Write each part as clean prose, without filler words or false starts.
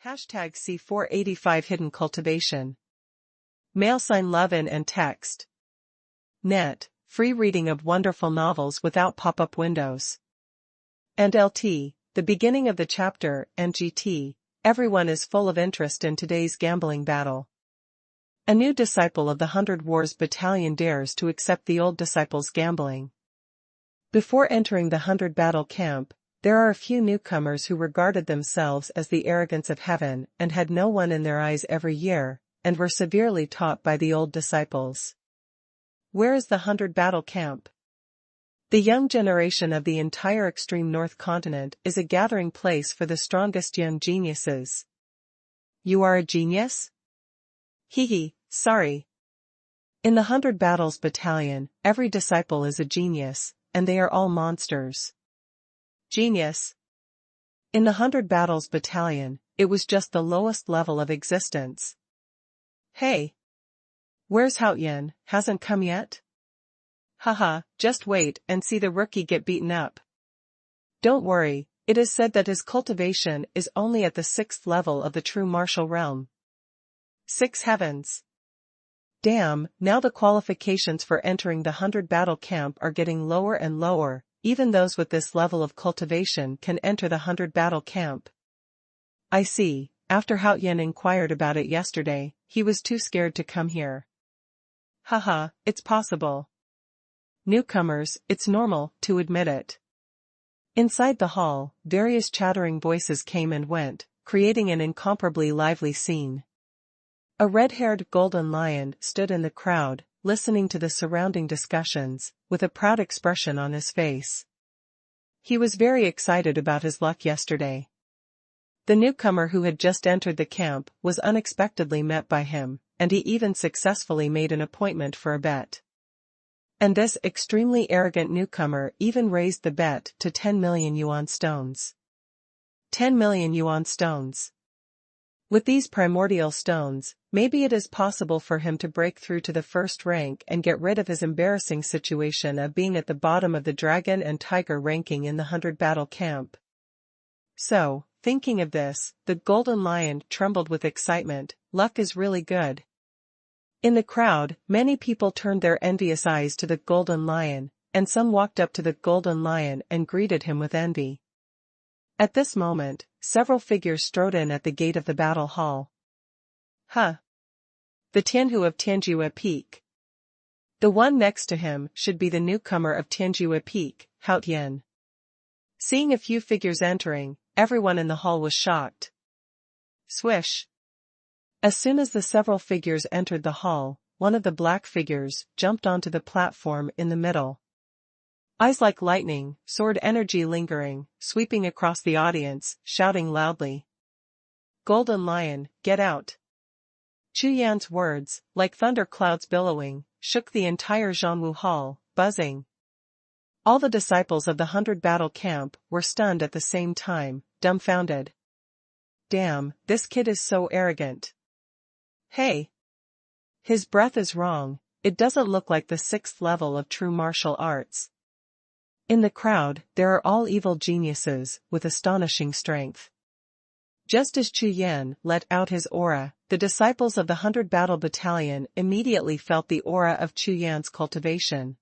Hashtag C485 Hidden Cultivation. Mail sign love in and text. Net, free reading of wonderful novels without pop-up windows. And LT, the beginning of the chapter, and GT, everyone is full of interest in today's gambling battle. A new disciple of the 100 Wars Battalion dares to accept the old disciple's gambling. Before entering the 100 battle camp, there are a few newcomers who regarded themselves as the arrogance of heaven and had no one in their eyes every year, and were severely taught by the old disciples. Where is the 100 battle camp? The young generation of the entire extreme north continent is a gathering place for the strongest young geniuses. You are a genius? Hee, sorry. In the 100 battles battalion, every disciple is a genius, and they are all monsters. Genius. In the 100 battles battalion, it was just the lowest level of existence. Hey! Where's Xuanhuan, hasn't come yet? Haha, just wait and see the rookie get beaten up. Don't worry, it is said that his cultivation is only at the 6th level of the true martial realm. 6 heavens. Damn, now the qualifications for entering the 100 battle camp are getting lower and lower. Even those with this level of cultivation can enter the 100 battle camp. I see, after Xuanhuan inquired about it yesterday, he was too scared to come here. Haha, it's possible. Newcomers, it's normal to admit it. Inside the hall, various chattering voices came and went, creating an incomparably lively scene. A red-haired golden lion stood in the crowd, listening to the surrounding discussions, with a proud expression on his face. He was very excited about his luck yesterday. The newcomer who had just entered the camp was unexpectedly met by him, and he even successfully made an appointment for a bet. And this extremely arrogant newcomer even raised the bet to 10 million yuan stones. 10 million yuan stones. With these primordial stones, maybe it is possible for him to break through to the first rank and get rid of his embarrassing situation of being at the bottom of the dragon and tiger ranking in the 100 battle camp. So, thinking of this, the golden lion trembled with excitement. Luck is really good. In the crowd, many people turned their envious eyes to the golden lion, and some walked up to the golden lion and greeted him with envy. At this moment, several figures strode in at the gate of the battle hall. Huh. The Tianhu of Tianjue Peak. The one next to him should be the newcomer of Tianjue Peak, Xuanhuan. Seeing a few figures entering, everyone in the hall was shocked. Swish. As soon as the several figures entered the hall, one of the black figures jumped onto the platform in the middle. Eyes like lightning, sword energy lingering, sweeping across the audience, shouting loudly. Golden Lion, get out. Chu Yan's words, like thunder clouds billowing, shook the entire Xuanwu hall, buzzing. All the disciples of the 100 battle camp were stunned at the same time, dumbfounded. Damn, this kid is so arrogant. Hey! His breath is wrong, it doesn't look like the 6th level of true martial arts. In the crowd, there are all evil geniuses, with astonishing strength. Just as Chu Yan let out his aura, the disciples of the 100 battle battalion immediately felt the aura of Chu Yan's cultivation.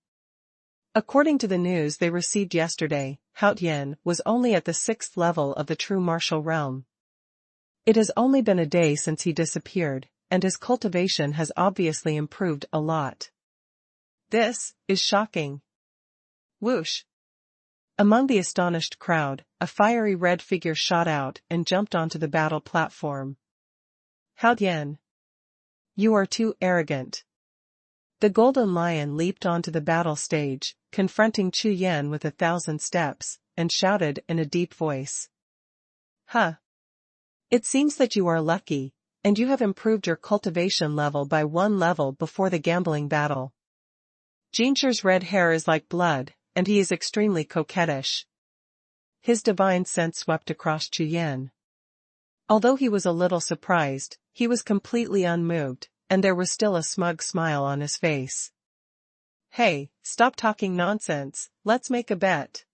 According to the news they received yesterday, Xuanhuan was only at the 6th level of the true martial realm. It has only been a day since he disappeared, and his cultivation has obviously improved a lot. This is shocking. Whoosh! Among the astonished crowd, a fiery red figure shot out and jumped onto the battle platform. Xuanhuan. You are too arrogant. The golden lion leaped onto the battle stage, confronting Chu Yan with 1,000 steps, and shouted in a deep voice. Huh. It seems that you are lucky, and you have improved your cultivation level by 1 level before the gambling battle. Jincher's red hair is like blood, and he is extremely coquettish. His divine scent swept across Chu Yan. Although he was a little surprised, he was completely unmoved, and there was still a smug smile on his face. Hey, stop talking nonsense, let's make a bet.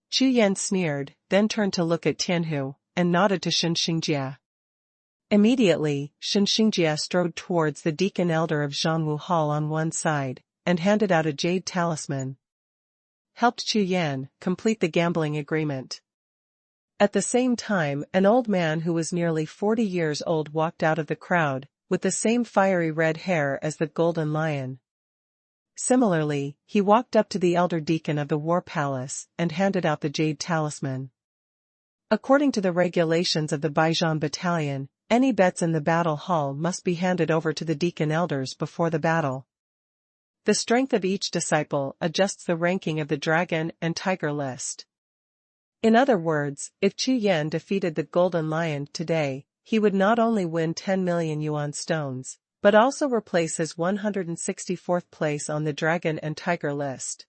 Chu Yan sneered, then turned to look at Tianhu, and nodded to Xinjia. Immediately, Xinjie strode towards the deacon elder of Xuanhuan Hall on one side, and handed out a jade talisman. Helped Chu Yan complete the gambling agreement. At the same time, an old man who was nearly 40 years old walked out of the crowd, with the same fiery red hair as the Golden Lion. Similarly, he walked up to the elder deacon of the War Palace and handed out the jade talisman. According to the regulations of the Baijian Battalion, any bets in the battle hall must be handed over to the deacon elders before the battle. The strength of each disciple adjusts the ranking of the dragon and tiger list. In other words, if Chu Yan defeated the Golden Lion today, he would not only win 10 million yuan stones, but also replace his 164th place on the dragon and tiger list.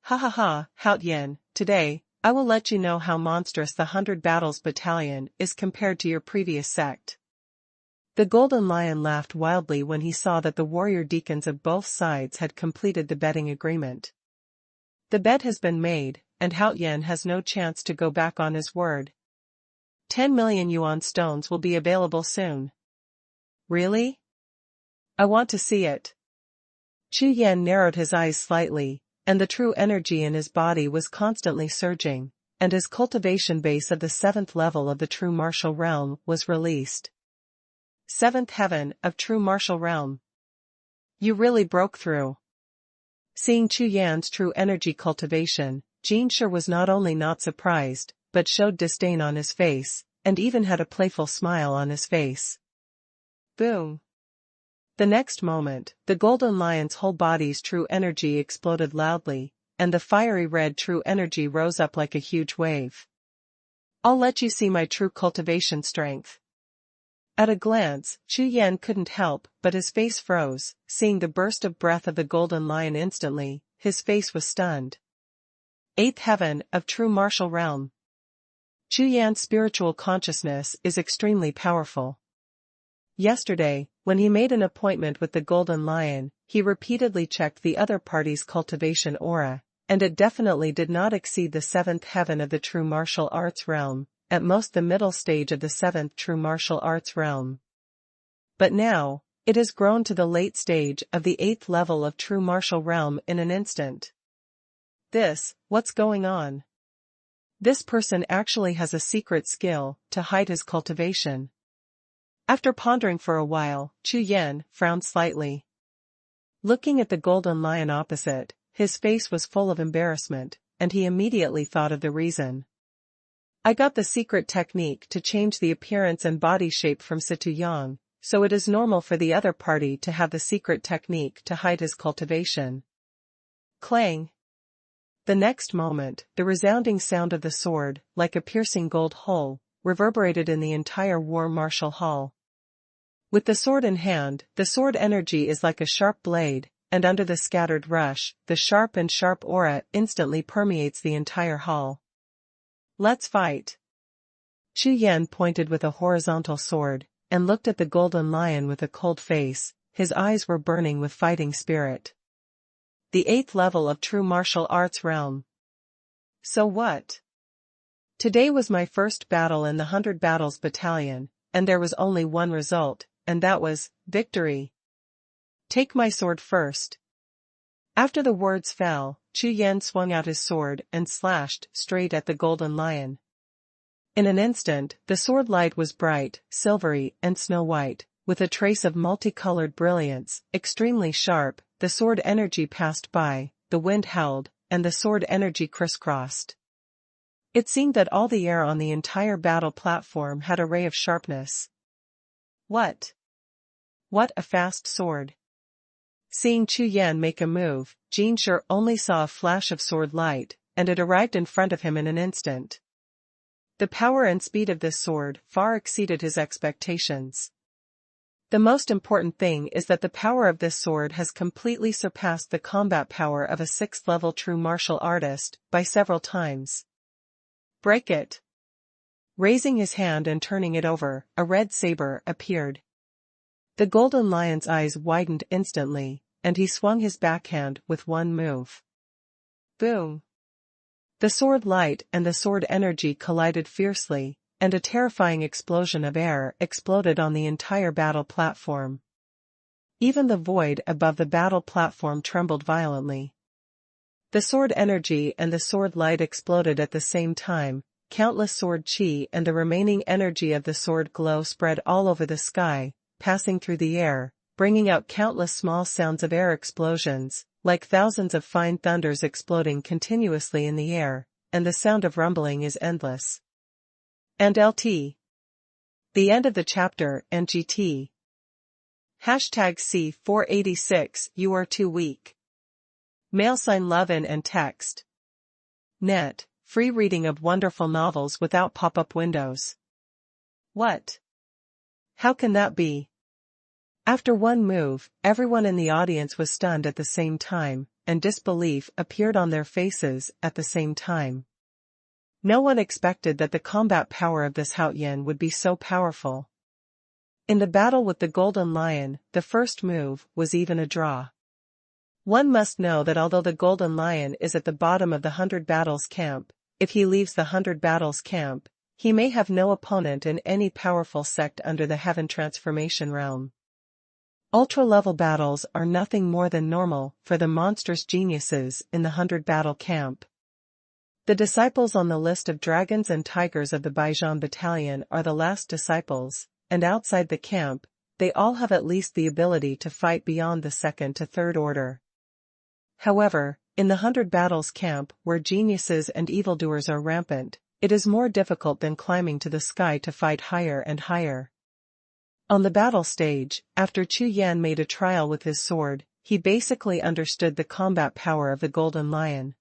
Ha ha ha, Haut Yan, today, I will let you know how monstrous the 100 Battles Battalion is compared to your previous sect. The Golden Lion laughed wildly when he saw that the warrior deacons of both sides had completed the betting agreement. The bet has been made, and Haut Yan has no chance to go back on his word. 10 million yuan stones will be available soon. Really? I want to see it. Chu Yan narrowed his eyes slightly, and the true energy in his body was constantly surging, and his cultivation base of the 7th level of the true martial realm was released. 7th heaven of true martial realm. You really broke through. Seeing Chu Yan's true energy cultivation, Jiuxiao was not only not surprised, but showed disdain on his face, and even had a playful smile on his face. Boom. The next moment, the Golden Lion's whole body's true energy exploded loudly, and the fiery red true energy rose up like a huge wave. I'll let you see my true cultivation strength. At a glance, Chu Yan couldn't help, but his face froze. Seeing the burst of breath of the Golden Lion instantly, his face was stunned. 8th heaven of true martial realm. Chu Yan's spiritual consciousness is extremely powerful. Yesterday, when he made an appointment with the Golden Lion, he repeatedly checked the other party's cultivation aura, and it definitely did not exceed the 7th heaven of the true martial arts realm, at most the middle stage of the 7th true martial arts realm. But now, it has grown to the late stage of the 8th level of true martial realm in an instant. What's going on? This person actually has a secret skill to hide his cultivation. After pondering for a while, Chu Yan frowned slightly. Looking at the Golden Lion opposite, his face was full of embarrassment, and he immediately thought of the reason. I got the secret technique to change the appearance and body shape from Situ Yang, so it is normal for the other party to have the secret technique to hide his cultivation. Clang. The next moment, the resounding sound of the sword, like a piercing gold hole, reverberated in the entire war martial hall. With the sword in hand, the sword energy is like a sharp blade, and under the scattered rush, the sharp aura instantly permeates the entire hall. Let's fight. Chu Yan pointed with a horizontal sword, and looked at the Golden Lion with a cold face. His eyes were burning with fighting spirit. The 8th level of true martial arts realm. So what? Today was my first battle in the 100 Battles Battalion, and there was only one result, and that was victory. Take my sword first. After the words fell, Chu Yan swung out his sword and slashed straight at the Golden Lion. In an instant, the sword light was bright, silvery, and snow-white, with a trace of multicolored brilliance, extremely sharp. The sword energy passed by, the wind howled, and the sword energy crisscrossed. It seemed that all the air on the entire battle platform had a ray of sharpness. What? What a fast sword! Seeing Chu Yan make a move, Jiuxiao only saw a flash of sword light, and it arrived in front of him in an instant. The power and speed of this sword far exceeded his expectations. The most important thing is that the power of this sword has completely surpassed the combat power of a 6th level true martial artist by several times. Break it! Raising his hand and turning it over, a red saber appeared. The Golden Lion's eyes widened instantly, and he swung his backhand with one move. Boom! The sword light and the sword energy collided fiercely, and a terrifying explosion of air exploded on the entire battle platform. Even the void above the battle platform trembled violently. The sword energy and the sword light exploded at the same time. Countless sword chi and the remaining energy of the sword glow spread all over the sky, passing through the air, bringing out countless small sounds of air explosions, like thousands of fine thunders exploding continuously in the air, and the sound of rumbling is endless. And LT. The end of the chapter, NGT. #C486 You are too weak. #Love in and text. Net. Free reading of wonderful novels without pop-up windows. What? How can that be? After one move, everyone in the audience was stunned at the same time, and disbelief appeared on their faces at the same time. No one expected that the combat power of this Hao Yan would be so powerful. In the battle with the Golden Lion, the first move was even a draw. One must know that although the Golden Lion is at the bottom of the 100 Battles camp, if he leaves the 100 Battles camp, he may have no opponent in any powerful sect under the Heaven Transformation realm. Ultra-level battles are nothing more than normal for the monstrous geniuses in the 100 Battle camp. The disciples on the list of dragons and tigers of the Baijian battalion are the last disciples, and outside the camp, they all have at least the ability to fight beyond the second to third order. However, in the 100 Battles camp where geniuses and evildoers are rampant, it is more difficult than climbing to the sky to fight higher and higher. On the battle stage, after Chu Yan made a trial with his sword, he basically understood the combat power of the Golden Lion.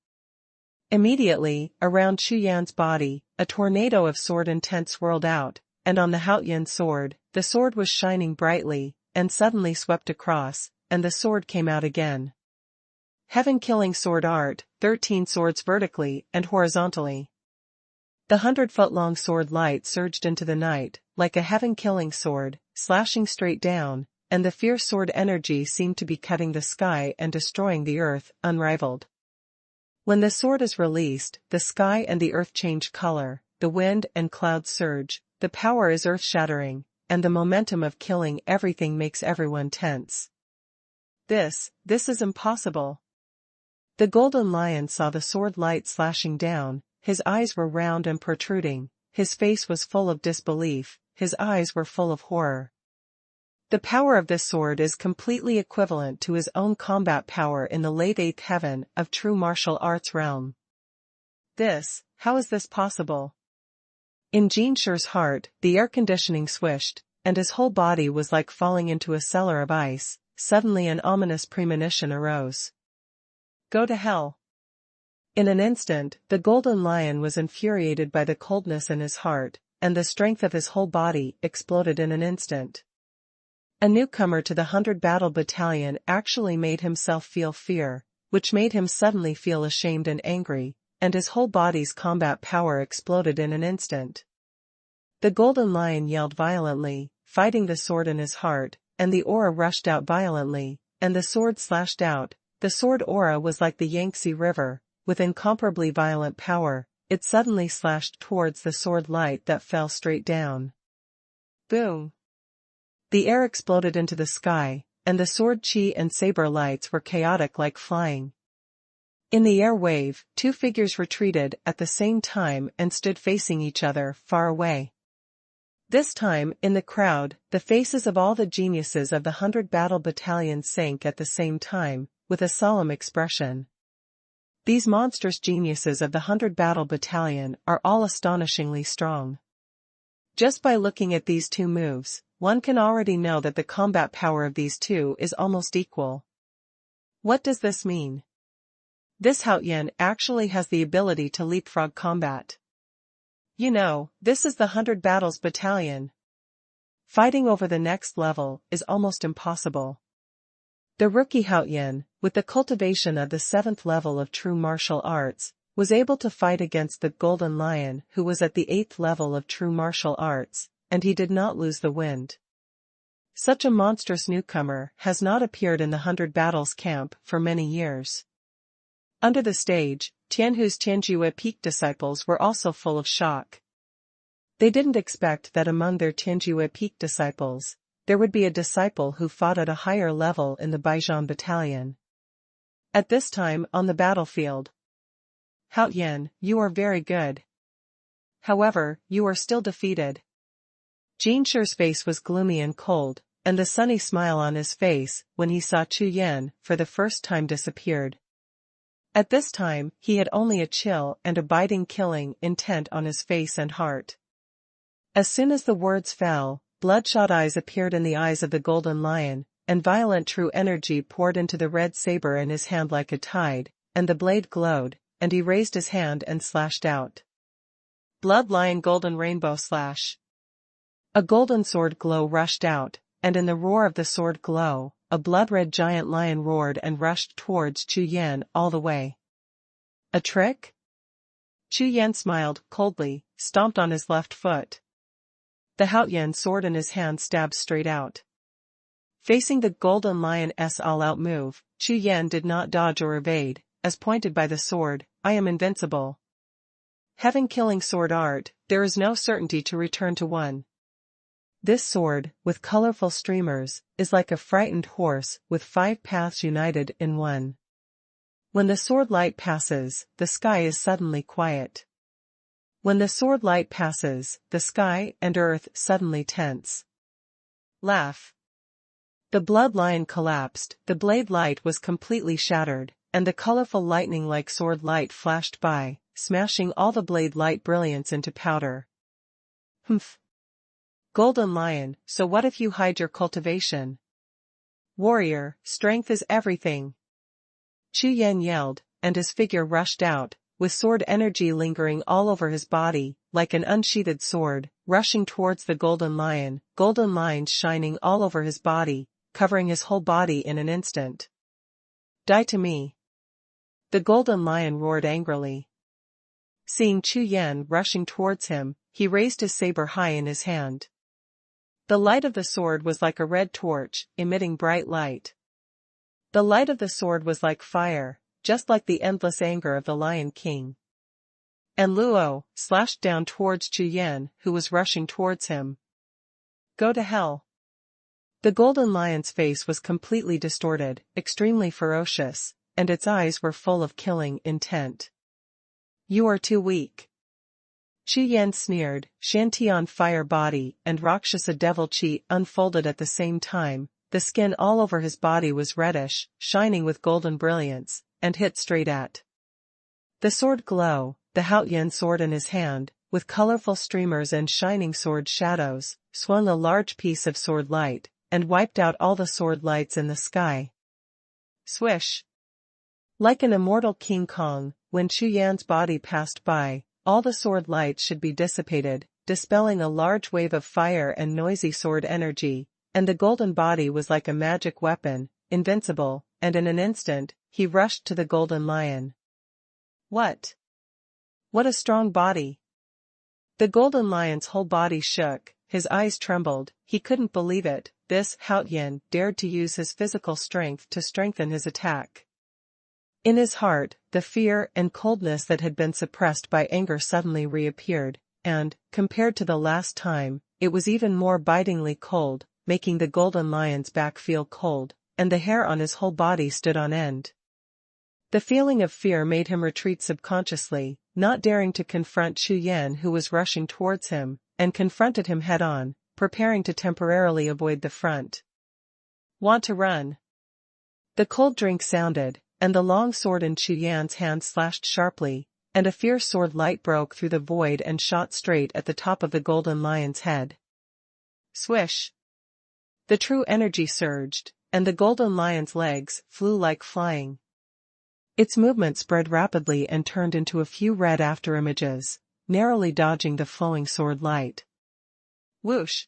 Immediately, around Chu Yan's body, a tornado of sword intent swirled out, and on the Hao Yan sword, the sword was shining brightly, and suddenly swept across, and the sword came out again. Heaven-killing sword art, 13 swords vertically and horizontally. The 100-foot-long sword light surged into the night, like a heaven-killing sword, slashing straight down, and the fierce sword energy seemed to be cutting the sky and destroying the earth, unrivaled. When the sword is released, the sky and the earth change color, the wind and clouds surge, the power is earth-shattering, and the momentum of killing everything makes everyone tense. This is impossible. The Golden Lion saw the sword light slashing down, his eyes were round and protruding, his face was full of disbelief, his eyes were full of horror. The power of this sword is completely equivalent to his own combat power in the late 8th heaven of true martial arts realm. How is this possible? In Jean Shi's heart, the air conditioning swished, and his whole body was like falling into a cellar of ice. Suddenly an ominous premonition arose. Go to hell. In an instant, the Golden Lion was infuriated by the coldness in his heart, and the strength of his whole body exploded in an instant. A newcomer to the 100 Battle Battalion actually made himself feel fear, which made him suddenly feel ashamed and angry, and his whole body's combat power exploded in an instant. The Golden Lion yelled violently, fighting the sword in his heart, and the aura rushed out violently, and the sword slashed out. The sword aura was like the Yangtze River, with incomparably violent power. It suddenly slashed towards the sword light that fell straight down. Boom! The air exploded into the sky, and the sword chi and saber lights were chaotic like flying. In the air wave, two figures retreated at the same time and stood facing each other, far away. This time, in the crowd, the faces of all the geniuses of the 100 Battle Battalion sank at the same time, with a solemn expression. These monstrous geniuses of the 100 Battle Battalion are all astonishingly strong. Just by looking at these two moves, one can already know that the combat power of these two is almost equal. What does this mean? This Hao Yan actually has the ability to leapfrog combat. You know, this is the 100 Battles Battalion. Fighting over the next level is almost impossible. The rookie Hao Yan, with the cultivation of the 7th level of true martial arts, was able to fight against the Golden Lion who was at the 8th level of true martial arts, and he did not lose the wind. Such a monstrous newcomer has not appeared in the 100 Battles camp for many years. Under the stage, Tianhu's Tianjue peak disciples were also full of shock. They didn't expect that among their Tianjue peak disciples, there would be a disciple who fought at a higher level in the Baijian battalion. At this time on the battlefield. Hao Yan, you are very good. However, you are still defeated. Jin Shi's face was gloomy and cold, and the sunny smile on his face, when he saw Chu Yan, for the first time disappeared. At this time, he had only a chill and abiding killing intent on his face and heart. As soon as the words fell, bloodshot eyes appeared in the eyes of the golden lion, and violent true energy poured into the red saber in his hand like a tide, and the blade glowed, and he raised his hand and slashed out. Blood Lion Golden Rainbow Slash. A golden sword glow rushed out, and in the roar of the sword glow, a blood-red giant lion roared and rushed towards Chu Yan all the way. A trick? Chu Yan smiled coldly, stomped on his left foot. The Haoyan sword in his hand stabbed straight out. Facing the golden lion's all-out move, Chu Yan did not dodge or evade, as pointed by the sword, I am invincible. Having killing sword art, there is no certainty to return to one. This sword, with colorful streamers, is like a frightened horse with 5 paths united in one. When the sword light passes, the sky is suddenly quiet. When the sword light passes, the sky and earth suddenly tense. Laugh. The blood lion collapsed, the blade light was completely shattered, and the colorful lightning-like sword light flashed by, smashing all the blade light brilliance into powder. Humph. Golden Lion, so what if you hide your cultivation? Warrior, strength is everything. Chu Yan yelled, and his figure rushed out, with sword energy lingering all over his body, like an unsheathed sword, rushing towards the golden lion, golden lines shining all over his body, covering his whole body in an instant. Die to me. The golden lion roared angrily. Seeing Chu Yan rushing towards him, he raised his saber high in his hand. The light of the sword was like a red torch, emitting bright light. The light of the sword was like fire, just like the endless anger of the Lion King. And Luo slashed down towards Chu Yan, who was rushing towards him. Go to hell. The golden lion's face was completely distorted, extremely ferocious, and its eyes were full of killing intent. You are too weak. Chu Yan sneered, Shantian fire body and Rakshasa devil chi unfolded at the same time, the skin all over his body was reddish, shining with golden brilliance, and hit straight at the sword glow, the Haoyan sword in his hand, with colorful streamers and shining sword shadows, swung a large piece of sword light, and wiped out all the sword lights in the sky. Swish! Like an immortal King Kong, when Chu Yan's body passed by, all the sword lights should be dissipated, dispelling a large wave of fire and noisy sword energy, and the golden body was like a magic weapon, invincible, and in an instant, he rushed to the golden lion. What? What a strong body! The golden lion's whole body shook, his eyes trembled, he couldn't believe it, this Haoyan dared to use his physical strength to strengthen his attack. In his heart, the fear and coldness that had been suppressed by anger suddenly reappeared, and, compared to the last time, it was even more bitingly cold, making the golden lion's back feel cold, and the hair on his whole body stood on end. The feeling of fear made him retreat subconsciously, not daring to confront Chu Yan who was rushing towards him, and confronted him head-on, preparing to temporarily avoid the front. Want to run? The cold drink sounded, and the long sword in Chu Yan's hand slashed sharply, and a fierce sword light broke through the void and shot straight at the top of the golden lion's head. Swish! The true energy surged, and the golden lion's legs flew like flying. Its movement spread rapidly and turned into a few red afterimages, narrowly dodging the flowing sword light. Whoosh!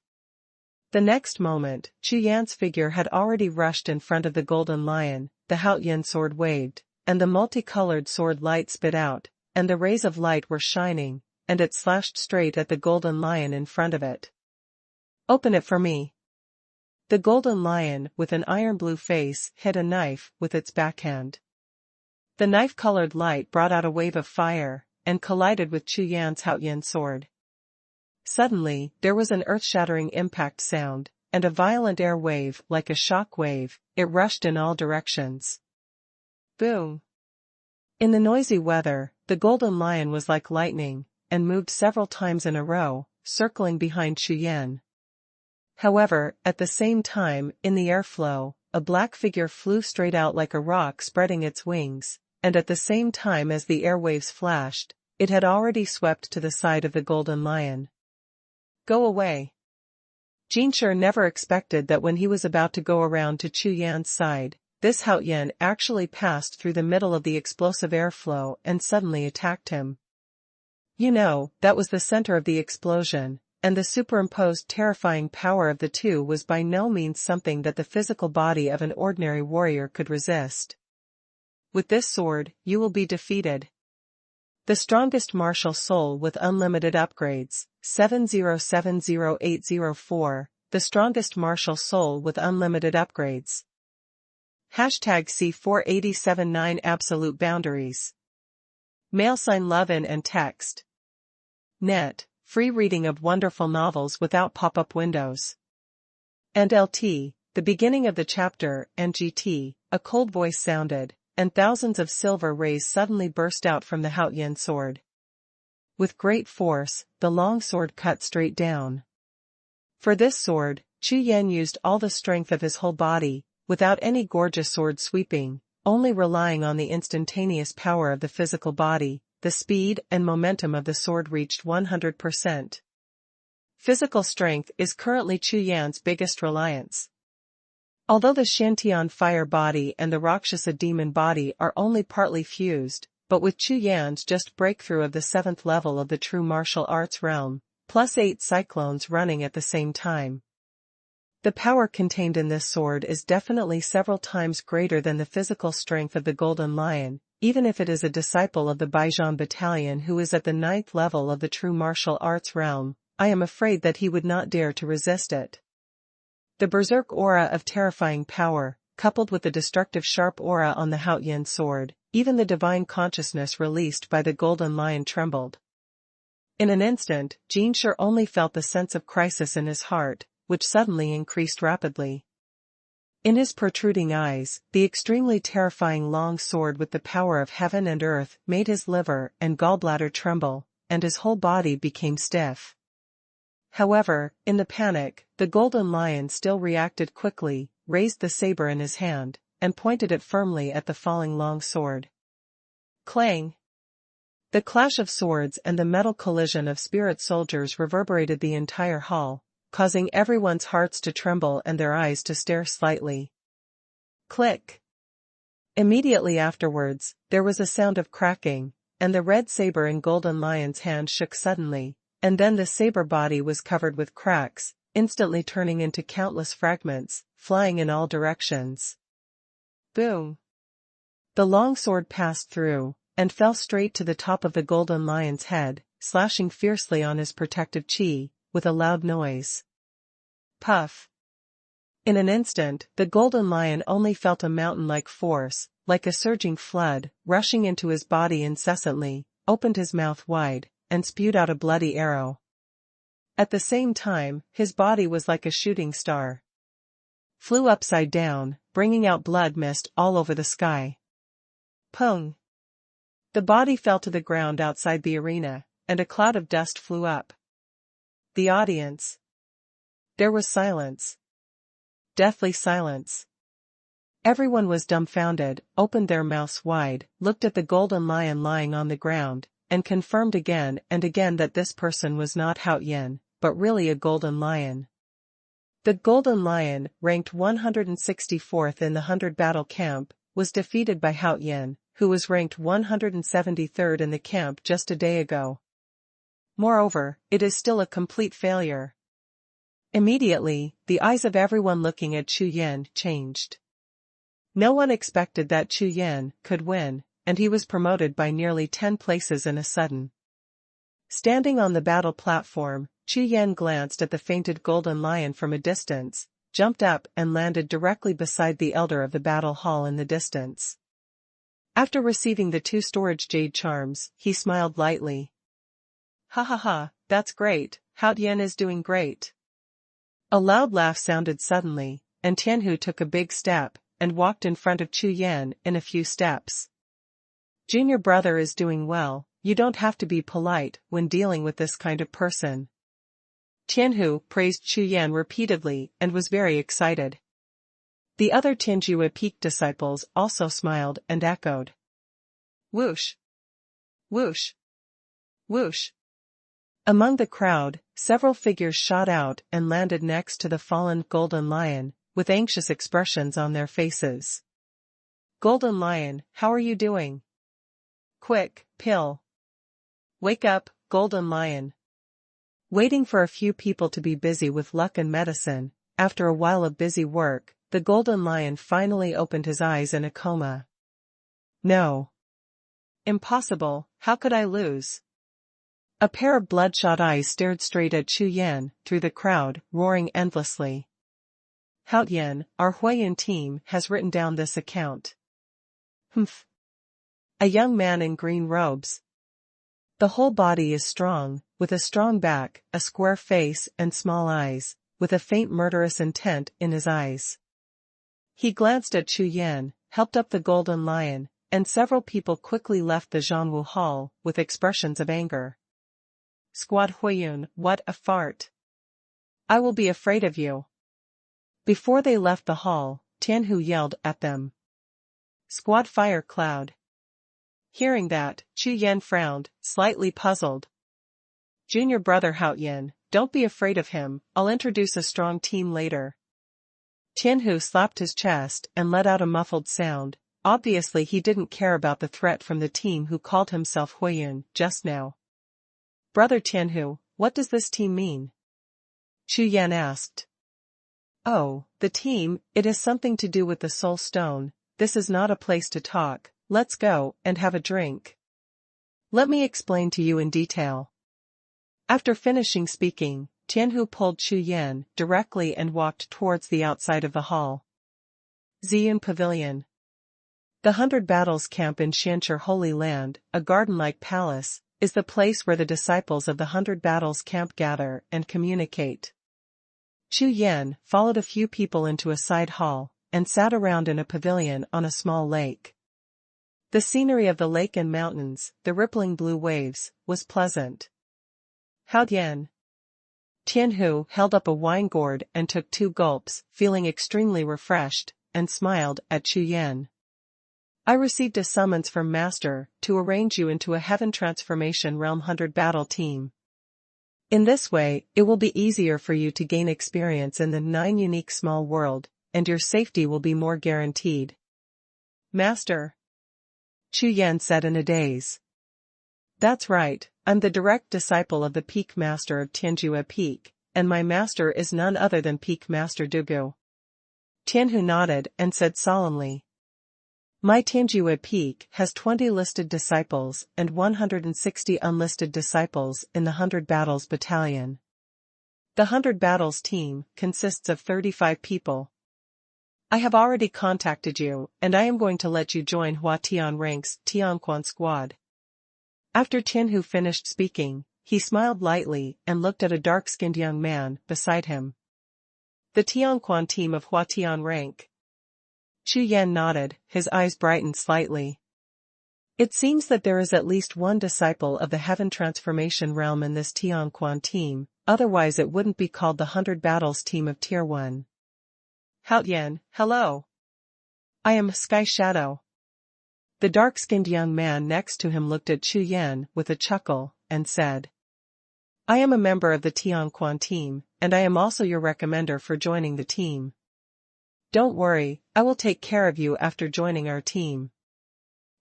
The next moment, Chu Yan's figure had already rushed in front of the golden lion, the Haoyan sword waved, and the multicolored sword light spit out, and the rays of light were shining, and it slashed straight at the golden lion in front of it. Open it for me. The golden lion, with an iron-blue face, hit a knife with its backhand. The knife-colored light brought out a wave of fire, and collided with Chu Yan's Haoyan sword. Suddenly, there was an earth-shattering impact sound, and a violent air wave, like a shock wave, it rushed in all directions. Boom! In the noisy weather, the golden lion was like lightning, and moved several times in a row, circling behind Chu Yan. However, at the same time, in the airflow, a black figure flew straight out like a rock spreading its wings, and at the same time as the airwaves flashed, it had already swept to the side of the golden lion. Go away! Jiuxiao never expected that when he was about to go around to Chu Yan's side, this Haoyan actually passed through the middle of the explosive airflow and suddenly attacked him. You know, that was the center of the explosion, and the superimposed terrifying power of the two was by no means something that the physical body of an ordinary warrior could resist. With this sword, you will be defeated. The strongest martial soul with unlimited upgrades, 7070804, the strongest martial soul with unlimited upgrades. #C4879 Absolute Boundaries. # love in and text. Net, free reading of wonderful novels without pop-up windows. And LT, the beginning of the chapter, and GT, a cold voice sounded, and thousands of silver rays suddenly burst out from the Haoyan sword. With great force, the long sword cut straight down. For this sword, Chu Yan used all the strength of his whole body, without any gorgeous sword sweeping, only relying on the instantaneous power of the physical body. The speed and momentum of the sword reached 100%. Physical strength is currently Chu Yan's biggest reliance. Although the Shantian fire body and the Rakshasa demon body are only partly fused, but with Chu Yan's just breakthrough of the 7th level of the true martial arts realm, +8 cyclones running at the same time. The power contained in this sword is definitely several times greater than the physical strength of the Golden Lion, even if it is a disciple of the Baijian battalion who is at the 9th level of the true martial arts realm. I am afraid that he would not dare to resist it. The berserk aura of terrifying power, coupled with the destructive sharp aura on the Haoyan sword, even the divine consciousness released by the Golden Lion trembled. In an instant, Jiuxiao only felt the sense of crisis in his heart, which suddenly increased rapidly. In his protruding eyes, the extremely terrifying long sword with the power of heaven and earth made his liver and gallbladder tremble, and his whole body became stiff. However, in the panic, the Golden Lion still reacted quickly, raised the saber in his hand, and pointed it firmly at the falling long sword. Clang! The clash of swords and the metal collision of spirit soldiers reverberated the entire hall, causing everyone's hearts to tremble and their eyes to stare slightly. Click! Immediately afterwards, there was a sound of cracking, and the red saber in Golden Lion's hand shook suddenly, and then the saber body was covered with cracks, instantly turning into countless fragments, flying in all directions. Boom! The long sword passed through, and fell straight to the top of the Golden Lion's head, slashing fiercely on his protective chi, with a loud noise. Puff! In an instant, the Golden Lion only felt a mountain-like force, like a surging flood, rushing into his body incessantly, opened his mouth wide, and spewed out a bloody arrow. At the same time, his body was like a shooting star. Flew upside down, bringing out blood mist all over the sky. Pung! The body fell to the ground outside the arena, and a cloud of dust flew up. The audience. There was silence. Deathly silence. Everyone was dumbfounded, opened their mouths wide, looked at the Golden Lion lying on the ground, and confirmed again and again that this person was not Haoyan, but really a Golden Lion. The Golden Lion, ranked 164th in the 100 battle camp, was defeated by Haoyan, who was ranked 173rd in the camp just a day ago. Moreover, it is still a complete failure. Immediately, the eyes of everyone looking at Chu Yan changed. No one expected that Chu Yan could win, and he was promoted by nearly 10 places in a sudden. Standing on the battle platform, Chu Yan glanced at the fainted Golden Lion from a distance, jumped up and landed directly beside the elder of the battle hall in the distance. After receiving the 2 storage jade charms, he smiled lightly. Ha ha ha, that's great, Hao Yan is doing great. A loud laugh sounded suddenly, and Tianhu took a big step, and walked in front of Chu Yan in a few steps. Junior brother is doing well, you don't have to be polite when dealing with this kind of person. Tianhu praised Chu Yan repeatedly and was very excited. The other Tianjue Peak disciples also smiled and echoed. Whoosh! Whoosh! Whoosh! Among the crowd, several figures shot out and landed next to the fallen Golden Lion, with anxious expressions on their faces. Golden Lion, how are you doing? Quick, pill. Wake up, Golden Lion. Waiting for a few people to be busy with luck and medicine, after a while of busy work, the Golden Lion finally opened his eyes in a coma. No. Impossible, how could I lose? A pair of bloodshot eyes stared straight at Chu Yan through the crowd, roaring endlessly. Hao Yan, our Huiyuan team, has written down this account. Humph. A young man in green robes. The whole body is strong, with a strong back, a square face and small eyes, with a faint murderous intent in his eyes. He glanced at Chu Yan, helped up the Golden Lion, and several people quickly left the Xuanhuan hall with expressions of anger. Squad Huiyuan, what a fart. I will be afraid of you. Before they left the hall, Tianhu yelled at them. Squad Fire Cloud. Hearing that, Chu Yan frowned, slightly puzzled. Junior brother Hao Yan, don't be afraid of him, I'll introduce a strong team later. Tianhu slapped his chest and let out a muffled sound. Obviously he didn't care about the threat from the team who called himself Huiyuan just now. Brother Tianhu, what does this team mean? Chu Yan asked. Oh, the team, it has something to do with the soul stone. This is not a place to talk, let's go and have a drink. Let me explain to you in detail. After finishing speaking, Tianhu pulled Chu Yan directly and walked towards the outside of the hall. Ziyun Pavilion. The 100 Battles Camp in Xianchi Holy Land, a garden-like palace, is the place where the disciples of the 100 Battles Camp gather and communicate. Chu Yan followed a few people into a side hall, and sat around in a pavilion on a small lake. The scenery of the lake and mountains, the rippling blue waves, was pleasant. Hao Yan. Tianhu held up a wine gourd and took 2 gulps, feeling extremely refreshed, and smiled at Chu Yan. I received a summons from Master to arrange you into a Heaven Transformation Realm 100 battle team. In this way, it will be easier for you to gain experience in the 9 unique small world, and your safety will be more guaranteed. Master. Chu Yan said in a daze. That's right, I'm the direct disciple of the Peak Master of Tianjue Peak, and my master is none other than Peak Master Dugu. Tianhu nodded and said solemnly. My Tianjue Peak has 20 listed disciples and 160 unlisted disciples in the 100 Battles Battalion. The 100 Battles team consists of 35 people. I have already contacted you, and I am going to let you join Hua Tian Rank's Tianquan squad. After Tianhu finished speaking, he smiled lightly and looked at a dark-skinned young man beside him. The Tianquan team of Hua Tian Rank. Chu Yan nodded, his eyes brightened slightly. It seems that there is at least one disciple of the Heaven Transformation Realm in this Tianquan team, otherwise it wouldn't be called the 100 Battles team of Tier 1. Hao Yan, hello. I am Sky Shadow. The dark-skinned young man next to him looked at Chu Yan with a chuckle, and said. I am a member of the Tianquan team, and I am also your recommender for joining the team. Don't worry, I will take care of you after joining our team.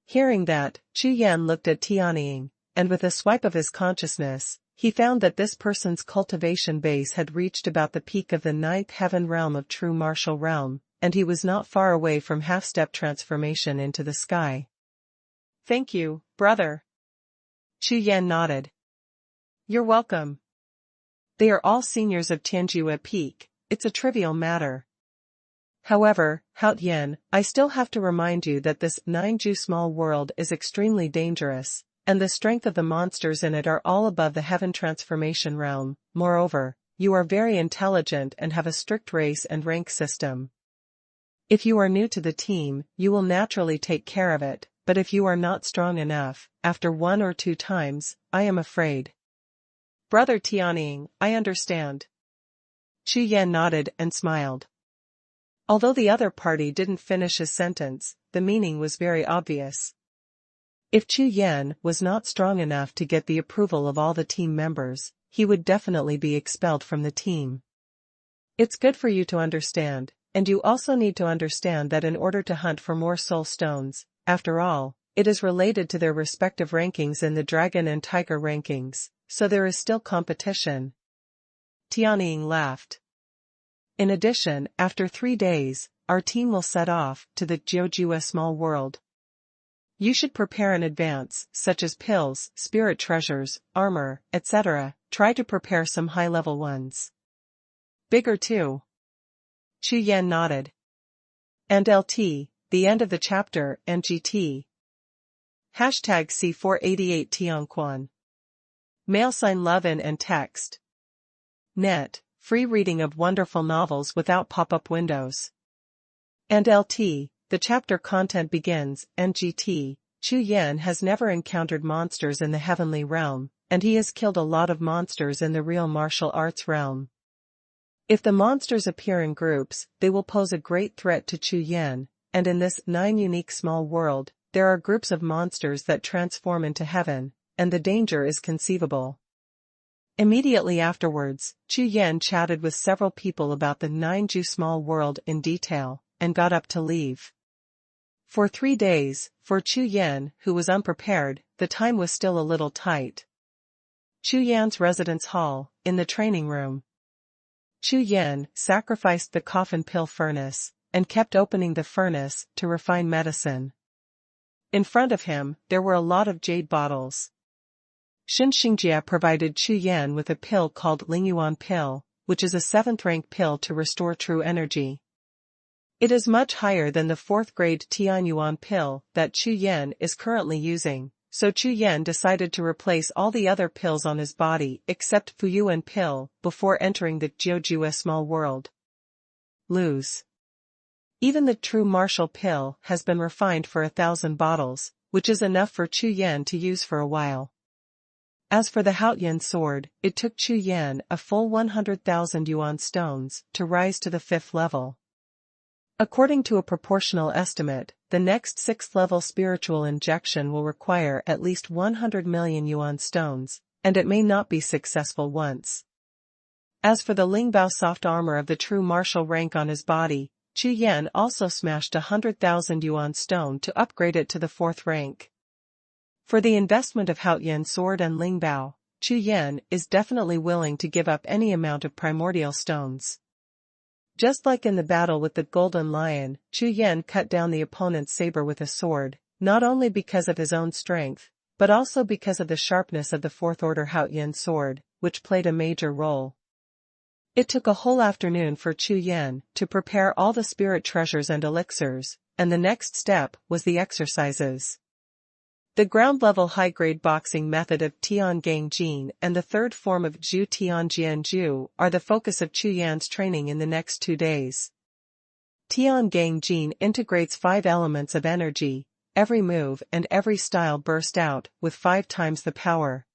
Hearing that, Chu Yan looked at Tianying, and with a swipe of his consciousness, he found that this person's cultivation base had reached about the peak of the 9th heaven realm of true martial realm, and he was not far away from half-step transformation into the sky. Thank you, brother. Chu Yan nodded. You're welcome. They are all seniors of Tianjue Peak, it's a trivial matter. However, Hao Yan, I still have to remind you that this 9Ju small world is extremely dangerous, and the strength of the monsters in it are all above the heaven transformation realm. Moreover, you are very intelligent and have a strict race and rank system. If you are new to the team, you will naturally take care of it, but if you are not strong enough, after 1 or 2 times, I am afraid. Brother Tianying, I understand. Chu Yan nodded and smiled. Although the other party didn't finish his sentence, the meaning was very obvious. If Chu Yan was not strong enough to get the approval of all the team members, he would definitely be expelled from the team. It's good for you to understand, and you also need to understand that in order to hunt for more soul stones, after all, it is related to their respective rankings in the dragon and tiger rankings, so there is still competition. Tianying laughed. In addition, after 3 days, our team will set off to the Jiuxiao small world. You should prepare in advance, such as pills, spirit treasures, armor, etc. Try to prepare some high-level ones. Bigger too. Chu Yan nodded. And LT, the end of the chapter, and GT. #C488 Tianquan. # love in and text. Net, free reading of wonderful novels without pop-up windows. And LT, the chapter content begins, and GT, Chu Yan has never encountered monsters in the heavenly realm, and he has killed a lot of monsters in the real martial arts realm. If the monsters appear in groups, they will pose a great threat to Chu Yan, and in this 9 unique small world, there are groups of monsters that transform into heaven, and the danger is conceivable. Immediately afterwards, Chu Yan chatted with several people about the 9Ju small world in detail, and got up to leave. For 3 days, for Chu Yan, who was unprepared, the time was still a little tight. Chu Yan's residence hall, in the training room. Chu Yan sacrificed the coffin pill furnace, and kept opening the furnace to refine medicine. In front of him, there were a lot of jade bottles. Xin Xingjia provided Chu Yan with a pill called Lingyuan pill, which is a 7th rank pill to restore true energy. It is much higher than the 4th grade Tianyuan pill that Chu Yan is currently using, so Chu Yan decided to replace all the other pills on his body except Fuyuan pill before entering the Jiuxiao small world. Lose. Even the true martial pill has been refined for 1,000 bottles, which is enough for Chu Yan to use for a while. As for the Haotian sword, it took Chu Yan a full 100,000 yuan stones to rise to the 5th level. According to a proportional estimate, the next 6th level spiritual injection will require at least 100 million yuan stones, and it may not be successful once. As for the Lingbao soft armor of the true martial rank on his body, Chu Yan also smashed 100,000 yuan stone to upgrade it to the 4th rank. For the investment of Haotian sword and Lingbao, Chu Yan is definitely willing to give up any amount of primordial stones. Just like in the battle with the Golden Lion, Chu Yan cut down the opponent's saber with a sword, not only because of his own strength, but also because of the sharpness of the 4th order Haotian sword, which played a major role. It took a whole afternoon for Chu Yan to prepare all the spirit treasures and elixirs, and the next step was the exercises. The ground-level high-grade boxing method of Tiangang Jin and the 3rd form of Zhu Tianjianju are the focus of Chu Yan's training in the next 2 days. Tiangang Jin integrates 5 elements of energy, every move and every style burst out with 5 times the power.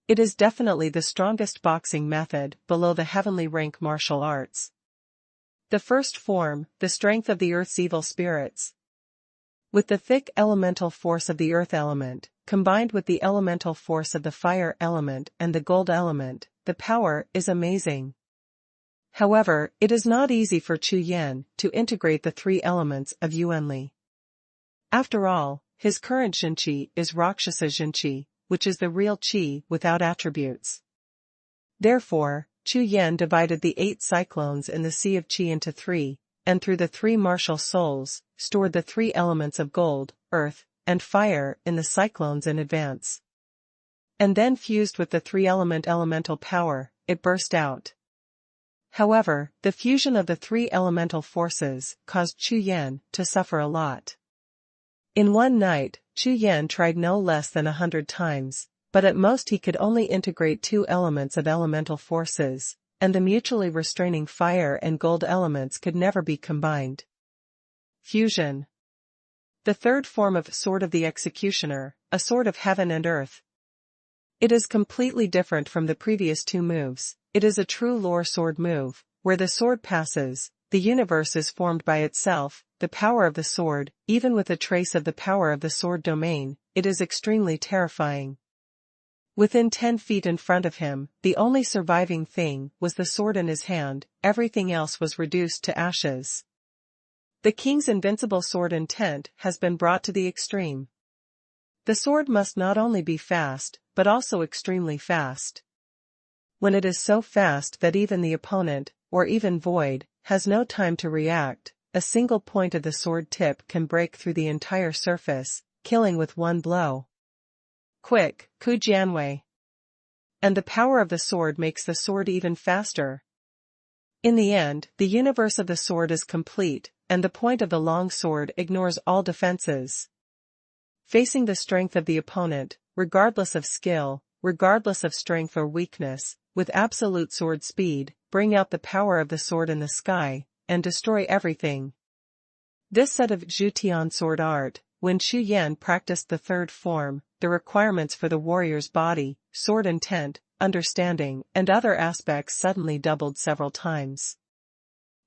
It is definitely the strongest boxing method below the heavenly rank martial arts. The first form, the strength of the earth's evil spirits. With the thick elemental force of the earth element, combined with the elemental force of the fire element and the gold element, the power is amazing. However, it is not easy for Chu Yan to integrate the 3 elements of Yuanli. After all, his current Xinqi is Rakshasa Xinqi, which is the real Qi without attributes. Therefore, Chu Yan divided the 8 cyclones in the Sea of Qi into 3, and through the 3 martial souls, stored the 3 elements of gold, earth, and fire in the cyclones in advance. And then fused with the 3-element elemental power, it burst out. However, the fusion of the 3 elemental forces caused Chu Yan to suffer a lot. In one night, Chu Yan tried no less than 100 times, but at most he could only integrate two elements of elemental forces, and the mutually restraining fire and gold elements could never be combined. Fusion. The third form of Sword of the Executioner, a sword of heaven and earth. It is completely different from the previous two moves. It is a true lore sword move, where the sword passes, the universe is formed by itself, the power of the sword, even with a trace of the power of the sword domain, it is extremely terrifying. Within 10 feet in front of him, the only surviving thing was the sword in his hand, everything else was reduced to ashes. The king's invincible sword intent has been brought to the extreme. The sword must not only be fast, but also extremely fast. When it is so fast that even the opponent, or even Void, has no time to react, a single point of the sword tip can break through the entire surface, killing with one blow. Quick, Ku Jianwei. And the power of the sword makes the sword even faster. In the end, the universe of the sword is complete, and the point of the long sword ignores all defenses. Facing the strength of the opponent, regardless of skill, regardless of strength or weakness, with absolute sword speed, bring out the power of the sword in the sky, and destroy everything. This set of Jiuxiao sword art, when Chu Yan practiced the third form, the requirements for the warrior's body, sword intent, understanding, and other aspects suddenly doubled several times.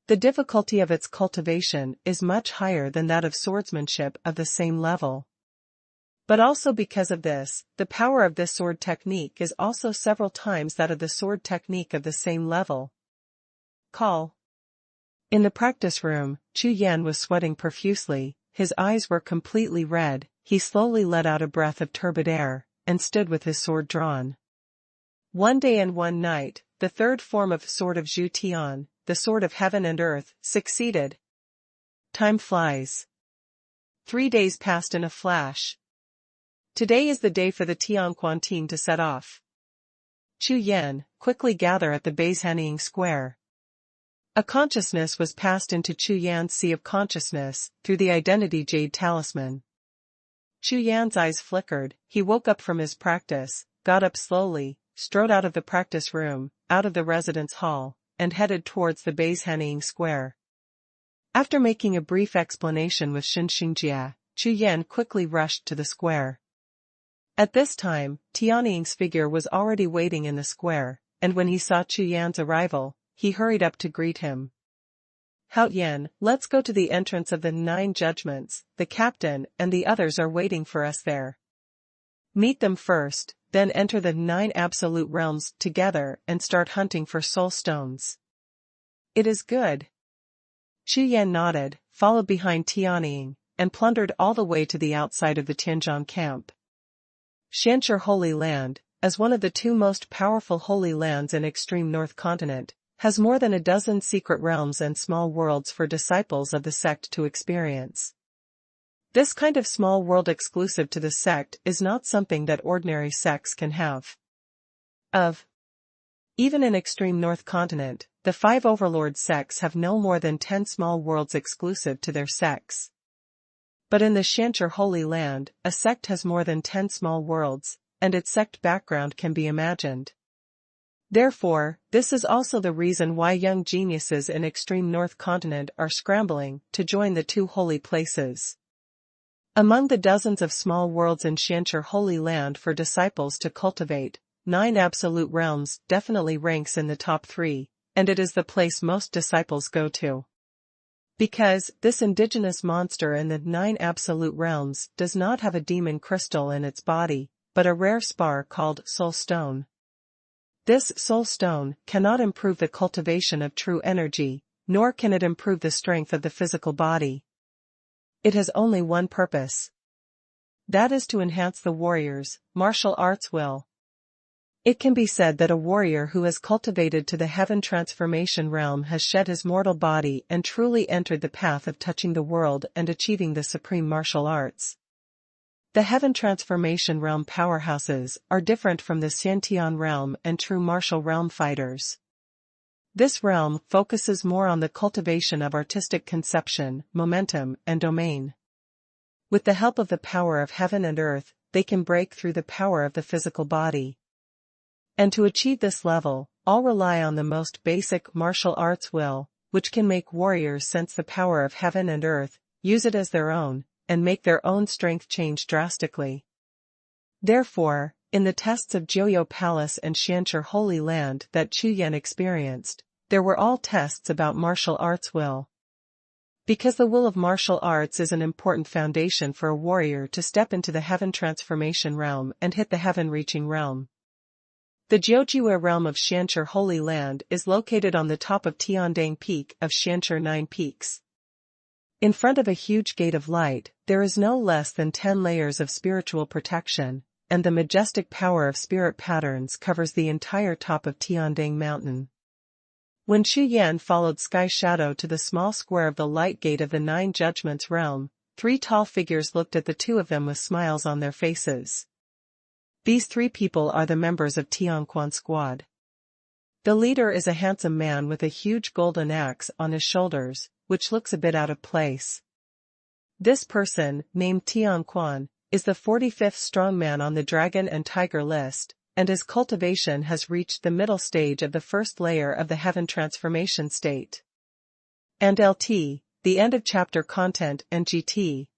The difficulty of its cultivation is much higher than that of swordsmanship of the same level. But also because of this, the power of this sword technique is also several times that of the sword technique of the same level. Call. In the practice room, Chu Yan was sweating profusely, his eyes were completely red, he slowly let out a breath of turbid air, and stood with his sword drawn. One day and one night, the third form of Sword of Jiuxiao, the sword of heaven and earth, succeeded. Time flies. 3 days passed in a flash. Today is the day for the Tianquan team to set off. Chu Yan, quickly gather at the Beishanning Square. A consciousness was passed into Chu Yan's sea of consciousness, through the identity jade talisman. Chu Yan's eyes flickered, he woke up from his practice, got up slowly, strode out of the practice room, out of the residence hall, and headed towards the Beishanning Square. After making a brief explanation with Xinxingjia, Chu Yan quickly rushed to the square. At this time, Tianying's figure was already waiting in the square, and when he saw Chu Yan's arrival, he hurried up to greet him. Hao Yan, let's go to the entrance of the 9 judgments, the captain and the others are waiting for us there. Meet them first, then enter the 9 absolute realms together and start hunting for soul stones. It is good. Chu Yan nodded, followed behind Tianying, and plundered all the way to the outside of the Tianzhong camp. Xianxi Holy Land, as one of the 2 most powerful holy lands in extreme North Continent, has more than a dozen secret realms and small worlds for disciples of the sect to experience. This kind of small world exclusive to the sect is not something that ordinary sects can have. Even in extreme North Continent, the 5 overlord sects have no more than 10 small worlds exclusive to their sects. But in the Xianxi Holy Land, a sect has more than 10 small worlds, and its sect background can be imagined. Therefore, this is also the reason why young geniuses in extreme North Continent are scrambling to join the 2 holy places. Among the dozens of small worlds in Xianxi Holy Land for disciples to cultivate, 9 absolute realms definitely ranks in the top 3, and it is the place most disciples go to. Because this indigenous monster in the 9 absolute realms does not have a demon crystal in its body, but a rare spar called soul stone. This soul stone cannot improve the cultivation of true energy, nor can it improve the strength of the physical body. It has only one purpose. That is to enhance the warrior's martial arts will. It can be said that a warrior who has cultivated to the heaven transformation realm has shed his mortal body and truly entered the path of touching the world and achieving the supreme martial arts. The heaven transformation realm powerhouses are different from the Xiantian realm and true martial realm fighters. This realm focuses more on the cultivation of artistic conception, momentum, and domain. With the help of the power of heaven and earth, they can break through the power of the physical body. And to achieve this level, all rely on the most basic martial arts will, which can make warriors sense the power of heaven and earth, use it as their own, and make their own strength change drastically. Therefore, in the tests of Jiuxiao Palace and Xianchi Holy Land that Chu Yan experienced, there were all tests about martial arts will. Because the will of martial arts is an important foundation for a warrior to step into the heaven transformation realm and hit the heaven-reaching realm. The Jiuxiao realm of Xianchi Holy Land is located on the top of Tiandang Peak of Xianchi 9 Peaks. In front of a huge gate of light, there is no less than 10 layers of spiritual protection, and the majestic power of spirit patterns covers the entire top of Tiandang Mountain. When Chu Yan followed Sky Shadow to the small square of the light gate of the Nine Judgments realm, 3 tall figures looked at the two of them with smiles on their faces. These 3 people are the members of Xuanhuan squad. The leader is a handsome man with a huge golden axe on his shoulders, which looks a bit out of place. This person, named Xuanhuan, is the 45th strongman on the Dragon and Tiger list, and his cultivation has reached the middle stage of the first layer of the heaven transformation state. And LT, the end of chapter content and GT.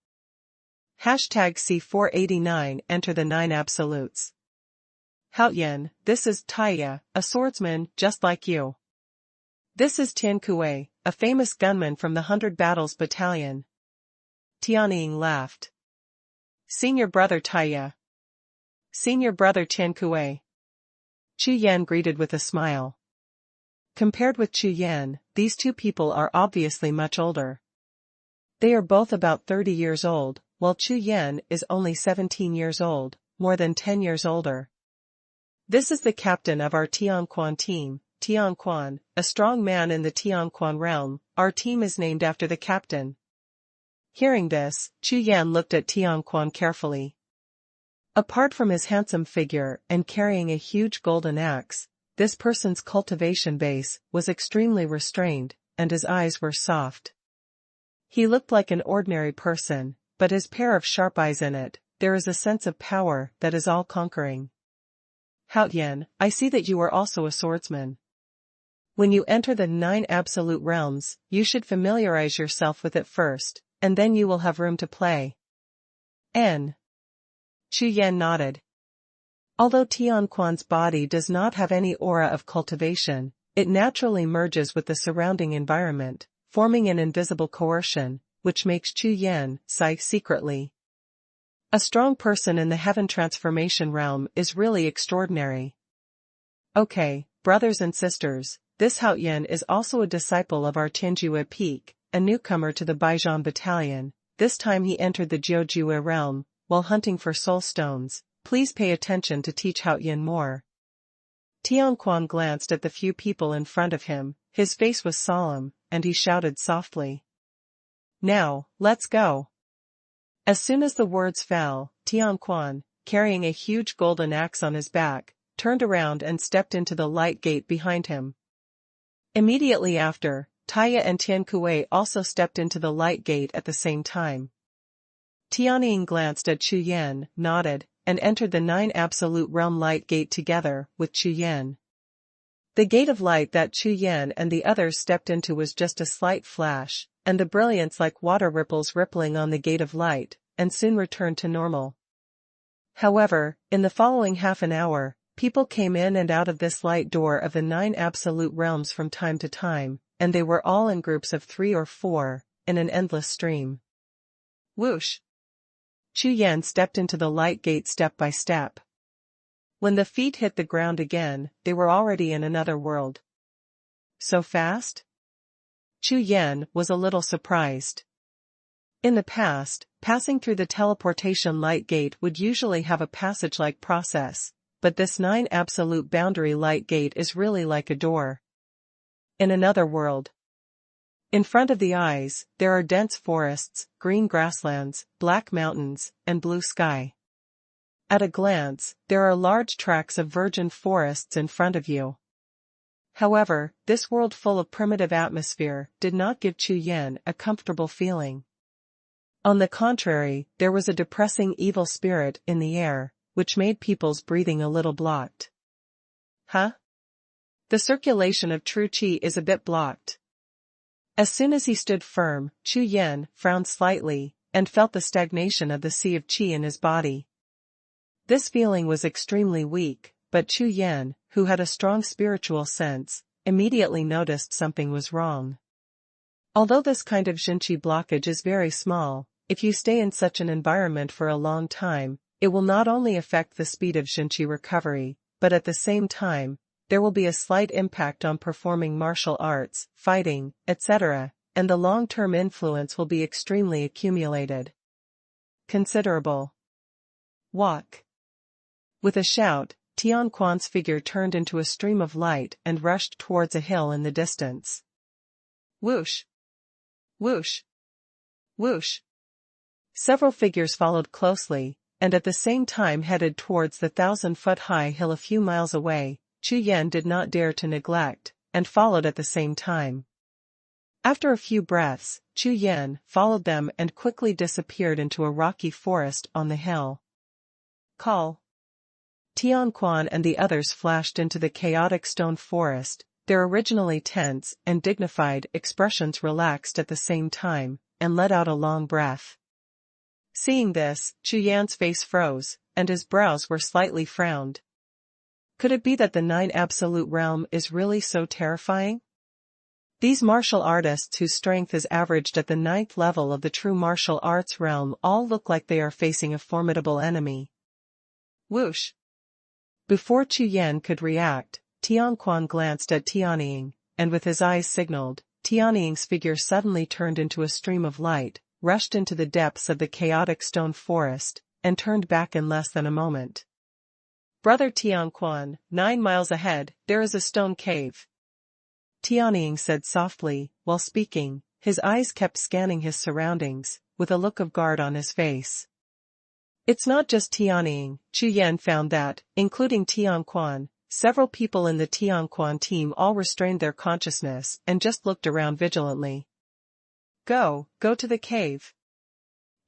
#C489 Enter the 9 Absolutes. Haoyan, this is Taya, a swordsman just like you. This is Tian Kuei, a famous gunman from the 100 Battles Battalion. Tianying laughed. Senior brother Taya. Senior brother Tian Kuei. Chu Yan greeted with a smile. Compared with Chu Yan, these 2 people are obviously much older. They are both about 30 years old, while Chu Yan is only 17 years old, more than 10 years older. This is the captain of our Xuanhuan team, Xuanhuan, a strong man in the Xuanhuan realm. Our team is named after the captain. Hearing this, Chu Yan looked at Xuanhuan carefully. Apart from his handsome figure and carrying a huge golden axe, this person's cultivation base was extremely restrained, and his eyes were soft. He looked like an ordinary person, but his pair of sharp eyes in it, there is a sense of power that is all-conquering. Haoyan, I see that you are also a swordsman. When you enter the 9 absolute realms, you should familiarize yourself with it first, and then you will have room to play. N. Chu Yan nodded. Although Xuanhuan's body does not have any aura of cultivation, it naturally merges with the surrounding environment, forming an invisible coercion, which makes Chu Yan sigh secretly. A strong person in the heaven transformation realm is really extraordinary. Okay, brothers and sisters, this Haoyan is also a disciple of our Tianjue Peak, a newcomer to the Baijian battalion. This time he entered the Jiuxiao realm, while hunting for soul stones. Please pay attention to teach Haoyan more. Xuanhuan glanced at the few people in front of him, his face was solemn, and he shouted softly. Now, let's go. As soon as the words fell, Xuanhuan, carrying a huge golden axe on his back, turned around and stepped into the light gate behind him. Immediately after, Taya and Tian Kuei also stepped into the light gate at the same time. Tianying glanced at Chu Yan, nodded, and entered the 9 absolute realm light gate together with Chu Yan. The gate of light that Chu Yan and the others stepped into was just a slight flash, and the brilliance like water ripples rippling on the gate of light, and soon returned to normal. However, in the following half an hour, people came in and out of this light door of the 9 absolute realms from time to time, and they were all in groups of 3 or 4, in an endless stream. Whoosh! Chu Yan stepped into the light gate step by step. When the feet hit the ground again, they were already in another world. So fast? Chu Yan was a little surprised. In the past, passing through the teleportation light gate would usually have a passage-like process, but this 9 absolute boundary light gate is really like a door. In another world. In front of the eyes, there are dense forests, green grasslands, black mountains, and blue sky. At a glance, there are large tracts of virgin forests in front of you. However, this world full of primitive atmosphere did not give Chu Yan a comfortable feeling. On the contrary, there was a depressing evil spirit in the air, which made people's breathing a little blocked. Huh? The circulation of true qi is a bit blocked. As soon as he stood firm, Chu Yan frowned slightly, and felt the stagnation of the sea of qi in his body. This feeling was extremely weak, but Chu Yan, who had a strong spiritual sense, immediately noticed something was wrong. Although this kind of xinqi blockage is very small, if you stay in such an environment for a long time, it will not only affect the speed of xinqi recovery, but at the same time, there will be a slight impact on performing martial arts, fighting, etc., and the long-term influence will be extremely accumulated. Considerable. Walk. With a shout, Tianquan's figure turned into a stream of light and rushed towards a hill in the distance. Whoosh! Whoosh! Whoosh! Several figures followed closely, and at the same time headed towards the 1,000-foot-high hill a few miles away. Chu Yan did not dare to neglect, and followed at the same time. After a few breaths, Chu Yan followed them and quickly disappeared into a rocky forest on the hill. Call. Tianquan and the others flashed into the chaotic stone forest, their originally tense and dignified expressions relaxed at the same time, and let out a long breath. Seeing this, Chu Yan's face froze, and his brows were slightly frowned. Could it be that the Nine Absolute Realm is really so terrifying? These martial artists whose strength is averaged at the 9th level of the true martial arts realm all look like they are facing a formidable enemy. Whoosh! Before Chu Yan could react, Tianquan glanced at Tianying, and with his eyes signaled, Tianying's figure suddenly turned into a stream of light, rushed into the depths of the chaotic stone forest, and turned back in less than a moment. Brother Tianquan, 9 miles ahead, there is a stone cave. Tianying said softly, while speaking, his eyes kept scanning his surroundings, with a look of guard on his face. It's not just Tianying, Chu Yan found that, including Tianquan, several people in the Tianquan team all restrained their consciousness and just looked around vigilantly. Go to the cave.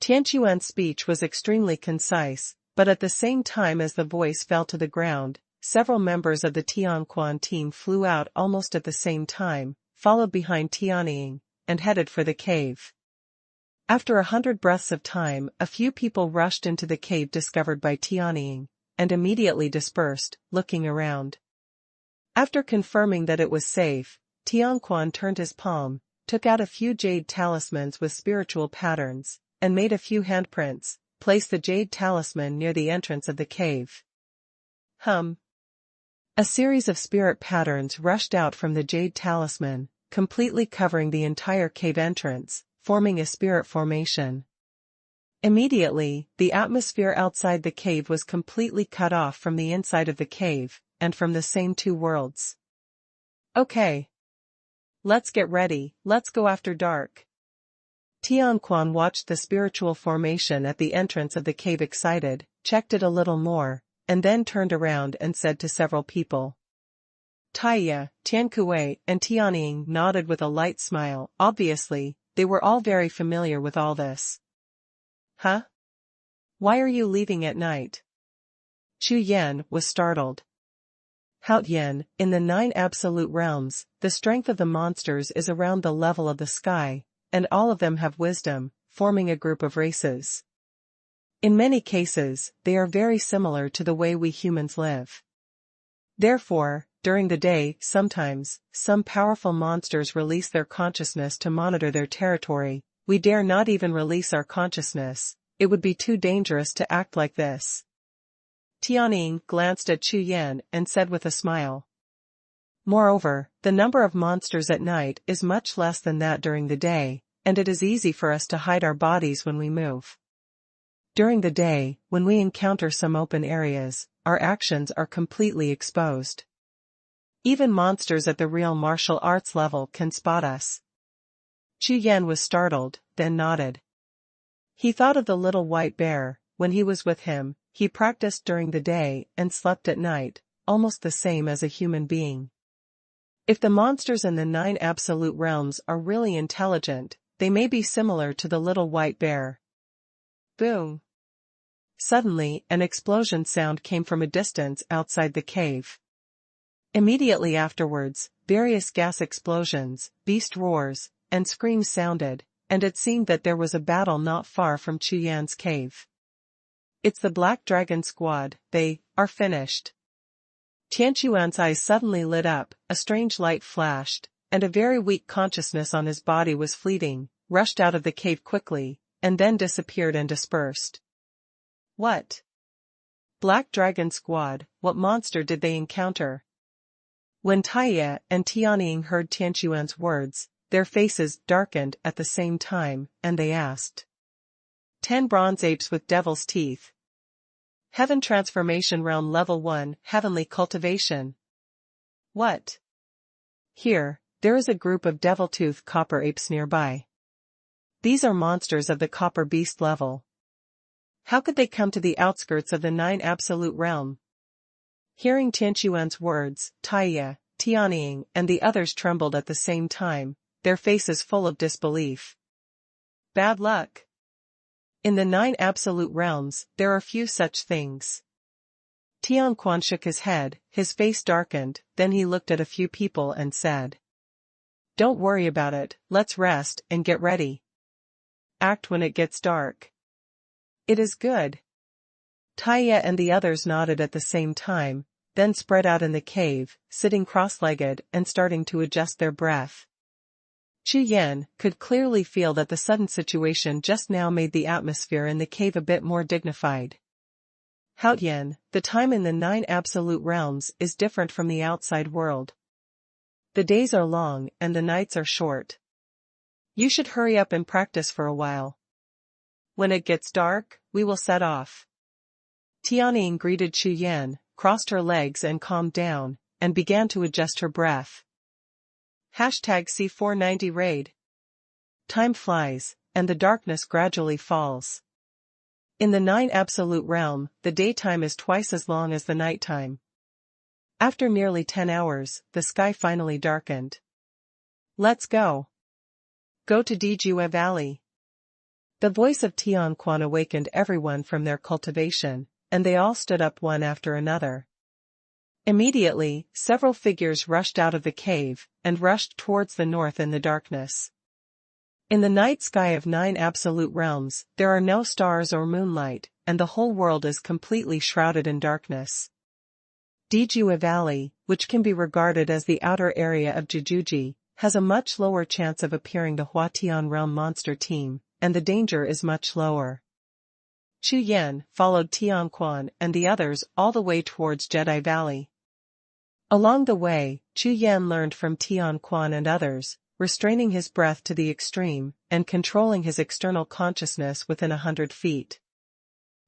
Tianquan's speech was extremely concise, but at the same time as the voice fell to the ground, several members of the Tianquan team flew out almost at the same time, followed behind Tianying, and headed for the cave. After 100 breaths of time, a few people rushed into the cave discovered by Tianying, and immediately dispersed, looking around. After confirming that it was safe, Tianquan turned his palm, took out a few jade talismans with spiritual patterns, and made a few handprints, placed the jade talisman near the entrance of the cave. A series of spirit patterns rushed out from the jade talisman, completely covering the entire cave entrance, forming a spirit formation. Immediately, the atmosphere outside the cave was completely cut off from the inside of the cave, and from the same two worlds. Okay. Let's get ready, let's go after dark. Tianquan watched the spiritual formation at the entrance of the cave excited, checked it a little more, and then turned around and said to several people. Taiya, Tiankue, and Tianying nodded with a light smile. Obviously, they were all very familiar with all this. Huh? Why are you leaving at night? Chu Yan was startled. Haotian, in the 9 absolute realms, the strength of the monsters is around the level of the sky, and all of them have wisdom, forming a group of races. In many cases, they are very similar to the way we humans live. Therefore, during the day, sometimes, some powerful monsters release their consciousness to monitor their territory. We dare not even release our consciousness, it would be too dangerous to act like this. Tianying glanced at Chu Yan and said with a smile. Moreover, the number of monsters at night is much less than that during the day, and it is easy for us to hide our bodies when we move. During the day, when we encounter some open areas, our actions are completely exposed. Even monsters at the real martial arts level can spot us. Chu Yan was startled, then nodded. He thought of the little white bear. When he was with him, he practiced during the day and slept at night, almost the same as a human being. If the monsters in the 9 absolute realms are really intelligent, they may be similar to the little white bear, Boom! Suddenly, an explosion sound came from a distance outside the cave. Immediately afterwards, various gas explosions, beast roars, and screams sounded, and it seemed that there was a battle not far from Chu Yan's cave. It's the Black Dragon Squad, they are finished. Tianquan's eyes suddenly lit up, a strange light flashed, and a very weak consciousness on his body was fleeting, rushed out of the cave quickly, and then disappeared and dispersed. What? Black Dragon Squad, what monster did they encounter? When Taiye and Tianying heard Tianquan's words, their faces darkened at the same time, and they asked. 10 bronze apes with devil's teeth. Heaven Transformation Realm Level 1, Heavenly Cultivation. What? Here, there is a group of devil-tooth copper apes nearby. These are monsters of the copper beast level. How could they come to the outskirts of the 9 Absolute Realm? Hearing Tianquan's words, Taiye, Tianying, and the others trembled at the same time, their faces full of disbelief. Bad luck. In the 9 Absolute Realms, there are few such things. Tianquan shook his head, his face darkened, then he looked at a few people and said. Don't worry about it, let's rest and get ready. Act when it gets dark. It is good. Taiye and the others nodded at the same time, then spread out in the cave, sitting cross-legged and starting to adjust their breath. Chu Yan could clearly feel that the sudden situation just now made the atmosphere in the cave a bit more dignified. Haotian, the time in the 9 Absolute Realms is different from the outside world. The days are long and the nights are short. You should hurry up and practice for a while. When it gets dark, we will set off. Tianying greeted Chu Yan, crossed her legs and calmed down, and began to adjust her breath. #C490 Raid. Time flies, and the darkness gradually falls. In the 9 Absolute Realm, the daytime is twice as long as the nighttime. After nearly 10 hours, the sky finally darkened. Let's go. Go to Dijue Valley. The voice of Tianquan awakened everyone from their cultivation, and they all stood up one after another. Immediately, several figures rushed out of the cave, and rushed towards the north in the darkness. In the night sky of 9 Absolute Realms, there are no stars or moonlight, and the whole world is completely shrouded in darkness. Dijue Valley, which can be regarded as the outer area of Jiuji, has a much lower chance of appearing the Huatian Realm monster team, and the danger is much lower. Chu Yan followed Tianquan and the others all the way towards Jedi Valley. Along the way, Chu Yan learned from Tianquan and others, restraining his breath to the extreme, and controlling his external consciousness within 100 feet.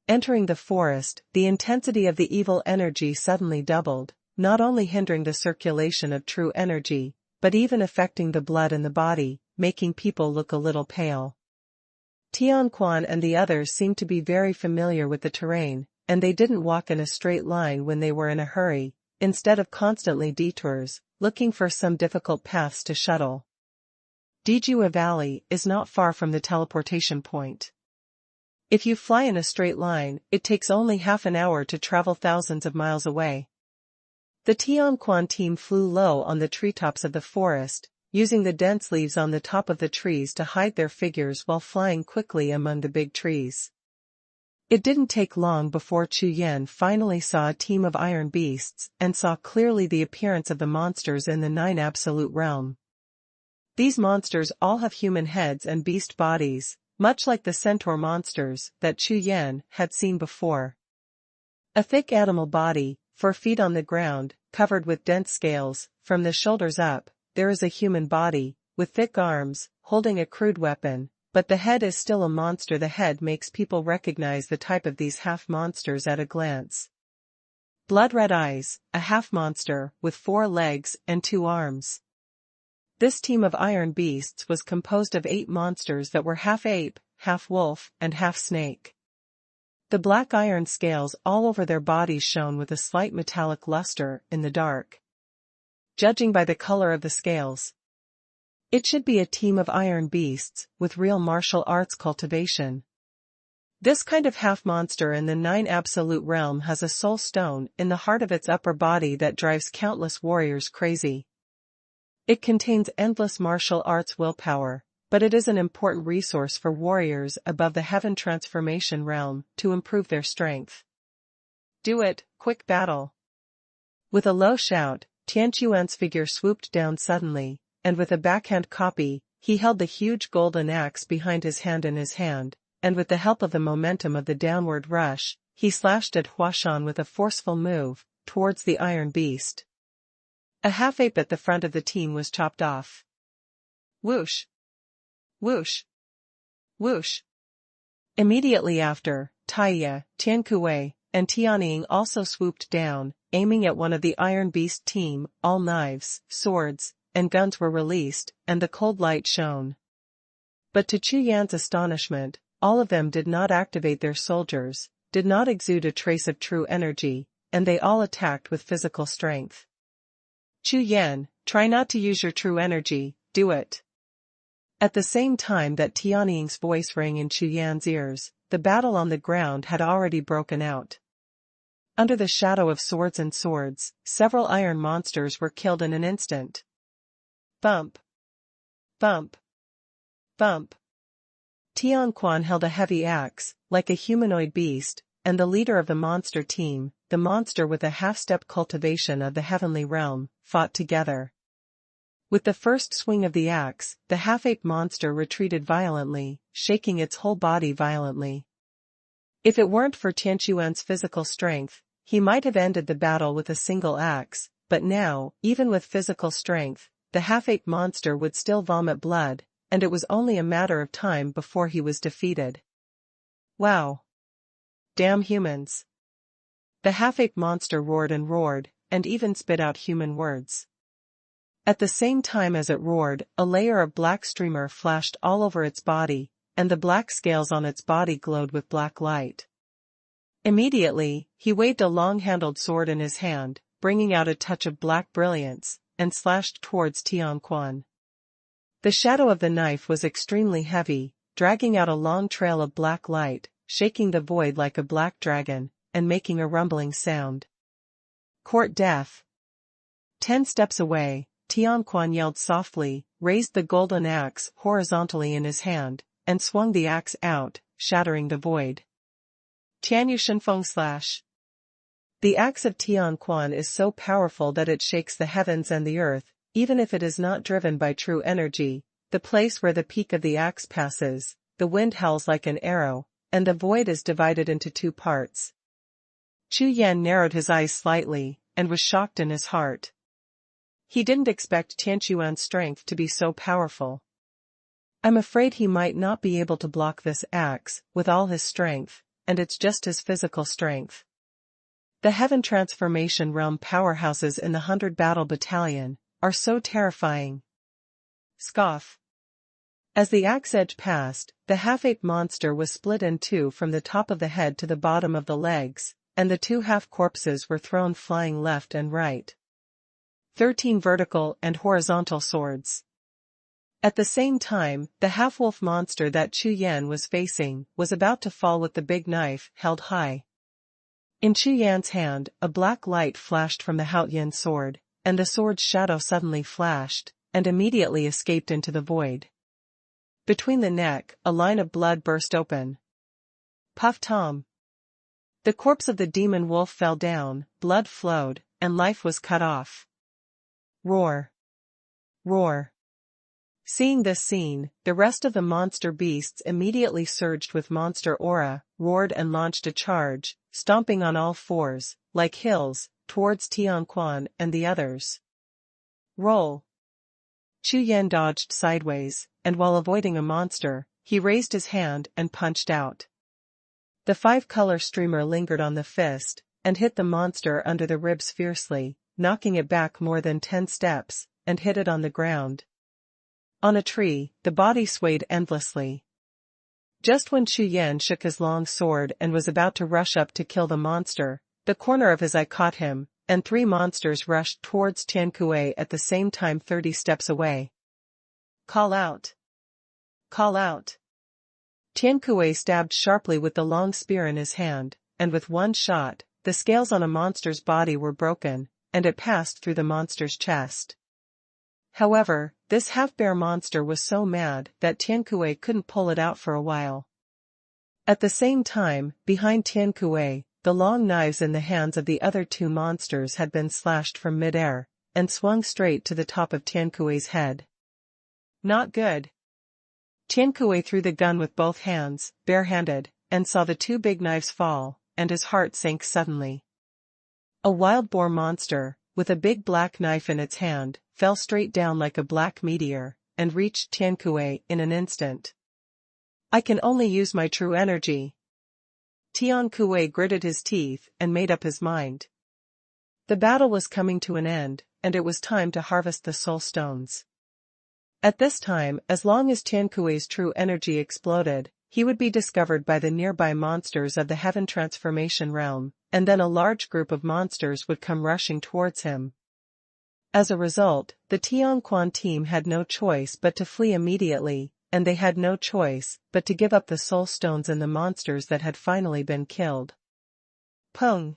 Entering the forest, the intensity of the evil energy suddenly doubled, not only hindering the circulation of true energy, but even affecting the blood in the body, making people look a little pale. Tianquan and the others seemed to be very familiar with the terrain, and they didn't walk in a straight line when they were in a hurry, instead of constantly detours, looking for some difficult paths to shuttle. Dijue Valley is not far from the teleportation point. If you fly in a straight line, it takes only half an hour to travel thousands of miles away. The Tianquan team flew low on the treetops of the forest, using the dense leaves on the top of the trees to hide their figures while flying quickly among the big trees. It didn't take long before Chu Yan finally saw a team of iron beasts and saw clearly the appearance of the monsters in the 9 Absolute Realm. These monsters all have human heads and beast bodies, much like the centaur monsters that Chu Yan had seen before. A thick animal body, 4 feet on the ground, covered with dense scales, from the shoulders up, there is a human body, with thick arms, holding a crude weapon, but the head is still a monster. The head makes people recognize the type of these half-monsters at a glance. Blood-red eyes, a half-monster, with 4 legs and 2 arms. This team of iron beasts was composed of 8 monsters that were half ape, half wolf, and half snake. The black iron scales all over their bodies shone with a slight metallic luster in the dark. Judging by the color of the scales, it should be a team of iron beasts with real martial arts cultivation. This kind of half-monster in the Nine Absolute Realm has a soul stone in the heart of its upper body that drives countless warriors crazy. It contains endless martial arts willpower, but it is an important resource for warriors above the Heaven Transformation realm to improve their strength. Do it, quick battle. With a low shout, Tianquan's figure swooped down suddenly, and with a backhand copy, he held the huge golden axe behind his hand in his hand, and with the help of the momentum of the downward rush, he slashed at Huashan with a forceful move, towards the iron beast. A half-ape at the front of the team was chopped off. Whoosh! Whoosh! Whoosh! Immediately after, Taiya, Tiankue, and Tianying also swooped down, aiming at one of the Iron Beast team. All knives, swords, and guns were released, and the cold light shone. But to Chu Yan's astonishment, all of them did not activate their soldiers, did not exude a trace of true energy, and they all attacked with physical strength. Chu Yan, try not to use your true energy, do it. At the same time that Tianying's voice rang in Chu Yan's ears, the battle on the ground had already broken out. Under the shadow of swords and swords, several iron monsters were killed in an instant. Bump! Bump! Bump! Tianquan held a heavy axe, like a humanoid beast, and the leader of the monster team, the monster with a half-step cultivation of the heavenly realm, fought together. With the first swing of the axe, the half-ape monster retreated violently, shaking its whole body violently. If it weren't for Tianquan's physical strength, he might have ended the battle with a single axe, but now, even with physical strength, the half-ape monster would still vomit blood, and it was only a matter of time before he was defeated. Wow! Damn humans! The half-ape monster roared, and even spit out human words. At the same time as it roared, a layer of black streamer flashed all over its body, and the black scales on its body glowed with black light. Immediately, he waved a long-handled sword in his hand, bringing out a touch of black brilliance, and slashed towards Tianquan. The shadow of the knife was extremely heavy, dragging out a long trail of black light, shaking the void like a black dragon, and making a rumbling sound. Court death! 10 steps away, Tianquan yelled softly, raised the golden axe horizontally in his hand, and swung the axe out, shattering the void. Tianyushenfeng slash. The axe of Tianquan is so powerful that it shakes the heavens and the earth, even if it is not driven by true energy. The place where the peak of the axe passes, the wind howls like an arrow, and the void is divided into 2 parts. Chu Yan narrowed his eyes slightly, and was shocked in his heart. He didn't expect Tianquan's strength to be so powerful. I'm afraid he might not be able to block this axe, with all his strength, and it's just his physical strength. The Heaven Transformation realm powerhouses in the 100 Battle Battalion are so terrifying. Scoff. As the axe edge passed, the half-ape monster was split in 2 from the top of the head to the bottom of the legs, and the 2 half-corpses were thrown flying left and right. 13 vertical and horizontal swords. At the same time, the half-wolf monster that Chu Yan was facing was about to fall with the big knife held high. In Chu Yan's hand, a black light flashed from the Haoyan sword, and the sword's shadow suddenly flashed, and immediately escaped into the void. Between the neck, a line of blood burst open. Puff Tom! The corpse of the demon wolf fell down, blood flowed, and life was cut off. Roar! Roar! Seeing this scene, the rest of the monster beasts immediately surged with monster aura, roared and launched a charge, stomping on all 4s, like hills, towards Tianquan and the others. Roll! Chu Yan dodged sideways, and while avoiding a monster, he raised his hand and punched out. The 5-color streamer lingered on the fist, and hit the monster under the ribs fiercely, knocking it back more than 10 steps, and hit it on the ground. On a tree, the body swayed endlessly. Just when Chu Yan shook his long sword and was about to rush up to kill the monster, the corner of his eye caught him, and 3 monsters rushed towards Tiankue at the same time 30 steps away. Call out! Call out! Tian Kuei stabbed sharply with the long spear in his hand, and with one shot, the scales on a monster's body were broken, and it passed through the monster's chest. However, this half-bear monster was so mad that Tian Kuei couldn't pull it out for a while. At the same time, behind Tian Kuei, the long knives in the hands of the other two monsters had been slashed from mid-air, and swung straight to the top of Tian Kuei's head. Not good. Tian Kuei threw the gun with both hands, barehanded, and saw the two big knives fall, and his heart sank suddenly. A wild boar monster, with a big black knife in its hand, fell straight down like a black meteor, and reached Tian Kuei in an instant. I can only use my true energy. Tian Kuei gritted his teeth and made up his mind. The battle was coming to an end, and it was time to harvest the soul stones. At this time, as long as Tian Kuei's true energy exploded, he would be discovered by the nearby monsters of the Heaven Transformation realm, and then a large group of monsters would come rushing towards him. As a result, the Xuanhuan team had no choice but to flee immediately, and they had no choice but to give up the soul stones and the monsters that had finally been killed. Pung!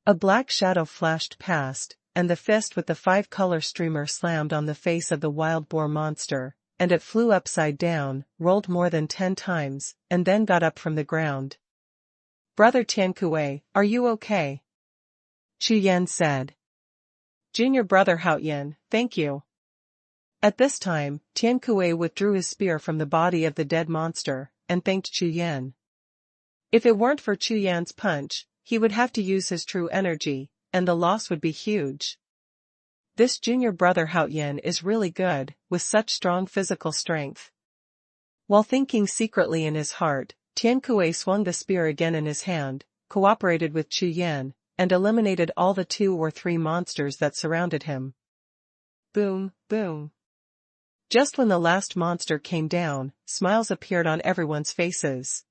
A black shadow flashed past, and the fist with the 5-color streamer slammed on the face of the wild boar monster, and it flew upside down, rolled more than 10 times, and then got up from the ground. Brother Tian Kuei, are you okay? Chu Yan said. Junior brother Hao Yan, thank you. At this time, Tian Kuei withdrew his spear from the body of the dead monster, and thanked Chu Yan. If it weren't for Chu Yan's punch, he would have to use his true energy, and the loss would be huge. This junior brother Hao Yan is really good, with such strong physical strength. While thinking secretly in his heart, Tian Kuei swung the spear again in his hand, cooperated with Chu Yan, and eliminated all the 2 or 3 monsters that surrounded him. Boom, boom. Just when the last monster came down, smiles appeared on everyone's faces.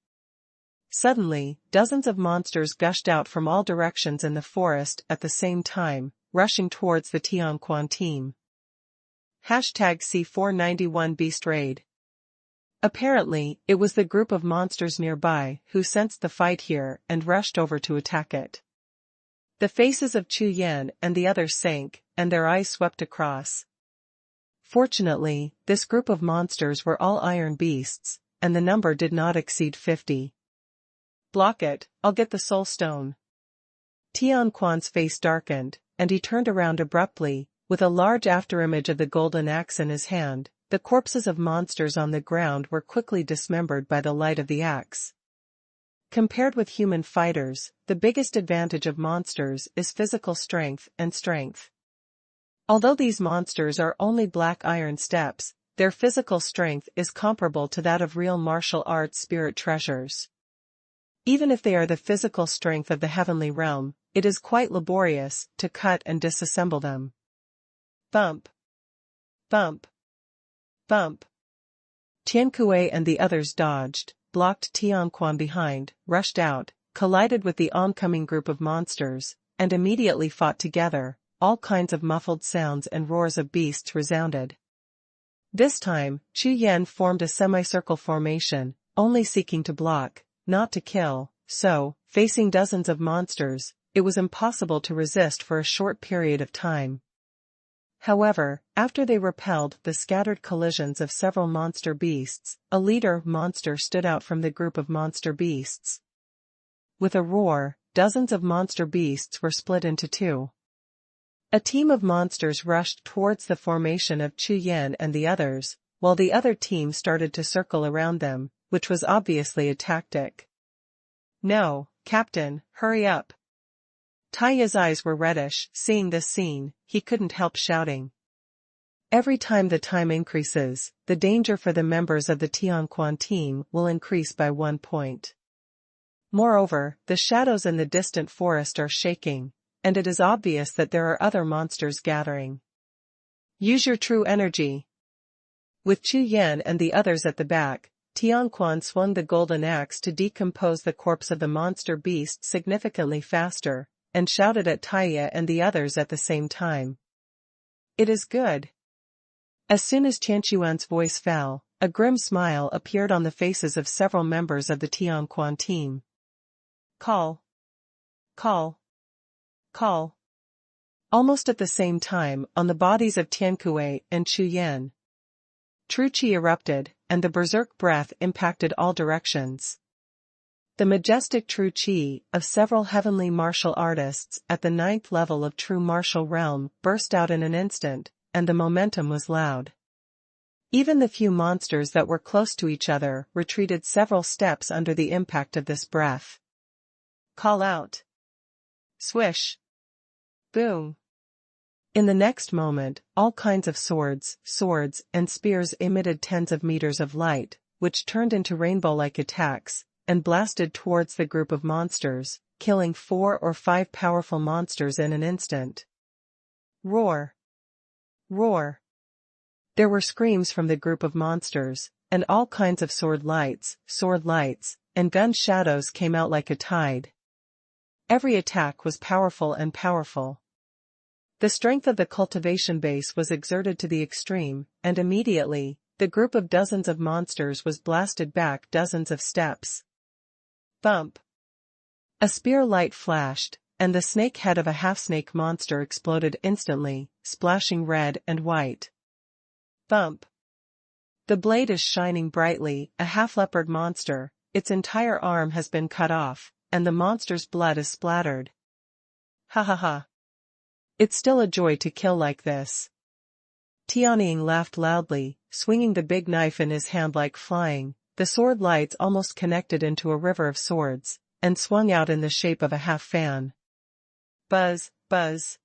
Suddenly, dozens of monsters gushed out from all directions in the forest at the same time, rushing towards the Xuanhuan team. #C491 Beast Raid. Apparently, it was the group of monsters nearby who sensed the fight here and rushed over to attack it. The faces of Chu Yan and the others sank, and their eyes swept across. Fortunately, this group of monsters were all iron beasts, and the number did not exceed 50. Block it, I'll get the soul stone. Xuanhuan's face darkened, and he turned around abruptly, with a large afterimage of the golden axe in his hand. The corpses of monsters on the ground were quickly dismembered by the light of the axe. Compared with human fighters, the biggest advantage of monsters is physical strength and strength. Although these monsters are only black iron steps, their physical strength is comparable to that of real martial arts spirit treasures. Even if they are the physical strength of the heavenly realm, it is quite laborious to cut and disassemble them. Bump. Bump. Bump. Tian Kuei and the others dodged, blocked Xuanhuan behind, rushed out, collided with the oncoming group of monsters, and immediately fought together. All kinds of muffled sounds and roars of beasts resounded. This time, Chu Yan formed a semicircle formation, only seeking to block, not to kill, so, facing dozens of monsters, it was impossible to resist for a short period of time. However, after they repelled the scattered collisions of several monster beasts, a leader monster stood out from the group of monster beasts. With a roar, dozens of monster beasts were split into 2. A team of monsters rushed towards the formation of Chu Yan and the others, while the other team started to circle around them, which was obviously a tactic. No, Captain, hurry up. Taiya's eyes were reddish. Seeing this scene, he couldn't help shouting. Every time the time increases, the danger for the members of the Xuanhuan team will increase by 1 point. Moreover, the shadows in the distant forest are shaking, and it is obvious that there are other monsters gathering. Use your true energy. With Chu Yan and the others at the back, Xuanhuan swung the golden axe to decompose the corpse of the monster beast significantly faster, and shouted at Taiya and the others at the same time. It is good. As soon as Qianquan's voice fell, a grim smile appeared on the faces of several members of the Tianquan team. Call. Call. Call. Almost at the same time, on the bodies of Tiankue and Chu Yan. True Qi erupted, and the berserk breath impacted all directions. The majestic true Qi of several heavenly martial artists at the 9th level of true martial realm burst out in an instant, and the momentum was loud. Even the few monsters that were close to each other retreated several steps under the impact of this breath. Call out. Swish. Boom. In the next moment, all kinds of swords, and spears emitted tens of meters of light, which turned into rainbow-like attacks, and blasted towards the group of monsters, killing 4 or 5 powerful monsters in an instant. Roar! Roar! There were screams from the group of monsters, and all kinds of sword lights, and gun shadows came out like a tide. Every attack was powerful and powerful. The strength of the cultivation base was exerted to the extreme, and immediately, the group of dozens of monsters was blasted back dozens of steps. Bump! A spear light flashed, and the snake head of a half-snake monster exploded instantly, splashing red and white. Bump! The blade is shining brightly, a half-leopard monster, its entire arm has been cut off, and the monster's blood is splattered. Ha ha ha! It's still a joy to kill like this. Tianying laughed loudly, swinging the big knife in his hand like flying. The sword lights almost connected into a river of swords, and swung out in the shape of a half-fan. Buzz, buzz.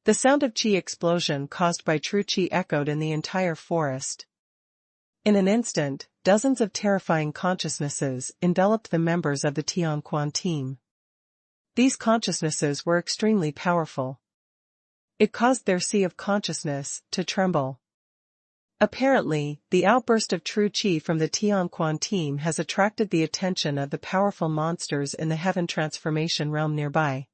The sound of Qi explosion caused by true Qi echoed in the entire forest. In an instant, dozens of terrifying consciousnesses enveloped the members of the Tianquan team. These consciousnesses were extremely powerful. It caused their sea of consciousness to tremble. Apparently, the outburst of true Qi from the Tianquan team has attracted the attention of the powerful monsters in the heaven transformation realm nearby.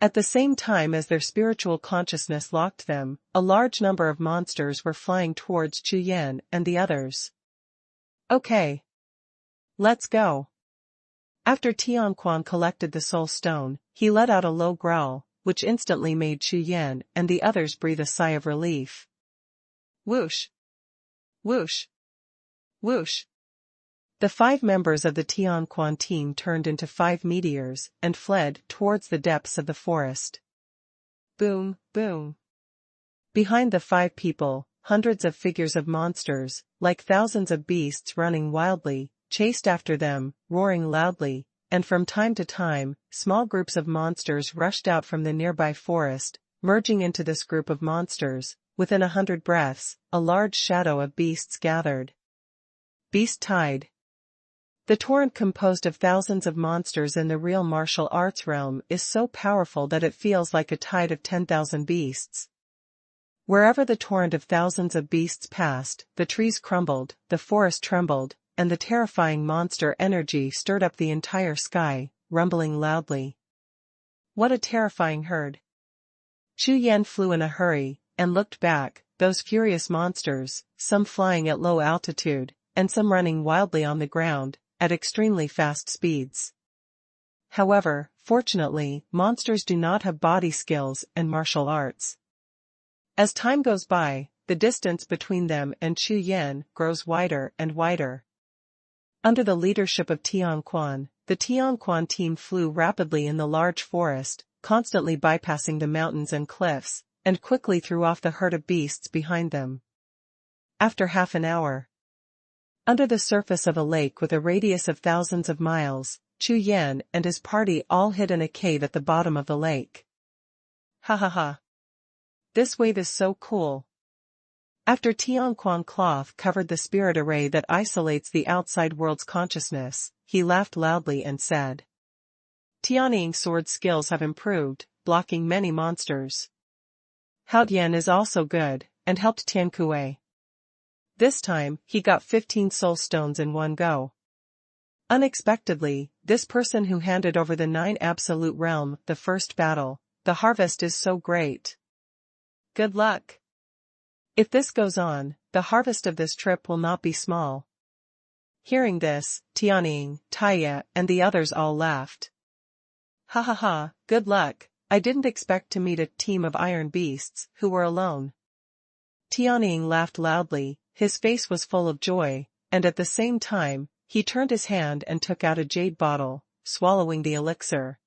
At the same time as their spiritual consciousness locked them, a large number of monsters were flying towards Chu Yan and the others. Okay. Let's go. After Tianquan collected the soul stone, he let out a low growl, which instantly made Chu Yan and the others breathe a sigh of relief. Whoosh! Whoosh! Whoosh! The 5 members of the Tianquan team turned into 5 meteors and fled towards the depths of the forest. Boom, boom. Behind the 5 people, hundreds of figures of monsters, like thousands of beasts running wildly, chased after them, roaring loudly, and from time to time, small groups of monsters rushed out from the nearby forest, merging into this group of monsters. Within 100 breaths, a large shadow of beasts gathered. Beast Tide. The torrent composed of thousands of monsters in the real martial arts realm is so powerful that it feels like a tide of 10,000 beasts. Wherever the torrent of thousands of beasts passed, the trees crumbled, the forest trembled, and the terrifying monster energy stirred up the entire sky, rumbling loudly. What a terrifying herd! Chu Yan flew in a hurry, and looked back, those furious monsters, some flying at low altitude, and some running wildly on the ground, at extremely fast speeds. However, fortunately, monsters do not have body skills and martial arts. As time goes by, the distance between them and Chu Yan grows wider and wider. Under the leadership of Tianquan, the Tianquan team flew rapidly in the large forest, constantly bypassing the mountains and cliffs, and quickly threw off the herd of beasts behind them. After half an hour, under the surface of a lake with a radius of thousands of miles, Chu Yan and his party all hid in a cave at the bottom of the lake. Ha ha ha. This wave is so cool. After Tianquan cloth covered the spirit array that isolates the outside world's consciousness, he laughed loudly and said. Tianying's sword skills have improved, blocking many monsters. Haotian is also good, and helped Tiankue. This time, he got 15 soul stones in one go. Unexpectedly, this person who handed over the 9 absolute realm, the first battle, the harvest is so great. Good luck. If this goes on, the harvest of this trip will not be small. Hearing this, Tianying, Taya, and the others all laughed. Ha ha ha, good luck, I didn't expect to meet a team of iron beasts who were alone. Tianying laughed loudly, his face was full of joy, and at the same time, he turned his hand and took out a jade bottle, swallowing the elixir.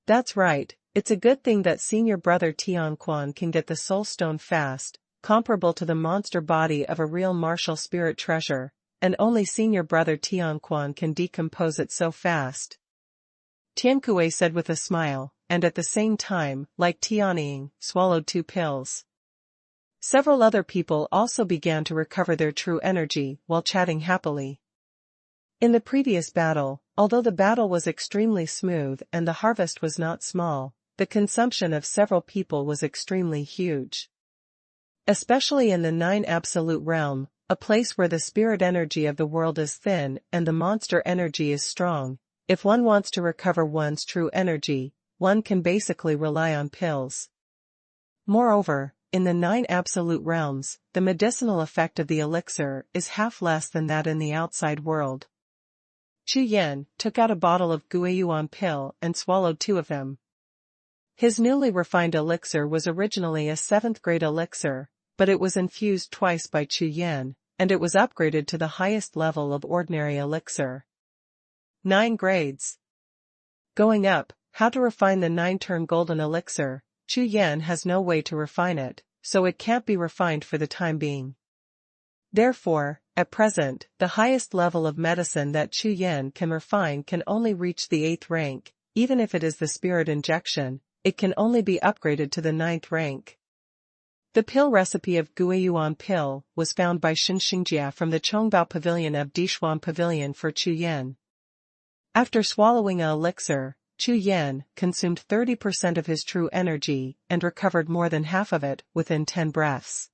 That's right, it's a good thing that senior brother Tianquan can get the soul stone fast, comparable to the monster body of a real martial spirit treasure, and only senior brother Tianquan can decompose it so fast. Tiankue said with a smile, and at the same time, like Tianying, swallowed 2 pills. Several other people also began to recover their true energy while chatting happily. In the previous battle, although the battle was extremely smooth and the harvest was not small, the consumption of several people was extremely huge. Especially in the 9 Absolute Realm, a place where the spirit energy of the world is thin and the monster energy is strong, if one wants to recover one's true energy, one can basically rely on pills. Moreover, in the 9 Absolute Realms, the medicinal effect of the elixir is half less than that in the outside world. Chu Yan took out a bottle of Guiyuan pill and swallowed 2 of them. His newly refined elixir was originally a 7th grade elixir, but it was infused twice by Chu Yan, and it was upgraded to the highest level of ordinary elixir. 9 grades. Going up, how to refine the 9-turn golden elixir. Chu Yan has no way to refine it, so it can't be refined for the time being. Therefore, at present, the highest level of medicine that Chu Yan can refine can only reach the 8th rank, even if it is the spirit injection, it can only be upgraded to the 9th rank. The pill recipe of Guiyuan pill was found by Xinxingjia from the Chongbao Pavilion of Dishuan Pavilion for Chu Yan. After swallowing an elixir, Chu Yan consumed 30% of his true energy and recovered more than half of it within 10 breaths.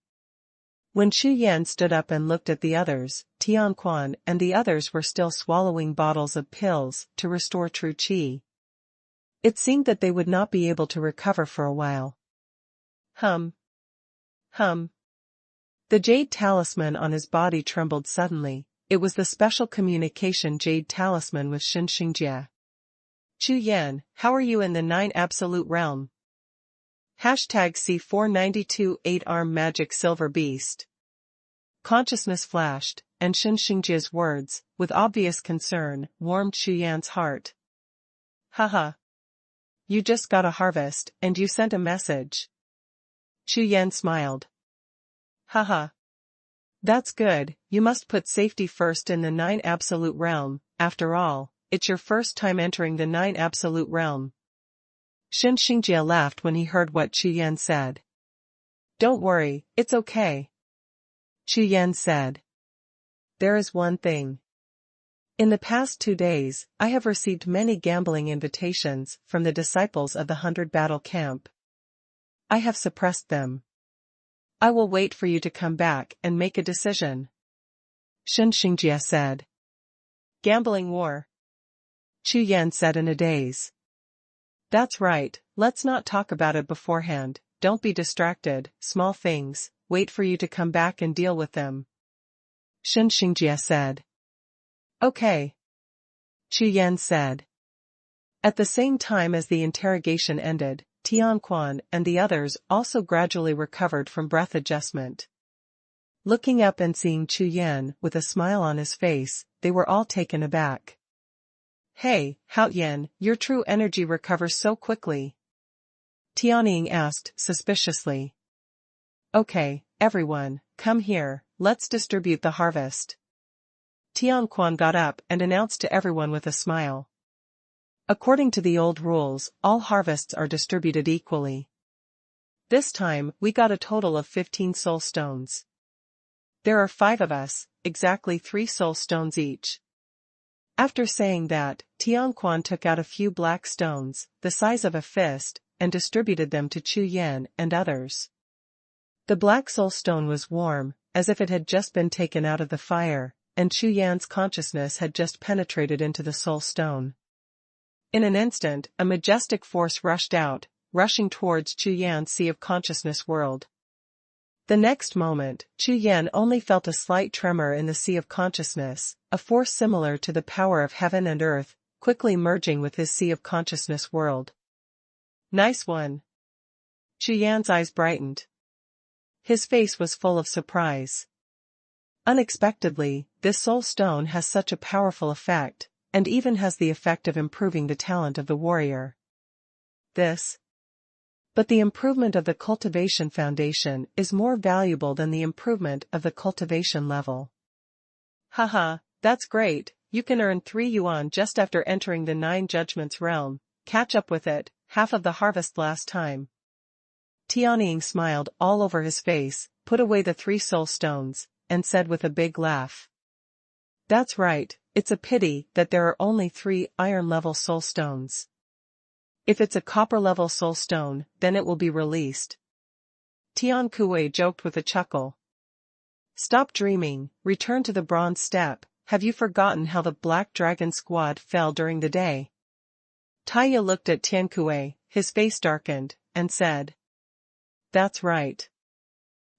When Chu Yan stood up and looked at the others, Tianquan and the others were still swallowing bottles of pills to restore true qi. It seemed that they would not be able to recover for a while. Hum. The jade talisman on his body trembled suddenly. It was the special communication jade talisman with Xinxingjia. Chu Yan, how are you in the 9 Absolute Realm? #C492 8-arm magic silver beast. Consciousness flashed, and Xinxingjia's words, with obvious concern, warmed Chu Yan's heart. Haha. You just got a harvest, and you sent a message. Chu Yan smiled. Haha. That's good, you must put safety first in the 9 Absolute Realm, after all. It's your first time entering the 9 Absolute Realm. Xinxingjia laughed when he heard what Chu Yan said. Don't worry, it's okay. Chu Yan said. There is one thing. In the past 2 days, I have received many gambling invitations from the disciples of the 100 Battle Camp. I have suppressed them. I will wait for you to come back and make a decision. Xinxingjia said. Gambling war. Chu Yan said in a daze. That's right, let's not talk about it beforehand, don't be distracted, small things, wait for you to come back and deal with them. Xinxingjia said. Okay. Chu Yan said. At the same time as the interrogation ended, Tianquan and the others also gradually recovered from breath adjustment. Looking up and seeing Chu Yan with a smile on his face, they were all taken aback. Hey, Hao Yan, your true energy recovers so quickly. Tianying asked suspiciously. Okay, everyone, come here, let's distribute the harvest. Tianquan got up and announced to everyone with a smile. According to the old rules, all harvests are distributed equally. This time, we got a total of 15 soul stones. There are 5 of us, exactly 3 soul stones each. After saying that, Tianquan took out a few black stones, the size of a fist, and distributed them to Chu Yan and others. The black soul stone was warm, as if it had just been taken out of the fire, and Chu Yan's consciousness had just penetrated into the soul stone. In an instant, a majestic force rushed out, rushing towards Chu Yan's sea of consciousness world. The next moment, Chu Yan only felt a slight tremor in the sea of consciousness, a force similar to the power of heaven and earth, quickly merging with his sea of consciousness world. Nice one. Chu Yan's eyes brightened. His face was full of surprise. Unexpectedly, this soul stone has such a powerful effect, and even has the effect of improving the talent of the warrior. But the improvement of the cultivation foundation is more valuable than the improvement of the cultivation level. Haha, that's great, you can earn 3 yuan just after entering the 9 judgments realm, catch up with it, half of the harvest last time. Tianying smiled all over his face, put away the 3 soul stones, and said with a big laugh. That's right, it's a pity that there are only 3 iron-level soul stones. If it's a copper-level soul stone, then it will be released. Tian Kuei joked with a chuckle. Stop dreaming, return to the bronze step, have you forgotten how the Black Dragon squad fell during the day? Taya looked at Tian Kuei, his face darkened, and said. That's right.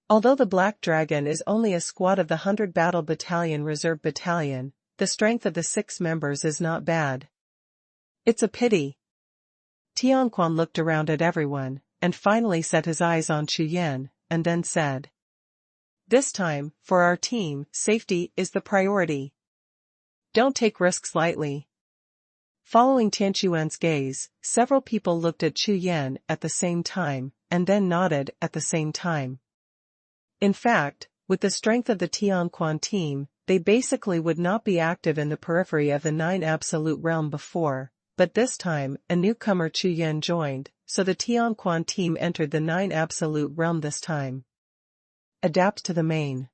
Although the Black Dragon is only a squad of the 100 Battle Battalion Reserve Battalion, the strength of the 6 members is not bad. It's a pity. Tianquan looked around at everyone, and finally set his eyes on Chu Yan, and then said. This time, for our team, safety is the priority. Don't take risks lightly. Following Tianquan's gaze, several people looked at Chu Yan at the same time, and then nodded at the same time. In fact, with the strength of the Tianquan team, they basically would not be active in the periphery of the 9 Absolute Realm before, but this time, a newcomer Chu Yan joined, so the Tianquan team entered the 9 Absolute Realm this time. Adapt to the main.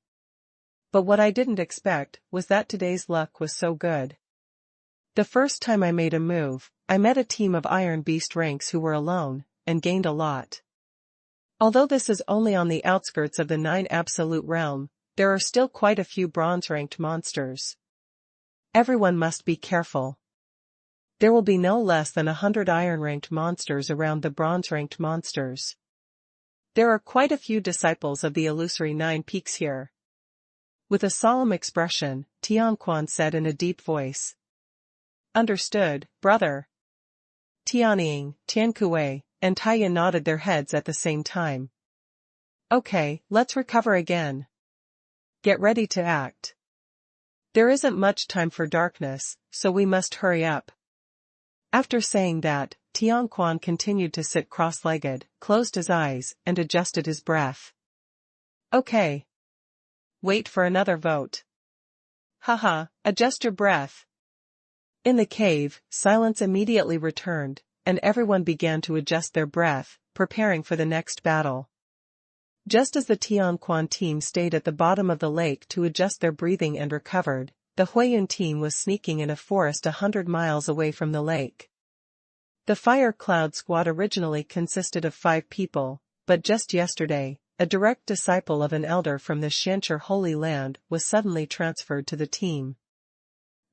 But what I didn't expect was that today's luck was so good. The first time I made a move, I met a team of Iron Beast ranks who were alone, and gained a lot. Although this is only on the outskirts of the 9 Absolute Realm, there are still quite a few bronze-ranked monsters. Everyone must be careful. There will be no less than 100 iron-ranked monsters around the bronze-ranked monsters. There are quite a few disciples of the illusory 9 peaks here. With a solemn expression, Tianquan said in a deep voice. Understood, brother. Tianying, Tiankue, and Taiyan nodded their heads at the same time. Okay, let's recover again. Get ready to act. There isn't much time for darkness, so we must hurry up. After saying that, Tianquan continued to sit cross-legged, closed his eyes, and adjusted his breath. Okay. Wait for another vote. Haha, adjust your breath. In the cave, silence immediately returned, and everyone began to adjust their breath, preparing for the next battle. Just as the Tianquan team stayed at the bottom of the lake to adjust their breathing and recovered, the Huiyun team was sneaking in a forest 100 miles away from the lake. The Fire Cloud squad originally consisted of 5 people, but just yesterday, a direct disciple of an elder from the Xiancher Holy Land was suddenly transferred to the team.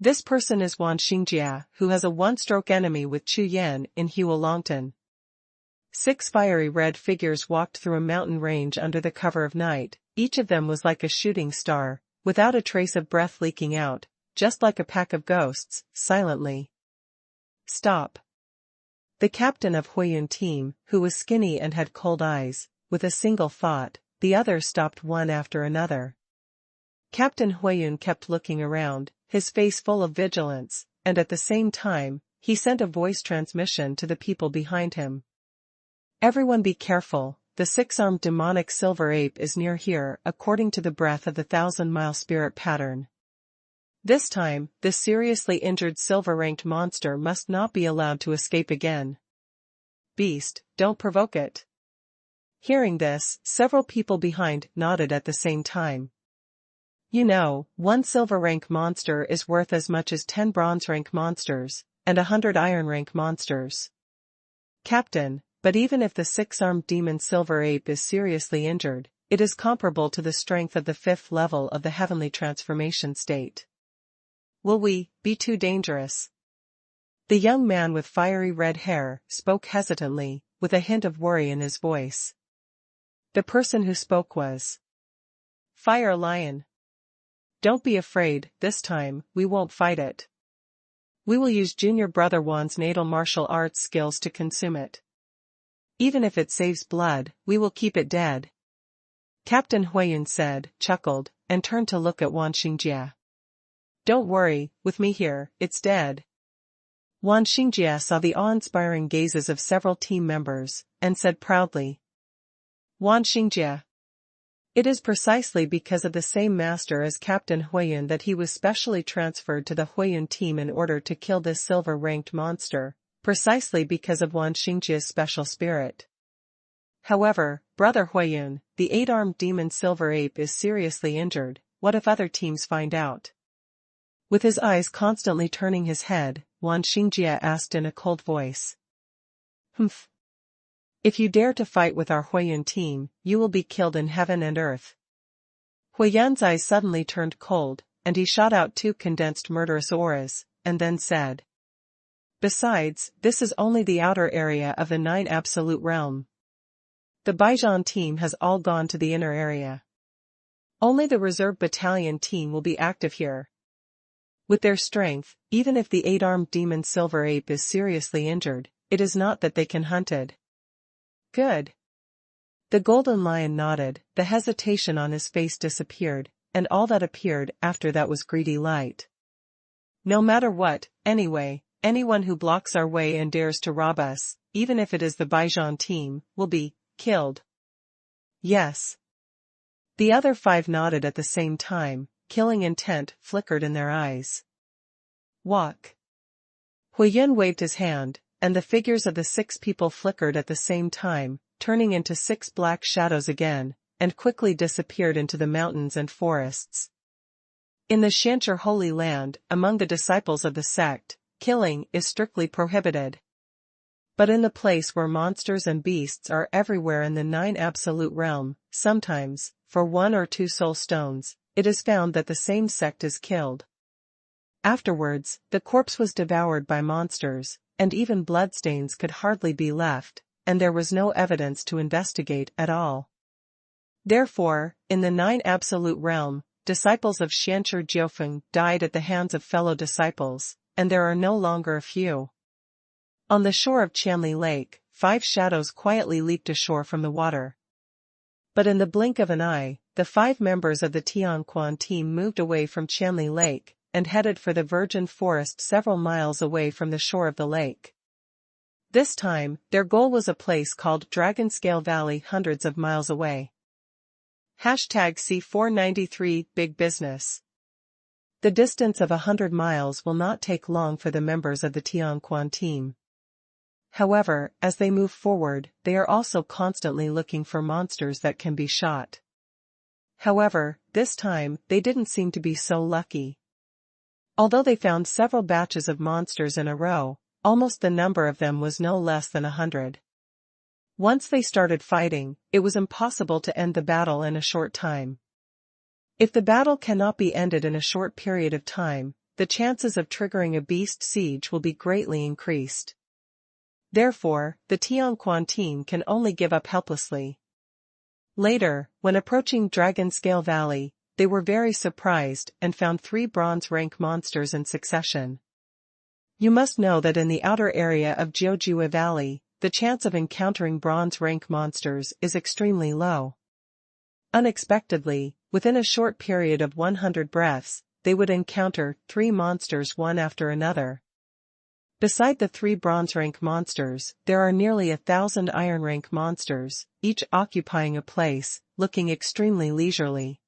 This person is Wan Xingjia, who has a one-stroke enemy with Chu Yan in Hualongtan. 6 fiery red figures walked through a mountain range under the cover of night, each of them was like a shooting star, without a trace of breath leaking out, just like a pack of ghosts, silently. Stop. The captain of Huiyun team, who was skinny and had cold eyes, with a single thought, the others stopped one after another. Captain Huiyun kept looking around, his face full of vigilance, and at the same time, he sent a voice transmission to the people behind him. Everyone be careful, the 6-armed demonic silver ape is near here according to the breath of the 1,000-mile spirit pattern. This time, this seriously injured silver-ranked monster must not be allowed to escape again. Beast, don't provoke it. Hearing this, several people behind nodded at the same time. You know, 1 silver rank monster is worth as much as 10 bronze rank monsters, and 100 iron rank monsters. Captain, but even if the 6-armed demon silver ape is seriously injured, it is comparable to the strength of the 5th level of the heavenly transformation state. Will we be too dangerous? The young man with fiery red hair spoke hesitantly, with a hint of worry in his voice. The person who spoke was Fire Lion. Don't be afraid, this time, we won't fight it. We will use Junior Brother Wan's natal martial arts skills to consume it. Even if it saves blood, we will keep it dead. Captain Huiyun said, chuckled, and turned to look at Wan Xingjie. Don't worry, with me here, it's dead. Wan Xingjie saw the awe-inspiring gazes of several team members, and said proudly, Wan Xingjie. It is precisely because of the same master as Captain Huiyun that he was specially transferred to the Huiyun team in order to kill this silver-ranked monster, precisely because of Wan Xingjie's special spirit. However, Brother Huiyun, the 8-armed demon silver ape is seriously injured. What if other teams find out? With his eyes constantly turning his head, Wan Xingjie asked in a cold voice. Humph. If you dare to fight with our Huiyun team, you will be killed in heaven and earth. Huiyan's eyes suddenly turned cold, and he shot out 2 condensed murderous auras, and then said. Besides, this is only the outer area of the 9 Absolute Realm. The Baijian team has all gone to the inner area. Only the reserve battalion team will be active here. With their strength, even if the 8-armed demon silver ape is seriously injured, it is not that they can hunt it. Good. The golden lion nodded, the hesitation on his face disappeared, and all that appeared after that was greedy light. No matter what, anyway, anyone who blocks our way and dares to rob us, even if it is the Baijian team, will be killed. Yes. The other 5 nodded at the same time, killing intent flickered in their eyes. Walk. Huiyun waved his hand, and the figures of the 6 people flickered at the same time, turning into 6 black shadows again, and quickly disappeared into the mountains and forests. In the Xianzhi Holy Land, among the disciples of the sect, killing is strictly prohibited. But in the place where monsters and beasts are everywhere in the 9 Absolute Realm, sometimes, for 1 or 2 soul stones, it is found that the same sect is killed. Afterwards, the corpse was devoured by monsters, and even bloodstains could hardly be left, and there was no evidence to investigate at all. Therefore, in the 9 Absolute Realm, disciples of Xianzhi Jiaofeng died at the hands of fellow disciples, and there are no longer a few. On the shore of Qianli Lake, 5 shadows quietly leaped ashore from the water. But in the blink of an eye, the 5 members of the Tianquan team moved away from Qianli Lake, and headed for the virgin forest several miles away from the shore of the lake. This time, their goal was a place called Dragonscale Valley hundreds of miles away. #C493 Big Business. The distance of 100 miles will not take long for the members of the Tianquan team. However, as they move forward, they are also constantly looking for monsters that can be shot. However, this time, they didn't seem to be so lucky. Although they found several batches of monsters in a row, almost the number of them was no less than 100. Once they started fighting, it was impossible to end the battle in a short time. If the battle cannot be ended in a short period of time, the chances of triggering a beast siege will be greatly increased. Therefore, the Tianquan team can only give up helplessly. Later, when approaching Dragonscale Valley, they were very surprised and found 3 bronze rank monsters in succession. You must know that in the outer area of Jiuxiao Valley, the chance of encountering bronze rank monsters is extremely low. Unexpectedly, within a short period of 100 breaths, they would encounter 3 monsters one after another. Beside the 3 bronze rank monsters, there are nearly 1,000 iron rank monsters, each occupying a place, looking extremely leisurely.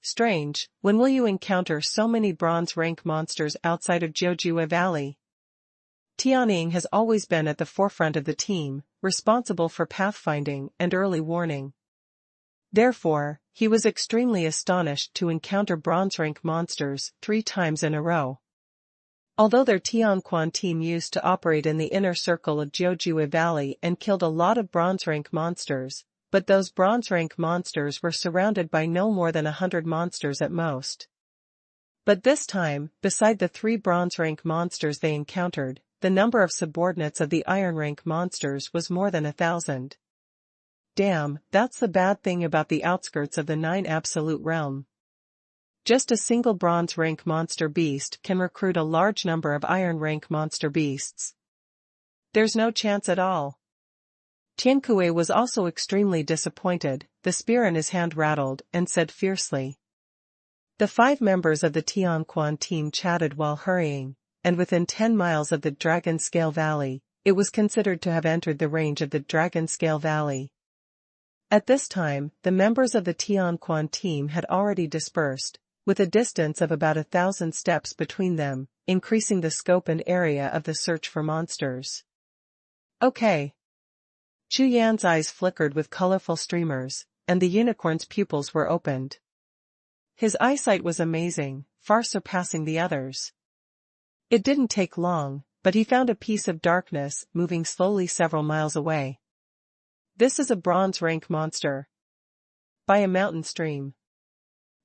Strange, when will you encounter so many bronze rank monsters outside of Jiuxiao Valley? Tianying has always been at the forefront of the team, responsible for pathfinding and early warning. Therefore, he was extremely astonished to encounter bronze rank monsters 3 times in a row. Although their Tianquan team used to operate in the inner circle of Jiuxiao Valley and killed a lot of bronze rank monsters, but those bronze rank monsters were surrounded by no more than 100 monsters at most. But this time, beside the 3 bronze rank monsters they encountered, the number of subordinates of the iron rank monsters was more than 1,000. Damn, that's the bad thing about the outskirts of the 9 Absolute Realm. Just a single bronze rank monster beast can recruit a large number of iron rank monster beasts. There's no chance at all. Tiankue was also extremely disappointed, the spear in his hand rattled, and said fiercely. The 5 members of the Tianquan team chatted while hurrying, and within 10 miles of the Dragon Scale Valley, it was considered to have entered the range of the Dragon Scale Valley. At this time, the members of the Tianquan team had already dispersed, with a distance of about 1,000 steps between them, increasing the scope and area of the search for monsters. Okay. Chu Yan's eyes flickered with colorful streamers, and the unicorn's pupils were opened. His eyesight was amazing, far surpassing the others. It didn't take long, but he found a piece of darkness moving slowly several miles away. This is a bronze rank monster. By a mountain stream.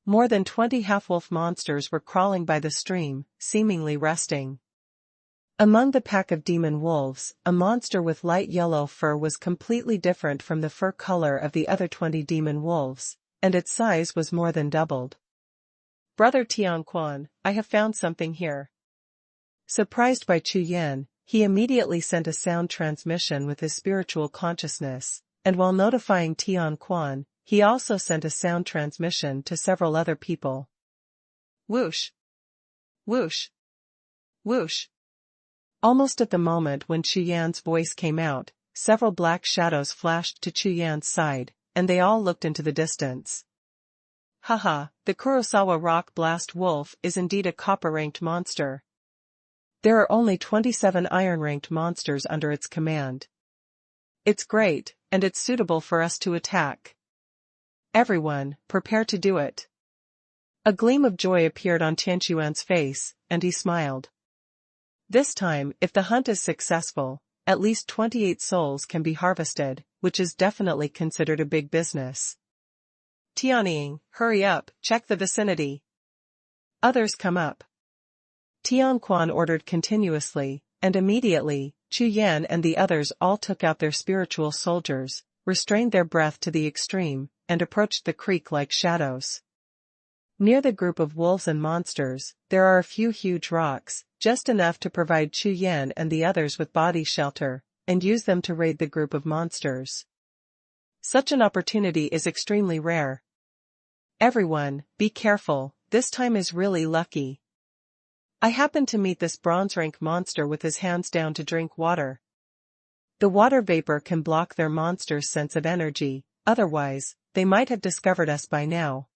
More than 20 half-wolf monsters were crawling by the stream, seemingly resting. Among the pack of demon wolves, a monster with light yellow fur was completely different from the fur color of the other 20 demon wolves, and its size was more than doubled. Brother Tianquan, I have found something here. Surprised by Chu Yan, he immediately sent a sound transmission with his spiritual consciousness, and while notifying Tianquan, he also sent a sound transmission to several other people. Whoosh! Whoosh! Whoosh! Almost at the moment when Chu Yan's voice came out, several black shadows flashed to Chu Yan's side, and they all looked into the distance. Haha, the Kurosawa Rock Blast Wolf is indeed a copper-ranked monster. There are only 27 iron-ranked monsters under its command. It's great, and it's suitable for us to attack. Everyone, prepare to do it. A gleam of joy appeared on Tianquan's face, and he smiled. This time, if the hunt is successful, at least 28 souls can be harvested, which is definitely considered a big business. Tianying, hurry up, check the vicinity. Others come up. Tianquan ordered continuously, and immediately, Chu Yan and the others all took out their spiritual soldiers, restrained their breath to the extreme, and approached the creek like shadows. Near the group of wolves and monsters, there are a few huge rocks, just enough to provide Chu Yan and the others with body shelter, and use them to raid the group of monsters. Such an opportunity is extremely rare. Everyone, be careful, this time is really lucky. I happened to meet this bronze rank monster with his hands down to drink water. The water vapor can block their monster's sense of energy, otherwise, they might have discovered us by now.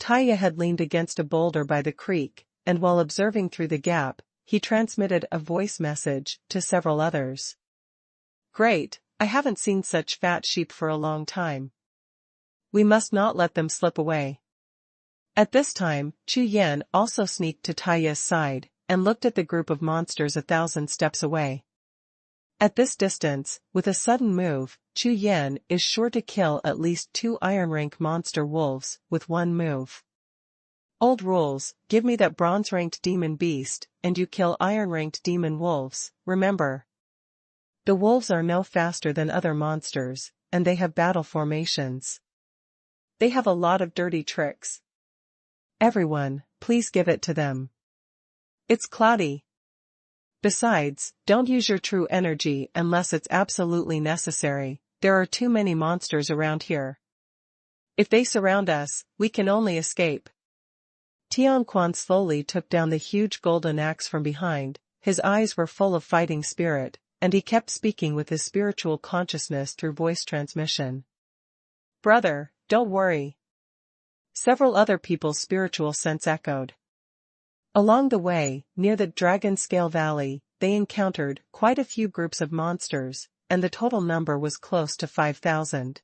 Taya had leaned against a boulder by the creek, and while observing through the gap, he transmitted a voice message to several others. Great, I haven't seen such fat sheep for a long time. We must not let them slip away. At this time, Chu Yan also sneaked to Taya's side, and looked at the group of monsters 1,000 steps away. At this distance, with a sudden move, Chu Yan is sure to kill at least 2 iron-rank monster wolves with one move. Old rules, give me that bronze-ranked demon beast, and you kill iron-ranked demon wolves, remember. The wolves are no faster than other monsters, and they have battle formations. They have a lot of dirty tricks. Everyone, please give it to them. It's cloudy. Besides, don't use your true energy unless it's absolutely necessary, there are too many monsters around here. If they surround us, we can only escape. Tianquan slowly took down the huge golden axe from behind, his eyes were full of fighting spirit, and he kept speaking with his spiritual consciousness through voice transmission. Brother, don't worry. Several other people's spiritual sense echoed. Along the way, near the Dragon Scale Valley, they encountered quite a few groups of monsters, and the total number was close to 5,000.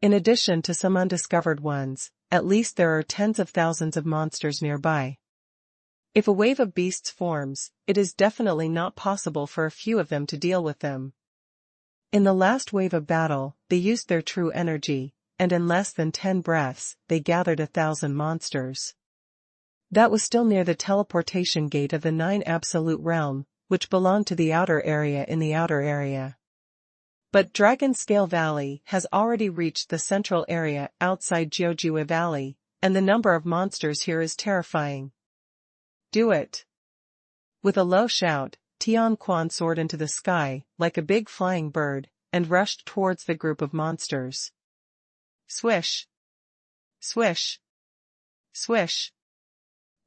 In addition to some undiscovered ones, at least there are tens of thousands of monsters nearby. If a wave of beasts forms, it is definitely not possible for a few of them to deal with them. In the last wave of battle, they used their true energy, and in less than 10 breaths, they gathered 1,000 monsters. That was still near the teleportation gate of the 9 Absolute Realm, which belonged to the outer area in the outer area. But Dragon Scale Valley has already reached the central area outside Jiuxiao Valley, and the number of monsters here is terrifying. Do it! With a low shout, Xuanhuan soared into the sky, like a big flying bird, and rushed towards the group of monsters. Swish! Swish! Swish!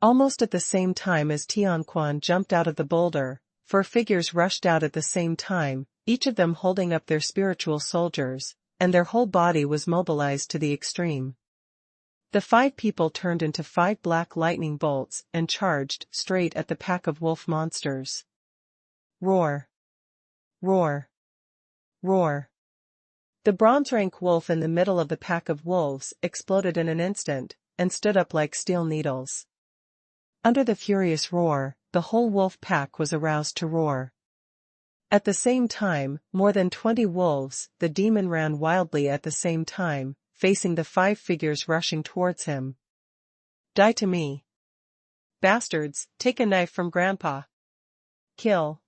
Almost at the same time as Xuanhuan jumped out of the boulder, 4 figures rushed out at the same time, each of them holding up their spiritual soldiers, and their whole body was mobilized to the extreme. The 5 people turned into 5 black lightning bolts and charged straight at the pack of wolf monsters. Roar! Roar! Roar! The bronze rank wolf in the middle of the pack of wolves exploded in an instant, and stood up like steel needles. Under the furious roar, the whole wolf pack was aroused to roar. At the same time, more than 20 wolves, the demon ran wildly at the same time, facing the 5 figures rushing towards him. Die to me! Bastards, take a knife from Grandpa! Kill!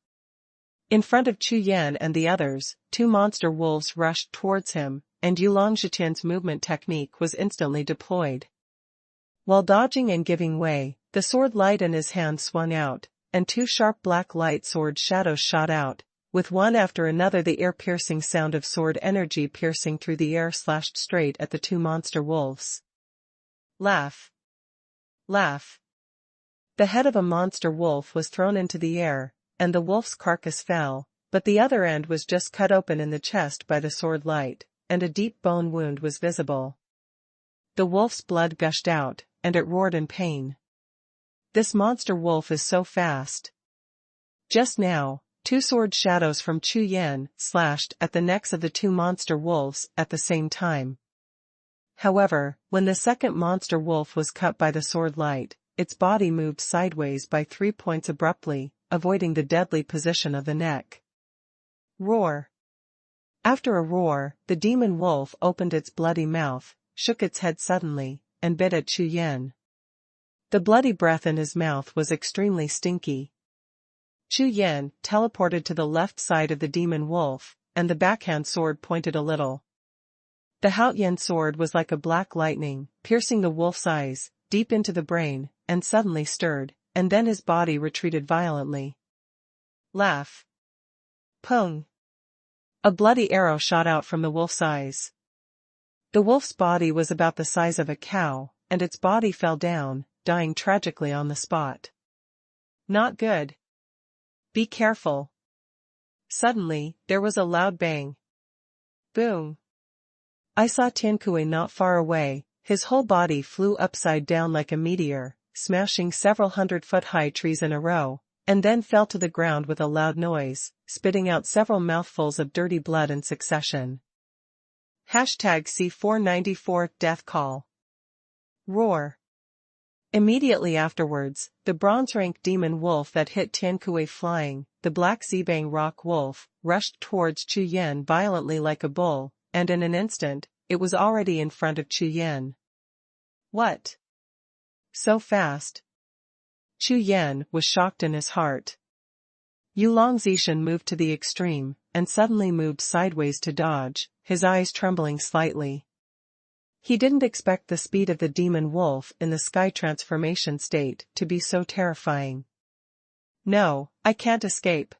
In front of Chu Yan and the others, 2 monster wolves rushed towards him, and Yulong Zhiqian's movement technique was instantly deployed. While dodging and giving way, the sword light in his hand swung out, and 2 sharp black light sword shadows shot out, with one after another the ear-piercing sound of sword energy piercing through the air slashed straight at the 2 monster wolves. Laugh! Laugh! The head of a monster wolf was thrown into the air, and the wolf's carcass fell, but the other end was just cut open in the chest by the sword light, and a deep bone wound was visible. The wolf's blood gushed out, and it roared in pain. This monster wolf is so fast. Just now, 2 sword shadows from Chu Yan slashed at the necks of the 2 monster wolves at the same time. However, when the second monster wolf was cut by the sword light, its body moved sideways by 3 points abruptly, avoiding the deadly position of the neck. Roar! After a roar, the demon wolf opened its bloody mouth, shook its head suddenly, and bit at Chu Yan. The bloody breath in his mouth was extremely stinky. Chu Yan teleported to the left side of the demon wolf, and the backhand sword pointed a little. The Haotian sword was like a black lightning, piercing the wolf's eyes, deep into the brain, and suddenly stirred, and then his body retreated violently. Laugh! Pung! A bloody arrow shot out from the wolf's eyes. The wolf's body was about the size of a cow, and its body fell down, dying tragically on the spot. Not good. Be careful. Suddenly, there was a loud bang. Boom. I saw Tiankui not far away. His whole body flew upside down like a meteor, smashing several 100-foot-high trees in a row, and then fell to the ground with a loud noise, spitting out several mouthfuls of dirty blood in succession. #C494 Death Call. Roar. Immediately afterwards, the bronze-rank demon wolf that hit Tiankui flying, the black Zibang rock wolf, rushed towards Chu Yan violently like a bull, and in an instant, it was already in front of Chu Yan. What? So fast? Chu Yan was shocked in his heart. Yulong Zishan moved to the extreme, and suddenly moved sideways to dodge, his eyes trembling slightly. He didn't expect the speed of the demon wolf in the sky transformation state to be so terrifying. No, I can't escape.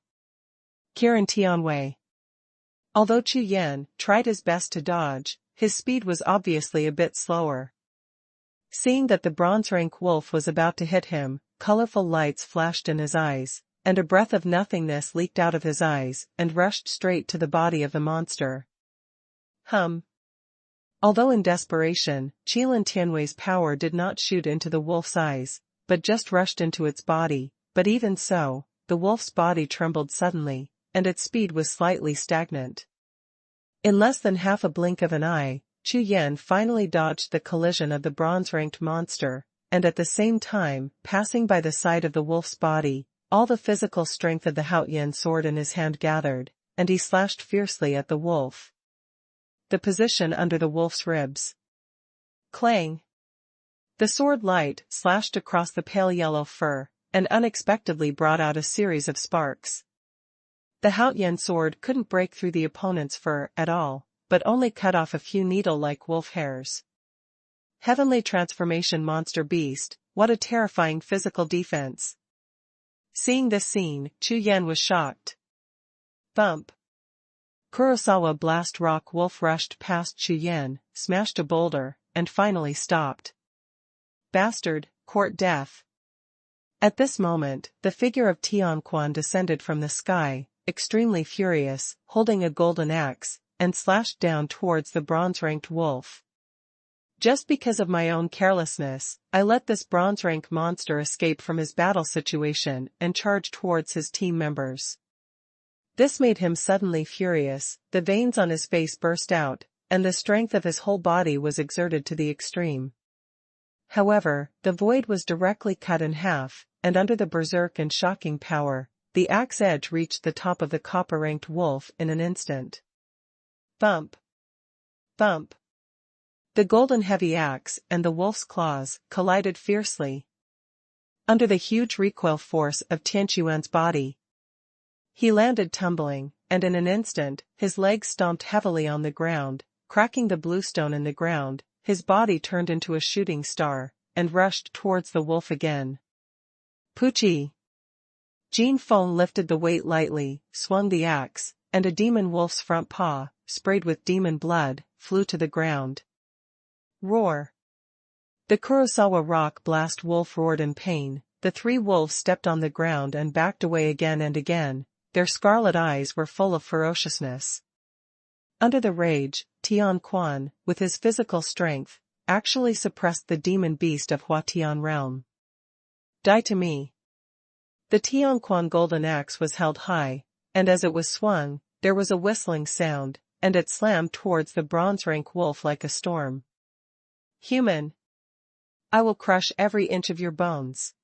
Kiran Tianwei. Although Chu Yan tried his best to dodge, his speed was obviously a bit slower. Seeing that the bronze-rank wolf was about to hit him, colorful lights flashed in his eyes, and a breath of nothingness leaked out of his eyes and rushed straight to the body of the monster. Although in desperation, Qilin Tianwei's power did not shoot into the wolf's eyes, but just rushed into its body, but even so, the wolf's body trembled suddenly, and its speed was slightly stagnant. In less than half a blink of an eye, Chu Yan finally dodged the collision of the bronze-ranked monster, and at the same time, passing by the side of the wolf's body, all the physical strength of the Haotian sword in his hand gathered, and he slashed fiercely at the wolf. The position under the wolf's ribs. Clang! The sword light slashed across the pale yellow fur, and unexpectedly brought out a series of sparks. The Haotian sword couldn't break through the opponent's fur at all, but only cut off a few needle-like wolf hairs. Heavenly transformation monster beast, what a terrifying physical defense. Seeing this scene, Chu Yan was shocked. Thump. Kurosawa blast rock wolf rushed past Chu Yan, smashed a boulder, and finally stopped. Bastard, court death. At this moment, the figure of Tianquan descended from the sky, extremely furious, holding a golden axe, and slashed down towards the bronze-ranked wolf. Just because of my own carelessness, I let this bronze-rank monster escape from his battle situation and charge towards his team members. This made him suddenly furious, the veins on his face burst out, and the strength of his whole body was exerted to the extreme. However, the void was directly cut in half, and under the berserk and shocking power, the axe edge reached the top of the copper-ranked wolf in an instant. Thump. Thump. The golden heavy axe and the wolf's claws collided fiercely. Under the huge recoil force of Tianquan's body, he landed tumbling, and in an instant, his legs stomped heavily on the ground, cracking the bluestone in the ground. His body turned into a shooting star, and rushed towards the wolf again. Poochie! Jean Feng lifted the weight lightly, swung the axe, and a demon wolf's front paw, sprayed with demon blood, flew to the ground. Roar! The Kurosawa rock blast wolf roared in pain. The three wolves stepped on the ground and backed away again and again. Their scarlet eyes were full of ferociousness. Under the rage, Tianquan, with his physical strength, actually suppressed the demon beast of Huatian realm. Die to me. The Tianquan golden axe was held high, and as it was swung, there was a whistling sound, and it slammed towards the bronze-rank wolf like a storm. Human! I will crush every inch of your bones.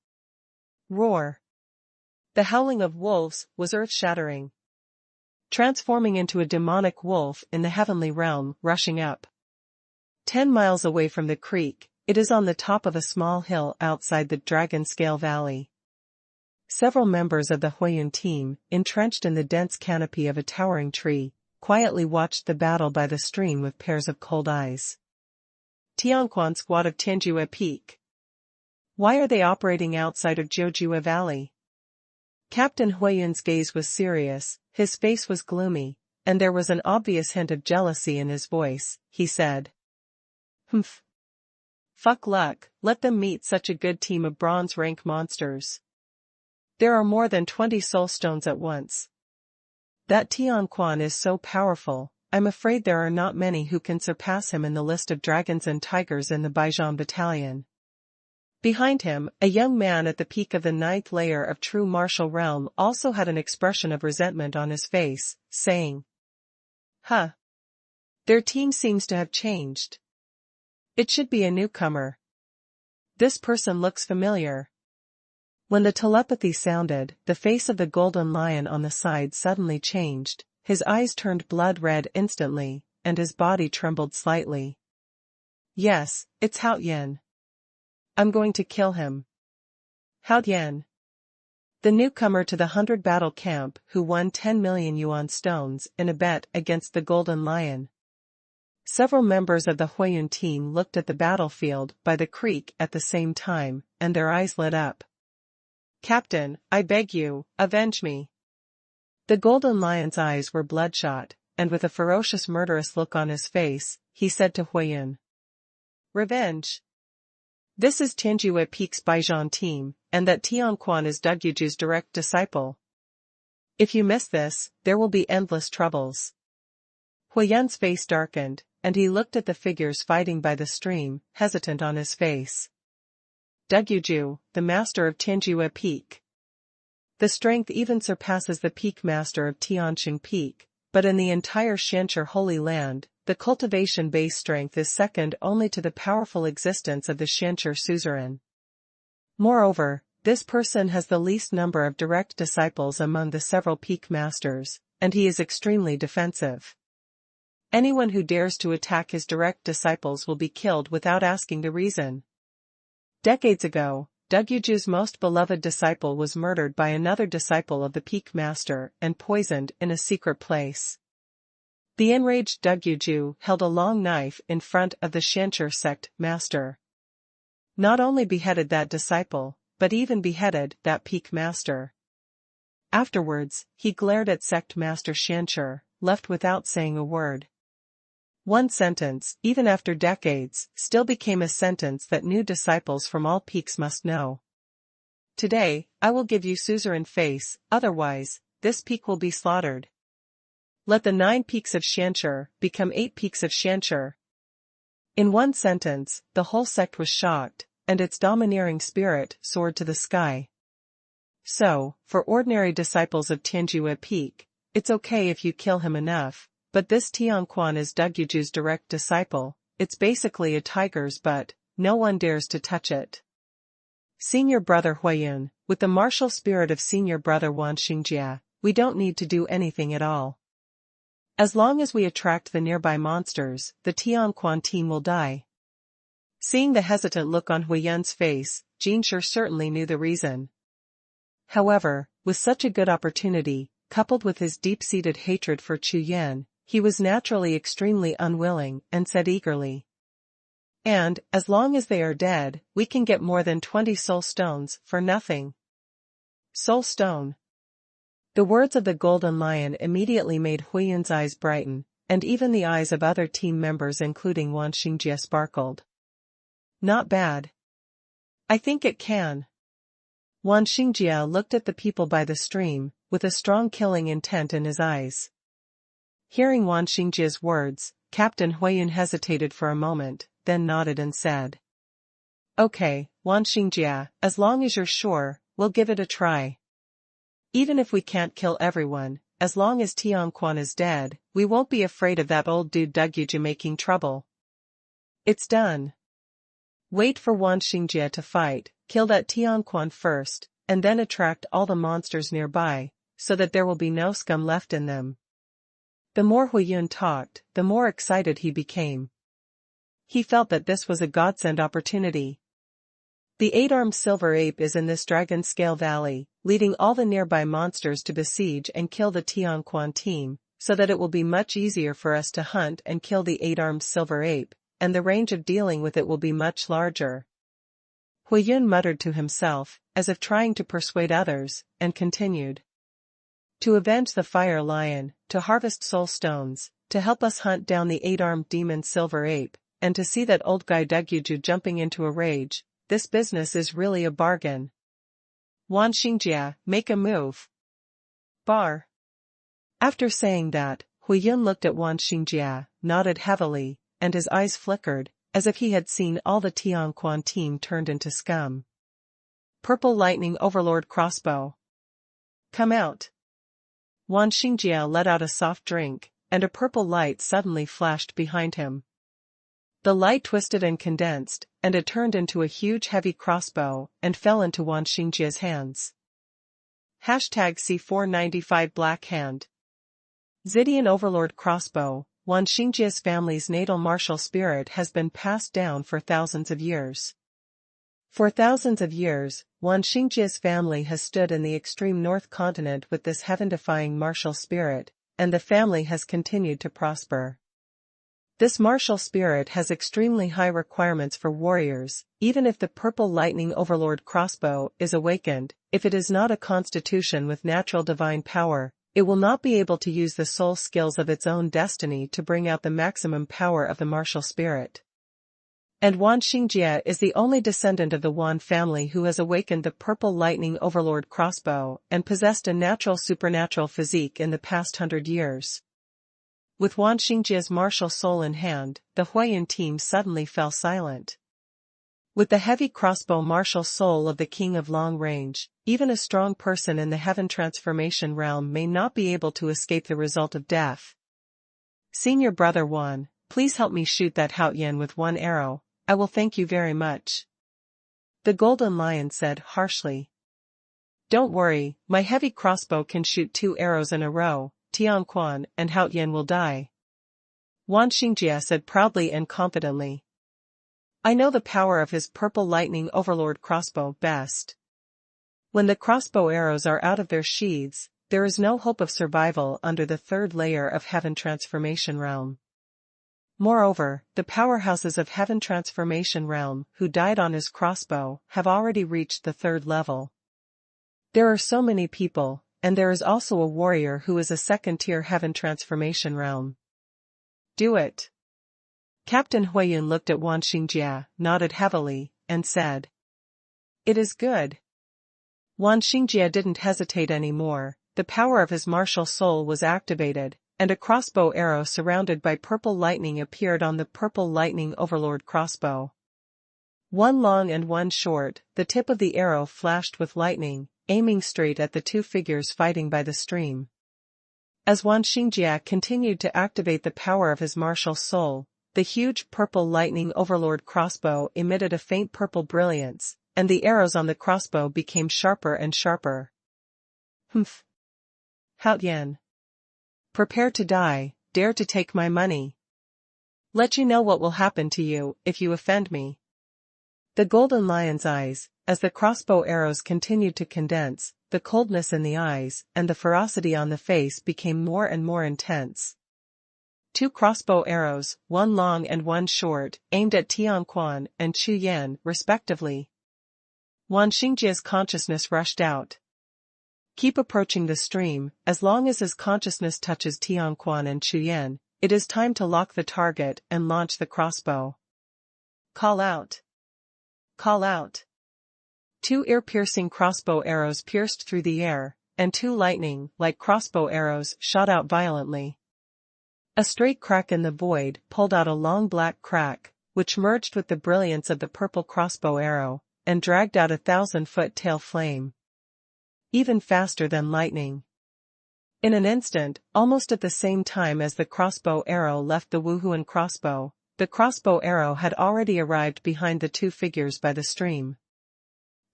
Roar! The howling of wolves was earth-shattering. Transforming into a demonic wolf in the heavenly realm, rushing up. 10 miles away from the creek, it is on the top of a small hill outside the Dragon Scale Valley. Several members of the Wuhun team, entrenched in the dense canopy of a towering tree, quietly watched the battle by the stream with pairs of cold eyes. Tianquan squad of Tianjue Peak. Why are they operating outside of Jiuxiao Valley? Captain Huiyun's gaze was serious, his face was gloomy, and there was an obvious hint of jealousy in his voice. He said. Humph. Fuck luck, let them meet such a good team of bronze-rank monsters. There are more than 20 soul stones at once. That Tianquan is so powerful, I'm afraid there are not many who can surpass him in the list of dragons and tigers in the Baijian battalion. Behind him, a young man at the peak of the 9th layer of true martial realm also had an expression of resentment on his face, saying, Huh. Their team seems to have changed. It should be a newcomer. This person looks familiar. When the telepathy sounded, the face of the golden lion on the side suddenly changed, his eyes turned blood red instantly, and his body trembled slightly. Yes, it's Haotian. I'm going to kill him. Haotian. The newcomer to the 100 battle camp who won 10 million yuan stones in a bet against the Golden Lion. Several members of the Wuhun team looked at the battlefield by the creek at the same time, and their eyes lit up. Captain, I beg you, avenge me. The Golden Lion's eyes were bloodshot, and with a ferocious murderous look on his face, he said to Wuhun. Revenge. This is Tianjue Peak's Baijian team, and that Tianquan is Dugyuju's direct disciple. If you miss this, there will be endless troubles. Huiyan's face darkened, and he looked at the figures fighting by the stream, hesitant on his face. Dugyuju, the master of Tianjue Peak. The strength even surpasses the peak master of Tianqing Peak, but in the entire Xianxia Holy Land, the cultivation base strength is second only to the powerful existence of the Xianxia suzerain. Moreover, this person has the least number of direct disciples among the several peak masters, and he is extremely defensive. Anyone who dares to attack his direct disciples will be killed without asking the reason. Decades ago, Dugyuju's most beloved disciple was murdered by another disciple of the Peak Master and poisoned in a secret place. The enraged Dugyuju held a long knife in front of the Xianqi sect master. Not only beheaded that disciple, but even beheaded that Peak Master. Afterwards, he glared at sect master Xianqi, left without saying a word. One sentence, even after decades, still became a sentence that new disciples from all peaks must know. Today, I will give you suzerain face, otherwise, this peak will be slaughtered. Let the 9 peaks of Xianqi become 8 peaks of Xianqi. In one sentence, the whole sect was shocked, and its domineering spirit soared to the sky. So, for ordinary disciples of Tianjue Peak, it's okay if you kill him enough, but this Tianquan is Dugyuju's direct disciple, it's basically a tiger's butt, no one dares to touch it. Senior brother Huiyun, with the martial spirit of senior brother Wan Xingjia, we don't need to do anything at all. As long as we attract the nearby monsters, the Tianquan team will die. Seeing the hesitant look on Huiyun's face, Jinshi certainly knew the reason. However, with such a good opportunity, coupled with his deep-seated hatred for Chu Yan, he was naturally extremely unwilling and said eagerly. And, as long as they are dead, we can get more than 20 soul stones for nothing. Soul stone. The words of the Golden Lion immediately made Huiyun's eyes brighten, and even the eyes of other team members including Wan Xingjia sparkled. Not bad. I think it can. Wan Xingjia looked at the people by the stream, with a strong killing intent in his eyes. Hearing Wan Xingjia's words, Captain Huiyun hesitated for a moment, then nodded and said. Okay, Wan Xingjia, as long as you're sure, we'll give it a try. Even if we can't kill everyone, as long as Tianquan is dead, we won't be afraid of that old dude Dugyuju making trouble. It's done. Wait for Wan Xingjia to fight, kill that Tianquan first, and then attract all the monsters nearby, so that there will be no scum left in them. The more Huiyun talked, the more excited he became. He felt that this was a godsend opportunity. The 8-armed silver ape is in this dragon scale valley, leading all the nearby monsters to besiege and kill the Tianquan team, so that it will be much easier for us to hunt and kill the 8-armed silver ape, and the range of dealing with it will be much larger. Huiyun muttered to himself, as if trying to persuade others, and continued. To avenge the fire lion, to harvest soul stones, to help us hunt down the 8-armed demon silver ape, and to see that old guy Dugyuju jumping into a rage, this business is really a bargain. Wan Xingjia, make a move. Bar. After saying that, Huiyun looked at Wan Xingjia, nodded heavily, and his eyes flickered, as if he had seen all the Tianquan team turned into scum. Purple Lightning Overlord Crossbow. Come out. Wan Xingjia let out a soft drink, and a purple light suddenly flashed behind him. The light twisted and condensed, and it turned into a huge heavy crossbow, and fell into Wan Xingjia's hands. #C495 Black Hand. Xidian Overlord Crossbow, Wan Xingjia's family's natal martial spirit has been passed down for thousands of years. For thousands of years, Wan Xingjia's family has stood in the extreme north continent with this heaven-defying martial spirit, and the family has continued to prosper. This martial spirit has extremely high requirements for warriors, even if the Purple Lightning Overlord Crossbow is awakened, if it is not a constitution with natural divine power, it will not be able to use the soul skills of its own destiny to bring out the maximum power of the martial spirit. And Wan Xingjia is the only descendant of the Wan family who has awakened the Purple Lightning Overlord Crossbow and possessed a natural supernatural physique in the past 100 years. With Wan Xingjia's martial soul in hand, the Huiyun team suddenly fell silent. With the heavy crossbow martial soul of the King of Long Range, even a strong person in the heaven transformation realm may not be able to escape the result of death. Senior brother Wan, please help me shoot that Haoyan with one arrow, I will thank you very much. The Golden Lion said harshly. Don't worry, my heavy crossbow can shoot 2 arrows in a row. Tianquan and Haoyan will die. Wan Xingjia said proudly and confidently. I know the power of his purple lightning overlord crossbow best. When the crossbow arrows are out of their sheaths, there is no hope of survival under the third layer of Heaven Transformation Realm. Moreover, the powerhouses of Heaven Transformation Realm who died on his crossbow have already reached the third level. There are so many people, and there is also a warrior who is a second-tier Heaven Transformation Realm. Do it. Captain Huiyun looked at Wan Xingjia, nodded heavily, and said, "It is good." Wan Xingjia didn't hesitate anymore. The power of his martial soul was activated, and a crossbow arrow surrounded by purple lightning appeared on the purple lightning overlord crossbow. One long and one short, the tip of the arrow flashed with lightning, aiming straight at the two figures fighting by the stream. As Wan Xingjia continued to activate the power of his martial soul, the huge purple lightning overlord crossbow emitted a faint purple brilliance, and the arrows on the crossbow became sharper and sharper. Humph. Hao Yan. Prepare to die, dare to take my money. Let you know what will happen to you if you offend me. The golden lion's eyes, as the crossbow arrows continued to condense, the coldness in the eyes and the ferocity on the face became more and more intense. Two crossbow arrows, one long and one short, aimed at Xuanhuan and Chu Yan, respectively. Wan Xingjia's consciousness rushed out. Keep approaching the stream. As long as his consciousness touches Xuanhuan and Chu Yan, it is time to lock the target and launch the crossbow. Call out. Call out. Two ear-piercing crossbow arrows pierced through the air, and two lightning-like crossbow arrows shot out violently. A straight crack in the void pulled out a long black crack, which merged with the brilliance of the purple crossbow arrow, and dragged out a 1,000-foot tail flame. Even faster than lightning. In an instant, almost at the same time as the crossbow arrow left the Wuhun crossbow, the crossbow arrow had already arrived behind the two figures by the stream.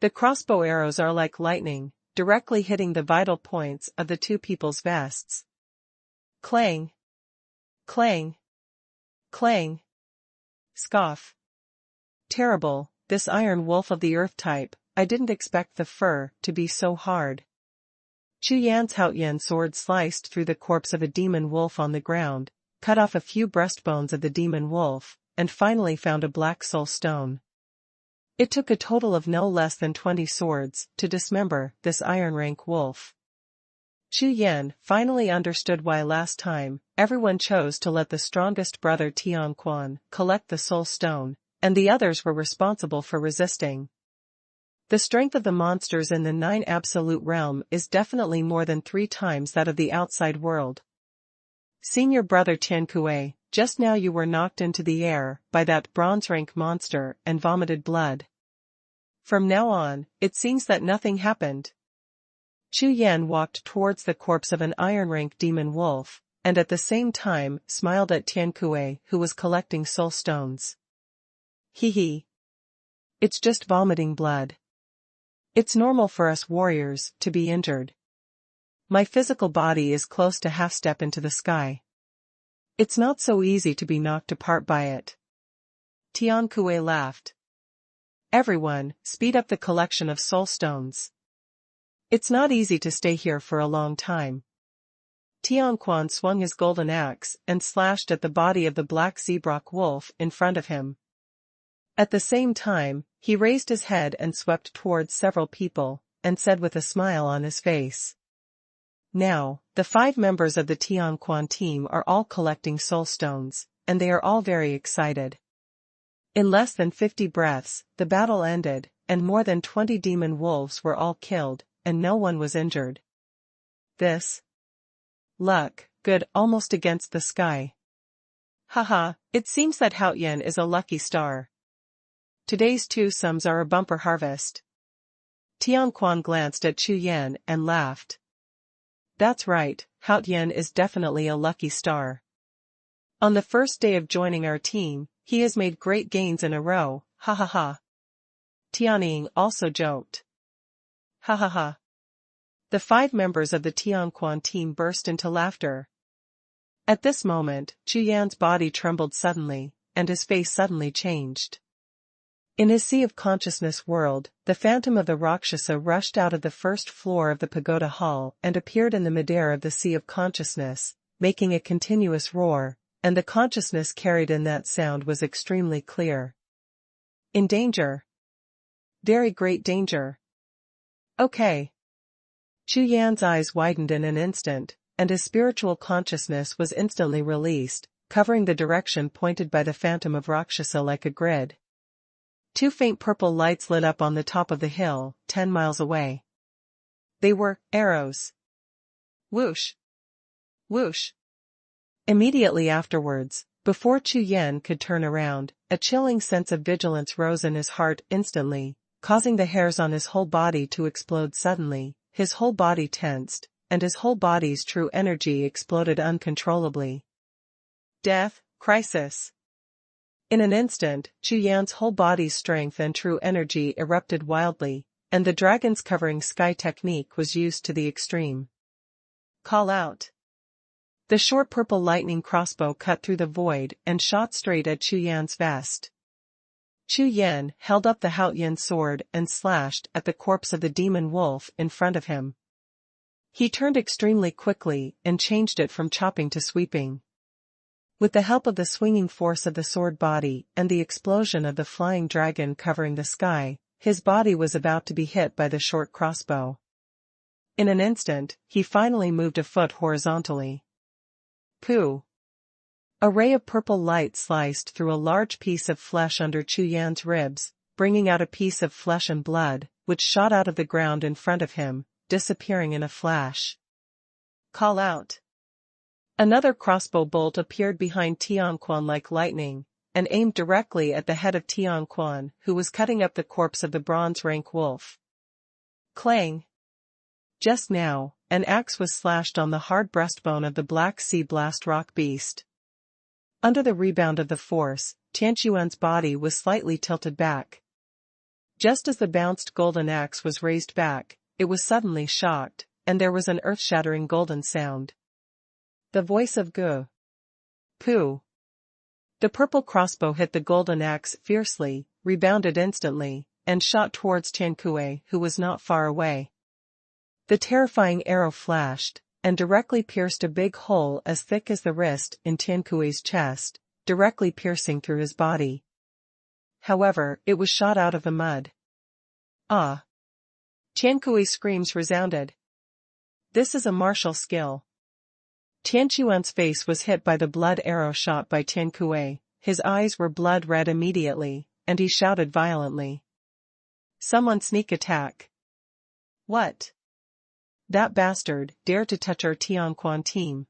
The crossbow arrows are like lightning, directly hitting the vital points of the two people's vests. Clang. Clang. Clang. Scoff. Terrible, this iron wolf of the earth type, I didn't expect the fur to be so hard. Chu Yan's Haotian sword sliced through the corpse of a demon wolf on the ground, cut off a few breastbones of the demon wolf, and finally found a black soul stone. It took a total of no less than 20 swords to dismember this iron rank wolf. Chu Yan finally understood why last time everyone chose to let the strongest brother Xuanhuan collect the soul stone, and the others were responsible for resisting. The strength of the monsters in the 9 Absolute Realm is definitely more than 3 times that of the outside world. Senior brother Tiankue, just now you were knocked into the air by that bronze rank monster and vomited blood. From now on, it seems that nothing happened. Chu Yan walked towards the corpse of an iron rank demon wolf, and at the same time smiled at Tiankue who was collecting soul stones. Hee. It's just vomiting blood. It's normal for us warriors to be injured. My physical body is close to half-step into the sky. It's not so easy to be knocked apart by it. Tiankue laughed. Everyone, speed up the collection of soul stones. It's not easy to stay here for a long time. Tianquan swung his golden axe and slashed at the body of the black zebrock wolf in front of him. At the same time, he raised his head and swept towards several people, and said with a smile on his face. Now, the 5 members of the Tianquan team are all collecting soul stones, and they are all very excited. In less than 50 breaths, the battle ended, and more than 20 demon wolves were all killed, and no one was injured. This luck, good almost against the sky. Haha, it seems that Haotian is a lucky star. Today's 2 sums are a bumper harvest. Tianquan glanced at Chu Yan and laughed. That's right, Haotian is definitely a lucky star. On the first day of joining our team, he has made great gains in a row, ha ha ha. Tianying also joked. Ha ha ha. The 5 members of the Tianquan team burst into laughter. At this moment, Chu Yan's body trembled suddenly, and his face suddenly changed. In his Sea of Consciousness world, the phantom of the Rakshasa rushed out of the first floor of the pagoda hall and appeared in the midair of the Sea of Consciousness, making a continuous roar, and the consciousness carried in that sound was extremely clear. In danger. Very great danger. Okay. Chu Yan's eyes widened in an instant, and his spiritual consciousness was instantly released, covering the direction pointed by the phantom of Rakshasa like a grid. Two faint purple lights lit up on the top of the hill, 10 miles away. They were arrows. Whoosh! Whoosh! Immediately afterwards, before Chu Yan could turn around, a chilling sense of vigilance rose in his heart instantly, causing the hairs on his whole body to explode suddenly. His whole body tensed, and his whole body's true energy exploded uncontrollably. Death, crisis. In an instant, Chu Yan's whole body's strength and true energy erupted wildly, and the dragon's covering sky technique was used to the extreme. Call out. The short purple lightning crossbow cut through the void and shot straight at Chu Yan's vest. Chu Yan held up the Haoyan sword and slashed at the corpse of the demon wolf in front of him. He turned extremely quickly and changed it from chopping to sweeping. With the help of the swinging force of the sword body and the explosion of the flying dragon covering the sky, his body was about to be hit by the short crossbow. In an instant, he finally moved a foot horizontally. Pooh! A ray of purple light sliced through a large piece of flesh under Chu Yan's ribs, bringing out a piece of flesh and blood, which shot out of the ground in front of him, disappearing in a flash. Call out. Another crossbow bolt appeared behind Tianquan like lightning, and aimed directly at the head of Tianquan, who was cutting up the corpse of the bronze-rank wolf. Clang! Just now, an axe was slashed on the hard breastbone of the Black Sea Blast Rock Beast. Under the rebound of the force, Tianquan's body was slightly tilted back. Just as the bounced golden axe was raised back, it was suddenly shocked, and there was an earth-shattering golden sound. The voice of Gu. Pooh! The purple crossbow hit the golden axe fiercely, rebounded instantly, and shot towards Tiankue, who was not far away. The terrifying arrow flashed, and directly pierced a big hole as thick as the wrist in Tiankue's chest, directly piercing through his body. However, it was shot out of the mud. Ah! Tiankue's screams resounded. This is a martial skill. Tianquan's face was hit by the blood arrow shot by Tiankue, his eyes were blood red immediately, and he shouted violently. Someone sneak attack. What? That bastard dared to touch our Tianquan team.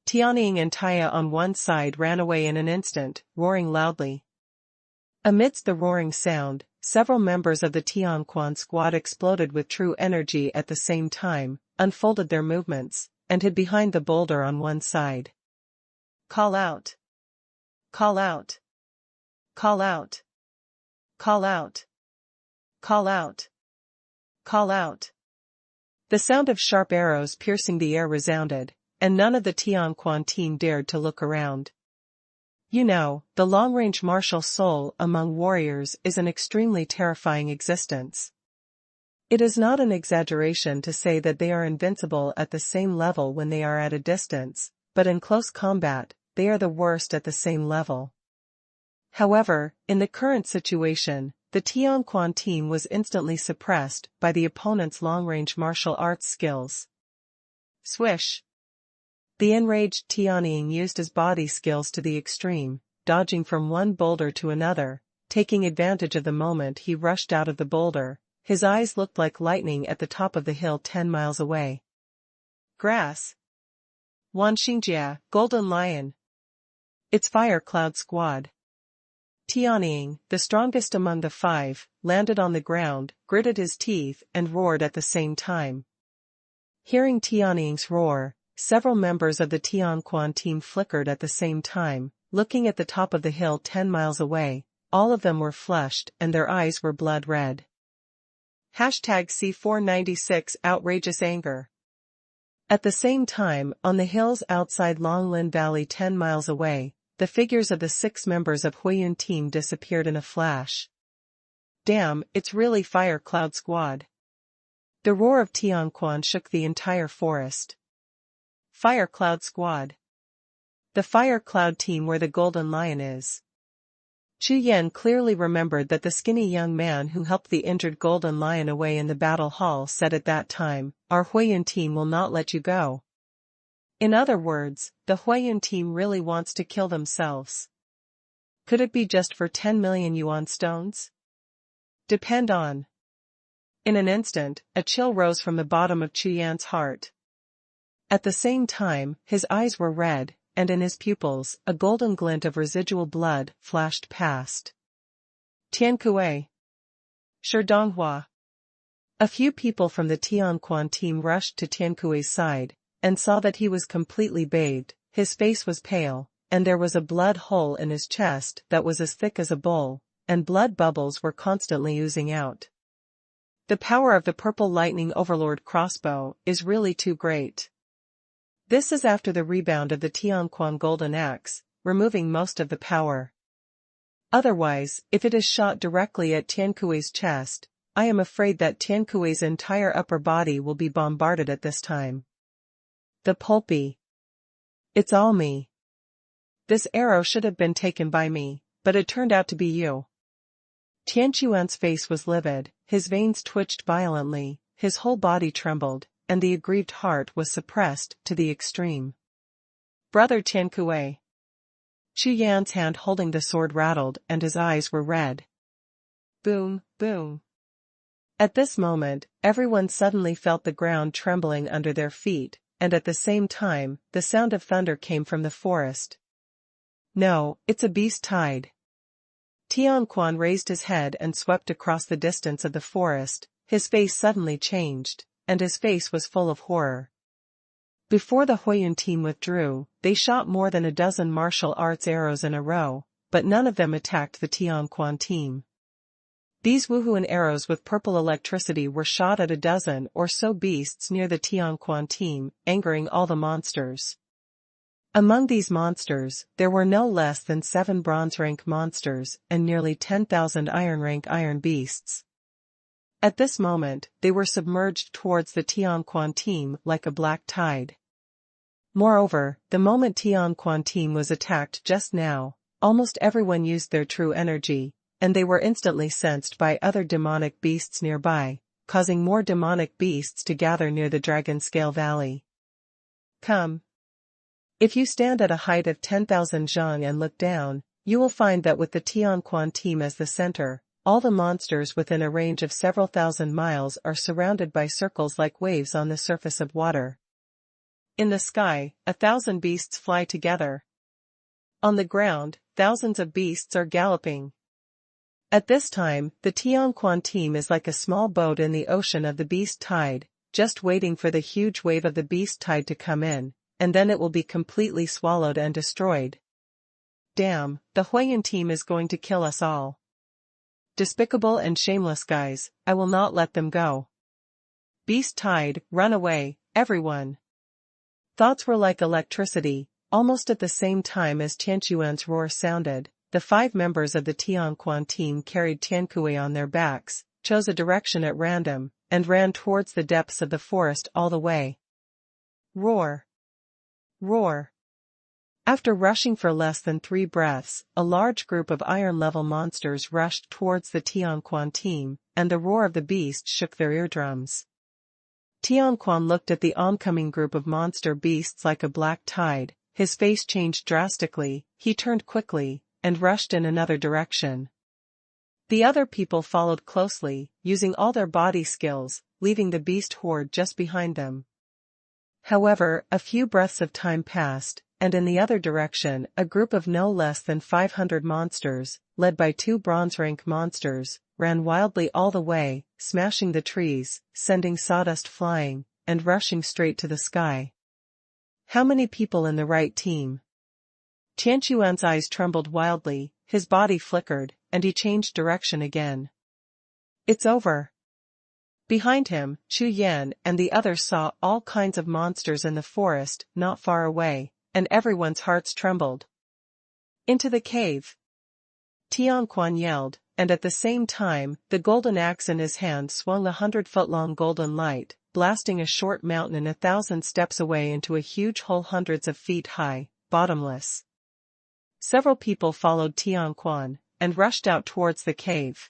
Tianying and Taya on one side ran away in an instant, roaring loudly. Amidst the roaring sound, several members of the Tianquan squad exploded with true energy at the same time, unfolded their movements, and hid behind the boulder on one side. Call out! Call out! Call out! Call out! Call out! Call out! The sound of sharp arrows piercing the air resounded, and none of the Tianquan team dared to look around. You know, the long-range martial soul among warriors is an extremely terrifying existence. It is not an exaggeration to say that they are invincible at the same level when they are at a distance, but in close combat, they are the worst at the same level. However, in the current situation, the Tianquan team was instantly suppressed by the opponent's long-range martial arts skills. Swish! The enraged Tianying used his body skills to the extreme, dodging from one boulder to another, taking advantage of the moment he rushed out of the boulder. His eyes looked like lightning at the top of the hill 10 miles away. Grass. Wan Xingjia, Golden Lion. It's Fire Cloud Squad. Tianying, the strongest among the five, landed on the ground, gritted his teeth and roared at the same time. Hearing Tianying's roar, several members of the Tianquan team flickered at the same time, looking at the top of the hill 10 miles away. All of them were flushed and their eyes were blood red. #C496 Outrageous Anger. At the same time, on the hills outside Longlin Valley 10 miles away, the figures of the 6 members of Huiyun team disappeared in a flash. Damn, it's really Fire Cloud Squad. The roar of Tianquan shook the entire forest. Fire Cloud Squad. The Fire Cloud team where the Golden Lion is. Chu Yan clearly remembered that the skinny young man who helped the injured Golden Lion away in the battle hall said at that time, "Our Huiyun team will not let you go." In other words, the Huiyun team really wants to kill themselves. Could it be just for 10 million yuan stones? Depend on. In an instant, a chill rose from the bottom of Chu Yan's heart. At the same time, his eyes were red, and in his pupils, a golden glint of residual blood flashed past. Tiankue. Sherdonghua. A few people from the Tianquan team rushed to Tiankue's side, and saw that he was completely bathed, his face was pale, and there was a blood hole in his chest that was as thick as a bowl, and blood bubbles were constantly oozing out. The power of the Purple Lightning Overlord crossbow is really too great. This is after the rebound of the Tianquan Golden Axe, removing most of the power. Otherwise, if it is shot directly at Tiankue's chest, I am afraid that Tiankue's entire upper body will be bombarded at this time. The pulpy. It's all me. This arrow should have been taken by me, but it turned out to be you. Tianquan's face was livid, his veins twitched violently, his whole body trembled, and the aggrieved heart was suppressed to the extreme. Brother Tiankue. Chu Yan's hand holding the sword rattled and his eyes were red. Boom, boom. At this moment, everyone suddenly felt the ground trembling under their feet, and at the same time, the sound of thunder came from the forest. No, it's a beast tide. Tianquan raised his head and swept across the distance of the forest, his face suddenly changed, and his face was full of horror. Before the Huiyun team withdrew, they shot more than a dozen martial arts arrows in a row, but none of them attacked the Tianquan team. These Wuhun arrows with purple electricity were shot at a dozen or so beasts near the Tianquan team, angering all the monsters. Among these monsters, there were no less than 7 bronze-rank monsters and nearly 10,000 iron-rank iron beasts. At this moment, they were submerged towards the Tianquan team like a black tide. Moreover, the moment Tianquan team was attacked just now, almost everyone used their true energy, and they were instantly sensed by other demonic beasts nearby, causing more demonic beasts to gather near the Dragon Scale Valley. Come. If you stand at a height of 10,000 zhang and look down, you will find that with the Tianquan team as the center, all the monsters within a range of several thousand miles are surrounded by circles like waves on the surface of water. In the sky, 1,000 beasts fly together. On the ground, thousands of beasts are galloping. At this time, the Tianquan team is like a small boat in the ocean of the beast tide, just waiting for the huge wave of the beast tide to come in, and then it will be completely swallowed and destroyed. Damn, the Huiyun team is going to kill us all. Despicable and shameless guys, I will not let them go. Beast tide, run away, everyone. Thoughts were like electricity, almost at the same time as Tianquan's roar sounded. The 5 members of the Tianquan team carried Tiankue on their backs, chose a direction at random, and ran towards the depths of the forest all the way. Roar. Roar. After rushing for less than 3 breaths, a large group of iron-level monsters rushed towards the Tianquan team, and the roar of the beast shook their eardrums. Tianquan looked at the oncoming group of monster beasts like a black tide, his face changed drastically, he turned quickly, and rushed in another direction. The other people followed closely, using all their body skills, leaving the beast horde just behind them. However, a few breaths of time passed, and in the other direction, a group of no less than 500 monsters, led by 2 bronze-rank monsters, ran wildly all the way, smashing the trees, sending sawdust flying, and rushing straight to the sky. How many people in the right team? Tianquan's eyes trembled wildly, his body flickered, and he changed direction again. It's over. Behind him, Chu Yan and the others saw all kinds of monsters in the forest not far away, and everyone's hearts trembled. Into the cave. Tianquan yelled, and at the same time, the golden axe in his hand swung the 100-foot-long golden light, blasting a short mountain 1,000 steps away into a huge hole hundreds of feet high, bottomless. Several people followed Tianquan, and rushed out towards the cave.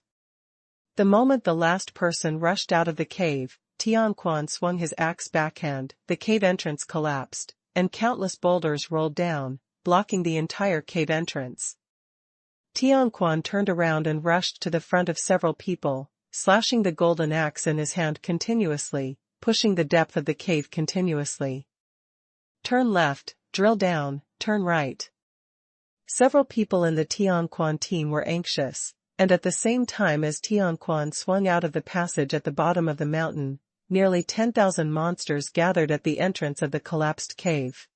The moment the last person rushed out of the cave, Tianquan swung his axe backhand, the cave entrance collapsed, and countless boulders rolled down, blocking the entire cave entrance. Tianquan turned around and rushed to the front of several people, slashing the golden axe in his hand continuously, pushing the depth of the cave continuously. Turn left, drill down, turn right. Several people in the Tianquan team were anxious, and at the same time as Tianquan swung out of the passage at the bottom of the mountain, nearly 10,000 monsters gathered at the entrance of the collapsed cave.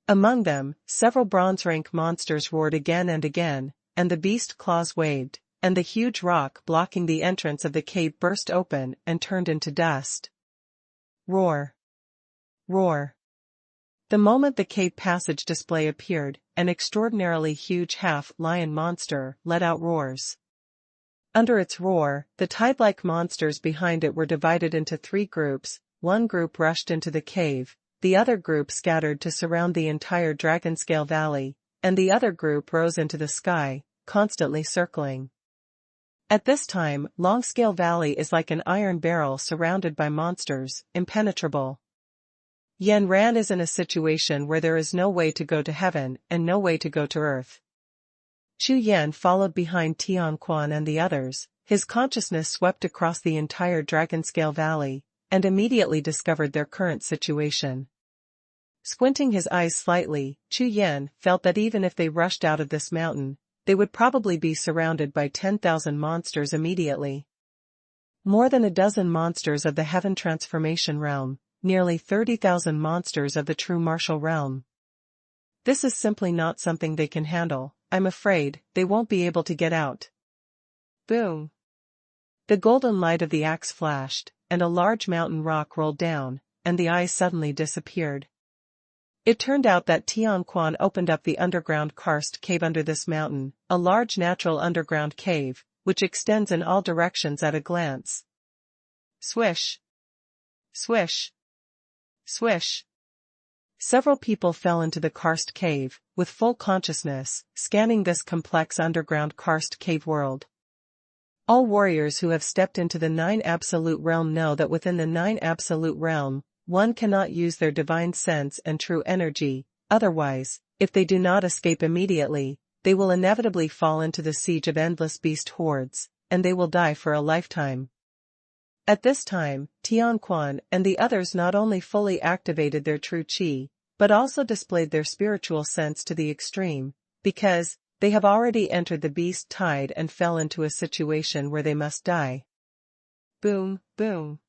Among them, several bronze-rank monsters roared again and again, and the beast claws waved, and the huge rock blocking the entrance of the cave burst open and turned into dust. Roar! Roar! The moment the cave passage display appeared, an extraordinarily huge half-lion monster let out roars. Under its roar, the tide-like monsters behind it were divided into 3 groups. One group rushed into the cave, the other group scattered to surround the entire Dragonscale Valley, and the other group rose into the sky, constantly circling. At this time, Longscale Valley is like an iron barrel surrounded by monsters, impenetrable. Yanran is in a situation where there is no way to go to heaven and no way to go to earth. Chu Yan followed behind Tianquan and the others, his consciousness swept across the entire Dragonscale Valley, and immediately discovered their current situation. Squinting his eyes slightly, Chu Yan felt that even if they rushed out of this mountain, they would probably be surrounded by 10,000 monsters immediately. More than a dozen monsters of the Heaven Transformation realm, nearly 30,000 monsters of the True Martial realm. This is simply not something they can handle. I'm afraid they won't be able to get out. Boom! The golden light of the axe flashed, and a large mountain rock rolled down, and the eyes suddenly disappeared. It turned out that Tianquan opened up the underground karst cave under this mountain, a large natural underground cave, which extends in all directions at a glance. Swish! Swish! Swish! Several people fell into the karst cave, with full consciousness, scanning this complex underground karst cave world. All warriors who have stepped into the 9 Absolute Realm know that within the 9 Absolute Realm, one cannot use their divine sense and true energy, otherwise, if they do not escape immediately, they will inevitably fall into the siege of endless beast hordes, and they will die for a lifetime. At this time, Tianquan and the others not only fully activated their true qi, but also displayed their spiritual sense to the extreme, because they have already entered the beast tide and fell into a situation where they must die. Boom, boom.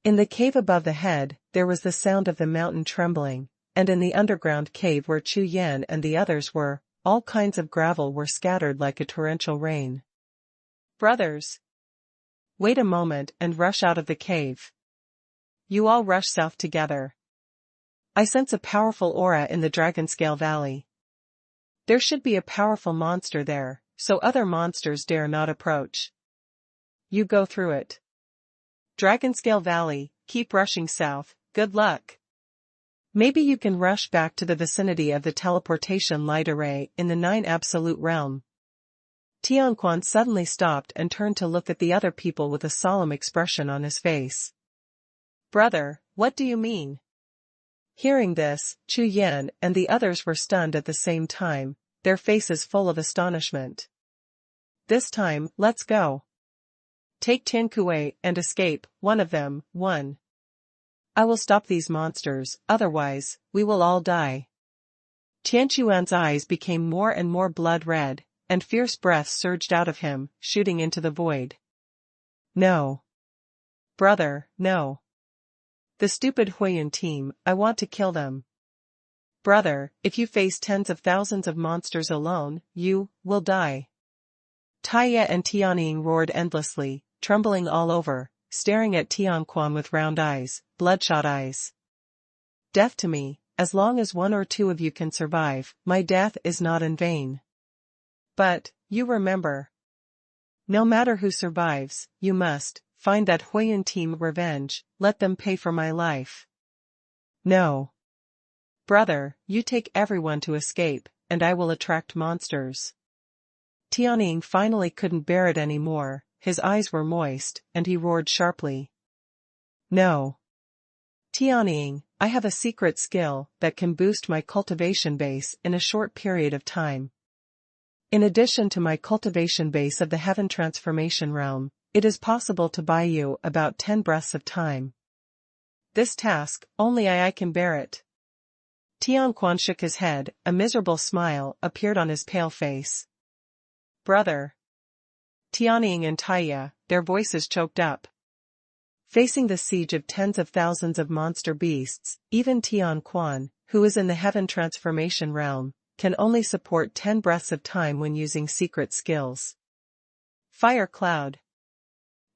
In the cave above the head, there was the sound of the mountain trembling, and in the underground cave where Chu Yan and the others were, all kinds of gravel were scattered like a torrential rain. Brothers! Wait a moment and rush out of the cave. You all rush south together. I sense a powerful aura in the Dragonscale Valley. There should be a powerful monster there, so other monsters dare not approach. You go through it. Dragonscale Valley, keep rushing south, good luck. Maybe you can rush back to the vicinity of the teleportation light array in the 9 Absolute Realm. Tianquan suddenly stopped and turned to look at the other people with a solemn expression on his face. Brother, what do you mean? Hearing this, Chu Yan and the others were stunned at the same time, their faces full of astonishment. This time, let's go. Take Tiankue and escape, one of them, one. I will stop these monsters, otherwise, we will all die. Tianquan's eyes became more and more blood red, and fierce breath surged out of him, shooting into the void. No. Brother, no. The stupid Huiyun team, I want to kill them. Brother, if you face tens of thousands of monsters alone, you will die. Taiye and Tianying roared endlessly, trembling all over, staring at Tianquan with round eyes, bloodshot eyes. Death to me, as long as 1 or 2 of you can survive, my death is not in vain. But, you remember. No matter who survives, you must find that Huiyun team revenge, let them pay for my life. No. Brother, you take everyone to escape, and I will attract monsters. Tianying finally couldn't bear it anymore, his eyes were moist, and he roared sharply. No. Tianying, I have a secret skill that can boost my cultivation base in a short period of time. In addition to my cultivation base of the Heaven Transformation realm, it is possible to buy you about 10 breaths of time. This task, only I can bear it. Tianquan shook his head, a miserable smile appeared on his pale face. Brother. Tianying and Taya, their voices choked up. Facing the siege of tens of thousands of monster beasts, even Tianquan, who is in the Heaven Transformation realm, can only support 10 breaths of time when using secret skills. Fire Cloud.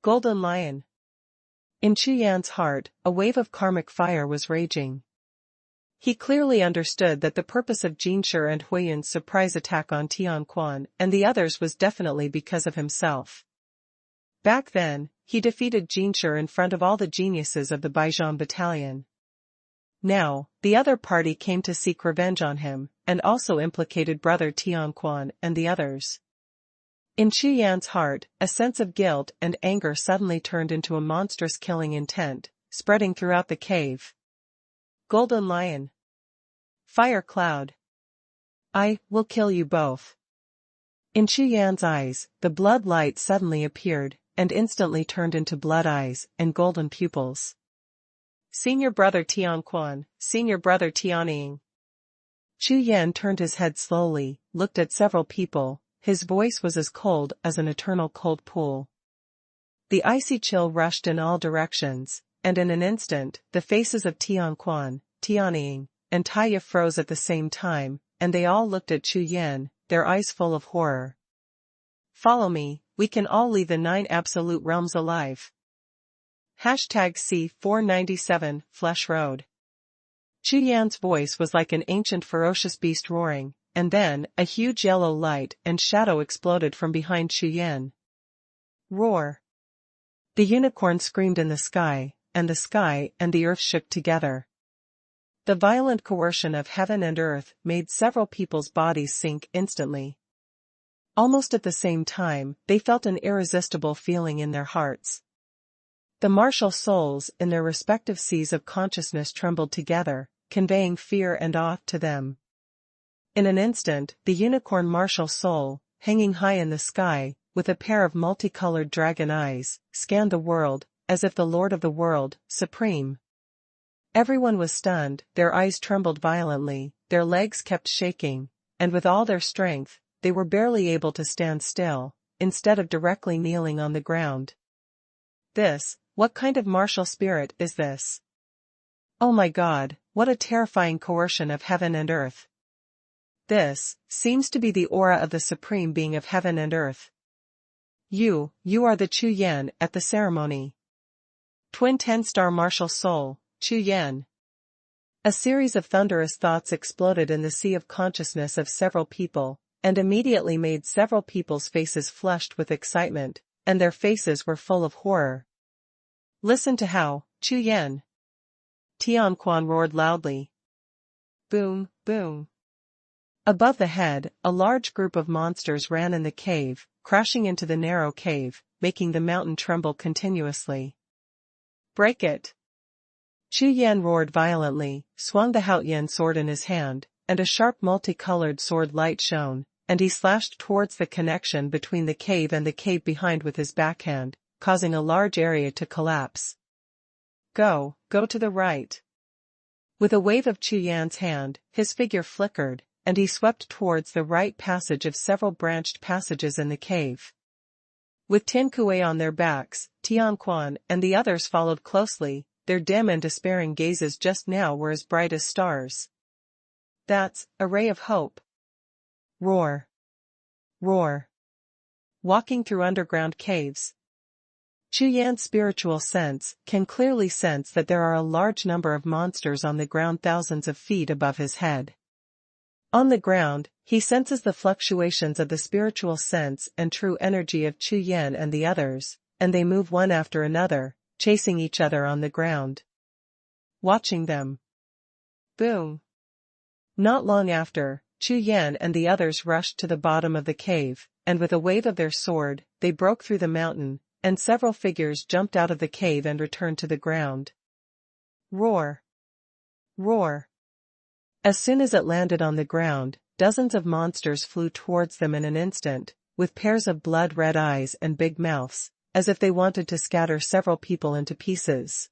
Golden Lion. In Chu Yan's heart, a wave of karmic fire was raging. He clearly understood that the purpose of Jinshi and Huiyun's surprise attack on Tianquan and the others was definitely because of himself. Back then, he defeated Jinshi in front of all the geniuses of the Baijiang battalion. Now, the other party came to seek revenge on him, and also implicated brother Tianquan and the others. In Chu Yan's heart, a sense of guilt and anger suddenly turned into a monstrous killing intent, spreading throughout the cave. Golden Lion. Fire Cloud. I will kill you both. In Chu Yan's eyes, the blood light suddenly appeared, and instantly turned into blood eyes and golden pupils. Senior brother Tianquan, senior brother Tianying. Chu Yan turned his head slowly, looked at several people, his voice was as cold as an eternal cold pool. The icy chill rushed in all directions, and in an instant, the faces of Tianquan, Tianying, and Taya froze at the same time, and they all looked at Chu Yan, their eyes full of horror. Follow me, we can all leave the 9 absolute realms alive. #C497 Flesh Road. Chu Yan's voice was like an ancient ferocious beast roaring, and then, a huge yellow light and shadow exploded from behind Chu Yan. Roar! The unicorn screamed in the sky and the earth shook together. The violent coercion of heaven and earth made several people's bodies sink instantly. Almost at the same time, they felt an irresistible feeling in their hearts. The martial souls in their respective seas of consciousness trembled together, conveying fear and awe to them. In an instant, the unicorn martial soul, hanging high in the sky, with a pair of multicolored dragon eyes, scanned the world, as if the Lord of the world, supreme. Everyone was stunned, their eyes trembled violently, their legs kept shaking, and with all their strength, they were barely able to stand still, instead of directly kneeling on the ground. What kind of martial spirit is this? Oh my God, what a terrifying coercion of heaven and earth. This seems to be the aura of the supreme being of heaven and earth. You are the Chu Yan at the ceremony. Twin 10-star martial soul, Chu Yan. A series of thunderous thoughts exploded in the sea of consciousness of several people, and immediately made several people's faces flushed with excitement, and their faces were full of horror. Listen to how, Chu Yan. Tianquan roared loudly. Boom, boom. Above the head, a large group of monsters ran in the cave, crashing into the narrow cave, making the mountain tremble continuously. Break it. Chu Yan roared violently, swung the Haotian sword in his hand, and a sharp multicolored sword light shone, and he slashed towards the connection between the cave and the cave behind with his backhand, causing a large area to collapse. Go to the right. With a wave of Chu Yan's hand, his figure flickered, and he swept towards the right passage of several branched passages in the cave. With Tin Kuei on their backs, Tianquan and the others followed closely, their dim and despairing gazes just now were as bright as stars. That's a ray of hope. Roar. Roar. Walking through underground caves. Chu Yan's spiritual sense can clearly sense that there are a large number of monsters on the ground thousands of feet above his head. On the ground, he senses the fluctuations of the spiritual sense and true energy of Chu Yan and the others, and they move one after another, chasing each other on the ground. Watching them. Boom. Not long after, Chu Yan and the others rushed to the bottom of the cave, and with a wave of their sword, they broke through the mountain, and several figures jumped out of the cave and returned to the ground. Roar. Roar. As soon as it landed on the ground, dozens of monsters flew towards them in an instant, with pairs of blood-red eyes and big mouths, as if they wanted to scatter several people into pieces.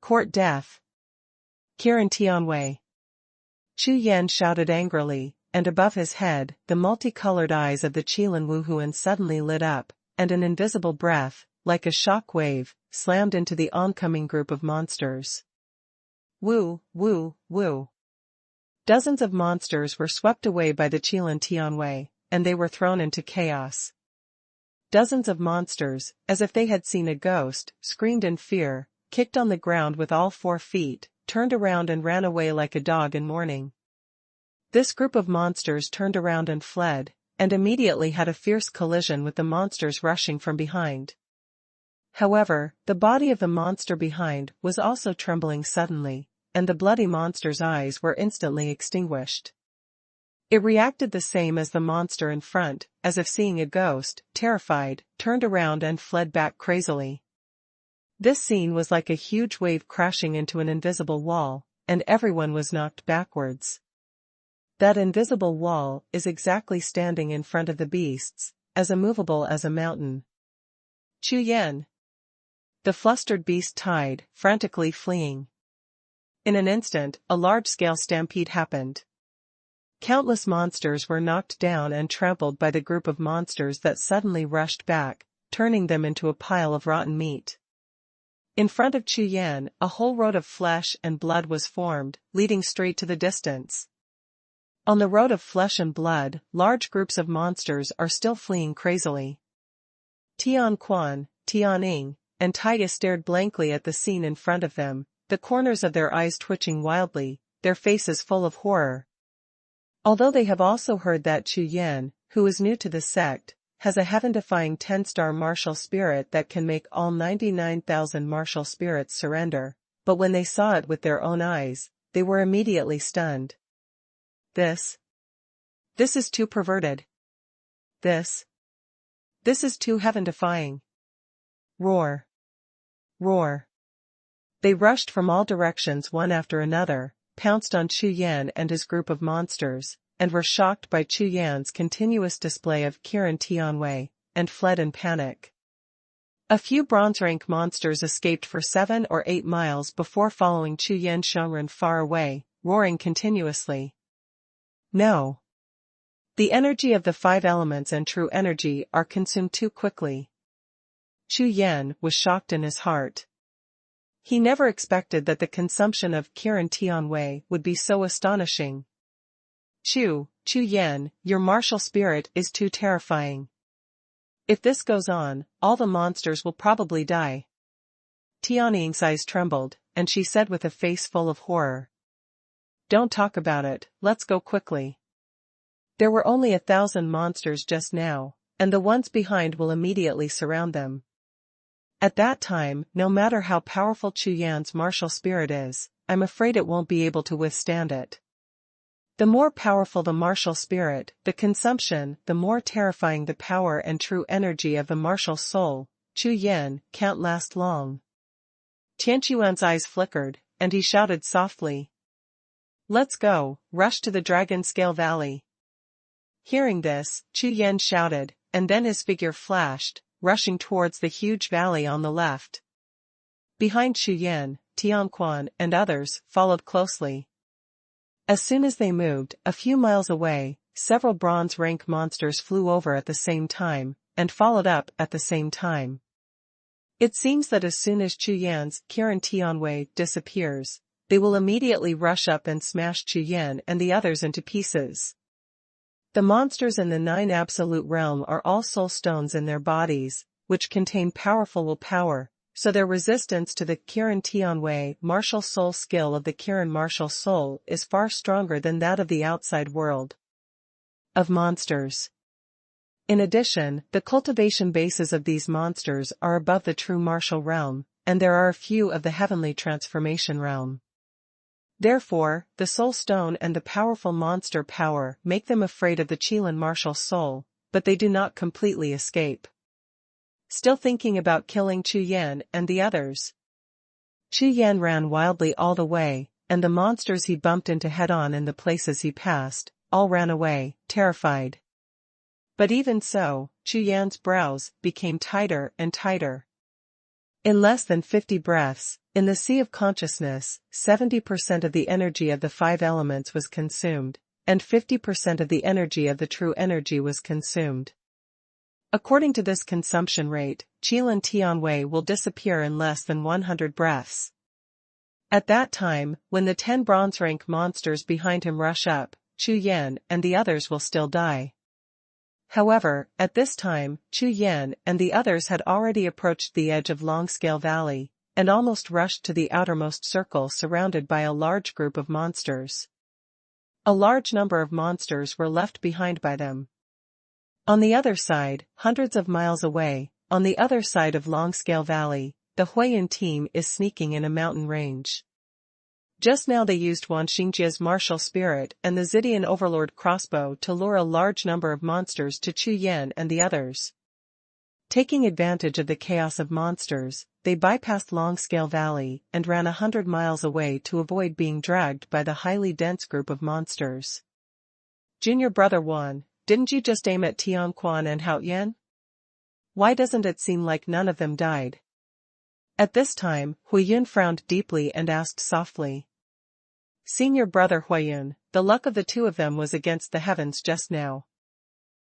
Court death. Qiren Tianwei. Chu Yan shouted angrily, and above his head, the multicolored eyes of the Qilin Wuhun suddenly lit up, and an invisible breath, like a shock wave, slammed into the oncoming group of monsters. Woo, woo, woo. Dozens of monsters were swept away by the Qilin Tianwei, and they were thrown into chaos. Dozens of monsters, as if they had seen a ghost, screamed in fear, kicked on the ground with all 4 feet, turned around and ran away like a dog in mourning. This group of monsters turned around and fled, and immediately had a fierce collision with the monsters rushing from behind. However, the body of the monster behind was also trembling suddenly, and the bloody monster's eyes were instantly extinguished. It reacted the same as the monster in front, as if seeing a ghost, terrified, turned around and fled back crazily. This scene was like a huge wave crashing into an invisible wall, and everyone was knocked backwards. That invisible wall is exactly standing in front of the beasts, as immovable as a mountain. Chu Yan. The flustered beast tied, frantically fleeing. In an instant, a large-scale stampede happened. Countless monsters were knocked down and trampled by the group of monsters that suddenly rushed back, turning them into a pile of rotten meat. In front of Chu Yan, a whole road of flesh and blood was formed, leading straight to the distance. On the road of flesh and blood, large groups of monsters are still fleeing crazily. Tian Quan, Tianing, and Taiya stared blankly at the scene in front of them, the corners of their eyes twitching wildly, their faces full of horror. Although they have also heard that Chu Yan, who is new to the sect, has a heaven-defying 10-star martial spirit that can make all 99,000 martial spirits surrender, but when they saw it with their own eyes, they were immediately stunned. This is too perverted. This is too heaven-defying. Roar. Roar. They rushed from all directions one after another, pounced on Chu Yan and his group of monsters, and were shocked by Chu Yan's continuous display of Qiren Tianwei, and fled in panic. A few bronze-rank monsters escaped for 7 or 8 miles before following Chu Yan Xuanhuan far away, roaring continuously. No. The energy of the 5 elements and true energy are consumed too quickly. Chu Yan was shocked in his heart. He never expected that the consumption of Qiren Tianwei would be so astonishing. Chu Yan, your martial spirit is too terrifying. If this goes on, all the monsters will probably die. Tianing's eyes trembled, and she said with a face full of horror. Don't talk about it, let's go quickly. There were only 1,000 monsters just now, and the ones behind will immediately surround them. At that time, no matter how powerful Chu Yan's martial spirit is, I'm afraid it won't be able to withstand it. The more powerful the martial spirit, the consumption, the more terrifying the power and true energy of the martial soul. Chu Yan can't last long. Tianquan's eyes flickered, and he shouted softly. Let's go, rush to the Dragon Scale Valley. Hearing this, Chu Yan shouted, and then his figure flashed, rushing towards the huge valley on the left. Behind Chu Yan, Tianquan and others followed closely. As soon as they moved, a few miles away, several bronze rank monsters flew over at the same time, and followed up at the same time. It seems that as soon as Chu Yan's Qiren Tianwei disappears, they will immediately rush up and smash Chu Yan and the others into pieces. The monsters in the 9 Absolute Realm are all soul stones in their bodies, which contain powerful willpower, So their resistance to the Kirin Tianwei martial soul skill of the Kirin martial soul is far stronger than that of the outside world of monsters. In addition, the cultivation bases of these monsters are above the true martial realm, and there are a few of the heavenly transformation realm. Therefore, the soul stone and the powerful monster power make them afraid of the Qilin martial soul, but they do not completely escape. Still thinking about killing Chu Yan and the others, Chu Yan ran wildly all the way, and the monsters he bumped into head-on in the places he passed, all ran away, terrified. But even so, Chu Yan's brows became tighter and tighter. In less than 50 breaths, in the sea of consciousness, 70% of the energy of the 5 elements was consumed, and 50% of the energy of the true energy was consumed. According to this consumption rate, Qilin Tianwei will disappear in less than 100 breaths. At that time, when the 10 bronze rank monsters behind him rush up, Chu Yan and the others will still die. However, at this time, Chu Yan and the others had already approached the edge of Longscale Valley, and almost rushed to the outermost circle surrounded by a large group of monsters. A large number of monsters were left behind by them. On the other side, hundreds of miles away, on the other side of Longscale Valley, the Huayan team is sneaking in a mountain range. Just now they used Wan Xingjia's martial spirit and the Xidian overlord crossbow to lure a large number of monsters to Chu Yan and the others. Taking advantage of the chaos of monsters, they bypassed Longscale Valley and ran 100 miles away to avoid being dragged by the highly dense group of monsters. Junior brother Wan, didn't you just aim at Tianquan and Haoyan? Why doesn't it seem like none of them died? At this time, Huiyun frowned deeply and asked softly. Senior brother Huiyun, the luck of the two of them was against the heavens just now.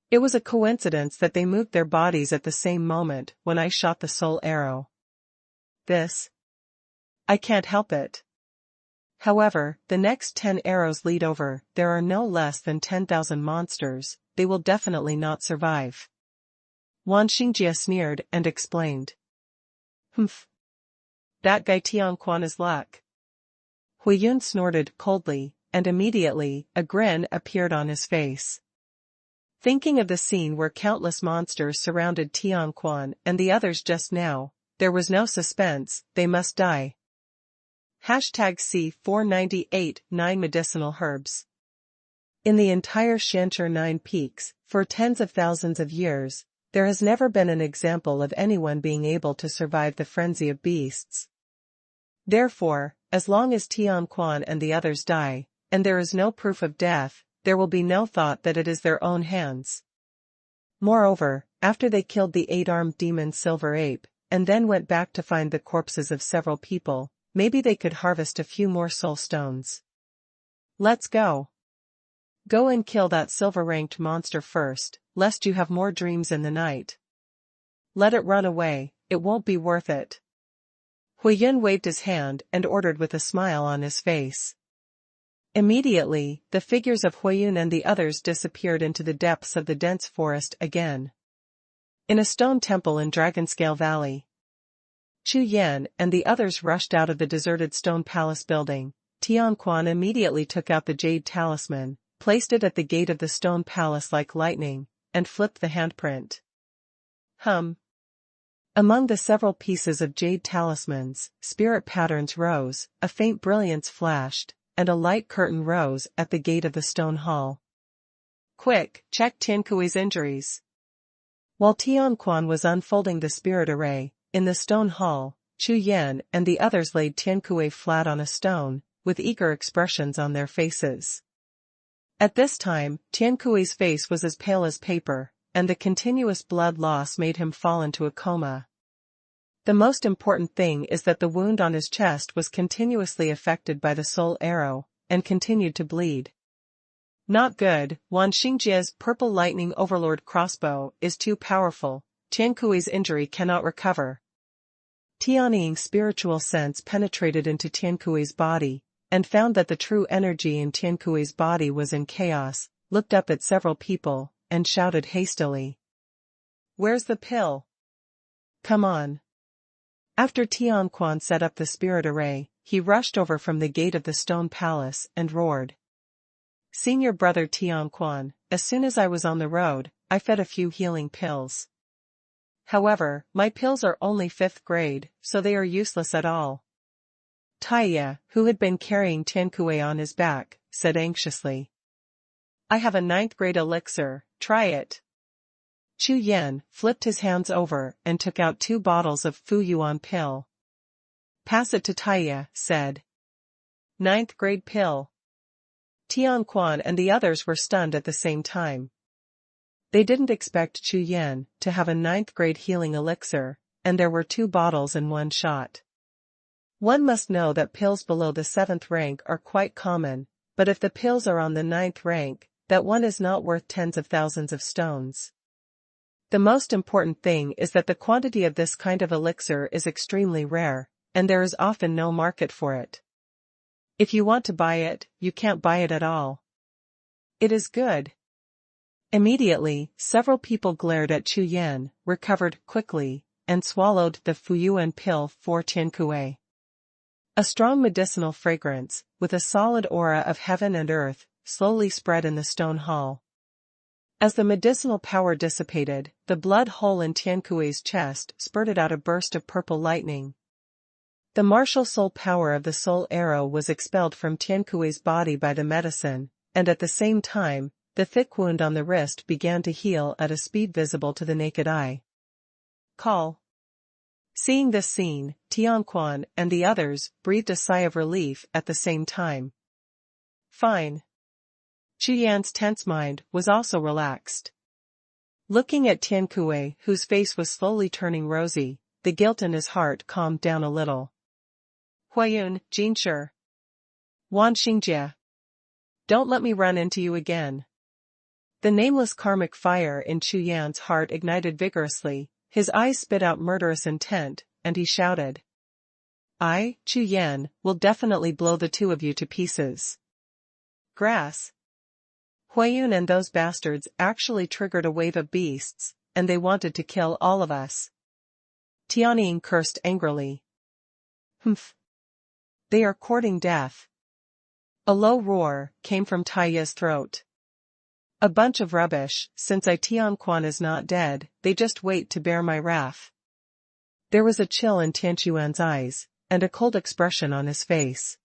It was a coincidence that they moved their bodies at the same moment when I shot the soul arrow. I can't help it. However, the next 10 arrows lead over, there are no less than 10,000 monsters, they will definitely not survive. Wan Xingjia sneered and explained. Humph. That guy Tianquan is luck. Huiyun snorted coldly, and immediately, a grin appeared on his face. Thinking of the scene where countless monsters surrounded Tianquan and the others just now, there was no suspense, they must die. #C498 9 Medicinal Herbs. In the entire Shanchur 9 Peaks, for tens of thousands of years, there has never been an example of anyone being able to survive the frenzy of beasts. Therefore, as long as Tianquan and the others die, and there is no proof of death, there will be no thought that it is their own hands. Moreover, after they killed the 8-armed demon Silver Ape, and then went back to find the corpses of several people, maybe they could harvest a few more soul stones. Let's go. Go and kill that silver-ranked monster first, lest you have more dreams in the night. Let it run away, it won't be worth it. Huiyun waved his hand and ordered with a smile on his face. Immediately, the figures of Huiyun and the others disappeared into the depths of the dense forest again. In a stone temple in Dragonscale Valley, Chu Yan and the others rushed out of the deserted stone palace building. Tianquan immediately took out the jade talisman, placed it at the gate of the stone palace like lightning, and flipped the handprint. Among the several pieces of jade talismans, spirit patterns rose, a faint brilliance flashed, and a light curtain rose at the gate of the stone hall. Quick, check Tiankui's injuries. While Tianquan was unfolding the spirit array, in the stone hall, Chu Yan and the others laid Tiankui flat on a stone, with eager expressions on their faces. At this time, Tiankui's face was as pale as paper, and the continuous blood loss made him fall into a coma. The most important thing is that the wound on his chest was continuously affected by the soul arrow, and continued to bleed. Not good, Wan Xingjia's purple lightning overlord crossbow is too powerful, Tiankui's injury cannot recover. Tianying's spiritual sense penetrated into Tiankui's body, and found that the true energy in Tiankui's body was in chaos, looked up at several people, and shouted hastily. Where's the pill? Come on. After Tianquan set up the spirit array, he rushed over from the gate of the stone palace and roared. Senior brother Tianquan, as soon as I was on the road, I fed a few healing pills. However, my pills are only 5th grade, so they are useless at all. Taiya, who had been carrying Tiankue on his back, said anxiously. I have a 9th grade elixir, try it. Chu Yan flipped his hands over and took out 2 bottles of Fuyuan pill. Pass it to Taiya, said. 9th grade pill. Tianquan and the others were stunned at the same time. They didn't expect Chu Yan to have a 9th grade healing elixir, and there were 2 bottles in one shot. One must know that pills below the 7th rank are quite common, but if the pills are on the 9th rank, that one is not worth tens of thousands of stones. The most important thing is that the quantity of this kind of elixir is extremely rare, and there is often no market for it. If you want to buy it, you can't buy it at all. It is good. Immediately, several people glared at Chu Yan, recovered quickly, and swallowed the Fuyuan pill for Tiankue. A strong medicinal fragrance, with a solid aura of heaven and earth, slowly spread in the stone hall. As the medicinal power dissipated, the blood hole in Tiankue's chest spurted out a burst of purple lightning. The martial soul power of the soul arrow was expelled from Tiankue's body by the medicine, and at the same time, the thick wound on the wrist began to heal at a speed visible to the naked eye. Call. Seeing this scene, Tianquan and the others breathed a sigh of relief at the same time. Fine. Chu Yan's tense mind was also relaxed. Looking at Tiankue, whose face was slowly turning rosy, the guilt in his heart calmed down a little. Huayun, Jinshi. Wan Xingjie. Don't let me run into you again. The nameless karmic fire in Chu Yan's heart ignited vigorously, his eyes spit out murderous intent, and he shouted. I, Chu Yan, will definitely blow the 2 of you to pieces. Grass. Huayun and those bastards actually triggered a wave of beasts, and they wanted to kill all of us. Tianying cursed angrily. Humph. They are courting death. A low roar came from Taiya's throat. A bunch of rubbish, since Tianquan is not dead, they just wait to bear my wrath. There was a chill in Tianquan's eyes, and a cold expression on his face.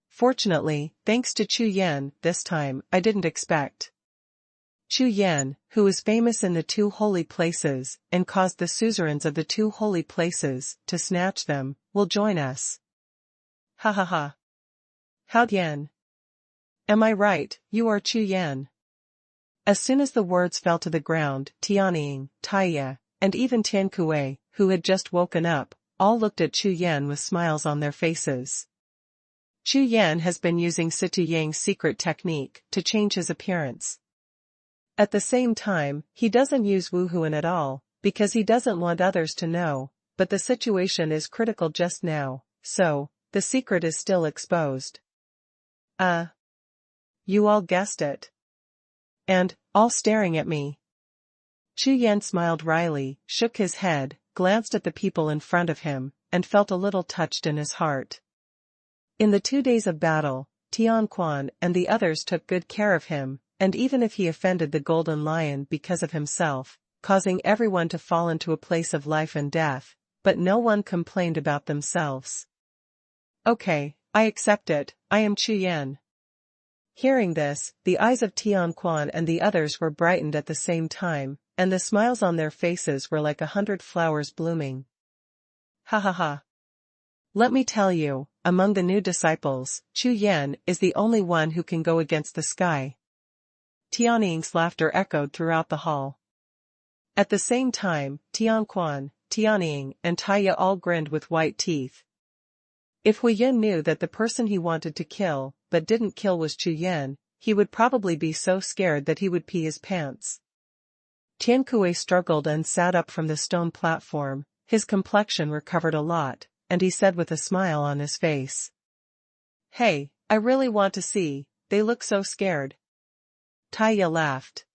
Fortunately, thanks to Chu Yan, this time, I didn't expect. Chu Yan, who is famous in the 2 holy places, and caused the suzerains of the 2 holy places to snatch them, will join us. Ha ha ha. How Yan? Am I right, you are Chu Yan? As soon as the words fell to the ground, Tianying, Taiya, and even Tiankue, who had just woken up, all looked at Chu Yan with smiles on their faces. Chu Yan has been using Situ Yang's secret technique to change his appearance. At the same time, he doesn't use Wuhun at all, because he doesn't want others to know, but the situation is critical just now, so, the secret is still exposed. You all guessed it. And, all staring at me. Chu Yan smiled wryly, shook his head, glanced at the people in front of him, and felt a little touched in his heart. In the 2 days of battle, Tianquan and the others took good care of him, and even if he offended the Golden Lion because of himself, causing everyone to fall into a place of life and death, but no one complained about themselves. Okay, I accept it, I am Chu Yan. Hearing this, the eyes of Tianquan and the others were brightened at the same time, and the smiles on their faces were like 100 flowers blooming. Ha ha ha. Let me tell you, among the new disciples, Chu Yan is the only one who can go against the sky. Tianying's laughter echoed throughout the hall. At the same time, Tianquan, Tianying, and Taiya all grinned with white teeth. If Huiyun knew that the person he wanted to kill, but didn't kill was Chu Yan, he would probably be so scared that he would pee his pants. Tiankue struggled and sat up from the stone platform, his complexion recovered a lot, and he said with a smile on his face. Hey, I really want to see, they look so scared. Taiya laughed.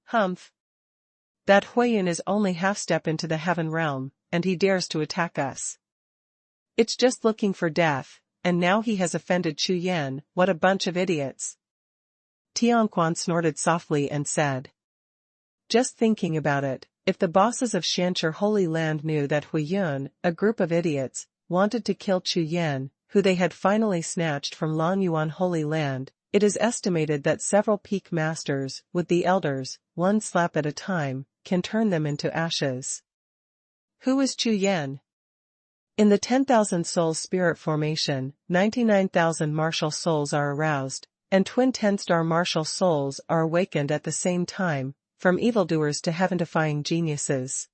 Humph. That Huiyun is only half step into the heaven realm, and he dares to attack us. It's just looking for death, and now he has offended Chu Yan. What a bunch of idiots. Tianquan snorted softly and said. Just thinking about it, if the bosses of Shanxi Holy Land knew that Wuhun, a group of idiots, wanted to kill Chu Yan, who they had finally snatched from Longyuan Holy Land, it is estimated that several peak masters, with the elders, one slap at a time, can turn them into ashes. Who is Chu Yan? In the 10,000 souls spirit formation, 99,000 martial souls are aroused, and twin 10-star martial souls are awakened at the same time, from evildoers to heaven-defying geniuses.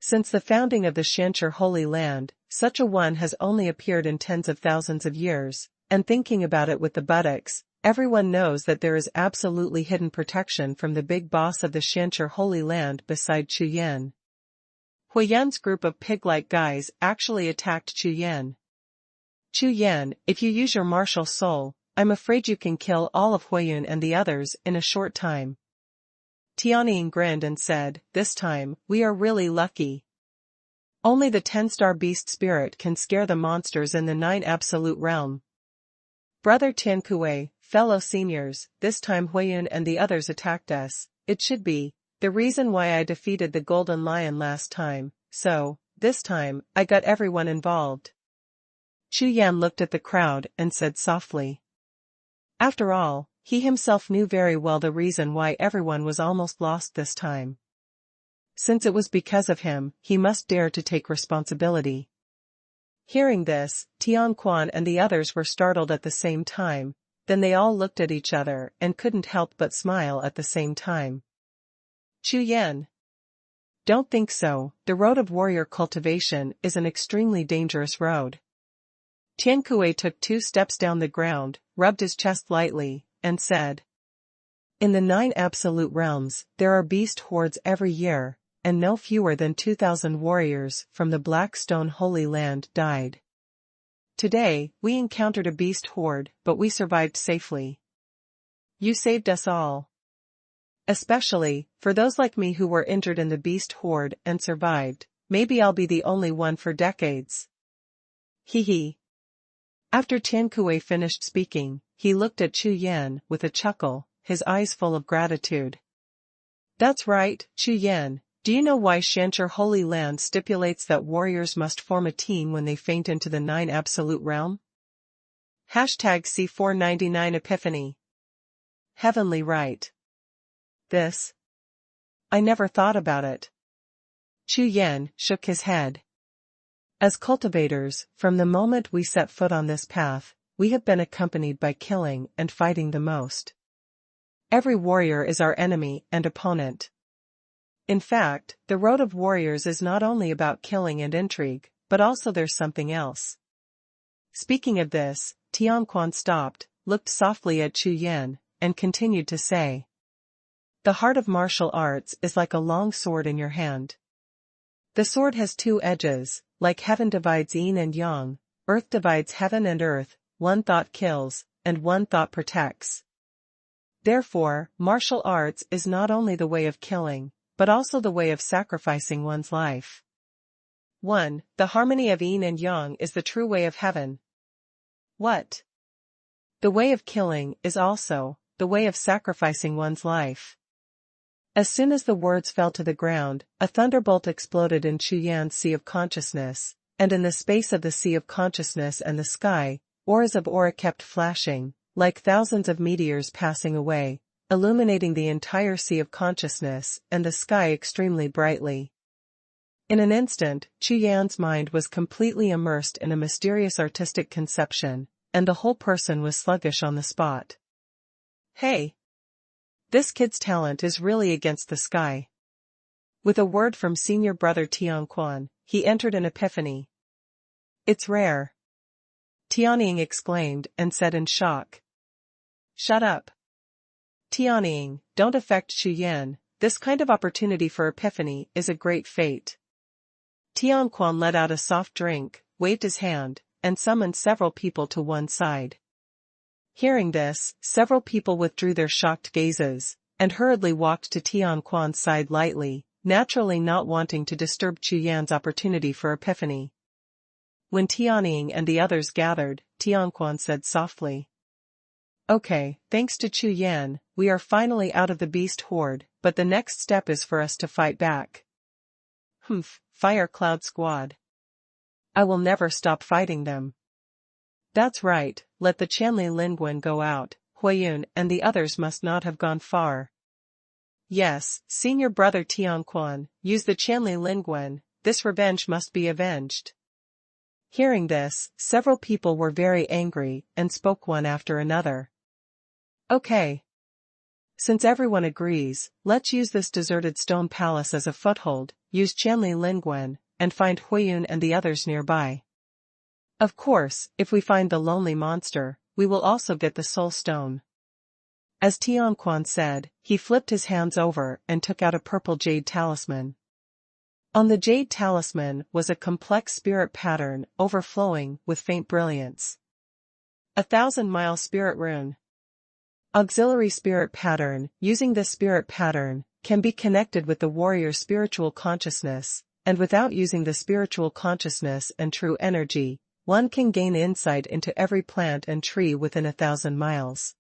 Since the founding of the Shanxi Holy Land, such a one has only appeared in tens of thousands of years, and thinking about it with the buttocks, everyone knows that there is absolutely hidden protection from the big boss of the Shanxi Holy Land beside Chu Yan. Huiyan's group of pig-like guys actually attacked Chu Yan. Chu Yan, if you use your martial soul, I'm afraid you can kill all of Huiyun and the others in a short time. Tianying grinned and said, this time, we are really lucky. Only the 10-star beast spirit can scare the monsters in the 9 absolute realm. Brother Tiankue, fellow seniors, this time Huiyun and the others attacked us. It should be the reason why I defeated the Golden Lion last time, so, this time, I got everyone involved. Chu Yan looked at the crowd and said softly. After all, he himself knew very well the reason why everyone was almost lost this time. Since it was because of him, he must dare to take responsibility. Hearing this, Tianquan and the others were startled at the same time, then they all looked at each other and couldn't help but smile at the same time. Chu Yan. Don't think so, the road of warrior cultivation is an extremely dangerous road. Tiankue took 2 steps down the ground, rubbed his chest lightly, and said. In the 9 absolute realms, there are beast hordes every year, and no fewer than 2,000 warriors from the Blackstone Holy Land died. Today, we encountered a beast horde, but we survived safely. You saved us all. Especially, for those like me who were injured in the beast horde and survived, maybe I'll be the only one for decades. Hee. After Tiankue finished speaking, he looked at Chu Yan with a chuckle, his eyes full of gratitude. That's right, Chu Yan, do you know why Shanxi Holy Land stipulates that warriors must form a team when they faint into the 9 absolute realm? #C499 Epiphany. Heavenly right. This? I never thought about it. Chu Yan shook his head. As cultivators, from the moment we set foot on this path, we have been accompanied by killing and fighting the most. Every warrior is our enemy and opponent. In fact, the road of warriors is not only about killing and intrigue, but also there's something else. Speaking of this, Tianquan stopped, looked softly at Chu Yan, and continued to say. The heart of martial arts is like a long sword in your hand. The sword has 2 edges, like heaven divides yin and yang, earth divides heaven and earth, one thought kills, and one thought protects. Therefore, martial arts is not only the way of killing, but also the way of sacrificing one's life. 1. The harmony of yin and yang is the true way of heaven. What? The way of killing is also the way of sacrificing one's life. As soon as the words fell to the ground, a thunderbolt exploded in Chu Yan's sea of consciousness, and in the space of the sea of consciousness and the sky, auras of aura kept flashing, like thousands of meteors passing away, illuminating the entire sea of consciousness and the sky extremely brightly. In an instant, Chu Yan's mind was completely immersed in a mysterious artistic conception, and the whole person was sluggish on the spot. Hey! This kid's talent is really against the sky. With a word from senior brother Tianquan, he entered an epiphany. It's rare. Tianying exclaimed and said in shock. Shut up. Tianying, don't affect Chu Yan, this kind of opportunity for epiphany is a great fate. Tianquan let out a soft drink, waved his hand, and summoned several people to one side. Hearing this, several people withdrew their shocked gazes, and hurriedly walked to Tianquan's side lightly, naturally not wanting to disturb Chu Yan's opportunity for epiphany. When Tianying and the others gathered, Xuanhuan said softly. Okay, thanks to Chu Yan, we are finally out of the beast horde, but the next step is for us to fight back. Fire Cloud Squad. I will never stop fighting them. That's right, let the Qianli Lingwen go out, Huiyun and the others must not have gone far. Yes, senior brother Tianquan, use the Qianli Lingwen, this revenge must be avenged. Hearing this, several people were very angry and spoke one after another. Okay. Since everyone agrees, let's use this deserted stone palace as a foothold, use Qianli Lingwen, and find Huiyun and the others nearby. Of course, if we find the lonely monster, we will also get the soul stone. As Tianquan said, he flipped his hands over and took out a purple jade talisman. On the jade talisman was a complex spirit pattern overflowing with faint brilliance. 1,000-mile spirit rune. Auxiliary spirit pattern. Using this spirit pattern can be connected with the warrior's spiritual consciousness, and without using the spiritual consciousness and true energy, one can gain insight into every plant and tree within 1,000 miles.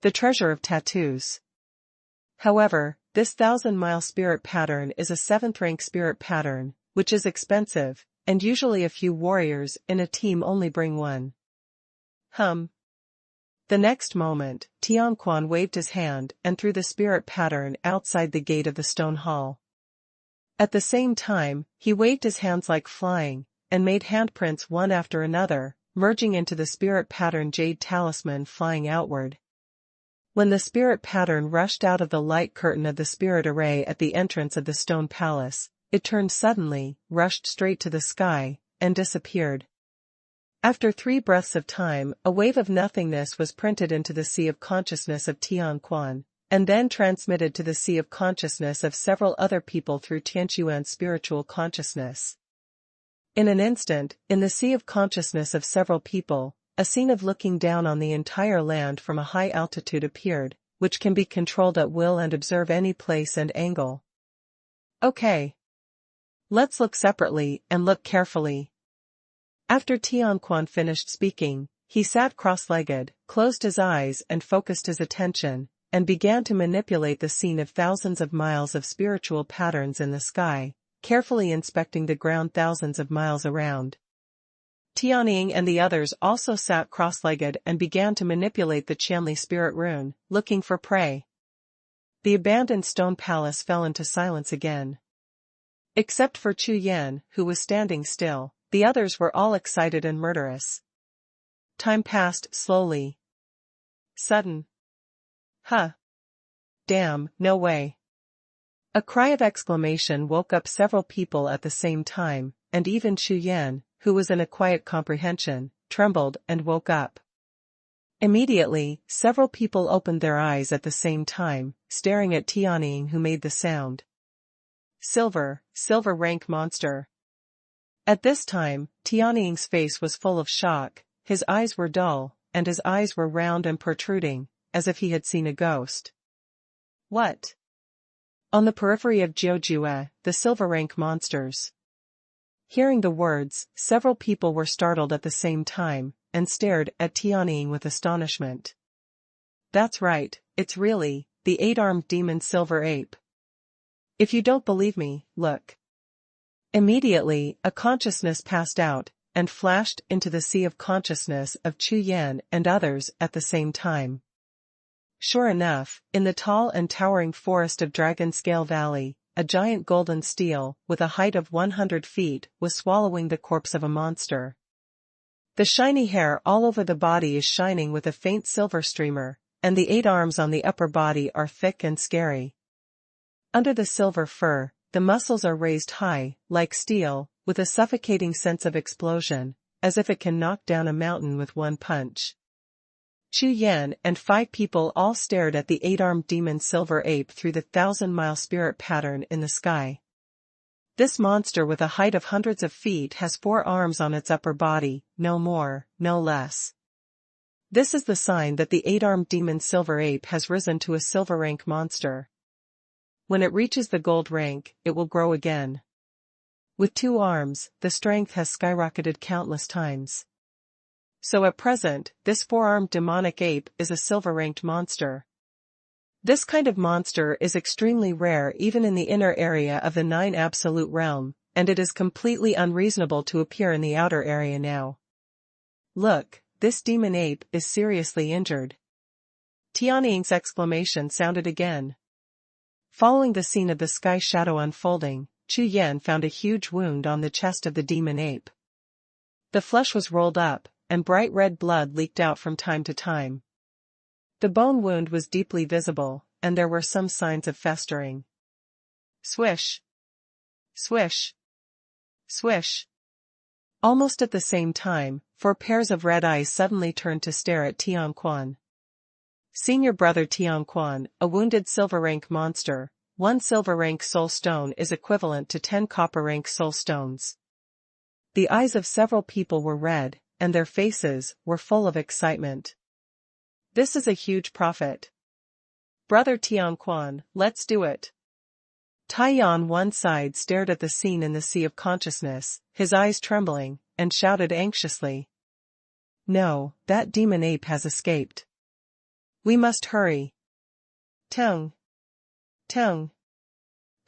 The treasure of tattoos. However, this 1,000-mile spirit pattern is a 7th-rank spirit pattern, which is expensive, and usually a few warriors in a team only bring one. The next moment, Tianquan waved his hand and threw the spirit pattern outside the gate of the stone hall. At the same time, he waved his hands like flying, and made handprints one after another, merging into the spirit pattern jade talisman flying outward. When the spirit pattern rushed out of the light curtain of the spirit array at the entrance of the stone palace, it turned suddenly, rushed straight to the sky, and disappeared. After 3 breaths of time, a wave of nothingness was printed into the sea of consciousness of Tianquan, and then transmitted to the sea of consciousness of several other people through Tianquan's spiritual consciousness. In an instant, in the sea of consciousness of several people, a scene of looking down on the entire land from a high altitude appeared, which can be controlled at will and observe any place and angle. Okay. Let's look separately and look carefully. After Tianquan finished speaking, he sat cross-legged, closed his eyes and focused his attention, and began to manipulate the scene of thousands of miles of spiritual patterns in the sky, carefully inspecting the ground thousands of miles around. Tianying and the others also sat cross-legged and began to manipulate the Qianli spirit rune, looking for prey. The abandoned stone palace fell into silence again. Except for Chu Yan, who was standing still, the others were all excited and murderous. Time passed slowly. Sudden. Damn, no way. A cry of exclamation woke up several people at the same time, and even Chu Yan, who was in a quiet comprehension, trembled and woke up. Immediately, several people opened their eyes at the same time, staring at Tianying who made the sound. Silver rank monster. At this time, Tianying's face was full of shock, his eyes were dull, and his eyes were round and protruding, as if he had seen a ghost. What? On the periphery of Jiuxiao, the silver rank monsters. Hearing the words, several people were startled at the same time, and stared at Tianying with astonishment. That's right, it's really, the 8-armed demon silver ape. If you don't believe me, look. Immediately, a consciousness passed out, and flashed into the sea of consciousness of Chu Yan and others at the same time. Sure enough, in the tall and towering forest of Dragon Scale Valley, a giant golden steel, with a height of 100 feet, was swallowing the corpse of a monster. The shiny hair all over the body is shining with a faint silver streamer, and the 8 arms on the upper body are thick and scary. Under the silver fur, the muscles are raised high, like steel, with a suffocating sense of explosion, as if it can knock down a mountain with one punch. Chu Yan and 5 people all stared at the 8-armed demon silver ape through the 1,000-mile spirit pattern in the sky. This monster with a height of hundreds of feet has 4 arms on its upper body, no more, no less. This is the sign that the 8-armed demon silver ape has risen to a silver rank monster. When it reaches the gold rank, it will grow again. With 2 arms, the strength has skyrocketed countless times. So at present, this 4-armed demonic ape is a silver-ranked monster. This kind of monster is extremely rare even in the inner area of the 9 Absolute Realm, and it is completely unreasonable to appear in the outer area now. Look, this demon ape is seriously injured. Tianying's exclamation sounded again. Following the scene of the sky shadow unfolding, Chu Yan found a huge wound on the chest of the demon ape. The flesh was rolled up, and bright red blood leaked out from time to time. The bone wound was deeply visible, and there were some signs of festering. Swish! Swish! Swish! Almost at the same time, 4 pairs of red eyes suddenly turned to stare at Tianquan. Senior brother Tianquan, a wounded silver rank monster, 1 silver rank soul stone is equivalent to 10 copper rank soul stones. The eyes of several people were red, and their faces were full of excitement. This is a huge profit. Brother Tianquan, let's do it. Tai on one side stared at the scene in the sea of consciousness, his eyes trembling, and shouted anxiously. No, that demon ape has escaped. We must hurry. Tung. Tung.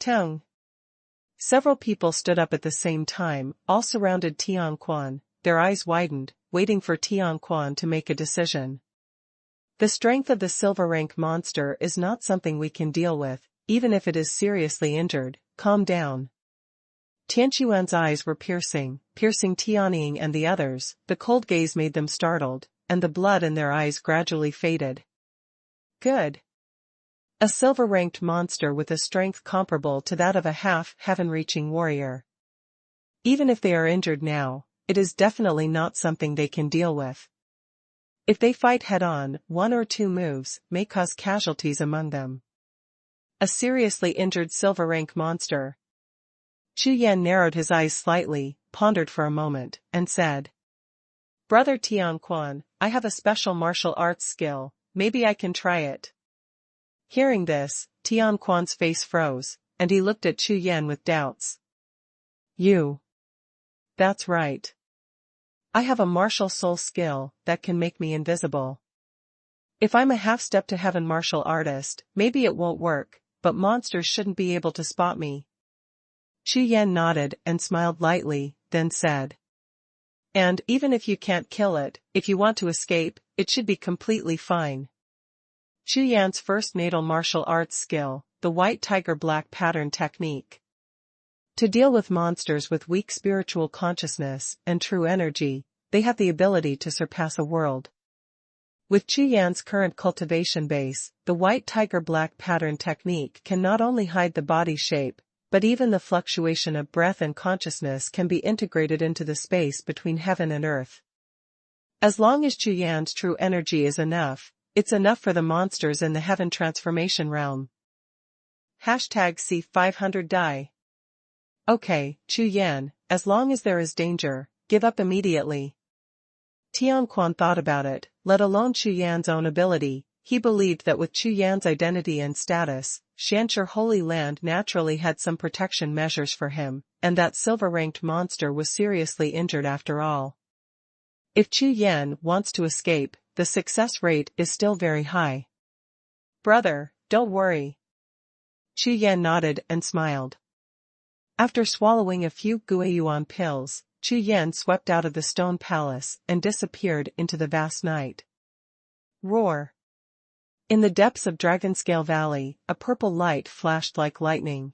Tung. Several people stood up at the same time, all surrounded Tianquan, their eyes widened, waiting for Tianquan to make a decision. The strength of the silver rank monster is not something we can deal with, even if it is seriously injured. Calm down. Tianquan's eyes were piercing Tianying and the others. The cold gaze made them startled, and the blood in their eyes gradually faded. Good. A silver-ranked monster with a strength comparable to that of a half-heaven-reaching warrior. Even if they are injured now, it is definitely not something they can deal with. If they fight head-on, 1 or 2 moves may cause casualties among them. A seriously injured silver-rank monster. Chu Yan narrowed his eyes slightly, pondered for a moment, and said, Brother Tianquan, I have a special martial arts skill, maybe I can try it. Hearing this, Tianquan's face froze, and he looked at Chu Yan with doubts. You. That's right. I have a martial soul skill that can make me invisible. If I'm a half-step to heaven martial artist, maybe it won't work, but monsters shouldn't be able to spot me. Chu Yan nodded and smiled lightly, then said. And even if you can't kill it, if you want to escape, it should be completely fine. Chu Yan's first natal martial arts skill, the white tiger black pattern technique. To deal with monsters with weak spiritual consciousness and true energy, they have the ability to surpass a world. With Chu Yan's current cultivation base, the white tiger black pattern technique can not only hide the body shape, but even the fluctuation of breath and consciousness can be integrated into the space between heaven and earth. As long as Chu Yan's true energy is enough, it's enough for the monsters in the heaven transformation realm. #C 500 die. Okay, Chu Yan, as long as there is danger, give up immediately. Tianquan thought about it, let alone Chu Yan's own ability. He believed that with Chu Yan's identity and status, Shanshur Holy Land naturally had some protection measures for him, and that silver-ranked monster was seriously injured after all. If Chu Yan wants to escape, the success rate is still very high. Brother, don't worry. Chu Yan nodded and smiled. After swallowing a few Guiyuan pills, Chu Yan swept out of the stone palace and disappeared into the vast night. Roar! In the depths of Dragonscale Valley, a purple light flashed like lightning.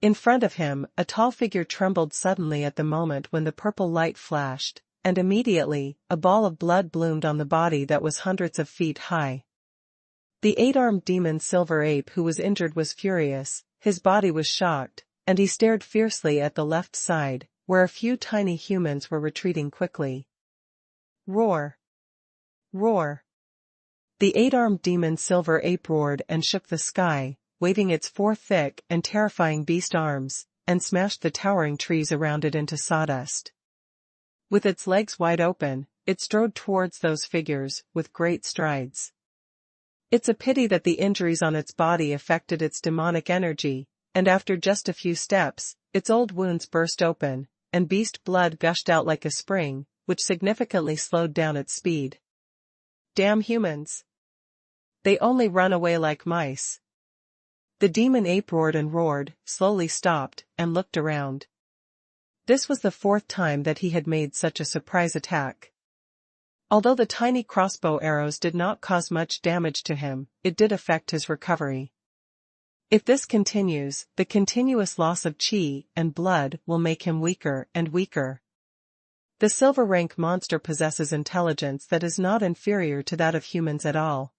In front of him, a tall figure trembled suddenly at the moment when the purple light flashed, and immediately, a ball of blood bloomed on the body that was hundreds of feet high. The 8-armed demon Silver Ape who was injured was furious, his body was shocked, and he stared fiercely at the left side, where a few tiny humans were retreating quickly. Roar! Roar! The 8-armed demon Silver Ape roared and shook the sky, waving its 4 thick and terrifying beast arms, and smashed the towering trees around it into sawdust. With its legs wide open, it strode towards those figures with great strides. It's a pity that the injuries on its body affected its demonic energy, and after just a few steps, its old wounds burst open, and beast blood gushed out like a spring, which significantly slowed down its speed. Damn humans! They only run away like mice. The demon ape roared and roared, slowly stopped, and looked around. This was the fourth time that he had made such a surprise attack. Although the tiny crossbow arrows did not cause much damage to him, it did affect his recovery. If this continues, the continuous loss of chi and blood will make him weaker and weaker. The silver rank monster possesses intelligence that is not inferior to that of humans at all.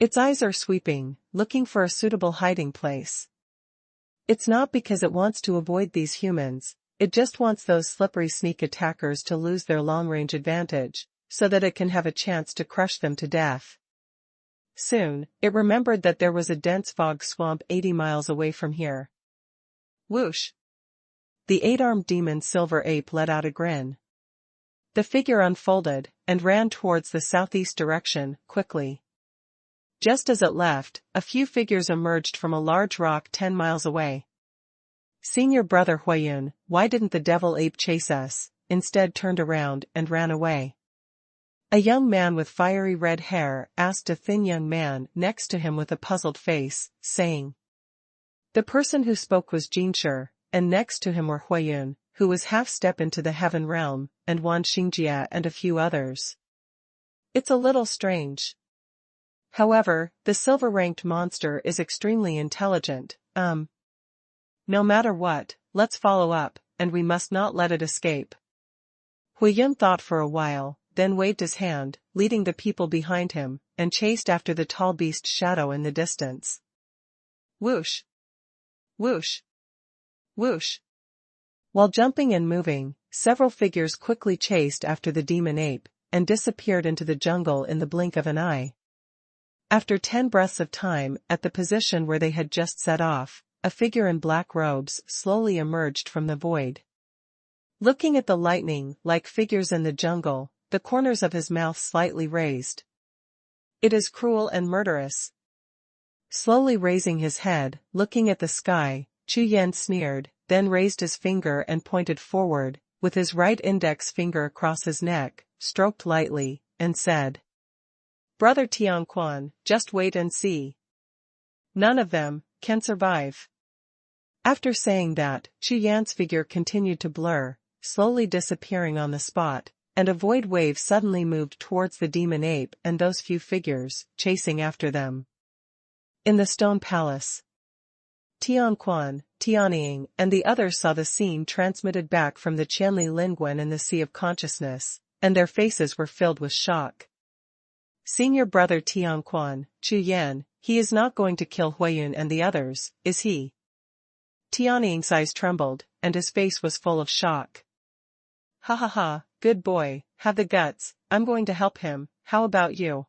Its eyes are sweeping, looking for a suitable hiding place. It's not because it wants to avoid these humans, it just wants those slippery sneak attackers to lose their long-range advantage, so that it can have a chance to crush them to death. Soon, it remembered that there was a dense fog swamp 80 miles away from here. Whoosh! The 8-armed demon silver ape let out a grin. The figure unfolded, and ran towards the southeast direction, quickly. Just as it left, a few figures emerged from a large rock 10 miles away. Senior brother Huiyun, why didn't the devil ape chase us, instead turned around and ran away? A young man with fiery red hair asked a thin young man next to him with a puzzled face, saying. The person who spoke was Jiuxiao, and next to him were Huiyun, who was half-step into the heaven realm, and Wan Xingjia and a few others. It's a little strange. However, the silver-ranked monster is extremely intelligent, No matter what, let's follow up, and we must not let it escape. Huiyun thought for a while, then waved his hand, leading the people behind him, and chased after the tall beast's shadow in the distance. Whoosh! Whoosh! Whoosh! While jumping and moving, several figures quickly chased after the demon ape, and disappeared into the jungle in the blink of an eye. After 10 breaths of time, at the position where they had just set off, a figure in black robes slowly emerged from the void. Looking at the lightning-like figures in the jungle, the corners of his mouth slightly raised. It is cruel and murderous. Slowly raising his head, looking at the sky, Chu Yan sneered, then raised his finger and pointed forward, with his right index finger across his neck, stroked lightly, and said. Brother Tianquan, just wait and see. None of them can survive. After saying that, Chu Yan's figure continued to blur, slowly disappearing on the spot, and a void wave suddenly moved towards the demon ape and those few figures, chasing after them. In the stone palace. Tianquan, Tianying, and the others saw the scene transmitted back from the Qianli Lingguan in the Sea of Consciousness, and their faces were filled with shock. Senior brother Tianquan, Chu Yan, he is not going to kill Huiyun and the others, is he? Tianying's eyes trembled, and his face was full of shock. Ha ha ha, good boy, have the guts, I'm going to help him, how about you?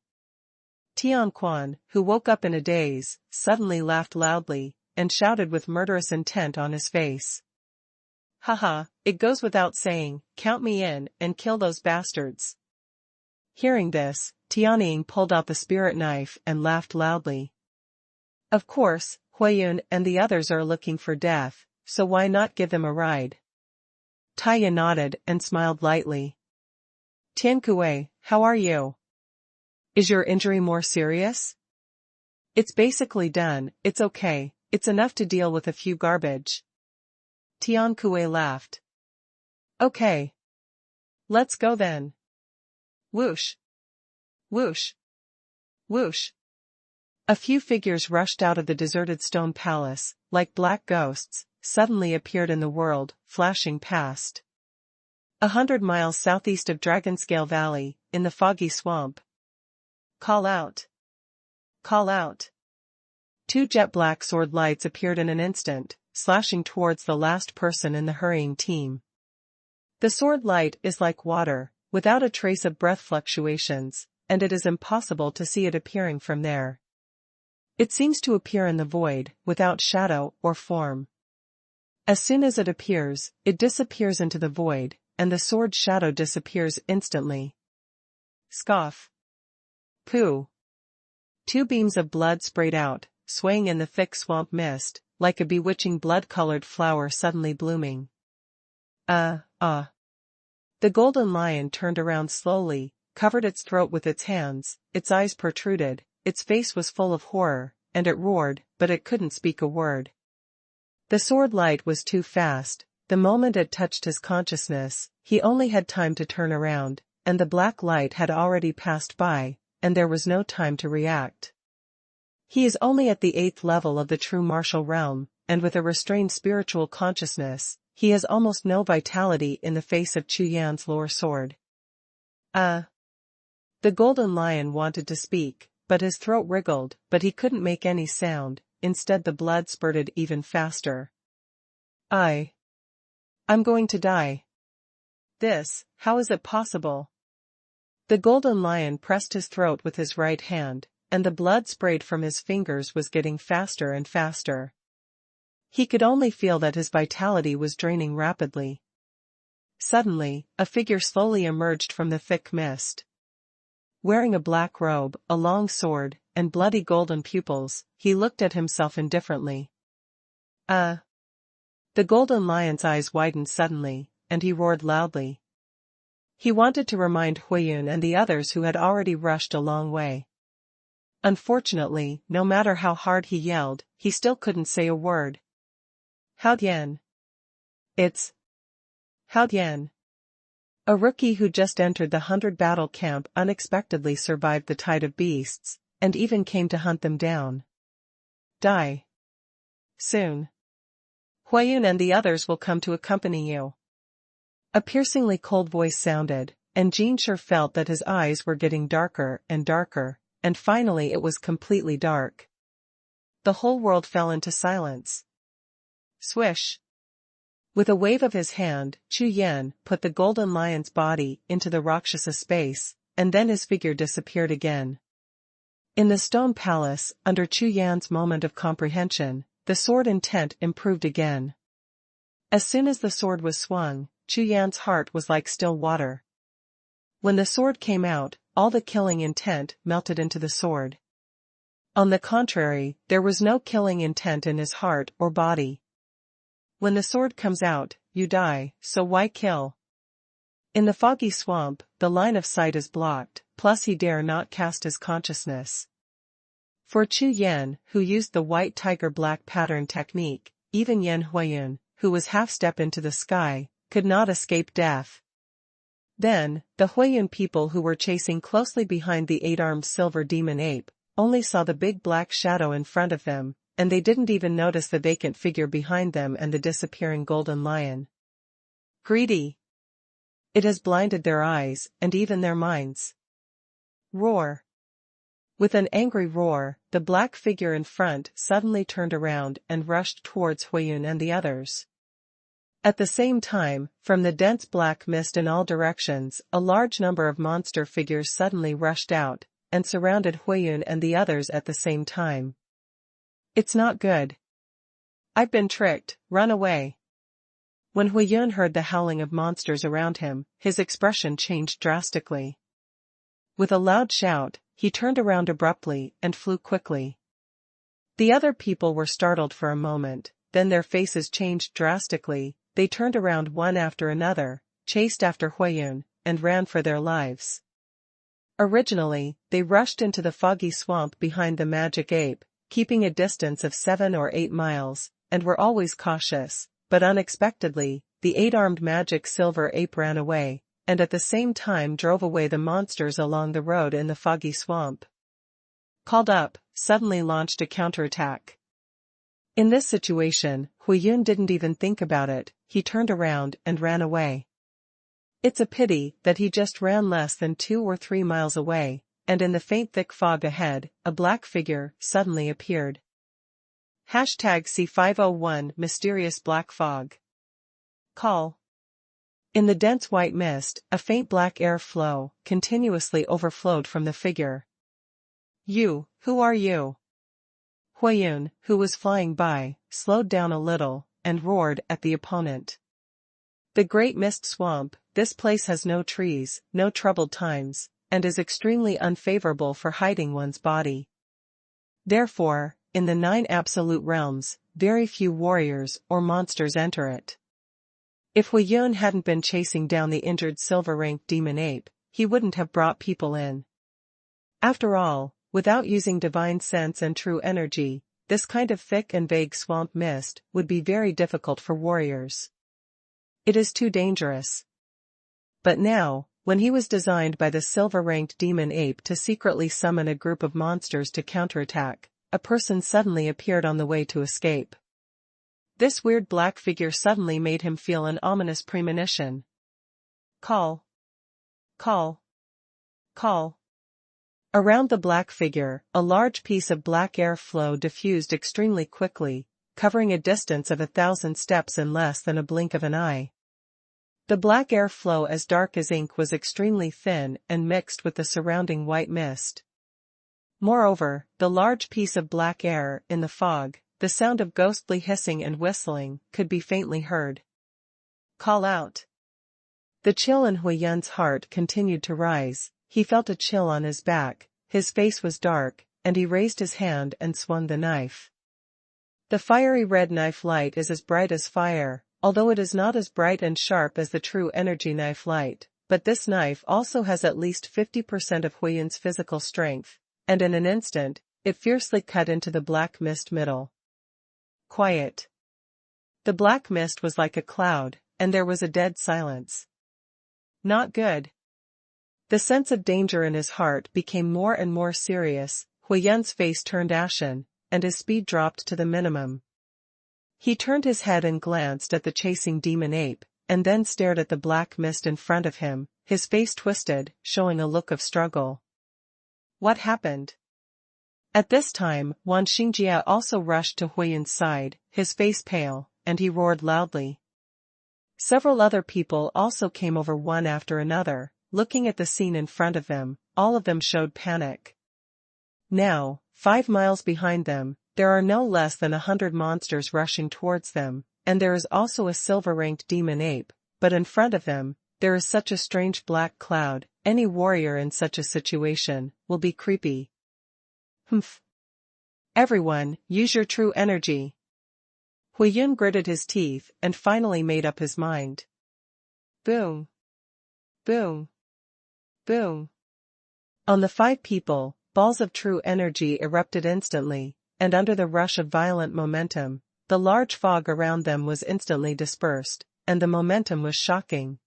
Tianquan, who woke up in a daze, suddenly laughed loudly, and shouted with murderous intent on his face. Haha, it goes without saying, count me in, and kill those bastards. Hearing this, Tianying pulled out the spirit knife and laughed loudly. Of course, Huiyun and the others are looking for death, so why not give them a ride? Taya nodded and smiled lightly. Tiankue, how are you? Is your injury more serious? It's basically done, it's okay, it's enough to deal with a few garbage. Tiankue laughed. Okay. Let's go then. Whoosh. Whoosh. Whoosh. A few figures rushed out of the deserted stone palace, like black ghosts, suddenly appeared in the world, flashing past. 100 miles southeast of Dragonscale Valley, in the foggy swamp. Call out. Call out. 2 jet-black sword lights appeared in an instant, slashing towards the last person in the hurrying team. The sword light is like water, without a trace of breath fluctuations, and it is impossible to see it appearing from there. It seems to appear in the void, without shadow or form. As soon as it appears, it disappears into the void, and the sword's shadow disappears instantly. Scoff. Pooh. Two beams of blood sprayed out, swaying in the thick swamp mist, like a bewitching blood-colored flower suddenly blooming. The golden lion turned around slowly, covered its throat with its hands, its eyes protruded, its face was full of horror, and it roared, but it couldn't speak a word. The sword light was too fast. The moment it touched his consciousness, he only had time to turn around, and the black light had already passed by, and there was no time to react. He is only at the 8th level of the true martial realm, and with a restrained spiritual consciousness, he has almost no vitality in the face of Chu Yan's lore sword. The golden lion wanted to speak, but his throat wriggled, but he couldn't make any sound, instead the blood spurted even faster. I'm going to die. How is it possible? The golden lion pressed his throat with his right hand, and the blood sprayed from his fingers was getting faster and faster. He could only feel that his vitality was draining rapidly. Suddenly, a figure slowly emerged from the thick mist. Wearing a black robe, a long sword, and bloody golden pupils, he looked at himself indifferently. The golden lion's eyes widened suddenly, and he roared loudly. He wanted to remind Huiyun and the others who had already rushed a long way. Unfortunately, no matter how hard he yelled, he still couldn't say a word. Hao Dian. It's Hao Dian. A rookie who just entered the 100-battle camp unexpectedly survived the tide of beasts, and even came to hunt them down. Die. Soon. Huiyun and the others will come to accompany you. A piercingly cold voice sounded, and Jiuxiao felt that his eyes were getting darker, and finally it was completely dark. The whole world fell into silence. Swish. With a wave of his hand, Chu Yan put the golden lion's body into the Rakshasa space, and then his figure disappeared again. In the stone palace, under Chu Yan's moment of comprehension, the sword intent improved again. As soon as the sword was swung, Chu Yan's heart was like still water. When the sword came out, all the killing intent melted into the sword. On the contrary, there was no killing intent in his heart or body. When the sword comes out, you die, so why kill? In the foggy swamp, the line of sight is blocked, plus he dare not cast his consciousness. For Chu Yan, who used the white tiger black pattern technique, even Yan Huiyun, who was half-step into the sky, could not escape death. Then, the Huiyun people who were chasing closely behind the 8-armed silver demon ape, only saw the big black shadow in front of them, and they didn't even notice the vacant figure behind them and the disappearing golden lion. Greedy. It has blinded their eyes, and even their minds. Roar. With an angry roar, the black figure in front suddenly turned around and rushed towards Huiyun and the others. At the same time, from the dense black mist in all directions, a large number of monster figures suddenly rushed out, and surrounded Huiyun and the others at the same time. It's not good. I've been tricked, run away. When Huiyun heard the howling of monsters around him, his expression changed drastically. With a loud shout, he turned around abruptly and flew quickly. The other people were startled for a moment, then their faces changed drastically, they turned around one after another, chased after Huiyun, and ran for their lives. Originally, they rushed into the foggy swamp behind the magic ape, keeping a distance of 7 or 8 miles, and were always cautious, but unexpectedly, the 8-armed magic silver ape ran away, and at the same time drove away the monsters along the road in the foggy swamp. Called up, suddenly launched a counterattack. In this situation, Huiyun didn't even think about it, he turned around and ran away. It's a pity that he just ran less than 2 or 3 miles away, and in the faint thick fog ahead, a black figure suddenly appeared. #C501 Mysterious Black Fog. Call. In the dense white mist, a faint black air flow continuously overflowed from the figure. You, who are you? Huiyun, who was flying by, slowed down a little, and roared at the opponent. The great mist swamp, this place has no trees, no troubled times, and is extremely unfavorable for hiding one's body. Therefore, in the 9 absolute realms, very few warriors or monsters enter it. If Wuhun hadn't been chasing down the injured silver-ranked demon ape, he wouldn't have brought people in. After all, without using divine sense and true energy, this kind of thick and vague swamp mist would be very difficult for warriors. It is too dangerous. But now, when he was designed by the silver-ranked demon ape to secretly summon a group of monsters to counterattack, a person suddenly appeared on the way to escape. This weird black figure suddenly made him feel an ominous premonition. Call. Call. Call. Around the black figure, a large piece of black air flow diffused extremely quickly, covering a distance of 1,000 steps in less than a blink of an eye. The black air flow, as dark as ink, was extremely thin and mixed with the surrounding white mist. Moreover, the large piece of black air in the fog, the sound of ghostly hissing and whistling, could be faintly heard. Call out. The chill in Huiyun's heart continued to rise. He felt a chill on his back, his face was dark, and he raised his hand and swung the knife. The fiery red knife light is as bright as fire, although it is not as bright and sharp as the true energy knife light, but this knife also has at least 50% of Huiyun's physical strength, and in an instant, it fiercely cut into the black mist middle. Quiet. The black mist was like a cloud, and there was a dead silence. Not good. The sense of danger in his heart became more and more serious. Huiyun's face turned ashen, and his speed dropped to the minimum. He turned his head and glanced at the chasing demon ape, and then stared at the black mist in front of him, his face twisted, showing a look of struggle. What happened? At this time, Wan Xingjia also rushed to Huiyun's side, his face pale, and he roared loudly. Several other people also came over one after another, looking at the scene in front of them. All of them showed panic. Now, 5 miles behind them, there are no less than 100 monsters rushing towards them, and there is also a silver-ranked demon ape, but in front of them, there is such a strange black cloud. Any warrior in such a situation will be creepy. Humph. Everyone, use your true energy. Huiyun gritted his teeth and finally made up his mind. Boom. Boom. Boom. On the 5 people, balls of true energy erupted instantly, and under the rush of violent momentum, the large fog around them was instantly dispersed, and the momentum was shocking.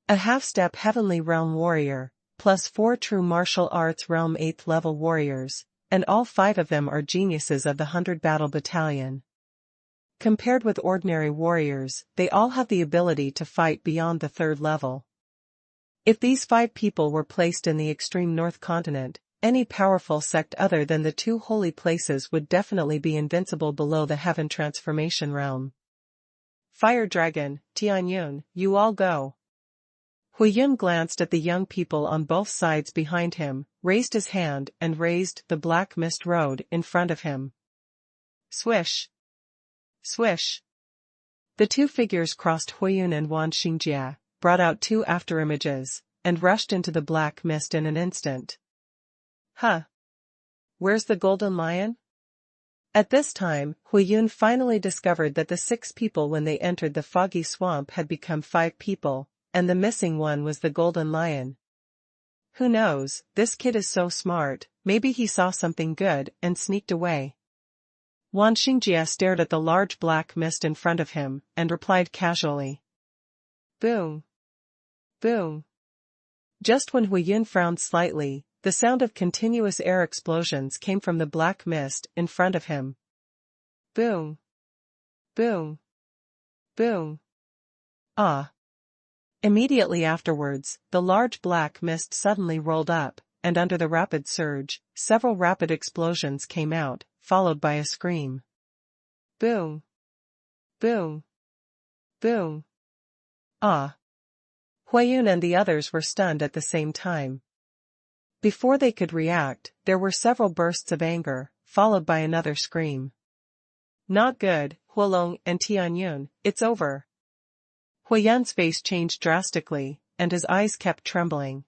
A half-step heavenly realm warrior, plus 4 true martial arts realm 8th level warriors, and all 5 of them are geniuses of the 100 Battle Battalion. Compared with ordinary warriors, they all have the ability to fight beyond the 3rd level. If these 5 people were placed in the extreme North Continent, any powerful sect other than the 2 holy places would definitely be invincible below the Heaven Transformation realm. Fire Dragon, Tianyun, you all go. Huiyun glanced at the young people on both sides behind him, raised his hand and raised the black mist road in front of him. Swish. Swish. The 2 figures crossed Huiyun and Wan Xingjia, brought out 2 afterimages, and rushed into the black mist in an instant. Huh. Where's the golden lion? At this time, Huiyun finally discovered that the 6 people when they entered the foggy swamp had become 5 people, and the missing one was the golden lion. Who knows, this kid is so smart, maybe he saw something good and sneaked away. Wan Xingjia stared at the large black mist in front of him, and replied casually. Boom. Boom. Just when Huiyun frowned slightly, the sound of continuous air explosions came from the black mist in front of him. Boom. Boom. Boom. Ah. Immediately afterwards, the large black mist suddenly rolled up, and under the rapid surge, several rapid explosions came out, followed by a scream. Boom. Boom. Boom. Ah. Huiyun and the others were stunned at the same time. Before they could react, there were several bursts of anger, followed by another scream. Not good, Huolong and Tianyun, it's over. Huiyun's face changed drastically, and his eyes kept trembling.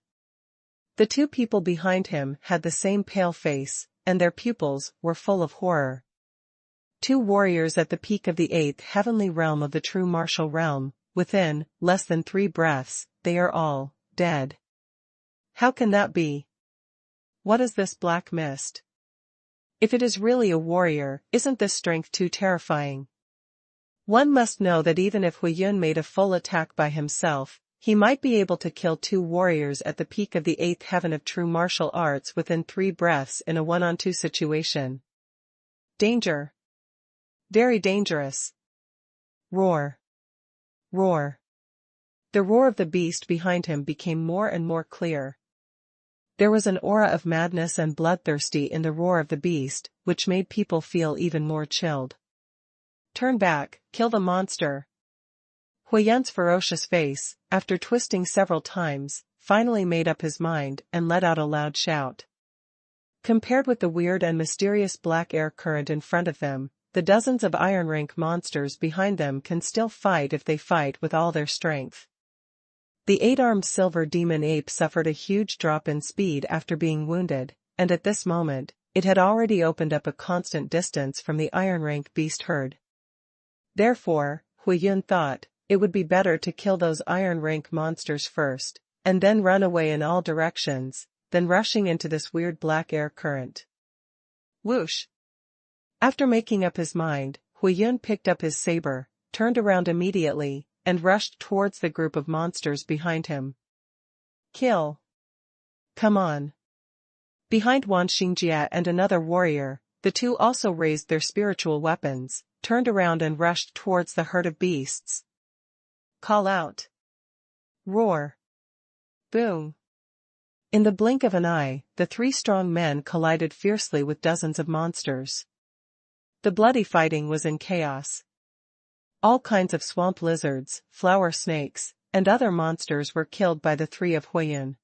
The 2 people behind him had the same pale face, and their pupils were full of horror. Two warriors at the peak of the 8th heavenly realm of the true martial realm, within less than 3 breaths, they are all dead. How can that be? What is this black mist? If it is really a warrior, isn't this strength too terrifying? One must know that even if Wuhun made a full attack by himself, he might be able to kill 2 warriors at the peak of the 8th heaven of true martial arts within 3 breaths in a 1-on-2 situation. Danger. Very dangerous. Roar. Roar. The roar of the beast behind him became more and more clear. There was an aura of madness and bloodthirsty in the roar of the beast, which made people feel even more chilled. Turn back, kill the monster. Huiyan's ferocious face, after twisting several times, finally made up his mind and let out a loud shout. Compared with the weird and mysterious black air current in front of them, the dozens of iron rank monsters behind them can still fight if they fight with all their strength. The 8-armed silver demon ape suffered a huge drop in speed after being wounded, and at this moment, it had already opened up a constant distance from the iron rank beast herd. Therefore, Wuhun thought, it would be better to kill those iron rank monsters first, and then run away in all directions, than rushing into this weird black air current. Whoosh! After making up his mind, Wuhun picked up his saber, turned around immediately, and rushed towards the group of monsters behind him. Kill! Come on! Behind Wan Xingjie and another warrior, the two also raised their spiritual weapons, turned around and rushed towards the herd of beasts. Call out! Roar! Boom! In the blink of an eye, the 3 strong men collided fiercely with dozens of monsters. The bloody fighting was in chaos. All kinds of swamp lizards, flower snakes, and other monsters were killed by the 3 of Wuhun.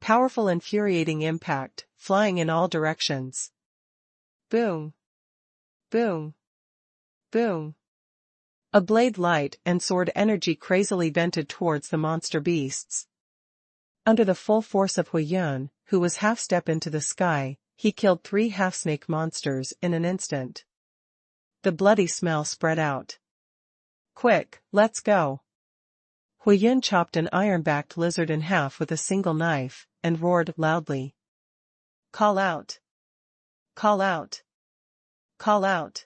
Powerful infuriating impact, flying in all directions. Boom! Boom! Boom! A blade light and sword energy crazily vented towards the monster beasts. Under the full force of Wuhun, who was half-step into the sky, he killed 3 half-snake monsters in an instant. The bloody smell spread out. Quick, let's go! Wuhun chopped an iron-backed lizard in half with a single knife, and roared loudly. Call out! Call out! Call out!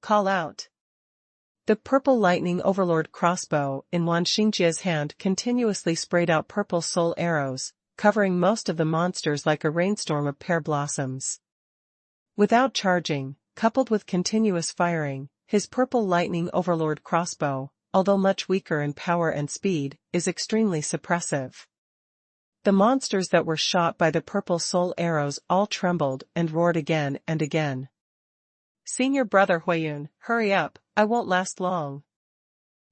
Call out! The purple lightning overlord crossbow in Wan Xingjie's hand continuously sprayed out purple soul arrows, covering most of the monsters like a rainstorm of pear blossoms. Without charging, coupled with continuous firing, his purple lightning overlord crossbow, although much weaker in power and speed, is extremely suppressive. The monsters that were shot by the purple soul arrows all trembled and roared again and again. Senior brother Wuhun, hurry up, I won't last long.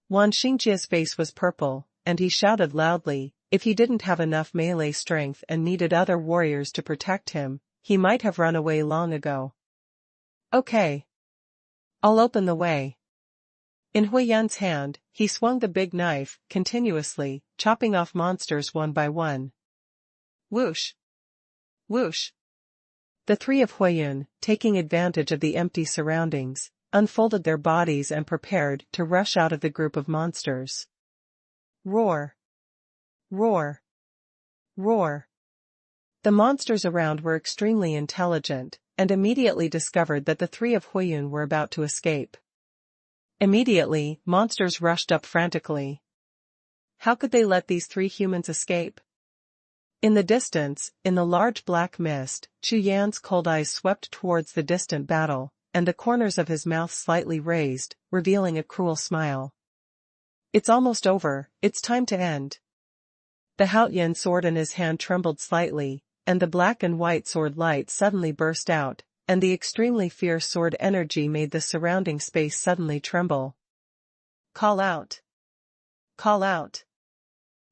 Wan Xingjie's face was purple, and he shouted loudly. If he didn't have enough melee strength and needed other warriors to protect him, he might have run away long ago. Okay. I'll open the way. In Huiyan's hand, he swung the big knife, continuously, chopping off monsters one by one. Whoosh! Whoosh! The 3 of Wuhun, taking advantage of the empty surroundings, unfolded their bodies and prepared to rush out of the group of monsters. Roar! Roar! Roar! The monsters around were extremely intelligent, and immediately discovered that the 3 of Wuhun were about to escape. Immediately, monsters rushed up frantically. How could they let these 3 humans escape? In the distance, in the large black mist, Chu Yan's cold eyes swept towards the distant battle, and the corners of his mouth slightly raised, revealing a cruel smile. It's almost over, it's time to end. The Haotian sword in his hand trembled slightly, and the black and white sword light suddenly burst out, and the extremely fierce sword energy made the surrounding space suddenly tremble. Call out! Call out!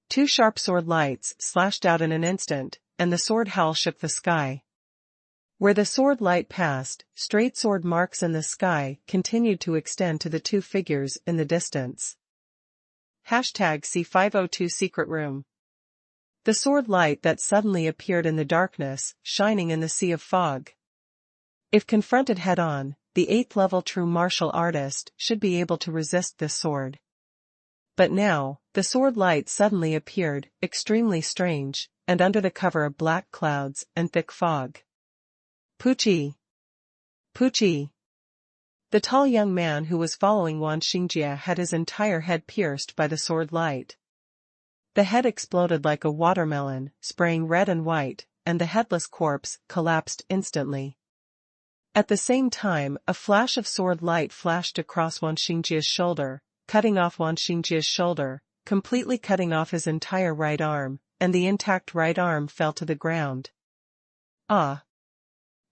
2 sharp sword lights slashed out in an instant, and the sword howl shook the sky. Where the sword light passed, straight sword marks in the sky continued to extend to the 2 figures in the distance. #C502 Secret Room. The sword light that suddenly appeared in the darkness, shining in the sea of fog. If confronted head-on, the 8th level true martial artist should be able to resist this sword. But now, the sword light suddenly appeared, extremely strange, and under the cover of black clouds and thick fog. Puchi! Puchi! The tall young man who was following Wan Xingjie had his entire head pierced by the sword light. The head exploded like a watermelon, spraying red and white, and the headless corpse collapsed instantly. At the same time, a flash of sword light flashed across Wan Xingjie's shoulder, cutting off Wan Xingjie's shoulder, completely cutting off his entire right arm, and the intact right arm fell to the ground. Ah!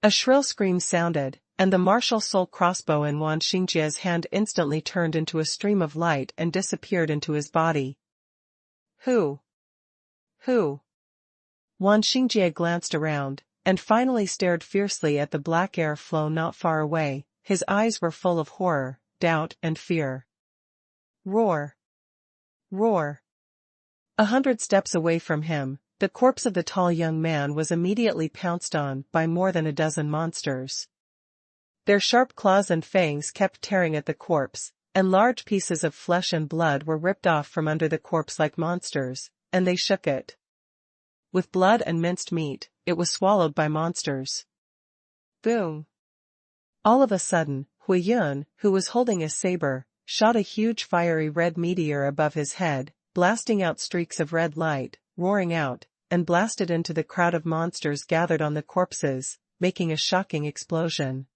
A shrill scream sounded, and the martial soul crossbow in Wan Xingjie's hand instantly turned into a stream of light and disappeared into his body. Who? Who? Wan Xingjie glanced around, and finally stared fiercely at the black air flow not far away. His eyes were full of horror, doubt and fear. Roar! Roar! 100 steps away from him, the corpse of the tall young man was immediately pounced on by more than a dozen monsters. Their sharp claws and fangs kept tearing at the corpse, and large pieces of flesh and blood were ripped off from under the corpse like monsters, and they shook it. With blood and minced meat, it was swallowed by monsters. Boom! All of a sudden, Wuhun, who was holding a saber, shot a huge fiery red meteor above his head, blasting out streaks of red light, roaring out, and blasted into the crowd of monsters gathered on the corpses, making a shocking explosion.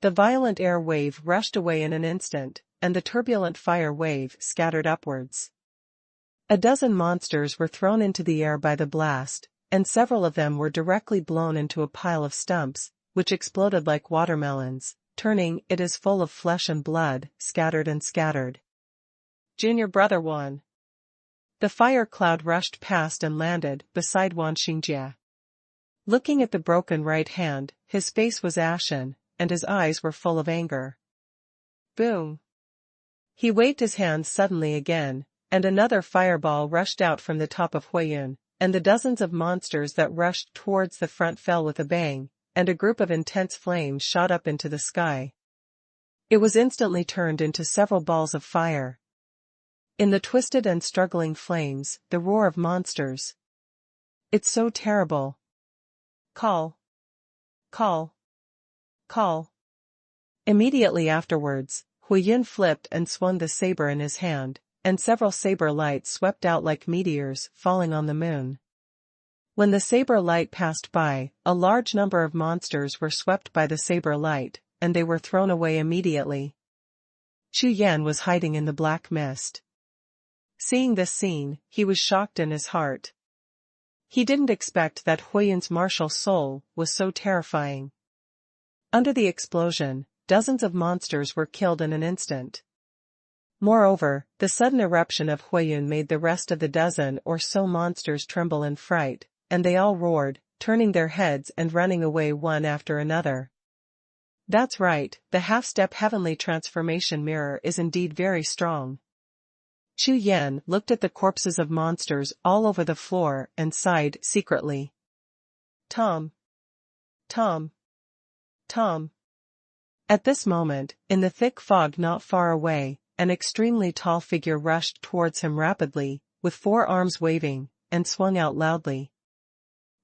The violent air wave rushed away in an instant, and the turbulent fire wave scattered upwards. A dozen monsters were thrown into the air by the blast, and several of them were directly blown into a pile of stumps, which exploded like watermelons, turning it as full of flesh and blood, scattered and scattered. Junior brother Wan. The fire cloud rushed past and landed beside Wan Xingjie. Looking at the broken right hand, his face was ashen, and his eyes were full of anger. Boom! He waved his hands suddenly again, and another fireball rushed out from the top of Wuhun, and the dozens of monsters that rushed towards the front fell with a bang, and a group of intense flames shot up into the sky. It was instantly turned into several balls of fire. In the twisted and struggling flames, the roar of monsters. It's so terrible. Call. Call. Call. Immediately afterwards, Wuhun flipped and swung the saber in his hand, and several saber lights swept out like meteors falling on the moon. When the saber light passed by, a large number of monsters were swept by the saber light, and they were thrown away immediately. Chu Yan was hiding in the black mist. Seeing this scene, he was shocked in his heart. He didn't expect that Huyun's martial soul was so terrifying. Under the explosion, dozens of monsters were killed in an instant. Moreover, the sudden eruption of Wuhun made the rest of the dozen or so monsters tremble in fright, and they all roared, turning their heads and running away one after another. That's right, the half-step heavenly transformation mirror is indeed very strong. Chu Yan looked at the corpses of monsters all over the floor and sighed secretly. Tom. Tom. Tom. At this moment, in the thick fog not far away, an extremely tall figure rushed towards him rapidly, with 4 arms waving, and swung out loudly.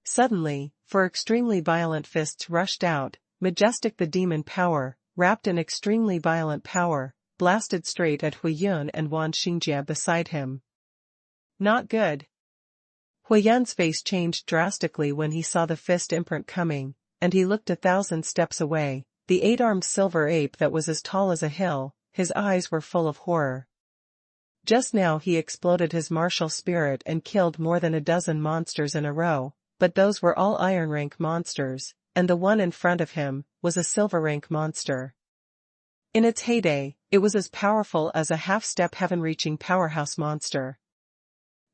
Suddenly, 4 extremely violent fists rushed out, majestic the demon power, wrapped in extremely violent power, blasted straight at Wuhun and Wan Xingjie beside him. Not good. Huyun's face changed drastically when he saw the fist imprint coming, and he looked 1,000 steps away, the 8-armed silver ape that was as tall as a hill. His eyes were full of horror. Just now he exploded his martial spirit and killed more than a dozen monsters in a row, but those were all iron rank monsters, and the one in front of him was a silver rank monster. In its heyday, it was as powerful as a half-step heaven-reaching powerhouse monster.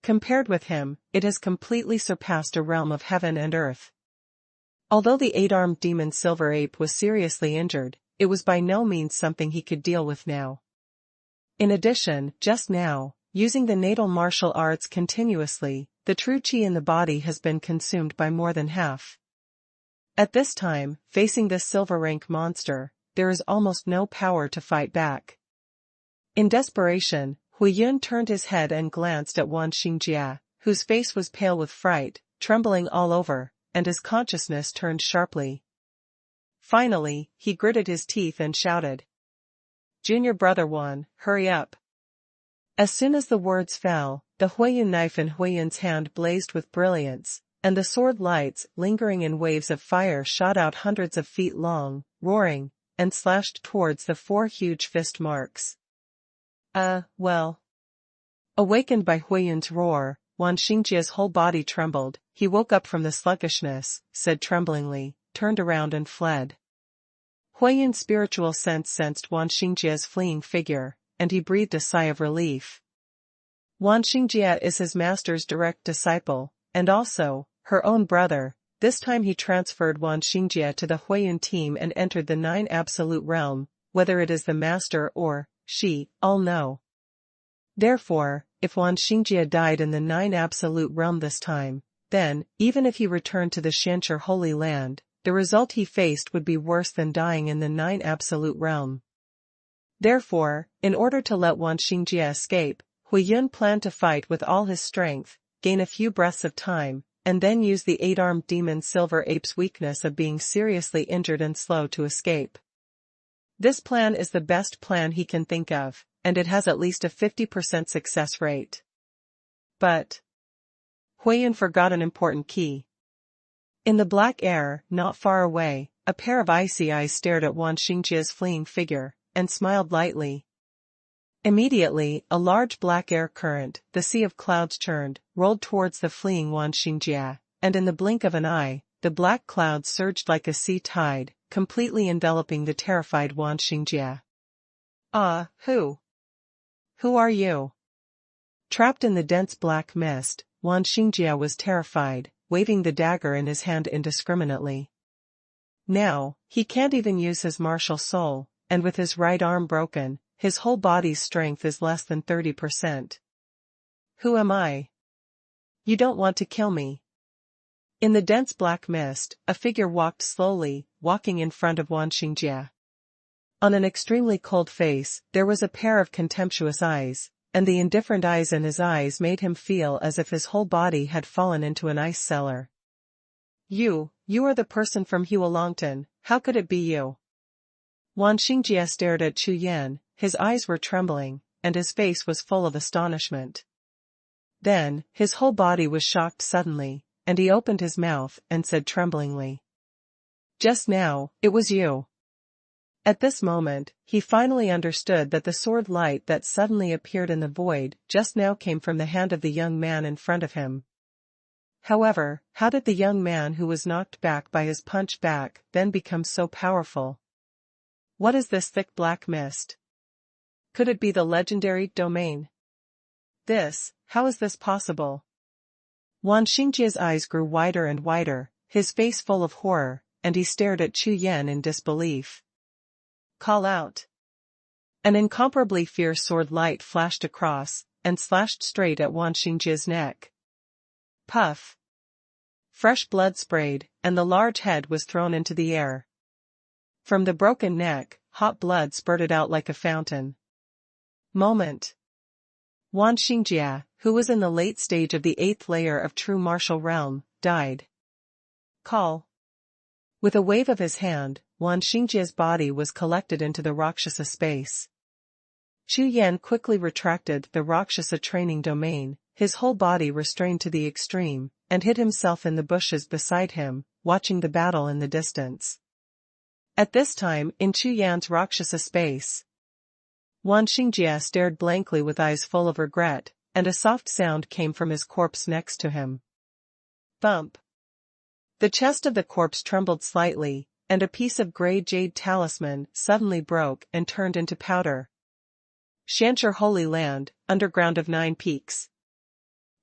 Compared with him, it has completely surpassed a realm of heaven and earth. Although the 8-armed demon silver ape was seriously injured, it was by no means something he could deal with now. In addition, just now, using the natal martial arts continuously, the true qi in the body has been consumed by more than half. At this time, facing this silver rank monster, there is almost no power to fight back. In desperation, Wuhun turned his head and glanced at Wan Xingjia, whose face was pale with fright, trembling all over, and his consciousness turned sharply. Finally, he gritted his teeth and shouted, "Junior brother Wan, hurry up." As soon as the words fell, the Huiyun knife in Huiyun's hand blazed with brilliance, and the sword lights, lingering in waves of fire, shot out hundreds of feet long, roaring, and slashed towards the 4 huge fist marks. Well. Awakened by Huiyun's roar, Wan Xingjia's whole body trembled. He woke up from the sluggishness, said tremblingly, turned around and fled. Huiyun's spiritual sense sensed Wan Xingjia's fleeing figure, and he breathed a sigh of relief. Wan Xingjia is his master's direct disciple, and also, her own brother. This time he transferred Wan Xingjia to the Huiyun team and entered the 9 Absolute Realm, whether it is the master or she, all know. Therefore, if Wan Xingjia died in the 9 Absolute Realm this time, then, even if he returned to the Xianxia Holy Land, the result he faced would be worse than dying in the 9 Absolute Realm. Therefore, in order to let Wan Xingjia escape, Huiyun planned to fight with all his strength, gain a few breaths of time, and then use the 8-armed demon Silver Ape's weakness of being seriously injured and slow to escape. This plan is the best plan he can think of, and it has at least a 50% success rate. But Huiyun forgot an important key. In the black air, not far away, a pair of icy eyes stared at Wan Xingjia's fleeing figure, and smiled lightly. Immediately, a large black air current, the sea of clouds churned, rolled towards the fleeing Wan Xingjia, and in the blink of an eye, the black clouds surged like a sea tide, completely enveloping the terrified Wan Xingjia. Who are you? Trapped in the dense black mist, Wan Xingjia was terrified, waving the dagger in his hand indiscriminately. Now, he can't even use his martial soul, and with his right arm broken, his whole body's strength is less than 30%. Who am I? You don't want to kill me. In the dense black mist, a figure walked slowly, walking in front of Wan Xingjia. On an extremely cold face, there was a pair of contemptuous eyes, and the indifferent eyes in his eyes made him feel as if his whole body had fallen into an ice cellar. You are the person from Hualongtan, how could it be you? Wan Xingjia stared at Chu Yan, his eyes were trembling, and his face was full of astonishment. Then, his whole body was shocked suddenly, and he opened his mouth and said tremblingly, "Just now, it was you." At this moment, he finally understood that the sword light that suddenly appeared in the void just now came from the hand of the young man in front of him. However, how did the young man who was knocked back by his punch back then become so powerful? What is this thick black mist? Could it be the legendary domain? How is this possible? Wan Xingjia's eyes grew wider and wider, his face full of horror, and he stared at Chu Yan in disbelief. Call out. An incomparably fierce sword light flashed across, and slashed straight at Wan Xingjia's neck. Puff. Fresh blood sprayed, and the large head was thrown into the air. From the broken neck, hot blood spurted out like a fountain. Moment. Wan Xingjia, who was in the late stage of the 8th layer of true martial realm, died. Call. With a wave of his hand, Wan Xingjia's body was collected into the Rakshasa space. Chu Yan quickly retracted the Rakshasa training domain, his whole body restrained to the extreme, and hid himself in the bushes beside him, watching the battle in the distance. At this time, in Chu Yan's Rakshasa space, Wan Xingjia stared blankly with eyes full of regret, and a soft sound came from his corpse next to him. Bump. The chest of the corpse trembled slightly, and a piece of grey jade talisman suddenly broke and turned into powder. Xianxia Holy Land, underground of 9 peaks.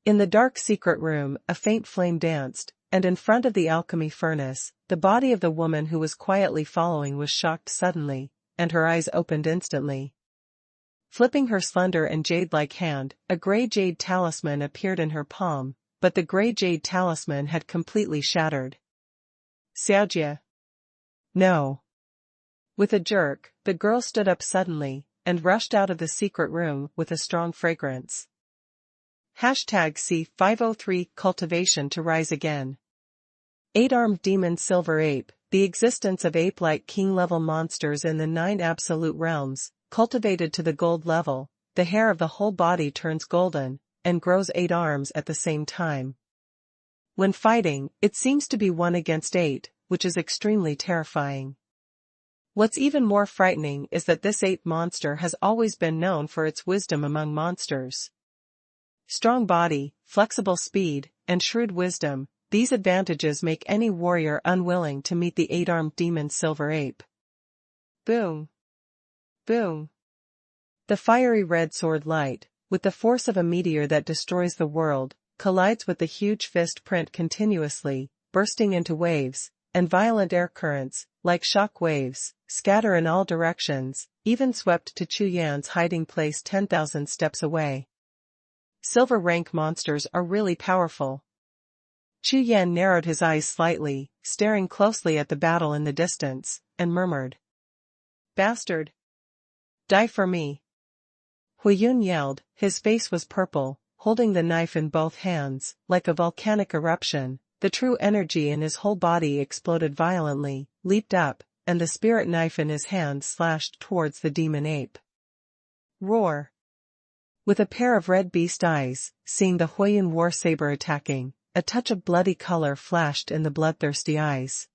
In the dark secret room, a faint flame danced, and in front of the alchemy furnace, the body of the woman who was quietly following was shocked suddenly, and her eyes opened instantly. Flipping her slender and jade-like hand, a grey jade talisman appeared in her palm, but the gray jade talisman had completely shattered. Xiaojie. No. With a jerk, the girl stood up suddenly, and rushed out of the secret room with a strong fragrance. #C503 Cultivation to rise again. 8-armed demon silver ape, the existence of ape-like king-level monsters in the 9 absolute realms, cultivated to the gold level, the hair of the whole body turns golden, and grows 8 arms at the same time. When fighting, it seems to be 1 against 8, which is extremely terrifying. What's even more frightening is that this ape monster has always been known for its wisdom among monsters. Strong body, flexible speed, and shrewd wisdom, these advantages make any warrior unwilling to meet the 8-armed demon silver ape. Boom! Boom! The fiery red sword light, with the force of a meteor that destroys the world, collides with the huge fist print continuously, bursting into waves, and violent air currents, like shock waves, scatter in all directions, even swept to Chu Yan's hiding place 10,000 steps away. Silver rank monsters are really powerful. Chu Yan narrowed his eyes slightly, staring closely at the battle in the distance, and murmured. Bastard! Die for me! Huiyun yelled, his face was purple, holding the knife in both hands, like a volcanic eruption. The true energy in his whole body exploded violently, leaped up, and the spirit knife in his hand slashed towards the demon ape. Roar! With a pair of red beast eyes, seeing the Huiyun war saber attacking, a touch of bloody color flashed in the bloodthirsty eyes.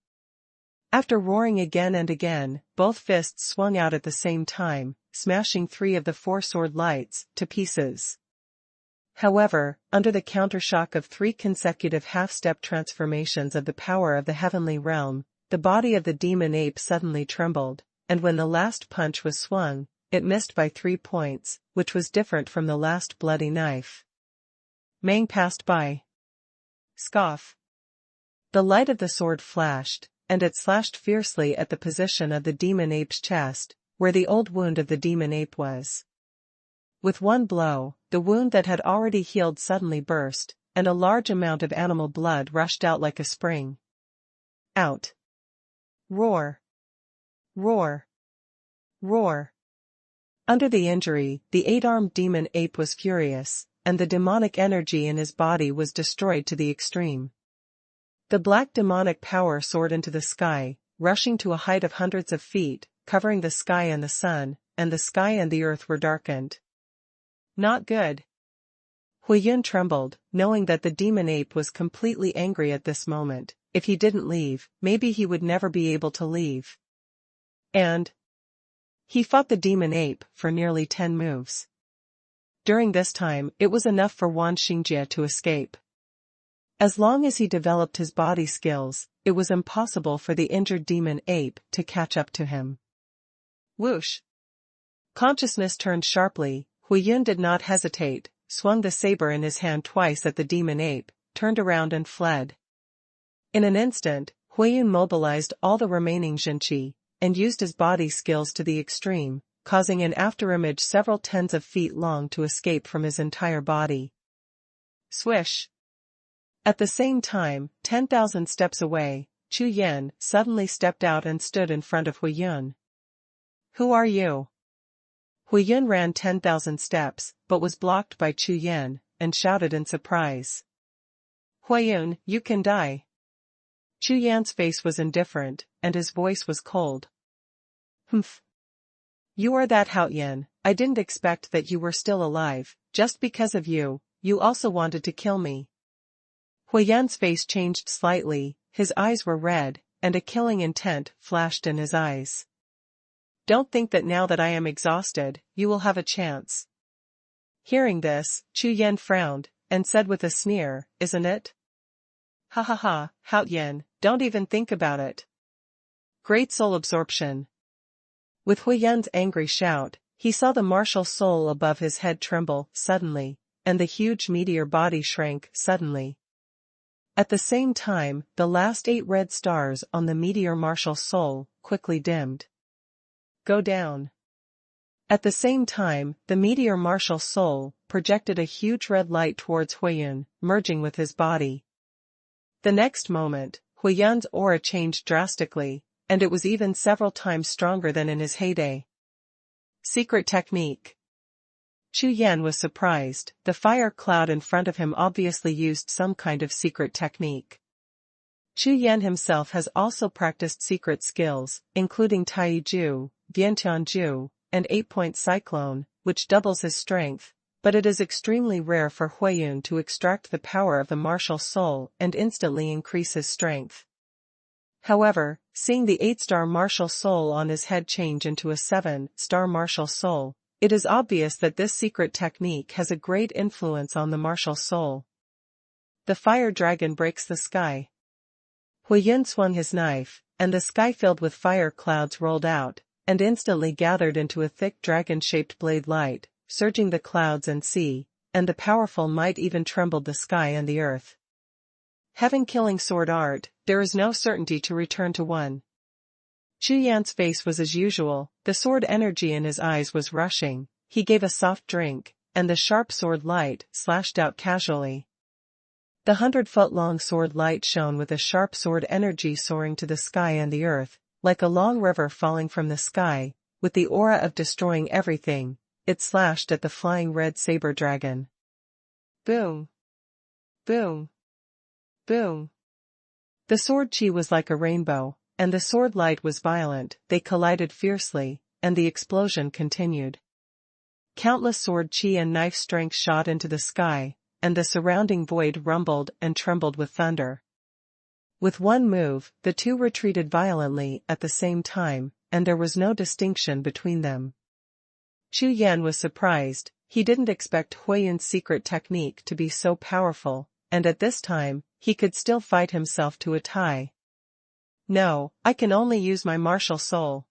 After roaring again and again, both fists swung out at the same time, smashing 3 of the 4 sword lights to pieces. However, under the countershock of 3 consecutive half-step transformations of the power of the heavenly realm, the body of the demon ape suddenly trembled, and when the last punch was swung, it missed by 3 points, which was different from the last bloody knife. Mang passed by. Scoff. The light of the sword flashed, and it slashed fiercely at the position of the demon ape's chest, where the old wound of the demon ape was. With one blow, the wound that had already healed suddenly burst, and a large amount of animal blood rushed out like a spring. Out. Roar. Roar. Roar. Under the injury, the 8-armed demon ape was furious, and the demonic energy in his body was destroyed to the extreme. The black demonic power soared into the sky, rushing to a height of hundreds of feet, covering the sky and the sun, and the sky and the earth were darkened. Not good. Huiyun trembled, knowing that the demon ape was completely angry at this moment. If he didn't leave, maybe he would never be able to leave. And he fought the demon ape for nearly 10 moves. During this time, it was enough for Wan Xingjie to escape. As long as he developed his body skills, it was impossible for the injured demon ape to catch up to him. Whoosh! Consciousness turned sharply. Huiyun did not hesitate, swung the saber in his hand twice at the demon ape, turned around and fled. In an instant, Huiyun mobilized all the remaining Jinqi, and used his body skills to the extreme, causing an afterimage several tens of feet long to escape from his entire body. Swish! At the same time, 10,000 steps away, Chu Yan suddenly stepped out and stood in front of Huiyun. Who are you? Huiyun ran 10,000 steps, but was blocked by Chu Yan, and shouted in surprise. Huiyun, you can die. Chu Yan's face was indifferent, and his voice was cold. Humph. You are that Haoyan. I didn't expect that you were still alive. Just because of you, you also wanted to kill me. Huiyan's face changed slightly, his eyes were red, and a killing intent flashed in his eyes. Don't think that now that I am exhausted, you will have a chance. Hearing this, Chu Yan frowned, and said with a sneer, isn't it? Ha ha ha, Haoyan, don't even think about it. Great soul absorption. With Huiyan's angry shout, he saw the martial soul above his head tremble suddenly, and the huge meteor body shrank suddenly. At the same time, the last 8 red stars on the meteor martial soul quickly dimmed. Go down. At the same time, the meteor martial soul projected a huge red light towards Huiyun, merging with his body. The next moment, Huiyun's aura changed drastically, and it was even several times stronger than in his heyday. Secret technique. Chu Yan was surprised. The fire cloud in front of him obviously used some kind of secret technique. Chu Yan himself has also practiced secret skills, including Taiju, Vientianju, and 8-point cyclone, which doubles his strength, but it is extremely rare for Huiyun to extract the power of the martial soul and instantly increase his strength. However, seeing the 8-star martial soul on his head change into a 7-star martial soul, it is obvious that this secret technique has a great influence on the martial soul. The fire dragon breaks the sky. Huiyun swung his knife, and the sky filled with fire clouds rolled out, and instantly gathered into a thick dragon-shaped blade light, surging the clouds and sea, and the powerful might even trembled the sky and the earth. Having killing sword art, there is no certainty to return to one. Chu Yan's face was as usual, the sword energy in his eyes was rushing, he gave a soft drink, and the sharp sword light slashed out casually. The 100-foot-long sword light shone with a sharp sword energy soaring to the sky and the earth, like a long river falling from the sky, with the aura of destroying everything. It slashed at the flying red saber dragon. Boom! Boom! Boom! The sword chi was like a rainbow, and the sword light was violent. They collided fiercely, and the explosion continued. Countless sword chi and knife strength shot into the sky, and the surrounding void rumbled and trembled with thunder. With one move, the two retreated violently at the same time, and there was no distinction between them. Chu Yan was surprised. He didn't expect Huiyun's secret technique to be so powerful, and at this time, he could still fight himself to a tie. No, I can only use my martial soul.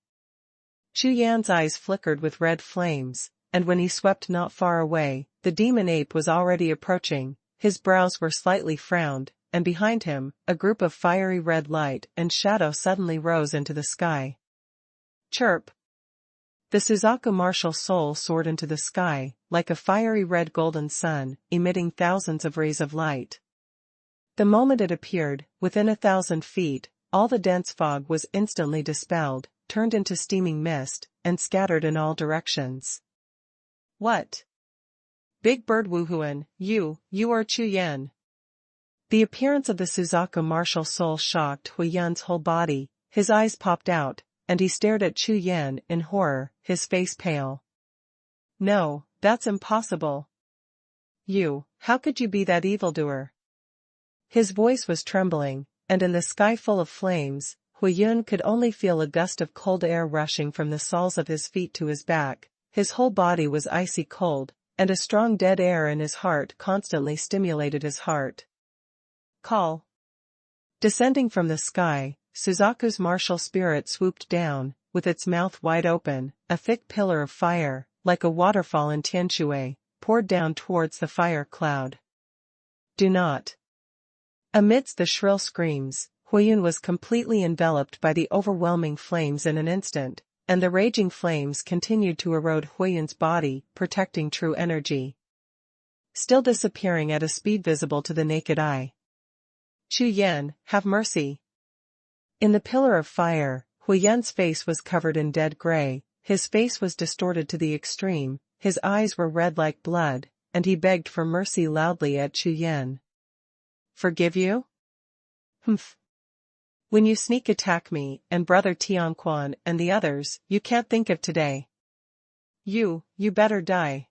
Chu Yan's eyes flickered with red flames, and when he swept not far away, the demon ape was already approaching. His brows were slightly frowned, and behind him, a group of fiery red light and shadow suddenly rose into the sky. Chirp! The Suzaku martial soul soared into the sky, like a fiery red golden sun, emitting thousands of rays of light. The moment it appeared, within 1,000 feet, all the dense fog was instantly dispelled, turned into steaming mist, and scattered in all directions. What? Big Bird Wuhun, you are Chu Yan. The appearance of the Suzaku martial soul shocked Huiyun's whole body. His eyes popped out, and he stared at Chu Yan in horror, his face pale. No, that's impossible. How could you be that evildoer? His voice was trembling, and in the sky full of flames, Huiyun could only feel a gust of cold air rushing from the soles of his feet to his back. His whole body was icy cold, and a strong dead air in his heart constantly stimulated his heart. Call. Descending from the sky, Suzaku's martial spirit swooped down, with its mouth wide open. A thick pillar of fire, like a waterfall in Tianshui, poured down towards the fire cloud. Do not. Amidst the shrill screams, Huiyun was completely enveloped by the overwhelming flames in an instant, and the raging flames continued to erode Huiyun's body, protecting true energy. Still disappearing at a speed visible to the naked eye. Chu Yan, have mercy. In the pillar of fire, Huiyun's face was covered in dead gray, his face was distorted to the extreme, his eyes were red like blood, and he begged for mercy loudly at Chu Yan. Forgive you? Humph. When you sneak attack me and brother Tianquan and the others, you can't think of today. You better die.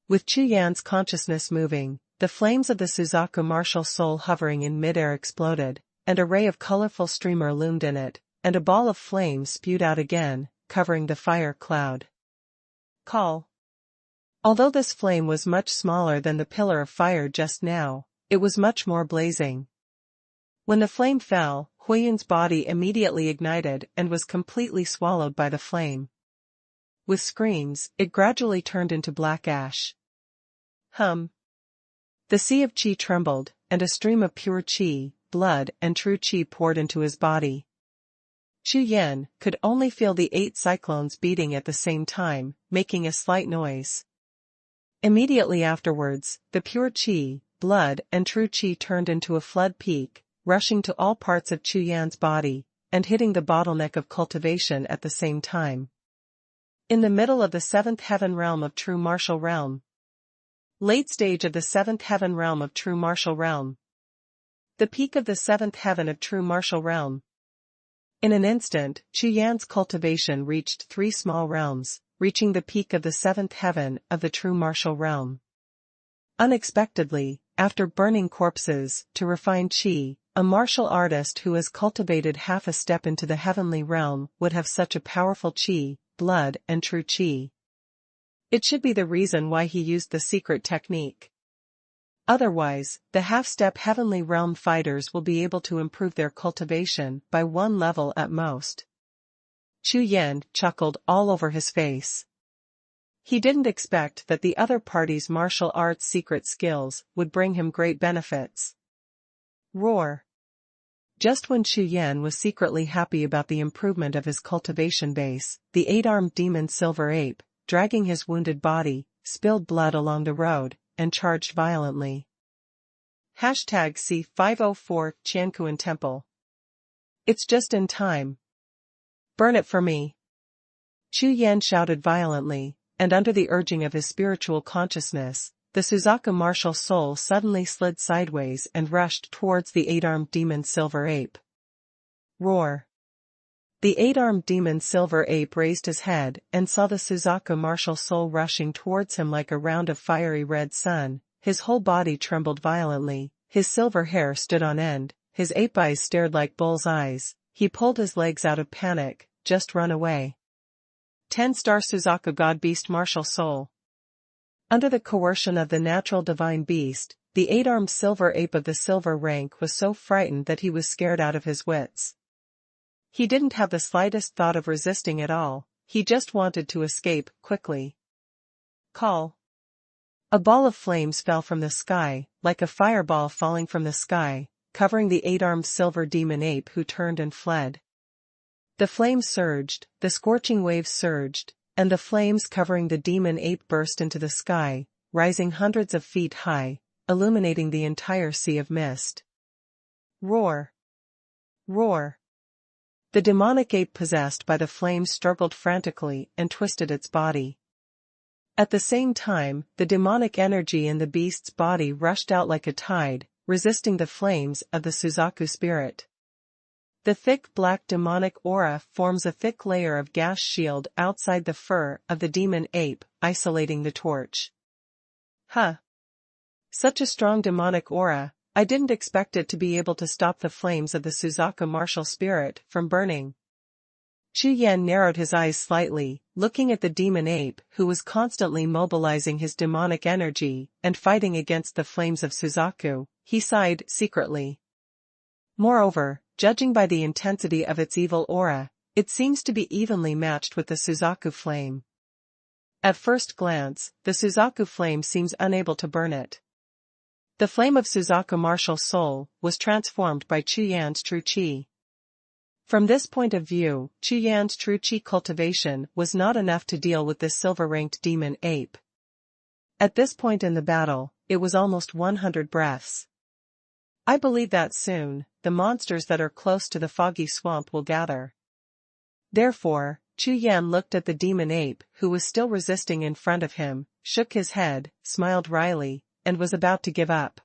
With Chu Yan's consciousness moving, the flames of the Suzaku martial soul hovering in midair exploded, and a ray of colorful streamer loomed in it, and a ball of flame spewed out again, covering the fire cloud. Call. Although this flame was much smaller than the pillar of fire just now, it was much more blazing. When the flame fell, Huiyun's body immediately ignited and was completely swallowed by the flame. With screams, it gradually turned into black ash. The sea of qi trembled, and a stream of pure qi, blood and true qi poured into his body. Chu Yan could only feel the 8 cyclones beating at the same time, making a slight noise. Immediately afterwards, the pure qi, blood and true qi turned into a flood peak, rushing to all parts of Chu Yan's body, and hitting the bottleneck of cultivation at the same time. In the middle of the 7th heaven realm of true martial realm. Late stage of the 7th heaven realm of true martial realm. The peak of the 7th heaven of true martial realm. In an instant, Chu Yan's cultivation reached 3 small realms, reaching the peak of the 7th heaven of the true martial realm. Unexpectedly, after burning corpses to refine qi, a martial artist who has cultivated half a step into the heavenly realm would have such a powerful qi, blood and true qi. It should be the reason why he used the secret technique. Otherwise, the half-step heavenly realm fighters will be able to improve their cultivation by 1 level at most. Chu Yan chuckled all over his face. He didn't expect that the other party's martial arts secret skills would bring him great benefits. Roar. Just when Chu Yan was secretly happy about the improvement of his cultivation base, the 8-armed demon Silver Ape, dragging his wounded body, spilled blood along the road, and charged violently. #C504 Qiankuan Temple. It's just in time. Burn it for me. Chu Yan shouted violently, and under the urging of his spiritual consciousness, the Suzaku martial soul suddenly slid sideways and rushed towards the 8-armed demon Silver Ape. Roar. The 8-armed demon Silver Ape raised his head and saw the Suzaku martial soul rushing towards him like a round of fiery red sun. His whole body trembled violently, his silver hair stood on end, his ape eyes stared like bull's eyes. He pulled his legs out of panic. Just run away. 10-star Suzaku God Beast Martial Soul. Under the coercion of the natural divine beast, the 8-armed silver ape of the silver rank was so frightened that he was scared out of his wits. He didn't have the slightest thought of resisting at all, he just wanted to escape quickly. Call. A ball of flames fell from the sky, like a fireball falling from the sky, covering the 8-armed silver demon ape who turned and fled. The flames surged, the scorching waves surged, and the flames covering the demon ape burst into the sky, rising hundreds of feet high, illuminating the entire sea of mist. Roar. Roar. The demonic ape possessed by the flames struggled frantically and twisted its body. At the same time, the demonic energy in the beast's body rushed out like a tide, resisting the flames of the Suzaku spirit. The thick black demonic aura forms a thick layer of gas shield outside the fur of the demon ape, isolating the torch. Huh. Such a strong demonic aura, I didn't expect it to be able to stop the flames of the Suzaku martial spirit from burning. Chu Yan narrowed his eyes slightly, looking at the demon ape who was constantly mobilizing his demonic energy and fighting against the flames of Suzaku. He sighed secretly. Moreover, judging by the intensity of its evil aura, it seems to be evenly matched with the Suzaku flame. At first glance, the Suzaku flame seems unable to burn it. The flame of Suzaku martial soul was transformed by Chu Yan's true qi. From this point of view, Chu Yan's true qi cultivation was not enough to deal with this silver-ranked demon ape. At this point in the battle, it was almost 100 breaths. I believe that soon, the monsters that are close to the foggy swamp will gather. Therefore, Chu Yan looked at the demon ape who was still resisting in front of him, shook his head, smiled wryly, and was about to give up.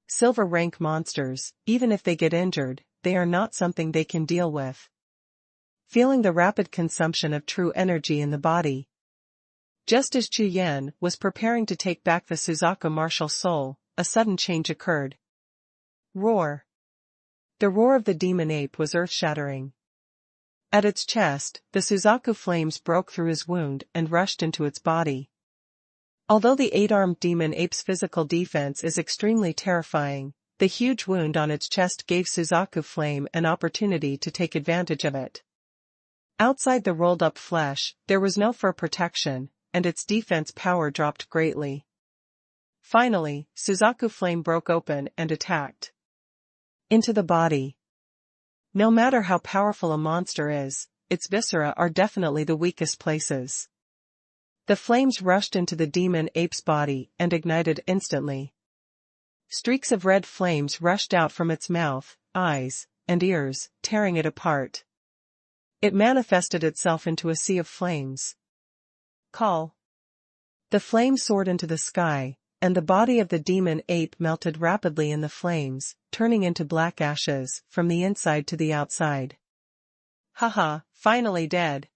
Silver rank monsters, even if they get injured, they are not something they can deal with. Feeling the rapid consumption of true energy in the body. Just as Chu Yan was preparing to take back the Suzaku martial soul, a sudden change occurred. Roar. The roar of the demon ape was earth-shattering. At its chest, the Suzaku flames broke through his wound and rushed into its body. Although the 8-armed demon ape's physical defense is extremely terrifying, the huge wound on its chest gave Suzaku flame an opportunity to take advantage of it. Outside the rolled-up flesh, there was no fur protection, and its defense power dropped greatly. Finally, Suzaku flame broke open and attacked. Into the body. No matter how powerful a monster is, its viscera are definitely the weakest places. The flames rushed into the demon ape's body and ignited instantly. Streaks of red flames rushed out from its mouth, eyes, and ears, tearing it apart. It manifested itself into a sea of flames. Call. The flames soared into the sky, and the body of the demon ape melted rapidly in the flames, turning into black ashes from the inside to the outside. Haha, finally dead.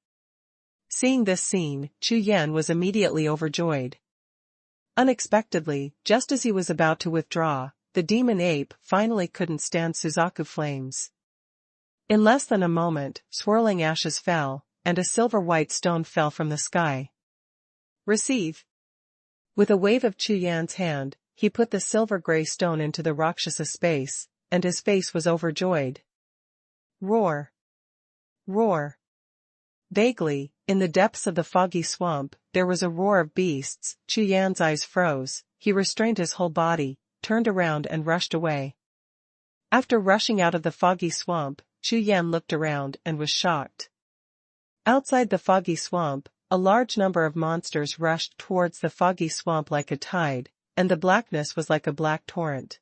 Seeing this scene, Chu Yan was immediately overjoyed. Unexpectedly, just as he was about to withdraw, the demon ape finally couldn't stand Suzaku flames. In less than a moment, swirling ashes fell, and a silver-white stone fell from the sky. Receive. With a wave of Chu Yan's hand, he put the silver-gray stone into the Rakshasa space, and his face was overjoyed. Roar! Roar! Vaguely, in the depths of the foggy swamp, there was a roar of beasts. Chu Yan's eyes froze, he restrained his whole body, turned around and rushed away. After rushing out of the foggy swamp, Chu Yan looked around and was shocked. Outside the foggy swamp, a large number of monsters rushed towards the foggy swamp like a tide, and the blackness was like a black torrent.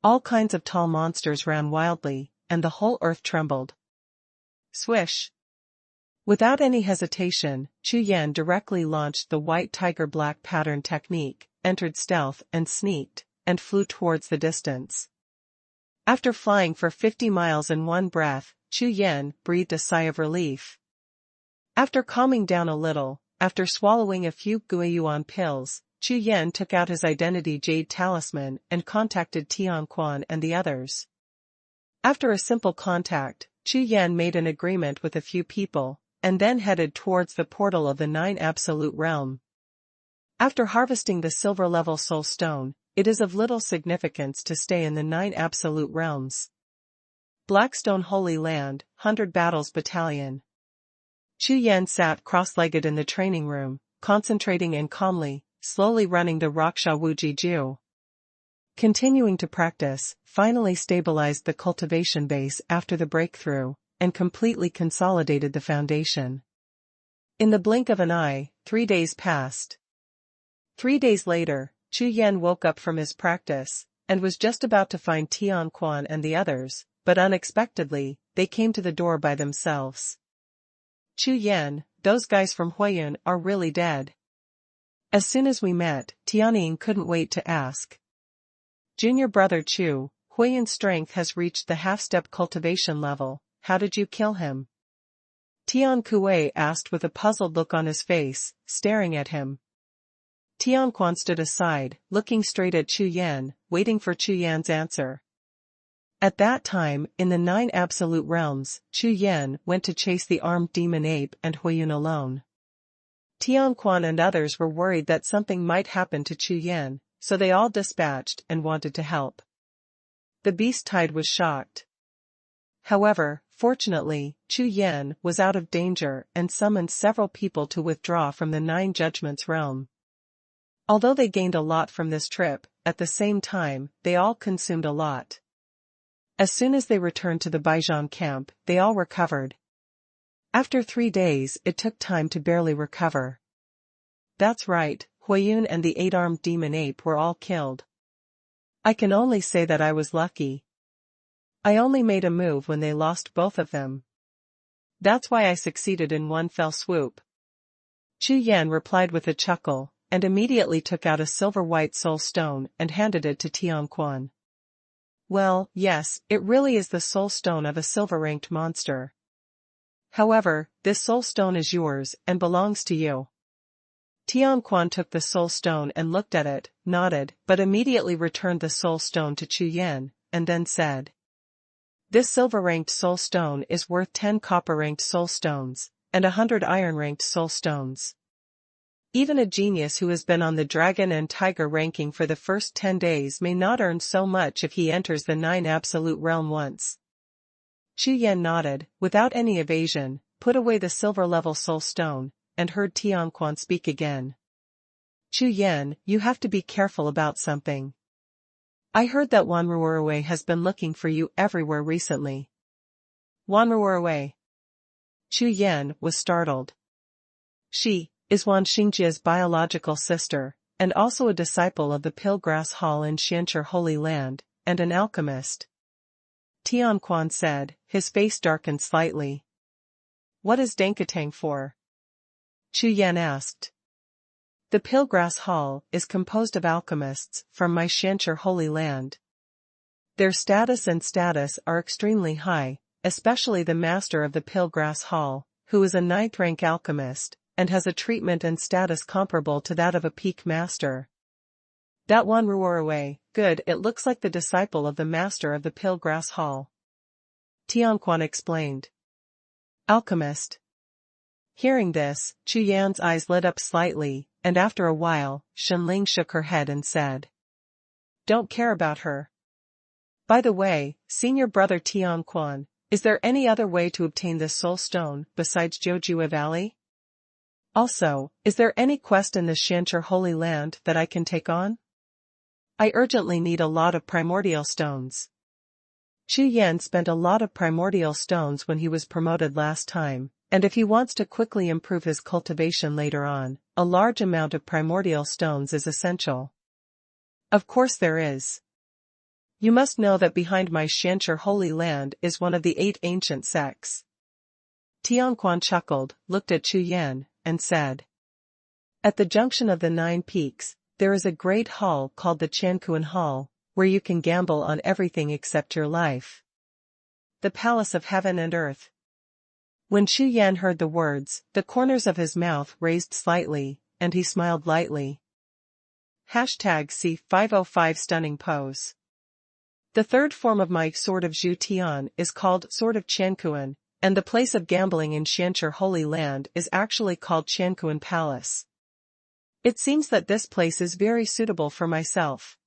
All kinds of tall monsters ran wildly, and the whole earth trembled. Swish! Without any hesitation, Chu Yan directly launched the white tiger black pattern technique, entered stealth and sneaked, and flew towards the distance. After flying for 50 miles in one breath, Chu Yan breathed a sigh of relief. After calming down a little, after swallowing a few Guiyuan pills, Chu Yan took out his identity jade talisman and contacted Tianquan and the others. After a simple contact, Chu Yan made an agreement with a few people, and then headed towards the portal of the 9 Absolute Realm. After harvesting the silver-level soul stone, it is of little significance to stay in the 9 Absolute Realms. Blackstone Holy Land, 100 Battles Battalion. Chu Yan sat cross-legged in the training room, concentrating and calmly, slowly running the Raksha Wuji Jiu. Continuing to practice, finally stabilized the cultivation base after the breakthrough, and completely consolidated the foundation. In the blink of an eye, 3 days passed. 3 days later, Chu Yan woke up from his practice, and was just about to find Tianquan and the others, but unexpectedly, they came to the door by themselves. Chu Yan, those guys from Wuhun are really dead. As soon as we met, Tianying couldn't wait to ask. Junior brother Chu, Huiyun's strength has reached the half-step cultivation level, how did you kill him? Tian Kuei asked with a puzzled look on his face, staring at him. Tianquan stood aside, looking straight at Chu Yan, waiting for Chu Yan's answer. At that time, in the 9 Absolute Realms, Chu Yan went to chase the armed demon ape and Huiyun alone. Tianquan and others were worried that something might happen to Chu Yan, so they all dispatched and wanted to help. The beast tide was shocked. However, fortunately, Chu Yan was out of danger and summoned several people to withdraw from the 9 Judgments realm. Although they gained a lot from this trip, at the same time, they all consumed a lot. As soon as they returned to the Baijian camp, they all recovered. After 3 days, it took time to barely recover. That's right, Huiyun and the 8-armed demon ape were all killed. I can only say that I was lucky. I only made a move when they lost both of them. That's why I succeeded in one fell swoop. Chu Yan replied with a chuckle, and immediately took out a silver-white soul stone and handed it to Tianquan. Well, yes, it really is the soul stone of a silver-ranked monster. However, this soul stone is yours and belongs to you. Tianquan took the soul stone and looked at it, nodded, but immediately returned the soul stone to Chu Yan, and then said, "This silver-ranked soul stone is worth 10 copper-ranked soul stones, and 100 iron-ranked soul stones. Even a genius who has been on the dragon and tiger ranking for the first 10 days may not earn so much if he enters the 9 Absolute Realm once." Chu Yan nodded, without any evasion, put away the silver-level soul stone, and heard Tianquan speak again. "Chu Yan, you have to be careful about something. I heard that Wanruerwei has been looking for you everywhere recently. Wanruwei. Chu Yan was startled. She is Wan Xingjia's biological sister, and also a disciple of the Pilgrass Hall in Xianchi Holy Land, and an alchemist. Tianquan said, his face darkened slightly. What is Dankatang for? Chu Yan asked. The Pilgrass Hall is composed of alchemists from my Xianchi Holy Land. Their status are extremely high, especially the master of the Pilgrass Hall, who is a 9th-rank alchemist, and has a treatment and status comparable to that of a peak master. That one Ruorway, good, it looks like the disciple of the master of the Pilgrass Hall. Tianquan explained. Alchemist. Hearing this, Chu Yan's eyes lit up slightly, and after a while, Shenling shook her head and said. Don't care about her. By the way, senior brother Tianquan, is there any other way to obtain this soul stone besides Jiuxiao Valley? Also, is there any quest in the Xianchi Holy Land that I can take on? I urgently need a lot of primordial stones. Chu Yan spent a lot of primordial stones when he was promoted last time, and if he wants to quickly improve his cultivation later on, a large amount of primordial stones is essential. Of course there is. You must know that behind my Xianchi Holy Land is one of the 8 ancient sects. Tianquan chuckled, looked at Chu Yan, and said. At the junction of the 9 peaks, there is a great hall called the Quanhuan Hall, where you can gamble on everything except your life. The Palace of Heaven and Earth. When Chu Yan heard the words, the corners of his mouth raised slightly, and he smiled lightly. #C505 Stunning Pose. The third form of my Sword of Zhu Tian is called Sword of Quanhuan, and the place of gambling in Xianchi Holy Land is actually called Quanhuan Palace. It seems that this place is very suitable for myself.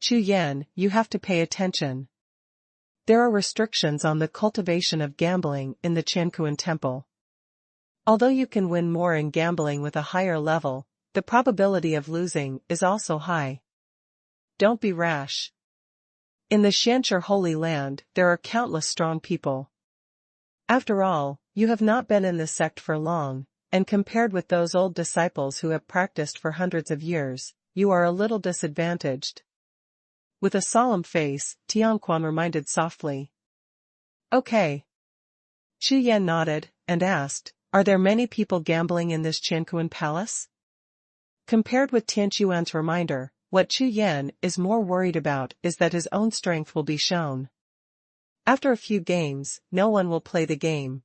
Chu Yan, you have to pay attention. There are restrictions on the cultivation of gambling in the Quanhuan Temple. Although you can win more in gambling with a higher level, the probability of losing is also high. Don't be rash. In the Xianchi Holy Land, there are countless strong people. After all, you have not been in this sect for long, and compared with those old disciples who have practiced for hundreds of years, you are a little disadvantaged. With a solemn face, Tianquan reminded softly. Okay. Chu Yan nodded, and asked, are there many people gambling in this Quanhuan Palace? Compared with Tianquan's reminder, what Chu Yan is more worried about is that his own strength will be shown. After a few games, no one will play the game.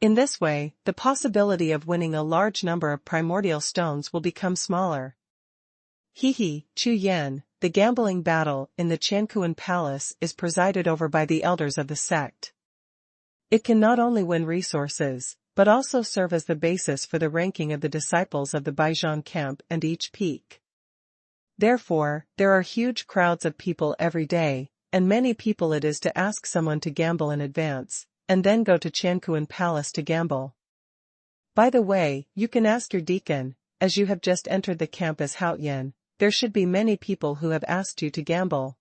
In this way, the possibility of winning a large number of primordial stones will become smaller. Chu Yan, the gambling battle in the Quanhuan Palace is presided over by the elders of the sect. It can not only win resources, but also serve as the basis for the ranking of the disciples of the Baijian camp and each peak. Therefore, there are huge crowds of people every day, and many people it is to ask someone to gamble in advance, and then go to Quanhuan Palace to gamble. By the way, you can ask your deacon, as you have just entered the camp as Haoyan, there should be many people who have asked you to gamble.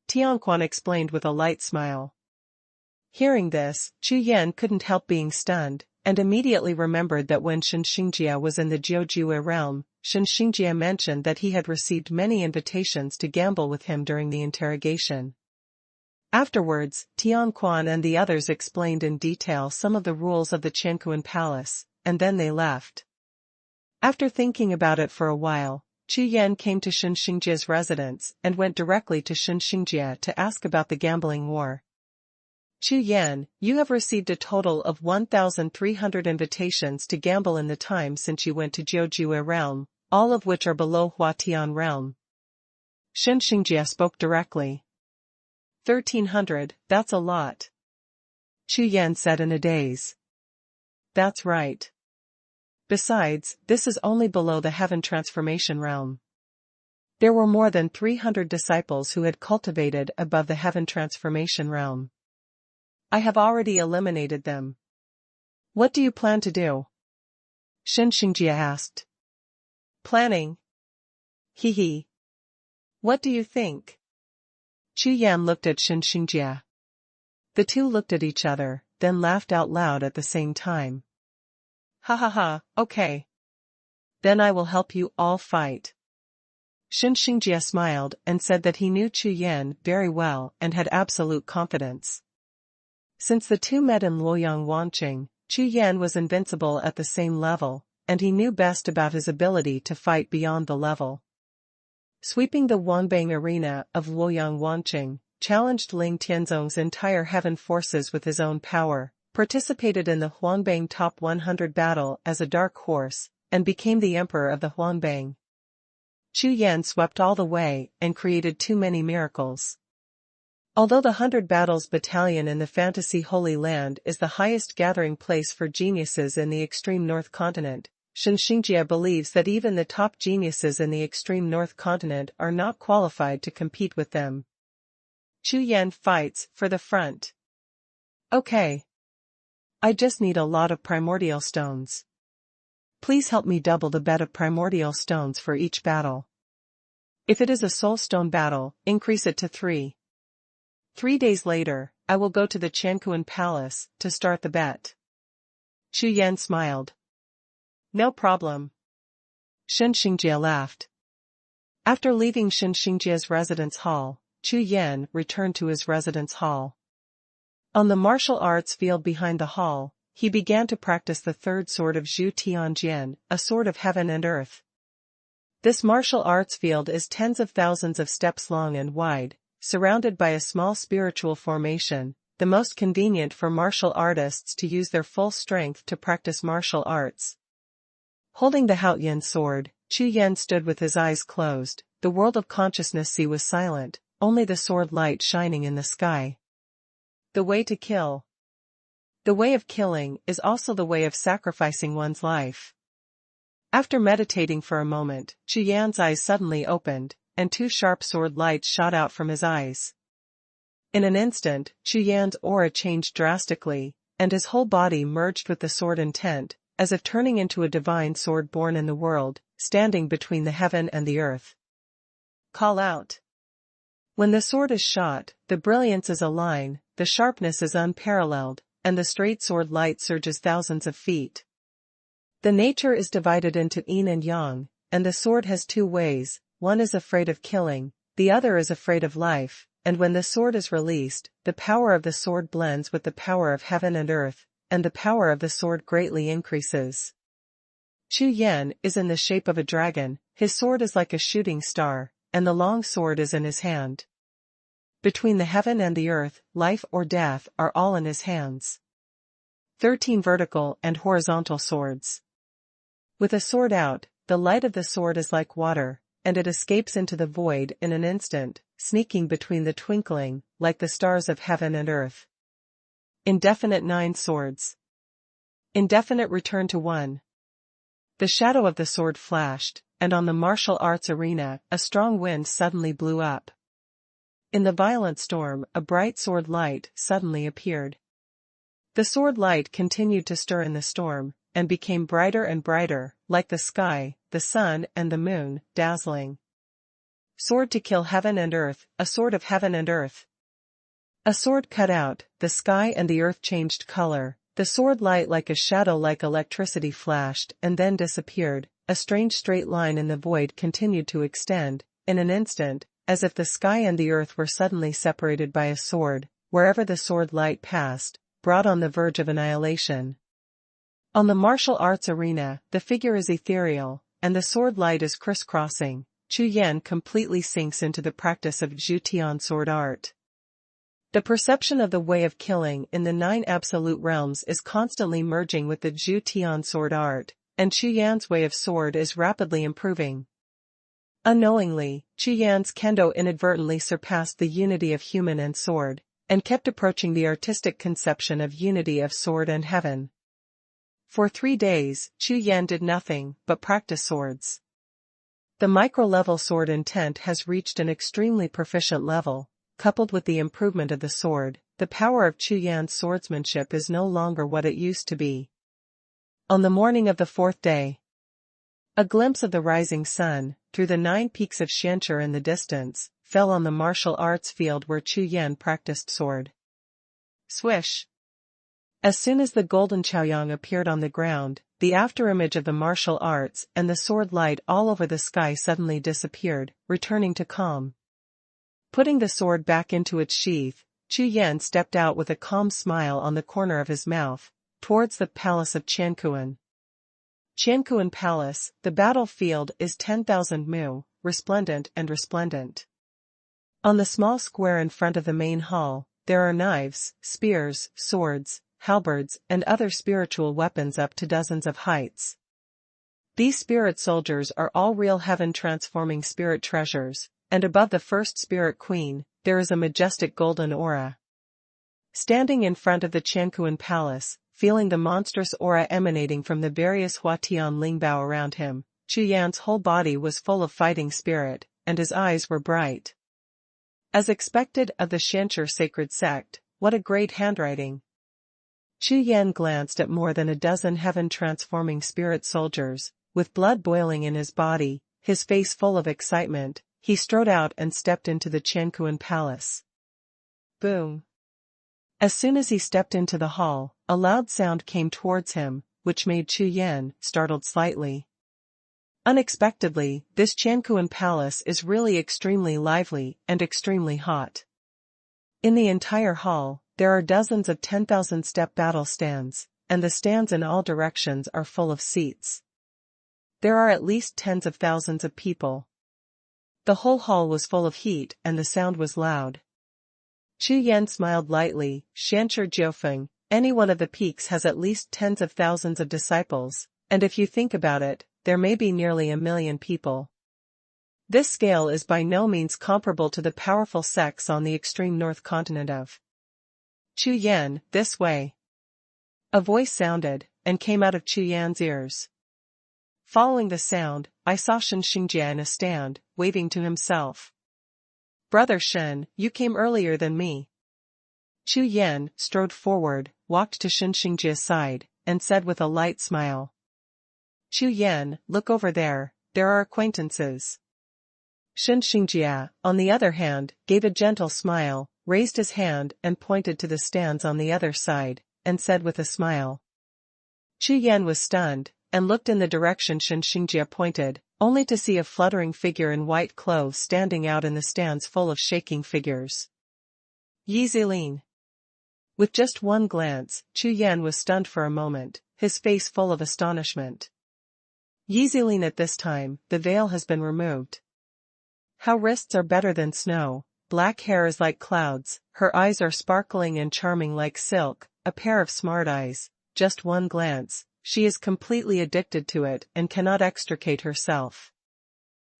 Tianquan explained with a light smile. Hearing this, Chu Yan couldn't help being stunned, and immediately remembered that when Xinjia was in the Jiuxiao realm, Xinjia mentioned that he had received many invitations to gamble with him during the interrogation. Afterwards, Tianquan and the others explained in detail some of the rules of the Quanhuan Palace, and then they left. After thinking about it for a while, Chu Yan came to Xinjia's residence and went directly to Xinjia to ask about the gambling war. Chu Yan, you have received a total of 1,300 invitations to gamble in the time since you went to Jiuxiao realm, all of which are below Huatian realm. Xinjia spoke directly. 1,300, that's a lot. Chu Yan said in a daze. That's right. Besides, this is only below the Heaven Transformation realm. There were more than 300 disciples who had cultivated above the Heaven Transformation realm. I have already eliminated them. What do you plan to do? Xinjia asked. Planning? What do you think? Chu Yan looked at Xinjia. The two looked at each other, then laughed out loud at the same time. Ha ha ha, okay. Then I will help you all fight. Xinjie smiled and said that he knew Chu Yan very well and had absolute confidence. Since the two met in Luoyang Wanqing, Chu Yan was invincible at the same level, and he knew best about his ability to fight beyond the level. Sweeping the Wanbang arena of Luoyang Wanqing, challenged Ling Tianzong's entire heaven forces with his own power, participated in the Huanbang Top 100 battle as a dark horse, and became the emperor of the Huanbang. Chu Yan swept all the way and created too many miracles. Although the 100 Battles Battalion in the Fantasy Holy Land is the highest gathering place for geniuses in the extreme North Continent, Xinjie believes that even the top geniuses in the extreme North Continent are not qualified to compete with them. Chu Yan fights for the front. Okay. I just need a lot of primordial stones. Please help me double the bed of primordial stones for each battle. If it is a soul stone battle, increase it to 3. 3 days later, I will go to the Chanquan Palace to start the bet. Chu Yan smiled. No problem. Xinjie laughed. After leaving Xinjie's residence hall, Chu Yan returned to his residence hall. On the martial arts field behind the hall, he began to practice the third sword of Zhu Tianjian, a sword of heaven and earth. This martial arts field is tens of thousands of steps long and wide, surrounded by a small spiritual formation, the most convenient for martial artists to use their full strength to practice martial arts. Holding the Haoyan sword, Chu Yan stood with his eyes closed. The world of consciousness was silent, only the sword light shining in the sky. The way to kill. The way of killing is also the way of sacrificing one's life. After meditating for a moment, Chu Yan's eyes suddenly opened, and 2 sharp sword lights shot out from his eyes. In an instant, Chu Yan's aura changed drastically, and his whole body merged with the sword intent, as if turning into a divine sword born in the world, standing between the heaven and the earth. Call out. When the sword is shot, the brilliance is a line, the sharpness is unparalleled, and the straight sword light surges thousands of feet. The nature is divided into yin and yang, and the sword has 2 ways, one is afraid of killing, the other is afraid of life, and when the sword is released, the power of the sword blends with the power of heaven and earth, and the power of the sword greatly increases. Chu Yan is in the shape of a dragon, his sword is like a shooting star, and the long sword is in his hand. Between the heaven and the earth, life or death are all in his hands. 13 vertical and horizontal swords. With a sword out, the light of the sword is like water, and it escapes into the void in an instant, sneaking between the twinkling, like the stars of heaven and earth. Indefinite 9 swords. Indefinite return to 1. The shadow of the sword flashed, and on the martial arts arena, a strong wind suddenly blew up. In the violent storm, a bright sword light suddenly appeared. The sword light continued to stir in the storm, and became brighter and brighter, like the sky, the sun and the moon, dazzling. Sword to kill heaven and earth, a sword of heaven and earth. A sword cut out, the sky and the earth changed color, the sword light like a shadow like electricity flashed and then disappeared, a strange straight line in the void continued to extend, in an instant, as if the sky and the earth were suddenly separated by a sword, wherever the sword light passed, brought on the verge of annihilation. On the martial arts arena, the figure is ethereal, and the sword light is crisscrossing. Chu Yan completely sinks into the practice of Zhu sword art. The perception of the way of killing in the 9 absolute realms is constantly merging with the Zhu sword art, and Chu Yan's way of sword is rapidly improving. Unknowingly, Chu Yan's kendo inadvertently surpassed the unity of human and sword, and kept approaching the artistic conception of unity of sword and heaven. For 3 days, Chu Yan did nothing but practice swords. The micro-level sword intent has reached an extremely proficient level. Coupled with the improvement of the sword, the power of Chu Yan's swordsmanship is no longer what it used to be. On the morning of the 4th day, a glimpse of the rising sun, through the 9 peaks of Xianchi in the distance, fell on the martial arts field where Chu Yan practiced sword. Swish. As soon as the golden chaoyang appeared on the ground, the afterimage of the martial arts and the sword light all over the sky suddenly disappeared, returning to calm. Putting the sword back into its sheath, Chu Yan stepped out with a calm smile on the corner of his mouth, towards the palace of Qiankuan. Qiankuan Palace, the battlefield is 10,000 mu, resplendent and resplendent. On the small square in front of the main hall, there are knives, spears, swords, halberds and other spiritual weapons up to dozens of heights. These spirit soldiers are all real heaven-transforming spirit treasures, and above the first spirit queen, there is a majestic golden aura. Standing in front of the Qiankuan Palace, feeling the monstrous aura emanating from the various Huatian Lingbao around him, Chu Yan's whole body was full of fighting spirit, and his eyes were bright. As expected of the Shancher sacred sect, what a great handwriting! Chu Yan glanced at more than a dozen heaven-transforming spirit soldiers, with blood boiling in his body, his face full of excitement. He strode out and stepped into the Qiankuan Palace. Boom! As soon as he stepped into the hall, a loud sound came towards him, which made Chu Yan startled slightly. Unexpectedly, this Qiankuan Palace is really extremely lively and extremely hot. In the entire hall, there are dozens of 10,000-step battle stands, and the stands in all directions are full of seats. There are at least tens of thousands of people. The whole hall was full of heat and the sound was loud. Chu Yan smiled lightly. Shancher Jiufeng, any one of the peaks has at least tens of thousands of disciples, and if you think about it, there may be nearly 1 million people. This scale is by no means comparable to the powerful sects on the extreme north continent of Chu Yan, this way. A voice sounded, and came out of Chu Yan's ears. Following the sound, I saw Shen Xingjia in a stand, waving to himself. Brother Shen, you came earlier than me. Chu Yan strode forward, walked to Shen Xingjia's side, and said with a light smile. Chu Yan, look over there, there are acquaintances. Shen Xingjia, on the other hand, gave a gentle smile, raised his hand and pointed to the stands on the other side, and said with a smile. Chu Yan was stunned, and looked in the direction Shen Xingjia pointed, only to see a fluttering figure in white clothes standing out in the stands full of shaking figures. Yi Zilin. With just one glance, Chu Yan was stunned for a moment, his face full of astonishment. Yi Zilin, at this time, the veil has been removed. Her wrists are better than snow, black hair is like clouds, her eyes are sparkling and charming like silk, a pair of smart eyes, just one glance, she is completely addicted to it and cannot extricate herself.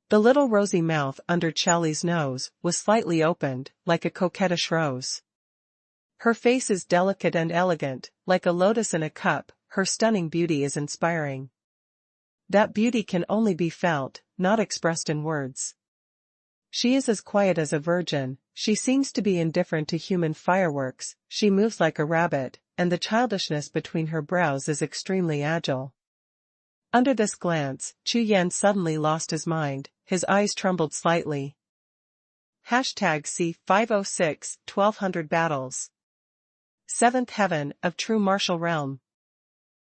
The little rosy mouth under Chali's nose was slightly opened, like a coquettish rose. Her face is delicate and elegant, like a lotus in a cup, her stunning beauty is inspiring. That beauty can only be felt, not expressed in words. She is as quiet as a virgin, she seems to be indifferent to human fireworks, she moves like a rabbit, and the childishness between her brows is extremely agile. Under this glance, Chu Yan suddenly lost his mind, his eyes trembled slightly. #C506 1200 battles. Seventh heaven of true martial realm.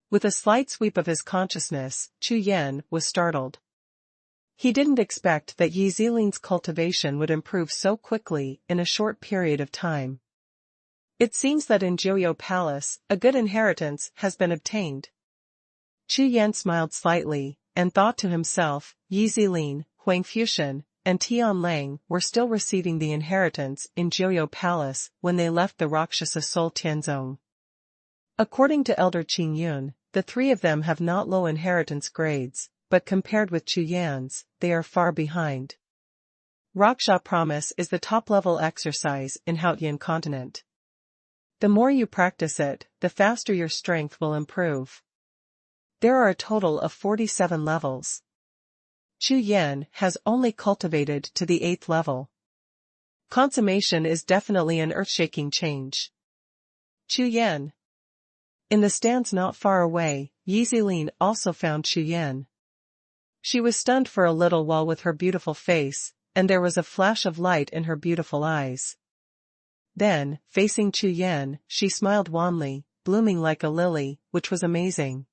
With a slight sweep of his consciousness, Chu Yan was startled. He didn't expect that Yi Zilin's cultivation would improve so quickly in a short period of time. It seems that in Jiuxiao Palace, a good inheritance has been obtained. Chu Yan smiled slightly, and thought to himself, Yi Zilin, Huang Fuxian, and Tian Lang were still receiving the inheritance in Jiuxiao Palace when they left the Rakshasa Soul Tianzong. According to Elder Qing Yun, the three of them have not low inheritance grades, but compared with Chu Yan's, they are far behind. Raksha Promise is the top-level exercise in Haotian continent. The more you practice it, the faster your strength will improve. There are a total of 47 levels. Chu Yan has only cultivated to the 8th level. Consummation is definitely an earth-shaking change. Chu Yan. In the stands not far away, Yi Zilin also found Chu Yan. She was stunned for a little while with her beautiful face, and there was a flash of light in her beautiful eyes. Then, facing Chu Yan, she smiled wanly, blooming like a lily, which was amazing.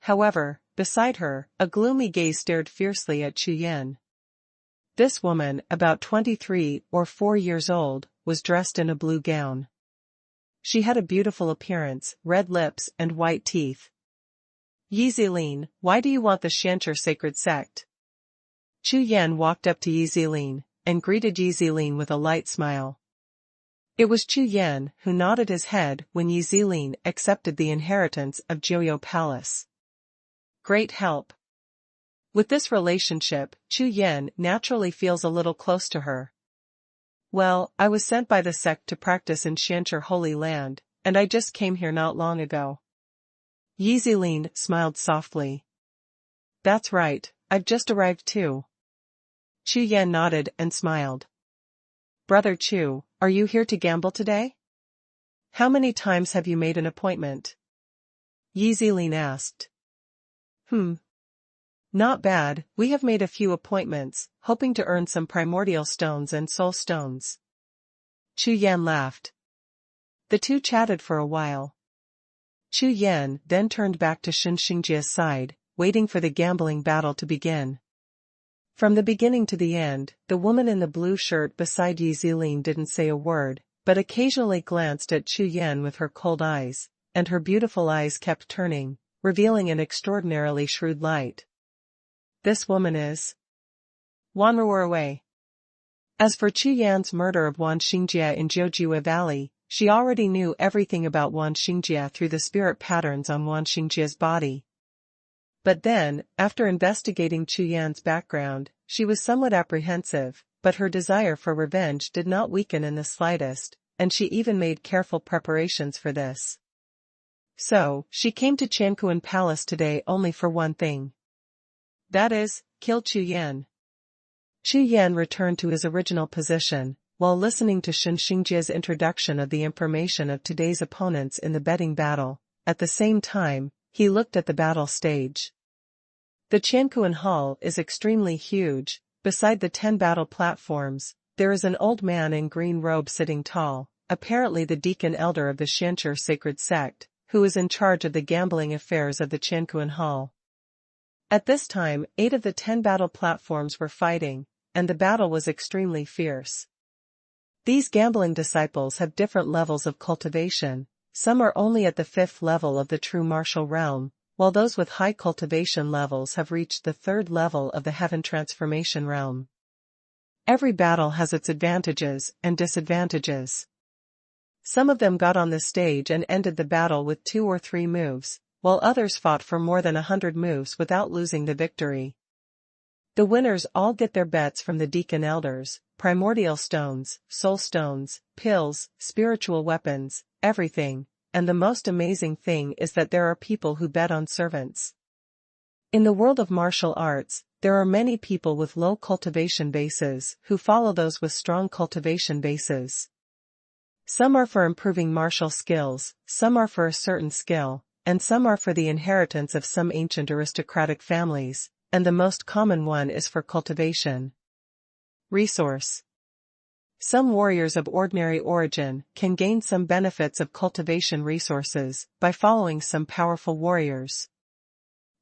However, beside her, a gloomy gaze stared fiercely at Chu Yan. This woman, about 23 or 4 years old, was dressed in a blue gown. She had a beautiful appearance, red lips and white teeth. Yizilin, why do you want the Xiancher sacred sect? Chu Yan walked up to Yizilin, and greeted Yizilin with a light smile. It was Chu Yan who nodded his head when Yizilin accepted the inheritance of Jiuxiao Palace. Great help. With this relationship, Chu Yan naturally feels a little close to her. Well, I was sent by the sect to practice in Xiancher Holy Land, and I just came here not long ago. Yizilin smiled softly. That's right, I've just arrived too. Chu Yan nodded and smiled. Brother Chu, are you here to gamble today? How many times have you made an appointment? Yizilin asked. Not bad, we have made a few appointments, hoping to earn some primordial stones and soul stones. Chu Yan laughed. The two chatted for a while. Chu Yan then turned back to Xinjia's side, waiting for the gambling battle to begin. From the beginning to the end, the woman in the blue shirt beside Yizilin didn't say a word, but occasionally glanced at Chu Yan with her cold eyes, and her beautiful eyes kept turning, revealing an extraordinarily shrewd light. This woman is Wanruwei. As for Chu Yan's murder of Wan Xingjia in Jiuxiao Valley, she already knew everything about Wan Xingjia through the spirit patterns on Wan Xingjia's body. But then, after investigating Chu Yan's background, she was somewhat apprehensive, but her desire for revenge did not weaken in the slightest, and she even made careful preparations for this. So, she came to Xuanhuan Palace today only for one thing. That is, kill Chu Yan. Chu Yan returned to his original position, while listening to Xinjia's introduction of the information of today's opponents in the betting battle. At the same time, he looked at the battle stage. The Xuanhuan Hall is extremely huge. Beside the 10 battle platforms, there is an old man in green robe sitting tall, apparently the deacon elder of the Xiancher sacred sect, who is in charge of the gambling affairs of the Xuanhuan Hall. At this time, 8 of the 10 battle platforms were fighting, and the battle was extremely fierce. These gambling disciples have different levels of cultivation. Some are only at the 5th level of the true martial realm, while those with high cultivation levels have reached the 3rd level of the heaven transformation realm. Every battle has its advantages and disadvantages. Some of them got on the stage and ended the battle with 2 or 3 moves, while others fought for more than 100 moves without losing the victory. The winners all get their bets from the deacon elders, primordial stones, soul stones, pills, spiritual weapons, everything, and the most amazing thing is that there are people who bet on servants. In the world of martial arts, there are many people with low cultivation bases who follow those with strong cultivation bases. Some are for improving martial skills, some are for a certain skill, and some are for the inheritance of some ancient aristocratic families, and the most common one is for cultivation. Resource. Some warriors of ordinary origin can gain some benefits of cultivation resources by following some powerful warriors.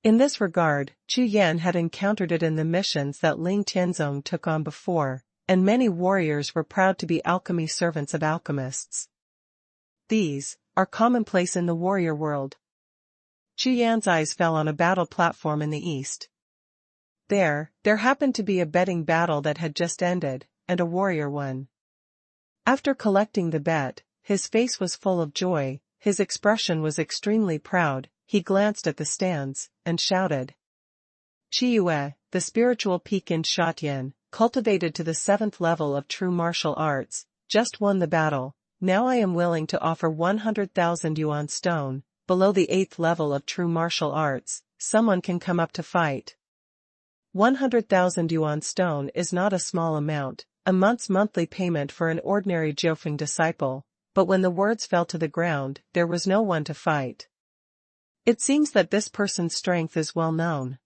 In this regard, Chu Yan had encountered it in the missions that Ling Tianzong took on before, and many warriors were proud to be alchemy servants of alchemists. These are commonplace in the warrior world. Chu Yan's eyes fell on a battle platform in the east. There happened to be a betting battle that had just ended, and a warrior won. After collecting the bet, his face was full of joy, his expression was extremely proud, he glanced at the stands, and shouted. Chiyue, the spiritual peak in Shotyan, cultivated to the 7th level of true martial arts, just won the battle. Now I am willing to offer 100,000 yuan stone, below the 8th level of true martial arts, someone can come up to fight. 100,000 yuan stone is not a small amount, a month's monthly payment for an ordinary Jiufeng disciple, but when the words fell to the ground, there was no one to fight. It seems that this person's strength is well known.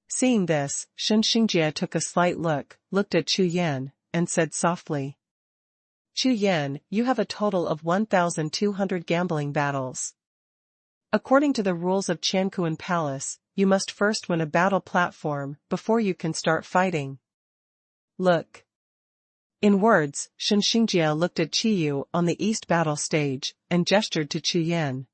Seeing this, Xinjia took a slight look, looked at Chu Yan, and said softly. Chu Yan, you have a total of 1,200 gambling battles. According to the rules of Qiankuan Palace, you must first win a battle platform before you can start fighting. Look. In words, Jiuxiao looked at Qiyu on the east battle stage, and gestured to Chu Yan.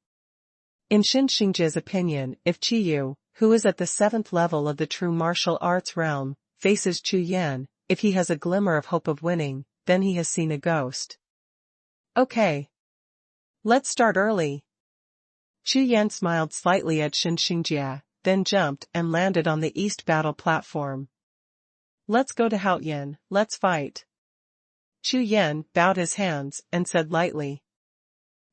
In Jiuxiao's opinion, if Qiyu, who is at the 7th level of the true martial arts realm, faces Chu Yan, if he has a glimmer of hope of winning, then he has seen a ghost. Okay. Let's start early. Chu Yan smiled slightly at Jiuxiao, then jumped and landed on the east battle platform. Let's go to Haoyan, let's fight. Chu Yan bowed his hands and said lightly.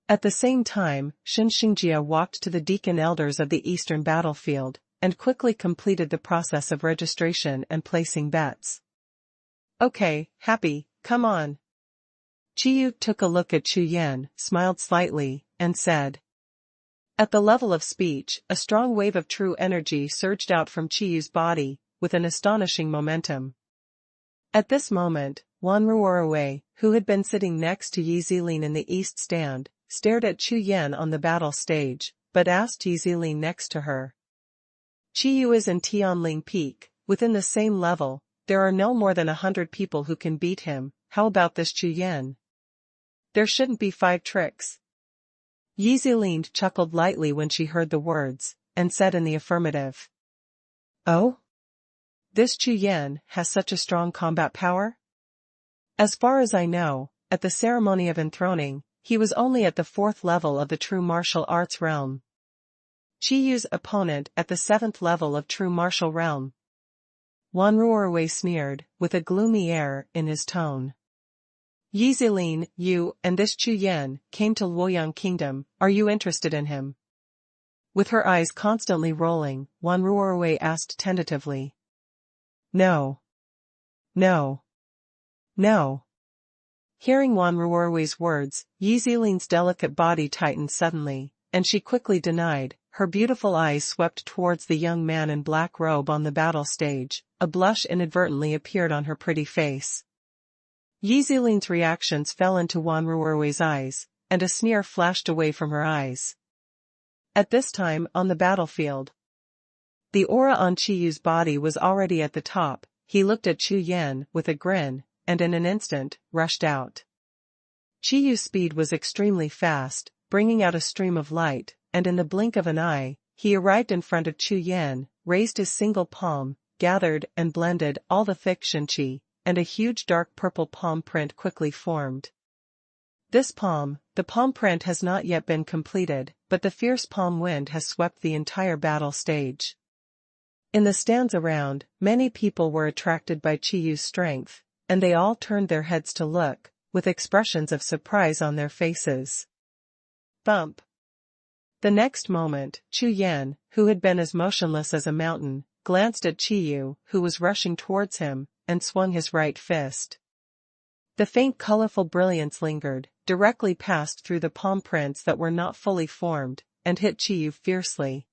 At the same time, Jiuxiao walked to the deacon elders of the eastern battlefield, and quickly completed the process of registration and placing bets. Okay, happy, come on. Qiyu took a look at Chu Yan, smiled slightly, and said. At the level of speech, a strong wave of true energy surged out from Qiyu's body, with an astonishing momentum. At this moment, Wan Ruorwei, who had been sitting next to Yi Zilin in the east stand, stared at Chu Yan on the battle stage, but asked Yi Zilin next to her. Qiyu is in Tianling Peak, within the same level, there are no more than 100 people who can beat him, how about this Chu Yan? There shouldn't be 5 tricks. Yi Zilin chuckled lightly when she heard the words, and said in the affirmative. Oh? This Chu Yan has such a strong combat power? As far as I know, at the ceremony of enthroning, he was only at the 4th level of the true martial arts realm. Qiyu's opponent at the 7th level of true martial realm. Wan Ruorwei sneered, with a gloomy air in his tone. Yi Zilin, you and this Chu Yan came to Luoyang Kingdom, are you interested in him? With her eyes constantly rolling, Wan Ruorwei asked tentatively. No. No. No. Hearing Wan Ruorwei's words, Yi Zilin's delicate body tightened suddenly, and she quickly denied. Her beautiful eyes swept towards the young man in black robe on the battle stage. A blush inadvertently appeared on her pretty face. Yi Zilin's reactions fell into Wan Ruorwei's eyes, and a sneer flashed away from her eyes. At this time, on the battlefield, the aura on Qiyu's body was already at the top. He looked at Chu Yan with a grin, and in an instant, rushed out. Qiyu's speed was extremely fast, bringing out a stream of light, and in the blink of an eye, he arrived in front of Chu Yan, raised his single palm, gathered and blended all the thick shinqi, and a huge dark purple palm print quickly formed. This palm, the palm print has not yet been completed, but the fierce palm wind has swept the entire battle stage. In the stands around, many people were attracted by Qiyu's strength, and they all turned their heads to look, with expressions of surprise on their faces. Bump. The next moment, Chu Yan, who had been as motionless as a mountain, glanced at Qiyu, who was rushing towards him, and swung his right fist. The faint colorful brilliance lingered, directly passed through the palm prints that were not fully formed, and hit Qiyu fiercely.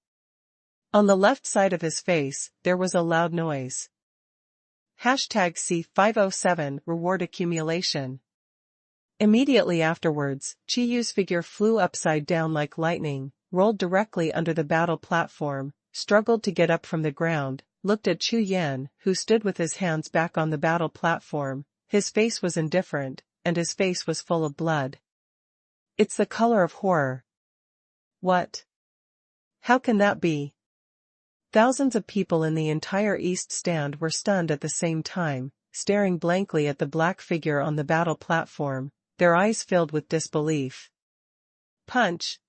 On the left side of his face, there was a loud noise. #C507 Reward Accumulation. Immediately afterwards, Qiyu's figure flew upside down like lightning, rolled directly under the battle platform, struggled to get up from the ground, looked at Chu Yan, who stood with his hands back on the battle platform. His face was indifferent, and his face was full of blood. It's the color of horror. What? How can that be? Thousands of people in the entire east stand were stunned at the same time, staring blankly at the black figure on the battle platform, their eyes filled with disbelief. Punch.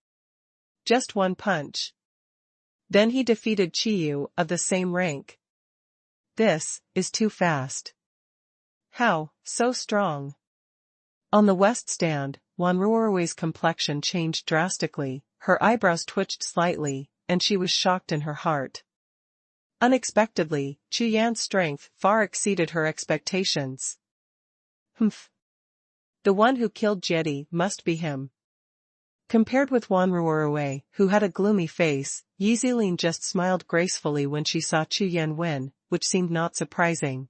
Just one punch. Then he defeated Qiyu of the same rank. This is too fast. How, so strong? On the west stand, Wan Ruorwei's complexion changed drastically, her eyebrows twitched slightly, and she was shocked in her heart. Unexpectedly, Chu Yan's strength far exceeded her expectations. Humph. The one who killed Jedi must be him. Compared with Wan Ruorwei, who had a gloomy face, Yi Zilin just smiled gracefully when she saw Chu Yan win, which seemed not surprising.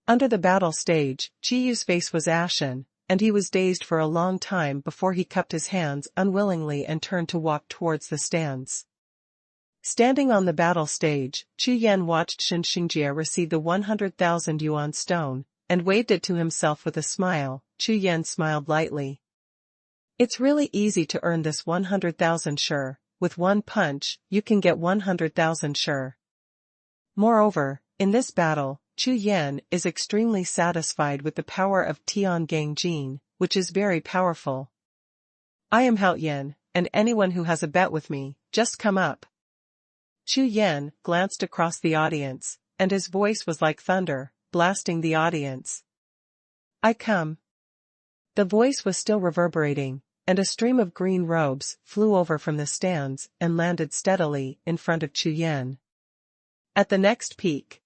Under the battle stage, Qiyu's face was ashen, and he was dazed for a long time before he cupped his hands unwillingly and turned to walk towards the stands. Standing on the battle stage, Chu Yan watched Xinjie receive the 100,000 yuan stone, and waved it to himself with a smile. Chu Yan smiled lightly. It's really easy to earn this 100,000 sure, with one punch, you can get 100,000 sure. Moreover, in this battle, Chu Yan is extremely satisfied with the power of Tiangang Jin, which is very powerful. I am Hao Yan, and anyone who has a bet with me, just come up. Chu Yan glanced across the audience, and his voice was like thunder, blasting the audience. I come. The voice was still reverberating, and a stream of green robes flew over from the stands and landed steadily in front of Chu Yan. At the next peak.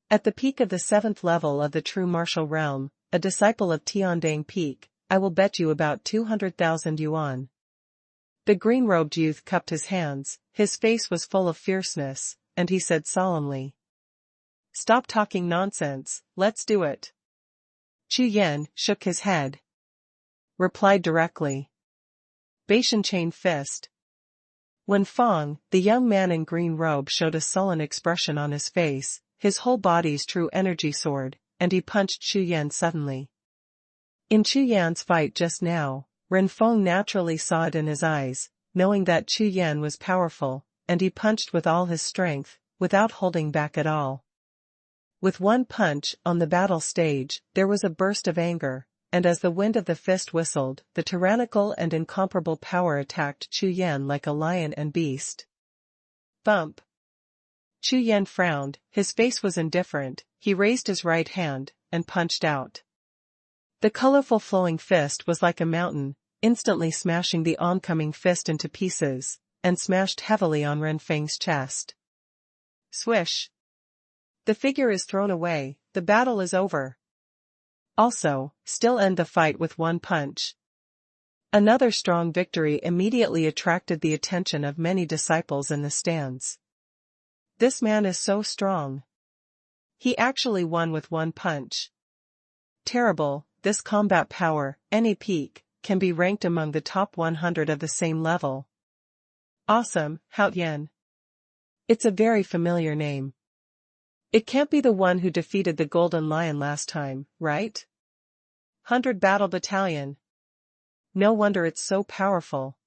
At the peak of the 7th level of the true martial realm, a disciple of Tiandang Peak, I will bet you about 200,000 yuan. The green-robed youth cupped his hands, his face was full of fierceness, and he said solemnly. Stop talking nonsense, let's do it. Chu Yan shook his head. Replied directly. Beishan chain fist. When Fong, the young man in green robe, showed a sullen expression on his face, his whole body's true energy soared, and he punched Chu Yan suddenly. In Chu Yan's fight just now, Ren Feng naturally saw it in his eyes, knowing that Chu Yan was powerful, and he punched with all his strength, without holding back at all. With one punch, on the battle stage, there was a burst of anger, and as the wind of the fist whistled, the tyrannical and incomparable power attacked Chu Yan like a lion and beast. Bump! Chu Yan frowned, his face was indifferent, he raised his right hand, and punched out. The colorful flowing fist was like a mountain, instantly smashing the oncoming fist into pieces, and smashed heavily on Ren Feng's chest. Swish! The figure is thrown away, the battle is over. Also, still end the fight with one punch. Another strong victory immediately attracted the attention of many disciples in the stands. This man is so strong. He actually won with one punch. Terrible, this combat power, any peak, can be ranked among the top 100 of the same level. Awesome, Hao Yan. It's a very familiar name. It can't be the one who defeated the Golden Lion last time, right? 100 Battle Battalion. No wonder it's so powerful.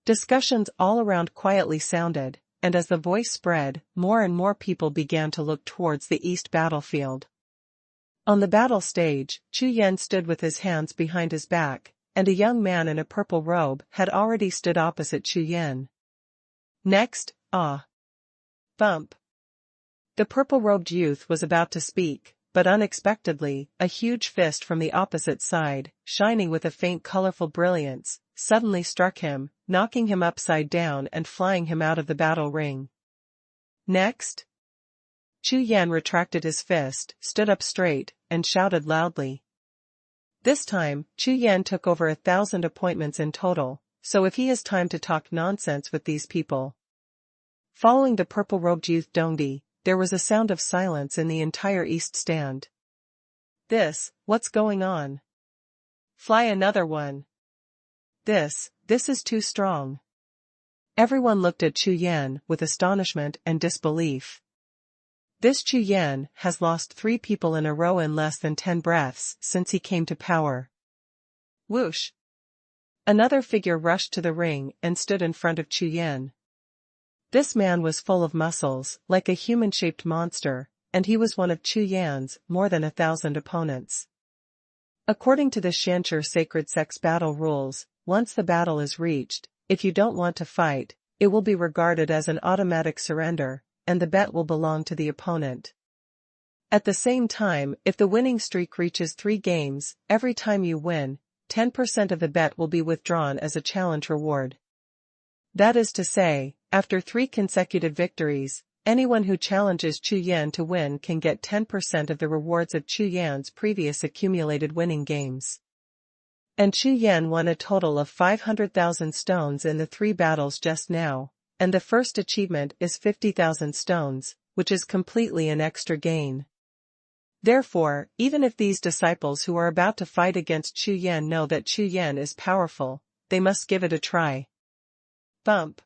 Discussions all around quietly sounded, and as the voice spread, more and more people began to look towards the east battlefield. On the battle stage, Chu Yan stood with his hands behind his back, and a young man in a purple robe had already stood opposite Chu Yan. Next, bump. The purple-robed youth was about to speak, but unexpectedly, a huge fist from the opposite side, shining with a faint colorful brilliance, suddenly struck him, knocking him upside down and flying him out of the battle ring. Next. Chu Yan retracted his fist, stood up straight, and shouted loudly. This time, Chu Yan took over 1,000 appointments in total, so if he has time to talk nonsense with these people. Following the purple-robed youth Dongdi, there was a sound of silence in the entire east stand. What's going on? Fly another one. This is too strong. Everyone looked at Chu Yan with astonishment and disbelief. This Chu Yan has lost 3 people in a row in less than 10 breaths since he came to power. Whoosh! Another figure rushed to the ring and stood in front of Chu Yan. This man was full of muscles, like a human-shaped monster, and he was one of Chu Yan's more than 1,000 opponents. According to the Shancher sacred sex battle rules, once the battle is reached, if you don't want to fight, it will be regarded as an automatic surrender, and the bet will belong to the opponent. At the same time, if the winning streak reaches 3 games, every time you win, 10% of the bet will be withdrawn as a challenge reward. That is to say, after 3 consecutive victories, anyone who challenges Chu Yan to win can get 10% of the rewards of Chu Yan's previous accumulated winning games. And Chu Yan won a total of 500,000 stones in the 3 battles just now, and the first achievement is 50,000 stones, which is completely an extra gain. Therefore, even if these disciples who are about to fight against Chu Yan know that Chu Yan is powerful, they must give it a try. Bump.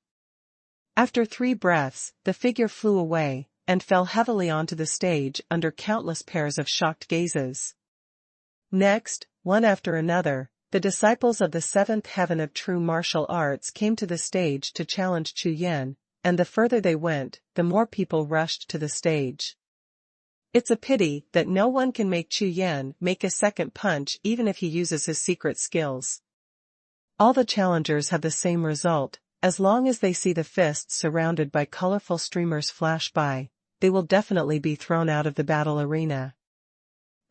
After 3 breaths, the figure flew away, and fell heavily onto the stage under countless pairs of shocked gazes. Next, one after another, the disciples of the 7th heaven of true martial arts came to the stage to challenge Chu Yan, and the further they went, the more people rushed to the stage. It's a pity that no one can make Chu Yan make a second punch even if he uses his secret skills. All the challengers have the same result. As long as they see the fists surrounded by colorful streamers flash by, they will definitely be thrown out of the battle arena.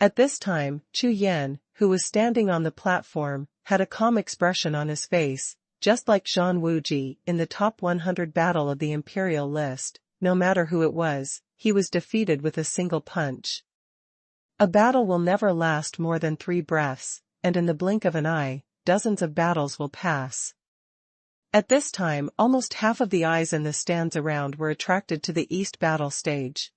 At this time, Chu Yan, who was standing on the platform, had a calm expression on his face, just like Zhang Wuji in the top 100 battle of the imperial list. No matter who it was, he was defeated with a single punch. A battle will never last more than 3 breaths, and in the blink of an eye, dozens of battles will pass. At this time, almost half of the eyes in the stands around were attracted to the East battle stage.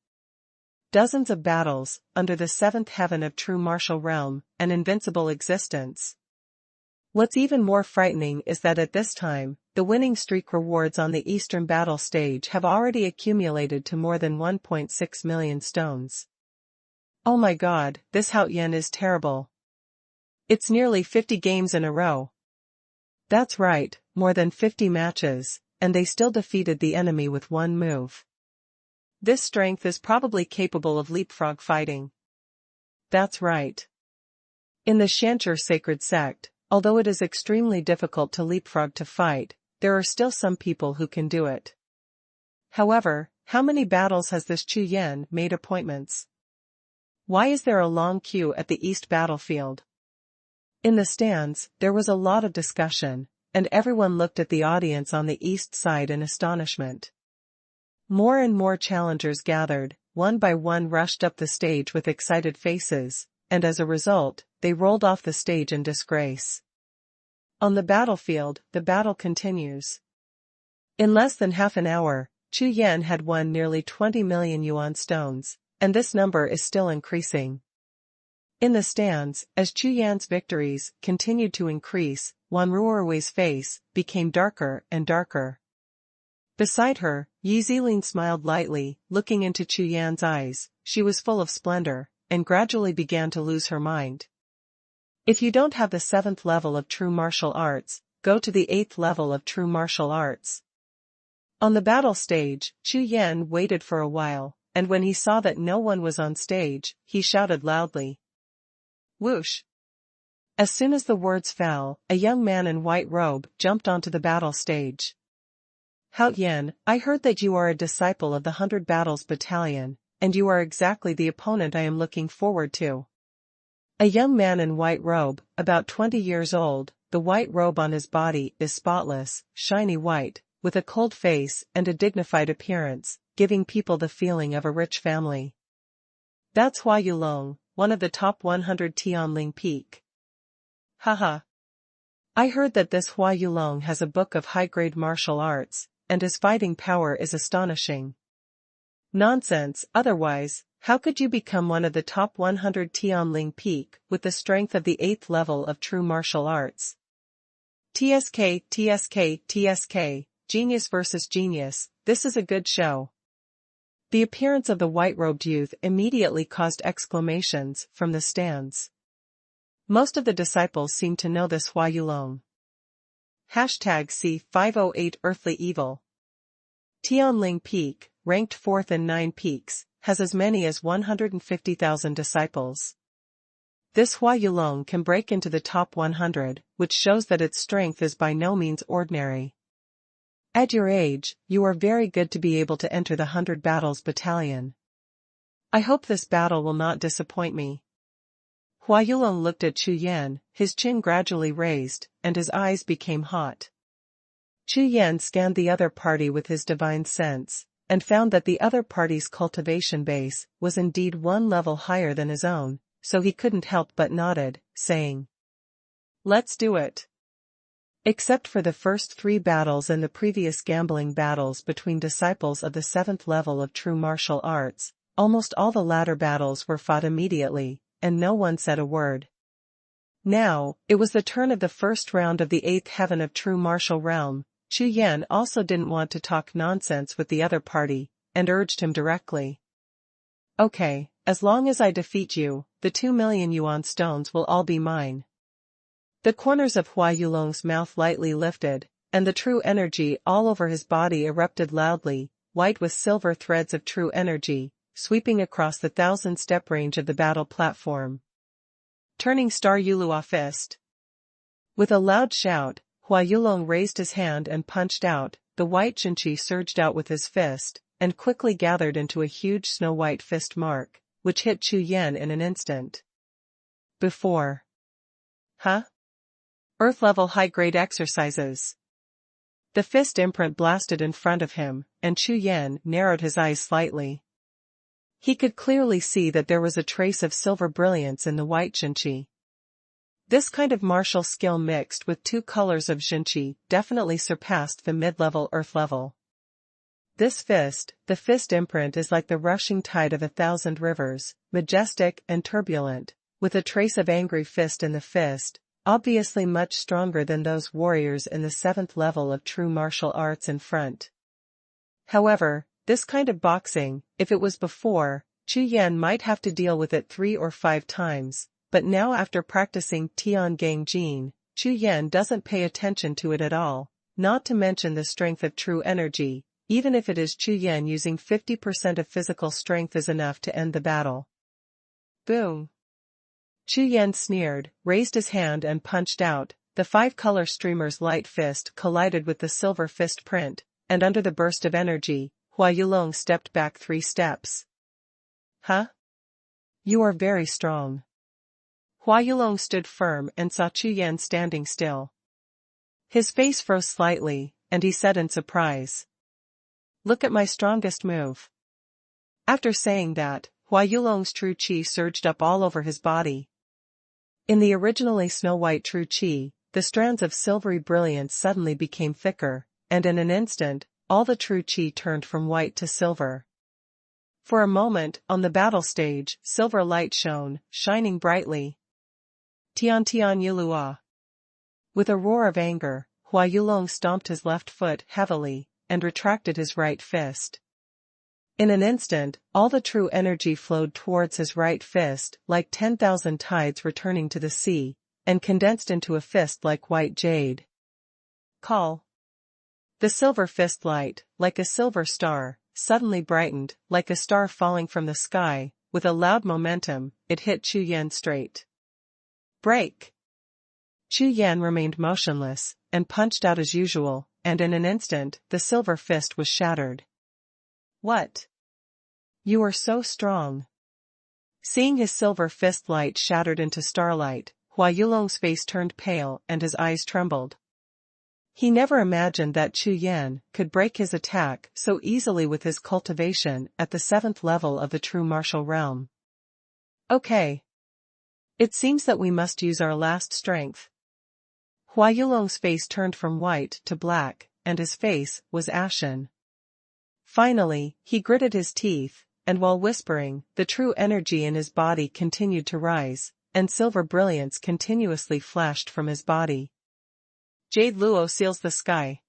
Dozens of battles, under the 7th heaven of true martial realm, an invincible existence. What's even more frightening is that at this time, the winning streak rewards on the Eastern battle stage have already accumulated to more than 1.6 million stones. Oh my god, this Hao Yan is terrible. It's nearly 50 games in a row. That's right, more than 50 matches, and they still defeated the enemy with 1 move. This strength is probably capable of leapfrog fighting. That's right. In the Shancher sacred sect, although it is extremely difficult to leapfrog to fight, there are still some people who can do it. However, how many battles has this Chu Yan made appointments? Why is there a long queue at the East battlefield? In the stands, there was a lot of discussion, and everyone looked at the audience on the east side in astonishment. More and more challengers gathered, one by one rushed up the stage with excited faces, and as a result, they rolled off the stage in disgrace. On the battlefield, the battle continues. In less than half an hour, Chu Yan had won nearly 20 million yuan stones, and this number is still increasing. In the stands, as Chu Yan's victories continued to increase, Wan Ruorui's face became darker and darker. Beside her, Yi Zilin smiled lightly, looking into Chu Yan's eyes. She was full of splendor, and gradually began to lose her mind. If you don't have the 7th level of true martial arts, go to the 8th level of true martial arts. On the battle stage, Chu Yan waited for a while, and when he saw that no one was on stage, he shouted loudly. Whoosh! As soon as the words fell, a young man in white robe jumped onto the battle stage. Hao Yan, I heard that you are a disciple of the 100 Battles Battalion, and you are exactly the opponent I am looking forward to. A young man in white robe, about 20 years old, the white robe on his body is spotless, shiny white, with a cold face and a dignified appearance, giving people the feeling of a rich family. That's Hua Yulong, one of the top 100 Tianling Peak. Haha. I heard that this Hua Yulong has a book of high-grade martial arts, and his fighting power is astonishing. Nonsense, otherwise, how could you become one of the top 100 Tianling Peak with the strength of the 8th level of true martial arts? TSK, TSK, TSK, genius versus genius, this is a good show. The appearance of the white-robed youth immediately caused exclamations from the stands. Most of the disciples seemed to know this Hua Yulong. #C508 Earthly Evil. Tianling Peak, ranked 4th in 9 peaks, has as many as 150,000 disciples. This Hua Yulong can break into the top 100, which shows that its strength is by no means ordinary. At your age, you are very good to be able to enter the 100 Battles Battalion. I hope this battle will not disappoint me. Hua Yulong looked at Chu Yan, his chin gradually raised, and his eyes became hot. Chu Yan scanned the other party with his divine sense, and found that the other party's cultivation base was indeed 1 level higher than his own, so he couldn't help but nodded, saying, "Let's do it." Except for the first 3 battles and the previous gambling battles between disciples of the 7th level of true martial arts, almost all the latter battles were fought immediately, and no one said a word. Now, it was the turn of the first round of the 8th heaven of true martial realm. Chu Yan also didn't want to talk nonsense with the other party, and urged him directly. Okay, as long as I defeat you, the 2 million yuan stones will all be mine. The corners of Hua Yulong's mouth lightly lifted, and the true energy all over his body erupted loudly, white with silver threads of true energy, sweeping across the 1,000-step range of the battle platform. Turning Star Yulua Fist. With a loud shout, Hua Yulong raised his hand and punched out. The white Jinqi surged out with his fist, and quickly gathered into a huge snow-white fist mark, which hit Chu Yan in an instant. Before. Huh? Earth-level high-grade exercises. The fist imprint blasted in front of him, and Chu Yan narrowed his eyes slightly. He could clearly see that there was a trace of silver brilliance in the white Jinqi. This kind of martial skill mixed with 2 colors of Jinqi definitely surpassed the mid-level earth level. This fist, the fist imprint, is like the rushing tide of 1,000 rivers, majestic and turbulent, with a trace of angry fist in the fist, obviously much stronger than those warriors in the 7th level of true martial arts in front. However, this kind of boxing, if it was before, Chu Yan might have to deal with it 3 or 5 times, but now after practicing Tiangang Jin, Chu Yan doesn't pay attention to it at all, not to mention the strength of true energy. Even if it is Chu Yan using 50% of physical strength is enough to end the battle. Boom! Chu Yan sneered, raised his hand and punched out. The 5-color streamer's light fist collided with the silver fist print, and under the burst of energy, Hua Yulong stepped back 3 steps. Huh? You are very strong. Hua Yulong stood firm and saw Chu Yan standing still. His face froze slightly, and he said in surprise, "Look at my strongest move." After saying that, Hua Yulong's true qi surged up all over his body. In the originally snow-white true qi, the strands of silvery brilliance suddenly became thicker, and in an instant, all the true qi turned from white to silver. For a moment, on the battle stage, silver light shone, shining brightly. Tian Tian Yulua. With a roar of anger, Hua Yulong stomped his left foot heavily, and retracted his right fist. In an instant, all the true energy flowed towards his right fist, like 10,000 tides returning to the sea, and condensed into a fist like white jade. Call. The silver fist light, like a silver star, suddenly brightened, like a star falling from the sky. With a loud momentum, it hit Chu Yan straight. Break! Chu Yan remained motionless, and punched out as usual, and in an instant, the silver fist was shattered. What? You are so strong. Seeing his silver fist light shattered into starlight, Hua Yulong's face turned pale and his eyes trembled. He never imagined that Chu Yan could break his attack so easily with his cultivation at the 7th level of the true martial realm. Okay. It seems that we must use our last strength. Hua Yulong's face turned from white to black, and his face was ashen. Finally, he gritted his teeth, and while whispering, the true energy in his body continued to rise, and silver brilliance continuously flashed from his body. Jade Luo seals the sky.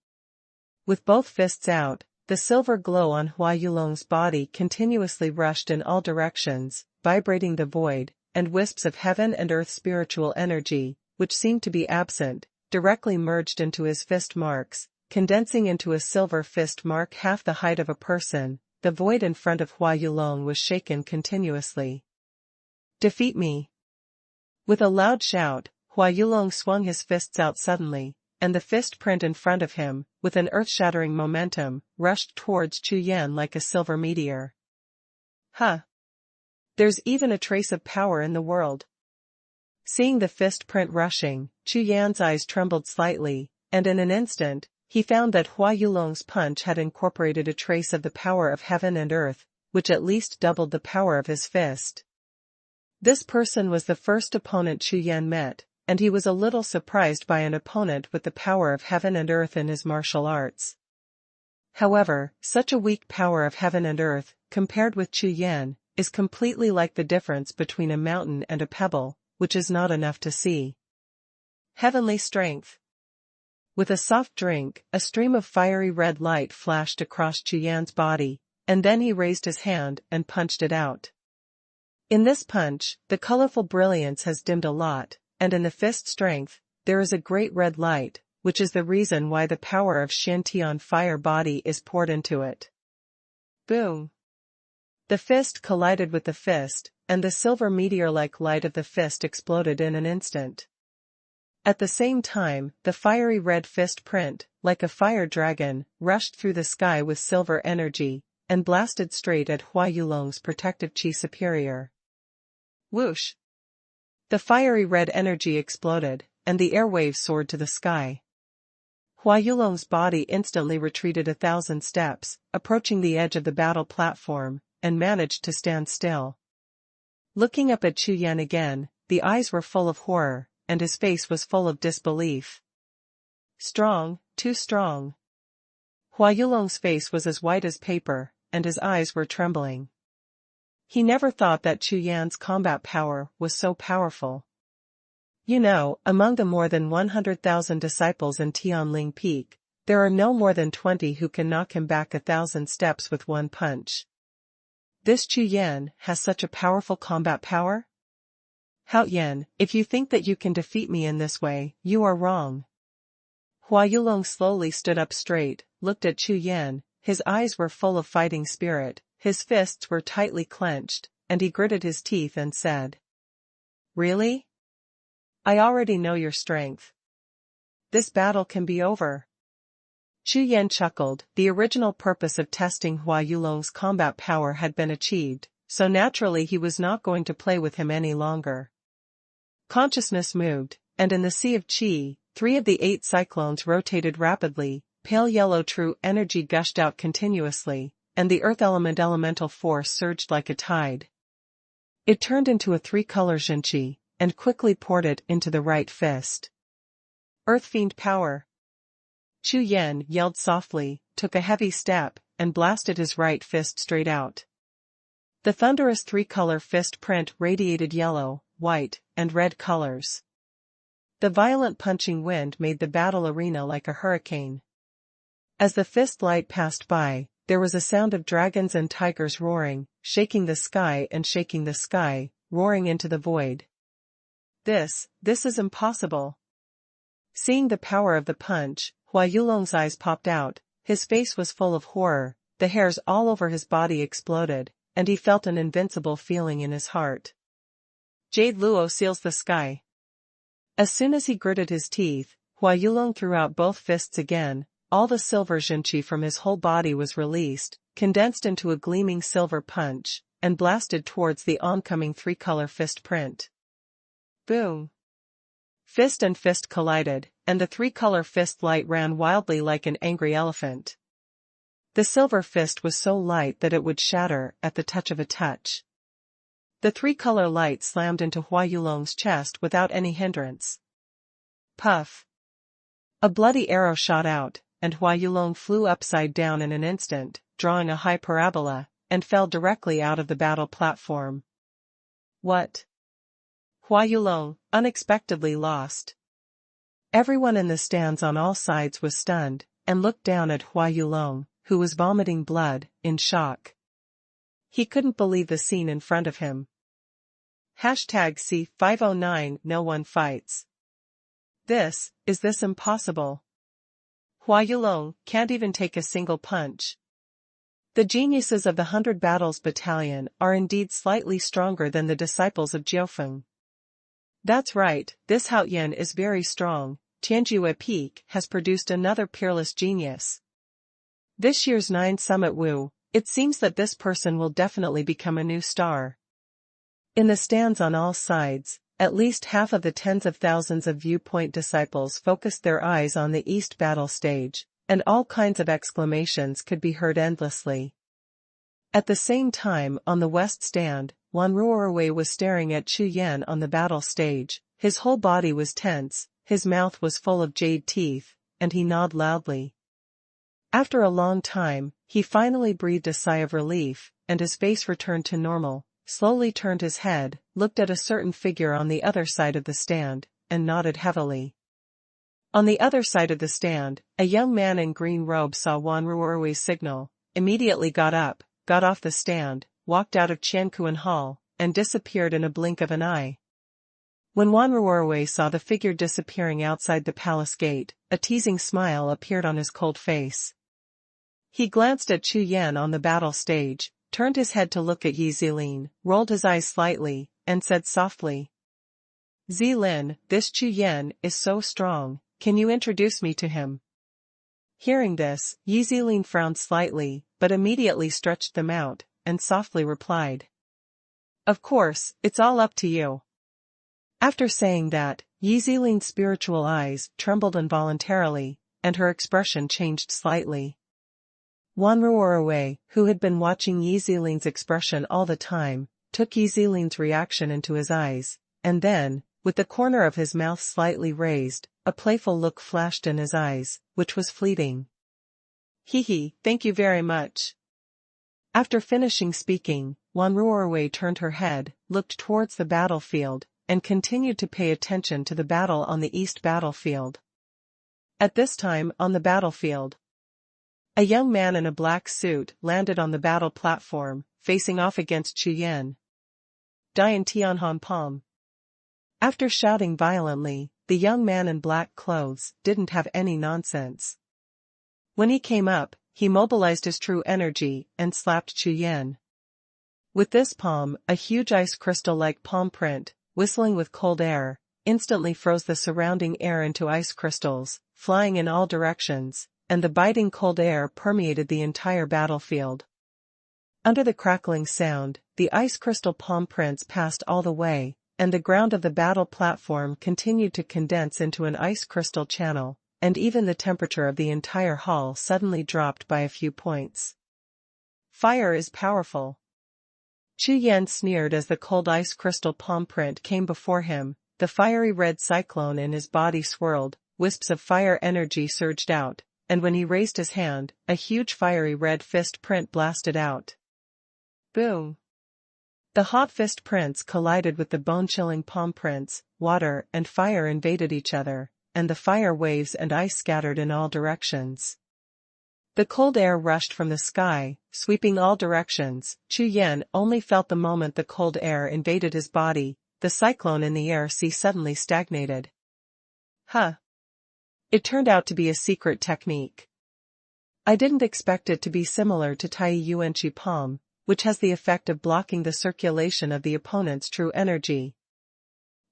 With both fists out, the silver glow on Hua Yulong's body continuously rushed in all directions, vibrating the void, and wisps of heaven and earth spiritual energy, which seemed to be absent, directly merged into his fist marks, condensing into a silver fist mark half the height of a person. The void in front of Hua Yulong was shaken continuously. Defeat me! With a loud shout, Hua Yulong swung his fists out suddenly, and the fist print in front of him, with an earth-shattering momentum, rushed towards Chu Yan like a silver meteor. Huh! There's even a trace of power in the world. Seeing the fist print rushing, Chu Yan's eyes trembled slightly, and in an instant, he found that Hua Yulong's punch had incorporated a trace of the power of heaven and earth, which at least doubled the power of his fist. This person was the first opponent Chu Yan met, and he was a little surprised by an opponent with the power of heaven and earth in his martial arts. However, such a weak power of heaven and earth compared with Chu Yan, is completely like the difference between a mountain and a pebble, which is not enough to see. Heavenly strength. With a soft drink, a stream of fiery red light flashed across Chu Yan's body, and then he raised his hand and punched it out. In this punch, the colorful brilliance has dimmed a lot, and in the fist strength, there is a great red light, which is the reason why the power of Shantian fire body is poured into it. Boom! The fist collided with the fist, and the silver meteor-like light of the fist exploded in an instant. At the same time, the fiery red fist print, like a fire dragon, rushed through the sky with silver energy, and blasted straight at Hua Yulong's protective chi superior. Whoosh! The fiery red energy exploded, and the airwaves soared to the sky. Hua Yulong's body instantly retreated 1,000 steps, approaching the edge of the battle platform, and managed to stand still. Looking up at Chu Yan again, the eyes were full of horror, and his face was full of disbelief. Strong, too strong. Hua Yulong's face was as white as paper, and his eyes were trembling. He never thought that Chu Yan's combat power was so powerful. You know, among the more than 100,000 disciples in Tianling Peak, there are no more than 20 who can knock him back 1,000 steps with one punch. This Chu Yan has such a powerful combat power? Hao Yan, if you think that you can defeat me in this way, you are wrong. Hua Yulong slowly stood up straight, looked at Chu Yan, his eyes were full of fighting spirit, his fists were tightly clenched, and he gritted his teeth and said, "Really? I already know your strength. This battle can be over." Chu Yan chuckled. The original purpose of testing Hua Yulong's combat power had been achieved, so naturally he was not going to play with him any longer. Consciousness moved, and in the sea of qi, 3 of the 8 cyclones rotated rapidly, pale yellow true energy gushed out continuously, and the earth element elemental force surged like a tide. It turned into a 3-color Zhenqi, and quickly poured it into the right fist. Earth Fiend power. Chu Yan yelled softly, took a heavy step, and blasted his right fist straight out. The thunderous 3-color fist print radiated yellow, white, and red colors. The violent punching wind made the battle arena like a hurricane. As the fist light passed by, there was a sound of dragons and tigers roaring, shaking the sky and shaking the sky, roaring into the void. This is impossible. Seeing the power of the punch, Hua Yulong's eyes popped out, his face was full of horror, the hairs all over his body exploded, and he felt an invincible feeling in his heart. Jade Luo seals the sky. As soon as he gritted his teeth, Hua Yulong threw out both fists again, all the silver Zhenqi from his whole body was released, condensed into a gleaming silver punch, and blasted towards the oncoming 3-color fist print. Boom! Fist and fist collided, and the 3-color fist light ran wildly like an angry elephant. The silver fist was so light that it would shatter at the touch of a touch. The 3-color light slammed into Hua Yulong's chest without any hindrance. Puff! A bloody arrow shot out, and Hua Yulong flew upside down in an instant, drawing a high parabola, and fell directly out of the battle platform. What? Hua Yulong, unexpectedly lost. Everyone in the stands on all sides was stunned, and looked down at Hua Yulong, who was vomiting blood, in shock. He couldn't believe the scene in front of him. #C509 No one fights. Is this impossible? Hua Yulong can't even take a single punch. The geniuses of the 100 Battles Battalion are indeed slightly stronger than the disciples of Jiaofeng. That's right, this Hao Yan is very strong. Tianjue Peak has produced another peerless genius. This year's 9 Summit Wu, it seems that this person will definitely become a new star. In the stands on all sides, at least half of the tens of thousands of viewpoint disciples focused their eyes on the East battle stage, and all kinds of exclamations could be heard endlessly. At the same time, on the West stand, Wan Ruorwei was staring at Chu Yan on the battle stage. His whole body was tense, his mouth was full of jade teeth, and he gnawed loudly. After a long time, he finally breathed a sigh of relief, and his face returned to normal, slowly turned his head, looked at a certain figure on the other side of the stand, and nodded heavily. On the other side of the stand, a young man in green robe saw Wanruorui's signal, immediately got up, got off the stand, walked out of Qianquan Hall, and disappeared in a blink of an eye. When Wanruorui saw the figure disappearing outside the palace gate, a teasing smile appeared on his cold face. He glanced at Chu Yan on the battle stage, turned his head to look at Yi Zilin, rolled his eyes slightly, and said softly, "Zilin, this Chu Yan is so strong, can you introduce me to him?" Hearing this, Yi Zilin frowned slightly, but immediately stretched them out, and softly replied, "Of course, it's all up to you." After saying that, Yi Zilin's spiritual eyes trembled involuntarily, and her expression changed slightly. Wanruorui, who had been watching Yi Zilin's expression all the time, took Yi Zilin's reaction into his eyes, and then, with the corner of his mouth slightly raised, a playful look flashed in his eyes, which was fleeting. "Hee, thank you very much." After finishing speaking, Wanruorui turned her head, looked towards the battlefield, and continued to pay attention to the battle on the east battlefield. At this time on the battlefield, a young man in a black suit landed on the battle platform, facing off against Chu Yan. Dian Tianhan Palm. After shouting violently, the young man in black clothes didn't have any nonsense. When he came up, he mobilized his true energy and slapped Chu Yan. With this palm, a huge ice crystal-like palm print, whistling with cold air, instantly froze the surrounding air into ice crystals, flying in all directions, and the biting cold air permeated the entire battlefield. Under the crackling sound, the ice crystal palm prints passed all the way, and the ground of the battle platform continued to condense into an ice crystal channel, and even the temperature of the entire hall suddenly dropped by a few points. "Fire is powerful." Chu Yan sneered as the cold ice crystal palm print came before him, the fiery red cyclone in his body swirled, wisps of fire energy surged out, and when he raised his hand, a huge fiery red fist print blasted out. Boom! The hot fist prints collided with the bone-chilling palm prints, water and fire invaded each other, and the fire waves and ice scattered in all directions. The cold air rushed from the sky, sweeping all directions. Chu Yan only felt the moment the cold air invaded his body, the cyclone in the air suddenly stagnated. Huh! It turned out to be a secret technique. I didn't expect it to be similar to Tai Yuanqi Palm, which has the effect of blocking the circulation of the opponent's true energy.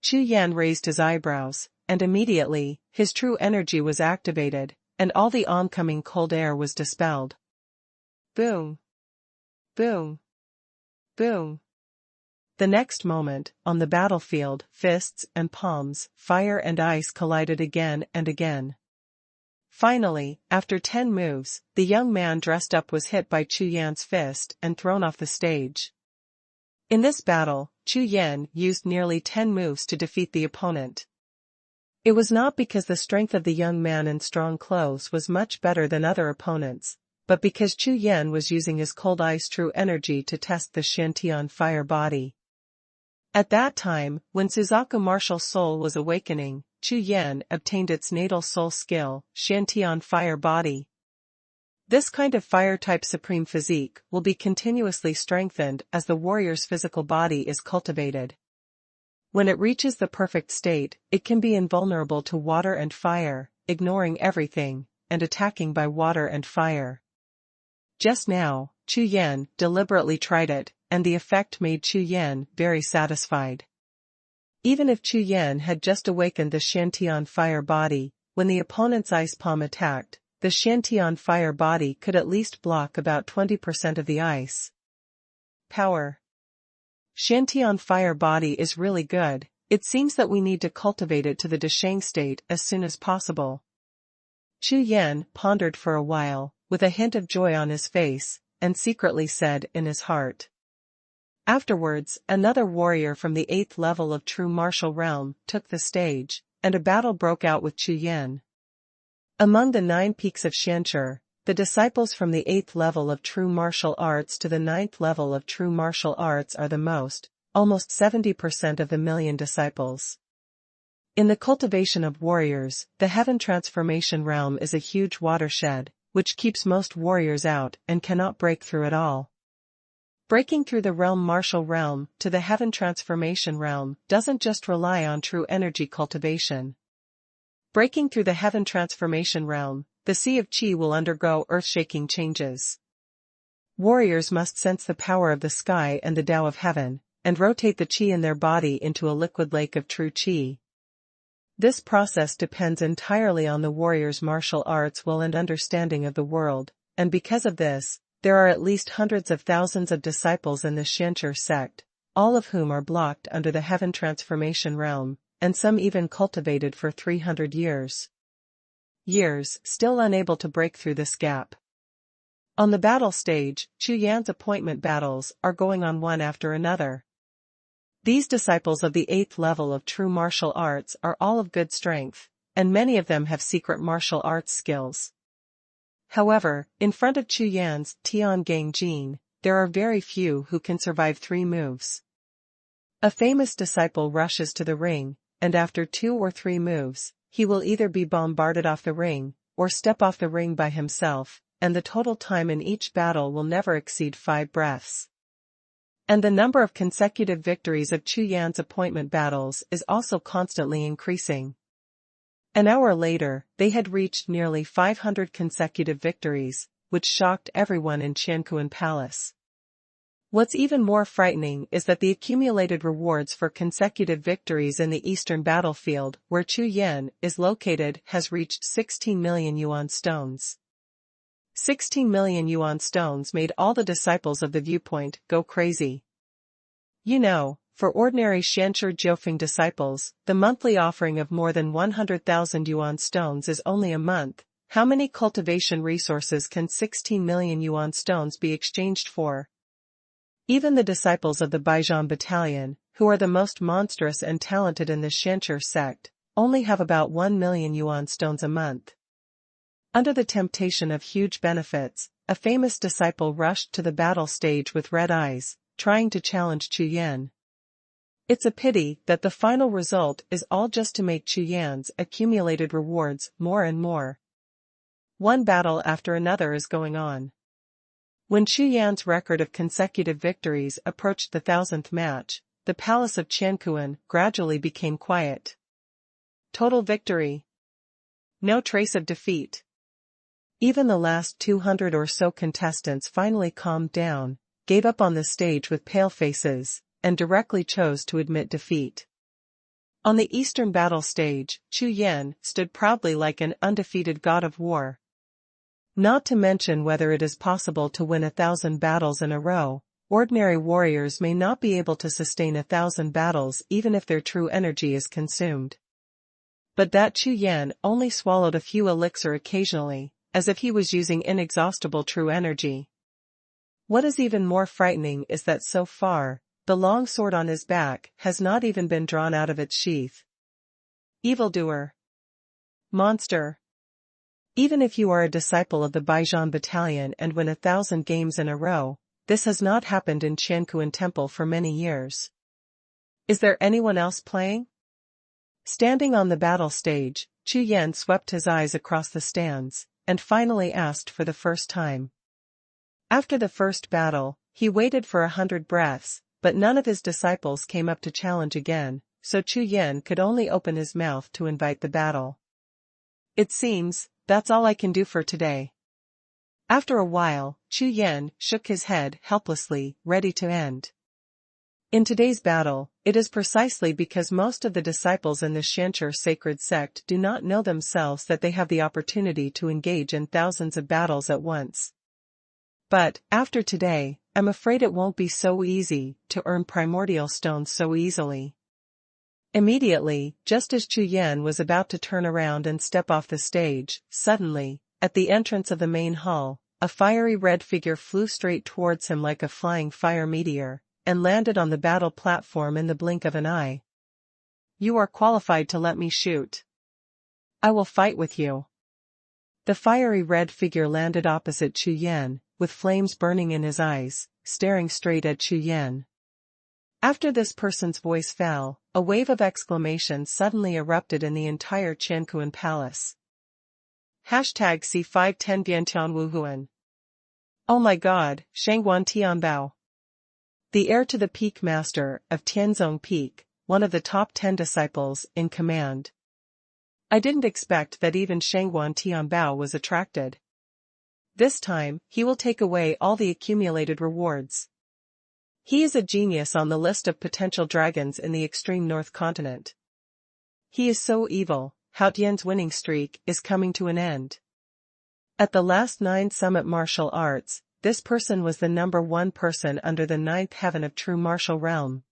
Chu Yan raised his eyebrows, and immediately, his true energy was activated, and all the oncoming cold air was dispelled. Boom! Boom! Boom! The next moment, on the battlefield, fists and palms, fire and ice collided again and again. Finally, after 10 moves, the young man dressed up was hit by Chu Yan's fist and thrown off the stage. In this battle, Chu Yan used nearly 10 moves to defeat the opponent. It was not because the strength of the young man in strong clothes was much better than other opponents, but because Chu Yan was using his cold ice true energy to test the Shantian fire body. At that time, when Suzaku martial soul was awakening, Chu Yan obtained its natal soul skill, Shantian fire body. This kind of fire-type supreme physique will be continuously strengthened as the warrior's physical body is cultivated. When it reaches the perfect state, it can be invulnerable to water and fire, ignoring everything, and attacking by water and fire. Just now, Chu Yan deliberately tried it, and the effect made Chu Yan very satisfied. Even if Chu Yan had just awakened the Shantian fire body, when the opponent's ice palm attacked, the Shantian fire body could at least block about 20% of the ice. Power. Shantian fire body is really good. It seems that we need to cultivate it to the Deshang state as soon as possible. Chu Yan pondered for a while, with a hint of joy on his face, and secretly said in his heart. Afterwards, another warrior from the 8th level of true martial realm took the stage, and a battle broke out with Chu Yan. Among the 9 peaks of Shanshur, the disciples from the 8th level of true martial arts to the 9th level of true martial arts are the most, almost 70% of the million disciples. In the cultivation of warriors, the heaven transformation realm is a huge watershed, which keeps most warriors out and cannot break through at all. Breaking through the realm martial realm to the heaven transformation realm doesn't just rely on true energy cultivation. Breaking through the heaven transformation realm, the Sea of Qi will undergo earth-shaking changes. Warriors must sense the power of the sky and the Tao of heaven, and rotate the Qi in their body into a liquid lake of true Qi. This process depends entirely on the warrior's martial arts will and understanding of the world, and because of this, there are at least hundreds of thousands of disciples in the Xianqi sect, all of whom are blocked under the heaven transformation realm, and some even cultivated for 300 years. Still unable to break through this gap. On the battle stage, Chu Yan's appointment battles are going on one after another. These disciples of the 8th level of true martial arts are all of good strength, and many of them have secret martial arts skills. However, in front of Chu Yan's Tiangang Jin, there are very few who can survive 3 moves. A famous disciple rushes to the ring, and after 2 or 3 moves, he will either be bombarded off the ring, or step off the ring by himself, and the total time in each battle will never exceed 5 breaths. And the number of consecutive victories of Chu Yan's appointment battles is also constantly increasing. An hour later, they had reached nearly 500 consecutive victories, which shocked everyone in Xuanhuan Palace. What's even more frightening is that the accumulated rewards for consecutive victories in the eastern battlefield where Chu Yan is located has reached 16 million yuan stones. 16 million yuan stones made all the disciples of the viewpoint go crazy. You know, for ordinary Xianqi Jiufeng disciples, the monthly offering of more than 100,000 yuan stones is only a month. How many cultivation resources can 16 million yuan stones be exchanged for? Even the disciples of the Baijian battalion, who are the most monstrous and talented in the Xianqi sect, only have about 1 million yuan stones a month. Under the temptation of huge benefits, a famous disciple rushed to the battle stage with red eyes, trying to challenge Chu Yan. It's a pity that the final result is all just to make Chu Yan's accumulated rewards more and more. One battle after another is going on. When Chu Yan's record of consecutive victories approached the 1000th match, the palace of Qianquan gradually became quiet. Total victory. No trace of defeat. Even the last 200 or so contestants finally calmed down, gave up on the stage with pale faces, and directly chose to admit defeat. On the eastern battle stage, Chu Yan stood proudly like an undefeated god of war. Not to mention whether it is possible to win 1,000 battles in a row, ordinary warriors may not be able to sustain 1,000 battles even if their true energy is consumed. But that Chu Yan only swallowed a few elixir occasionally, as if he was using inexhaustible true energy. What is even more frightening is that so far, the long sword on his back has not even been drawn out of its sheath. Evildoer. Monster. Even if you are a disciple of the Baijian battalion and win 1,000 games in a row, this has not happened in Qianquan Temple for many years. Is there anyone else playing? Standing on the battle stage, Chu Yan swept his eyes across the stands, and finally asked for the first time. After the first battle, he waited for 100 breaths, but none of his disciples came up to challenge again, so Chu Yan could only open his mouth to invite the battle. It seems, that's all I can do for today. After a while, Chu Yan shook his head helplessly, ready to end. In today's battle, it is precisely because most of the disciples in the Xianqi sacred sect do not know themselves that they have the opportunity to engage in thousands of battles at once. But, after today, I'm afraid it won't be so easy to earn primordial stones so easily. Immediately, just as Chu Yan was about to turn around and step off the stage, suddenly, at the entrance of the main hall, a fiery red figure flew straight towards him like a flying fire meteor, and landed on the battle platform in the blink of an eye. You are qualified to let me shoot. I will fight with you. The fiery red figure landed opposite Chu Yan, with flames burning in his eyes, staring straight at Chu Yan. After this person's voice fell, a wave of exclamations suddenly erupted in the entire Qianquan palace. Hashtag C510 Biantian Wuhun. Oh my god, Shangguan Tianbao. The heir to the peak master of Tianzong Peak, one of the top 10 disciples in command. I didn't expect that even Shangguan Tianbao was attracted. This time, he will take away all the accumulated rewards. He is a genius on the list of potential dragons in the extreme north continent. He is so evil, Hao Tian's winning streak is coming to an end. At the last 9 Summit Martial Arts, this person was the #1 person under the 9th heaven of true martial realm.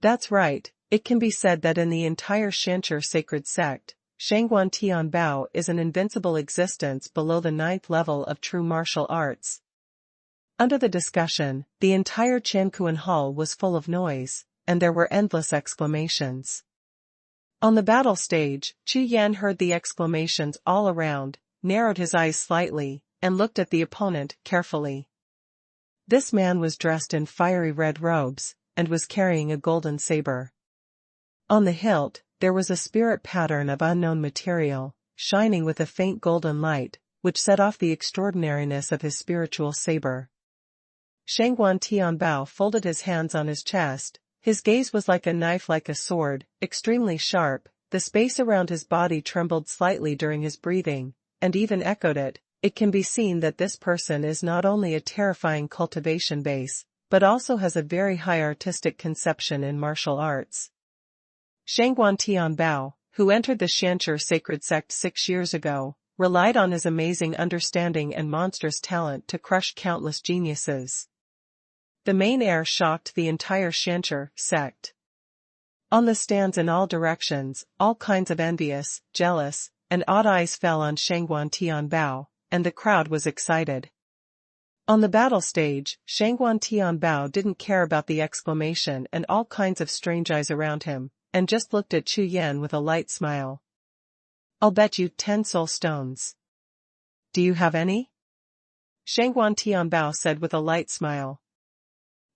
That's right, it can be said that in the entire Shancher sacred sect, Shangguan Tianbao is an invincible existence below the 9th level of true martial arts. Under the discussion, the entire Qianquan hall was full of noise, and there were endless exclamations. On the battle stage, Chu Yan heard the exclamations all around, narrowed his eyes slightly, and looked at the opponent carefully. This man was dressed in fiery red robes, and was carrying a golden saber. On the hilt, there was a spirit pattern of unknown material, shining with a faint golden light, which set off the extraordinariness of his spiritual saber. Shangguan Tianbao folded his hands on his chest, his gaze was like a knife like a sword, extremely sharp, the space around his body trembled slightly during his breathing, and even echoed it. It can be seen that this person is not only a terrifying cultivation base, but also has a very high artistic conception in martial arts. Shangguan Tianbao, who entered the Shancher sacred sect 6 years ago, relied on his amazing understanding and monstrous talent to crush countless geniuses. The main heir shocked the entire Shancher sect. On the stands in all directions, all kinds of envious, jealous, and odd eyes fell on Shangguan Tianbao, and the crowd was excited. On the battle stage, Shangguan Tianbao didn't care about the exclamation and all kinds of strange eyes around him, and just looked at Chu Yan with a light smile. I'll bet you 10 soul stones. Do you have any? Shangguan Tianbao said with a light smile.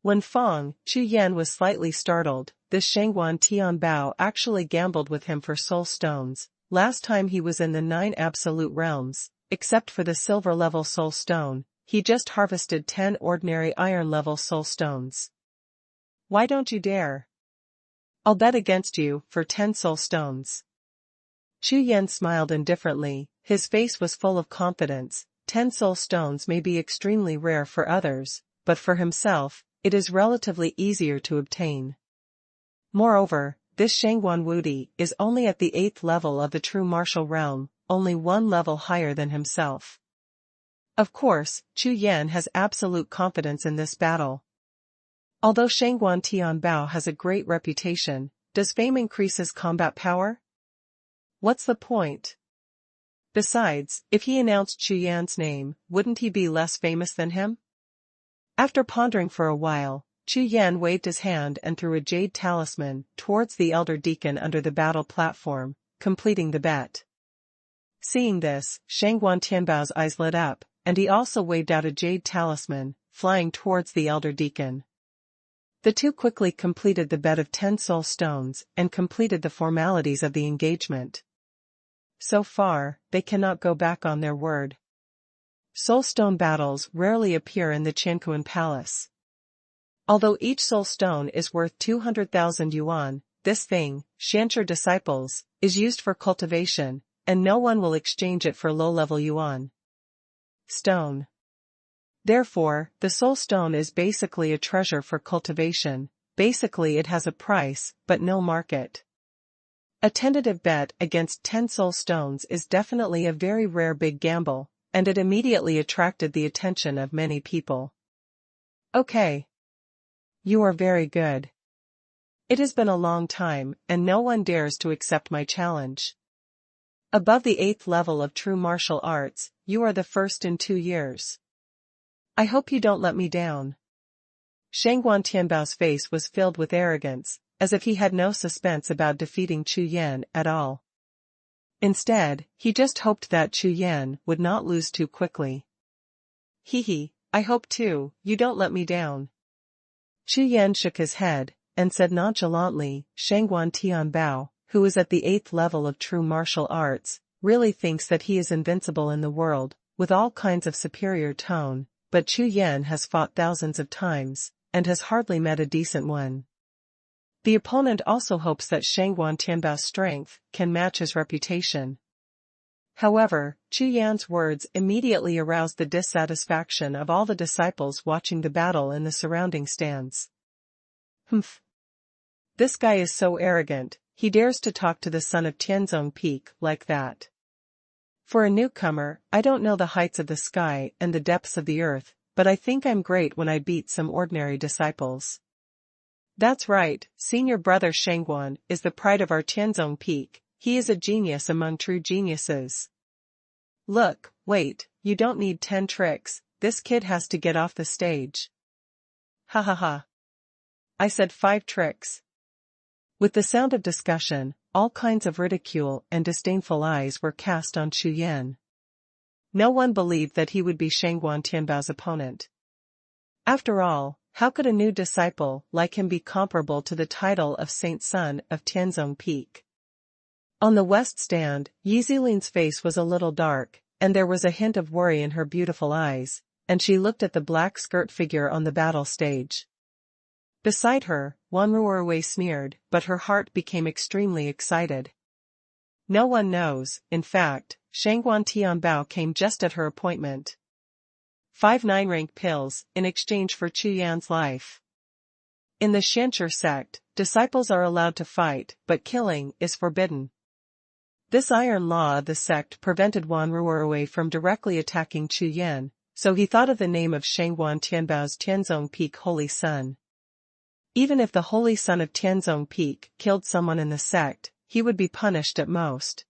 When Fong, Chu Yan was slightly startled, this Shangguan Tianbao actually gambled with him for soul stones, last time he was in the 9 absolute realms, except for the silver level soul stone, he just harvested 10 ordinary iron level soul stones. Why don't you dare? I'll bet against you for 10 soul stones. Chu Yan smiled indifferently, his face was full of confidence. 10 soul stones may be extremely rare for others, but for himself, it is relatively easier to obtain. Moreover, this Shangguan Wudi is only at the 8th level of the true martial realm, only 1 level higher than himself. Of course, Chu Yan has absolute confidence in this battle. Although Shangguan Tianbao has a great reputation, does fame increase his combat power? What's the point? Besides, if he announced Chu Yan's name, wouldn't he be less famous than him? After pondering for a while, Chu Yan waved his hand and threw a jade talisman towards the elder deacon under the battle platform, completing the bet. Seeing this, Shangguan Tianbao's eyes lit up, and he also waved out a jade talisman, flying towards the elder deacon. The two quickly completed the bet of 10 soul stones and completed the formalities of the engagement. So far, they cannot go back on their word. Soul stone battles rarely appear in the Qianquan Palace. Although each soul stone is worth 200,000 yuan, this thing, Shancher disciples, is used for cultivation, and no one will exchange it for low-level yuan. Stone. Therefore, the soul stone is basically a treasure for cultivation, basically it has a price, but no market. A tentative bet against 10 soul stones is definitely a very rare big gamble, and it immediately attracted the attention of many people. Okay. You are very good. It has been a long time, and no one dares to accept my challenge. Above the 8th level of true martial arts, you are the first in 2 years. I hope you don't let me down. Shangguan Tianbao's face was filled with arrogance, as if he had no suspense about defeating Chu Yan at all. Instead, he just hoped that Chu Yan would not lose too quickly. Hee, I hope too, you don't let me down. Chu Yan shook his head, and said nonchalantly, Xuanhuan Tianbao, who is at the 8th level of true martial arts, really thinks that he is invincible in the world, with all kinds of superior tone, but Chu Yan has fought thousands of times, and has hardly met a decent one. The opponent also hopes that Xuanhuan Tianbao's strength can match his reputation. However, Chu Yan's words immediately aroused the dissatisfaction of all the disciples watching the battle in the surrounding stands. Humph. This guy is so arrogant, he dares to talk to the son of Tianzong Peak like that. For a newcomer, I don't know the heights of the sky and the depths of the earth, but I think I'm great when I beat some ordinary disciples. That's right, senior brother Xuanhuan is the pride of our Tianzong Peak, he is a genius among true geniuses. Look, wait, you don't need 10 tricks, this kid has to get off the stage. Ha ha ha. I said 5 tricks. With the sound of discussion, all kinds of ridicule and disdainful eyes were cast on Chu Yan. No one believed that he would be Xuanhuan Tianbao's opponent. After all, how could a new disciple like him be comparable to the title of Saint Son of Tianzong Peak? On the west stand, Yi Zilin's face was a little dark, and there was a hint of worry in her beautiful eyes, and she looked at the black skirt figure on the battle stage. Beside her, Wan Ruorwei sneered, but her heart became extremely excited. No one knows, in fact, Xuanhuan Tianbao came just at her appointment. 5 9-rank pills, in exchange for Chu Yan's life. In the Xianqi sect, disciples are allowed to fight, but killing is forbidden. This iron law of the sect prevented Wan Ruorwei from directly attacking Chu Yan, so he thought of the name of Xuanhuan Tianbao's Tianzong Peak Holy Son. Even if the Holy Son of Tianzong Peak killed someone in the sect, he would be punished at most.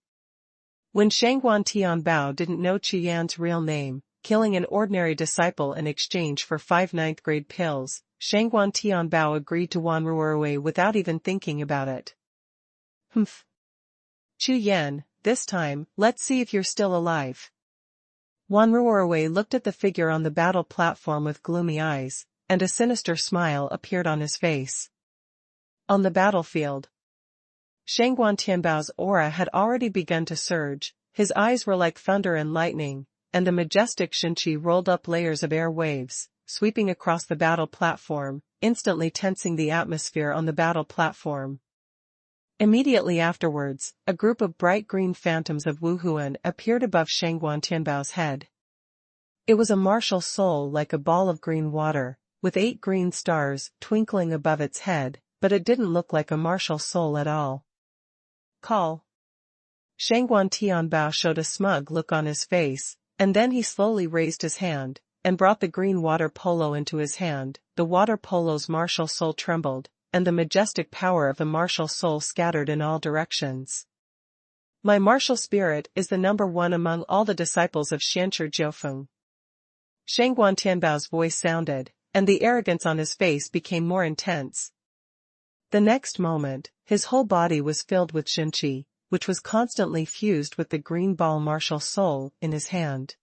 When Xuanhuan Tianbao didn't know Chu Yan's real name, killing an ordinary disciple in exchange for 5 9th-grade pills, Xuanhuan Tianbao agreed to Wan Ruorwei without even thinking about it. Humph. Chu Yan, this time, let's see if you're still alive. Wan Ruorwei looked at the figure on the battle platform with gloomy eyes, and a sinister smile appeared on his face. On the battlefield, Xuanhuan Tianbao's aura had already begun to surge, his eyes were like thunder and lightning, and the majestic Xinqi rolled up layers of air waves, sweeping across the battle platform, instantly tensing the atmosphere on the battle platform. Immediately afterwards, a group of bright green phantoms of Wuhun appeared above Xuanhuan Tianbao's head. It was a martial soul like a ball of green water, with 8 green stars twinkling above its head, but it didn't look like a martial soul at all. Call. Xuanhuan Tianbao showed a smug look on his face, and then he slowly raised his hand, and brought the green water polo into his hand. The water polo's martial soul trembled, and the majestic power of the martial soul scattered in all directions. My martial spirit is the number 1 among all the disciples of Xianqi Jiufeng. Xuanhuan Tianbao's voice sounded, and the arrogance on his face became more intense. The next moment, his whole body was filled with Xinqi, which was constantly fused with the green ball martial soul in his hand.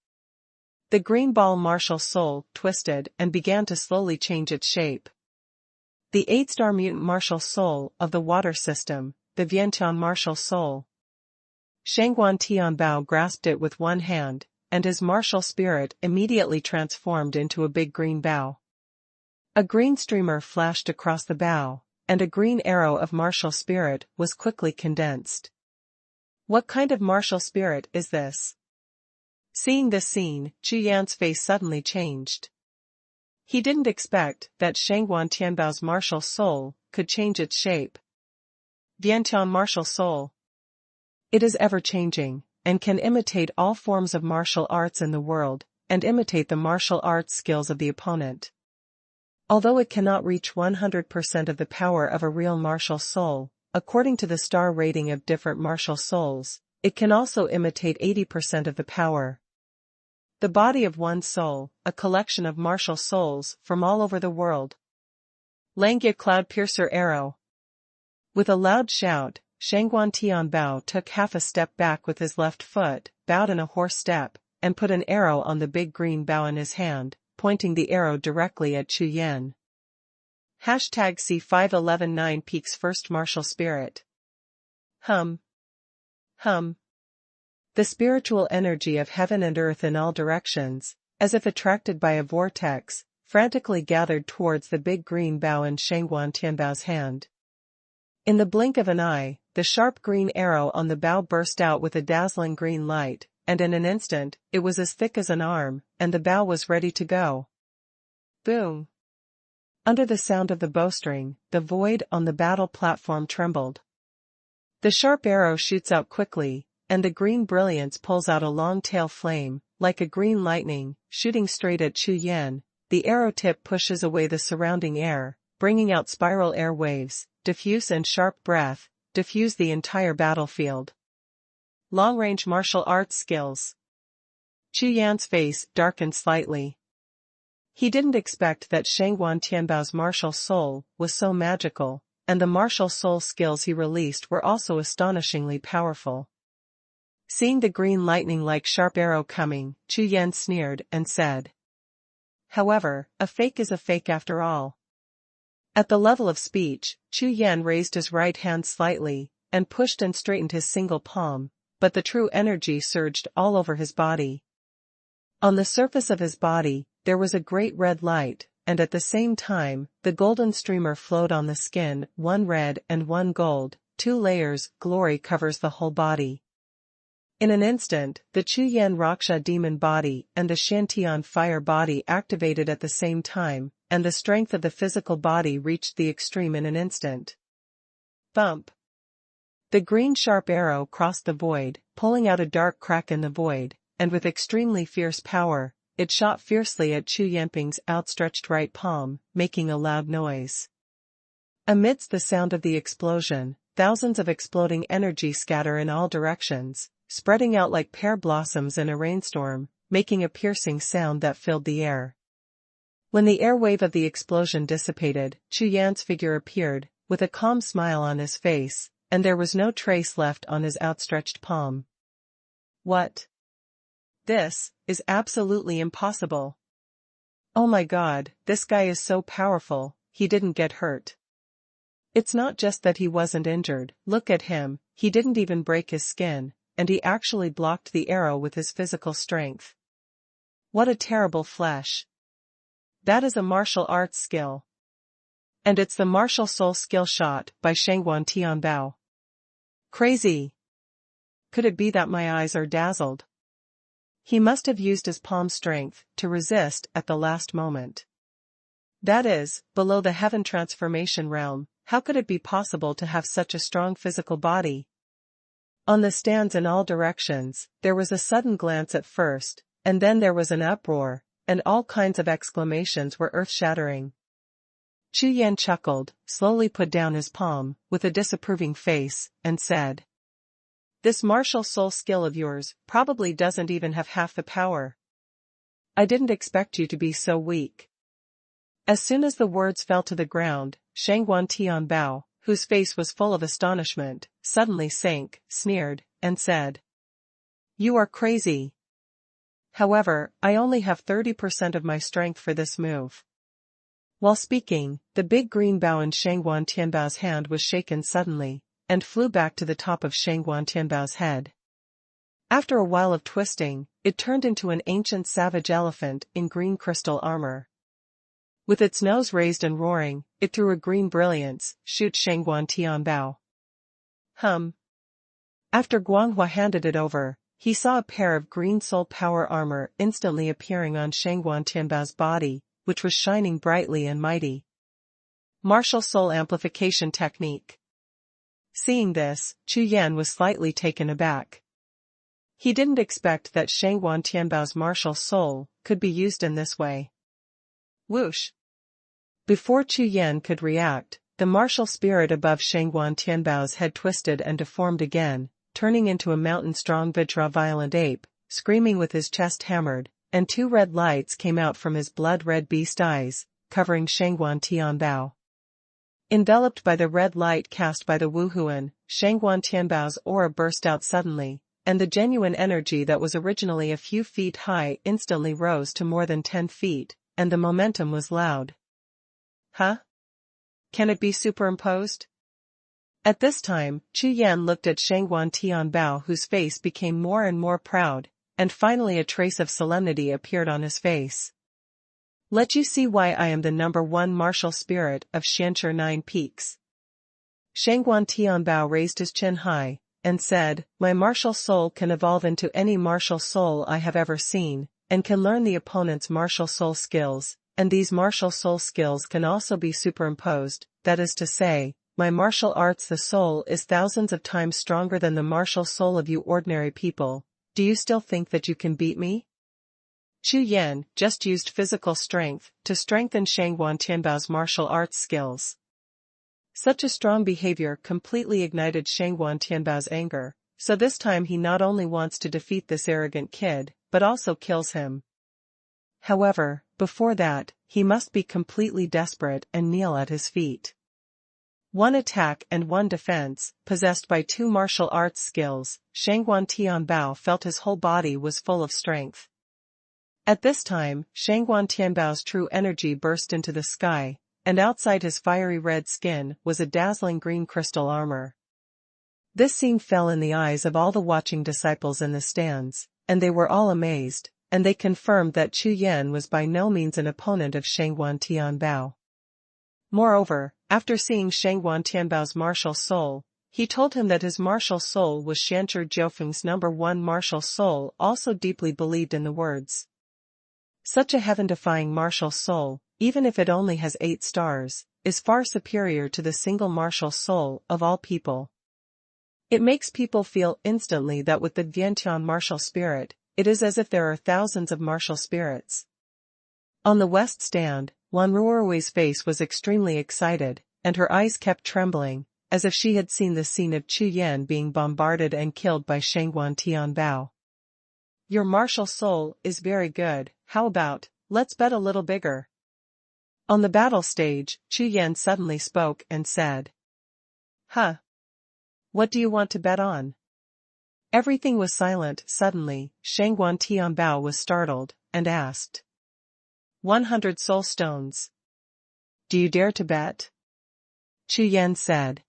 The green ball martial soul twisted and began to slowly change its shape. The 8-star mutant martial soul of the water system, the Vientian martial soul. Xuanhuan Tianbao grasped it with one hand, and his martial spirit immediately transformed into a big green bow. A green streamer flashed across the bow, and a green arrow of martial spirit was quickly condensed. What kind of martial spirit is this? Seeing this scene, Chu Yan's face suddenly changed. He didn't expect that Xuanhuan Tianbao's martial soul could change its shape. Vientian martial soul. It is ever-changing, and can imitate all forms of martial arts in the world, and imitate the martial arts skills of the opponent. Although it cannot reach 100% of the power of a real martial soul, according to the star rating of different martial souls, it can also imitate 80% of the power. The body of one soul, a collection of martial souls from all over the world. Langya Cloud Piercer Arrow. With a loud shout, Xuanhuan Tianbao took half a step back with his left foot, bowed in a horse step, and put an arrow on the big green bow in his hand, pointing the arrow directly at Chu Yan. Hashtag C5119 Peaks First Martial Spirit. Hum. The spiritual energy of heaven and earth in all directions, as if attracted by a vortex, frantically gathered towards the big green bow in Xuanhuan Tianbao's hand. In the blink of an eye, the sharp green arrow on the bow burst out with a dazzling green light, and in an instant, it was as thick as an arm, and the bow was ready to go. Boom! Under the sound of the bowstring, the void on the battle platform trembled. The sharp arrow shoots out quickly, and the green brilliance pulls out a long tail flame, like a green lightning, shooting straight at Chu Yan. The arrow tip pushes away the surrounding air, bringing out spiral air waves, diffuse and sharp breath, diffuse the entire battlefield. Long-range martial arts skills. Chu Yan's face darkened slightly. He didn't expect that Xuanhuan Tianbao's martial soul was so magical, and the martial soul skills he released were also astonishingly powerful. Seeing the green lightning-like sharp arrow coming, Chu Yan sneered and said, "However, a fake is a fake after all." At the level of speech, Chu Yan raised his right hand slightly, and pushed and straightened his single palm, but the true energy surged all over his body. On the surface of his body, there was a great red light, and at the same time, the golden streamer flowed on the skin, one red and one gold, 2 layers, glory covers the whole body. In an instant, the Chu Yan Raksha demon body and the Shantian fire body activated at the same time, and the strength of the physical body reached the extreme in an instant. Bump! The green sharp arrow crossed the void, pulling out a dark crack in the void, and with extremely fierce power, it shot fiercely at Chu Yanping's outstretched right palm, making a loud noise. Amidst the sound of the explosion, thousands of exploding energy scatter in all directions, spreading out like pear blossoms in a rainstorm, making a piercing sound that filled the air. When the air wave of the explosion dissipated, Chu Yan's figure appeared, with a calm smile on his face, and there was no trace left on his outstretched palm. What? This is absolutely impossible. Oh my God, this guy is so powerful, he didn't get hurt. It's not just that he wasn't injured, look at him, he didn't even break his skin, and he actually blocked the arrow with his physical strength. What a terrible flesh. That is a martial arts skill. And it's the martial soul skill shot by Xuanhuan Tianbao. Crazy. Could it be that my eyes are dazzled? He must have used his palm strength to resist at the last moment. That is, below the heaven transformation realm, how could it be possible to have such a strong physical body? On the stands in all directions, there was a sudden glance at first, and then there was an uproar, and all kinds of exclamations were earth-shattering. Chu Yan chuckled, slowly put down his palm, with a disapproving face, and said, "This martial soul skill of yours probably doesn't even have half the power. I didn't expect you to be so weak." As soon as the words fell to the ground, Xuanhuan Tianbao, whose face was full of astonishment, suddenly sank, sneered, and said, "You are crazy. However, I only have 30% of my strength for this move." While speaking, the big green bow in Xuanhuan Tianbao's hand was shaken suddenly, and flew back to the top of Xuanhuan Tianbao's head. After a while of twisting, it turned into an ancient savage elephant in green crystal armor. With its nose raised and roaring, it threw a green brilliance, shoot Xuanhuan Tianbao. After Guanghua handed it over, he saw a pair of green soul power armor instantly appearing on Xuanhuan Tianbao's body, which was shining brightly and mighty. Martial soul amplification technique. Seeing this, Chu Yan was slightly taken aback. He didn't expect that Xuanhuan Tianbao's martial soul could be used in this way. Whoosh! Before Chu Yan could react, the martial spirit above Xuanhuan Tianbao's head twisted and deformed again, turning into a mountain-strong Vajra-violent ape, screaming with his chest hammered, and 2 red lights came out from his blood-red beast eyes, covering Xuanhuan Tianbao. Enveloped by the red light cast by the Wuhun, Xuanhuan Tianbao's aura burst out suddenly, and the genuine energy that was originally a few feet high instantly rose to more than 10 feet, and the momentum was loud. Huh? Can it be superimposed? At this time, Chu Yan looked at Xuanhuan Tianbao, whose face became more and more proud, and finally a trace of solemnity appeared on his face. Let you see why I am the #1 martial spirit of Xianshi 9 Peaks. Xuanhuan Tianbao raised his chin high, and said, my martial soul can evolve into any martial soul I have ever seen, and can learn the opponent's martial soul skills, and these martial soul skills can also be superimposed, that is to say, my martial arts the soul is thousands of times stronger than the martial soul of you ordinary people. Do you still think that you can beat me? Chu Yan just used physical strength to strengthen Xuanhuan Tianbao's martial arts skills. Such a strong behavior completely ignited Xuanhuan Tianbao's anger, so this time he not only wants to defeat this arrogant kid, but also kills him. However, before that, he must be completely desperate and kneel at his feet. One attack and one defense, possessed by 2 martial arts skills, Xuanhuan Tianbao felt his whole body was full of strength. At this time, Xuanhuan Tianbao's true energy burst into the sky, and outside his fiery red skin was a dazzling green crystal armor. This scene fell in the eyes of all the watching disciples in the stands, and they were all amazed, and they confirmed that Chu Yan was by no means an opponent of Xuanhuan Tianbao. Moreover, after seeing Xuanhuan Tianbao's martial soul, he told him that his martial soul was Xianshi Jiufeng's #1 martial soul, also deeply believed in the words. Such a heaven-defying martial soul, even if it only has 8 stars, is far superior to the single martial soul of all people. It makes people feel instantly that with the Vientian martial spirit, it is as if there are thousands of martial spirits. On the west stand, Wan Ruorui's face was extremely excited, and her eyes kept trembling, as if she had seen the scene of Chu Yan being bombarded and killed by Xuanhuan Tianbao. Your martial soul is very good, how about, let's bet a little bigger. On the battle stage, Chu Yan suddenly spoke and said. Huh? What do you want to bet on? Everything was silent. Suddenly, Xuanhuan Tianbao was startled, and asked. 100 soul stones. Do you dare to bet? Chu Yan said.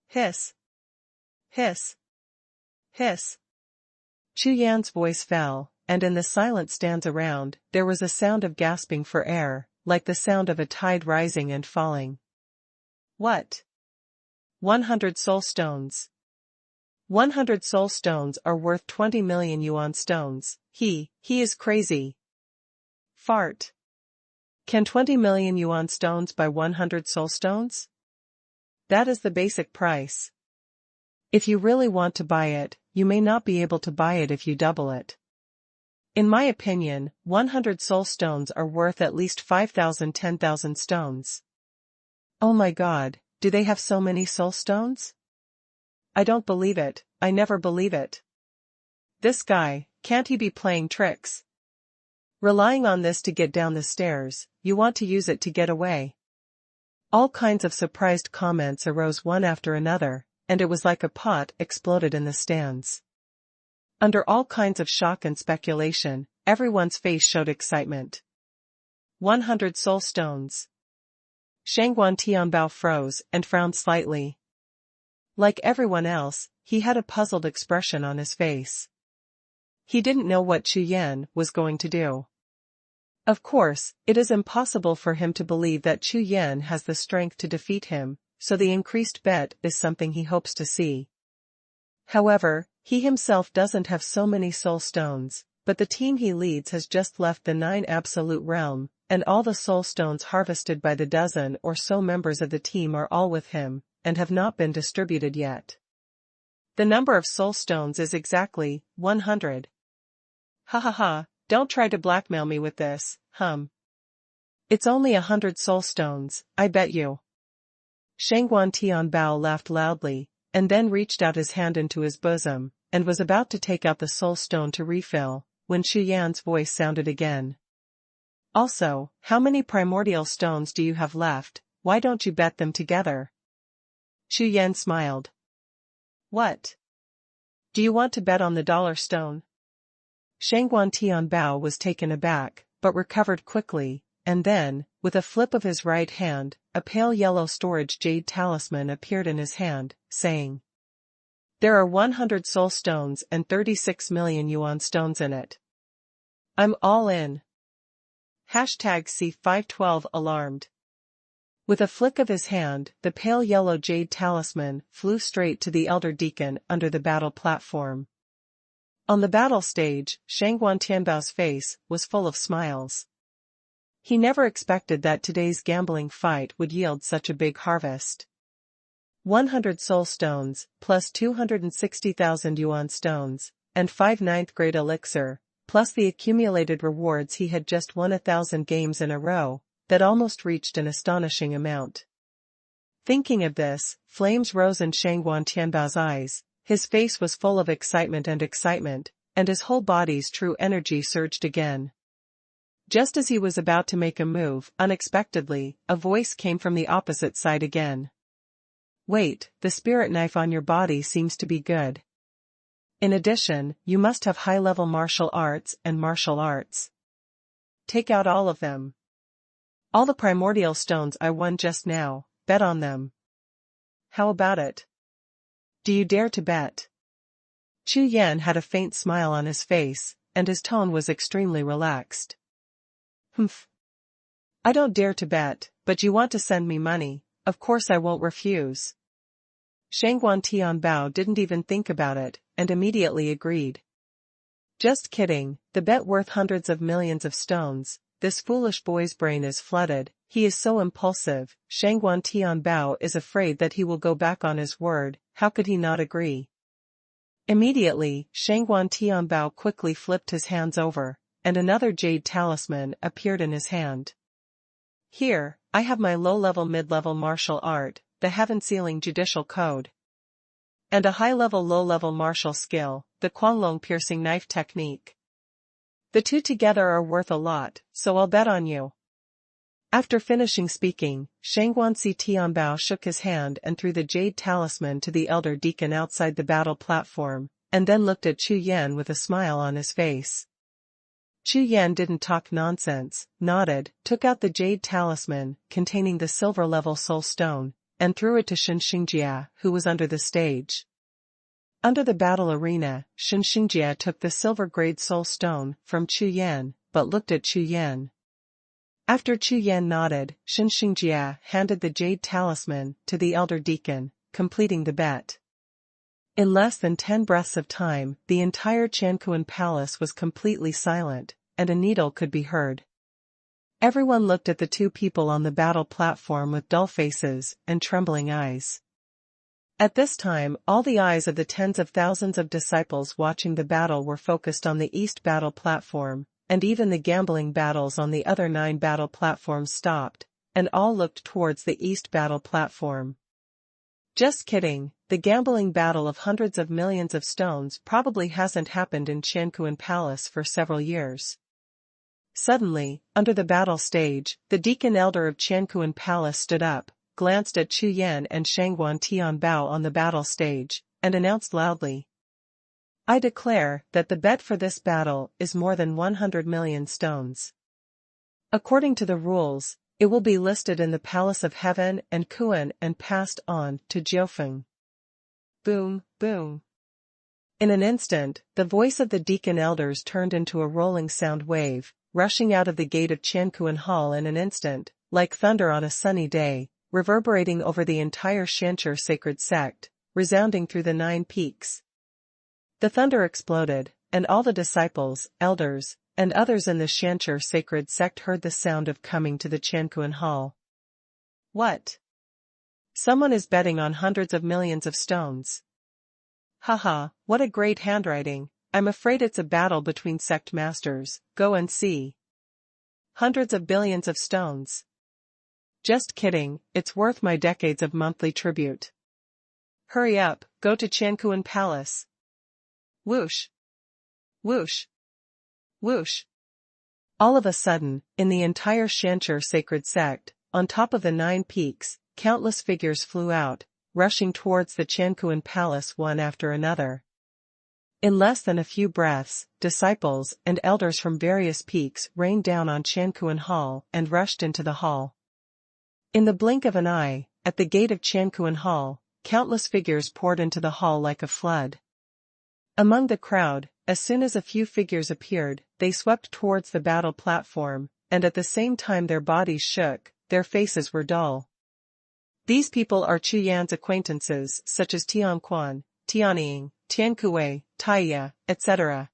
Hiss. Hiss. Hiss. Chu Yan's voice fell, and in the silent stands around, there was a sound of gasping for air, like the sound of a tide rising and falling. What? 100 soul stones. 100 soul stones are worth 20 million yuan stones. He is crazy. Fart. Can 20 million yuan stones buy 100 soul stones? That is the basic price. If you really want to buy it, you may not be able to buy it if you double it. In my opinion, 100 soul stones are worth at least 5,000 10,000 stones. Oh my God, do they have so many soul stones? I don't believe it, I never believe it. This guy, can't he be playing tricks? Relying on this to get down the stairs, you want to use it to get away. All kinds of surprised comments arose one after another, and it was like a pot exploded in the stands. Under all kinds of shock and speculation, everyone's face showed excitement. 100 soul stones. Xuanhuan Tianbao froze and frowned slightly. Like everyone else, he had a puzzled expression on his face. He didn't know what Chu Yan was going to do. Of course, it is impossible for him to believe that Chu Yan has the strength to defeat him, so the increased bet is something he hopes to see. However, he himself doesn't have so many soul stones, but the team he leads has just left the 9 absolute realm, and all the soul stones harvested by the dozen or so members of the team are all with him, and have not been distributed yet. The number of soul stones is exactly 100. Ha ha ha, don't try to blackmail me with this, It's only 100 soul stones, I bet you. Xuanhuan Tianbao laughed loudly, and then reached out his hand into his bosom, and was about to take out the soul stone to refill, when Chu Yan's voice sounded again. Also, how many primordial stones do you have left? why don't you bet them together? Chu Yan smiled. What? Do you want to bet on the dollar stone? Shangguan Tianbao was taken aback, but recovered quickly, and then, with a flip of his right hand, a pale yellow storage jade talisman appeared in his hand, saying, "There are 100 soul stones and 36 million yuan stones in it. I'm all in." #C512 alarmed. With a flick of his hand, the pale yellow jade talisman flew straight to the elder deacon under the battle platform. On the battle stage, Shangguan Tianbao's face was full of smiles. He never expected that today's gambling fight would yield such a big harvest. 100 soul stones, plus 260,000 yuan stones, and 5 ninth-grade elixir, plus the accumulated rewards he had just won 1,000 games in a row, that almost reached an astonishing amount. Thinking of this, flames rose in Shangguan Tianbao's eyes, his face was full of excitement, and his whole body's true energy surged again. Just as he was about to make a move, unexpectedly, a voice came from the opposite side again. "Wait, the spirit knife on your body seems to be good. In addition, you must have high-level martial arts and martial arts. Take out all of them. All the primordial stones I won just now, bet on them. How about it? Do you dare to bet?" Chu Yan had a faint smile on his face, and his tone was extremely relaxed. "Humph. I don't dare to bet, but you want to send me money, of course I won't refuse." Shangguan Tianbao didn't even think about it, and immediately agreed. "Just kidding, the bet worth hundreds of millions of stones. This foolish boy's brain is flooded, he is so impulsive." Shangguan Tianbao is afraid that he will go back on his word, how could he not agree? Immediately, Shangguan Tianbao quickly flipped his hands over, and another jade talisman appeared in his hand. "Here, I have my low-level mid-level martial art, the heaven-sealing judicial code. And a high-level low-level martial skill, the Quanglong piercing knife technique. The two together are worth a lot, so I'll bet on you." After finishing speaking, Shangguan Tianbao shook his hand and threw the jade talisman to the elder deacon outside the battle platform, and then looked at Chu Yan with a smile on his face. Chu Yan didn't talk nonsense, nodded, took out the jade talisman, containing the silver-level soul stone, and threw it to Xinjia, who was under the stage. Under the battle arena, Xinjia took the silver-grade soul stone from Chu Yan, but looked at Chu Yan. After Chu Yan nodded, Xinjia handed the jade talisman to the elder deacon, completing the bet. In less than 10 breaths of time, the entire Quanhuan palace was completely silent, and a needle could be heard. Everyone looked at the two people on the battle platform with dull faces and trembling eyes. At this time, all the eyes of the tens of thousands of disciples watching the battle were focused on the east battle platform, and even the gambling battles on the other 9 battle platforms stopped, and all looked towards the east battle platform. Just kidding, the gambling battle of hundreds of millions of stones probably hasn't happened in Quanhuan Palace for several years. Suddenly, under the battle stage, the deacon elder of Quanhuan Palace stood up, glanced at Chu Yan and Shangguan Tianbao on the battle stage, and announced loudly, "I declare that the bet for this battle is more than 100 million stones. According to the rules, it will be listed in the Palace of Heaven and Kuan and passed on to Jiuxiao." Boom, boom. In an instant, the voice of the deacon elders turned into a rolling sound wave, rushing out of the gate of Quanhuan Hall in an instant, like thunder on a sunny day, reverberating over the entire Shancher sacred sect, resounding through the 9 peaks. The thunder exploded, and all the disciples, elders, and others in the Shancher sacred sect heard the sound of coming to the Quanhuan Hall. "What? Someone is betting on hundreds of millions of stones. Haha, what a great handwriting, I'm afraid it's a battle between sect masters, go and see. Hundreds of billions of stones. Just kidding, it's worth my decades of monthly tribute. Hurry up, go to Quanhuan Palace." Whoosh! Whoosh! Whoosh! All of a sudden, in the entire Shancher sacred sect, on top of the 9 peaks, countless figures flew out, rushing towards the Xuanhuan palace one after another. In less than a few breaths, disciples and elders from various peaks rained down on Xuanhuan Hall and rushed into the hall. In the blink of an eye, at the gate of Xuanhuan Hall, countless figures poured into the hall like a flood. Among the crowd, as soon as a few figures appeared, they swept towards the battle platform, and at the same time their bodies shook, their faces were dull. These people are Chu Yan's acquaintances such as Tianquan, Tianying, Tiankue, Taiya, etc.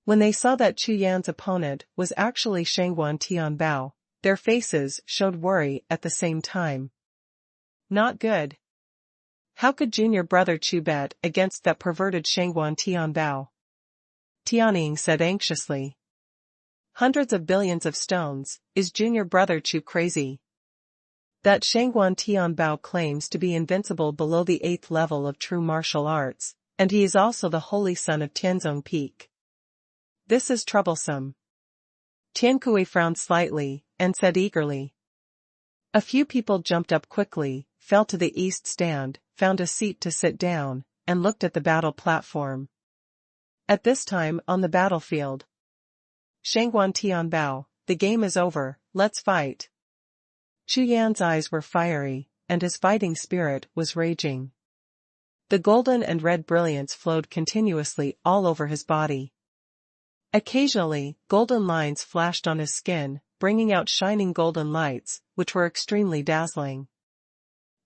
When they saw that Chu Yan's opponent was actually Xuanhuan Tianbao, their faces showed worry at the same time. Not good. How could junior brother Chu bet against that perverted Xuanhuan Tianbao? Tianying said anxiously. Hundreds of billions of stones, is junior brother Chu crazy? That Xuanhuan Tianbao claims to be invincible below the 8th level of true martial arts, and he is also the holy son of Tianzong Peak. This is troublesome. Tiankue frowned slightly, and said eagerly. A few people jumped up quickly, fell to the east stand, found a seat to sit down, and looked at the battle platform. At this time on the battlefield. Xuanhuan Tianbao, the game is over, let's fight. Chu Yan's eyes were fiery, and his fighting spirit was raging. The golden and red brilliance flowed continuously all over his body. Occasionally, golden lines flashed on his skin, bringing out shining golden lights, which were extremely dazzling.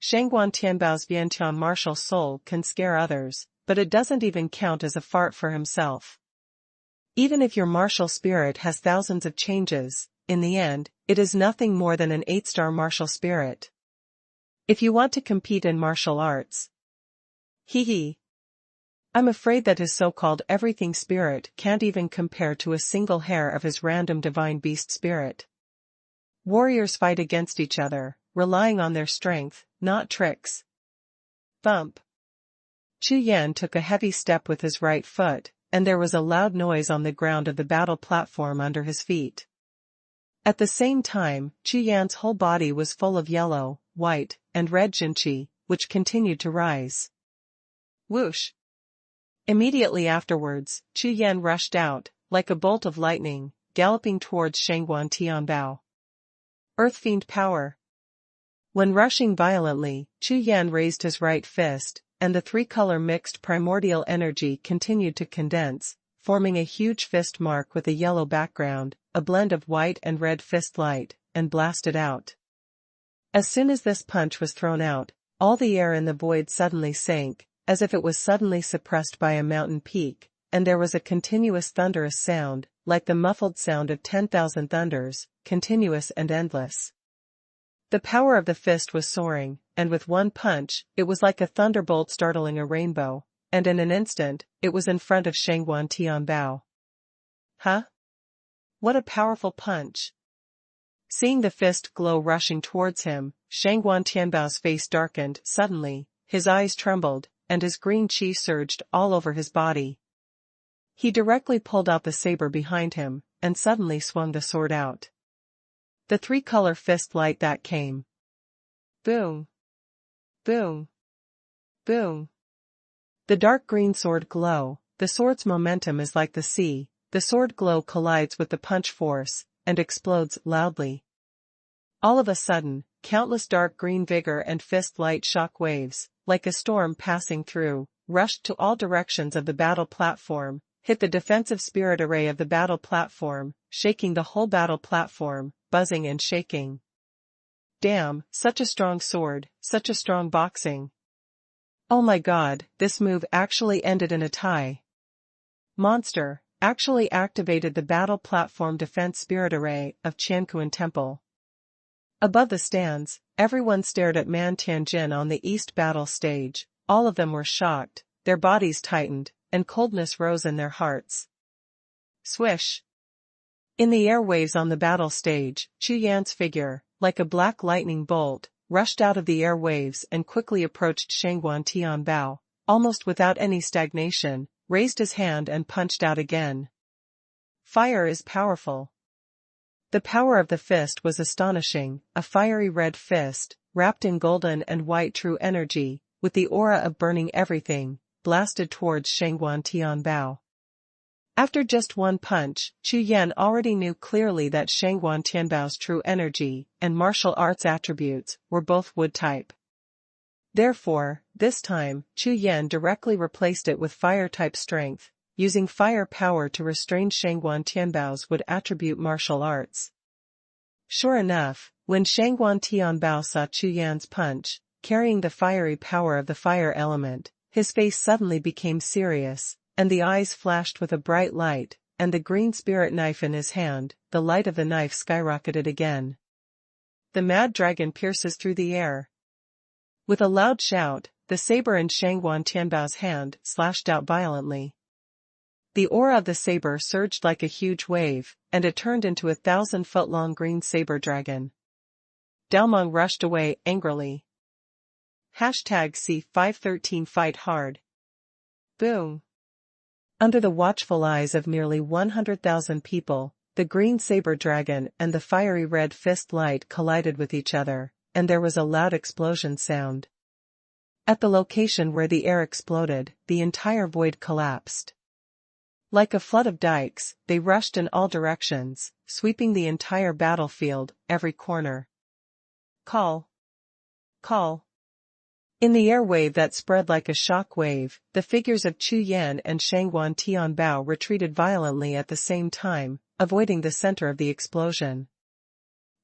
Xuanhuan Tianbao's Vientian martial soul can scare others, but it doesn't even count as a fart for himself. Even if your martial spirit has thousands of changes, in the end, it is nothing more than an 8-star martial spirit. If you want to compete in martial arts. I'm afraid that his so-called everything spirit can't even compare to a single hair of his random divine beast spirit. Warriors fight against each other, relying on their strength, not tricks. Thump. Chu Yan took a heavy step with his right foot, and there was a loud noise on the ground of the battle platform under his feet. At the same time, Chu Yan's whole body was full of yellow, white, and red jinqi, which continued to rise. Whoosh! Immediately afterwards, Chu Yan rushed out, like a bolt of lightning, galloping towards Xuanhuan Tianbao. Earth Fiend power. When rushing violently, Chu Yan raised his right fist, and the 3-color mixed primordial energy continued to condense, forming a huge fist mark with a yellow background, a blend of white and red fist light, and blasted out. As soon as this punch was thrown out, all the air in the void suddenly sank, as if it was suddenly suppressed by a mountain peak, and there was a continuous thunderous sound, like the muffled sound of 10,000 thunders, continuous and endless. The power of the fist was soaring, and with one punch, it was like a thunderbolt startling a rainbow, and in an instant, it was in front of Xuanhuan Tianbao. Huh? What a powerful punch! Seeing the fist glow rushing towards him, Xuanhuan Tianbao's face darkened suddenly, his eyes trembled, and his green qi surged all over his body. He directly pulled out the saber behind him, and suddenly swung the sword out. The 3-color fist light that came. Boom! Boom! Boom! The dark green sword glow, the sword's momentum is like the sea, the sword glow collides with the punch force, and explodes loudly. All of a sudden, countless dark green vigor and fist light shock waves, like a storm passing through, rushed to all directions of the battle platform, hit the defensive spirit array of the battle platform, shaking the whole battle platform, buzzing and shaking. Damn, such a strong sword, such a strong boxing. Oh my god, this move actually ended in a tie. Monster, actually activated the battle platform defense spirit array of Qianquan Temple. Above the stands, everyone stared at Man Tianjin on the east battle stage, all of them were shocked, their bodies tightened, and coldness rose in their hearts. Swish! In the airwaves on the battle stage, Chu Yan's figure, like a black lightning bolt, rushed out of the airwaves and quickly approached Xuanhuan Tianbao, almost without any stagnation, raised his hand and punched out again. Fire is powerful. The power of the fist was astonishing, a fiery red fist, wrapped in golden and white true energy, with the aura of burning everything, blasted towards Xuanhuan Tianbao. After just one punch, Chu Yan already knew clearly that Xuanhuan Tianbao's true energy and martial arts attributes were both wood type. Therefore, this time, Chu Yan directly replaced it with fire-type strength, using fire power to restrain Xuanhuan Tianbao's wood attribute martial arts. Sure enough, when Xuanhuan Tianbao saw Chu Yan's punch, carrying the fiery power of the fire element, his face suddenly became serious, and the eyes flashed with a bright light, and the green spirit knife in his hand, the light of the knife skyrocketed again. The mad dragon pierces through the air. With a loud shout, the saber in Xuanhuan Tianbao's hand slashed out violently. The aura of the saber surged like a huge wave, and it turned into a 1,000-foot-long green saber dragon. Daomeng rushed away angrily. #C513 Fight Hard. Boom. Under the watchful eyes of nearly 100,000 people, the green saber dragon and the fiery red fist light collided with each other, and there was a loud explosion sound. At the location where the air exploded, the entire void collapsed. Like a flood of dikes, they rushed in all directions, sweeping the entire battlefield, every corner. Call. Call. In the airwave that spread like a shock wave, the figures of Chu Yan and Xuanhuan Tianbao retreated violently at the same time, avoiding the center of the explosion.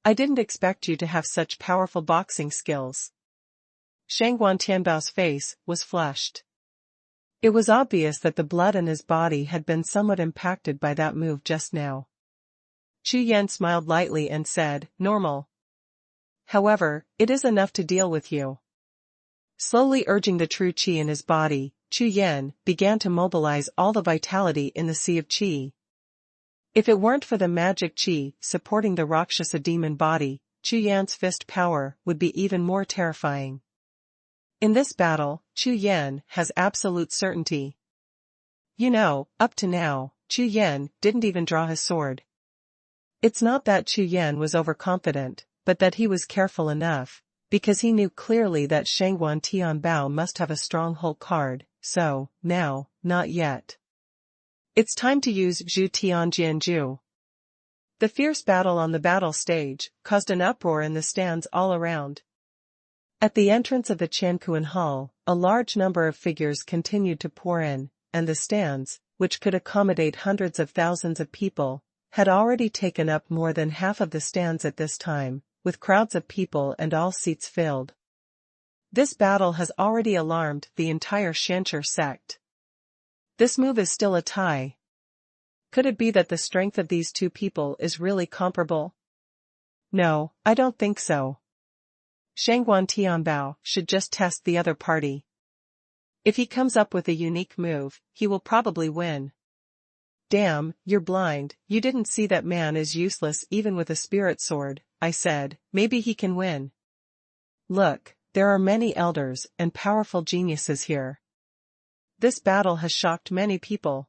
I didn't expect you to have such powerful boxing skills. Xuanhuan Tianbao's face was flushed. It was obvious that the blood in his body had been somewhat impacted by that move just now. Chu Yan smiled lightly and said, "Normal. However, it is enough to deal with you." Slowly urging the true qi in his body, Chu Yan began to mobilize all the vitality in the sea of qi. If it weren't for the magic qi supporting the Rakshasa demon body, Chu Yan's fist power would be even more terrifying. In this battle, Chu Yan has absolute certainty. You know, up to now, Chu Yan didn't even draw his sword. It's not that Chu Yan was overconfident, but that he was careful enough, because he knew clearly that Xuanhuan Tianbao must have a stronghold card, so, now, not yet. It's time to use Zhu Tianjianju. The fierce battle on the battle stage caused an uproar in the stands all around. At the entrance of the Chankuan Hall, a large number of figures continued to pour in, and the stands, which could accommodate hundreds of thousands of people, had already taken up more than half of the stands at this time, with crowds of people and all seats filled. This battle has already alarmed the entire Shancher sect. This move is still a tie. Could it be that the strength of these two people is really comparable? No, I don't think so. Xuanhuan Tianbao should just test the other party. If he comes up with a unique move, he will probably win. Damn, you're blind, you didn't see that man is useless even with a spirit sword, I said, maybe he can win. Look, there are many elders and powerful geniuses here. This battle has shocked many people.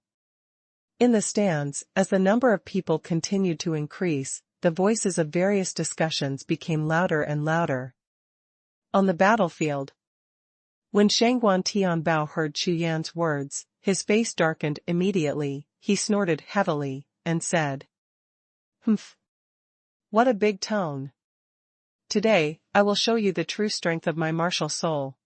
In the stands, as the number of people continued to increase, the voices of various discussions became louder and louder. On the battlefield. When Xuanhuan Tianbao heard Chu Yan's words, his face darkened immediately, he snorted heavily, and said, "Humph. What a big tone. Today, I will show you the true strength of my martial soul."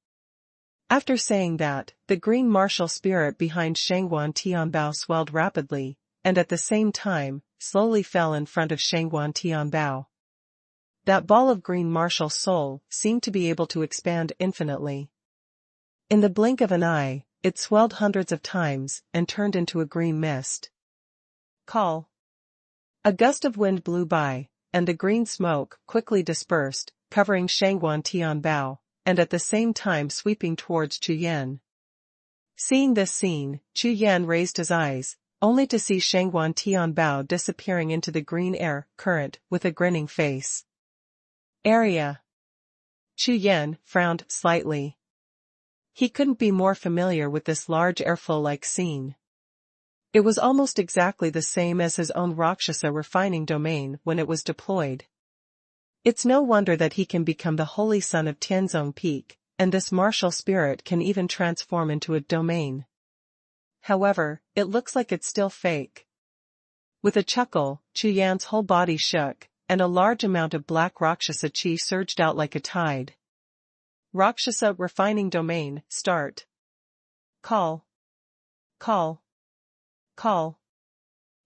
After saying that, the green martial spirit behind Xuanhuan Tianbao swelled rapidly, and at the same time, slowly fell in front of Xuanhuan Tianbao. That ball of green martial soul seemed to be able to expand infinitely. In the blink of an eye, it swelled hundreds of times and turned into a green mist. Call. A gust of wind blew by, and the green smoke quickly dispersed, covering Xuanhuan Tianbao, and at the same time sweeping towards Chu Yan. Seeing this scene, Chu Yan raised his eyes, only to see Xuanhuan Tianbao disappearing into the green air current with a grinning face. Area. Chu Yan frowned slightly. He couldn't be more familiar with this large airflow-like scene. It was almost exactly the same as his own Rakshasa refining domain when it was deployed. It's no wonder that he can become the holy son of Tianzong Peak, and this martial spirit can even transform into a domain. However, it looks like it's still fake. With a chuckle, Chu Yan's whole body shook, and a large amount of black Rakshasa chi surged out like a tide. Rakshasa refining domain, start. Call. Call. Call.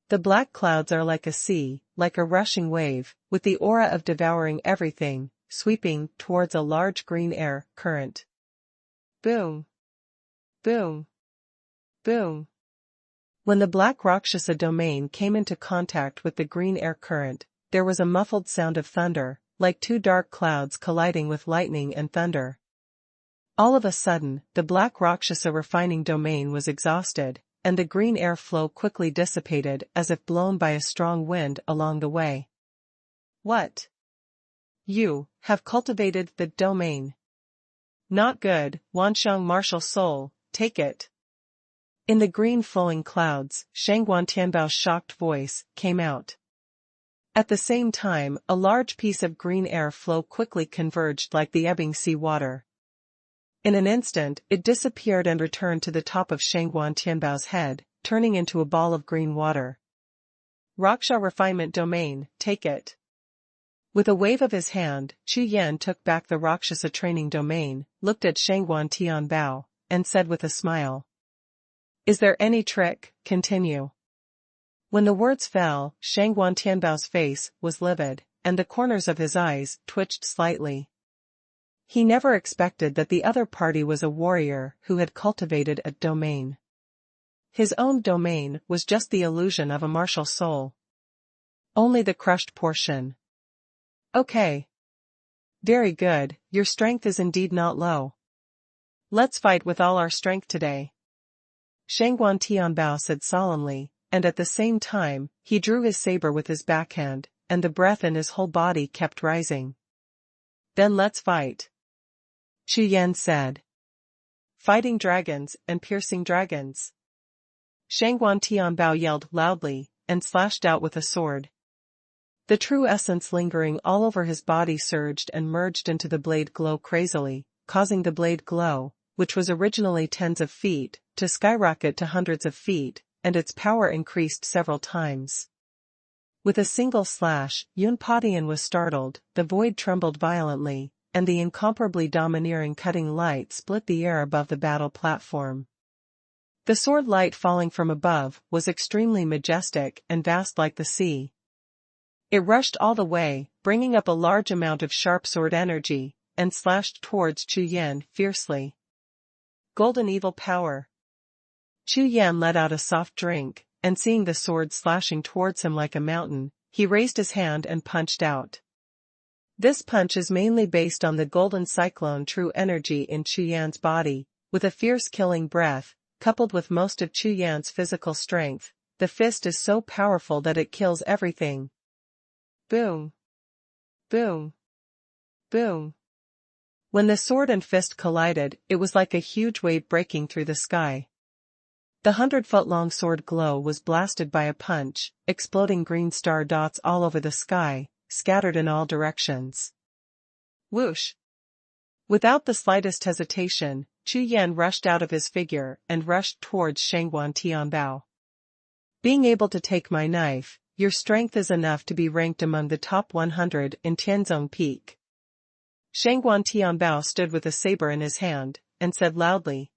The black clouds are like a sea, like a rushing wave, with the aura of devouring everything, sweeping towards a large green air current. Boom. Boom. Boom. When the black Rakshasa domain came into contact with the green air current, there was a muffled sound of thunder, like two dark clouds colliding with lightning and thunder. All of a sudden, the black Rakshasa refining domain was exhausted, and the green air flow quickly dissipated as if blown by a strong wind along the way. What? You have cultivated the domain. Not good, Wansheng martial soul, take it. In the green flowing clouds, Xuanhuan Tianbao's shocked voice came out. At the same time, a large piece of green air flow quickly converged like the ebbing sea water. In an instant, it disappeared and returned to the top of Xuanhuan Tianbao's head, turning into a ball of green water. Raksha refinement domain, take it. With a wave of his hand, Chu Yan took back the Rakshasa training domain, looked at Xuanhuan Tianbao, and said with a smile. Is there any trick? Continue. When the words fell, Xuanhuan Tianbao's face was livid, and the corners of his eyes twitched slightly. He never expected that the other party was a warrior who had cultivated a domain. His own domain was just the illusion of a martial soul. Only the crushed portion. Okay. Very good, your strength is indeed not low. Let's fight with all our strength today. Xuanhuan Tianbao said solemnly, and at the same time, he drew his saber with his backhand, and the breath in his whole body kept rising. Then let's fight. Chu Yan said. Fighting dragons and piercing dragons. Xuanhuan Tianbao yelled loudly, and slashed out with a sword. The true essence lingering all over his body surged and merged into the blade glow crazily, causing the blade glow, which was originally tens of feet, to skyrocket to hundreds of feet, and its power increased several times. With a single slash, Yun Padian was startled, the void trembled violently, and the incomparably domineering cutting light split the air above the battle platform. The sword light falling from above was extremely majestic and vast like the sea. It rushed all the way, bringing up a large amount of sharp sword energy, and slashed towards Chu Yan fiercely. Golden evil power. Chu Yan let out a soft drink, and seeing the sword slashing towards him like a mountain, he raised his hand and punched out. This punch is mainly based on the golden cyclone true energy in Chu Yan's body, with a fierce killing breath, coupled with most of Chu Yan's physical strength. The fist is so powerful that it kills everything. Boom. Boom. Boom. When the sword and fist collided, it was like a huge wave breaking through the sky. The 100-foot-long sword glow was blasted by a punch, exploding green star dots all over the sky, scattered in all directions. Whoosh! Without the slightest hesitation, Chu Yan rushed out of his figure and rushed towards Xuanhuan Tianbao. Being able to take my knife, your strength is enough to be ranked among the top 100 in Tianzong Peak. Xuanhuan Tianbao stood with a saber in his hand, and said loudly.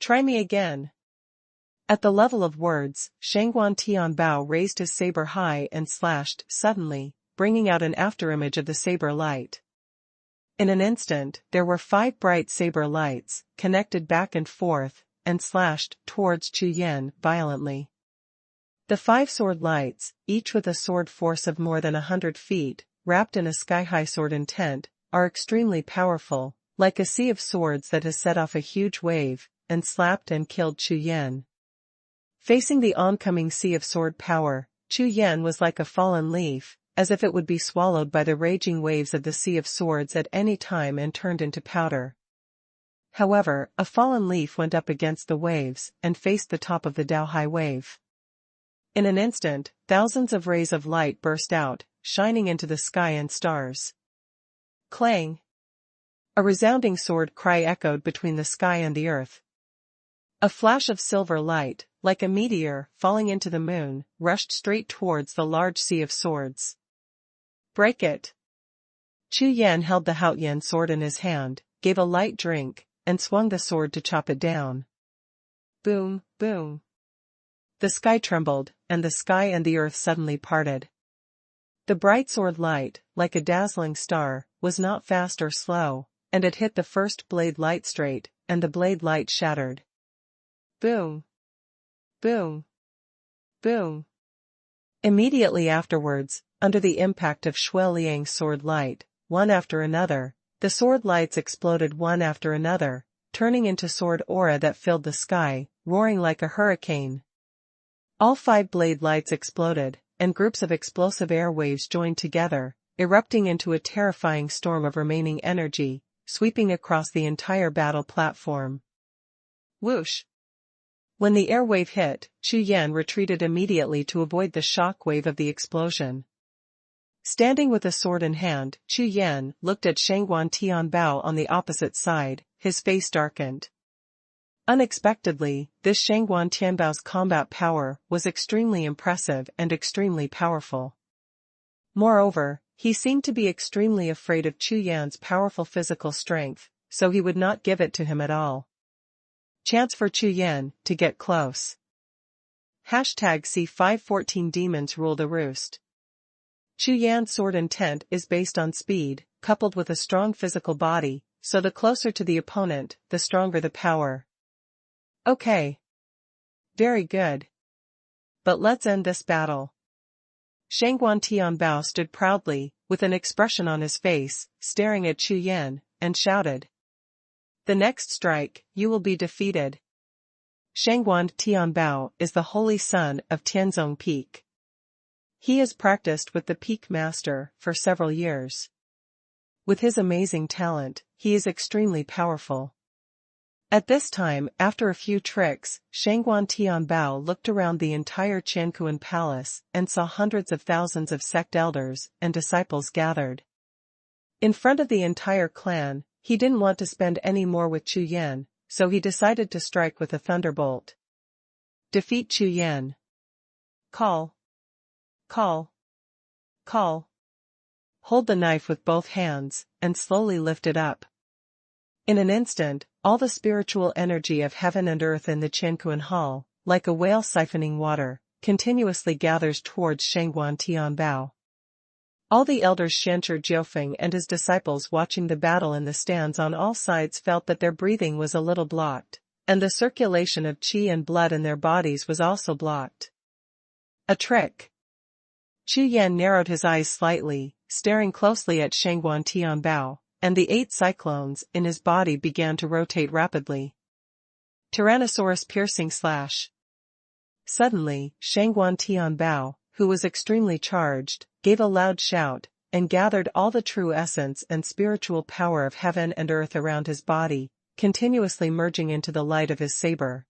Try me again. At the level of words, Xuanhuan Tianbao raised his saber high and slashed suddenly, bringing out an afterimage of the saber light. In an instant, there were 5 bright saber lights, connected back and forth, and slashed towards Chu Yan violently. The 5 sword lights, each with a sword force of more than 100 feet, wrapped in a sky-high sword intent, are extremely powerful, like a sea of swords that has set off a huge wave, and slapped and killed Chu Yan. Facing the oncoming sea of sword power, Chu Yan was like a fallen leaf, as if it would be swallowed by the raging waves of the sea of swords at any time and turned into powder. However, a fallen leaf went up against the waves and faced the top of the Daohai wave. In an instant, thousands of rays of light burst out, shining into the sky and stars. Clang! A resounding sword cry echoed between the sky and the earth. A flash of silver light, like a meteor falling into the moon, rushed straight towards the large sea of swords. Break it! Chu Yan held the Haotian sword in his hand, gave a light drink, and swung the sword to chop it down. Boom, boom. The sky trembled, and the sky and the earth suddenly parted. The bright sword light, like a dazzling star, was not fast or slow, and it hit the first blade light straight, and the blade light shattered. Boom. Boom. Boom. Immediately afterwards, under the impact of Xie Liang's sword light, one after another, the sword lights exploded one after another, turning into sword aura that filled the sky, roaring like a hurricane. All 5 blade lights exploded, and groups of explosive air waves joined together, erupting into a terrifying storm of remaining energy, sweeping across the entire battle platform. Whoosh! When the air wave hit, Chu Yan retreated immediately to avoid the shock wave of the explosion. Standing with a sword in hand, Chu Yan looked at Xuanhuan Tianbao on the opposite side, his face darkened. Unexpectedly, this Xuanhuan Tianbao's combat power was extremely impressive and extremely powerful. Moreover, he seemed to be extremely afraid of Chu Yan's powerful physical strength, so he would not give it to him at all. Chance for Chu Yan to get close. #C514 Demons rule the roost. Chu Yan's sword intent is based on speed, coupled with a strong physical body, so the closer to the opponent, the stronger the power. Okay. Very good. But let's end this battle. Xuanhuan Tianbao stood proudly, with an expression on his face, staring at Chu Yan, and shouted. The next strike, you will be defeated. Xuanhuan Tianbao is the holy son of Tianzong Peak. He has practiced with the Peak Master for several years. With his amazing talent, he is extremely powerful. At this time, after a few tricks, Xuanhuan Tianbao looked around the entire Qiankuan palace and saw hundreds of thousands of sect elders and disciples gathered. In front of the entire clan, he didn't want to spend any more with Chu Yan, so he decided to strike with a thunderbolt. Defeat Chu Yan. Call. Call. Call. Hold the knife with both hands, and slowly lift it up. In an instant, all the spiritual energy of heaven and earth in the Qiankuan hall, like a whale siphoning water, continuously gathers towards Xuanhuan Tianbao. All the elders Shancher Jiufeng and his disciples watching the battle in the stands on all sides felt that their breathing was a little blocked, and the circulation of qi and blood in their bodies was also blocked. A trick. Chu Yan narrowed his eyes slightly, staring closely at Xuanhuan Tianbao, and the 8 cyclones in his body began to rotate rapidly. Tyrannosaurus piercing slash. Suddenly, Xuanhuan Tianbao, who was extremely charged, gave a loud shout, and gathered all the true essence and spiritual power of heaven and earth around his body, continuously merging into the light of his saber.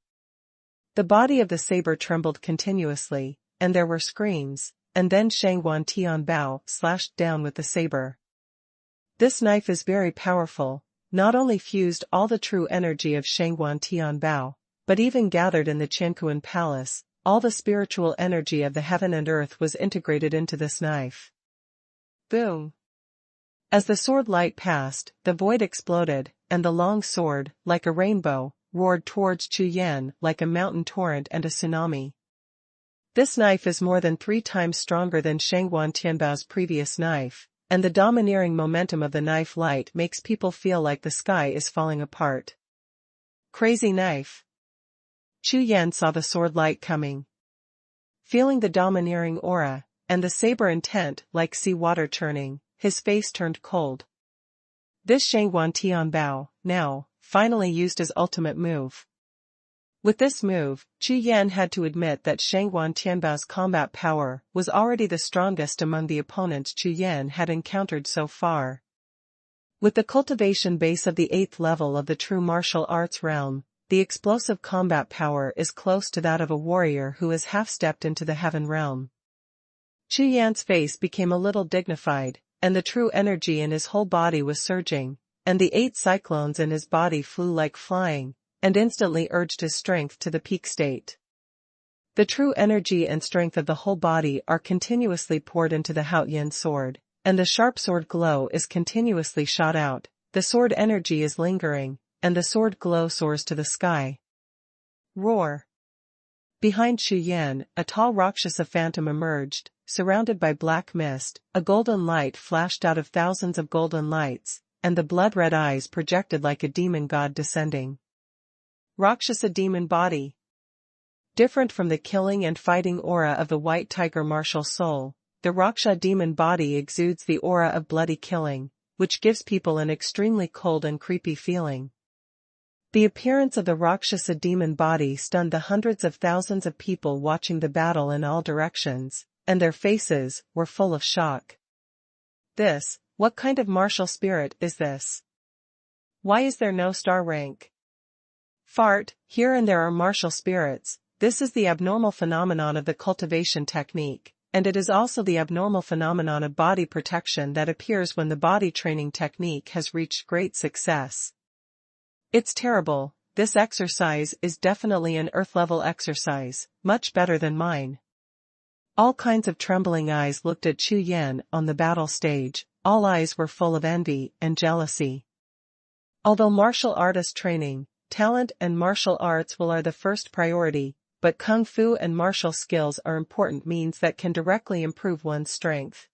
The body of the saber trembled continuously, and there were screams, and then Xuanhuan Tianbao slashed down with the saber. This knife is very powerful, not only fused all the true energy of Xuanhuan Tianbao, but even gathered in the Qiankuan palace, all the spiritual energy of the heaven and earth was integrated into this knife. Boom! As the sword light passed, the void exploded, and the long sword, like a rainbow, roared towards Chu Yan like a mountain torrent and a tsunami. This knife is more than 3 times stronger than Xuanhuan Tianbao's previous knife, and the domineering momentum of the knife light makes people feel like the sky is falling apart. Crazy knife. Chu Yan saw the sword light coming. Feeling the domineering aura, and the saber intent like sea water churning, his face turned cold. This Xuanhuan Tianbao, now, finally used his ultimate move. With this move, Chu Yan had to admit that Xuanhuan Tianbao's combat power was already the strongest among the opponents Chu Yan had encountered so far. With the cultivation base of the 8th level of the true martial arts realm, the explosive combat power is close to that of a warrior who has half-stepped into the heaven realm. Chu Yan's face became a little dignified, and the true energy in his whole body was surging, and the 8 cyclones in his body flew like flying, and instantly urged his strength to the peak state. The true energy and strength of the whole body are continuously poured into the Haoyan sword, and the sharp sword glow is continuously shot out, the sword energy is lingering, and the sword glow soars to the sky. Roar! Behind Chu Yan, a tall Rakshasa phantom emerged, surrounded by black mist, a golden light flashed out of thousands of golden lights, and the blood-red eyes projected like a demon god descending. Rakshasa demon body. Different from the killing and fighting aura of the white tiger martial soul, the Rakshasa demon body exudes the aura of bloody killing, which gives people an extremely cold and creepy feeling. The appearance of the Rakshasa demon body stunned the hundreds of thousands of people watching the battle in all directions, and their faces were full of shock. What kind of martial spirit is this? Why is there no star rank? Fart, here and there are martial spirits. This is the abnormal phenomenon of the cultivation technique, and it is also the abnormal phenomenon of body protection that appears when the body training technique has reached great success. It's terrible. This exercise is definitely an earth-level exercise, much better than mine. All kinds of trembling eyes looked at Chu Yan on the battle stage, all eyes were full of envy and jealousy. Although martial artist training, talent and martial arts are the first priority, but kung fu and martial skills are important means that can directly improve one's strength.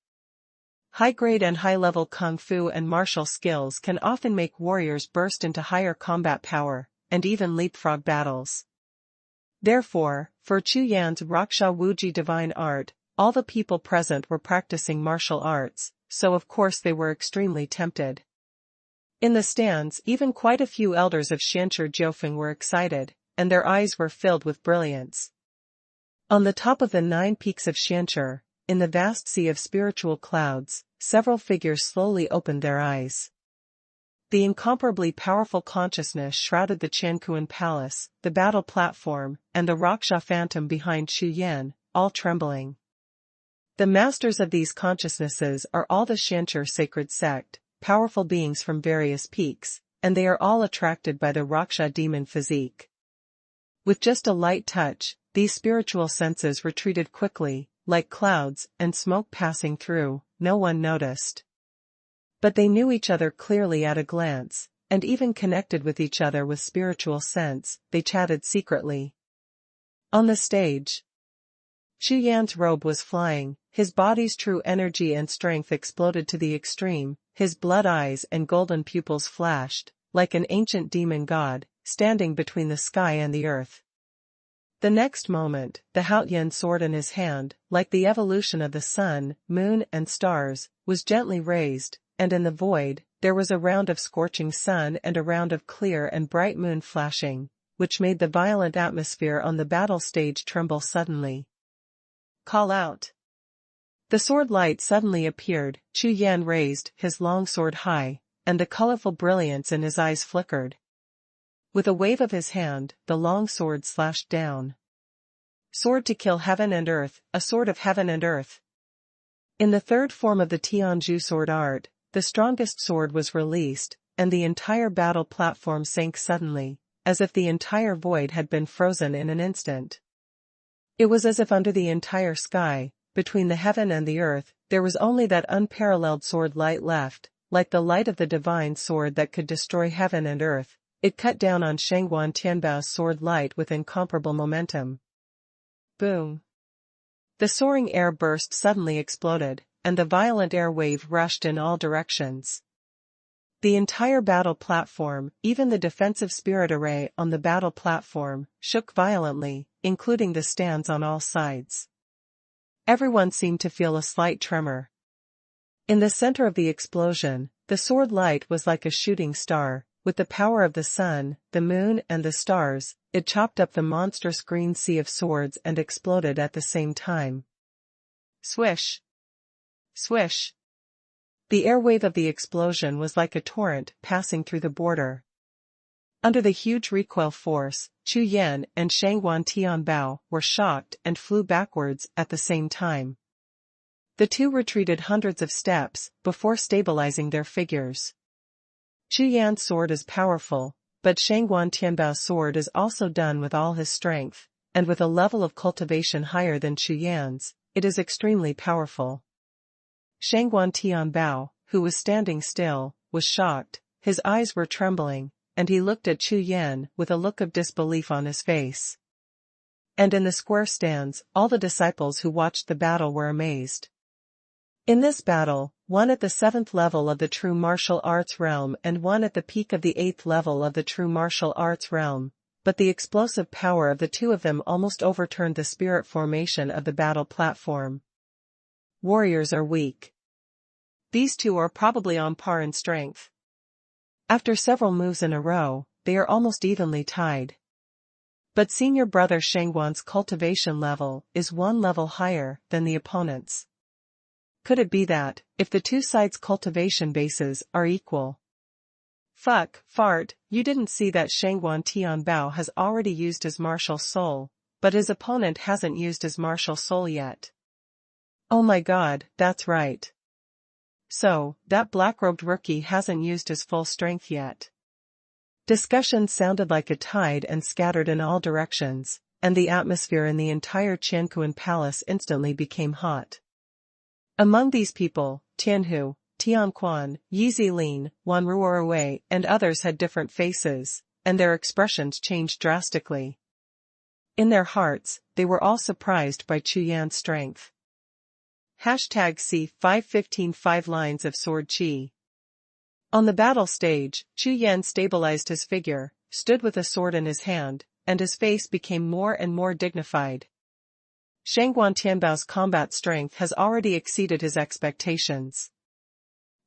High-grade and high-level kung fu and martial skills can often make warriors burst into higher combat power, and even leapfrog battles. Therefore, for Chu Yan's Raksha Wuji divine art, all the people present were practicing martial arts, so of course they were extremely tempted. In the stands, even quite a few elders of Xianshi Jiufeng were excited, and their eyes were filled with brilliance. On the top of the 9 peaks of Xianshi, in the vast sea of spiritual clouds, several figures slowly opened their eyes. The incomparably powerful consciousness shrouded the Qiankuan palace, the battle platform, and the Raksha phantom behind Chu Yan, all trembling. The masters of these consciousnesses are all the Xianshi sacred sect, powerful beings from various peaks, and they are all attracted by the Raksha demon physique. With just a light touch, these spiritual senses retreated quickly, like clouds and smoke passing through, no one noticed. But they knew each other clearly at a glance, and even connected with each other with spiritual sense, they chatted secretly. On the stage, Chu Yan's robe was flying, his body's true energy and strength exploded to the extreme, his blood eyes and golden pupils flashed, like an ancient demon god, standing between the sky and the earth. The next moment, the Haoyan sword in his hand, like the evolution of the sun, moon and stars, was gently raised, and in the void, there was a round of scorching sun and a round of clear and bright moon flashing, which made the violent atmosphere on the battle stage tremble suddenly. Call out! The sword light suddenly appeared, Chu Yan raised his long sword high, and the colorful brilliance in his eyes flickered. With a wave of his hand, the long sword slashed down. Sword to kill heaven and earth, a sword of heaven and earth. In the third form of the Tianzhu sword art, the strongest sword was released, and the entire battle platform sank suddenly, as if the entire void had been frozen in an instant. It was as if under the entire sky, between the heaven and the earth, there was only that unparalleled sword light left, like the light of the divine sword that could destroy heaven and earth. It cut down on Shangguan Tianbao's sword light with incomparable momentum. Boom! The soaring air burst suddenly exploded, and the violent air wave rushed in all directions. The entire battle platform, even the defensive spirit array on the battle platform, shook violently, including the stands on all sides. Everyone seemed to feel a slight tremor. In the center of the explosion, the sword light was like a shooting star. With the power of the sun, the moon and the stars, it chopped up the monstrous green sea of swords and exploded at the same time. Swish! Swish! The airwave of the explosion was like a torrent passing through the border. Under the huge recoil force, Chu Yan and Xuanhuan Tianbao were shocked and flew backwards at the same time. The two retreated hundreds of steps before stabilizing their figures. Chu Yan's sword is powerful, but Xuanhuan Tianbao's sword is also done with all his strength, and with a level of cultivation higher than Chu Yan's, it is extremely powerful. Xuanhuan Tianbao, who was standing still, was shocked, his eyes were trembling, and he looked at Chu Yan with a look of disbelief on his face. And in the square stands, all the disciples who watched the battle were amazed. In this battle, one at the 7th level of the true martial arts realm and one at the peak of the 8th level of the true martial arts realm, but the explosive power of the two of them almost overturned the spirit formation of the battle platform. Warriors are weak. These two are probably on par in strength. After several moves in a row, they are almost evenly tied. But senior brother Xuanhuan's cultivation level is one level higher than the opponent's. Could it be that, if the two sides' cultivation bases are equal? Fart, you didn't see that Xuanhuan Tianbao has already used his martial soul, but his opponent hasn't used his martial soul yet. Oh my god, that's right. So, that black-robed rookie hasn't used his full strength yet. Discussions sounded like a tide and scattered in all directions, and the atmosphere in the entire Qianquan palace instantly became hot. Among these people, Tianhu, Tianquan, Yizilin, Wanruorwei, and others had different faces, and their expressions changed drastically. In their hearts, they were all surprised by Chu Yan's strength. #C515 5 lines of sword chi. On the battle stage, Chu Yan stabilized his figure, stood with a sword in his hand, and his face became more and more dignified. Xuanhuan Tianbao's combat strength has already exceeded his expectations.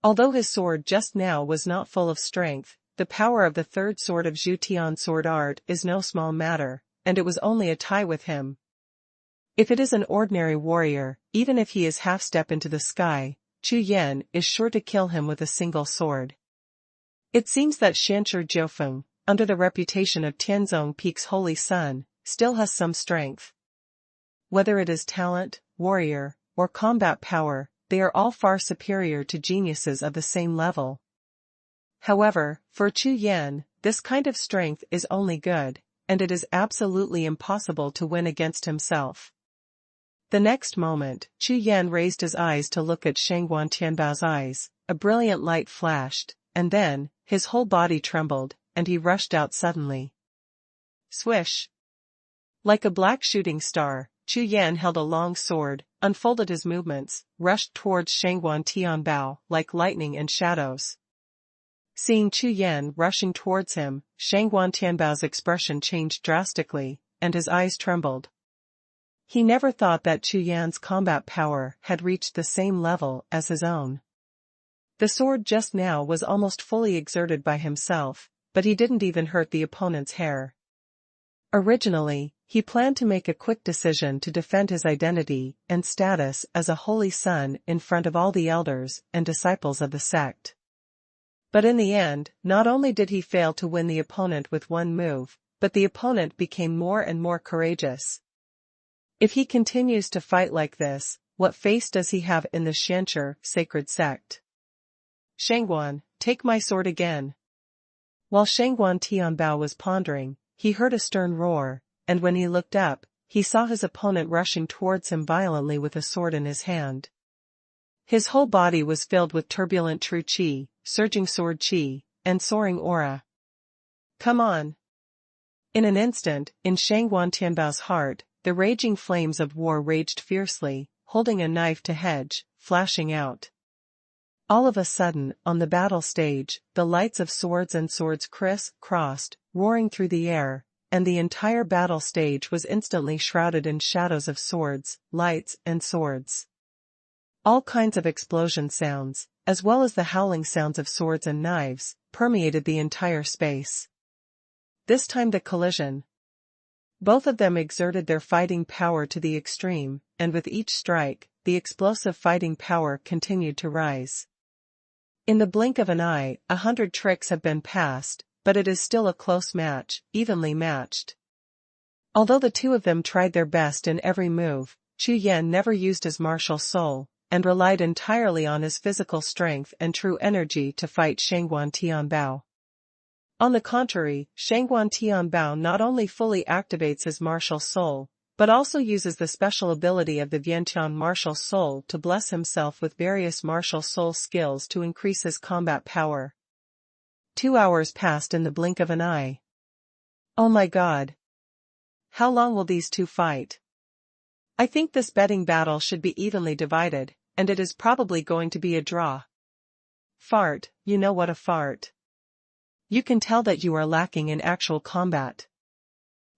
Although his sword just now was not full of strength, the power of the third sword of Zhu Tian's sword art is no small matter, and it was only a tie with him. If it is an ordinary warrior, even if he is half-step into the sky, Chu Yan is sure to kill him with a single sword. It seems that Shanshi Jiufeng, under the reputation of Tianzong Peak's holy son, still has some strength. Whether it is talent, warrior, or combat power, they are all far superior to geniuses of the same level. However, for Chu Yan, this kind of strength is only good, and it is absolutely impossible to win against himself. The next moment, Chu Yan raised his eyes to look at Xuanhuan Tianbao's eyes, a brilliant light flashed, and then, his whole body trembled, and he rushed out suddenly. Swish! Like a black shooting star, Chu Yan held a long sword, unfolded his movements, rushed towards Xuanhuan Tianbao like lightning and shadows. Seeing Chu Yan rushing towards him, Xuanhuan Tianbao's expression changed drastically, and his eyes trembled. He never thought that Chu Yan's combat power had reached the same level as his own. The sword just now was almost fully exerted by himself, but he didn't even hurt the opponent's hair. Originally, he planned to make a quick decision to defend his identity and status as a holy son in front of all the elders and disciples of the sect. But in the end, not only did he fail to win the opponent with one move, but the opponent became more and more courageous. If he continues to fight like this, what face does he have in the Shanshi sacred sect? Xuanhuan, take my sword again. While Xuanhuan Tianbao was pondering, he heard a stern roar, and when he looked up, he saw his opponent rushing towards him violently with a sword in his hand. His whole body was filled with turbulent true qi, surging sword qi, and soaring aura. Come on! In an instant, in Xuanhuan Tianbao's heart, the raging flames of war raged fiercely, holding a knife to hedge, flashing out. All of a sudden, on the battle stage, the lights of swords and swords criss-crossed, roaring through the air, and the entire battle stage was instantly shrouded in shadows of swords, lights, and swords. All kinds of explosion sounds, as well as the howling sounds of swords and knives, permeated the entire space. This time the collision. Both of them exerted their fighting power to the extreme, and with each strike, the explosive fighting power continued to rise. In the blink of an eye, 100 tricks have been passed, but it is still a close match, evenly matched. Although the two of them tried their best in every move, Chu Yan never used his martial soul, and relied entirely on his physical strength and true energy to fight Xuanhuan Tianbao. On the contrary, Xuanhuan Tianbao not only fully activates his martial soul, but also uses the special ability of the Vientian martial soul to bless himself with various martial soul skills to increase his combat power. 2 hours passed in the blink of an eye. Oh my God! How long will these two fight? I think this betting battle should be evenly divided, and it is probably going to be a draw. Fart, you know what a fart. You can tell that you are lacking in actual combat.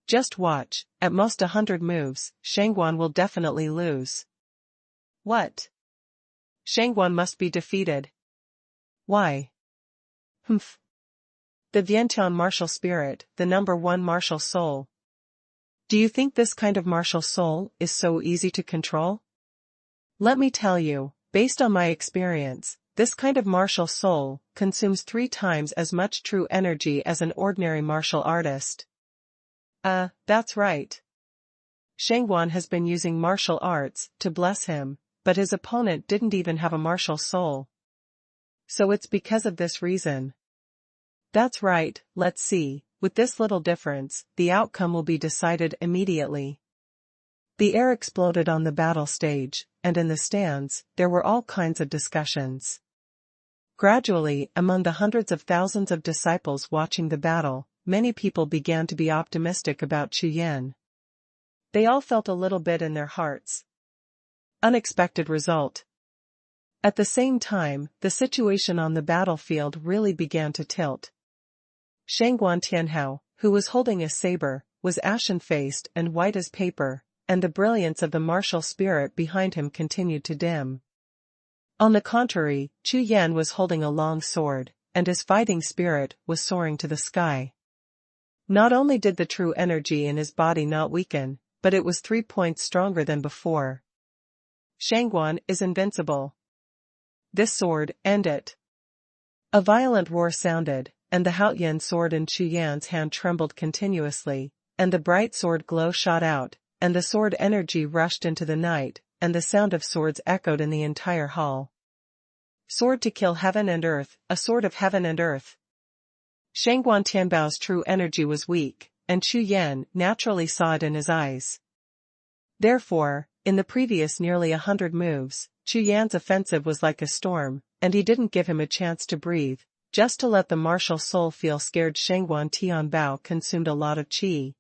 Just watch, at most 100 moves, Xuanhuan will definitely lose. What? Xuanhuan must be defeated. Why? Humph. The Vientian martial spirit, the #1 martial soul. Do you think this kind of martial soul is so easy to control? Let me tell you, based on my experience, this kind of martial soul consumes 3 times as much true energy as an ordinary martial artist. That's right. Xuanhuan has been using martial arts to bless him, but his opponent didn't even have a martial soul. So it's because of this reason. That's right, let's see, with this little difference, the outcome will be decided immediately. The air exploded on the battle stage, and in the stands, there were all kinds of discussions. Gradually, among the hundreds of thousands of disciples watching the battle, many people began to be optimistic about Chu Yan. They all felt a little bit in their hearts. Unexpected result. At the same time, the situation on the battlefield really began to tilt. Xuanhuan Tianhao, who was holding a saber, was ashen-faced and white as paper, and the brilliance of the martial spirit behind him continued to dim. On the contrary, Chu Yan was holding a long sword, and his fighting spirit was soaring to the sky. Not only did the true energy in his body not weaken, but it was 3 points stronger than before. Xuanhuan is invincible. This sword, end it. A violent roar sounded, and the Haotian sword in Chu Yan's hand trembled continuously, and the bright sword glow shot out, and the sword energy rushed into the night, and the sound of swords echoed in the entire hall. Sword to kill heaven and earth, a sword of heaven and earth. Xuanhuan Tianbao's true energy was weak, and Chu Yan naturally saw it in his eyes. Therefore, in the previous nearly 100 moves, Chu Yan's offensive was like a storm, and he didn't give him a chance to breathe, just to let the martial soul feel scared. Xuanhuan Tianbao consumed a lot of qi.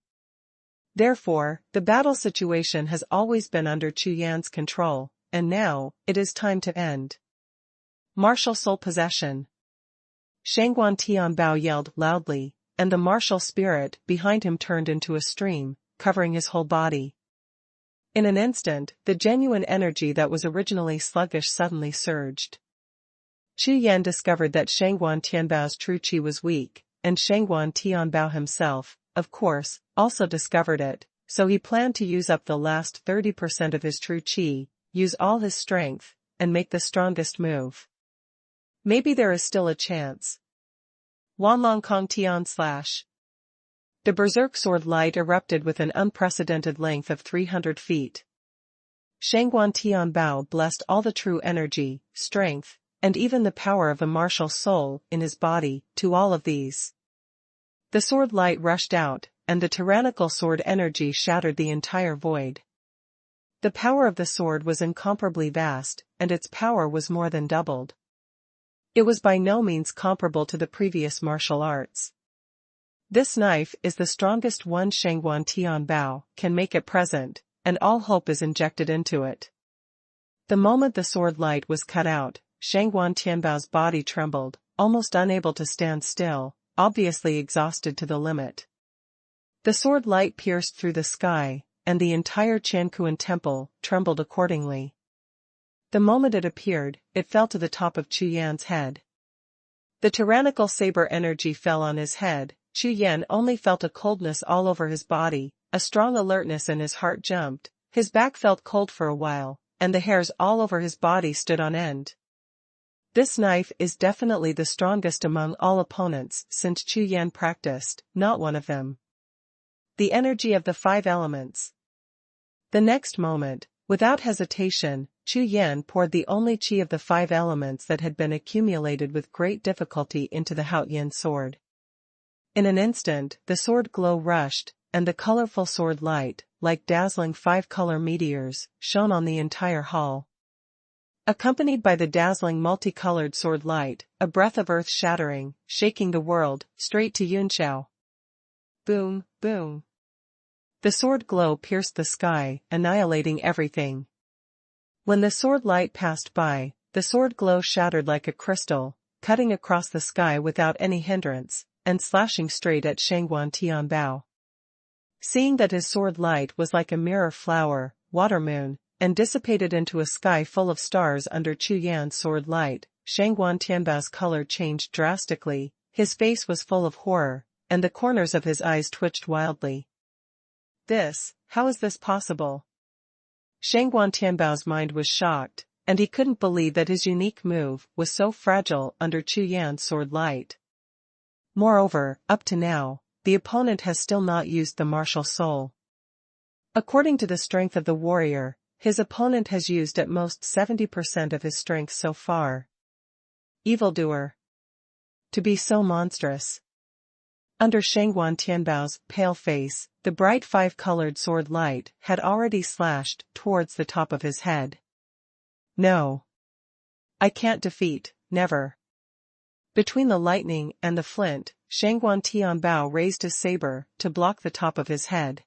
Therefore, the battle situation has always been under Chu Yan's control, and now, it is time to end. Martial soul possession. Xuanhuan Tianbao yelled loudly, and the martial spirit behind him turned into a stream, covering his whole body. In an instant, the genuine energy that was originally sluggish suddenly surged. Chu Yan discovered that Xuanhuan Tianbao's true qi was weak, and Xuanhuan Tianbao himself, of course, also discovered it, so he planned to use up the last 30% of his true qi, use all his strength, and make the strongest move. Maybe there is still a chance. Wanlong Kong Tian / The berserk sword light erupted with an unprecedented length of 300 feet. Xuanhuan Tianbao blessed all the true energy, strength, and even the power of a martial soul in his body, to all of these. The sword light rushed out, and the tyrannical sword energy shattered the entire void. The power of the sword was incomparably vast, and its power was more than doubled. It was by no means comparable to the previous martial arts. This knife is the strongest one Xuanhuan Tianbao can make at present, and all hope is injected into it. The moment the sword light was cut out, Xuanhuan Tianbao's body trembled, almost unable to stand still, obviously exhausted to the limit. The sword light pierced through the sky, and the entire Qianquan temple trembled accordingly. The moment it appeared, it fell to the top of Chu Yan's head. The tyrannical saber energy fell on his head. Chu Yan only felt a coldness all over his body, a strong alertness, and his heart jumped, his back felt cold for a while, and the hairs all over his body stood on end. This knife is definitely the strongest among all opponents since Chu Yan practiced, not one of them. The energy of the 5 elements. The next moment, without hesitation, Chu Yan poured the only qi of the 5 elements that had been accumulated with great difficulty into the Haoyan sword. In an instant, the sword glow rushed, and the colorful sword light, like dazzling 5-color meteors, shone on the entire hall. Accompanied by the dazzling multicolored sword light, a breath of earth shattering, shaking the world, straight to Jiuxiao. Boom, boom. The sword glow pierced the sky, annihilating everything. When the sword light passed by, the sword glow shattered like a crystal, cutting across the sky without any hindrance, and slashing straight at Xuanhuan Tianbao. Seeing that his sword light was like a mirror flower, water moon, and dissipated into a sky full of stars under Chu Yan's sword light, Xuanhuan Tianbao's color changed drastically, his face was full of horror, and the corners of his eyes twitched wildly. How is this possible? Xuanhuan Tianbao's mind was shocked, and he couldn't believe that his unique move was so fragile under Chu Yan's sword light. Moreover, up to now, the opponent has still not used the martial soul. According to the strength of the warrior, his opponent has used at most 70% of his strength so far. Evildoer. To be so monstrous. Under Xuanhuan Tianbao's pale face, the bright 5-colored sword light had already slashed towards the top of his head. No. I can't defeat, never. Between the lightning and the flint, Xuanhuan Tianbao raised his saber to block the top of his head.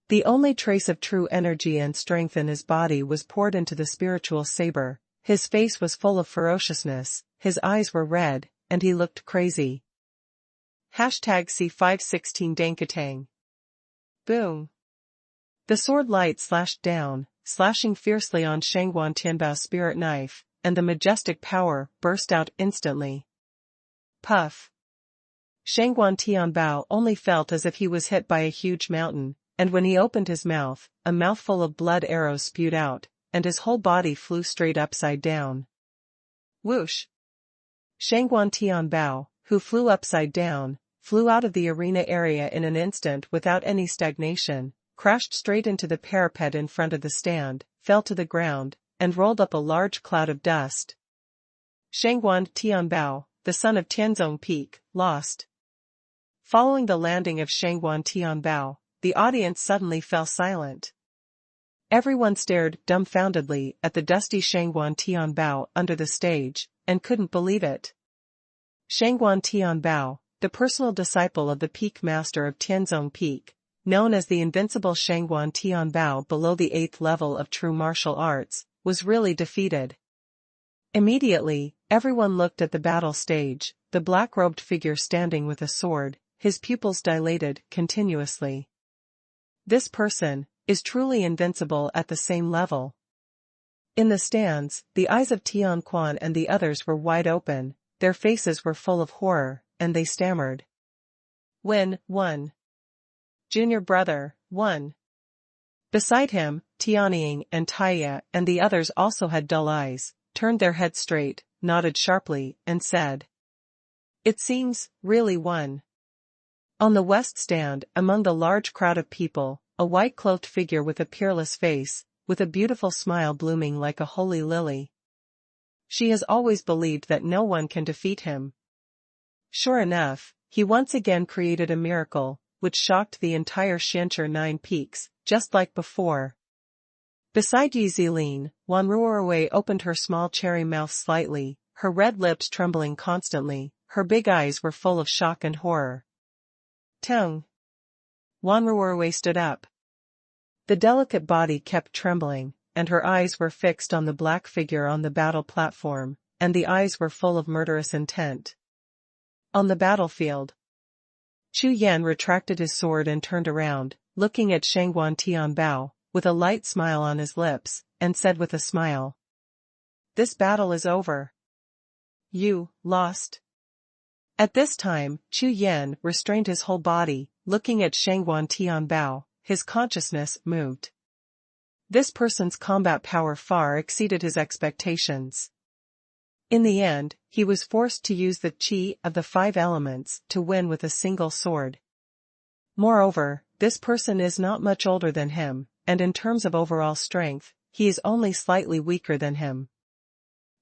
The only trace of true energy and strength in his body was poured into the spiritual saber, his face was full of ferociousness, his eyes were red, and he looked crazy. #C516 Dankatang. Boom. The sword light slashed down, slashing fiercely on Xuanhuan Tianbao's spirit knife, and the majestic power burst out instantly. Puff. Xuanhuan Tianbao only felt as if he was hit by a huge mountain, and when he opened his mouth, a mouthful of blood arrows spewed out, and his whole body flew straight upside down. Whoosh! Xuanhuan Tianbao, who flew upside down, flew out of the arena area in an instant without any stagnation, crashed straight into the parapet in front of the stand, fell to the ground, and rolled up a large cloud of dust. Xuanhuan Tianbao, the son of Tianzong Peak, lost. Following the landing of Xuanhuan Tianbao, the audience suddenly fell silent. Everyone stared dumbfoundedly at the dusty Xuanhuan Tianbao under the stage, and couldn't believe it. Xuanhuan Tianbao, the personal disciple of the Peak Master of Tianzong Peak, known as the invincible Xuanhuan Tianbao below the 8th level of true martial arts, was really defeated. Immediately, everyone looked at the battle stage, the black-robed figure standing with a sword, his pupils dilated continuously. This person is truly invincible at the same level. In the stands, the eyes of Tianquan and the others were wide open, their faces were full of horror, and they stammered. When, one. Junior brother, one. Beside him, Tianying and Taya and the others also had dull eyes, turned their heads straight, nodded sharply, and said, "It seems, really one." On the west stand, among the large crowd of people, a white-cloaked figure with a peerless face, with a beautiful smile blooming like a holy lily. She has always believed that no one can defeat him. Sure enough, he once again created a miracle, which shocked the entire Xiancher 9 peaks, just like before. Beside Yi Zilin, Wan Ruorwei opened her small cherry mouth slightly, her red lips trembling constantly, her big eyes were full of shock and horror. Tongue. Wan Ruorwei stood up. The delicate body kept trembling, and her eyes were fixed on the black figure on the battle platform, and the eyes were full of murderous intent. On the battlefield, Chu Yan retracted his sword and turned around, looking at Xuanhuan Tianbao, with a light smile on his lips, and said with a smile, "This battle is over. You lost." At this time, Chu Yan restrained his whole body, looking at Xuanhuan Tianbao, his consciousness moved. This person's combat power far exceeded his expectations. In the end, he was forced to use the qi of the 5 elements to win with a single sword. Moreover, this person is not much older than him, and in terms of overall strength, he is only slightly weaker than him.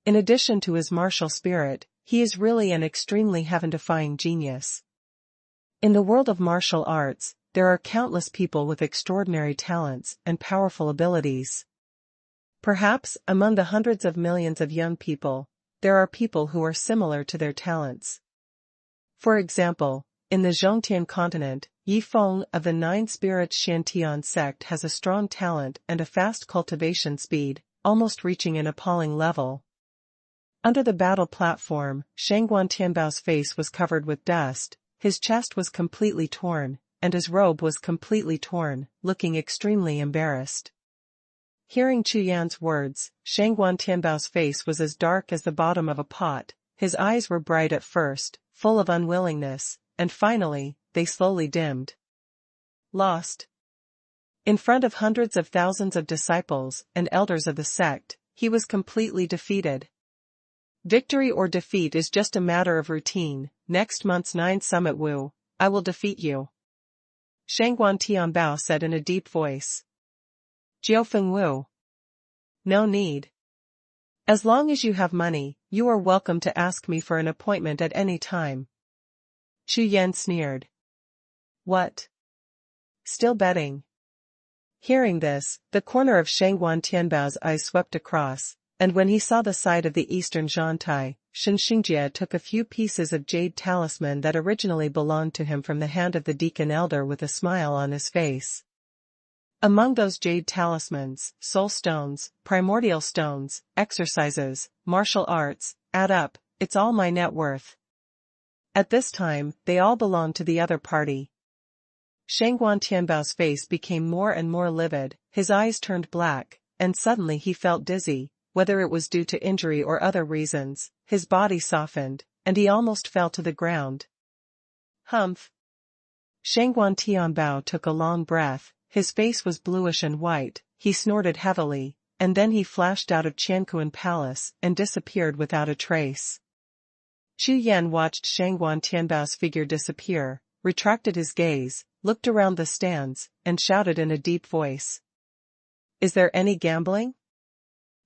In addition to his martial spirit, he is really an extremely heaven-defying genius. In the world of martial arts, there are countless people with extraordinary talents and powerful abilities. Perhaps, among the hundreds of millions of young people, there are people who are similar to their talents. For example, in the Zhongtian continent, Yi Feng of the 9 Spirits Shantian sect has a strong talent and a fast cultivation speed, almost reaching an appalling level. Under the battle platform, Xuanhuan Tianbao's face was covered with dust, his chest was completely torn, and his robe was completely torn, looking extremely embarrassed. Hearing Chu Yan's words, Xuanhuan Tianbao's face was as dark as the bottom of a pot, his eyes were bright at first, full of unwillingness, and finally, they slowly dimmed. Lost. In front of hundreds of thousands of disciples and elders of the sect, he was completely defeated. Victory or defeat is just a matter of routine. Next month's 9th summit Wu, I will defeat you. Xuanhuan Tianbao said in a deep voice. Jiufeng Wu. No need. As long as you have money, you are welcome to ask me for an appointment at any time. Chu Yan sneered. What? Still betting? Hearing this, the corner of Xuanhuan Tianbao's eyes swept across, and when he saw the side of the eastern Zhantai, Shen Xingjie took a few pieces of jade talisman that originally belonged to him from the hand of the deacon elder with a smile on his face. Among those jade talismans, soul stones, primordial stones, exercises, martial arts, add up, it's all my net worth. At this time, they all belonged to the other party. Xuanhuan Tianbao's face became more and more livid, his eyes turned black, and suddenly he felt dizzy. Whether it was due to injury or other reasons, his body softened, and he almost fell to the ground. Humph. Xuanhuan Tianbao took a long breath, his face was bluish and white, he snorted heavily, and then he flashed out of Qiankuan Palace and disappeared without a trace. Chu Yan watched Xuanhuan Tianbao's figure disappear, retracted his gaze, looked around the stands, and shouted in a deep voice. Is there any gambling?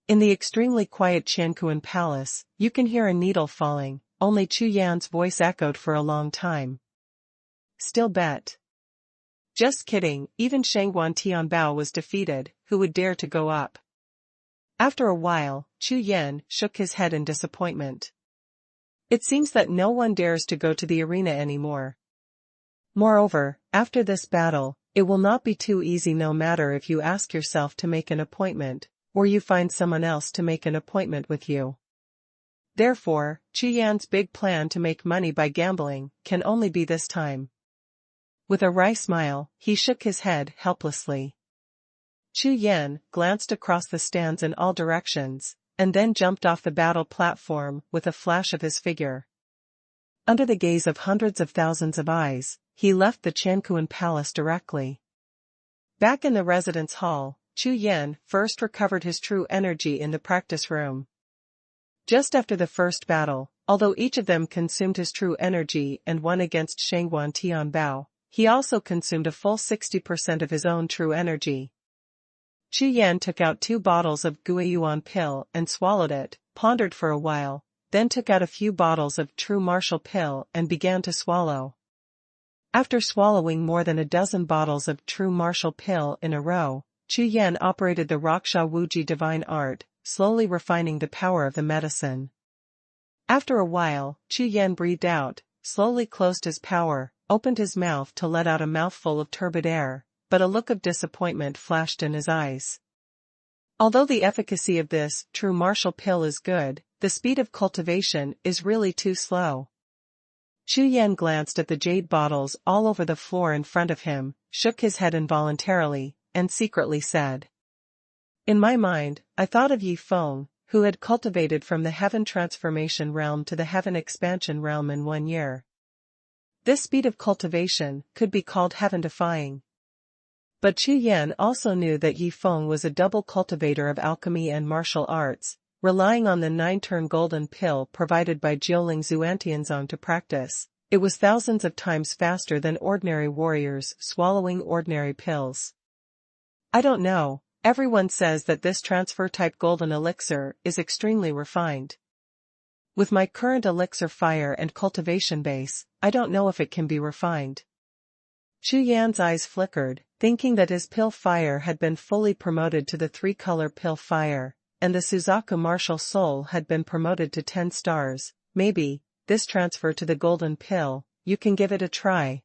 In the extremely quiet Qiankuan Palace, you can hear a needle falling, only Chu Yan's voice echoed for a long time. Still bet. Just kidding, even Xuanhuan Tianbao was defeated, who would dare to go up? After a while, Chu Yan shook his head in disappointment. It seems that no one dares to go to the arena anymore. Moreover, after this battle, it will not be too easy no matter if you ask yourself to make an appointment, or you find someone else to make an appointment with you. Therefore, Chu Yan's big plan to make money by gambling can only be this time. With a wry smile, he shook his head helplessly. Chu Yan glanced across the stands in all directions, and then jumped off the battle platform with a flash of his figure. Under the gaze of hundreds of thousands of eyes, he left the Qiankuan Palace directly. Back in the residence hall, Chu Yan first recovered his true energy in the practice room. Just after the first battle, although each of them consumed his true energy and won against Xuanhuan Tianbao, he also consumed a full 60% of his own true energy. Chu Yan took out 2 bottles of Guiyuan pill and swallowed it, pondered for a while, then took out a few bottles of true martial pill and began to swallow. After swallowing more than a dozen bottles of true martial pill in a row, Chu Yan operated the Raksha Wuji divine art, slowly refining the power of the medicine. After a while, Chu Yan breathed out, slowly closed his power, opened his mouth to let out a mouthful of turbid air, but a look of disappointment flashed in his eyes. Although the efficacy of this true martial pill is good, the speed of cultivation is really too slow. Chu Yan glanced at the jade bottles all over the floor in front of him, shook his head involuntarily, and secretly said. In my mind, I thought of Yi Feng, who had cultivated from the heaven transformation realm to the heaven expansion realm in 1 year. This speed of cultivation could be called heaven-defying. But Chu Yan also knew that Yi Feng was a double cultivator of alchemy and martial arts, relying on the 9-turn golden pill provided by Jiuling Xuantianzong to practice. It was thousands of times faster than ordinary warriors swallowing ordinary pills. I don't know, everyone says that this transfer-type golden elixir is extremely refined. With my current elixir fire and cultivation base, I don't know if it can be refined. Chu Yan's eyes flickered, thinking that his pill fire had been fully promoted to the 3-color pill fire, and the Suzaku martial soul had been promoted to 10 stars. Maybe, this transfer to the golden pill, you can give it a try.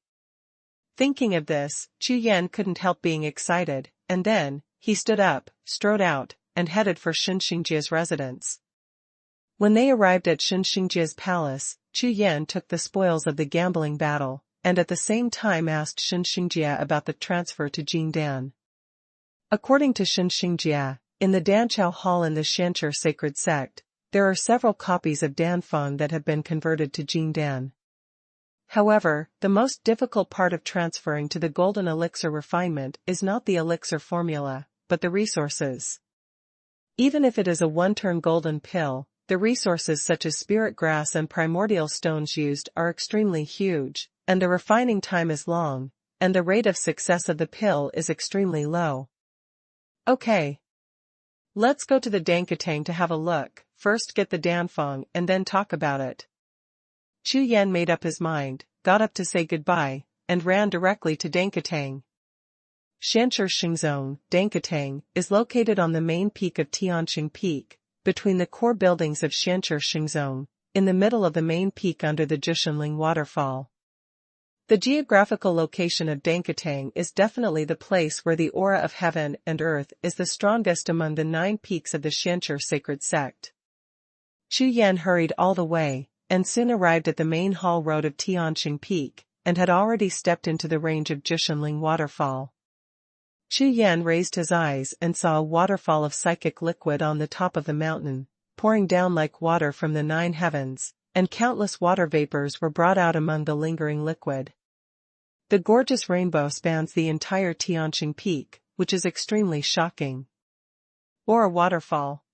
Thinking of this, Chu Yan couldn't help being excited, and then, he stood up, strode out, and headed for Xinxingjia's residence. When they arrived at Xinxingjia's palace, Chu Yan took the spoils of the gambling battle, and at the same time asked Xinxingjia about the transfer to Jingdan. According to Xinxingjia, in the Danchao Hall in the Xianqi sacred sect, there are several copies of Danfang that have been converted to Jingdan. However, the most difficult part of transferring to the golden elixir refinement is not the elixir formula, but the resources. Even if it is a 1-turn golden pill, the resources such as spirit grass and primordial stones used are extremely huge, and the refining time is long, and the rate of success of the pill is extremely low. Okay. Let's go to the Dankatang to have a look, first get the Danfang and then talk about it. Chu Yan made up his mind, got up to say goodbye, and ran directly to Dankatang. Shanshishingzong, Dankatang, is located on the main peak of Tianqing Peak, between the core buildings of Shanshishingzong, in the middle of the main peak under the Jiuxiao waterfall. The geographical location of Dankatang is definitely the place where the aura of heaven and earth is the strongest among the 9 peaks of the Xianqi sacred sect. Chu Yan hurried all the way, and soon arrived at the main hall road of Tianqing Peak, and had already stepped into the range of Jiuxiao waterfall. Chu Yan raised his eyes and saw a waterfall of psychic liquid on the top of the mountain, pouring down like water from the 9 heavens, and countless water vapors were brought out among the lingering liquid. The gorgeous rainbow spans the entire Tianqing Peak, which is extremely shocking. Or a waterfall.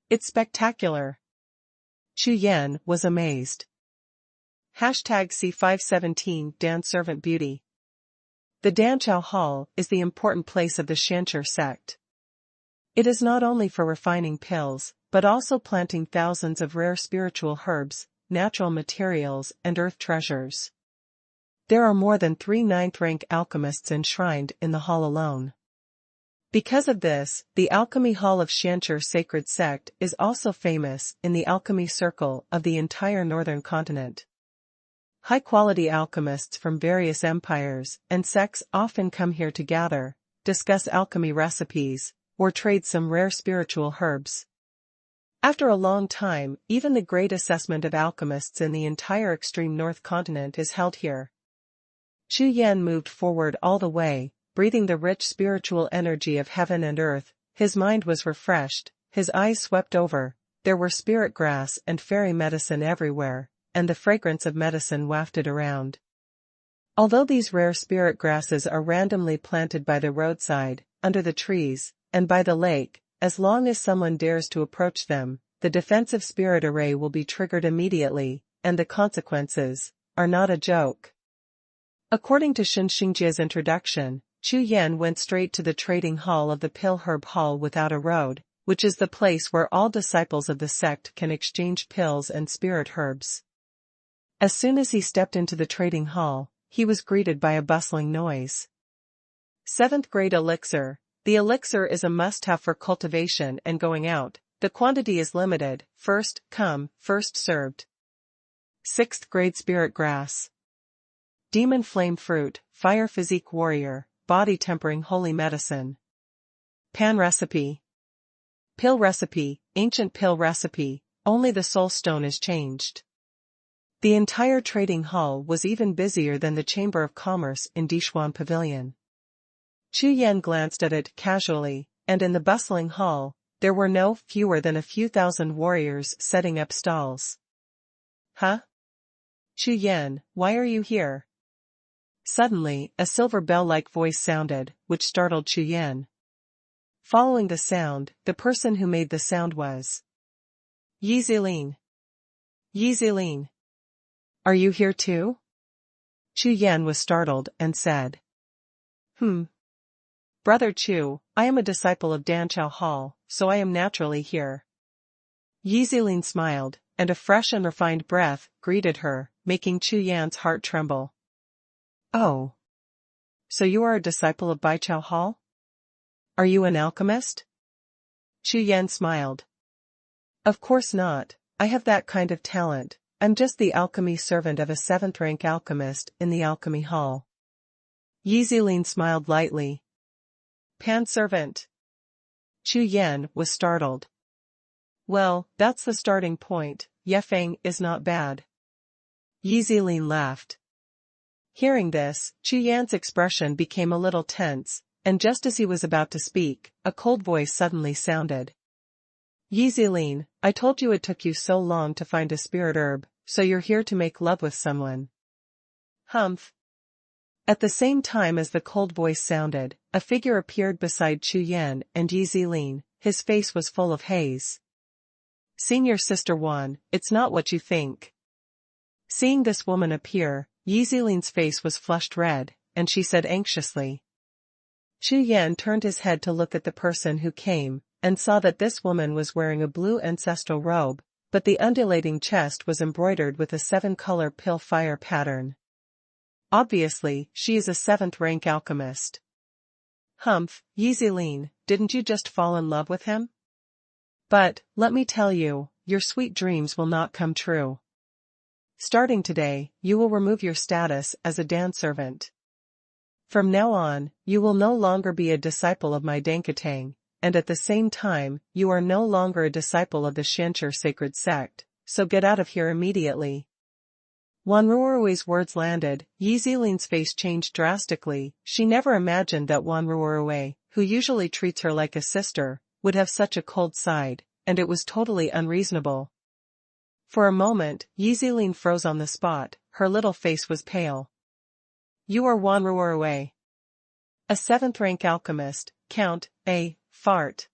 It's spectacular. Chu Yan was amazed. #C517 Dan Servant Beauty. The Danchao Hall is the important place of the Xianqi sect. It is not only for refining pills, but also planting thousands of rare spiritual herbs, natural materials, and earth treasures. There are more than 3 9th-rank alchemists enshrined in the hall alone. Because of this, the Alchemy Hall of Xianqi Sacred Sect is also famous in the alchemy circle of the entire northern continent. High-quality alchemists from various empires and sects often come here to gather, discuss alchemy recipes, or trade some rare spiritual herbs. After a long time, even the great assessment of alchemists in the entire extreme north continent is held here. Chu Yan moved forward all the way, breathing the rich spiritual energy of heaven and earth. His mind was refreshed, his eyes swept over, there were spirit grass and fairy medicine everywhere, and the fragrance of medicine wafted around. Although these rare spirit grasses are randomly planted by the roadside, under the trees, and by the lake, as long as someone dares to approach them, the defensive spirit array will be triggered immediately, and the consequences are not a joke. According to Xinxingjia's introduction, Chu Yan went straight to the trading hall of the Pill Herb Hall without a road, which is the place where all disciples of the sect can exchange pills and spirit herbs. As soon as he stepped into the trading hall, he was greeted by a bustling noise. 7th grade elixir. The elixir is a must-have for cultivation and going out. The quantity is limited, first come, first served. 6th grade spirit grass. Demon flame fruit, fire physique warrior, body tempering holy medicine. Pan recipe. Pill recipe, ancient pill recipe, only the soul stone is changed. The entire trading hall was even busier than the Chamber of Commerce in Dixuan Pavilion. Chu Yan glanced at it casually, and in the bustling hall, there were no fewer than a few thousand warriors setting up stalls. Huh? Chu Yan, why are you here? Suddenly, a silver bell-like voice sounded, which startled Chu Yan. Following the sound, the person who made the sound was Yi Zilin. Yi Zilin. Are you here too? Chu Yan was startled and said. Brother Chu, I am a disciple of Danchao Hall, so I am naturally here. Yi Zilin smiled, and a fresh and refined breath greeted her, making Chu Yan's heart tremble. Oh. So you are a disciple of Baichao Hall? Are you an alchemist? Chu Yan smiled. Of course not, I have that kind of talent, I'm just the alchemy servant of a 7th-rank alchemist in the alchemy hall. Yi Zilin smiled lightly. Pan servant. Chu Yan was startled. Well, that's the starting point, Yefeng is not bad. Yi Zilin laughed. Hearing this, Chu Yan's expression became a little tense, and just as he was about to speak, a cold voice suddenly sounded. Yi Zilin, I told you it took you so long to find a spirit herb, so you're here to make love with someone. Humph. At the same time as the cold voice sounded, a figure appeared beside Chu Yan and Yi Zilin, his face was full of haze. Senior Sister Wan, it's not what you think. Seeing this woman appear, Yi Zilin's face was flushed red, and she said anxiously. Chu Yan turned his head to look at the person who came, and saw that this woman was wearing a blue ancestral robe, but the undulating chest was embroidered with a 7-color pill fire pattern. Obviously, she is a 7th-rank alchemist. Humph, Yi Zilin, didn't you just fall in love with him? But, let me tell you, your sweet dreams will not come true. Starting today, you will remove your status as a Dan servant. From now on, you will no longer be a disciple of my Dankatang, and at the same time, you are no longer a disciple of the Shancher sacred sect, so get out of here immediately. Wan Ruorui's words landed, Yi Zilin's face changed drastically. She never imagined that Wan Ruorui, who usually treats her like a sister, would have such a cold side, and it was totally unreasonable. For a moment, Yi Zilin froze on the spot, her little face was pale. You are Wan Ruorui. A 7th-rank alchemist, Count, a fart.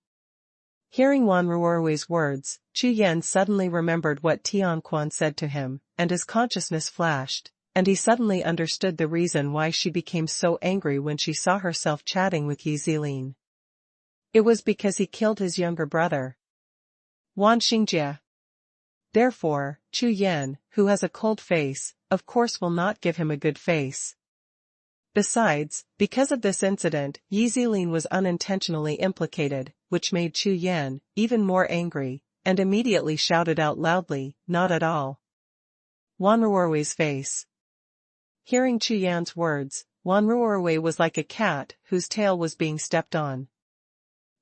Hearing Wan Ruorui's words, Chu Yan suddenly remembered what Tianquan said to him, and his consciousness flashed, and he suddenly understood the reason why she became so angry when she saw herself chatting with Yi Zilin. It was because he killed his younger brother. Wan Xingjie. Therefore, Chu Yan, who has a cold face, of course will not give him a good face. Besides, because of this incident, Yi Zilin was unintentionally implicated, which made Chu Yan even more angry, and immediately shouted out loudly, not at all. Wan Ruorui's face. Hearing Chu Yan's words, Wan Ruorui was like a cat whose tail was being stepped on.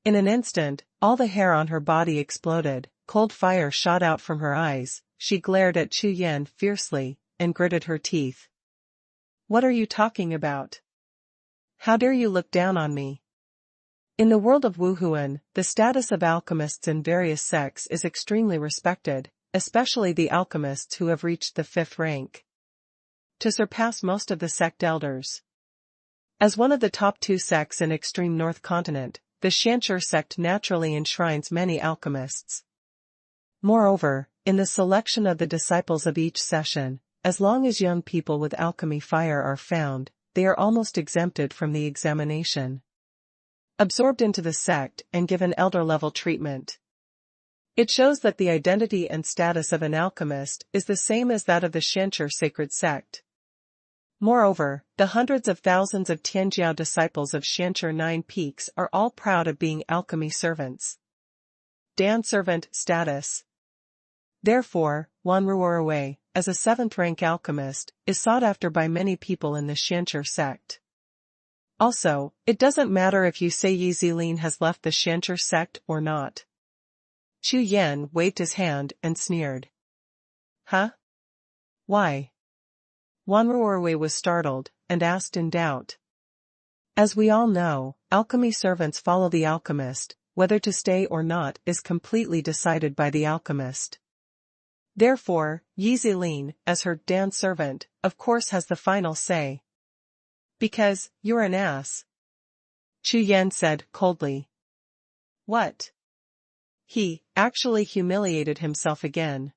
In an instant, all the hair on her body exploded, cold fire shot out from her eyes, she glared at Chu Yan fiercely, and gritted her teeth. What are you talking about? How dare you look down on me? In the world of Wuhun, the status of alchemists in various sects is extremely respected, especially the alchemists who have reached the 5th rank, to surpass most of the sect elders. As one of the top 2 sects in extreme North Continent, the Shancher sect naturally enshrines many alchemists. Moreover, in the selection of the disciples of each session, as long as young people with alchemy fire are found, they are almost exempted from the examination, absorbed into the sect and given elder-level treatment. It shows that the identity and status of an alchemist is the same as that of the Shancher sacred sect. Moreover, the hundreds of thousands of Tianjiao disciples of Shancher 9 Peaks are all proud of being alchemy servants. Dan servant status. Therefore, Wan Ruorui, as a 7th-rank alchemist, is sought after by many people in the Shancher sect. Also, it doesn't matter if you say Yi Zilin has left the Shancher sect or not. Chu Yan waved his hand and sneered. Huh? Why? Wan Ruorui was startled, and asked in doubt. As we all know, alchemy servants follow the alchemist, whether to stay or not is completely decided by the alchemist. Therefore, Yi Zilin, as her Dan servant, of course has the final say. Because, you're an ass. Chu Yan said coldly. What? He actually humiliated himself again.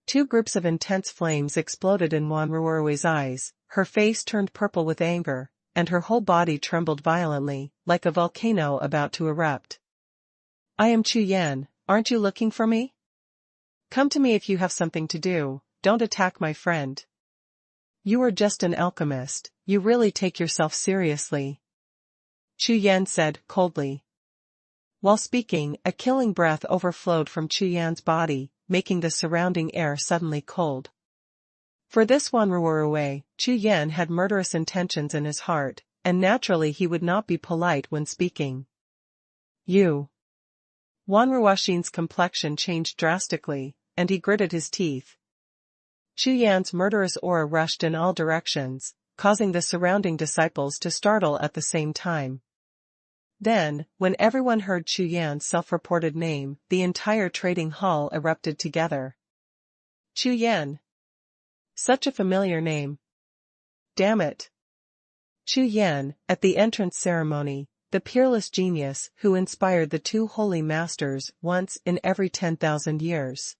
Two groups of intense flames exploded in Wanruorue's eyes, her face turned purple with anger, and her whole body trembled violently, like a volcano about to erupt. I am Chu Yan, aren't you looking for me? Come to me if you have something to do, don't attack my friend. You are just an alchemist, you really take yourself seriously. Chu Yan said, coldly. While speaking, a killing breath overflowed from Chu Yan's body, making the surrounding air suddenly cold. For this Wanruorue, Chu Yan had murderous intentions in his heart, and naturally he would not be polite when speaking. You. Wanruoshin's complexion changed drastically, and he gritted his teeth. Chu Yan's murderous aura rushed in all directions, causing the surrounding disciples to startle at the same time. Then, when everyone heard Chu Yan's self-reported name, the entire trading hall erupted together. Chu Yan. Such a familiar name. Damn it. Chu Yan, at the entrance ceremony, the peerless genius who inspired the two holy masters once in every 10,000 years.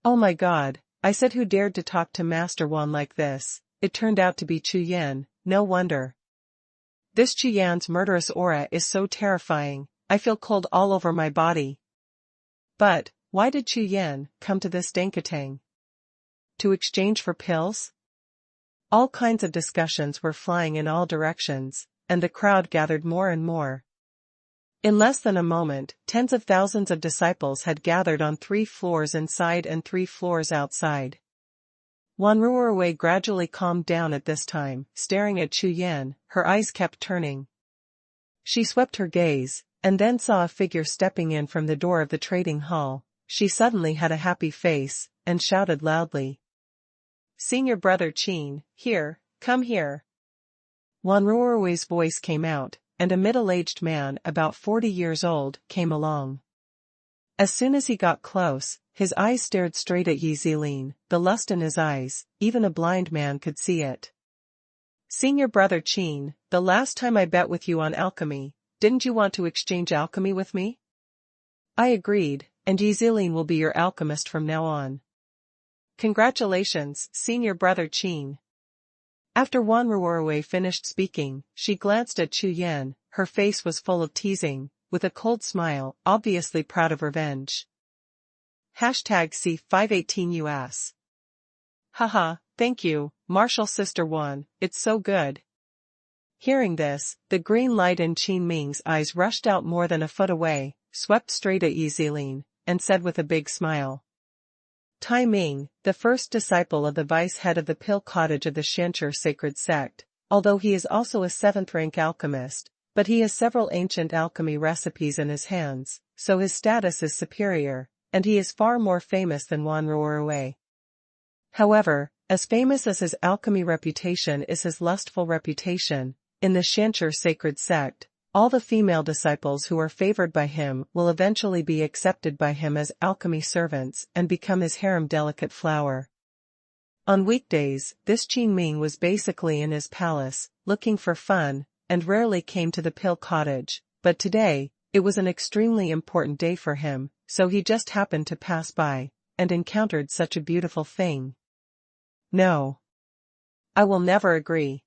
Oh my god, I said who dared to talk to Master Wan like this, it turned out to be Chu Yan, no wonder. This Chu Yan's murderous aura is so terrifying, I feel cold all over my body. But, why did Chu Yan come to this Dankatang? To exchange for pills? All kinds of discussions were flying in all directions, and the crowd gathered more and more. In less than a moment, tens of thousands of disciples had gathered on 3 floors inside and 3 floors outside. Wanruorue gradually calmed down at this time, staring at Chu Yan, her eyes kept turning. She swept her gaze, and then saw a figure stepping in from the door of the trading hall. She suddenly had a happy face, and shouted loudly. Senior brother Qin, here, come here. Wanruorue's voice came out, and a middle-aged man about 40 years old came along. As soon as he got close, his eyes stared straight at Yi Zilin, the lust in his eyes, even a blind man could see it. Senior brother Qin, the last time I bet with you on alchemy, didn't you want to exchange alchemy with me? I agreed, and Yi Zilin will be your alchemist from now on. Congratulations, senior brother Qin. After Wanruorue finished speaking, she glanced at Chu Yan, her face was full of teasing, with a cold smile, obviously proud of revenge. #C518US. Haha, thank you, Martial Sister Wan, it's so good. Hearing this, the green light in Qin Ming's eyes rushed out more than a foot away, swept straight at Yi Zilin, and said with a big smile. Tai Ming, the first disciple of the vice head of the Pill Cottage of the Xianqi sacred sect, although he is also a 7th-rank alchemist, but he has several ancient alchemy recipes in his hands, so his status is superior, and he is far more famous than Wanruorue. However, as famous as his alchemy reputation is his lustful reputation, in the Xianqi sacred sect, all the female disciples who are favored by him will eventually be accepted by him as alchemy servants and become his harem delicate flower. On weekdays, this Qin Ming was basically in his palace, looking for fun, and rarely came to the Pill Cottage, but today, it was an extremely important day for him, so he just happened to pass by, and encountered such a beautiful thing. No. I will never agree.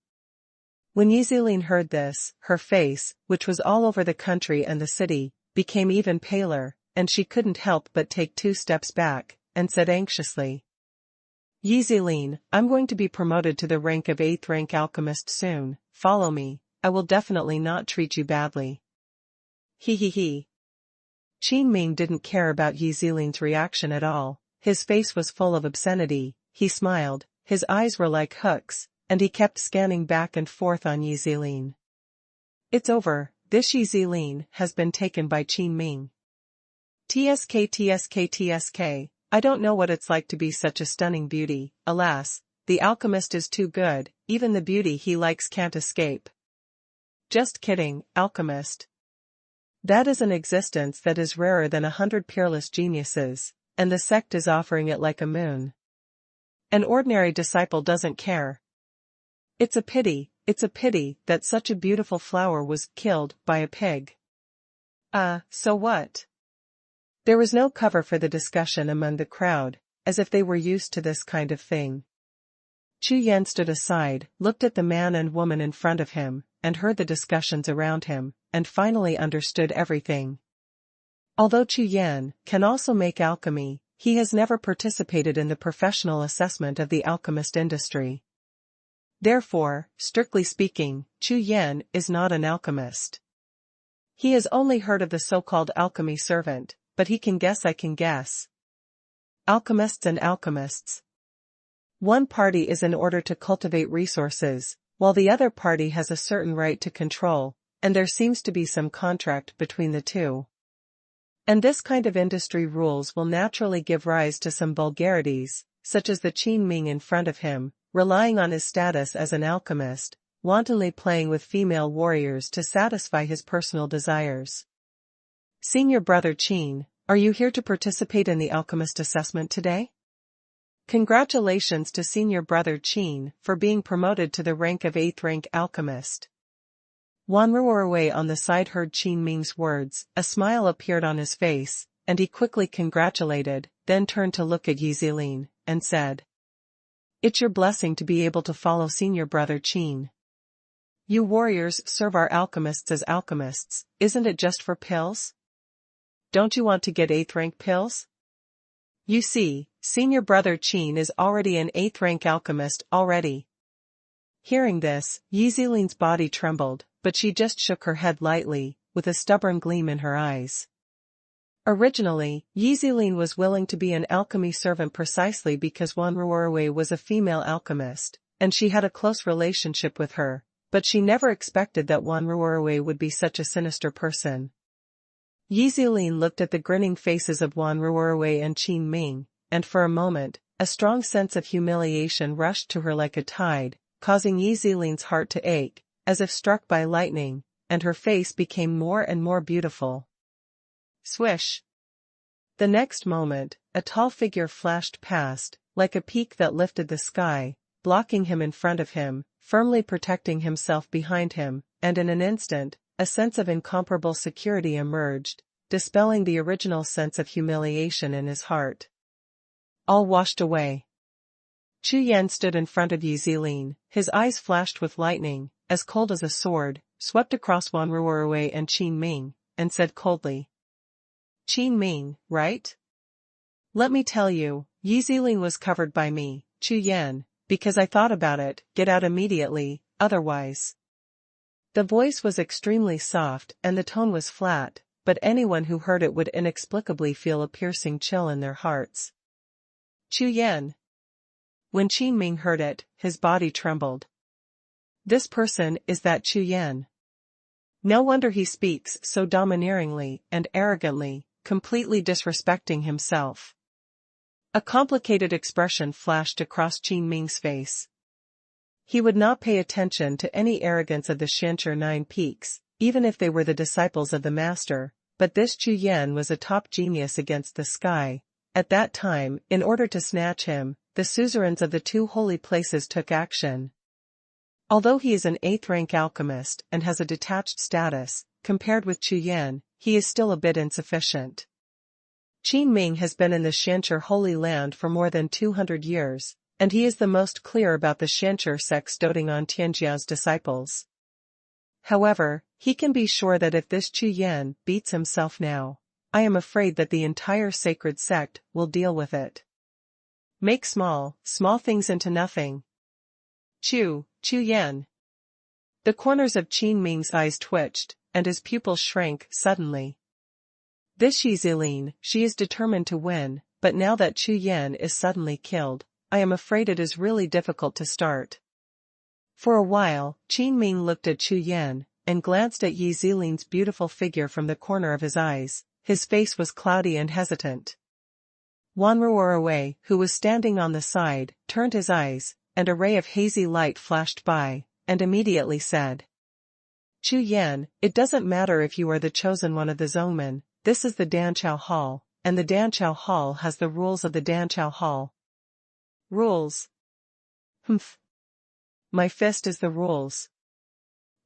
When Yi Zilin heard this, her face, which was all over the country and the city, became even paler, and she couldn't help but take 2 steps back, and said anxiously. Yi Zilin, I'm going to be promoted to the rank of 8th-rank alchemist soon, follow me, I will definitely not treat you badly. He. Qin Ming didn't care about Yi Zilin's reaction at all, his face was full of obscenity, he smiled, his eyes were like hooks, and he kept scanning back and forth on Yi Zilin. It's over, this Yi Zilin has been taken by Qin Ming. TSK, I don't know what it's like to be such a stunning beauty, alas, the alchemist is too good, even the beauty he likes can't escape. Just kidding, alchemist. That is an existence that is rarer than 100 peerless geniuses, and the sect is offering it like a moon. An ordinary disciple doesn't care. It's a pity that such a beautiful flower was killed by a pig. So what? There was no cover for the discussion among the crowd, as if they were used to this kind of thing. Chu Yan stood aside, looked at the man and woman in front of him, and heard the discussions around him, and finally understood everything. Although Chu Yan can also make alchemy, he has never participated in the professional assessment of the alchemist industry. Therefore, strictly speaking, Chu Yan is not an alchemist. He has only heard of the so-called alchemy servant, but he can guess. I can guess. Alchemists and alchemists. One party is in order to cultivate resources, while the other party has a certain right to control, and there seems to be some contract between the two. And this kind of industry rules will naturally give rise to some vulgarities, such as the Qin Ming in front of him, relying on his status as an alchemist, wantonly playing with female warriors to satisfy his personal desires. Senior Brother Qin, are you here to participate in the alchemist assessment today? Congratulations to Senior Brother Qin for being promoted to the rank of 8th rank alchemist. Wan Ruorwei on the side heard Qin Ming's words, a smile appeared on his face, and he quickly congratulated, then turned to look at Yi Zilin, and said, "It's your blessing to be able to follow Senior Brother Qin. You warriors serve our alchemists as alchemists, isn't it just for pills? Don't you want to get 8th rank pills? You see, Senior Brother Qin is already an 8th rank alchemist already." Hearing this, Yi Zilin's body trembled, but she just shook her head lightly, with a stubborn gleam in her eyes. Originally, Yi Zilin was willing to be an alchemy servant precisely because Wan Ruorwei was a female alchemist, and she had a close relationship with her, but she never expected that Wan Ruorwei would be such a sinister person. Yi Zilin looked at the grinning faces of Wan Ruorwei and Qin Ming, and for a moment, a strong sense of humiliation rushed to her like a tide, causing Yi Zilin's heart to ache, as if struck by lightning, and her face became more and more beautiful. Swish! The next moment, a tall figure flashed past, like a peak that lifted the sky, blocking him in front of him, firmly protecting himself behind him, and in an instant, a sense of incomparable security emerged, dispelling the original sense of humiliation in his heart. All washed away. Chu Yan stood in front of Yi Zilin, his eyes flashed with lightning, as cold as a sword, swept across Wan Ruorwei and Qin Ming, and said coldly, "Qin Ming, right? Let me tell you, Yi Zilin was covered by me, Chu Yan, because I thought about it. Get out immediately, otherwise." The voice was extremely soft and the tone was flat, but anyone who heard it would inexplicably feel a piercing chill in their hearts. Chu Yan. When Qin Ming heard it, his body trembled. This person is that Chu Yan. No wonder he speaks so domineeringly and arrogantly, completely disrespecting himself. A complicated expression flashed across Qin Ming's face. He would not pay attention to any arrogance of the Shancher Nine Peaks, even if they were the disciples of the master, but this Chu Yan was a top genius against the sky. At that time, in order to snatch him, the suzerains of the two holy places took action. Although he is an 8th rank alchemist and has a detached status, compared with Chu Yan, he is still a bit insufficient. Qin Ming has been in the Shancher Holy Land for more than 200 years, and he is the most clear about the Shancher sects doting on Tianjiao's disciples. However, he can be sure that if this Chu Yan beats himself now, I am afraid that the entire sacred sect will deal with it. Make small things into nothing. Chu Yan. The corners of Qin Ming's eyes twitched, and his pupils shrank suddenly. This Yi Zilin, she is determined to win, but now that Chu Yan is suddenly killed, I am afraid it is really difficult to start. For a while, Qin Ming looked at Chu Yan, and glanced at Yi Zilin's beautiful figure from the corner of his eyes. His face was cloudy and hesitant. Wan Ruorwei, who was standing on the side, turned his eyes, and a ray of hazy light flashed by, and immediately said, "Chu Yan, it doesn't matter if you are the chosen one of the Zongmen, this is the Danqiao Hall, and the Danqiao Hall has the rules of the Danqiao Hall." Rules? Humph. My fist is the rules.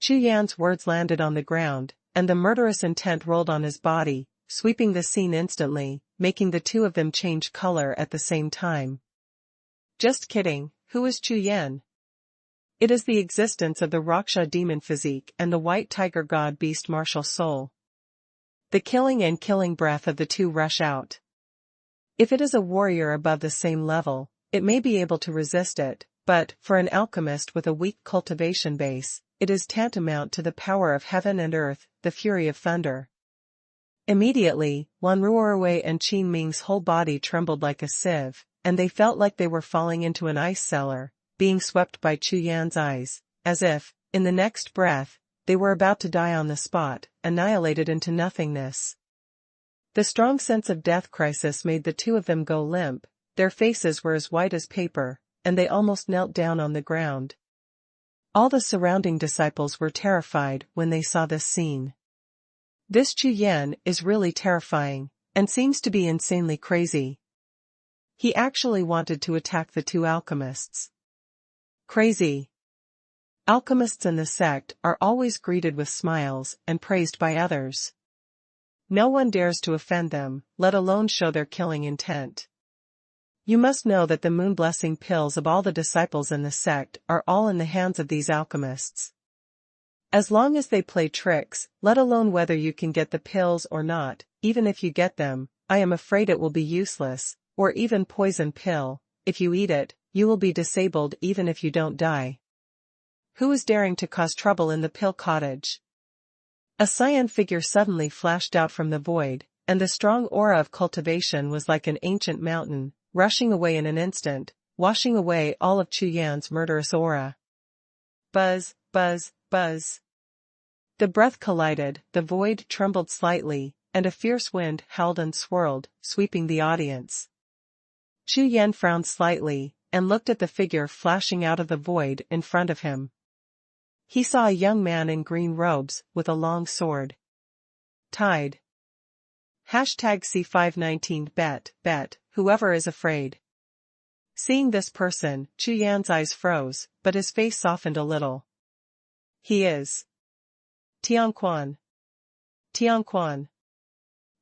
Chu Yan's words landed on the ground, and the murderous intent rolled on his body, sweeping the scene instantly, making the two of them change color at the same time. Just kidding, who is Chu Yan? It is the existence of the Raksha demon physique and the white tiger god beast martial soul. The killing and killing breath of the two rush out. If it is a warrior above the same level, it may be able to resist it, but, for an alchemist with a weak cultivation base, it is tantamount to the power of heaven and earth, the fury of thunder. Immediately, Wan Ruorwei and Qin Ming's whole body trembled like a sieve, and they felt like they were falling into an ice cellar, being swept by Chu Yan's eyes, as if, in the next breath, they were about to die on the spot, annihilated into nothingness. The strong sense of death crisis made the two of them go limp, their faces were as white as paper, and they almost knelt down on the ground. All the surrounding disciples were terrified when they saw this scene. This Chu Yan is really terrifying, and seems to be insanely crazy. He actually wanted to attack the two alchemists. Crazy. Alchemists in the sect are always greeted with smiles and praised by others. No one dares to offend them, let alone show their killing intent. You must know that the moon-blessing pills of all the disciples in the sect are all in the hands of these alchemists. As long as they play tricks, let alone whether you can get the pills or not, even if you get them, I am afraid it will be useless, or even poison pill, if you eat it, you will be disabled even if you don't die. Who is daring to cause trouble in the pill cottage? A cyan figure suddenly flashed out from the void, and the strong aura of cultivation was like an ancient mountain, rushing away in an instant, washing away all of Chu Yan's murderous aura. Buzz, buzz, buzz. The breath collided, the void trembled slightly, and a fierce wind howled and swirled, sweeping the audience. Chu Yan frowned slightly, and looked at the figure flashing out of the void in front of him. He saw a young man in green robes, with a long sword. Tied. #C519 bet, whoever is afraid. Seeing this person, Chu Yan's eyes froze, but his face softened a little. He is Tianquan. Tianquan.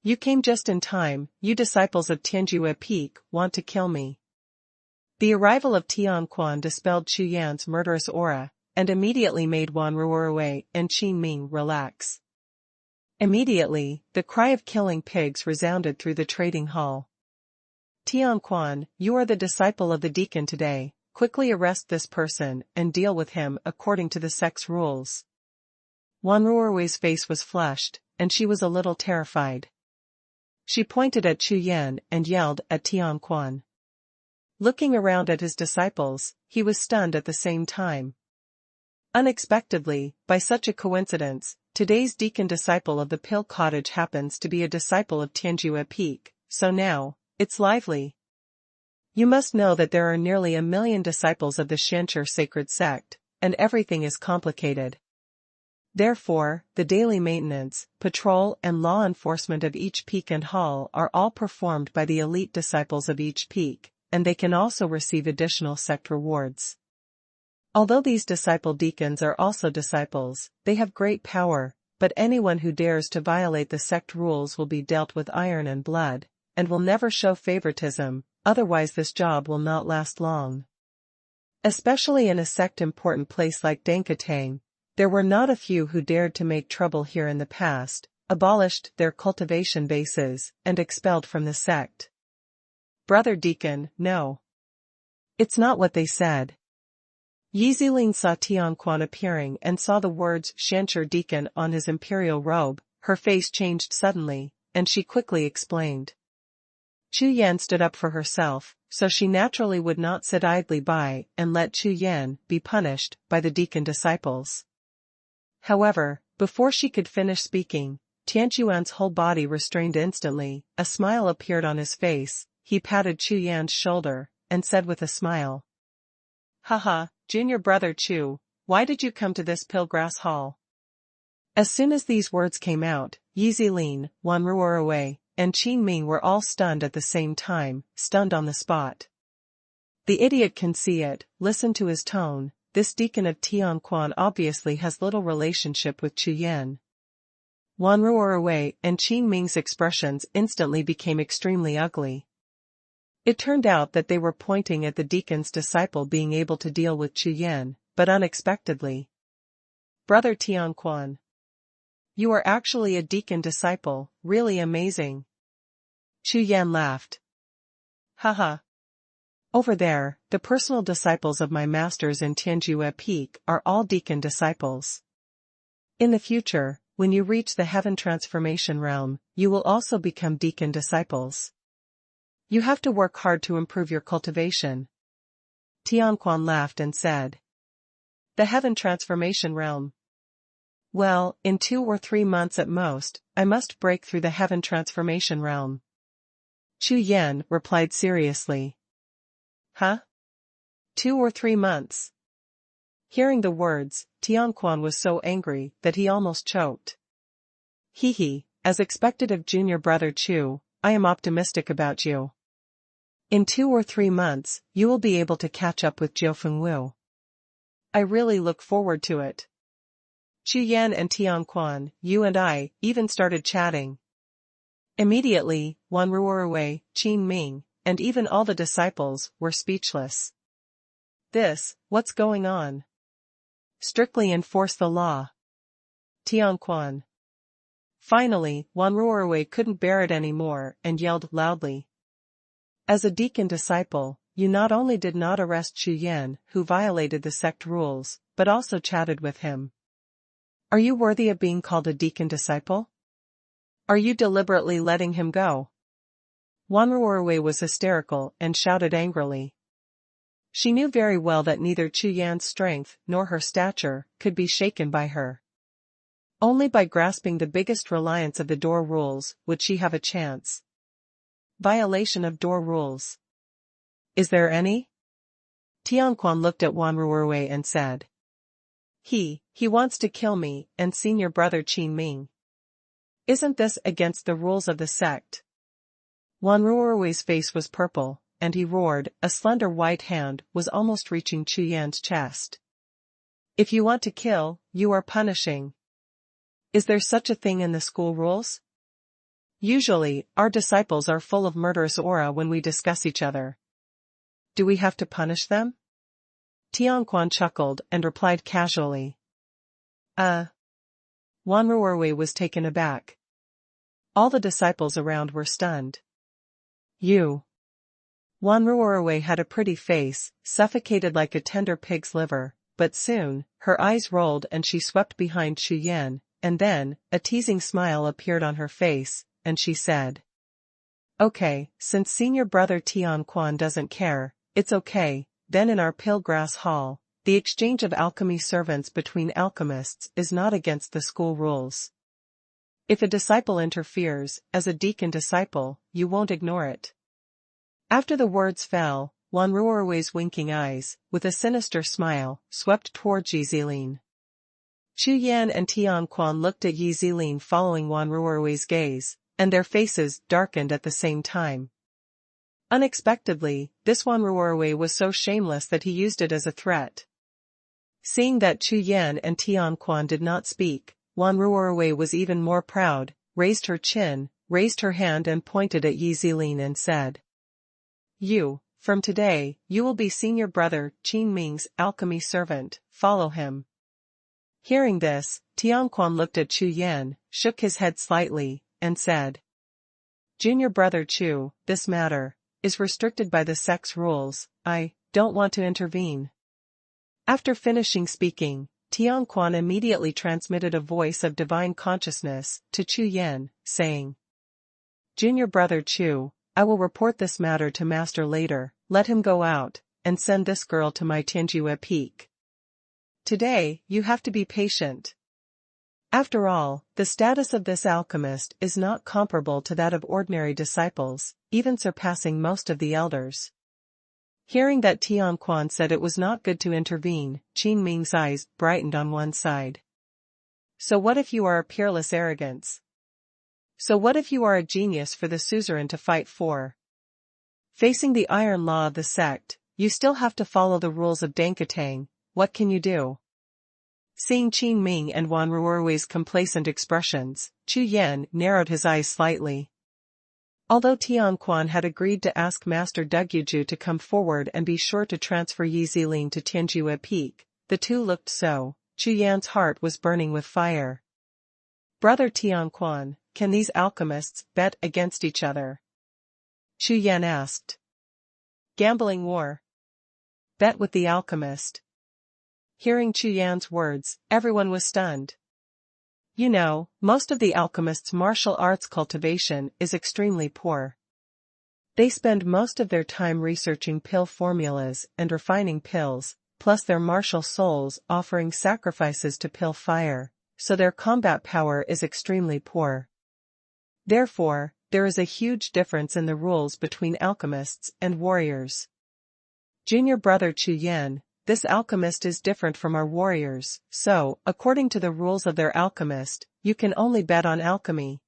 You came just in time, you disciples of Tianjue Peak want to kill me. The arrival of Tianquan dispelled Chu Yan's murderous aura, and immediately made Wan Ruorwei and Qin Ming relax. Immediately, the cry of killing pigs resounded through the trading hall. Tianquan, you are the disciple of the deacon today, quickly arrest this person and deal with him according to the sect's rules. Wan Ruorwei's face was flushed, and she was a little terrified. She pointed at Chu Yan and yelled at Tianquan. Looking around at his disciples, he was stunned at the same time. Unexpectedly, by such a coincidence, today's deacon disciple of the Pill Cottage happens to be a disciple of Tianjue Peak, so now, it's lively. You must know that there are nearly 1 million disciples of the Shancher sacred sect, and everything is complicated. Therefore, the daily maintenance, patrol and law enforcement of each peak and hall are all performed by the elite disciples of each peak, and they can also receive additional sect rewards. Although these disciple deacons are also disciples, they have great power, but anyone who dares to violate the sect rules will be dealt with iron and blood, and will never show favoritism, otherwise this job will not last long. Especially in a sect-important place like Dankatang, there were not a few who dared to make trouble here in the past, abolished their cultivation bases, and expelled from the sect. Brother Deacon, no. It's not what they said. Yizilin saw Tianquan appearing and saw the words Shancher Deacon on his imperial robe, her face changed suddenly, and she quickly explained. Chu Yan stood up for herself, so she naturally would not sit idly by and let Chu Yan be punished by the deacon disciples. However, before she could finish speaking, Tianjuan's whole body restrained instantly, a smile appeared on his face, he patted Chu Yan's shoulder, and said with a smile. Haha, junior brother Chu, why did you come to this Pillgrass Hall? As soon as these words came out, Yizilin, Wan Ruorwei, and Qin Ming were all stunned at the same time, stunned on the spot. The idiot can see it, listen to his tone, this deacon of Tianquan obviously has little relationship with Chu Yan. Wan Ruorwei and Qin Ming's expressions instantly became extremely ugly. It turned out that they were pointing at the deacon's disciple being able to deal with Chu Yan, but unexpectedly. Brother Tianquan. You are actually a deacon disciple, really amazing. Chu Yan laughed. Haha. Over there, the personal disciples of my masters in Tianjue Peak are all deacon disciples. In the future, when you reach the heaven transformation realm, you will also become deacon disciples. You have to work hard to improve your cultivation. Tianquan laughed and said. The heaven transformation realm. Well, in 2 or 3 months at most, I must break through the heaven transformation realm. Chu Yan replied seriously. Huh? 2 or 3 months? Hearing the words, Tianquan was so angry that he almost choked. Hee, as expected of junior brother Chu, I am optimistic about you. In 2 or 3 months, you will be able to catch up with Jiuxiao Wu. I really look forward to it. Chu Yan and Tianquan, you and I, even started chatting. Immediately, Wan Ruorwei, Qin Ming, and even all the disciples, were speechless. What's going on? Strictly enforce the law. Tianquan. Finally, Wan Ruorwei couldn't bear it anymore and yelled loudly. As a deacon disciple, you not only did not arrest Chu Yan, who violated the sect rules, but also chatted with him. Are you worthy of being called a deacon disciple? Are you deliberately letting him go? Wan Ruorwei was hysterical and shouted angrily. She knew very well that neither Chu Yan's strength nor her stature could be shaken by her. Only by grasping the biggest reliance of the door rules would she have a chance. Violation of door rules. Is there any? Tianquan looked at Wan Ruorwei and said. He wants to kill me and senior brother Qin Ming. Isn't this against the rules of the sect? Wan Ruorwei's face was purple, and he roared. A slender white hand was almost reaching Chu Yan's chest. If you want to kill, you are punishing. Is there such a thing in the school rules? Usually, our disciples are full of murderous aura when we discuss each other. Do we have to punish them? Tianquan chuckled and replied casually. Wan Ruorwei was taken aback. All the disciples around were stunned. You. Wan Ruorwei had a pretty face, suffocated like a tender pig's liver, but soon, her eyes rolled and she swept behind Chu Yan, and then, a teasing smile appeared on her face, and she said. Okay, since senior brother Tianquan doesn't care, it's okay. Then in our Pilgrass Hall, the exchange of alchemy servants between alchemists is not against the school rules. If a disciple interferes, as a deacon disciple, you won't ignore it. After the words fell, Wan Ruorwei's winking eyes, with a sinister smile, swept toward Yi Zilin. Chu Yan and Tianquan looked at Yi Zilin following Wan Ruorwei's gaze, and their faces darkened at the same time. Unexpectedly, this Wan Ruorwei was so shameless that he used it as a threat. Seeing that Chu Yan and Tianquan did not speak, Wan Ruorwei was even more proud, raised her chin, raised her hand and pointed at Yi Zilin and said. From today, you will be senior brother Qin Ming's alchemy servant, follow him. Hearing this, Tianquan looked at Chu Yan, shook his head slightly, and said. Junior brother Chu, this matter is restricted by the sect's rules. I don't want to intervene. After finishing speaking, Tianquan immediately transmitted a voice of divine consciousness to Chu Yan, saying, Junior brother Chu, I will report this matter to master later, let him go out, and send this girl to my Tianjue Peak. Today, you have to be patient. After all, the status of this alchemist is not comparable to that of ordinary disciples, even surpassing most of the elders. Hearing that Tianquan said it was not good to intervene, Qin Ming's eyes brightened on one side. So what if you are a peerless arrogance? So what if you are a genius for the suzerain to fight for? Facing the iron law of the sect, you still have to follow the rules of Dankatang. What can you do? Seeing Qin Ming and Wan Ruorui's complacent expressions, Chu Yan narrowed his eyes slightly. Although Tian Quan had agreed to ask Master Dugyuju to come forward and be sure to transfer Yi Zilin to Tianjue Peak, the two looked so, Chu Yan's heart was burning with fire. Brother Tian Quan, can these alchemists bet against each other? Chu Yan asked. Gambling war. Bet with the alchemist. Hearing Chu Yan's words, everyone was stunned. You know, most of the alchemists' martial arts cultivation is extremely poor. They spend most of their time researching pill formulas and refining pills, plus their martial souls offering sacrifices to pill fire, so their combat power is extremely poor. Therefore, there is a huge difference in the rules between alchemists and warriors. Junior brother Chu Yan, this alchemist is different from our warriors, so, according to the rules of their alchemist, you can only bet on alchemy.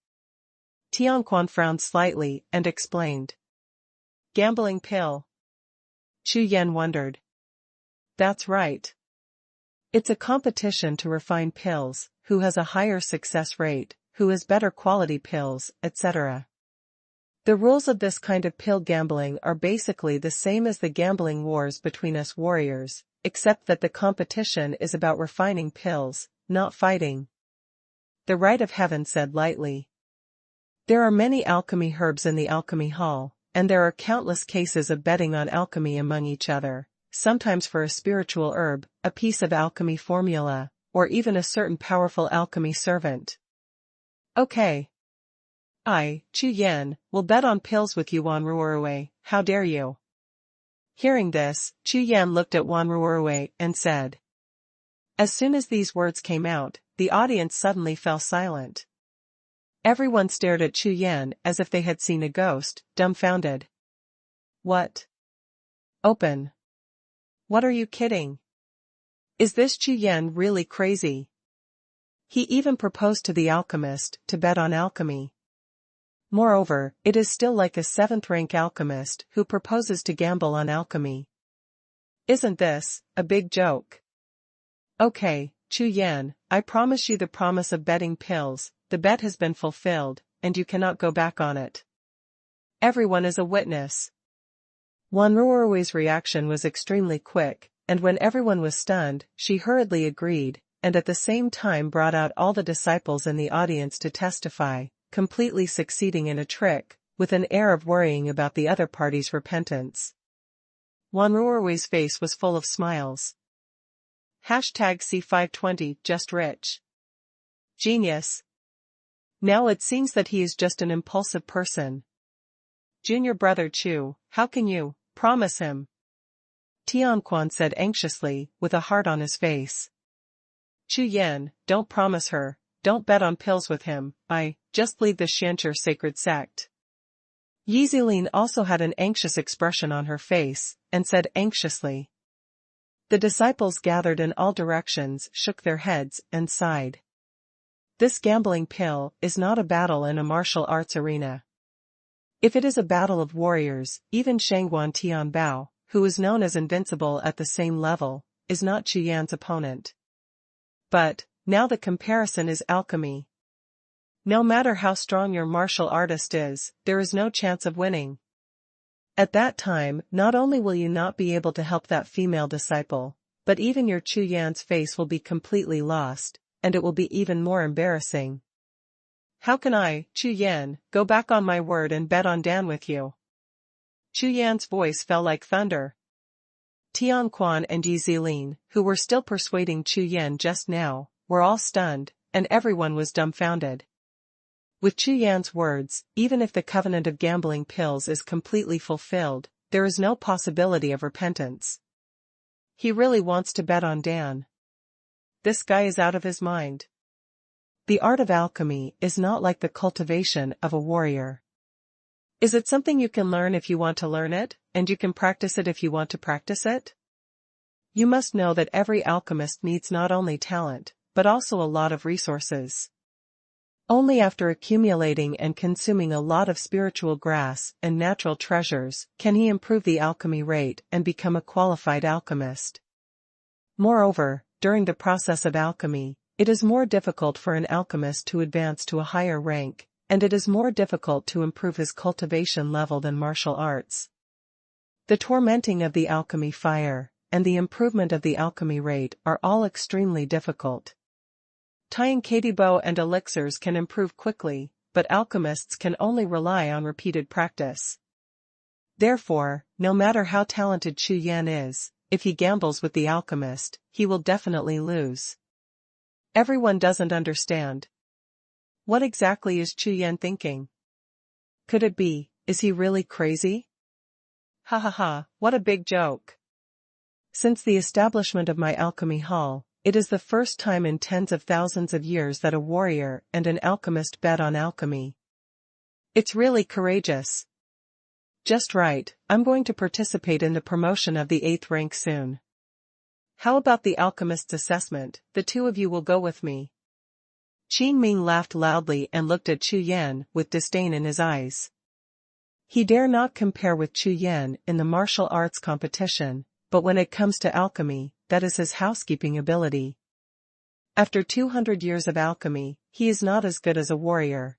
Tian Quan frowned slightly and explained. Gambling pill. Chu Yan wondered. That's right. It's a competition to refine pills, who has a higher success rate, who has better quality pills, etc. The rules of this kind of pill gambling are basically the same as the gambling wars between us warriors, except that the competition is about refining pills, not fighting. The Right of Heaven said lightly. There are many alchemy herbs in the alchemy hall, and there are countless cases of betting on alchemy among each other, sometimes for a spiritual herb, a piece of alchemy formula, or even a certain powerful alchemy servant. Okay. I, Chu Yan, will bet on pills with you, Wan Ruorue, how dare you? Hearing this, Chu Yan looked at Wan Ruorue and said. As soon as these words came out, the audience suddenly fell silent. Everyone stared at Chu Yan as if they had seen a ghost, dumbfounded. What? Open. What are you kidding? Is this Chu Yan really crazy? He even proposed to the alchemist to bet on alchemy. Moreover, it is still like a 7th-rank alchemist who proposes to gamble on alchemy. Isn't this a big joke? Okay, Chu Yan, I promise you the promise of betting pills, the bet has been fulfilled, and you cannot go back on it. Everyone is a witness. Wan Ruorui's reaction was extremely quick, and when everyone was stunned, she hurriedly agreed, and at the same time brought out all the disciples in the audience to testify, completely succeeding in a trick, with an air of worrying about the other party's repentance. Wan Ruorui's face was full of smiles. #C520 just rich. Genius. Now it seems that he is just an impulsive person. Junior brother Chu, how can you promise him? Tian Quan said anxiously, with a heart on his face. Chu Yan, don't promise her, don't bet on pills with him, just leave the Xianqi sacred sect. Yi Zilin also had an anxious expression on her face, and said anxiously. The disciples gathered in all directions shook their heads and sighed. This gambling pill is not a battle in a martial arts arena. If it is a battle of warriors, even Shangguan Tianbao, who is known as invincible at the same level, is not Chu Yan's opponent. But, now the comparison is alchemy. No matter how strong your martial artist is, there is no chance of winning. At that time, not only will you not be able to help that female disciple, but even your Chu Yan's face will be completely lost, and it will be even more embarrassing. How can I, Chu Yan, go back on my word and bet on Dan with you? Chu Yan's voice fell like thunder. Tian Quan and Yi Zilin, who were still persuading Chu Yan just now, were all stunned, and everyone was dumbfounded. With Chu Yan's words, even if the covenant of gambling pills is completely fulfilled, there is no possibility of repentance. He really wants to bet on Dan. This guy is out of his mind. The art of alchemy is not like the cultivation of a warrior. Is it something you can learn if you want to learn it, and you can practice it if you want to practice it? You must know that every alchemist needs not only talent, but also a lot of resources. Only after accumulating and consuming a lot of spiritual grass and natural treasures can he improve the alchemy rate and become a qualified alchemist. Moreover, during the process of alchemy, it is more difficult for an alchemist to advance to a higher rank, and it is more difficult to improve his cultivation level than martial arts. The tormenting of the alchemy fire, and the improvement of the alchemy rate are all extremely difficult. Tying Kadibo and elixirs can improve quickly, but alchemists can only rely on repeated practice. Therefore, no matter how talented Chu Yan is, if he gambles with the alchemist, he will definitely lose. Everyone doesn't understand. What exactly is Chu Yan thinking? Could it be, is he really crazy? Ha ha ha, what a big joke. Since the establishment of my alchemy hall, it is the first time in tens of thousands of years that a warrior and an alchemist bet on alchemy. It's really courageous. Just right, I'm going to participate in the promotion of the 8th rank soon. How about the alchemist's assessment? The two of you will go with me. Qin Ming laughed loudly and looked at Chu Yan with disdain in his eyes. He dare not compare with Chu Yan in the martial arts competition, but when it comes to alchemy, that is his housekeeping ability. After 200 years of alchemy, he is not as good as a warrior.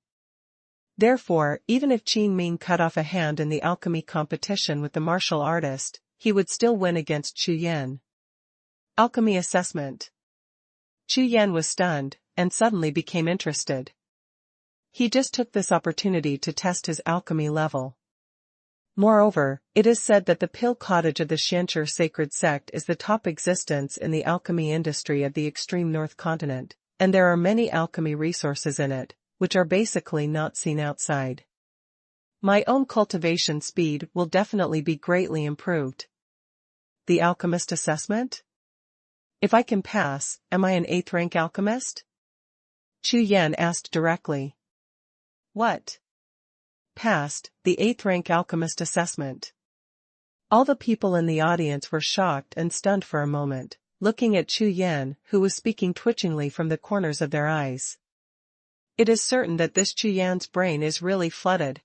Therefore, even if Qin Ming cut off a hand in the alchemy competition with the martial artist, he would still win against Chu Yan. Alchemy assessment. Chu Yan was stunned, and suddenly became interested. He just took this opportunity to test his alchemy level. Moreover, it is said that the Pill Cottage of the Xianchi sacred sect is the top existence in the alchemy industry of the extreme north continent, and there are many alchemy resources in it, which are basically not seen outside. My own cultivation speed will definitely be greatly improved. The alchemist assessment? If I can pass, am I an 8th rank alchemist? Chu Yan asked directly. What? Passed, the 8th rank alchemist assessment. All the people in the audience were shocked and stunned for a moment, looking at Chu Yan, who was speaking twitchingly from the corners of their eyes. It is certain that this Chu Yan's brain is really flooded.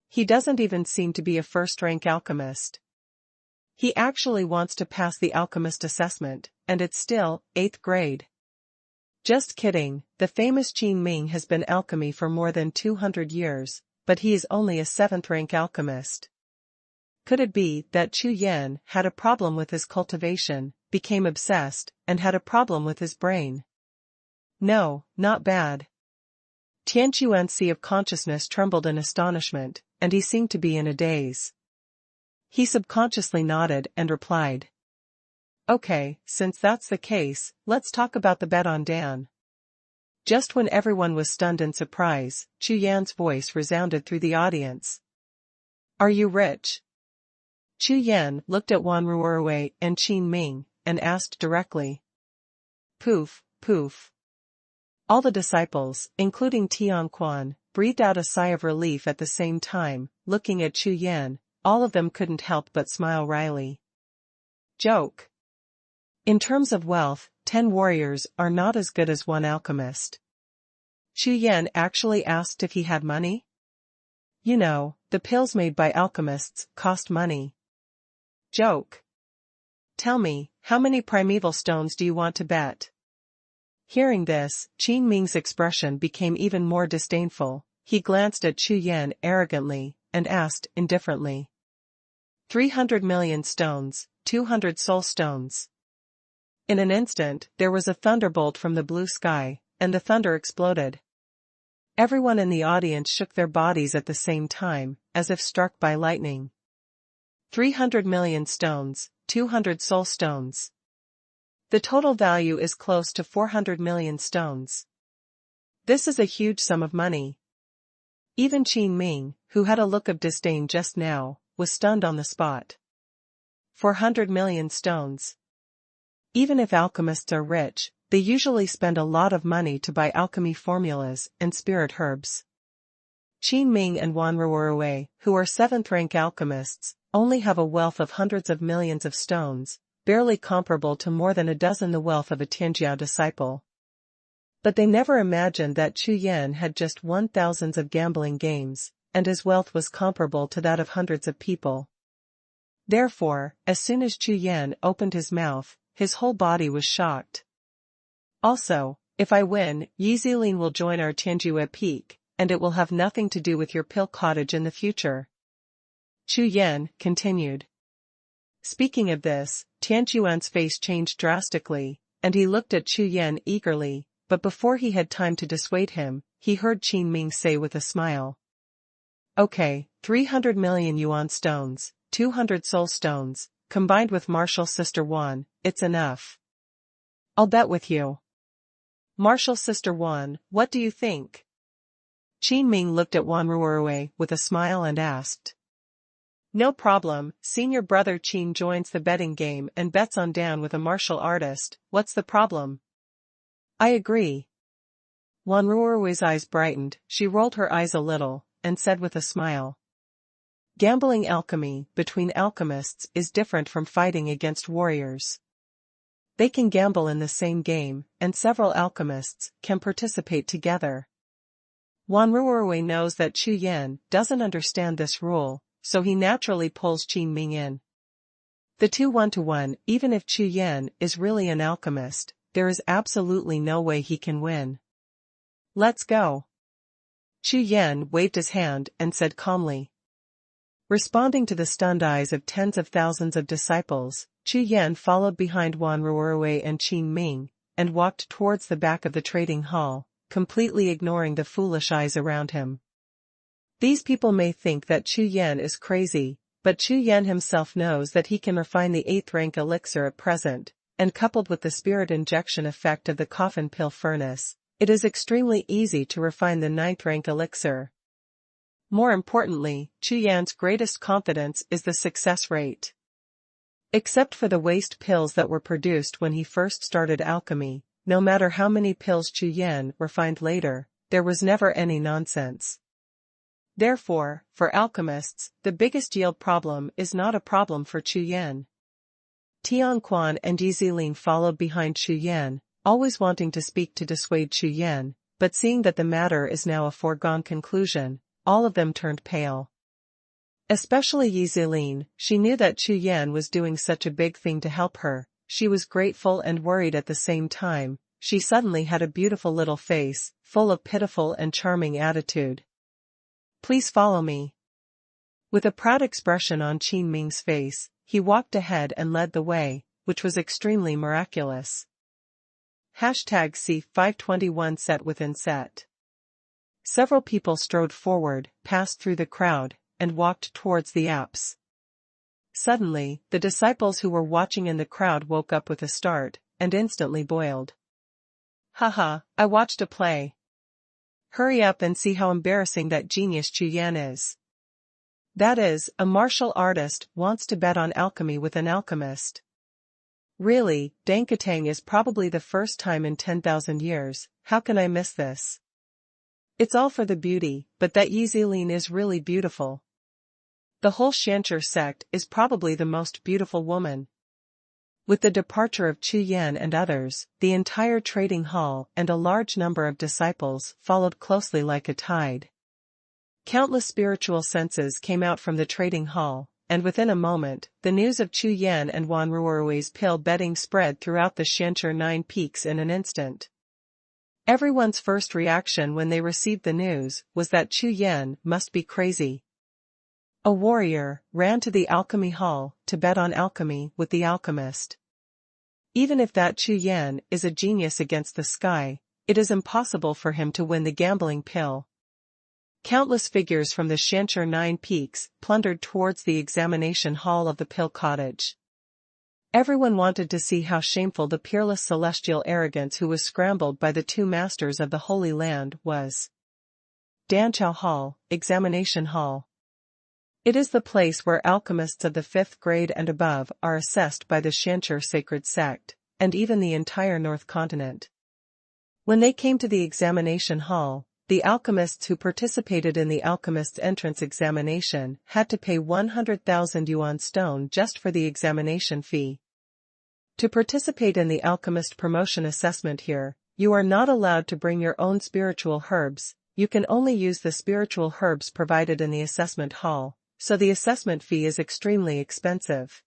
He doesn't even seem to be a 1st rank alchemist. He actually wants to pass the alchemist assessment, and it's still 8th grade. Just kidding, the famous Qin Ming has been alchemy for more than 200 years, but he is only a 7th rank alchemist. Could it be that Chu Yan had a problem with his cultivation, became obsessed, and had a problem with his brain? No, not bad. Tianquan's sea of consciousness trembled in astonishment, and he seemed to be in a daze. He subconsciously nodded and replied. Okay, since that's the case, let's talk about the bet on Dan. Just when everyone was stunned in surprise, Chu Yan's voice resounded through the audience. Are you rich? Chu Yan looked at Xuanhuan and Qin Ming, and asked directly. Poof, poof. All the disciples, including Tianquan, breathed out a sigh of relief at the same time, looking at Chu Yan. All of them couldn't help but smile wryly. Joke. In terms of wealth, 10 warriors are not as good as 1 alchemist. Chu Yan actually asked if he had money. You know, the pills made by alchemists cost money. Joke. Tell me, how many primeval stones do you want to bet? Hearing this, Qin Ming's expression became even more disdainful. He glanced at Chu Yan arrogantly, and asked indifferently. 300 million stones, 200 soul stones. In an instant, there was a thunderbolt from the blue sky, and the thunder exploded. Everyone in the audience shook their bodies at the same time, as if struck by lightning. 300 million stones, 200 soul stones. The total value is close to 400 million stones. This is a huge sum of money. Even Qin Ming, who had a look of disdain just now, was stunned on the spot. 400 million stones. Even if alchemists are rich, they usually spend a lot of money to buy alchemy formulas and spirit herbs. Qin Ming and Xuanhuan, who are 7th rank alchemists, only have a wealth of hundreds of millions of stones, barely comparable to more than a dozen the wealth of a Tianjiao disciple. But they never imagined that Chu Yan had just won thousands of gambling games, and his wealth was comparable to that of hundreds of people. Therefore, as soon as Chu Yan opened his mouth, his whole body was shocked. Also, if I win, Yizilin will join our Tianjue Peak, and it will have nothing to do with your pill cottage in the future. Chu Yan continued. Speaking of this, Tianjuan's face changed drastically, and he looked at Chu Yan eagerly, but before he had time to dissuade him, he heard Qin Ming say with a smile. Okay, 300 million yuan stones, 200 soul stones, combined with Martial Sister Wan, it's enough. I'll bet with you. Martial Sister Wan, what do you think? Qin Ming looked at Wan Ruorui with a smile and asked. No problem, senior brother Qin joins the betting game and bets on Dan with a martial artist, what's the problem? I agree. Wan Ruorui's eyes brightened, she rolled her eyes a little, and said with a smile. Gambling alchemy between alchemists is different from fighting against warriors. They can gamble in the same game, and several alchemists can participate together. Wan Ruorui knows that Chu Yan doesn't understand this rule, so he naturally pulls Qin Ming in. The two 1-to-1, even if Chu Yan is really an alchemist, there is absolutely no way he can win. Let's go. Chu Yan waved his hand and said calmly. Responding to the stunned eyes of tens of thousands of disciples, Chu Yan followed behind Wan Ruorui and Qin Ming, and walked towards the back of the trading hall, completely ignoring the foolish eyes around him. These people may think that Chu Yan is crazy, but Chu Yan himself knows that he can refine the 8th rank elixir at present, and coupled with the spirit injection effect of the coffin pill furnace, it is extremely easy to refine the 9th rank elixir. More importantly, Chu Yan's greatest confidence is the success rate. Except for the waste pills that were produced when he first started alchemy, no matter how many pills Chu Yan refined later, there was never any nonsense. Therefore, for alchemists, the biggest yield problem is not a problem for Chu Yan. Tianquan and Yizilin followed behind Chu Yan, always wanting to speak to dissuade Chu Yan, but seeing that the matter is now a foregone conclusion, all of them turned pale. Especially Yizilin, she knew that Chu Yan was doing such a big thing to help her, she was grateful and worried at the same time, she suddenly had a beautiful little face, full of pitiful and charming attitude. Please follow me. With a proud expression on Qin Ming's face, he walked ahead and led the way, which was extremely miraculous. #C521 set within set. Several people strode forward, passed through the crowd, and walked towards the apse. Suddenly, the disciples who were watching in the crowd woke up with a start, and instantly boiled. Haha, I watched a play. Hurry up and see how embarrassing that genius Chu Yan is. That is, a martial artist wants to bet on alchemy with an alchemist. Really, Dankatang is probably the first time in 10,000 years, how can I miss this? It's all for the beauty, but that Yizilin is really beautiful. The whole Shancher sect is probably the most beautiful woman. With the departure of Chu Yan and others, the entire trading hall and a large number of disciples followed closely like a tide. Countless spiritual senses came out from the trading hall, and within a moment, the news of Chu Yan and Wan Ruorui's pill betting spread throughout the Shancher 9 peaks in an instant. Everyone's first reaction when they received the news was that Chu Yan must be crazy. A warrior ran to the alchemy hall to bet on alchemy with the alchemist. Even if that Chu Yan is a genius against the sky, it is impossible for him to win the gambling pill. Countless figures from the Shancher 9 peaks plundered towards the examination hall of the pill cottage. Everyone wanted to see how shameful the peerless celestial arrogance who was scrambled by the two masters of the Holy Land was. Danchao Hall, Examination Hall. It is the place where alchemists of the 5th grade and above are assessed by the Shancher sacred sect, and even the entire North Continent. When they came to the examination hall, the alchemists who participated in the alchemist's entrance examination had to pay 100,000 yuan stone just for the examination fee. To participate in the alchemist promotion assessment here, you are not allowed to bring your own spiritual herbs, you can only use the spiritual herbs provided in the assessment hall, so the assessment fee is extremely expensive.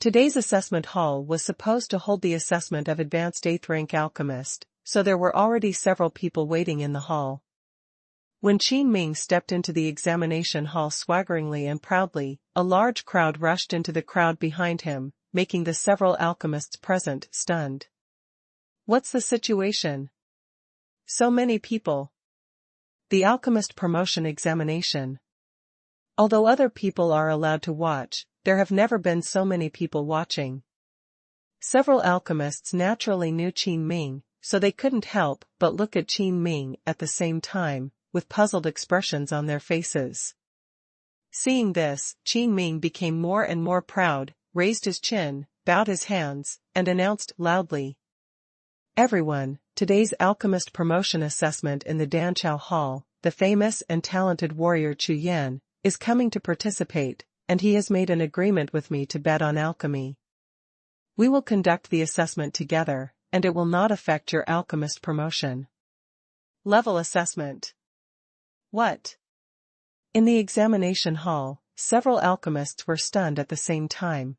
Today's assessment hall was supposed to hold the assessment of advanced 8th rank alchemist, so there were already several people waiting in the hall. When Qin Ming stepped into the examination hall swaggeringly and proudly, a large crowd rushed into the crowd behind him, making the several alchemists present stunned. What's the situation? So many people. The alchemist promotion examination. Although other people are allowed to watch, there have never been so many people watching. Several alchemists naturally knew Qin Ming, so they couldn't help but look at Qin Ming at the same time, with puzzled expressions on their faces. Seeing this, Qin Ming became more and more proud, raised his chin, bowed his hands, and announced loudly, "Everyone, today's alchemist promotion assessment in the Danqiao Hall, the famous and talented warrior Chu Yan, is coming to participate, and he has made an agreement with me to bet on alchemy. We will conduct the assessment together, and it will not affect your alchemist promotion." Level assessment. What? In the examination hall, several alchemists were stunned at the same time.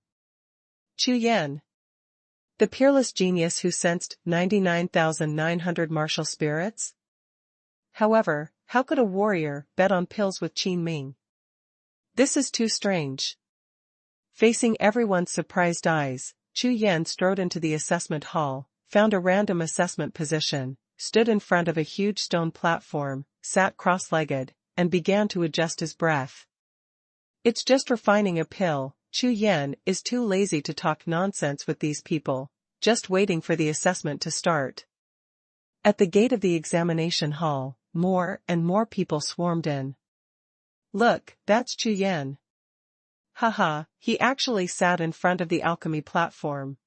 Chu Yan, the peerless genius who sensed 99,900 martial spirits? However, how could a warrior bet on pills with Qin Ming? This is too strange. Facing everyone's surprised eyes, Chu Yan strode into the assessment hall, found a random assessment position, stood in front of a huge stone platform, sat cross-legged, and began to adjust his breath. It's just refining a pill. Chu Yan is too lazy to talk nonsense with these people, just waiting for the assessment to start. At the gate of the examination hall, more and more people swarmed in. Look, that's Chu Yan. Haha, he actually sat in front of the alchemy platform.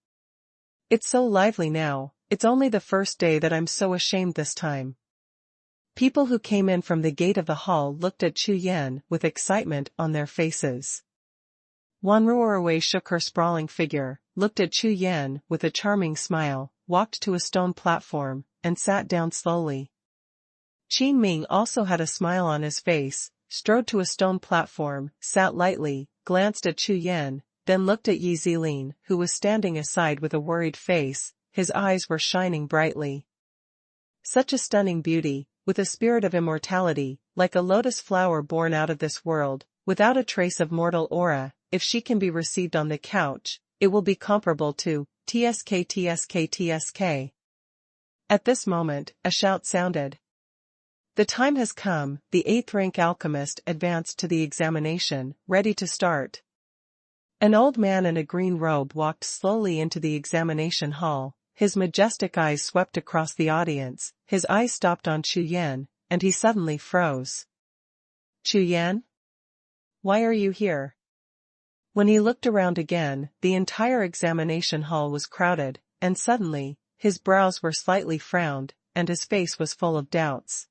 It's so lively now, it's only the first day that I'm so ashamed this time. People who came in from the gate of the hall looked at Chu Yan with excitement on their faces. Wanruorwei shook her sprawling figure, looked at Chu Yan with a charming smile, walked to a stone platform, and sat down slowly. Qin Ming also had a smile on his face, strode to a stone platform, sat lightly, glanced at Chu Yan, then looked at Yi Zilin, who was standing aside with a worried face. His eyes were shining brightly. Such a stunning beauty, with a spirit of immortality, like a lotus flower born out of this world, without a trace of mortal aura. If she can be received on the couch, it will be comparable to TSK. At this moment, a shout sounded. The time has come, the 8th rank alchemist advanced to the examination, ready to start. An old man in a green robe walked slowly into the examination hall, his majestic eyes swept across the audience, his eyes stopped on Chu Yan, and he suddenly froze. Chu Yan? Why are you here? When he looked around again, the entire examination hall was crowded, and suddenly, his brows were slightly frowned, and his face was full of doubts.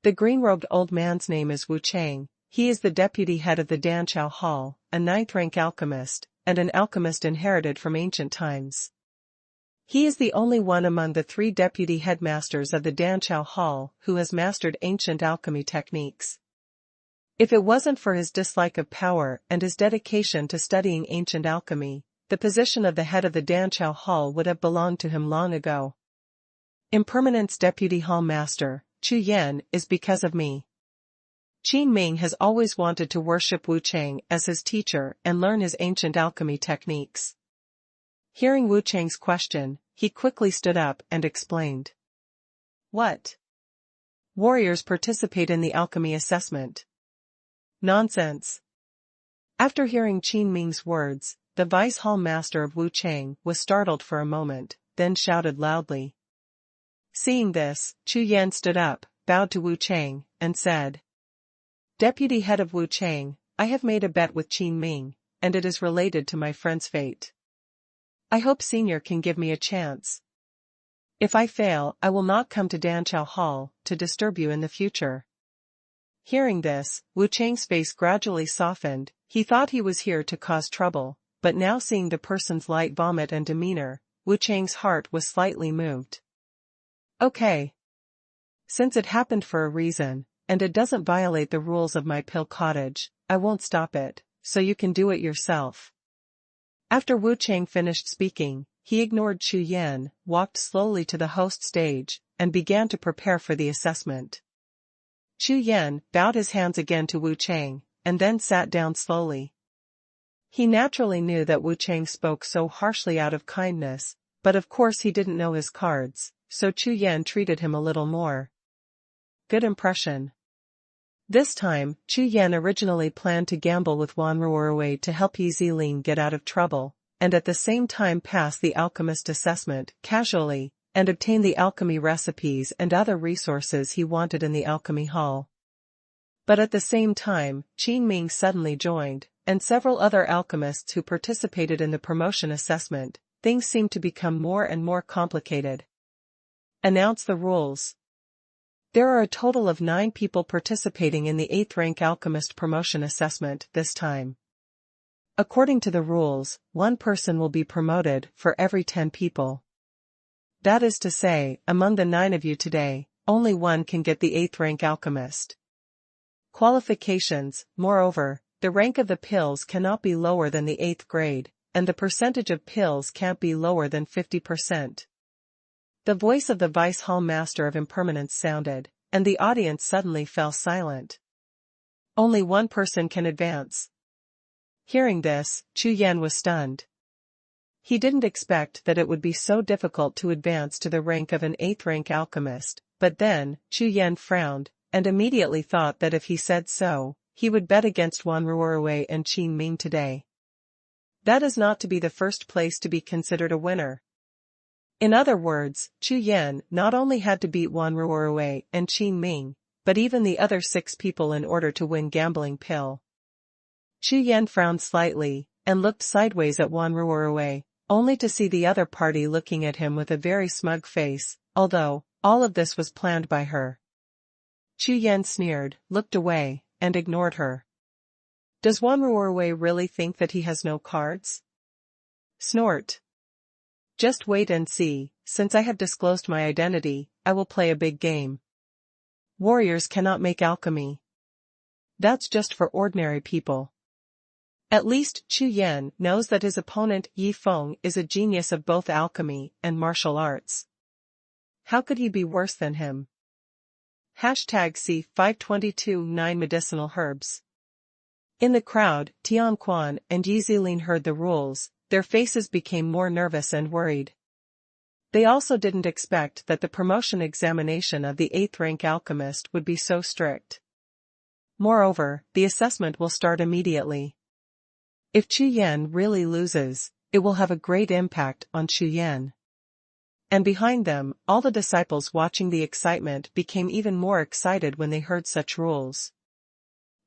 The green-robed old man's name is Wu Chang. He is the deputy head of the Danqiao Hall, a 9th rank alchemist, and an alchemist inherited from ancient times. He is the only one among the 3 deputy headmasters of the Danqiao Hall who has mastered ancient alchemy techniques. If it wasn't for his dislike of power and his dedication to studying ancient alchemy, the position of the head of the Danqiao Hall would have belonged to him long ago. Impermanence Deputy Hall Master, Chu Yan, is because of me. Qin Ming has always wanted to worship Wu Chang as his teacher and learn his ancient alchemy techniques. Hearing Wu Chang's question, he quickly stood up and explained. What? Warriors participate in the alchemy assessment. Nonsense. After hearing Qin Ming's words, the vice hall master of Wu Chang was startled for a moment, then shouted loudly. Seeing this, Chu Yan stood up, bowed to Wu Chang, and said, Deputy head of Wu Chang, I have made a bet with Qin Ming, and it is related to my friend's fate. I hope Senior can give me a chance. If I fail, I will not come to Danqiao Hall to disturb you in the future. Hearing this, Wu Chang's face gradually softened. He thought he was here to cause trouble, but now seeing the person's light vomit and demeanor, Wu Chang's heart was slightly moved. Okay. Since it happened for a reason, and it doesn't violate the rules of my pill cottage, I won't stop it, so you can do it yourself. After Wu Chang finished speaking, he ignored Chu Yan, walked slowly to the host stage, and began to prepare for the assessment. Chu Yan bowed his hands again to Wu Chang, and then sat down slowly. He naturally knew that Wu Chang spoke so harshly out of kindness, but of course he didn't know his cards, so Chu Yan treated him a little more. Good impression. This time, Chu Yan originally planned to gamble with Wan Ruorwei to help Yi Zilin get out of trouble, and at the same time pass the alchemist assessment casually, and obtain the alchemy recipes and other resources he wanted in the alchemy hall. But at the same time, Qin Ming suddenly joined, and several other alchemists who participated in the promotion assessment. Things seemed to become more and more complicated. Announce the rules. There are a total of 9 people participating in the 8th rank alchemist promotion assessment this time. According to the rules, 1 person will be promoted for every 10 people. That is to say, among the 9 of you today, only 1 can get the 8th rank alchemist. Qualifications. Moreover, the rank of the pills cannot be lower than the 8th grade, and the percentage of pills can't be lower than 50%. The voice of the Vice Hall Master of Impermanence sounded, and the audience suddenly fell silent. Only 1 person can advance. Hearing this, Chu Yan was stunned. He didn't expect that it would be so difficult to advance to the rank of an 8th rank alchemist, but then, Chu Yan frowned, and immediately thought that if he said so, he would bet against Wan Ruorwei and Qin Ming today. That is not to be the first place to be considered a winner. In other words, Chu Yan not only had to beat Wan Ruorwei and Qin Ming, but even the other 6 people in order to win gambling pill. Chu Yan frowned slightly, and looked sideways at Wan Ruorwei, only to see the other party looking at him with a very smug face, although, all of this was planned by her. Chu Yan sneered, looked away, and ignored her. Does Wan Ruorwei really think that he has no cards? Snort. Just wait and see, since I have disclosed my identity, I will play a big game. Warriors cannot make alchemy. That's just for ordinary people. At least Chu Yan knows that his opponent Yi Feng is a genius of both alchemy and martial arts. How could he be worse than him? #C5229 Medicinal Herbs. In the crowd, Tian Quan and Yi Zilin heard the rules. Their faces became more nervous and worried. They also didn't expect that the promotion examination of the 8th rank alchemist would be so strict. Moreover, the assessment will start immediately. If Chu Yan really loses, it will have a great impact on Chu Yan. And behind them, all the disciples watching the excitement became even more excited when they heard such rules.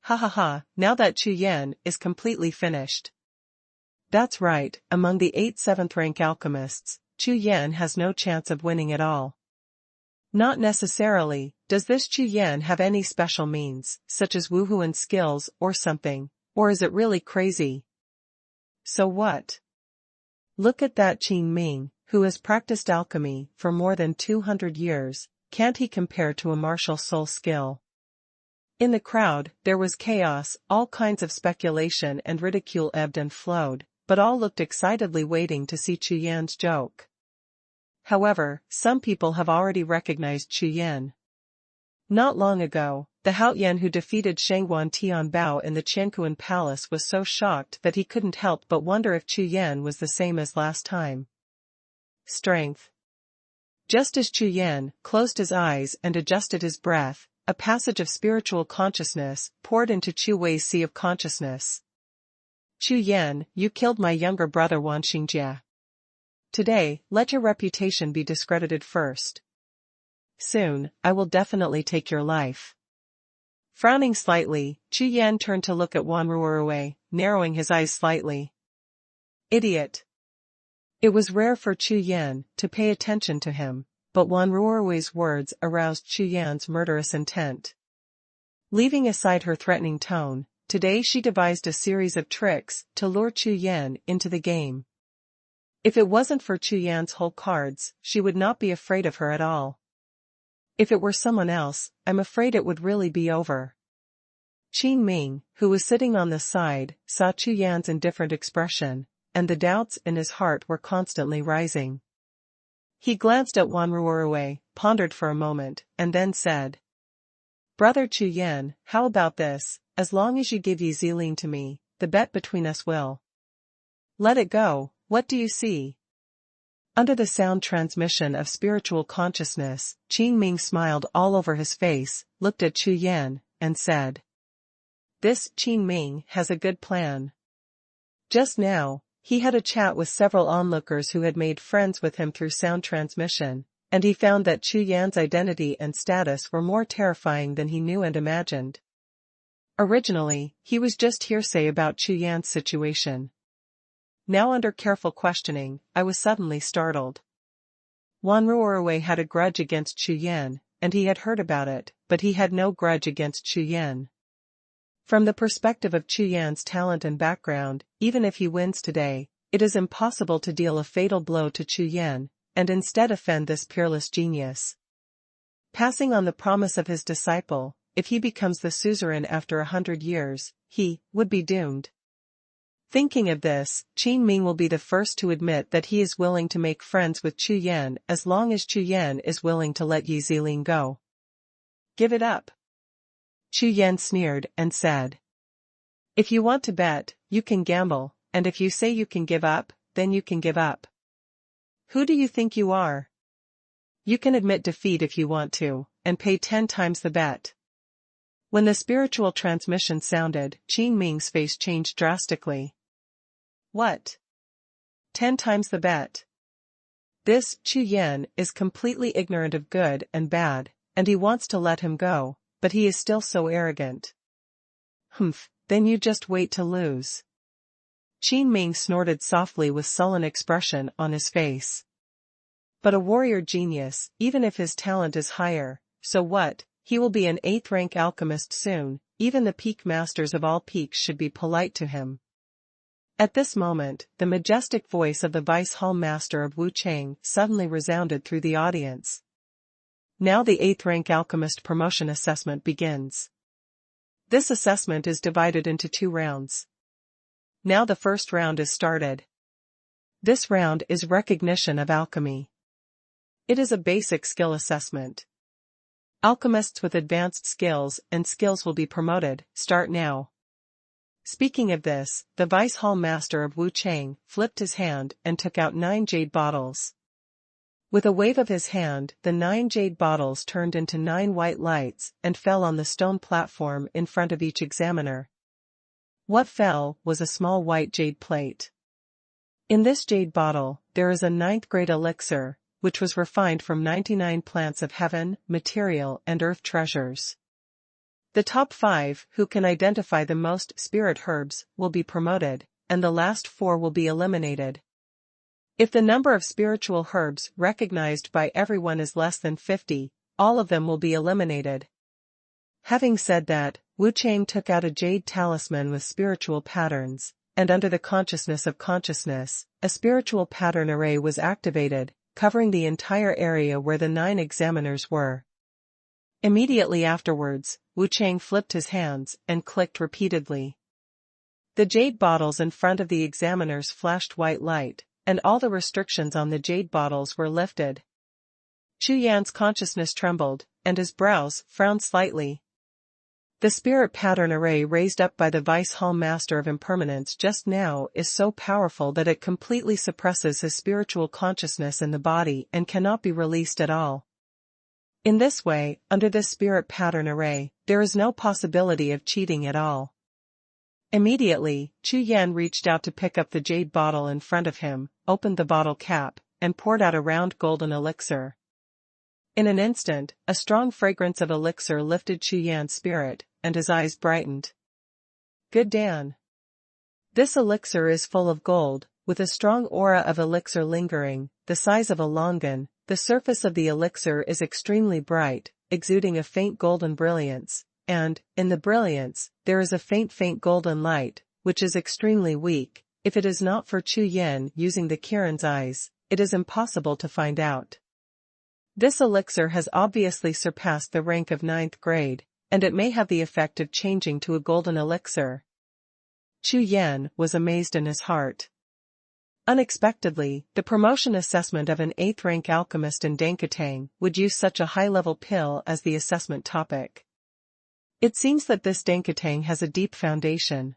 Ha ha ha, now that Chu Yan is completely finished. That's right, among the 8 7th rank alchemists, Chu Yan has no chance of winning at all. Not necessarily, does this Chu Yan have any special means, such as Wuhun skills or something, or is it really crazy? So what? Look at that Qin Ming, who has practiced alchemy for more than 200 years, can't he compare to a martial soul skill? In the crowd, there was chaos, all kinds of speculation and ridicule ebbed and flowed, but all looked excitedly waiting to see Chu Yan's joke. However, some people have already recognized Chu Yan. Not long ago, the Haoyan who defeated Shangguan Tianbao in the Qiankuan Palace was so shocked that he couldn't help but wonder if Chu Yan was the same as last time. Strength. Just as Chu Yan closed his eyes and adjusted his breath, a passage of spiritual consciousness poured into Chu Wei's sea of consciousness. Chu Yan, you killed my younger brother Wan Xingjia. Today, let your reputation be discredited first. Soon, I will definitely take your life. Frowning slightly, Chu Yan turned to look at Wan Ruorwei, narrowing his eyes slightly. Idiot. It was rare for Chu Yan to pay attention to him, but Wan Ruorwei's words aroused Chu Yan's murderous intent. Leaving aside her threatening tone, today she devised a series of tricks to lure Chu Yan into the game. If it wasn't for Chu Yan's whole cards, she would not be afraid of her at all. If it were someone else, I'm afraid it would really be over. Qin Ming, who was sitting on the side, saw Chu Yan's indifferent expression, and the doubts in his heart were constantly rising. He glanced at Wanruorue, pondered for a moment, and then said, "Brother Chu Yan, how about this? As long as you give Yi Ziling to me, the bet between us will. Let it go, what do you see?" Under the sound transmission of spiritual consciousness, Qing Ming smiled all over his face, looked at Chu Yan, and said, "This Qing Ming has a good plan." Just now, he had a chat with several onlookers who had made friends with him through sound transmission, and he found that Chu Yan's identity and status were more terrifying than he knew and imagined. Originally, he was just hearsay about Chu Yan's situation. Now under careful questioning, I was suddenly startled. Wanruorue had a grudge against Chu Yan, and he had heard about it, but he had no grudge against Chu Yan. From the perspective of Chu Yan's talent and background, even if he wins today, it is impossible to deal a fatal blow to Chu Yan, and instead offend this peerless genius. Passing on the promise of his disciple, if he becomes the suzerain after 100 years, he would be doomed. Thinking of this, Qing Ming will be the first to admit that he is willing to make friends with Chu Yan as long as Chu Yan is willing to let Yi Ziling go. "Give it up." Chu Yan sneered and said, "If you want to bet, you can gamble, and if you say you can give up, then you can give up. Who do you think you are? You can admit defeat if you want to, and pay 10 times the bet." When the spiritual transmission sounded, Qing Ming's face changed drastically. "What? 10 times the bet?" This Chu Yan is completely ignorant of good and bad, and he wants to let him go, but he is still so arrogant. "Humph, then you just wait to lose." Qing Ming snorted softly with sullen expression on his face. But a warrior genius, even if his talent is higher, so what? He will be an 8th-rank alchemist soon, even the peak masters of all peaks should be polite to him. At this moment, the majestic voice of the Vice Hall Master of Wu Chang suddenly resounded through the audience. Now the 8th-rank alchemist promotion assessment begins. This assessment is divided into 2 rounds. Now the first round is started. This round is recognition of alchemy. It is a basic skill assessment. Alchemists with advanced skills and skills will be promoted. Start now. Speaking of this, the Vice Hall Master of Wu Chang flipped his hand and took out 9 jade bottles. With a wave of his hand, the 9 jade bottles turned into 9 white lights and fell on the stone platform in front of each examiner. What fell was a small white jade plate. In this jade bottle, there is a 9th-grade elixir, which was refined from 99 plants of heaven, material and earth treasures. The top 5 who can identify the most spirit herbs will be promoted, and the last 4 will be eliminated. If the number of spiritual herbs recognized by everyone is less than 50, all of them will be eliminated. Having said that, Wu Chang took out a jade talisman with spiritual patterns, and under the consciousness of consciousness, a spiritual pattern array was activated, covering the entire area where the 9 examiners were. Immediately afterwards, Wu Chang flipped his hands and clicked repeatedly. The jade bottles in front of the examiners flashed white light, and all the restrictions on the jade bottles were lifted. Chu Yan's consciousness trembled, and his brows frowned slightly. The spirit pattern array raised up by the Vice Hall Master of Impermanence just now is so powerful that it completely suppresses his spiritual consciousness in the body and cannot be released at all. In this way, under this spirit pattern array, there is no possibility of cheating at all. Immediately, Chu Yan reached out to pick up the jade bottle in front of him, opened the bottle cap, and poured out a round golden elixir. In an instant, a strong fragrance of elixir lifted Chu Yan's spirit, and his eyes brightened. "Good Dan. This elixir is full of gold, with a strong aura of elixir lingering, the size of a longan. The surface of the elixir is extremely bright, exuding a faint golden brilliance, and, in the brilliance, there is a faint golden light, which is extremely weak. If it is not for Chu Yan using the Kirin's eyes, it is impossible to find out. This elixir has obviously surpassed the rank of 9th grade, and it may have the effect of changing to a golden elixir." Chu Yan was amazed in his heart. Unexpectedly, the promotion assessment of an 8th rank alchemist in Dingdanfang would use such a high-level pill as the assessment topic. It seems that this Dingdanfang has a deep foundation.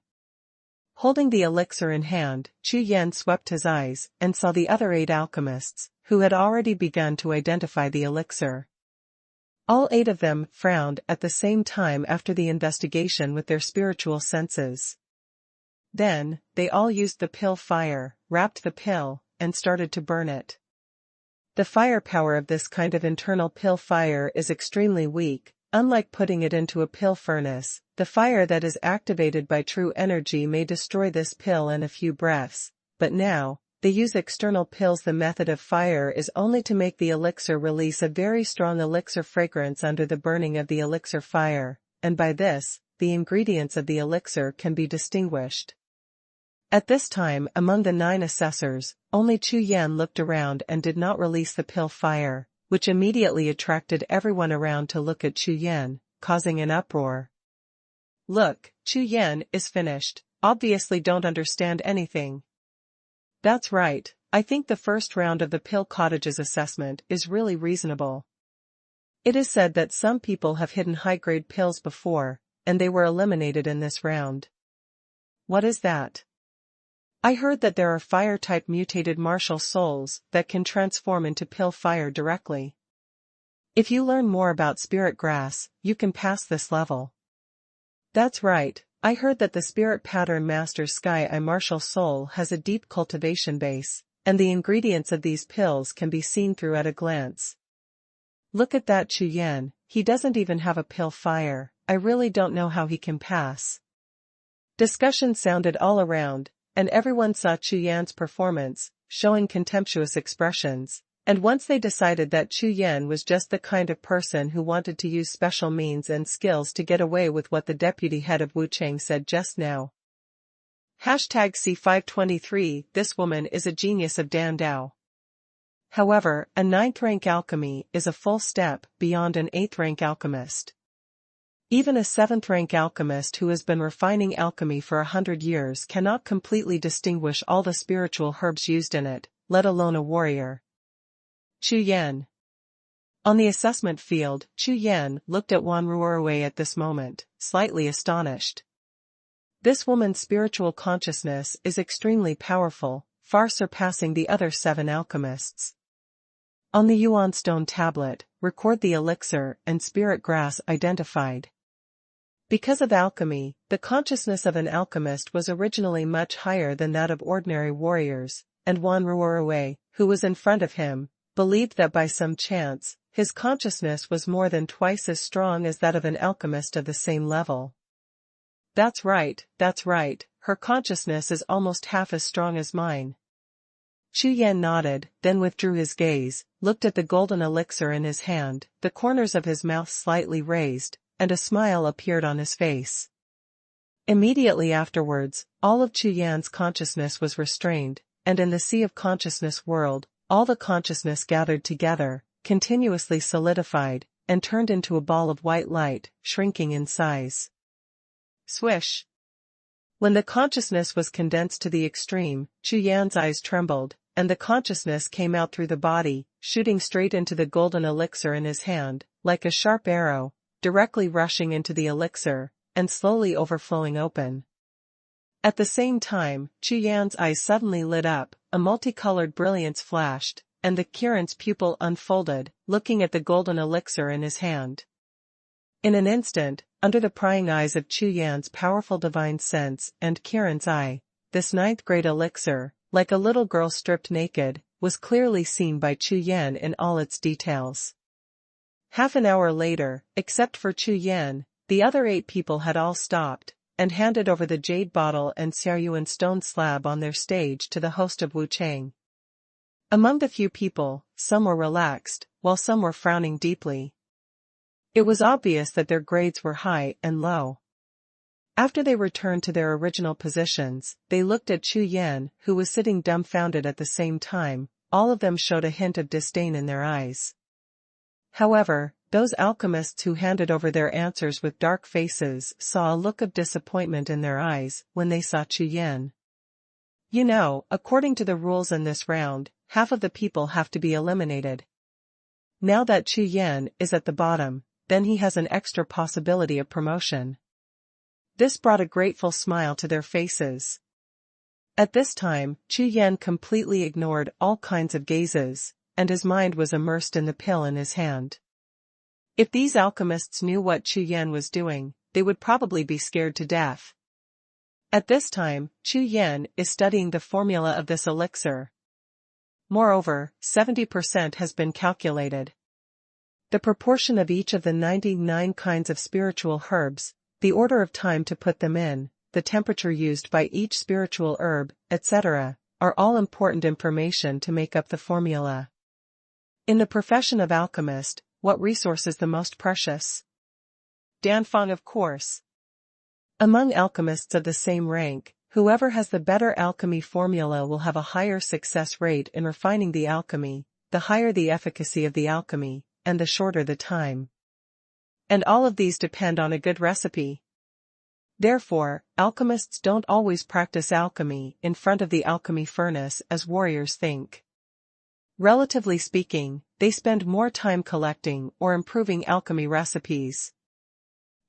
Holding the elixir in hand, Chu Yan swept his eyes and saw the other 8 alchemists, who had already begun to identify the elixir. All 8 of them frowned at the same time after the investigation with their spiritual senses. Then, they all used the pill fire, wrapped the pill, and started to burn it. The firepower of this kind of internal pill fire is extremely weak. Unlike putting it into a pill furnace, the fire that is activated by true energy may destroy this pill in a few breaths, but now, they use external pills. The method of fire is only to make the elixir release a very strong elixir fragrance under the burning of the elixir fire, and by this, the ingredients of the elixir can be distinguished. At this time, among the 9 assessors, only Chu Yan looked around and did not release the pill fire, which immediately attracted everyone around to look at Chu Yan, causing an uproar. "Look, Chu Yan is finished, obviously don't understand anything." "That's right, I think the first round of the pill cottage's assessment is really reasonable. It is said that some people have hidden high-grade pills before, and they were eliminated in this round." "What is that?" "I heard that there are fire-type mutated martial souls that can transform into pill fire directly. If you learn more about spirit grass, you can pass this level." "That's right, I heard that the spirit pattern master's Sky Eye martial soul has a deep cultivation base, and the ingredients of these pills can be seen through at a glance." "Look at that Chu Yan, he doesn't even have a pill fire, I really don't know how he can pass." Discussion sounded all around, and everyone saw Chu Yan's performance, showing contemptuous expressions, and once they decided that Chu Yan was just the kind of person who wanted to use special means and skills to get away with what the deputy head of Wuchang said just now. #C523 This woman is a genius of Dandao. However, a 9th rank alchemy is a full step beyond an 8th rank alchemist. Even a 7th rank alchemist who has been refining alchemy for 100 years cannot completely distinguish all the spiritual herbs used in it, let alone a warrior. Chu Yan. On the assessment field, Chu Yan looked at Wan Ruorwei at this moment, slightly astonished. This woman's spiritual consciousness is extremely powerful, far surpassing the other 7 alchemists. On the Yuan stone tablet, record the elixir and spirit grass identified. Because of alchemy, the consciousness of an alchemist was originally much higher than that of ordinary warriors, and Wan Ruorwei, who was in front of him, believed that by some chance, his consciousness was more than twice as strong as that of an alchemist of the same level. That's right, her consciousness is almost half as strong as mine." Chu Yan nodded, then withdrew his gaze, looked at the golden elixir in his hand, the corners of his mouth slightly raised, and a smile appeared on his face. Immediately afterwards, all of Chu Yan's consciousness was restrained, and in the sea of consciousness world, all the consciousness gathered together, continuously solidified, and turned into a ball of white light, shrinking in size. Swish! When the consciousness was condensed to the extreme, Chu Yan's eyes trembled, and the consciousness came out through the body, shooting straight into the golden elixir in his hand, like a sharp arrow, directly rushing into the elixir, and slowly overflowing open. At the same time, Chu Yan's eyes suddenly lit up, a multicolored brilliance flashed, and the Kiran's pupil unfolded, looking at the golden elixir in his hand. In an instant, under the prying eyes of Chu Yan's powerful divine sense and Kiran's eye, this 9th grade elixir, like a little girl stripped naked, was clearly seen by Chu Yan in all its details. Half an hour later, except for Chu Yan, the other 8 people had all stopped, and handed over the jade bottle and Xiaoyuan stone slab on their stage to the host of Wuchang. Among the few people, some were relaxed, while some were frowning deeply. It was obvious that their grades were high and low. After they returned to their original positions, they looked at Chu Yan, who was sitting dumbfounded at the same time. All of them showed a hint of disdain in their eyes. However, those alchemists who handed over their answers with dark faces saw a look of disappointment in their eyes when they saw Chu Yan. You know, according to the rules in this round, half of the people have to be eliminated. Now that Chu Yan is at the bottom, then he has an extra possibility of promotion. This brought a grateful smile to their faces. At this time, Chu Yan completely ignored all kinds of gazes, and his mind was immersed in the pill in his hand. If these alchemists knew what Chu Yan was doing, they would probably be scared to death. At this time, Chu Yan is studying the formula of this elixir. Moreover, 70% has been calculated. The proportion of each of the 99 kinds of spiritual herbs, the order of time to put them in, the temperature used by each spiritual herb, etc., are all important information to make up the formula. In the profession of alchemist, what resource is the most precious? Danfang, of course. Among alchemists of the same rank, whoever has the better alchemy formula will have a higher success rate in refining the alchemy, the higher the efficacy of the alchemy, and the shorter the time. And all of these depend on a good recipe. Therefore, alchemists don't always practice alchemy in front of the alchemy furnace as warriors think. Relatively speaking, they spend more time collecting or improving alchemy recipes.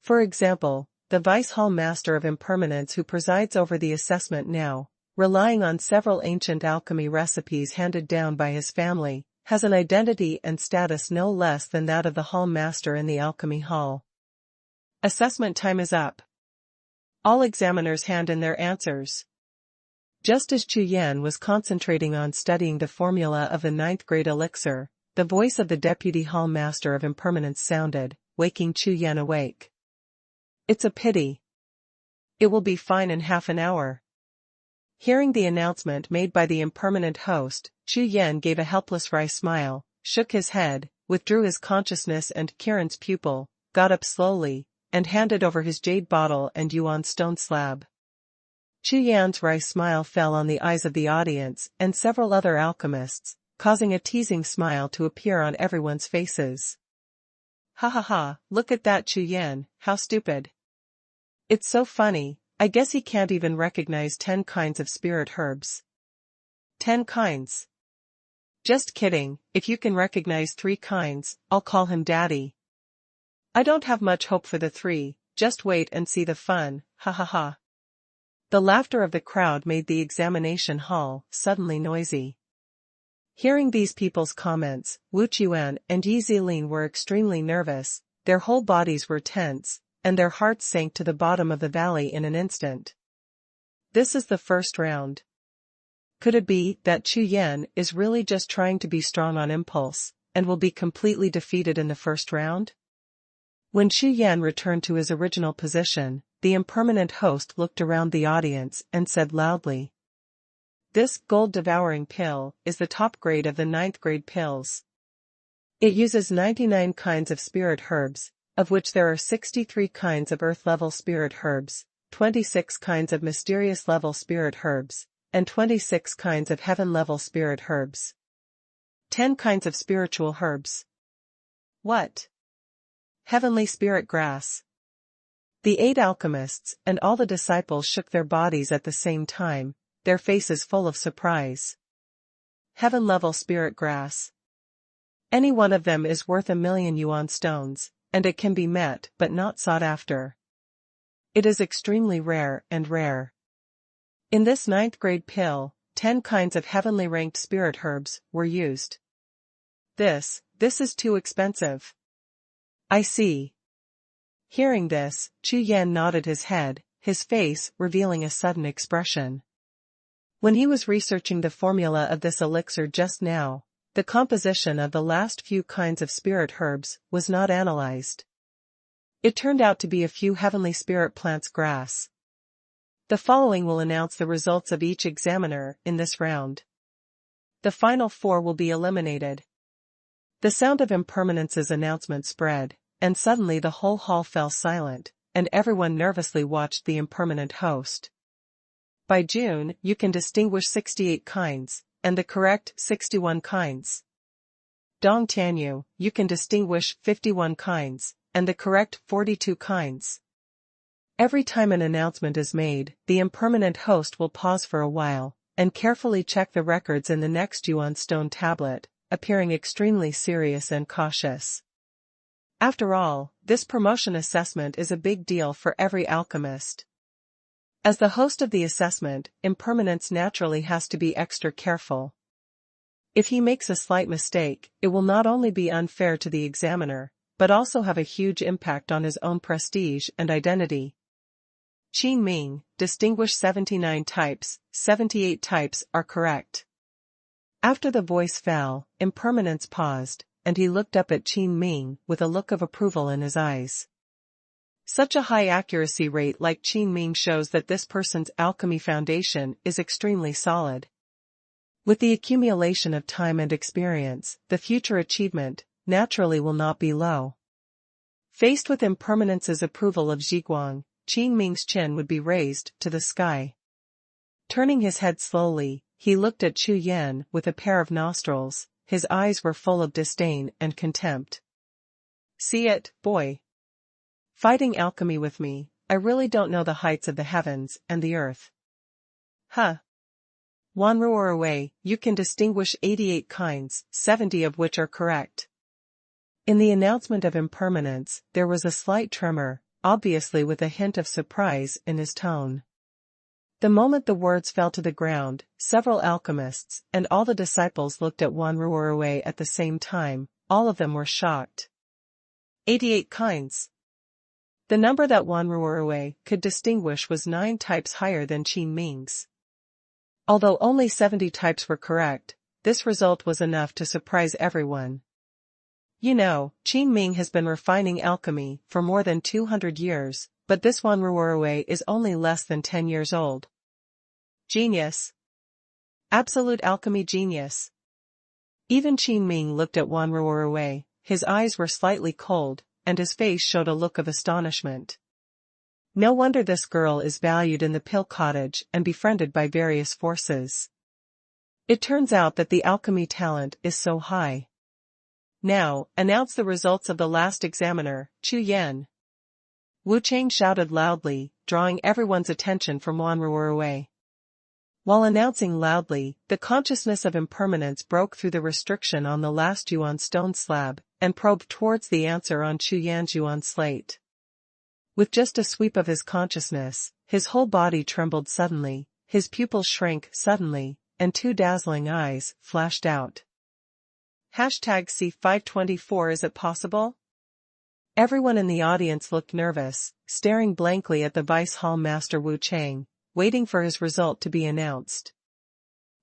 For example, the Vice Hall Master of Impermanence who presides over the assessment now, relying on several ancient alchemy recipes handed down by his family, has an identity and status no less than that of the Hall Master in the Alchemy Hall. Assessment time is up. All examiners hand in their answers. Just as Chu Yan was concentrating on studying the formula of the 9th grade elixir, the voice of the Deputy Hall Master of Impermanence sounded, waking Chu Yan awake. It's a pity. It will be fine in half an hour. Hearing the announcement made by the impermanent host, Chu Yan gave a helpless wry smile, shook his head, withdrew his consciousness and Kiran's pupil, got up slowly, and handed over his jade bottle and yuan stone slab. Chu Yan's wry smile fell on the eyes of the audience and several other alchemists, causing a teasing smile to appear on everyone's faces. Ha ha ha, look at that Chu Yan, how stupid. It's so funny, I guess he can't even recognize 10 kinds of spirit herbs. 10 kinds. Just kidding, if you can recognize 3 kinds, I'll call him daddy. I don't have much hope for the 3, just wait and see the fun, ha ha ha. The laughter of the crowd made the examination hall suddenly noisy. Hearing these people's comments, Wu Chuan and Yi Zilin were extremely nervous, their whole bodies were tense, and their hearts sank to the bottom of the valley in an instant. This is the first round. Could it be that Chu Yan is really just trying to be strong on impulse, and will be completely defeated in the first round? When Chu Yan returned to his original position, the impermanent host looked around the audience and said loudly, "This gold-devouring pill is the top grade of the 9th grade pills. It uses 99 kinds of spirit herbs, of which there are 63 kinds of earth-level spirit herbs, 26 kinds of mysterious-level spirit herbs, and 26 kinds of heaven-level spirit herbs. 10 kinds of spiritual herbs. What? Heavenly spirit grass." The 8 alchemists and all the disciples shook their bodies at the same time, their faces full of surprise. Heaven-level spirit grass. Any one of them is worth 1,000,000 yuan stones, and it can be met but not sought after. It is extremely rare and rare. In this 9th grade pill, 10 kinds of heavenly ranked spirit herbs were used. This is too expensive. I see. Hearing this, Chu Yan nodded his head, his face revealing a sudden expression. When he was researching the formula of this elixir just now, the composition of the last few kinds of spirit herbs was not analyzed. It turned out to be a few heavenly spirit plants grass. The following will announce the results of each examiner in this round. The final 4 will be eliminated. The sound of Impermanence's announcement spread, and suddenly the whole hall fell silent, and everyone nervously watched the impermanent host. By June, you can distinguish 68 kinds, and the correct 61 kinds. Dong Tianyu, you can distinguish 51 kinds, and the correct 42 kinds. Every time an announcement is made, the impermanent host will pause for a while, and carefully checked the records in the next Yuan stone tablet, appearing extremely serious and cautious. After all, this promotion assessment is a big deal for every alchemist. As the host of the assessment, Impermanence naturally has to be extra careful. If he makes a slight mistake, it will not only be unfair to the examiner, but also have a huge impact on his own prestige and identity. Qin Ming, distinguish 79 types, 78 types are correct. After the voice fell, Impermanence paused, and he looked up at Qin Ming with a look of approval in his eyes. Such a high accuracy rate like Qin Ming shows that this person's alchemy foundation is extremely solid. With the accumulation of time and experience, the future achievement, naturally will not be low. Faced with Impermanence's approval of Zhiguang, Qin Ming's chin would be raised to the sky. Turning his head slowly, he looked at Chu Yan with a pair of nostrils, his eyes were full of disdain and contempt. See it, boy. Fighting alchemy with me, I really don't know the heights of the heavens and the earth. Huh. Wanruorwei, you can distinguish 88 kinds, 70 of which are correct. In the announcement of Impermanence, there was a slight tremor, obviously with a hint of surprise in his tone. The moment the words fell to the ground, several alchemists and all the disciples looked at Wanruorwei at the same time, all of them were shocked. 88 kinds. The number that Wanruorwei could distinguish was 9 types higher than Qin Ming's. Although only 70 types were correct, this result was enough to surprise everyone. You know, Qin Ming has been refining alchemy for more than 200 years, but this Wanruorwei is only less than 10 years old. Genius. Absolute alchemy genius. Even Qin Ming looked at Wanruorwei, his eyes were slightly cold, and his face showed a look of astonishment. No wonder this girl is valued in the Pill Cottage and befriended by various forces. It turns out that the alchemy talent is so high. Now, announce the results of the last examiner, Chu Yan. Wu Cheng shouted loudly, drawing everyone's attention from Wanruorwei. While announcing loudly, the consciousness of Impermanence broke through the restriction on the last Yuan stone slab, and probed towards the answer on Chu Yan's Yuan slate. With just a sweep of his consciousness, his whole body trembled suddenly, his pupils shrank suddenly, and 2 dazzling eyes flashed out. #C524 Is it possible? Everyone in the audience looked nervous, staring blankly at the Vice Hall Master Wu Cheng, waiting for his result to be announced.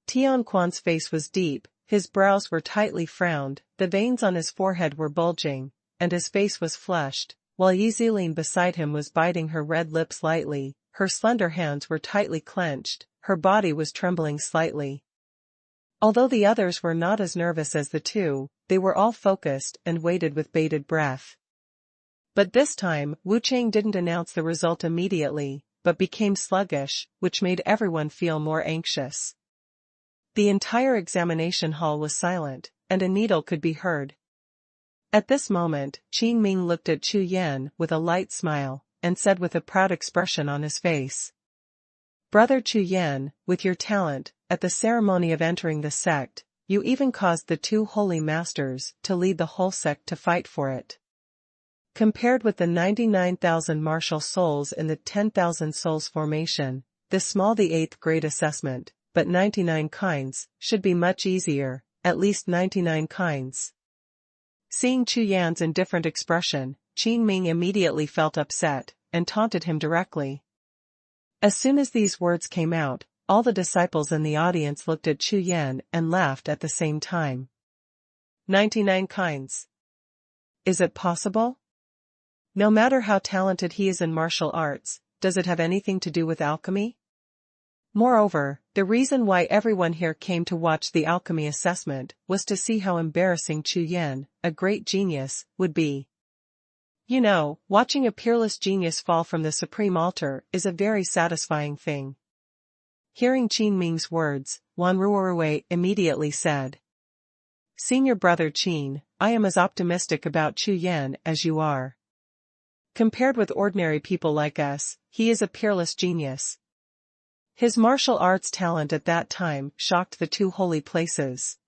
Tian Quan's face was deep, his brows were tightly frowned, the veins on his forehead were bulging, and his face was flushed, while Yi Zilin beside him was biting her red lips lightly, her slender hands were tightly clenched, her body was trembling slightly. Although the others were not as nervous as the two, they were all focused and waited with bated breath. But this time, Wu Cheng didn't announce the result immediately, but became sluggish, which made everyone feel more anxious. The entire examination hall was silent, and a needle could be heard. At this moment, Qin Ming looked at Chu Yan with a light smile, and said with a proud expression on his face. Brother Chu Yan, with your talent, at the ceremony of entering the sect, you even caused the 2 holy masters to lead the whole sect to fight for it. Compared with the 99,000 martial souls in the 10,000 souls formation, this small the 8th grade assessment, but 99 kinds, should be much easier, at least 99 kinds. Seeing Chu Yan's indifferent expression, Qin Ming immediately felt upset, and taunted him directly. As soon as these words came out, all the disciples in the audience looked at Chu Yan and laughed at the same time. 99 kinds. Is it possible? No matter how talented he is in martial arts, does it have anything to do with alchemy? Moreover, the reason why everyone here came to watch the alchemy assessment was to see how embarrassing Chu Yan, a great genius, would be. You know, watching a peerless genius fall from the supreme altar is a very satisfying thing. Hearing Qin Ming's words, Wanruorwei immediately said. Senior brother Qin, I am as optimistic about Chu Yan as you are. Compared with ordinary people like us, he is a peerless genius. His martial arts talent at that time shocked the two holy places.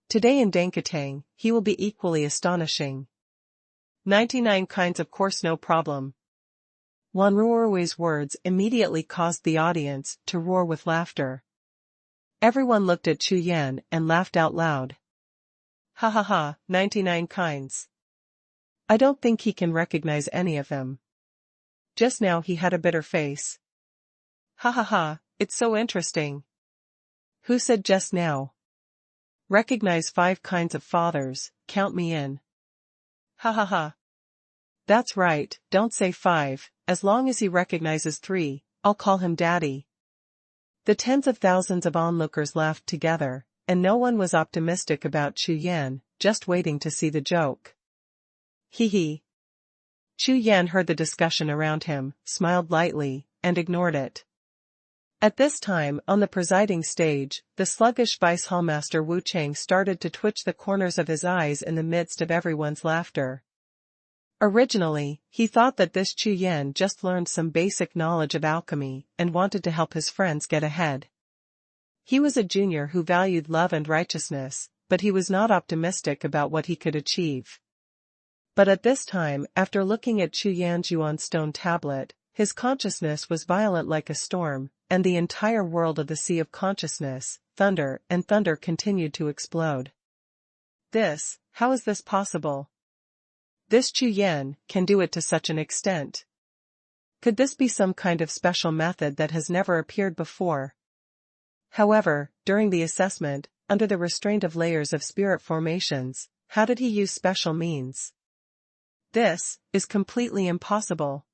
Today in Dankatang, he will be equally astonishing. 99 kinds of course no problem. Wan Ruorui's words immediately caused the audience to roar with laughter. Everyone looked at Chu Yan and laughed out loud. Ha ha ha, 99 kinds. I don't think he can recognize any of them. Just now he had a bitter face. Ha ha ha, it's so interesting. Who said just now? Recognize 5 kinds of fathers, count me in. Ha ha ha. That's right, don't say 5, as long as he recognizes 3, I'll call him daddy. The tens of thousands of onlookers laughed together, and no one was optimistic about Chu Yan, just waiting to see the joke. Hee hee. Chu Yan heard the discussion around him, smiled lightly, and ignored it. At this time, on the presiding stage, the sluggish vice hallmaster Wu Chang started to twitch the corners of his eyes in the midst of everyone's laughter. Originally, he thought that this Chu Yan just learned some basic knowledge of alchemy and wanted to help his friends get ahead. He was a junior who valued love and righteousness, but he was not optimistic about what he could achieve. But at this time, after looking at Chu Yan's Yuan stone tablet, his consciousness was violent like a storm, and the entire world of the Sea of Consciousness, thunder continued to explode. How is this possible? This Chu Yan can do it to such an extent. Could this be some kind of special method that has never appeared before? However, during the assessment, under the restraint of layers of spirit formations, how did he use special means? This is completely impossible.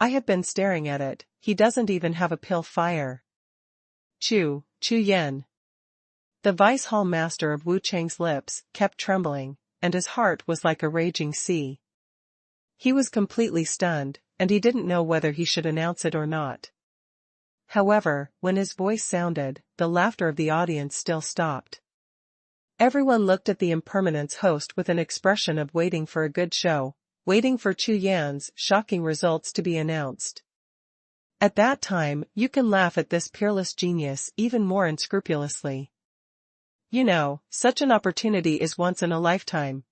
I have been staring at it, he doesn't even have a pill fire. Chu Yan. The vice hall master of Wu Chang's lips kept trembling, and his heart was like a raging sea. He was completely stunned, and he didn't know whether he should announce it or not. However, when his voice sounded, the laughter of the audience still stopped. Everyone looked at the impermanence host with an expression of waiting for a good show, waiting for Chu Yan's shocking results to be announced. At that time, you can laugh at this peerless genius even more unscrupulously. You know, such an opportunity is once in a lifetime.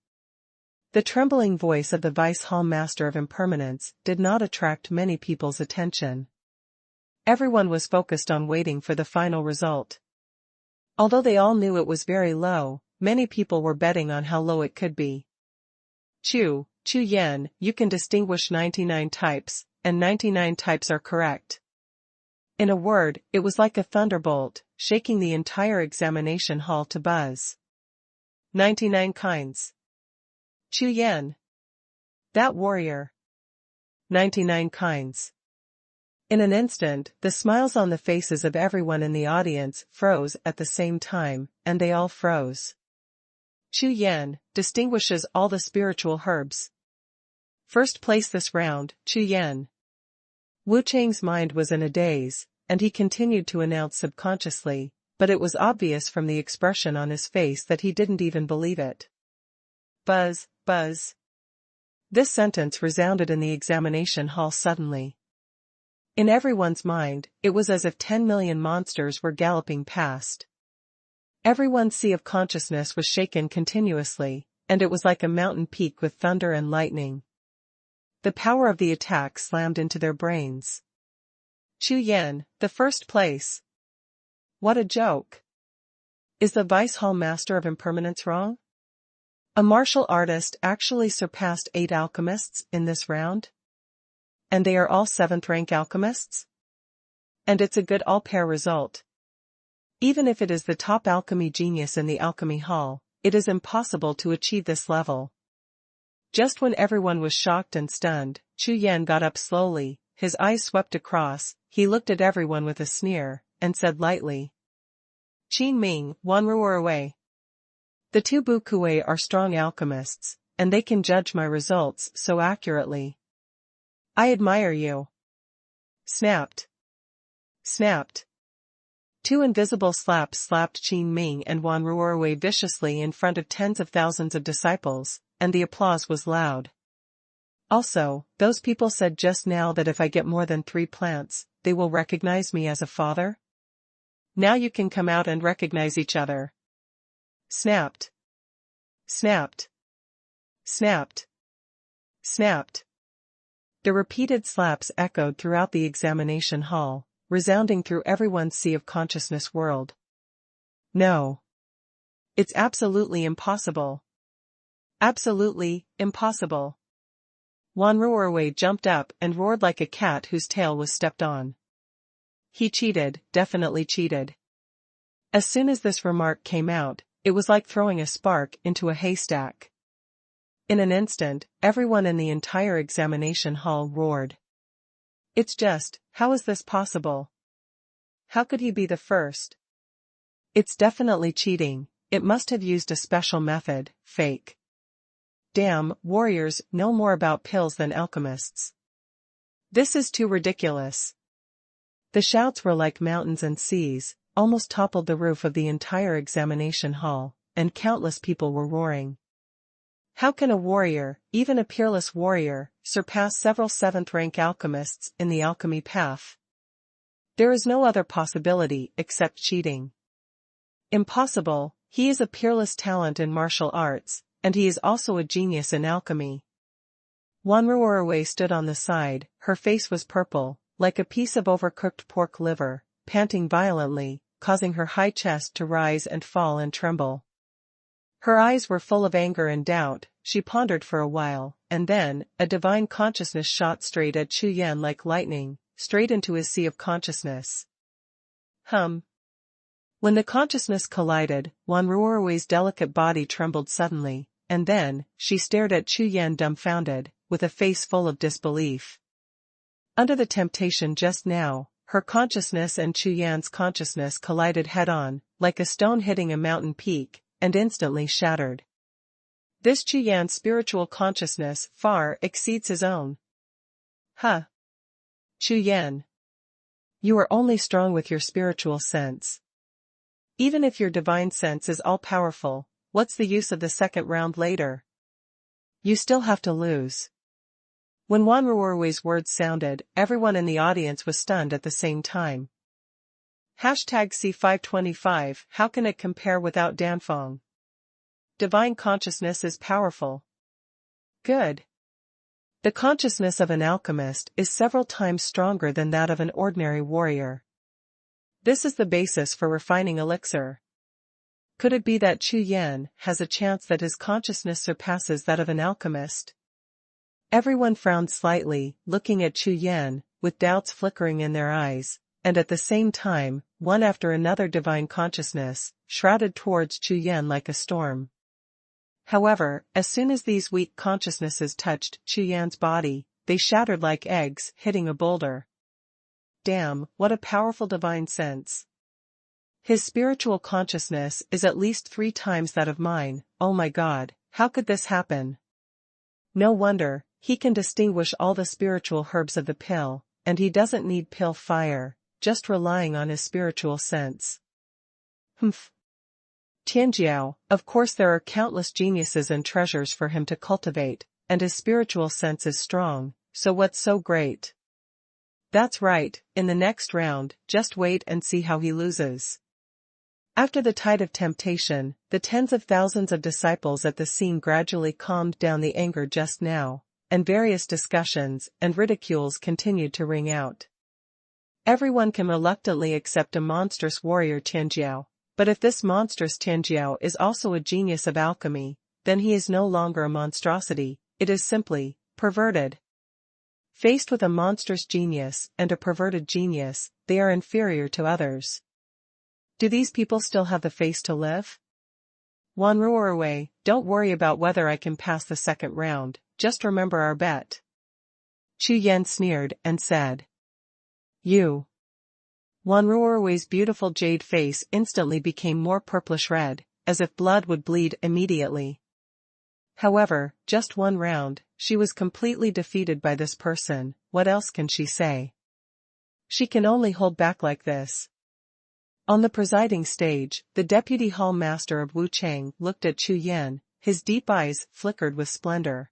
The trembling voice of the vice hall master of impermanence did not attract many people's attention. Everyone was focused on waiting for the final result. Although they all knew it was very low, many people were betting on how low it could be. Chu Yan, you can distinguish 99 types, and 99 types are correct. In a word, it was like a thunderbolt, shaking the entire examination hall to buzz. 99 kinds. Chu Yan. That warrior. 99 kinds. In an instant, the smiles on the faces of everyone in the audience froze at the same time, and they all froze. Chu Yan distinguishes all the spiritual herbs. First place this round, Chu Yan. Wu Chang's mind was in a daze, and he continued to announce subconsciously, but it was obvious from the expression on his face that he didn't even believe it. Buzz, buzz. This sentence resounded in the examination hall suddenly. In everyone's mind, it was as if 10 million monsters were galloping past. Everyone's sea of consciousness was shaken continuously, and it was like a mountain peak with thunder and lightning. The power of the attack slammed into their brains. Chu Yan, the first place. What a joke. Is the vice hall master of impermanence wrong? A martial artist actually surpassed 8 alchemists in this round? And they are all 7th rank alchemists? And it's a good all-pair result. Even if it is the top alchemy genius in the alchemy hall, it is impossible to achieve this level. Just when everyone was shocked and stunned, Chu Yan got up slowly, his eyes swept across, he looked at everyone with a sneer, and said lightly. Qin Ming, Wanruo away. The two Bukue are strong alchemists, and they can judge my results so accurately. I admire you. Snapped. Snapped. 2 invisible slaps slapped Qin Ming and Wanruo viciously in front of tens of thousands of disciples, and the applause was loud. Also, those people said just now that if I get more than 3 plants, they will recognize me as a father? Now you can come out and recognize each other. Snapped. Snapped. Snapped. Snapped. The repeated slaps echoed throughout the examination hall, resounding through everyone's sea of consciousness world. No. It's absolutely impossible. Absolutely impossible. Wan Ruorwei jumped up and roared like a cat whose tail was stepped on. He cheated, definitely cheated. As soon as this remark came out, it was like throwing a spark into a haystack. In an instant, everyone in the entire examination hall roared. It's just, how is this possible? How could he be the first? It's definitely cheating, it must have used a special method, fake. Damn, warriors know more about pills than alchemists. This is too ridiculous. The shouts were like mountains and seas, almost toppled the roof of the entire examination hall, and countless people were roaring. How can a warrior, even a peerless warrior, surpass several 7th-rank alchemists in the alchemy path? There is no other possibility except cheating. Impossible, he is a peerless talent in martial arts, and he is also a genius in alchemy. Wan Ruorwei stood on the side, her face was purple, like a piece of overcooked pork liver, panting violently, causing her high chest to rise and fall and tremble. Her eyes were full of anger and doubt. She pondered for a while, and then, a divine consciousness shot straight at Chu Yan like lightning, straight into his sea of consciousness. When the consciousness collided, Wan Ruorwei's delicate body trembled suddenly, and then, she stared at Chu Yan dumbfounded, with a face full of disbelief. Under the temptation just now, her consciousness and Chu Yan's consciousness collided head-on, like a stone hitting a mountain peak, and instantly shattered. This Chu Yan's spiritual consciousness far exceeds his own. Chu Yan. You are only strong with your spiritual sense. Even if your divine sense is all-powerful, what's the use of the second round later? You still have to lose. When Wan Ruorwei's words sounded, everyone in the audience was stunned at the same time. #C525 How can it compare without Danfang? Divine consciousness is powerful. Good. The consciousness of an alchemist is several times stronger than that of an ordinary warrior. This is the basis for refining elixir. Could it be that Chu Yan has a chance that his consciousness surpasses that of an alchemist? Everyone frowned slightly, looking at Chu Yan, with doubts flickering in their eyes, and at the same time, one after another divine consciousness, shrouded towards Chu Yan like a storm. However, as soon as these weak consciousnesses touched Chu Yan's body, they shattered like eggs hitting a boulder. Damn, what a powerful divine sense. His spiritual consciousness is at least 3 times that of mine. Oh my God, how could this happen? No wonder, he can distinguish all the spiritual herbs of the pill, and he doesn't need pill fire, just relying on his spiritual sense. Tianjiao, of course there are countless geniuses and treasures for him to cultivate, and his spiritual sense is strong, so what's so great? That's right, in the next round, just wait and see how he loses. After the tide of temptation, the tens of thousands of disciples at the scene gradually calmed down the anger just now, and various discussions and ridicules continued to ring out. Everyone can reluctantly accept a monstrous warrior Tianjiao, but if this monstrous Tianjiao is also a genius of alchemy, then he is no longer a monstrosity, it is simply perverted. Faced with a monstrous genius and a perverted genius, they are inferior to others. Do these people still have the face to live? Wan Ruorwei, don't worry about whether I can pass the second round, just remember our bet. Chu Yan sneered and said. You. Wan Ruorwei's beautiful jade face instantly became more purplish red, as if blood would bleed immediately. However, just one round, she was completely defeated by this person, what else can she say? She can only hold back like this. On the presiding stage, the deputy hall master of Wuchang looked at Chu Yan, his deep eyes flickered with splendor.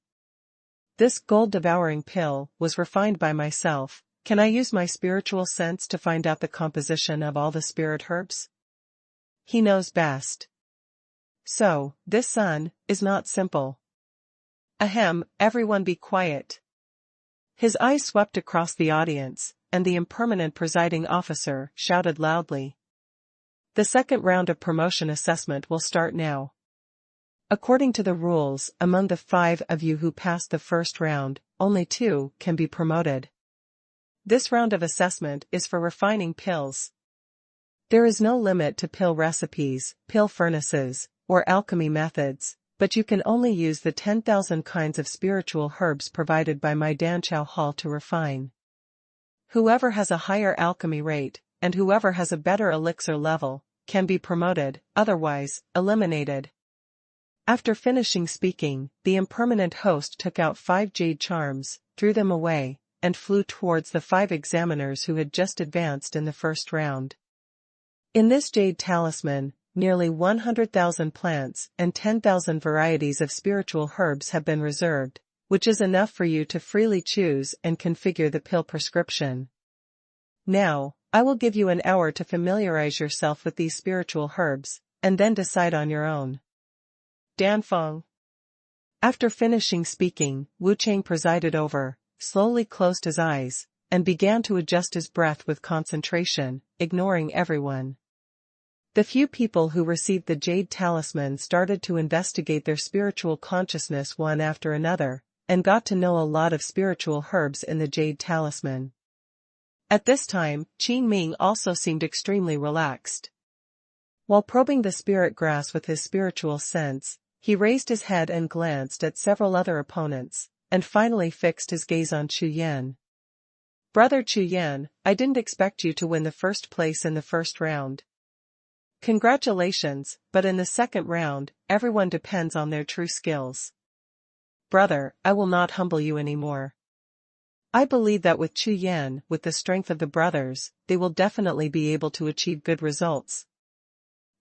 This gold-devouring pill was refined by myself, Can I use my spiritual sense to find out the composition of all the spirit herbs? He knows best. So, this son, is not simple. Ahem, everyone be quiet. His eyes swept across the audience, and the impermanent presiding officer shouted loudly. The second round of promotion assessment will start now. According to the rules, among the 5 of you who passed the first round, only 2 can be promoted. This round of assessment is for refining pills. There is no limit to pill recipes, pill furnaces, or alchemy methods, but you can only use the 10,000 kinds of spiritual herbs provided by my Danqiao Hall to refine. Whoever has a higher alchemy rate, and whoever has a better elixir level, can be promoted, otherwise, eliminated. After finishing speaking, the impermanent host took out 5 jade charms, threw them away, and flew towards the 5 examiners who had just advanced in the first round. In this jade talisman, nearly 100,000 plants and 10,000 varieties of spiritual herbs have been reserved, which is enough for you to freely choose and configure the pill prescription. Now, I will give you an hour to familiarize yourself with these spiritual herbs, and then decide on your own. Danfang. After finishing speaking, Wu Chang presided over, slowly closed his eyes, and began to adjust his breath with concentration, ignoring everyone. The few people who received the jade talisman started to investigate their spiritual consciousness one after another, and got to know a lot of spiritual herbs in the jade talisman. At this time, Qin Ming also seemed extremely relaxed. While probing the spirit grass with his spiritual sense, he raised his head and glanced at several other opponents, and finally fixed his gaze on Chu Yan. Brother Chu Yan, I didn't expect you to win the first place in the first round. Congratulations, but in the second round, everyone depends on their true skills. Brother, I will not humble you anymore. I believe that with Chu Yan, with the strength of the brothers, they will definitely be able to achieve good results.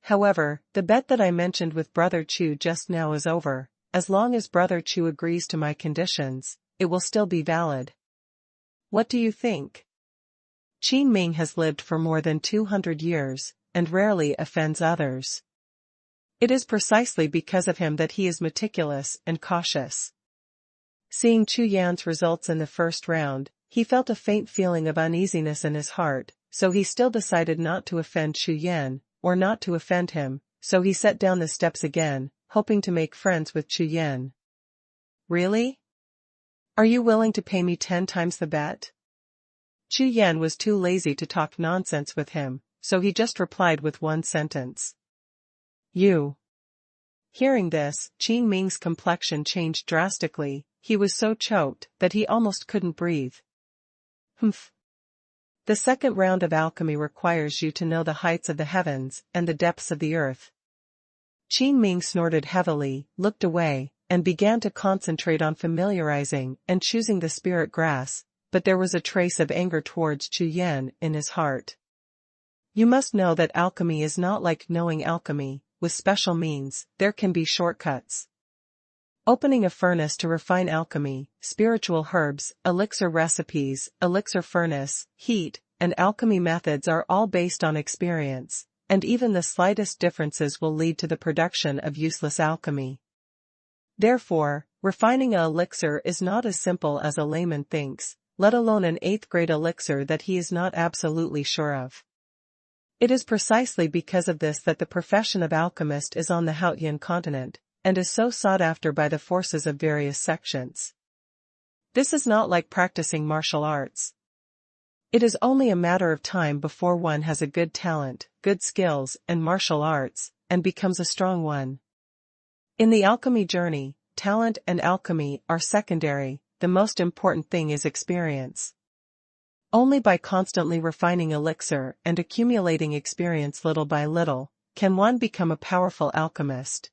However, the bet that I mentioned with Brother Chu just now is over. As long as Brother Chu agrees to my conditions, it will still be valid. What do you think? Qin Ming has lived for more than 200 years, and rarely offends others. It is precisely because of him that he is meticulous and cautious. Seeing Chu Yan's results in the first round, he felt a faint feeling of uneasiness in his heart, so he still decided not to offend Chu Yan, or not to offend him, so he set down the steps again, hoping to make friends with Chu Yan. Really? Are you willing to pay me 10 times the bet? Chu Yan was too lazy to talk nonsense with him, so he just replied with one sentence. You. Hearing this, Qin Ming's complexion changed drastically. He was so choked that he almost couldn't breathe. Humph. The second round of alchemy requires you to know the heights of the heavens and the depths of the earth. Qin Ming snorted heavily, looked away, and began to concentrate on familiarizing and choosing the spirit grass, but there was a trace of anger towards Chu Yan in his heart. You must know that alchemy is not like knowing alchemy. With special means, there can be shortcuts. Opening a furnace to refine alchemy, spiritual herbs, elixir recipes, elixir furnace, heat, and alchemy methods are all based on experience, and even the slightest differences will lead to the production of useless alchemy. Therefore, refining an elixir is not as simple as a layman thinks, let alone an 8th-grade elixir that he is not absolutely sure of. It is precisely because of this that the profession of alchemist is on the Haotian continent, and is so sought after by the forces of various sections. This is not like practicing martial arts. It is only a matter of time before one has a good talent, good skills, and martial arts, and becomes a strong one. In the alchemy journey, talent and alchemy are secondary, the most important thing is experience. Only by constantly refining elixir and accumulating experience little by little, can one become a powerful alchemist.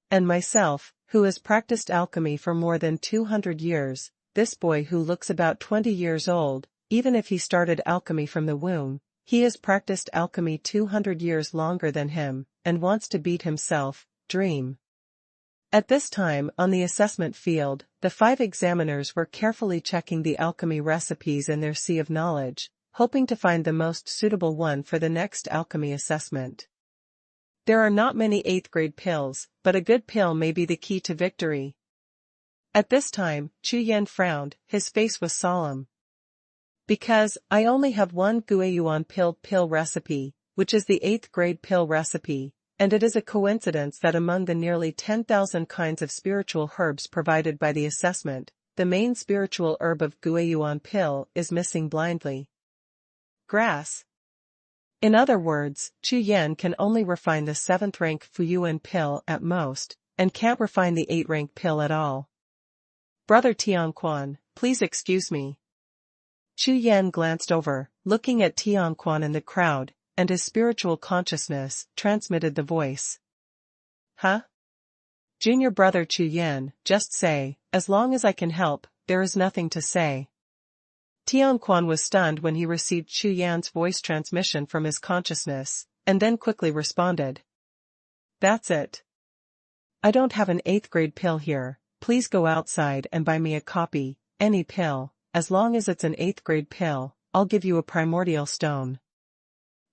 And myself, who has practiced alchemy for more than 200 years, this boy who looks about 20 years old, even if he started alchemy from the womb, he has practiced alchemy 200 years longer than him, and wants to beat himself, dream. At this time on the assessment field, The 5 examiners were carefully checking the alchemy recipes in their sea of knowledge, hoping to find the most suitable one for the next alchemy assessment. There are not many 8th grade pills, but a good pill may be the key to victory. At this time, Chu Yan frowned, his face was solemn. Because, I only have one Guiyuan pill recipe, which is the 8th grade pill recipe, and it is a coincidence that among the nearly 10,000 kinds of spiritual herbs provided by the assessment, the main spiritual herb of Guiyuan pill is missing blindly. Grass. In other words, Chu Yan can only refine the 7th rank Fuyuan pill at most, and can't refine the 8th rank pill at all. Brother Tianquan, please excuse me. Chu Yan glanced over, looking at Tianquan in the crowd, and his spiritual consciousness transmitted the voice. Huh? Junior brother Chu Yan, just say, as long as I can help, there is nothing to say. Tianquan was stunned when he received Chu Yan's voice transmission from his consciousness, and then quickly responded. That's it. I don't have an 8th grade pill here, please go outside and buy me a copy, any pill, as long as it's an 8th grade pill, I'll give you a primordial stone.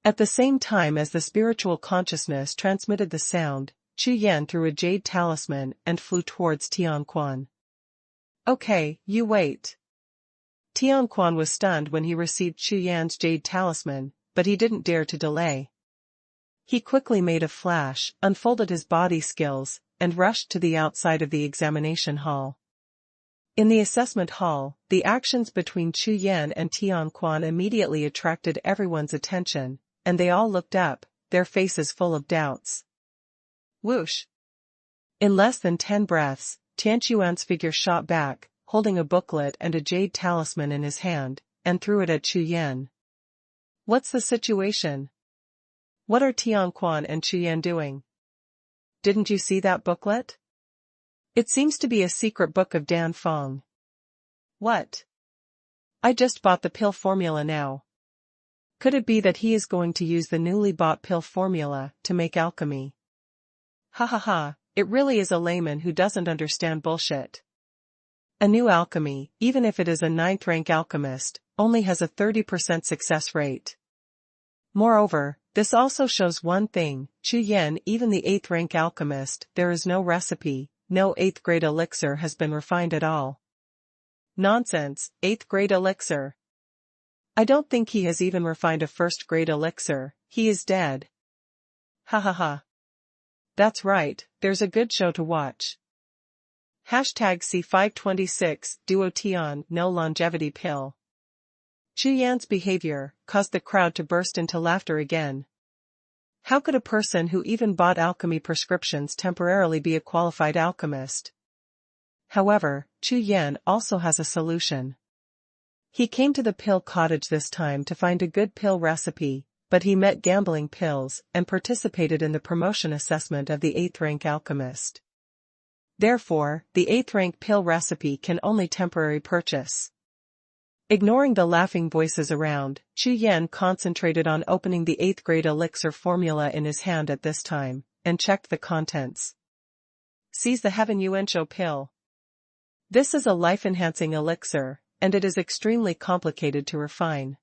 At the same time as the spiritual consciousness transmitted the sound, Chu Yan threw a jade talisman and flew towards Tianquan. Okay, you wait. Tianquan was stunned when he received Chu Yan's jade talisman, but he didn't dare to delay. He quickly made a flash, unfolded his body skills, and rushed to the outside of the examination hall. In the assessment hall, the actions between Chu Yan and Tianquan immediately attracted everyone's attention, and they all looked up, their faces full of doubts. Whoosh! In less than 10 breaths, Tianquan's figure shot back, holding a booklet and a jade talisman in his hand, and threw it at Chu Yan. What's the situation? What are Tianquan and Chu Yan doing? Didn't you see that booklet? It seems to be a secret book of Danfang. What? I just bought the pill formula now. Could it be that he is going to use the newly bought pill formula to make alchemy? Ha ha ha, it really is a layman who doesn't understand bullshit. A new alchemy, even if it is a 9th rank alchemist, only has a 30% success rate. Moreover, this also shows one thing, Chu Yan, even the 8th rank alchemist, there is no recipe, no 8th grade elixir has been refined at all. Nonsense, 8th grade elixir. I don't think he has even refined a 1st grade elixir, he is dead. Ha ha ha. That's right, there's a good show to watch. Hashtag C526 Duotian no longevity pill. Chu Yan's behavior caused the crowd to burst into laughter again. How could a person who even bought alchemy prescriptions temporarily be a qualified alchemist? However, Chu Yan also has a solution. He came to the pill cottage this time to find a good pill recipe, but he met gambling pills and participated in the promotion assessment of the 8th rank alchemist. Therefore, the 8th rank pill recipe can only temporary purchase. Ignoring the laughing voices around, Chu Yan concentrated on opening the 8th grade elixir formula in his hand at this time, and checked the contents. Seize the Heaven Yuanshou pill. This is a life-enhancing elixir, and it is extremely complicated to refine.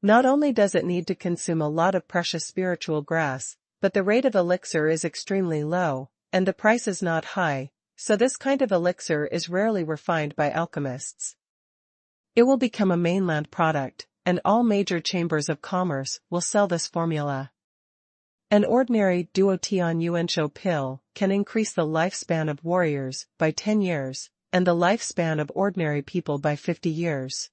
Not only does it need to consume a lot of precious spiritual grass, but the rate of elixir is extremely low, and the price is not high, so this kind of elixir is rarely refined by alchemists. It will become a mainland product, and all major chambers of commerce will sell this formula. An ordinary Duotian Yuanshou pill can increase the lifespan of warriors by 10 years, and the lifespan of ordinary people by 50 years.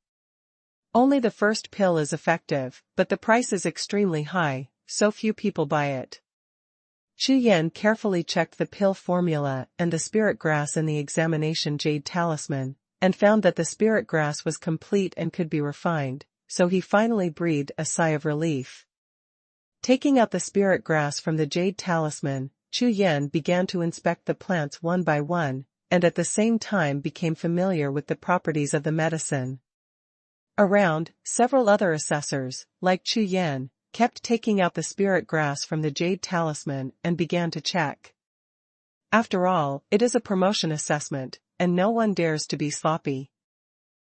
Only the first pill is effective, but the price is extremely high, so few people buy it. Chu Yan carefully checked the pill formula and the spirit grass in the examination jade talisman, and found that the spirit grass was complete and could be refined, so he finally breathed a sigh of relief. Taking out the spirit grass from the jade talisman, Chu Yan began to inspect the plants one by one, and at the same time became familiar with the properties of the medicine. Around, several other assessors, like Chu Yan, kept taking out the spirit grass from the jade talisman and began to check. After all, it is a promotion assessment, and no one dares to be sloppy.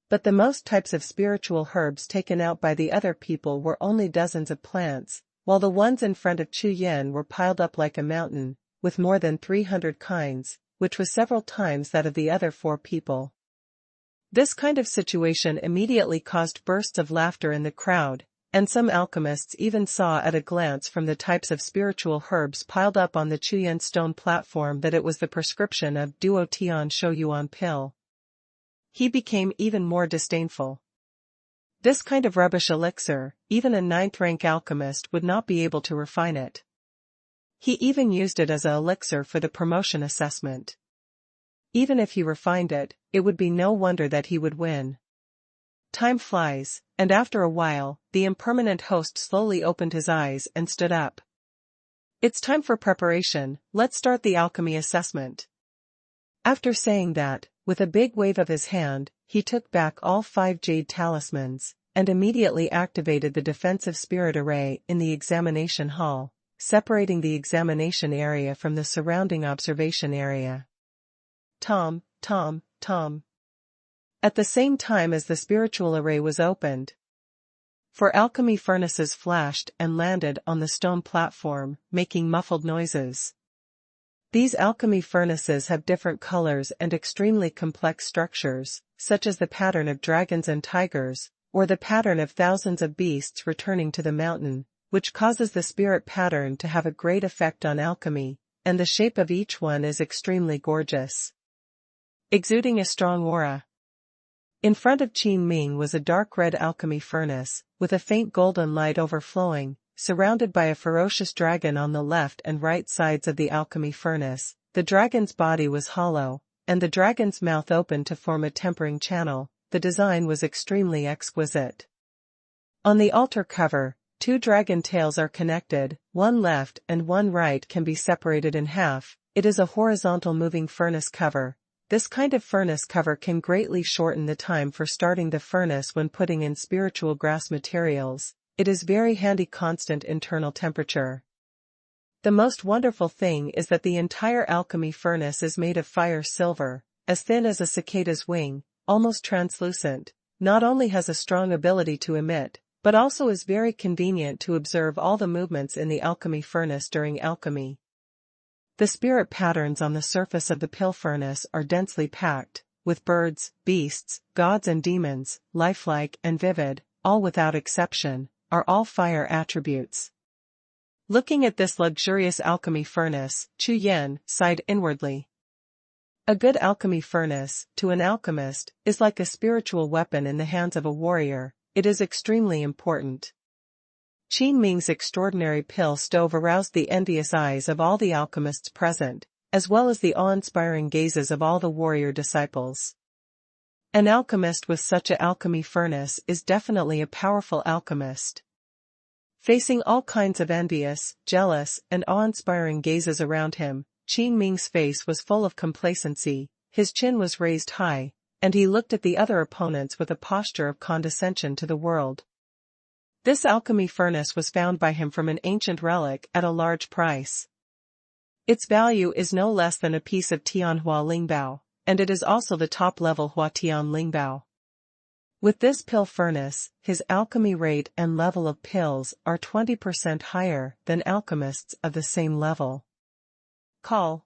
But the most types of spiritual herbs taken out by the other people were only dozens of plants, while the ones in front of Chu Yan were piled up like a mountain, with more than 300 kinds, which was several times that of the other 4 people. This kind of situation immediately caused bursts of laughter in the crowd, and some alchemists even saw at a glance from the types of spiritual herbs piled up on the Chu Yan stone platform that it was the prescription of Duo Tian Shouyuan pill. He became even more disdainful. This kind of rubbish elixir, even a 9th-rank alchemist would not be able to refine it. He even used it as an elixir for the promotion assessment. Even if he refined it, it would be no wonder that he would win. Time flies, and after a while, the impermanent host slowly opened his eyes and stood up. It's time for preparation, let's start the alchemy assessment. After saying that, with a big wave of his hand, he took back all 5 jade talismans, and immediately activated the defensive spirit array in the examination hall, separating the examination area from the surrounding observation area. Tom, tom, tom. At the same time as the spiritual array was opened, 4 alchemy furnaces flashed and landed on the stone platform, making muffled noises. These alchemy furnaces have different colors and extremely complex structures, such as the pattern of dragons and tigers, or the pattern of thousands of beasts returning to the mountain, which causes the spirit pattern to have a great effect on alchemy, and the shape of each one is extremely gorgeous, exuding a strong aura. In front of Qin Ming was a dark red alchemy furnace, with a faint golden light overflowing, surrounded by a ferocious dragon on the left and right sides of the alchemy furnace. The dragon's body was hollow, and the dragon's mouth open to form a tempering channel. The design was extremely exquisite. On the altar cover, 2 dragon tails are connected, one left and one right can be separated in half. It is a horizontal moving furnace cover. This kind of furnace cover can greatly shorten the time for starting the furnace when putting in spiritual grass materials. It is very handy constant internal temperature. The most wonderful thing is that the entire alchemy furnace is made of fire silver, as thin as a cicada's wing, almost translucent. Not only has a strong ability to emit, but also is very convenient to observe all the movements in the alchemy furnace during alchemy. The spirit patterns on the surface of the pill furnace are densely packed, with birds, beasts, gods and demons, lifelike and vivid, all without exception, are all fire attributes. Looking at this luxurious alchemy furnace, Chu Yan sighed inwardly. A good alchemy furnace, to an alchemist, is like a spiritual weapon in the hands of a warrior. It is extremely important. Qin Ming's extraordinary pill stove aroused the envious eyes of all the alchemists present, as well as the awe-inspiring gazes of all the warrior disciples. An alchemist with such a alchemy furnace is definitely a powerful alchemist. Facing all kinds of envious, jealous, and awe-inspiring gazes around him, Qin Ming's face was full of complacency, his chin was raised high, and he looked at the other opponents with a posture of condescension to the world. This alchemy furnace was found by him from an ancient relic at a large price. Its value is no less than a piece of Tianhua Lingbao, and it is also the top-level Huatian Lingbao. With this pill furnace, his alchemy rate and level of pills are 20% higher than alchemists of the same level. Call.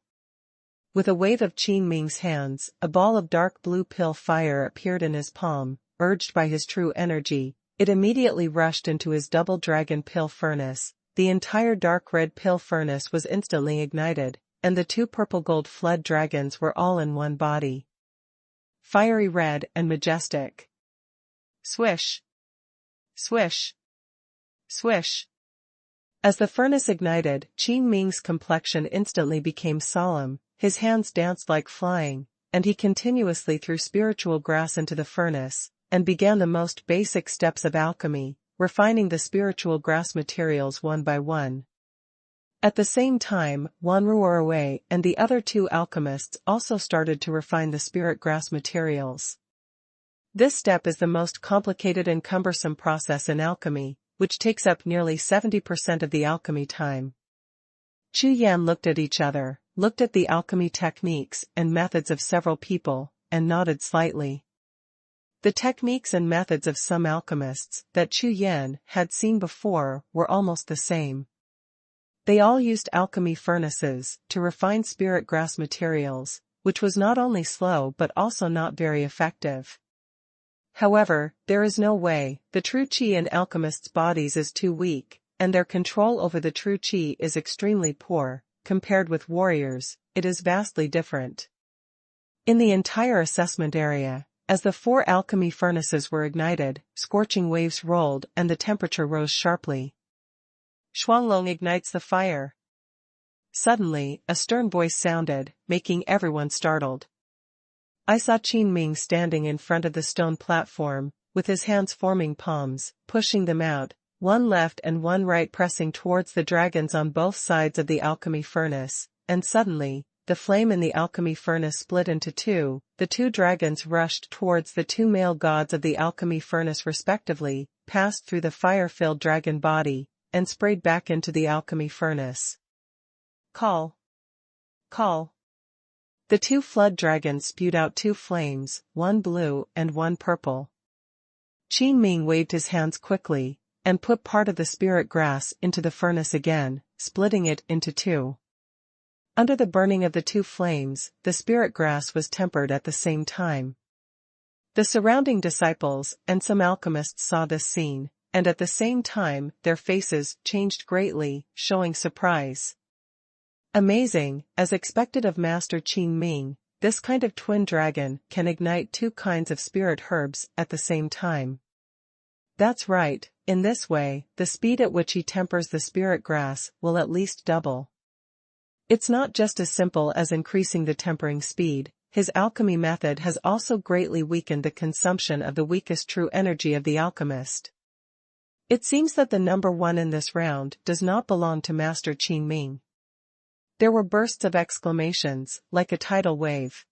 With a wave of Qin Ming's hands, a ball of dark blue pill fire appeared in his palm. Urged by his true energy, it immediately rushed into his double dragon pill furnace. The entire dark red pill furnace was instantly ignited, and the 2 purple gold flood dragons were all in one body. Fiery red and majestic. Swish. Swish. Swish. As the furnace ignited, Qin Ming's complexion instantly became solemn, his hands danced like flying, and he continuously threw spiritual grass into the furnace, and began the most basic steps of alchemy, refining the spiritual grass materials one by one. At the same time, Wan Ruorwei and the other 2 alchemists also started to refine the spirit grass materials. This step is the most complicated and cumbersome process in alchemy, which takes up nearly 70% of the alchemy time. Chu Yan looked at each other, looked at the alchemy techniques and methods of several people, and nodded slightly. The techniques and methods of some alchemists that Chu Yan had seen before were almost the same. They all used alchemy furnaces to refine spirit grass materials, which was not only slow but also not very effective. However, there is no way the true qi in alchemists' bodies is too weak, and their control over the true qi is extremely poor. Compared with warriors, it is vastly different. In the entire assessment area, as the 4 alchemy furnaces were ignited, scorching waves rolled and the temperature rose sharply. Xuanhuan ignites the fire. Suddenly, a stern voice sounded, making everyone startled. I saw Qin Ming standing in front of the stone platform, with his hands forming palms, pushing them out, one left and one right, pressing towards the dragons on both sides of the alchemy furnace, and suddenly, the flame in the alchemy furnace split into 2, the 2 dragons rushed towards the 2 male gods of the alchemy furnace respectively, passed through the fire-filled dragon body, and sprayed back into the alchemy furnace. Call! Call! The 2 flood dragons spewed out 2 flames, one blue and one purple. Qin Ming waved his hands quickly, and put part of the spirit grass into the furnace again, splitting it into 2. Under the burning of the 2 flames, the spirit grass was tempered at the same time. The surrounding disciples and some alchemists saw this scene, and at the same time their faces changed greatly, showing surprise. Amazing, as expected of Master Qin Ming, this kind of twin dragon can ignite 2 kinds of spirit herbs at the same time. That's right, in this way, the speed at which he tempers the spirit grass will at least double. It's not just as simple as increasing the tempering speed, his alchemy method has also greatly weakened the consumption of the weakest true energy of the alchemist. It seems that the number 1 in this round does not belong to Master Qin Ming. There were bursts of exclamations, like a tidal wave.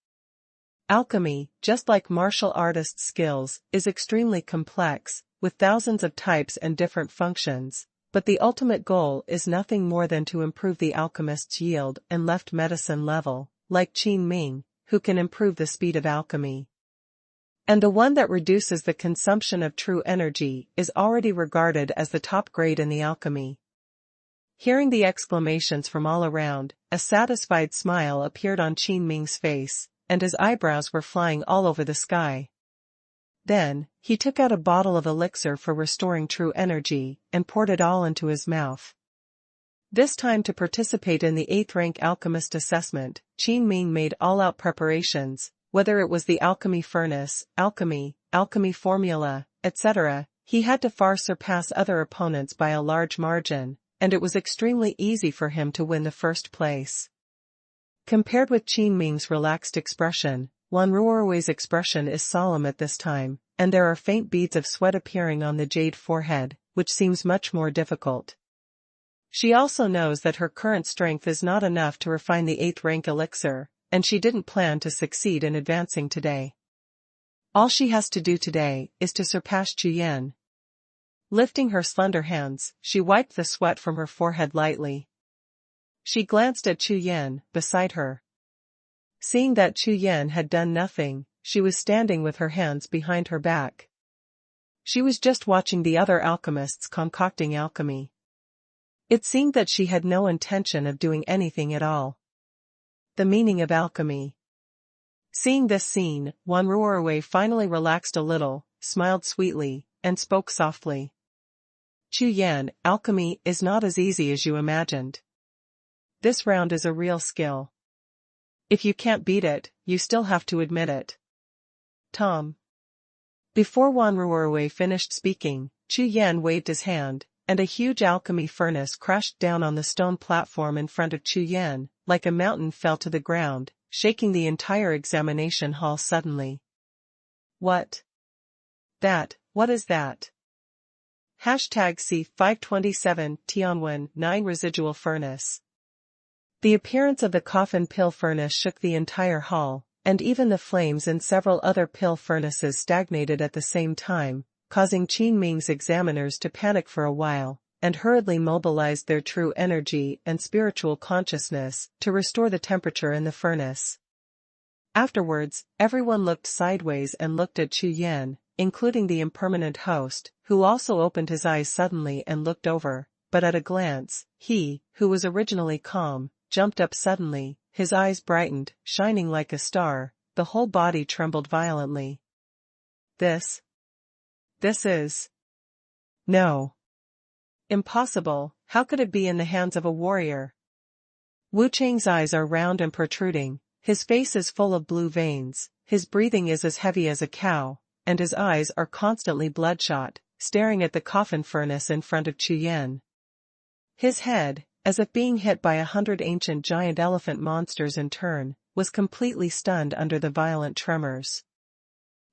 Alchemy, just like martial artists' skills, is extremely complex, with thousands of types and different functions, but the ultimate goal is nothing more than to improve the alchemist's yield and left medicine level, like Qin Ming, who can improve the speed of alchemy. And the one that reduces the consumption of true energy is already regarded as the top grade in the alchemy. Hearing the exclamations from all around, a satisfied smile appeared on Qin Ming's face, and his eyebrows were flying all over the sky. Then, he took out a bottle of elixir for restoring true energy, and poured it all into his mouth. This time, to participate in the 8th rank alchemist assessment, Qin Ming made all-out preparations, whether it was the alchemy furnace, alchemy formula, etc., he had to far surpass other opponents by a large margin, and it was extremely easy for him to win the first place. Compared with Qin Ming's relaxed expression, Wan Ruorui's expression is solemn at this time, and there are faint beads of sweat appearing on the jade forehead, which seems much more difficult. She also knows that her current strength is not enough to refine the 8th rank elixir, and she didn't plan to succeed in advancing today. All she has to do today is to surpass Chu Yan. Lifting her slender hands, she wiped the sweat from her forehead lightly. She glanced at Chu Yan, beside her. Seeing that Chu Yan had done nothing, she was standing with her hands behind her back. She was just watching the other alchemists concocting alchemy. It seemed that she had no intention of doing anything at all. The meaning of alchemy. Seeing this scene, Wan Ruorui finally relaxed a little, smiled sweetly, and spoke softly. Chu Yan, alchemy is not as easy as you imagined. This round is a real skill. If you can't beat it, you still have to admit it. Tom. Before Wan Ruorui finished speaking, Chu Yan waved his hand, and a huge alchemy furnace crashed down on the stone platform in front of Chu Yan, like a mountain fell to the ground, shaking the entire examination hall suddenly. What? What is that? #C527 Tianwen 9 Residual Furnace. The appearance of the coffin pill furnace shook the entire hall, and even the flames in several other pill furnaces stagnated at the same time, causing Qin Ming's examiners to panic for a while, and hurriedly mobilized their true energy and spiritual consciousness to restore the temperature in the furnace. Afterwards, everyone looked sideways and looked at Chu Yan, including the impermanent host, who also opened his eyes suddenly and looked over, but at a glance, he, who was originally calm, jumped up suddenly, his eyes brightened, shining like a star, the whole body trembled violently. This is... No. Impossible, how could it be in the hands of a warrior? Wu Chang's eyes are round and protruding, his face is full of blue veins, his breathing is as heavy as a cow, and his eyes are constantly bloodshot, staring at the coffin furnace in front of Chu Yan. His head, as if being hit by 100 ancient giant elephant monsters in turn, was completely stunned under the violent tremors.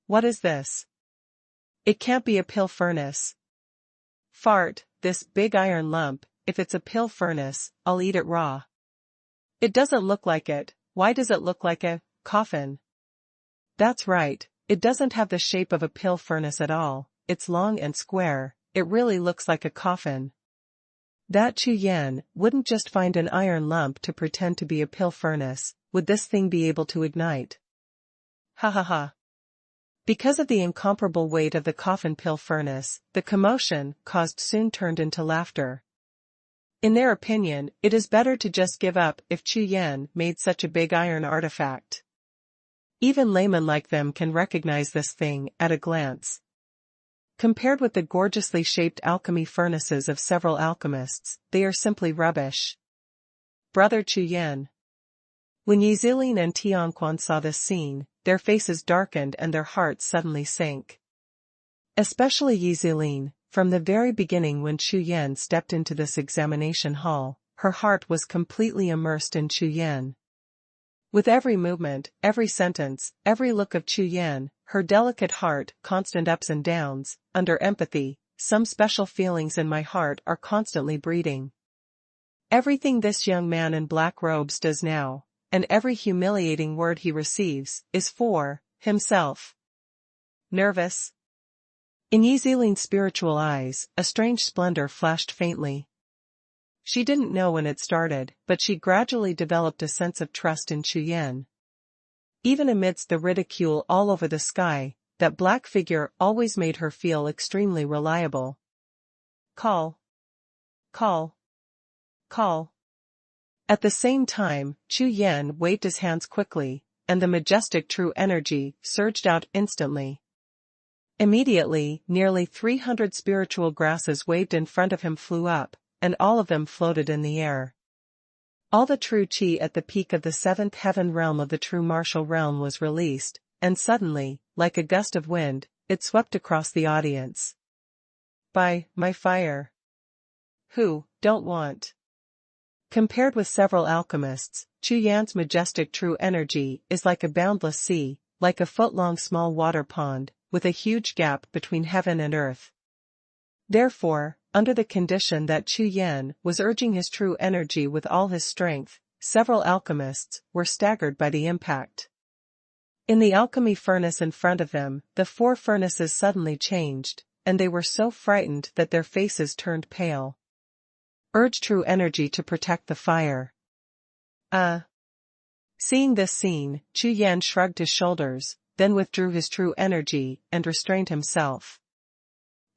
What is this? It can't be a pill furnace. Fart, this big iron lump, if it's a pill furnace, I'll eat it raw. It doesn't look like it. Why does it look like a coffin? That's right, it doesn't have the shape of a pill furnace at all, it's long and square, it really looks like a coffin. That Chu Yan wouldn't just find an iron lump to pretend to be a pill furnace, would this thing be able to ignite? Ha ha ha. Because of the incomparable weight of the coffin pill furnace, the commotion caused soon turned into laughter. In their opinion, it is better to just give up if Chu Yan made such a big iron artifact. Even laymen like them can recognize this thing at a glance. Compared with the gorgeously shaped alchemy furnaces of several alchemists, they are simply rubbish. Brother Chu Yan. When Yizilin and Tianquan saw this scene, their faces darkened and their hearts suddenly sank. Especially Yizilin, from the very beginning when Chu Yan stepped into this examination hall, her heart was completely immersed in Chu Yan. With every movement, every sentence, every look of Chu Yan, her delicate heart, constant ups and downs, under empathy, some special feelings in my heart are constantly breeding. Everything this young man in black robes does now, and every humiliating word he receives, is for himself. Nervous? In Yizilin's spiritual eyes, a strange splendor flashed faintly. She didn't know when it started, but she gradually developed a sense of trust in Chu Yan. Even amidst the ridicule all over the sky, that black figure always made her feel extremely reliable. Call. Call. Call. At the same time, Chu Yan waved his hands quickly, and the majestic true energy surged out instantly. Immediately, nearly 300 spiritual grasses waved in front of him flew up, and all of them floated in the air. All the true chi at the peak of the seventh heaven realm of the true martial realm was released, and suddenly, like a gust of wind, it swept across the audience. By my fire. Who don't want? Compared with several alchemists, Chu Yan's majestic true energy is like a boundless sea, like a foot-long small water pond, with a huge gap between heaven and earth. Therefore, under the condition that Chu Yan was urging his true energy with all his strength, several alchemists were staggered by the impact. In the alchemy furnace in front of them, the four furnaces suddenly changed, and they were so frightened that their faces turned pale. Urge true energy to protect the fire. Seeing this scene, Chu Yan shrugged his shoulders, then withdrew his true energy and restrained himself.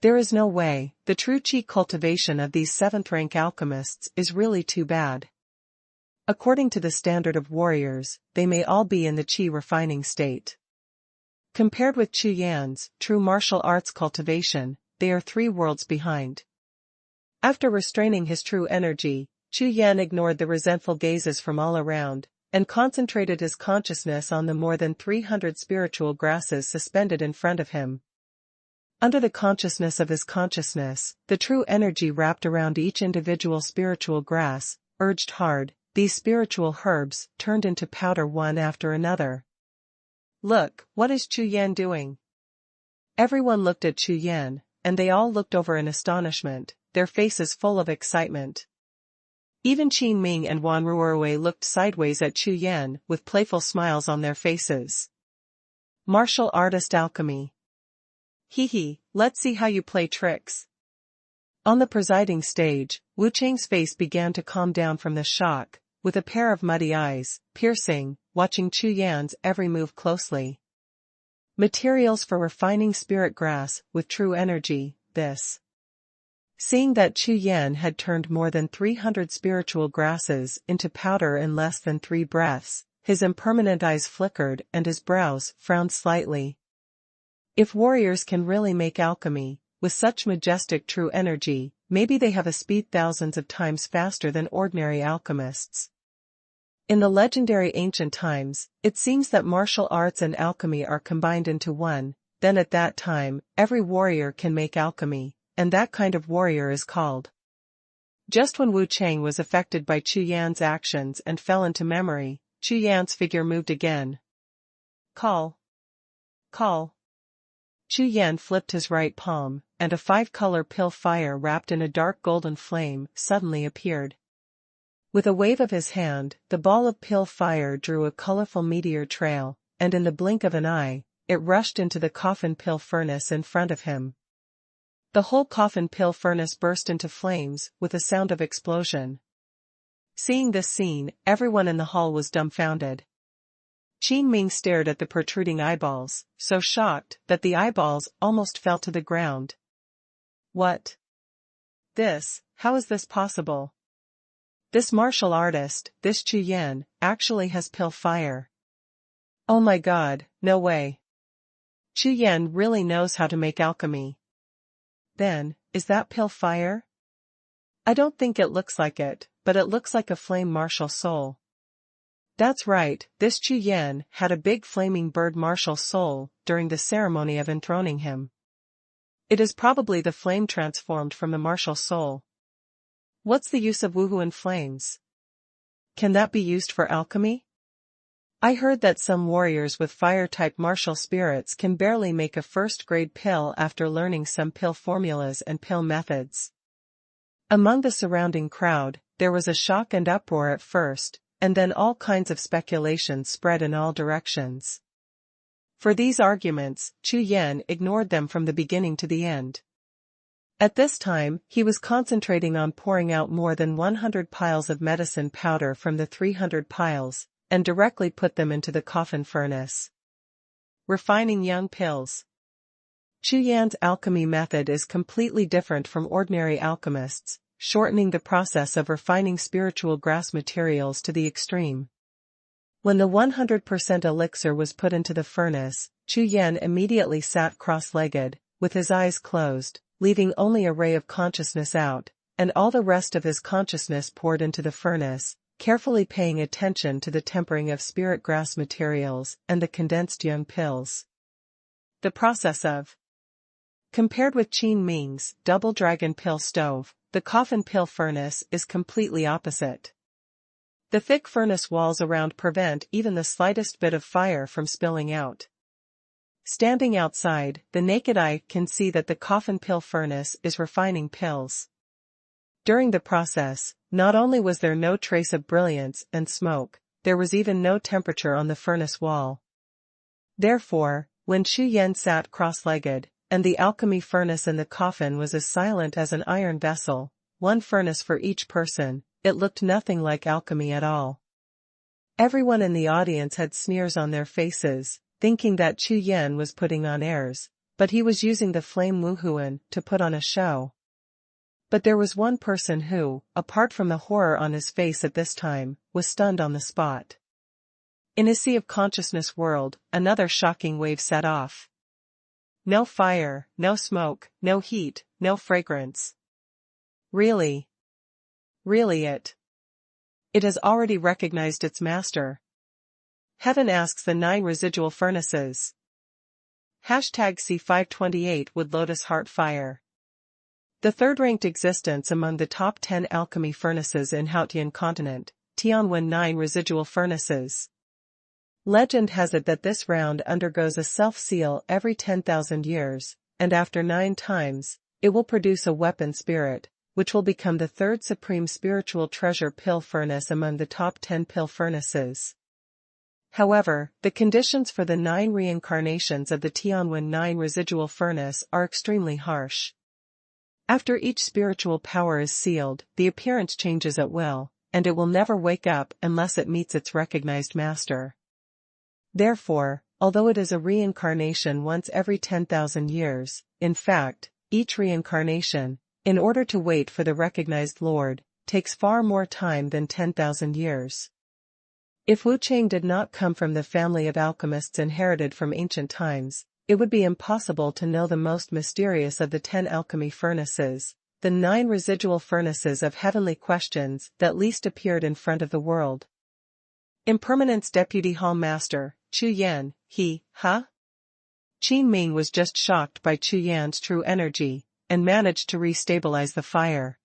There is no way, the true chi cultivation of these seventh-rank alchemists is really too bad. According to the standard of warriors, they may all be in the chi refining state. Compared with Chu Yan's true martial arts cultivation, they are 3 worlds behind. After restraining his true energy, Chu Yan ignored the resentful gazes from all around, and concentrated his consciousness on the more than 300 spiritual grasses suspended in front of him. Under the consciousness of his consciousness, the true energy wrapped around each individual spiritual grass, urged hard, these spiritual herbs turned into powder one after another. Look, what is Chu Yan doing? Everyone looked at Chu Yan, and they all looked over in astonishment, their faces full of excitement. Even Qin Ming and Wan Ruerwei looked sideways at Chu Yan with playful smiles on their faces. Martial artist alchemy. Hee hee, let's see how you play tricks. On the presiding stage, Wu Cheng's face began to calm down from the shock, with a pair of muddy eyes, piercing, watching Chu Yan's every move closely. Materials for refining spirit grass with true energy, this. Seeing that Chu Yan had turned more than 300 spiritual grasses into powder in less than 3 breaths, his impermanent eyes flickered and his brows frowned slightly. If warriors can really make alchemy, with such majestic true energy, maybe they have a speed thousands of times faster than ordinary alchemists. In the legendary ancient times, it seems that martial arts and alchemy are combined into one, then at that time, every warrior can make alchemy, and that kind of warrior is called. Just when Wu Cheng was affected by Chu Yan's actions and fell into memory, Chu Yan's figure moved again. Call. Call. Chu Yan flipped his right palm, and a 5-color pill fire wrapped in a dark golden flame suddenly appeared. With a wave of his hand, the ball of pill fire drew a colorful meteor trail, and in the blink of an eye, it rushed into the coffin pill furnace in front of him. The whole coffin pill furnace burst into flames with a sound of explosion. Seeing this scene, everyone in the hall was dumbfounded. Qin Ming stared at the protruding eyeballs, so shocked that the eyeballs almost fell to the ground. What? How is this possible? This martial artist, this Chu Yan, actually has pill fire. Oh my god, no way. Chu Yan really knows how to make alchemy. Then, is that pill fire? I don't think it looks like it, but it looks like a flame martial soul. That's right, this Chu Yan had a big flaming bird martial soul during the ceremony of enthroning him. It is probably the flame transformed from the martial soul. What's the use of Wuhun flames? Can that be used for alchemy? I heard that some warriors with fire-type martial spirits can barely make a first-grade pill after learning some pill formulas and pill methods. Among the surrounding crowd, there was a shock and uproar at first, and then all kinds of speculations spread in all directions. For these arguments, Chu Yan ignored them from the beginning to the end. At this time, he was concentrating on pouring out more than 100 piles of medicine powder from the 300 piles, and directly put them into the coffin furnace. Refining young pills. Chu Yan's alchemy method is completely different from ordinary alchemists, shortening the process of refining spiritual grass materials to the extreme. When the 100% elixir was put into the furnace, Chu Yan immediately sat cross-legged, with his eyes closed, leaving only a ray of consciousness out, and all the rest of his consciousness poured into the furnace, carefully paying attention to the tempering of spirit grass materials and the condensed young pills. The process of. Compared with Qin Ming's double dragon pill stove, the coffin pill furnace is completely opposite. The thick furnace walls around prevent even the slightest bit of fire from spilling out. Standing outside, the naked eye can see that the coffin pill furnace is refining pills. During the process, not only was there no trace of brilliance and smoke, there was even no temperature on the furnace wall. Therefore, when Chu Yan sat cross-legged, and the alchemy furnace in the coffin was as silent as an iron vessel, one furnace for each person, it looked nothing like alchemy at all. Everyone in the audience had sneers on their faces, thinking that Chu Yan was putting on airs, but he was using the flame Wuhun to put on a show. But there was one person who, apart from the horror on his face at this time, was stunned on the spot. In his sea of consciousness world, another shocking wave set off. No fire, no smoke, no heat, no fragrance. Really? Really it has already recognized its master. Heaven asks the 9 residual furnaces. #C528 would Lotus Heart Fire. The third-ranked existence among the top 10 alchemy furnaces in Hautian continent, Tianwen 9 residual furnaces. Legend has it that this round undergoes a self-seal every 10,000 years, and after 9 times, it will produce a weapon spirit, which will become the third supreme spiritual treasure pill furnace among the top 10 pill furnaces. However, the conditions for the 9 reincarnations of the Tianwen 9 residual furnace are extremely harsh. After each spiritual power is sealed, the appearance changes at will, and it will never wake up unless it meets its recognized master. Therefore, although it is a reincarnation once every 10,000 years, in fact, each reincarnation, in order to wait for the recognized Lord, takes far more time than 10,000 years. If Wu Chang did not come from the family of alchemists inherited from ancient times, it would be impossible to know the most mysterious of the 10 alchemy furnaces, the 9 residual furnaces of heavenly questions that least appeared in front of the world. Impermanence Deputy Hall Master, Chu Yan, Qin Ming was just shocked by Chu Yan's true energy, and managed to re-stabilize the fire.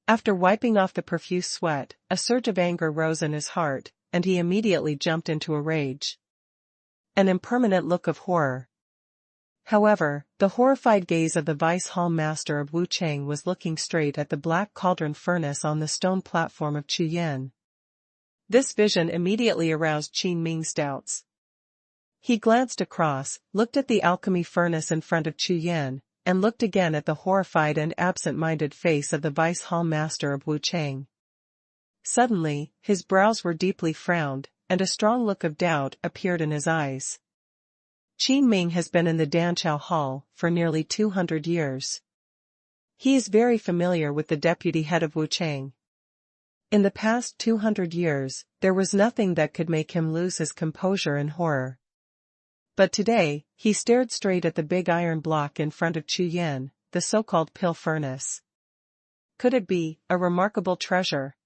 After wiping off the profuse sweat, a surge of anger rose in his heart, and he immediately jumped into a rage. An impermanent look of horror. However, the horrified gaze of the Vice Hall Master of Wu Chang was looking straight at the black cauldron furnace on the stone platform of Chu Yan. This vision immediately aroused Qin Ming's doubts. He glanced across, looked at the alchemy furnace in front of Chu Yan, and looked again at the horrified and absent-minded face of the Vice Hall Master of Wu Chang. Suddenly, his brows were deeply frowned, and a strong look of doubt appeared in his eyes. Qin Ming has been in the Danqiao Hall for nearly 200 years. He is very familiar with the deputy head of Wu Chang. In the past 200 years, there was nothing that could make him lose his composure in horror. But today, he stared straight at the big iron block in front of Chu Yan, the so-called pill furnace. Could it be a remarkable treasure?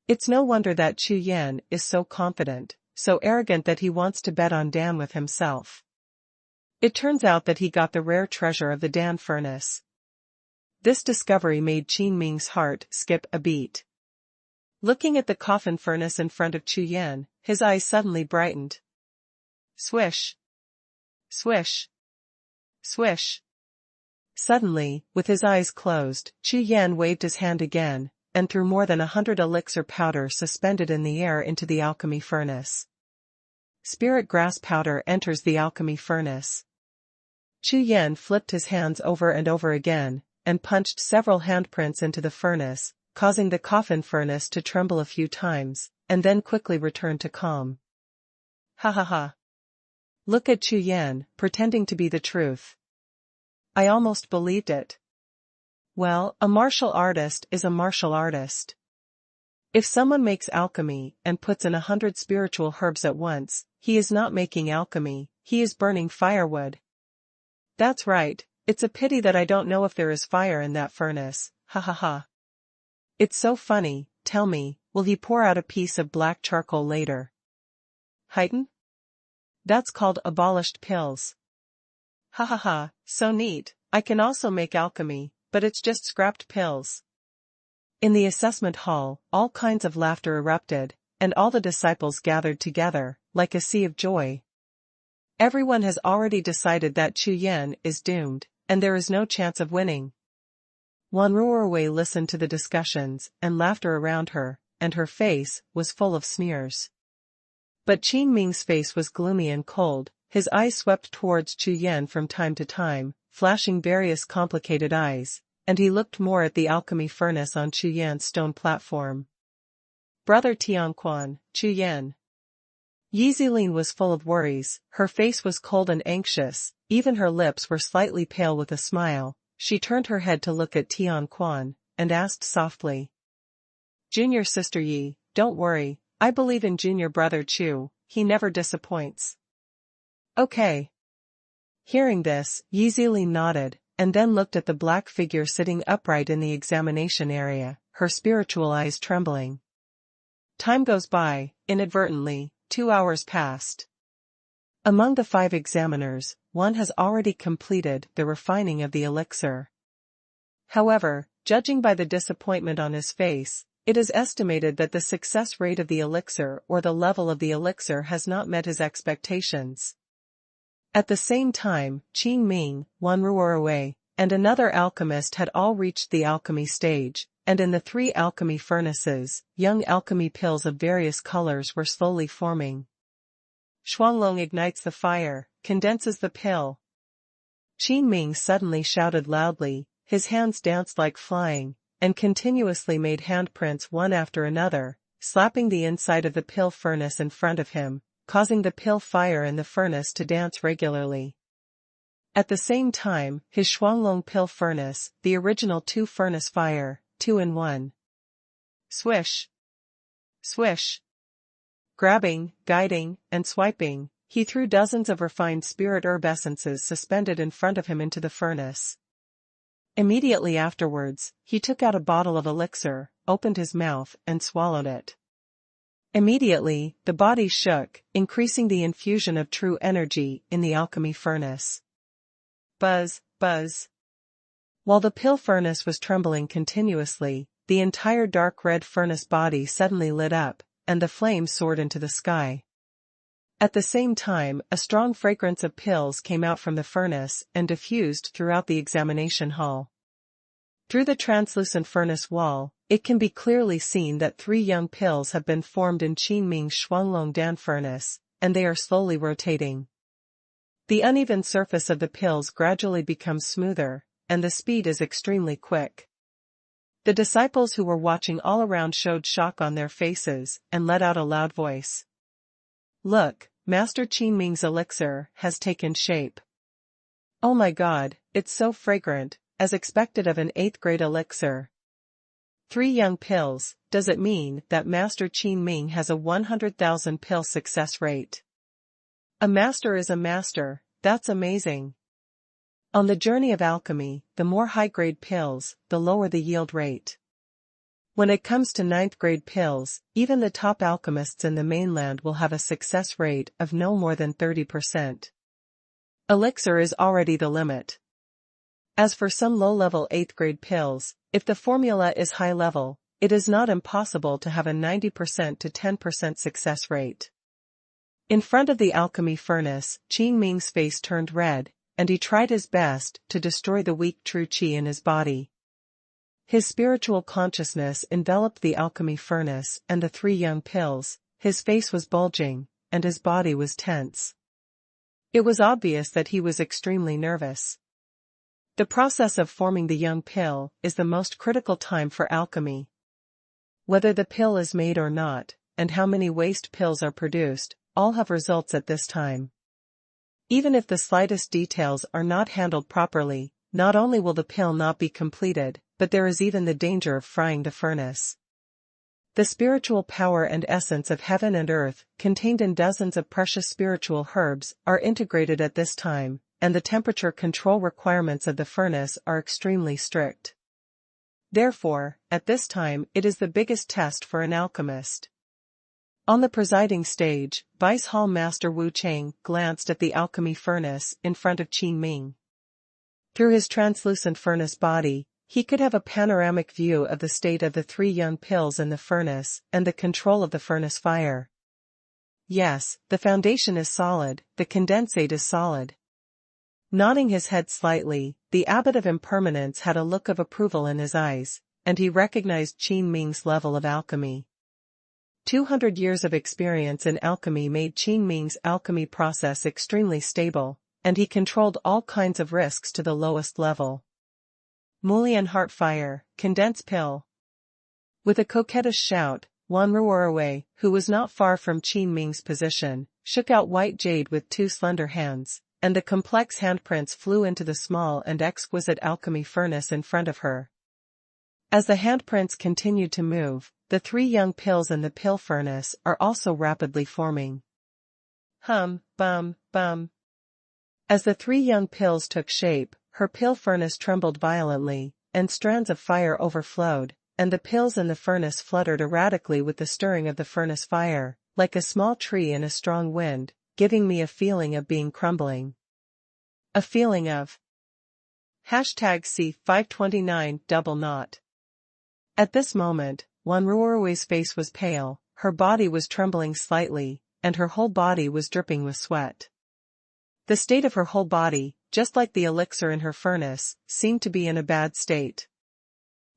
It's no wonder that Chu Yan is so confident, so arrogant that he wants to bet on Dan with himself. It turns out that he got the rare treasure of the Dan furnace. This discovery made Qin Ming's heart skip a beat. Looking at the coffin furnace in front of Chu Yan, his eyes suddenly brightened. Swish! Swish! Swish! Suddenly, with his eyes closed, Chu Yan waved his hand again, and threw more than 100 elixir powder suspended in the air into the alchemy furnace. Spirit grass powder enters the alchemy furnace. Chu Yan flipped his hands over and over again, and punched several handprints into the furnace, causing the coffin furnace to tremble a few times, and then quickly returned to calm. Ha ha ha. Look at Chu Yan, pretending to be the truth. I almost believed it. Well, a martial artist is a martial artist. If someone makes alchemy and puts in 100 spiritual herbs at once, he is not making alchemy, he is burning firewood. That's right, it's a pity that I don't know if there is fire in that furnace, ha ha ha. It's so funny, tell me, will he pour out a piece of black charcoal later? Heighten? That's called abolished pills. Ha ha ha, so neat, I can also make alchemy, but it's just scrapped pills. In the assessment hall, all kinds of laughter erupted, and all the disciples gathered together, like a sea of joy. Everyone has already decided that Chu Yan is doomed, and there is no chance of winning. Xuanhuan listened to the discussions and laughter around her, and her face was full of sneers. But Qin Ming's face was gloomy and cold, his eyes swept towards Chu Yan from time to time, flashing various complicated eyes, and he looked more at the alchemy furnace on Chu Yan's stone platform. Brother Tianquan, Chu Yan. Yi Zilin was full of worries, her face was cold and anxious, even her lips were slightly pale with a smile. She turned her head to look at Tianquan, and asked softly. Junior sister Yi, don't worry, I believe in junior brother Chu, he never disappoints. Okay. Hearing this, Yi Zilin nodded, and then looked at the black figure sitting upright in the examination area, her spiritual eyes trembling. Time goes by, inadvertently, 2 hours passed. Among the 5 examiners, one has already completed the refining of the elixir. However, judging by the disappointment on his face, it is estimated that the success rate of the elixir or the level of the elixir has not met his expectations. At the same time, Qin Ming, Xuanhuan, and another alchemist had all reached the alchemy stage, and in the 3 alchemy furnaces, young alchemy pills of various colors were slowly forming. Shuanglong ignites the fire, condenses the pill. Qin Ming suddenly shouted loudly, his hands danced like flying, and continuously made handprints one after another, slapping the inside of the pill furnace in front of him, causing the pill fire in the furnace to dance regularly. At the same time, his Xuanhuan pill furnace, the original two-furnace fire, 2-in-1. Swish! Swish! Grabbing, guiding, and swiping, he threw dozens of refined spirit herb essences suspended in front of him into the furnace. Immediately afterwards, he took out a bottle of elixir, opened his mouth, and swallowed it. Immediately, the body shook, increasing the infusion of true energy in the alchemy furnace. Buzz, buzz. While the pill furnace was trembling continuously, the entire dark red furnace body suddenly lit up, and the flames soared into the sky. At the same time, a strong fragrance of pills came out from the furnace and diffused throughout the examination hall. Through the translucent furnace wall, it can be clearly seen that 3 young pills have been formed in Qin Ming's Xuanlongdan furnace, and they are slowly rotating. The uneven surface of the pills gradually becomes smoother, and the speed is extremely quick. The disciples who were watching all around showed shock on their faces and let out a loud voice. Look, Master Qin Ming's elixir has taken shape. Oh my God, it's so fragrant, as expected of an 8th grade elixir. 3 young pills, does it mean that Master Qin Ming has a 100,000 pill success rate? A master is a master, that's amazing. On the journey of alchemy, the more high-grade pills, the lower the yield rate. When it comes to 9th grade pills, even the top alchemists in the mainland will have a success rate of no more than 30%. Elixir is already the limit. As for some low-level 8th grade pills, if the formula is high-level, it is not impossible to have a 90% to 10% success rate. In front of the alchemy furnace, Qin Ming's face turned red, and he tried his best to destroy the weak true qi in his body. His spiritual consciousness enveloped the alchemy furnace and the 3 young pills, his face was bulging, and his body was tense. It was obvious that he was extremely nervous. The process of forming the young pill is the most critical time for alchemy. Whether the pill is made or not, and how many waste pills are produced, all have results at this time. Even if the slightest details are not handled properly, not only will the pill not be completed, but there is even the danger of frying the furnace. The spiritual power and essence of heaven and earth, contained in dozens of precious spiritual herbs, are integrated at this time, and the temperature control requirements of the furnace are extremely strict. Therefore, at this time it is the biggest test for an alchemist. On the presiding stage, Vice Hall Master Wu Cheng glanced at the alchemy furnace in front of Qin Ming. Through his translucent furnace body, he could have a panoramic view of the state of the 3 young pills in the furnace and the control of the furnace fire. Yes, the foundation is solid, the condensate is solid. Nodding his head slightly, the abbot of impermanence had a look of approval in his eyes, and he recognized Qin Ming's level of alchemy. 200 years of experience in alchemy made Qin Ming's alchemy process extremely stable, and he controlled all kinds of risks to the lowest level. Mulian Heart Fire, Condense Pill. With a coquettish shout, Wan Ruorwei, who was not far from Qin Ming's position, shook out white jade with 2 slender hands, and the complex handprints flew into the small and exquisite alchemy furnace in front of her. As the handprints continued to move, the 3 young pills in the pill furnace are also rapidly forming. Hum, bum, bum. As the 3 young pills took shape, her pill furnace trembled violently, and strands of fire overflowed, and the pills in the furnace fluttered erratically with the stirring of the furnace fire, like a small tree in a strong wind, giving me a feeling of being crumbling. A feeling of #C529 double knot. At this moment, Wan Ruorwei's face was pale, her body was trembling slightly, and her whole body was dripping with sweat. The state of her whole body, just like the elixir in her furnace, seemed to be in a bad state.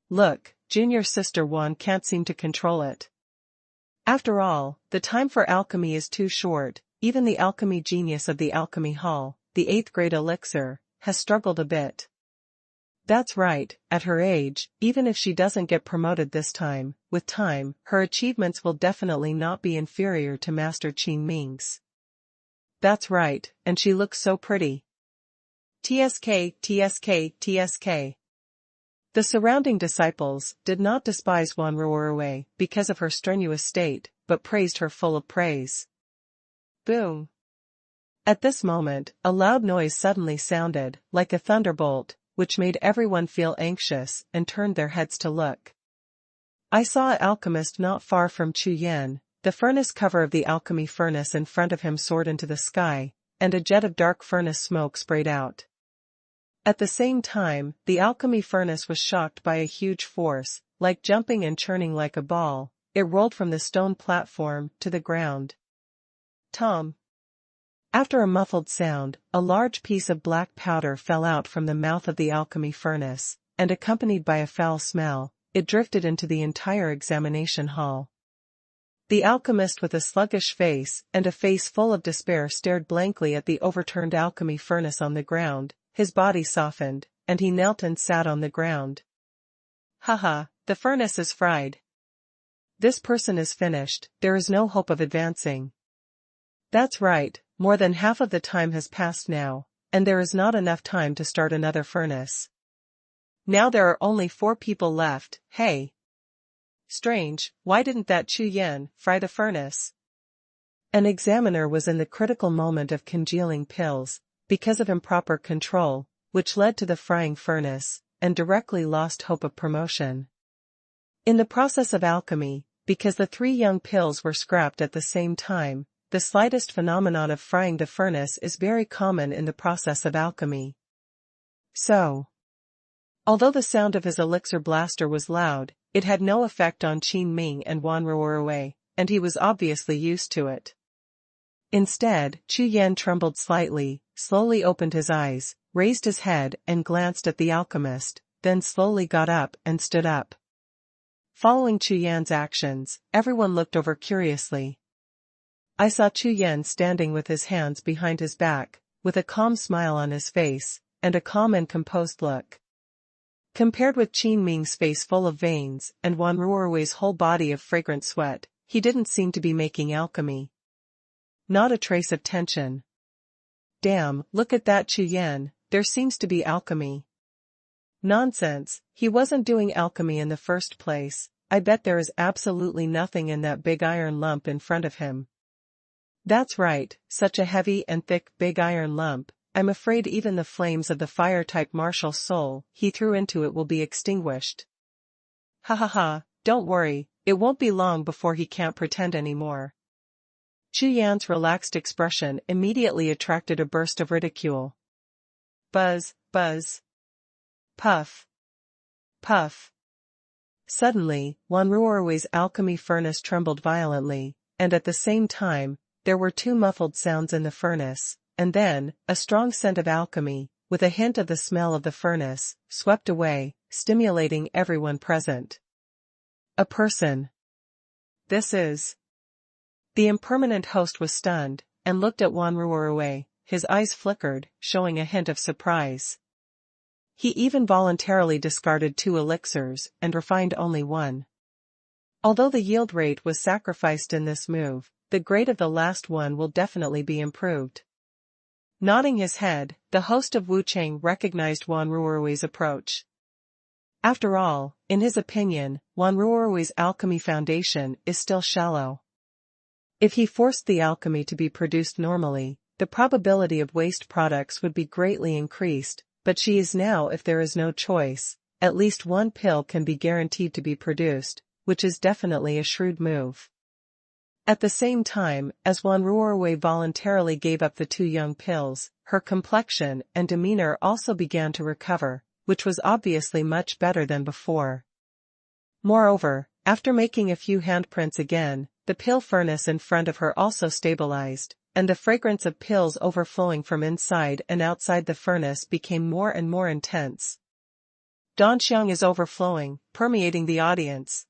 Look, junior sister Wan can't seem to control it. After all, the time for alchemy is too short, even the alchemy genius of the alchemy hall, the 8th grade elixir, has struggled a bit. That's right, at her age, even if she doesn't get promoted this time, with time, her achievements will definitely not be inferior to Master Qin Ming's. That's right, and she looks so pretty. TSK, TSK, TSK. The surrounding disciples did not despise Wanruorwei because of her strenuous state, but praised her full of praise. Boom. At this moment, a loud noise suddenly sounded, like a thunderbolt, which made everyone feel anxious and turned their heads to look. I saw an alchemist not far from Chu Yan. The furnace cover of the alchemy furnace in front of him soared into the sky, and a jet of dark furnace smoke sprayed out. At the same time, the alchemy furnace was shocked by a huge force, like jumping and churning like a ball. It rolled from the stone platform to the ground. Tom. After a muffled sound, a large piece of black powder fell out from the mouth of the alchemy furnace, and accompanied by a foul smell, it drifted into the entire examination hall. The alchemist with a sluggish face and a face full of despair stared blankly at the overturned alchemy furnace on the ground. His body softened, and he knelt and sat on the ground. Haha, the furnace is fried. This person is finished, there is no hope of advancing. That's right, more than half of the time has passed now, and there is not enough time to start another furnace. Now there are only 4 people left, hey. Strange, why didn't that Chu Yan fry the furnace? An examiner was in the critical moment of congealing pills, because of improper control, which led to the frying furnace, and directly lost hope of promotion. In the process of alchemy, because the 3 young pills were scrapped at the same time, the slightest phenomenon of frying the furnace is very common in the process of alchemy. So, although the sound of his elixir blaster was loud, it had no effect on Qin Ming and Wanruorwei, and he was obviously used to it. Instead, Chu Yan trembled slightly, slowly opened his eyes, raised his head and glanced at the alchemist, then slowly got up and stood up. Following Chu Yan's actions, everyone looked over curiously. I saw Chu Yan standing with his hands behind his back, with a calm smile on his face, and a calm and composed look. Compared with Qin Ming's face full of veins and Wanruorwei's whole body of fragrant sweat, he didn't seem to be making alchemy. Not a trace of tension. Damn, look at that Chu Yan, there seems to be alchemy. Nonsense, he wasn't doing alchemy in the first place. I bet there is absolutely nothing in that big iron lump in front of him. That's right, such a heavy and thick big iron lump, I'm afraid even the flames of the fire-type martial soul he threw into it will be extinguished. Ha ha ha, don't worry, it won't be long before he can't pretend anymore. Chu Yan's relaxed expression immediately attracted a burst of ridicule. Buzz, buzz. Puff. Puff. Suddenly, Wanruorwei's alchemy furnace trembled violently, and at the same time, there were 2 muffled sounds in the furnace, and then, a strong scent of alchemy, with a hint of the smell of the furnace, swept away, stimulating everyone present. A person. This is. The impermanent host was stunned, and looked at Wanruorwei, his eyes flickered, showing a hint of surprise. He even voluntarily discarded 2 elixirs, and refined only 1. Although the yield rate was sacrificed in this move, the grade of the last one will definitely be improved. Nodding his head, the host of Wuchang recognized Wanruorwei's approach. After all, in his opinion, Wanruorwei's alchemy foundation is still shallow. If he forced the alchemy to be produced normally, the probability of waste products would be greatly increased, but she is now if there is no choice, at least 1 pill can be guaranteed to be produced, which is definitely a shrewd move. At the same time, as Wanruorwei voluntarily gave up the 2 young pills, her complexion and demeanor also began to recover, which was obviously much better than before. Moreover, after making a few handprints again, the pill furnace in front of her also stabilized, and the fragrance of pills overflowing from inside and outside the furnace became more and more intense. Danxiang is overflowing, permeating the audience.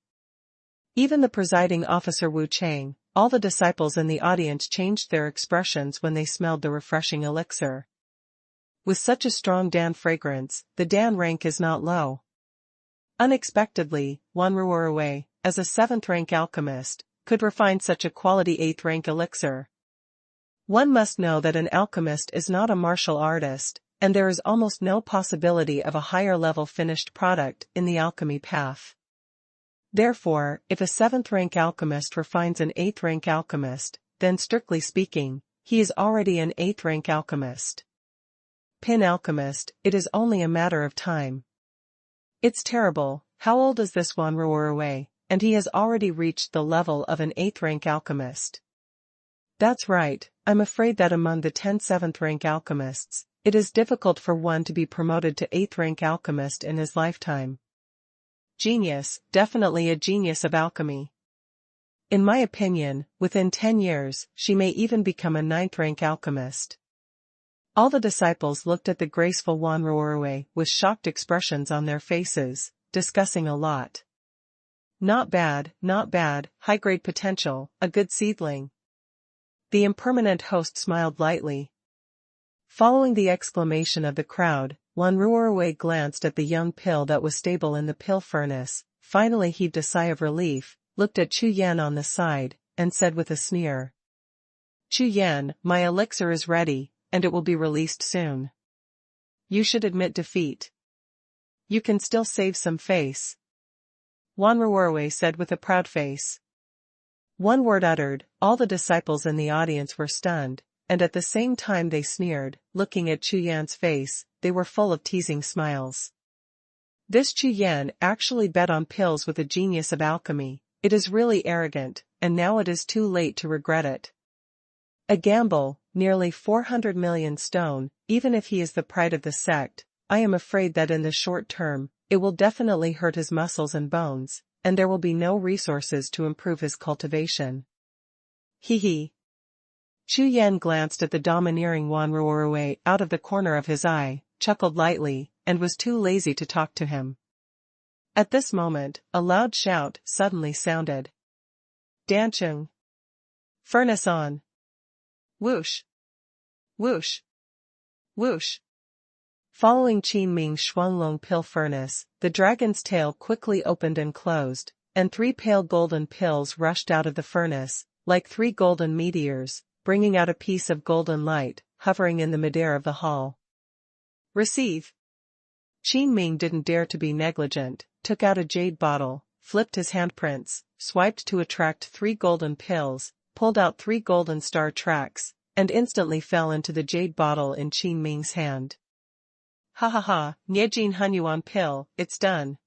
Even the presiding officer Wu Chang, all the disciples in the audience changed their expressions when they smelled the refreshing elixir. With such a strong Dan fragrance, the Dan rank is not low. Unexpectedly, Wanruorwei, as a 7th rank alchemist, could refine such a quality 8th rank elixir. One must know that an alchemist is not a martial artist, and there is almost no possibility of a higher level finished product in the alchemy path. Therefore, if a 7th rank alchemist refines an 8th rank alchemist, then strictly speaking, he is already an 8th rank alchemist. Pin alchemist, it is only a matter of time. It's terrible. How old is this Wanruorwei, and he has already reached the level of an 8th rank alchemist. That's right, I'm afraid that among the 10 7th rank alchemists, it is difficult for one to be promoted to 8th rank alchemist in his lifetime. Genius, definitely a genius of alchemy. In my opinion, within 10 years, she may even become a 9th rank alchemist. All the disciples looked at the graceful Wanruorwei with shocked expressions on their faces, discussing a lot. Not bad, high-grade potential, a good seedling. The impermanent host smiled lightly. Following the exclamation of the crowd, Wanruorwei glanced at the young pill that was stable in the pill furnace, finally heaved a sigh of relief, looked at Chu Yan on the side, and said with a sneer. Chu Yan, my elixir is ready, and it will be released soon. You should admit defeat. You can still save some face. Wanruorwei said with a proud face. One word uttered, all the disciples in the audience were stunned, and at the same time they sneered, looking at Chu Yan's face, they were full of teasing smiles. This Chu Yan actually bet on pills with a genius of alchemy. It is really arrogant, and now it is too late to regret it. A gamble, nearly 400 million stone, even if he is the pride of the sect, I am afraid that in the short term, it will definitely hurt his muscles and bones, and there will be no resources to improve his cultivation. Hee. Chu Yan glanced at the domineering Wanruorwei out of the corner of his eye, chuckled lightly, and was too lazy to talk to him. At this moment, a loud shout suddenly sounded. Dancheng! Furnace on! Whoosh! Whoosh! Whoosh! Following Qin Ming's Xuanhuan pill furnace, the dragon's tail quickly opened and closed, and 3 pale golden pills rushed out of the furnace, like 3 golden meteors, bringing out a piece of golden light, hovering in the midair of the hall. Receive! Qin Ming didn't dare to be negligent, took out a jade bottle, flipped his handprints, swiped to attract 3 golden pills, pulled out 3 golden star tracks, and instantly fell into the jade bottle in Qin Ming's hand. Ha, Niejin Hunyuan pill, it's done.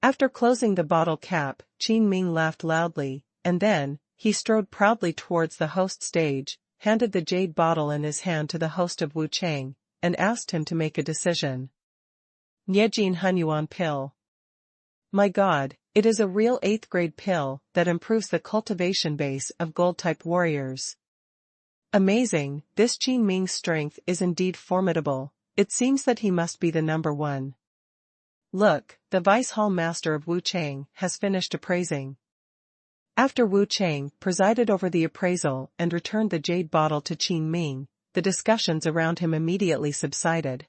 After closing the bottle cap, Qin Ming laughed loudly, and then, he strode proudly towards the host stage, handed the jade bottle in his hand to the host of Wuchang, and asked him to make a decision. Niejin Hunyuan pill. My God, it is a real 8th grade pill that improves the cultivation base of gold-type warriors. Amazing, this Qin Ming's strength is indeed formidable. It seems that he must be the number 1. Look, the Vice Hall Master of Wuchang has finished appraising. After Wuchang presided over the appraisal and returned the jade bottle to Qin Ming, the discussions around him immediately subsided.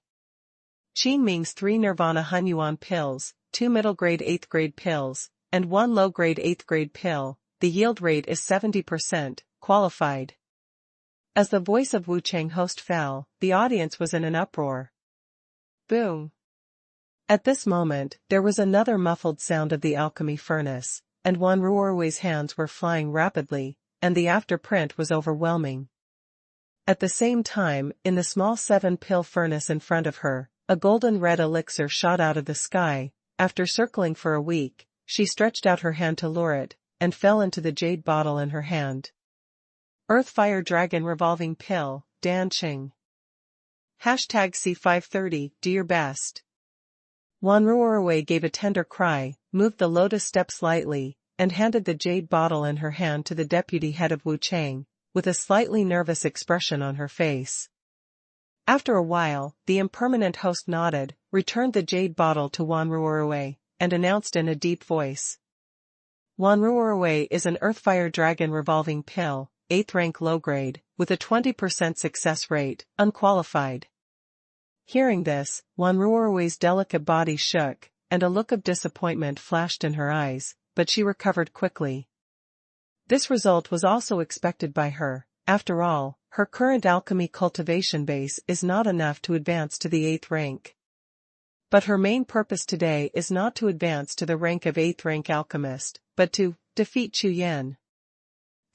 Qin Ming's 3 Nirvana Hunyuan pills, 2 middle-grade 8th grade pills, and 1 low-grade 8th grade pill, the yield rate is 70%, qualified. As the voice of Wuchang host fell, the audience was in an uproar. Boom! At this moment, there was another muffled sound of the alchemy furnace, and Wanruorwei's hands were flying rapidly, and the afterprint was overwhelming. At the same time, in the small 7-pill furnace in front of her, a golden red elixir shot out of the sky. After circling for a week, she stretched out her hand to lure it, and fell into the jade bottle in her hand. Earth Fire Dragon Revolving Pill, Dancheng. #C530, do your best. Wanruorwei gave a tender cry, moved the lotus step slightly, and handed the jade bottle in her hand to the deputy head of Wuchang, with a slightly nervous expression on her face. After a while, the impermanent host nodded, returned the jade bottle to Wanruorwei, and announced in a deep voice. Wanruorwei is an Earthfire Dragon Revolving Pill, 8th rank low grade, with a 20% success rate, unqualified. Hearing this, Wanruorui's delicate body shook, and a look of disappointment flashed in her eyes, but she recovered quickly. This result was also expected by her. After all, her current alchemy cultivation base is not enough to advance to the 8th rank. But her main purpose today is not to advance to the rank of 8th rank alchemist, but to defeat Chu Yan.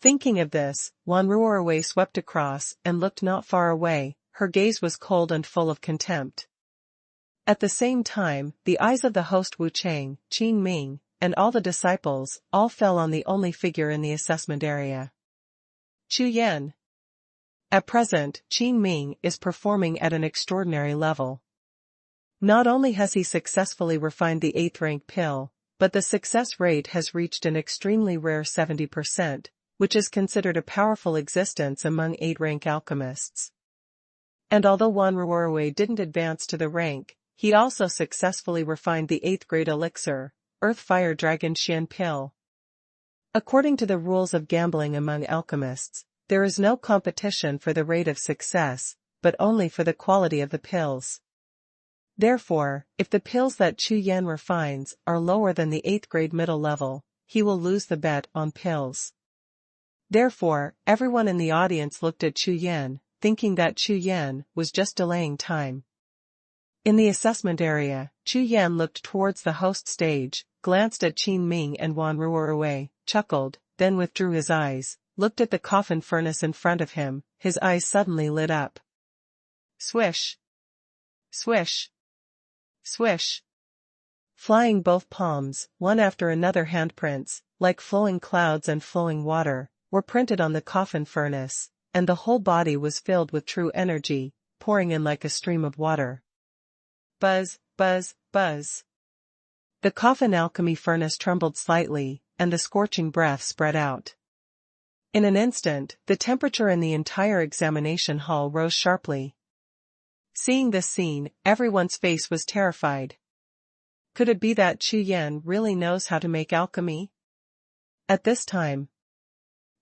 Thinking of this, Wanruorui swept across and looked not far away. Her gaze was cold and full of contempt. At the same time, the eyes of the host Wu Chang, Qin Ming, and all the disciples, all fell on the only figure in the assessment area. Chu Yan. At present, Qin Ming is performing at an extraordinary level. Not only has he successfully refined the 8th rank pill, but the success rate has reached an extremely rare 70%, which is considered a powerful existence among 8th rank alchemists. And although Wanruorui didn't advance to the rank, he also successfully refined the 8th grade elixir, Earth Fire Dragon Xian Pill. According to the rules of gambling among alchemists, there is no competition for the rate of success, but only for the quality of the pills. Therefore, if the pills that Chu Yan refines are lower than the 8th grade middle level, he will lose the bet on pills. Therefore, everyone in the audience looked at Chu Yan, thinking that Chu Yan was just delaying time. In the assessment area, Chu Yan looked towards the host stage, glanced at Qin Ming and Wanruorui, chuckled, then withdrew his eyes, looked at the coffin furnace in front of him, his eyes suddenly lit up. Swish! Swish! Swish! Flying both palms, one after another handprints, like flowing clouds and flowing water, were printed on the coffin furnace, and the whole body was filled with true energy, pouring in like a stream of water. Buzz, buzz, buzz. The coffin alchemy furnace trembled slightly, and the scorching breath spread out. In an instant, the temperature in the entire examination hall rose sharply. Seeing this scene, everyone's face was terrified. Could it be that Chu Yan really knows how to make alchemy? At this time,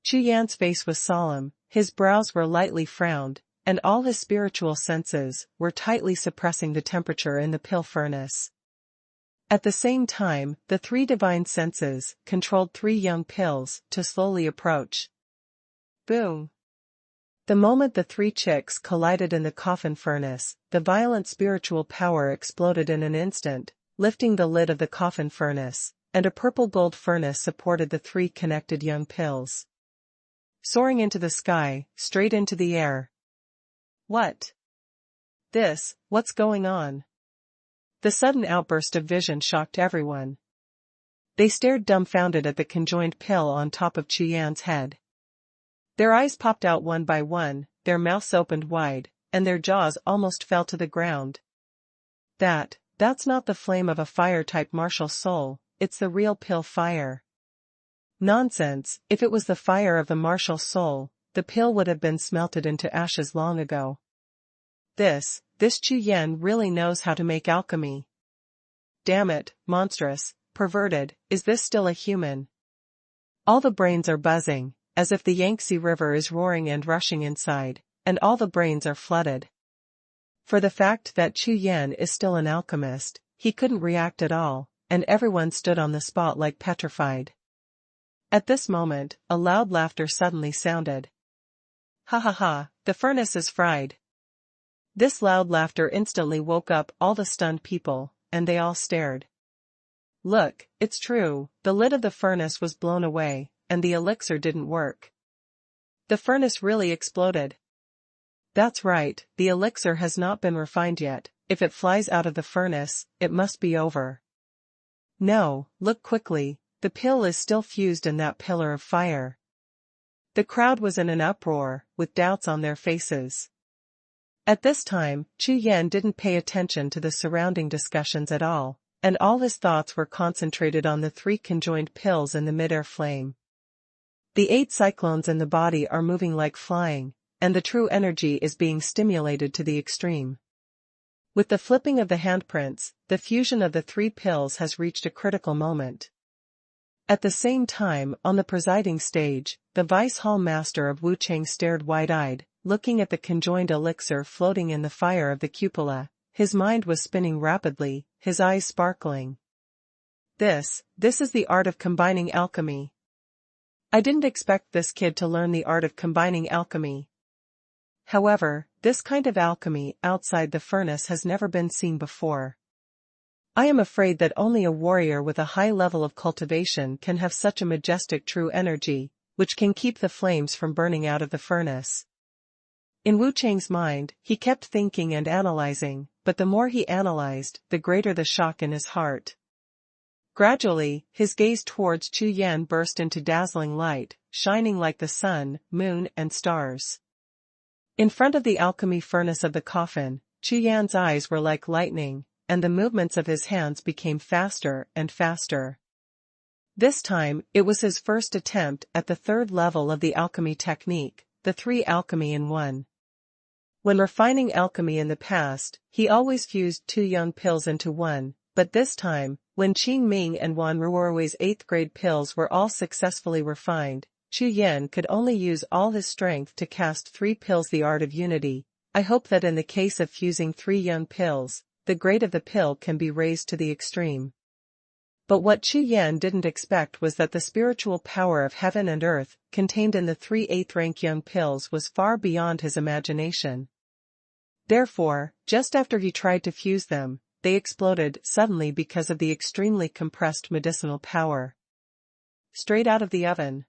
Chu Yan's face was solemn, his brows were lightly frowned, and all his spiritual senses were tightly suppressing the temperature in the pill furnace. At the same time, the 3 divine senses controlled 3 young pills to slowly approach. Boom! The moment the 3 chicks collided in the coffin furnace, the violent spiritual power exploded in an instant, lifting the lid of the coffin furnace, and a purple-gold furnace supported the 3 connected young pills. Soaring into the sky, straight into the air. What? What's going on? The sudden outburst of vision shocked everyone. They stared dumbfounded at the conjoined pill on top of Chu Yan's head. Their eyes popped out one by one, their mouths opened wide, and their jaws almost fell to the ground. That's not the flame of a fire-type martial soul, it's the real pill fire. Nonsense, if it was the fire of the martial soul, the pill would have been smelted into ashes long ago. This Chu Yan really knows how to make alchemy. Damn it, monstrous, perverted, is this still a human? All the brains are buzzing, as if the Yangtze River is roaring and rushing inside, and all the brains are flooded. For the fact that Chu Yan is still an alchemist, he couldn't react at all, and everyone stood on the spot like petrified. At this moment, a loud laughter suddenly sounded. Ha ha ha, the furnace is fried. This loud laughter instantly woke up all the stunned people, and they all stared. Look, it's true, the lid of the furnace was blown away, and the elixir didn't work. The furnace really exploded. That's right, the elixir has not been refined yet, if it flies out of the furnace, it must be over. No, look quickly, the pill is still fused in that pillar of fire. The crowd was in an uproar, with doubts on their faces. At this time, Chu Yan didn't pay attention to the surrounding discussions at all, and all his thoughts were concentrated on the 3 conjoined pills in the midair flame. The 8 cyclones in the body are moving like flying, and the true energy is being stimulated to the extreme. With the flipping of the handprints, the fusion of the 3 pills has reached a critical moment. At the same time, on the presiding stage, the Vice Hall Master of Wu Chang stared wide-eyed, looking at the conjoined elixir floating in the fire of the cupola, His mind was spinning rapidly, his eyes sparkling. This is the art of combining alchemy. I didn't expect this kid to learn the art of combining alchemy. However, this kind of alchemy outside the furnace has never been seen before. I am afraid that only a warrior with a high level of cultivation can have such a majestic true energy, which can keep the flames from burning out of the furnace. In Wu Chang's mind, he kept thinking and analyzing, but the more he analyzed, the greater the shock in his heart. Gradually, his gaze towards Chu Yan burst into dazzling light, shining like the sun, moon, and stars. In front of the alchemy furnace of the coffin, Chu Yan's eyes were like lightning, and the movements of his hands became faster and faster. This time, it was his first attempt at the third level of the alchemy technique, the 3 alchemy in 1. When refining alchemy in the past, he always fused 2 young pills into 1, but this time, when Qing Ming and Wan Ruorui's 8th grade pills were all successfully refined, Chu Yan could only use all his strength to cast 3 pills. The art of unity. I hope that in the case of fusing 3 young pills, the grade of the pill can be raised to the extreme. But what Chu Yan didn't expect was that the spiritual power of heaven and earth, contained in the 3 8th-rank young pills, was far beyond his imagination. Therefore, just after he tried to fuse them, they exploded suddenly because of the extremely compressed medicinal power. Straight out of the oven.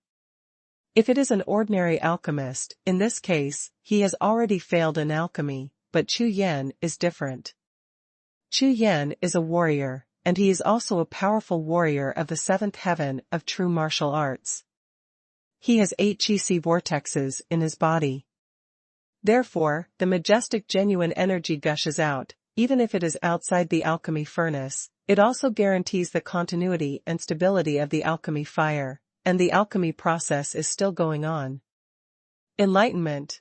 If it is an ordinary alchemist, in this case, he has already failed in alchemy, but Chu Yan is different. Chu Yan is a warrior, and he is also a powerful warrior of the 7th heaven of true martial arts. He has 8 qi vortexes in his body. Therefore, the majestic genuine energy gushes out, even if it is outside the alchemy furnace. It also guarantees the continuity and stability of the alchemy fire, and the alchemy process is still going on. Enlightenment!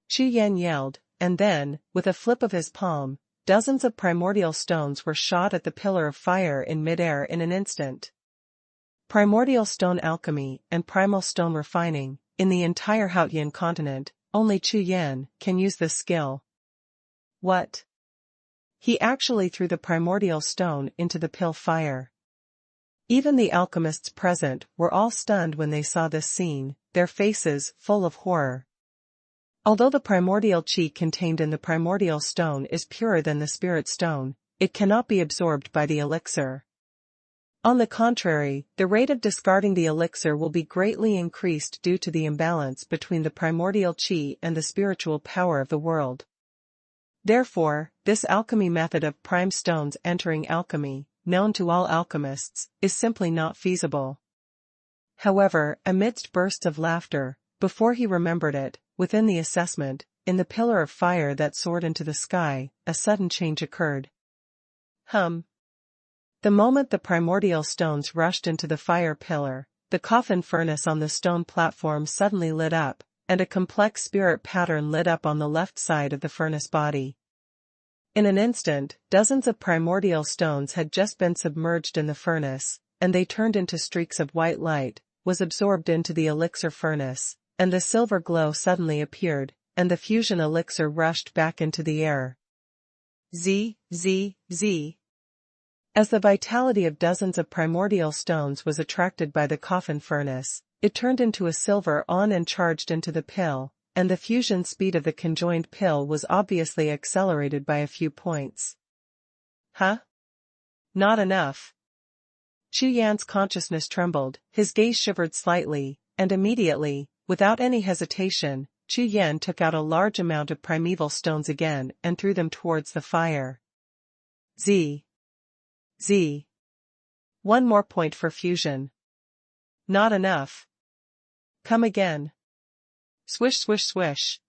Chu Yan yelled, and then, with a flip of his palm, dozens of primordial stones were shot at the pillar of fire in midair in an instant. Primordial stone alchemy and primal stone refining, in the entire Haotian continent, only Chu Yan can use this skill. What? He actually threw the primordial stone into the pill fire. Even the alchemists present were all stunned when they saw this scene, their faces full of horror. Although the primordial qi contained in the primordial stone is purer than the spirit stone, it cannot be absorbed by the elixir. On the contrary, the rate of discarding the elixir will be greatly increased due to the imbalance between the primordial qi and the spiritual power of the world. Therefore, this alchemy method of prime stones entering alchemy, known to all alchemists, is simply not feasible. However, amidst bursts of laughter, before he remembered it, within the assessment, in the pillar of fire that soared into the sky, a sudden change occurred. The moment the primordial stones rushed into the fire pillar, the coffin furnace on the stone platform suddenly lit up, and a complex spirit pattern lit up on the left side of the furnace body. In an instant, dozens of primordial stones had just been submerged in the furnace, and they turned into streaks of white light, was absorbed into the elixir furnace, and the silver glow suddenly appeared, and the fusion elixir rushed back into the air. Z. As the vitality of dozens of primordial stones was attracted by the coffin furnace, it turned into a silver on and charged into the pill, and the fusion speed of the conjoined pill was obviously accelerated by a few points. Not enough. Chu Yan's consciousness trembled, his gaze shivered slightly, and immediately, without any hesitation, Chu Yan took out a large amount of primeval stones again and threw them towards the fire. Z. One more point for fusion. Not enough. Come again. Swish swish swish.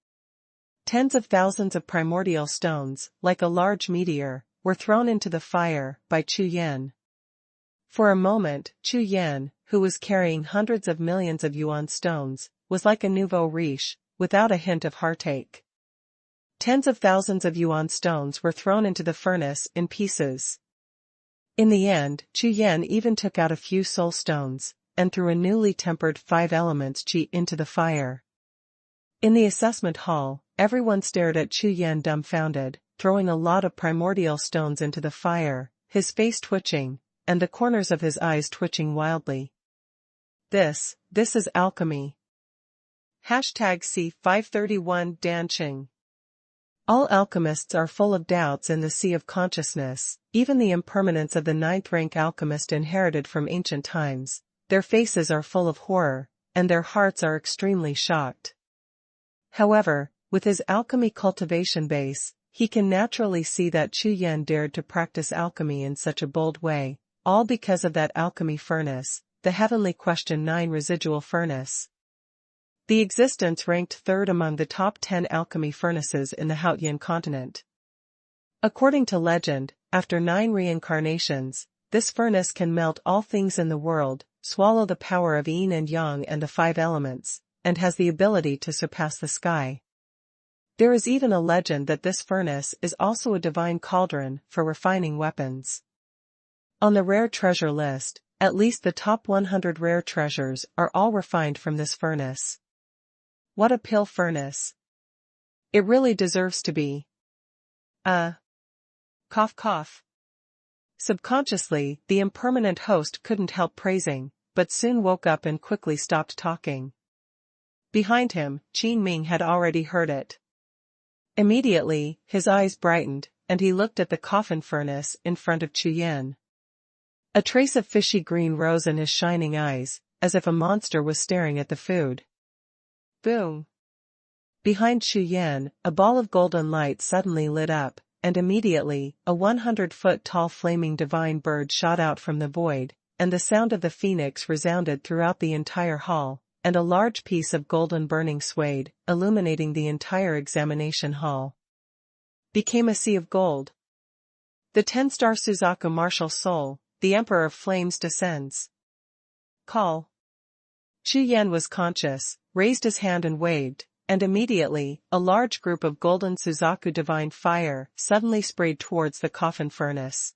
Tens of thousands of primordial stones, like a large meteor, were thrown into the fire by Chu Yan. For a moment, Chu Yan, who was carrying hundreds of millions of yuan stones, was like a nouveau riche, without a hint of heartache. Tens of thousands of yuan stones were thrown into the furnace in pieces. In the end, Chu Yan even took out a few soul stones, and threw a newly tempered 5 elements qi into the fire. In the assessment hall, everyone stared at Chu Yan dumbfounded, throwing a lot of primordial stones into the fire, his face twitching, and the corners of his eyes twitching wildly. This is alchemy. #C531 Danqing. All alchemists are full of doubts in the sea of consciousness, even the impermanence of the ninth-rank alchemist inherited from ancient times. Their faces are full of horror, and their hearts are extremely shocked. However, with his alchemy cultivation base, he can naturally see that Chu Yan dared to practice alchemy in such a bold way, all because of that alchemy furnace, the heavenly question 9 residual furnace. The existence ranked third among the top 10 alchemy furnaces in the Hautian continent. According to legend, after 9 reincarnations, this furnace can melt all things in the world, swallow the power of yin and yang and the 5 elements, and has the ability to surpass the sky. There is even a legend that this furnace is also a divine cauldron for refining weapons. On the rare treasure list, at least the top 100 rare treasures are all refined from this furnace. What a pill furnace. It really deserves to be. Cough cough. Subconsciously, the impermanent host couldn't help praising, but soon woke up and quickly stopped talking. Behind him, Qin Ming had already heard it. Immediately, his eyes brightened, and he looked at the coffin furnace in front of Chu Yan. A trace of fishy green rose in his shining eyes, as if a monster was staring at the food. Boom! Behind Chu Yan, a ball of golden light suddenly lit up, and immediately, a 100-foot-tall flaming divine bird shot out from the void, and the sound of the phoenix resounded throughout the entire hall, and a large piece of golden burning swayed, illuminating the entire examination hall. Became a sea of gold. The 10-star Suzaku martial soul, the Emperor of Flames descends. Call. Chu Yan was conscious, raised his hand and waved, and immediately, a large group of golden Suzaku divine fire suddenly sprayed towards the coffin furnace.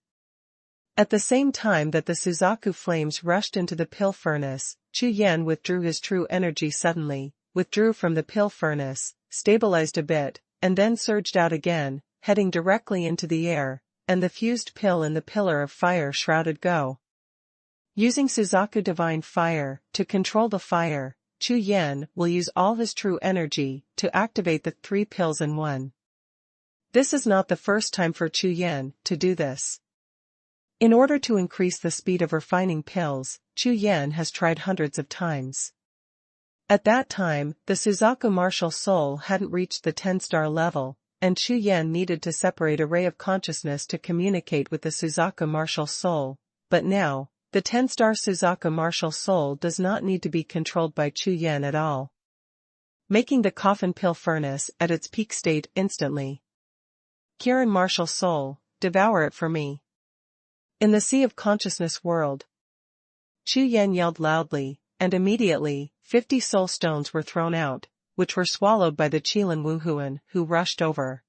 At the same time that the Suzaku flames rushed into the pill furnace, Chu Yan withdrew his true energy suddenly, withdrew from the pill furnace, stabilized a bit, and then surged out again, heading directly into the air, and the fused pill in the pillar of fire shrouded go. Using Suzaku divine fire to control the fire, Chu Yan will use all his true energy to activate the 3 pills in one. This is not the first time for Chu Yan to do this. In order to increase the speed of refining pills, Chu Yan has tried hundreds of times. At that time, the Suzaku martial soul hadn't reached the 10-star level, and Chu Yan needed to separate a ray of consciousness to communicate with the Suzaku martial soul, but now, the 10-star Suzaku martial soul does not need to be controlled by Chu Yan at all. Making the coffin pill furnace at its peak state instantly. Kirin martial soul, devour it for me. In the sea of consciousness world. Chu Yan yelled loudly, and immediately, 50 soul stones were thrown out, which were swallowed by the Qilin Wuhun, who rushed over.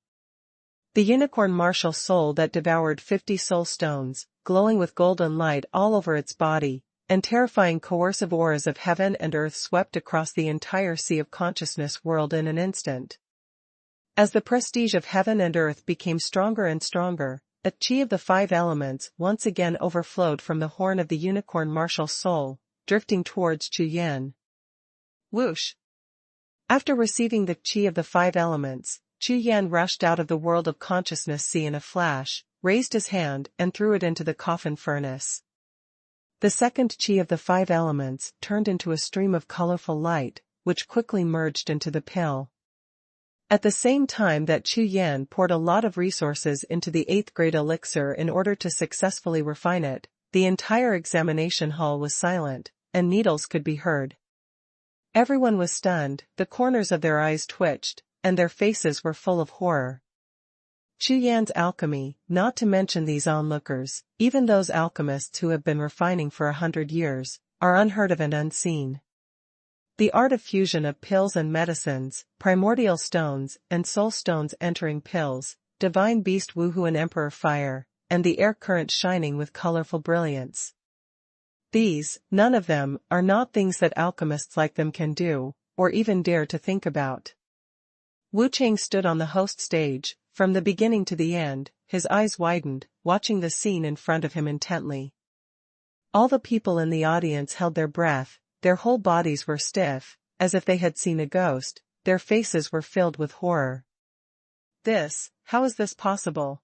The unicorn martial soul that devoured 50 soul stones, glowing with golden light all over its body, and terrifying coercive auras of heaven and earth swept across the entire sea of consciousness world in an instant. As the prestige of heaven and earth became stronger and stronger, a qi of the 5 elements once again overflowed from the horn of the unicorn martial soul, drifting towards Chu Yan. Whoosh! After receiving the qi of the 5 elements, Chu Yan rushed out of the world of consciousness sea in a flash, raised his hand and threw it into the coffin furnace. The second qi of the 5 elements turned into a stream of colorful light, which quickly merged into the pill. At the same time that Chu Yan poured a lot of resources into the 8th grade elixir in order to successfully refine it, the entire examination hall was silent, and needles could be heard. Everyone was stunned, the corners of their eyes twitched, and their faces were full of horror. Chu Yan's alchemy, not to mention these onlookers, even those alchemists who have been refining for 100 years, are unheard of and unseen. The art of fusion of pills and medicines, primordial stones and soul stones entering pills, divine beast Wuhun Emperor fire, and the air current shining with colorful brilliance. These, none of them, are not things that alchemists like them can do, or even dare to think about. Wu Chang stood on the host stage, From the beginning to the end, his eyes widened, watching the scene in front of him intently. All the people in the audience held their breath, their whole bodies were stiff, as if they had seen a ghost, their faces were filled with horror. How is this possible?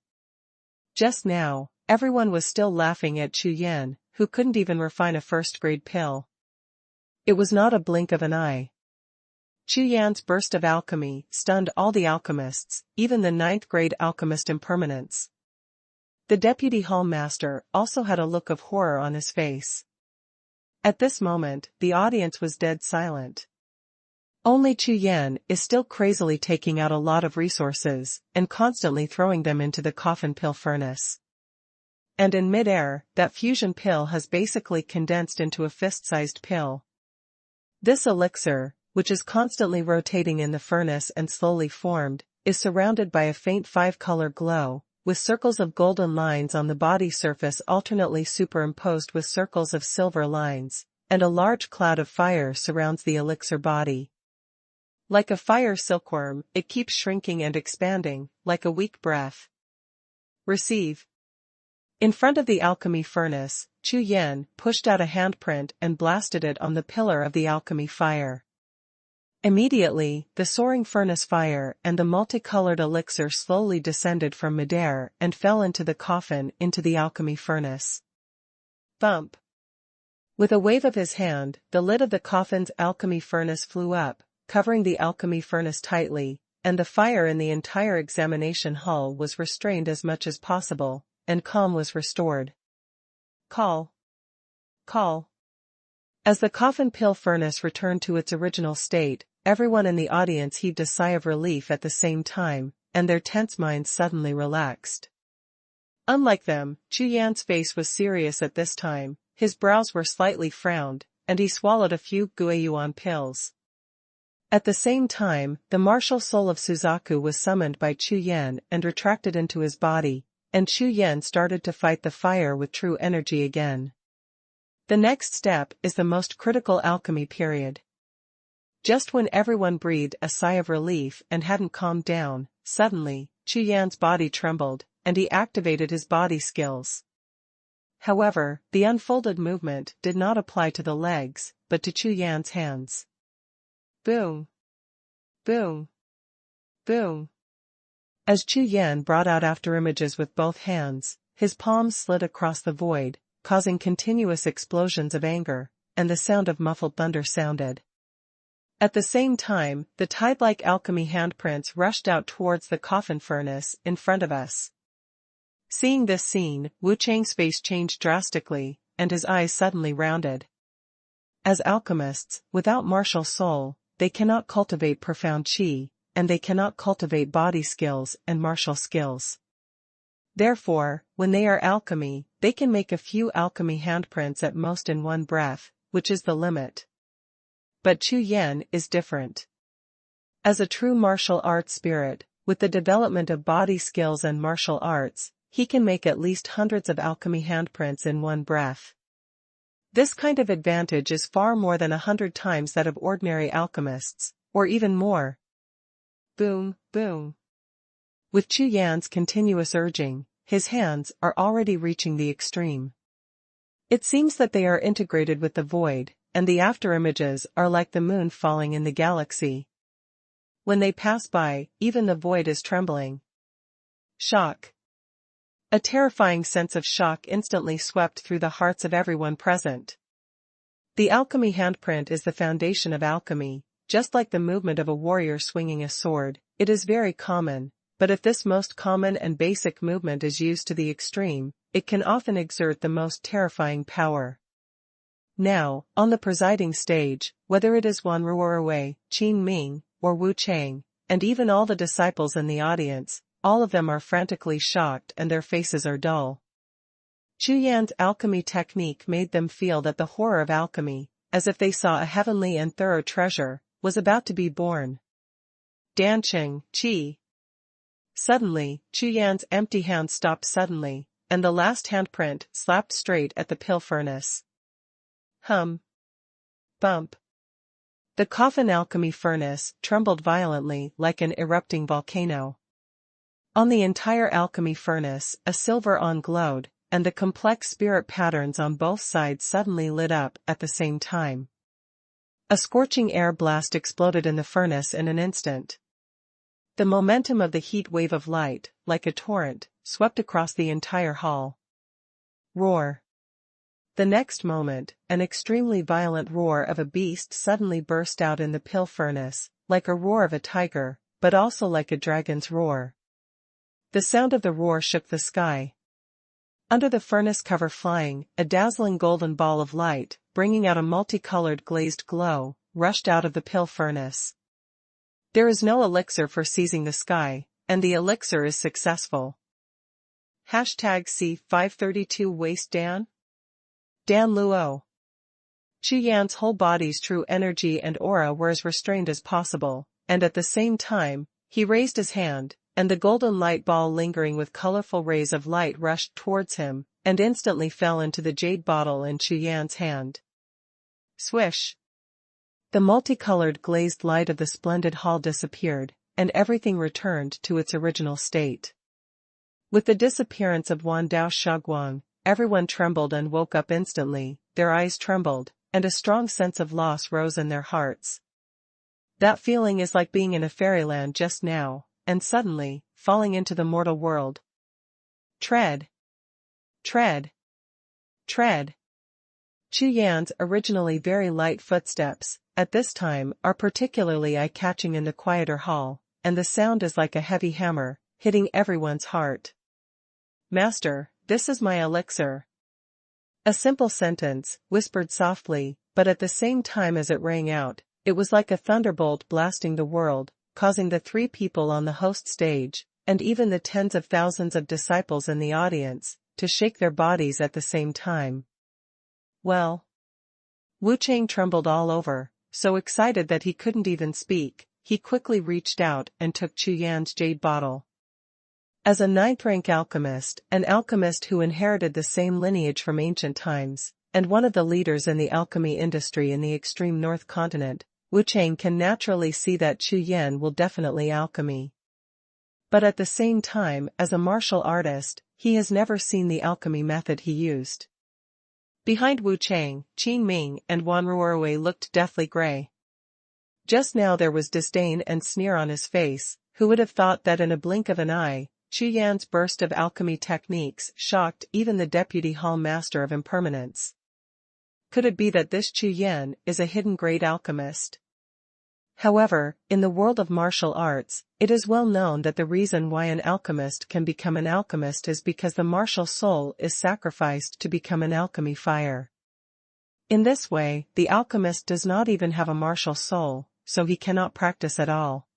Just now, everyone was still laughing at Chu Yan, who couldn't even refine a first-grade pill. It was not a blink of an eye. Chu Yan's burst of alchemy stunned all the alchemists, even the 9th-grade alchemist impermanence. The deputy hall master also had a look of horror on his face. At this moment, the audience was dead silent. Only Chu Yan is still crazily taking out a lot of resources, and constantly throwing them into the coffin pill furnace. And in mid-air, that fusion pill has basically condensed into a fist-sized pill. This elixir, which is constantly rotating in the furnace and slowly formed, is surrounded by a faint 5-color glow, with circles of golden lines on the body surface alternately superimposed with circles of silver lines, and a large cloud of fire surrounds the elixir body. Like a fire silkworm, it keeps shrinking and expanding, like a weak breath. Receive. In front of the alchemy furnace, Chu Yan pushed out a handprint and blasted it on the pillar of the alchemy fire. Immediately, the soaring furnace fire and the multicolored elixir slowly descended from midair and fell into the coffin into the alchemy furnace. Bump! With a wave of his hand, the lid of the coffin's alchemy furnace flew up, covering the alchemy furnace tightly, and the fire in the entire examination hall was restrained as much as possible, and calm was restored. Call. As the coffin pill furnace returned to its original state, everyone in the audience heaved a sigh of relief at the same time, and their tense minds suddenly relaxed. Unlike them, Chu Yan's face was serious at this time, his brows were slightly frowned, and he swallowed a few guiyuan pills. At the same time, the martial soul of Suzaku was summoned by Chu Yan and retracted into his body, and Chu Yan started to fight the fire with true energy again. The next step is the most critical alchemy period. Just when everyone breathed a sigh of relief and hadn't calmed down, suddenly, Chu Yan's body trembled, and he activated his body skills. However, the unfolded movement did not apply to the legs, but to Chu Yan's hands. Boom! Boom! Boom! As Chu Yan brought out afterimages with both hands, his palms slid across the void, causing continuous explosions of anger, and the sound of muffled thunder sounded. At the same time, the tide-like alchemy handprints rushed out towards the coffin furnace in front of us. Seeing this scene, Wu Chang's face changed drastically, and his eyes suddenly rounded. As alchemists, without martial soul, they cannot cultivate profound qi, and they cannot cultivate body skills and martial skills. Therefore, when they are alchemy, they can make a few alchemy handprints at most in one breath, which is the limit. But Chu Yan is different. As a true martial arts spirit, with the development of body skills and martial arts, he can make at least hundreds of alchemy handprints in one breath. This kind of advantage is far more than 100 times that of ordinary alchemists, or even more. Boom, boom. With Chu Yan's continuous urging, his hands are already reaching the extreme. It seems that they are integrated with the void, and the afterimages are like the moon falling in the galaxy. When they pass by, even the void is trembling. Shock. A terrifying sense of shock instantly swept through the hearts of everyone present. The alchemy handprint is the foundation of alchemy, just like the movement of a warrior swinging a sword. It is very common, but if this most common and basic movement is used to the extreme, it can often exert the most terrifying power. Now, on the presiding stage, whether it is Wan Ruorwei, Qin Ming, or Wu Chang, and even all the disciples in the audience, all of them are frantically shocked and their faces are dull. Chu Yan's alchemy technique made them feel that the horror of alchemy, as if they saw a heavenly and thorough treasure, was about to be born. Dancheng, Qi. Suddenly, Chu Yan's empty hand stopped suddenly, and the last handprint slapped straight at the pill furnace. Hum. Bump. The coffin alchemy furnace trembled violently like an erupting volcano. On the entire alchemy furnace, a silver on glowed, and the complex spirit patterns on both sides suddenly lit up at the same time. A scorching air blast exploded in the furnace in an instant. The momentum of the heat wave of light, like a torrent, swept across the entire hall. Roar. The next moment, an extremely violent roar of a beast suddenly burst out in the pill furnace, like a roar of a tiger, but also like a dragon's roar. The sound of the roar shook the sky. Under the furnace cover flying, a dazzling golden ball of light, bringing out a multicolored glazed glow, rushed out of the pill furnace. There is no elixir for seizing the sky, and the elixir is successful. #C532 Waste Dan? Dan Luo. Chu Yan's whole body's true energy and aura were as restrained as possible, and at the same time, he raised his hand, and the golden light ball lingering with colorful rays of light rushed towards him, and instantly fell into the jade bottle in Chu Yan's hand. Swish! The multicolored glazed light of the splendid hall disappeared, and everything returned to its original state. With the disappearance of Wan Dao Shaguang, everyone trembled and woke up instantly, their eyes trembled, and a strong sense of loss rose in their hearts. That feeling is like being in a fairyland just now, and suddenly, falling into the mortal world. Tread! Tread! Tread! Chu Yan's originally very light footsteps, at this time, are particularly eye-catching in the quieter hall, and the sound is like a heavy hammer, hitting everyone's heart. Master, this is my elixir. A simple sentence, whispered softly, but at the same time as it rang out, it was like a thunderbolt blasting the world, causing the three people on the host stage, and even the tens of thousands of disciples in the audience, to shake their bodies at the same time. Well. Wu Chang trembled all over, so excited that he couldn't even speak. He quickly reached out and took Chu Yan's jade bottle. As a ninth-rank alchemist, an alchemist who inherited the same lineage from ancient times, and one of the leaders in the alchemy industry in the extreme north continent, Wu Chang can naturally see that Chu Yan will definitely alchemy. But at the same time, as a martial artist, he has never seen the alchemy method he used. Behind Wu Chang, Qin Ming and Wan Ruorwei looked deathly gray. Just now there was disdain and sneer on his face. Who would have thought that in a blink of an eye, Chu Yan's burst of alchemy techniques shocked even the deputy hall master of impermanence? Could it be that this Chu Yan is a hidden great alchemist? However, in the world of martial arts, it is well known that the reason why an alchemist can become an alchemist is because the martial soul is sacrificed to become an alchemy fire. In this way, the alchemist does not even have a martial soul, so he cannot practice at all.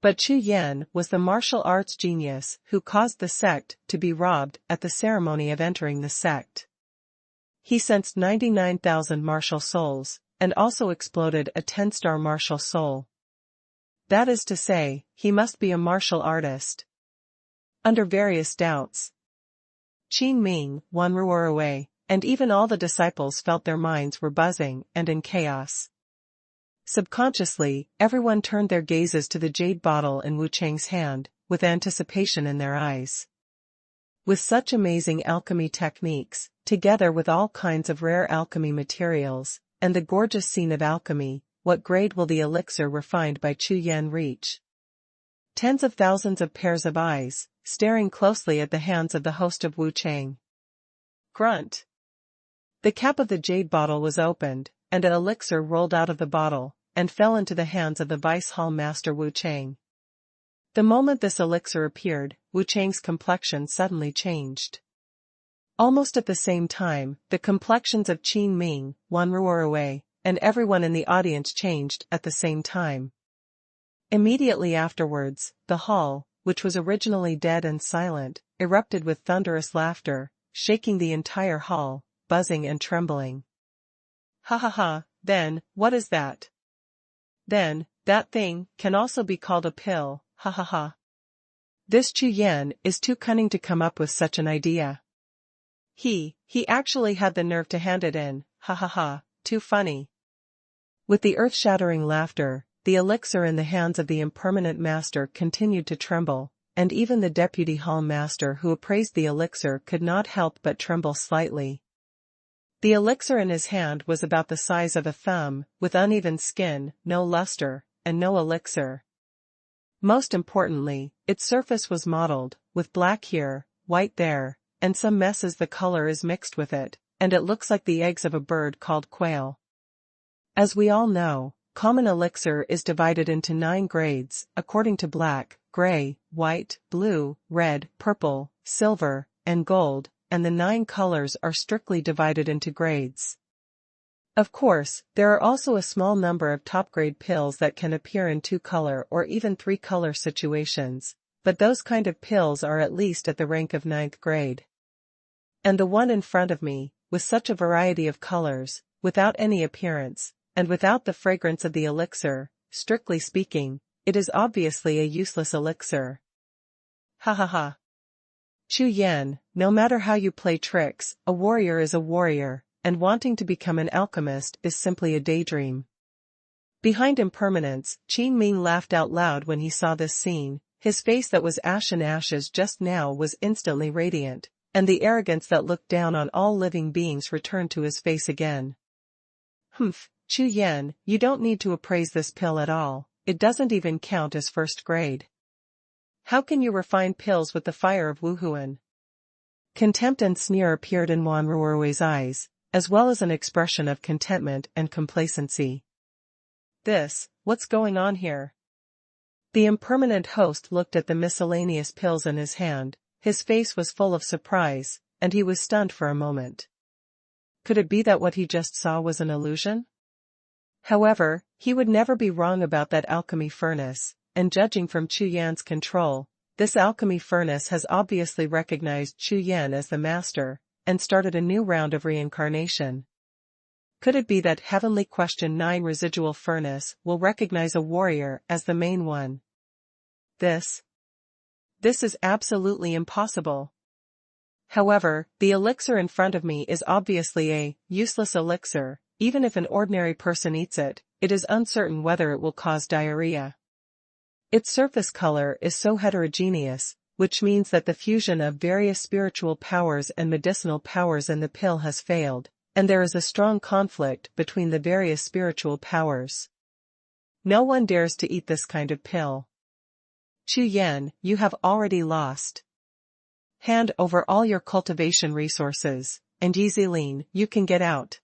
But Chu Yan was the martial arts genius who caused the sect to be robbed at the ceremony of entering the sect. He sensed 99,000 martial souls, and also exploded a 10-star martial soul. That is to say, he must be a martial artist. Under various doubts, Qin Ming, Wan Ruorwei, and even all the disciples felt their minds were buzzing and in chaos. Subconsciously, everyone turned their gazes to the jade bottle in Wu Chang's hand, with anticipation in their eyes. With such amazing alchemy techniques, together with all kinds of rare alchemy materials, and the gorgeous scene of alchemy, what grade will the elixir refined by Chu Yan reach? Tens of thousands of pairs of eyes, staring closely at the hands of the host of Wu Chang. Grunt. The cap of the jade bottle was opened, and an elixir rolled out of the bottle, and fell into the hands of the vice hall master Wu Chang. The moment this elixir appeared, Wu Chang's complexion suddenly changed. Almost at the same time, the complexions of Qin Ming, Wan Ruorwei, and everyone in the audience changed at the same time. Immediately afterwards, the hall, which was originally dead and silent, erupted with thunderous laughter, shaking the entire hall, buzzing and trembling. Ha ha ha, then, what is that? Then, that thing can also be called a pill, ha ha ha. This Chu Yan is too cunning to come up with such an idea. He actually had the nerve to hand it in, ha ha ha, too funny. With the earth-shattering laughter, the elixir in the hands of the impermanent master continued to tremble, and even the deputy hall master who appraised the elixir could not help but tremble slightly. The elixir in his hand was about the size of a thumb, with uneven skin, no luster, and no elixir. Most importantly, its surface was mottled, with black here, white there, and some messes the color is mixed with it, and it looks like the eggs of a bird called quail. As we all know, common elixir is divided into 9 grades, according to black, gray, white, blue, red, purple, silver, and gold, and the 9 colors are strictly divided into grades. Of course, there are also a small number of top-grade pills that can appear in 2-color or even 3-color situations, but those kind of pills are at least at the rank of 9th grade. And the one in front of me, with such a variety of colors, without any appearance, and without the fragrance of the elixir, strictly speaking, it is obviously a useless elixir. Ha ha ha. Chu Yan, no matter how you play tricks, a warrior is a warrior, and wanting to become an alchemist is simply a daydream. Behind impermanence, Qin Ming laughed out loud when he saw this scene. His face that was ashen ashes just now was instantly radiant, and the arrogance that looked down on all living beings returned to his face again. Humph, Chu Yan, you don't need to appraise this pill at all, it doesn't even count as 1st grade. How can you refine pills with the fire of Wuhun? Contempt and sneer appeared in Wan Ruorui's eyes, as well as an expression of contentment and complacency. What's going on here? The impermanent host looked at the miscellaneous pills in his hand, his face was full of surprise, and he was stunned for a moment. Could it be that what he just saw was an illusion? However, he would never be wrong about that alchemy furnace, and judging from Chu Yan's control, this alchemy furnace has obviously recognized Chu Yan as the master, and started a new round of reincarnation. Could it be that Heavenly Question 9 residual furnace will recognize a warrior as the main one? This is absolutely impossible. However, the elixir in front of me is obviously a useless elixir. Even if an ordinary person eats it, it is uncertain whether it will cause diarrhea. Its surface color is so heterogeneous, which means that the fusion of various spiritual powers and medicinal powers in the pill has failed, and there is a strong conflict between the various spiritual powers. No one dares to eat this kind of pill. Chu Yan, you have already lost. Hand over all your cultivation resources, and Yi Zilin, you can get out.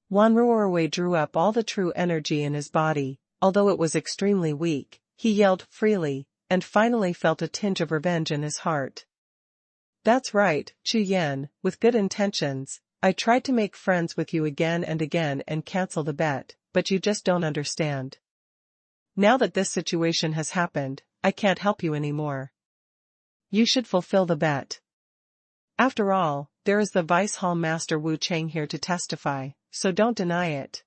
Wan Ruorui drew up all the true energy in his body, although it was extremely weak, he yelled freely, and finally felt a tinge of revenge in his heart. That's right, Chu Yan, with good intentions, I tried to make friends with you again and cancel the bet, but you just don't understand. Now that this situation has happened, I can't help you anymore. You should fulfill the bet. After all, there is the Vice Hall Master Wu Chang here to testify, so don't deny it.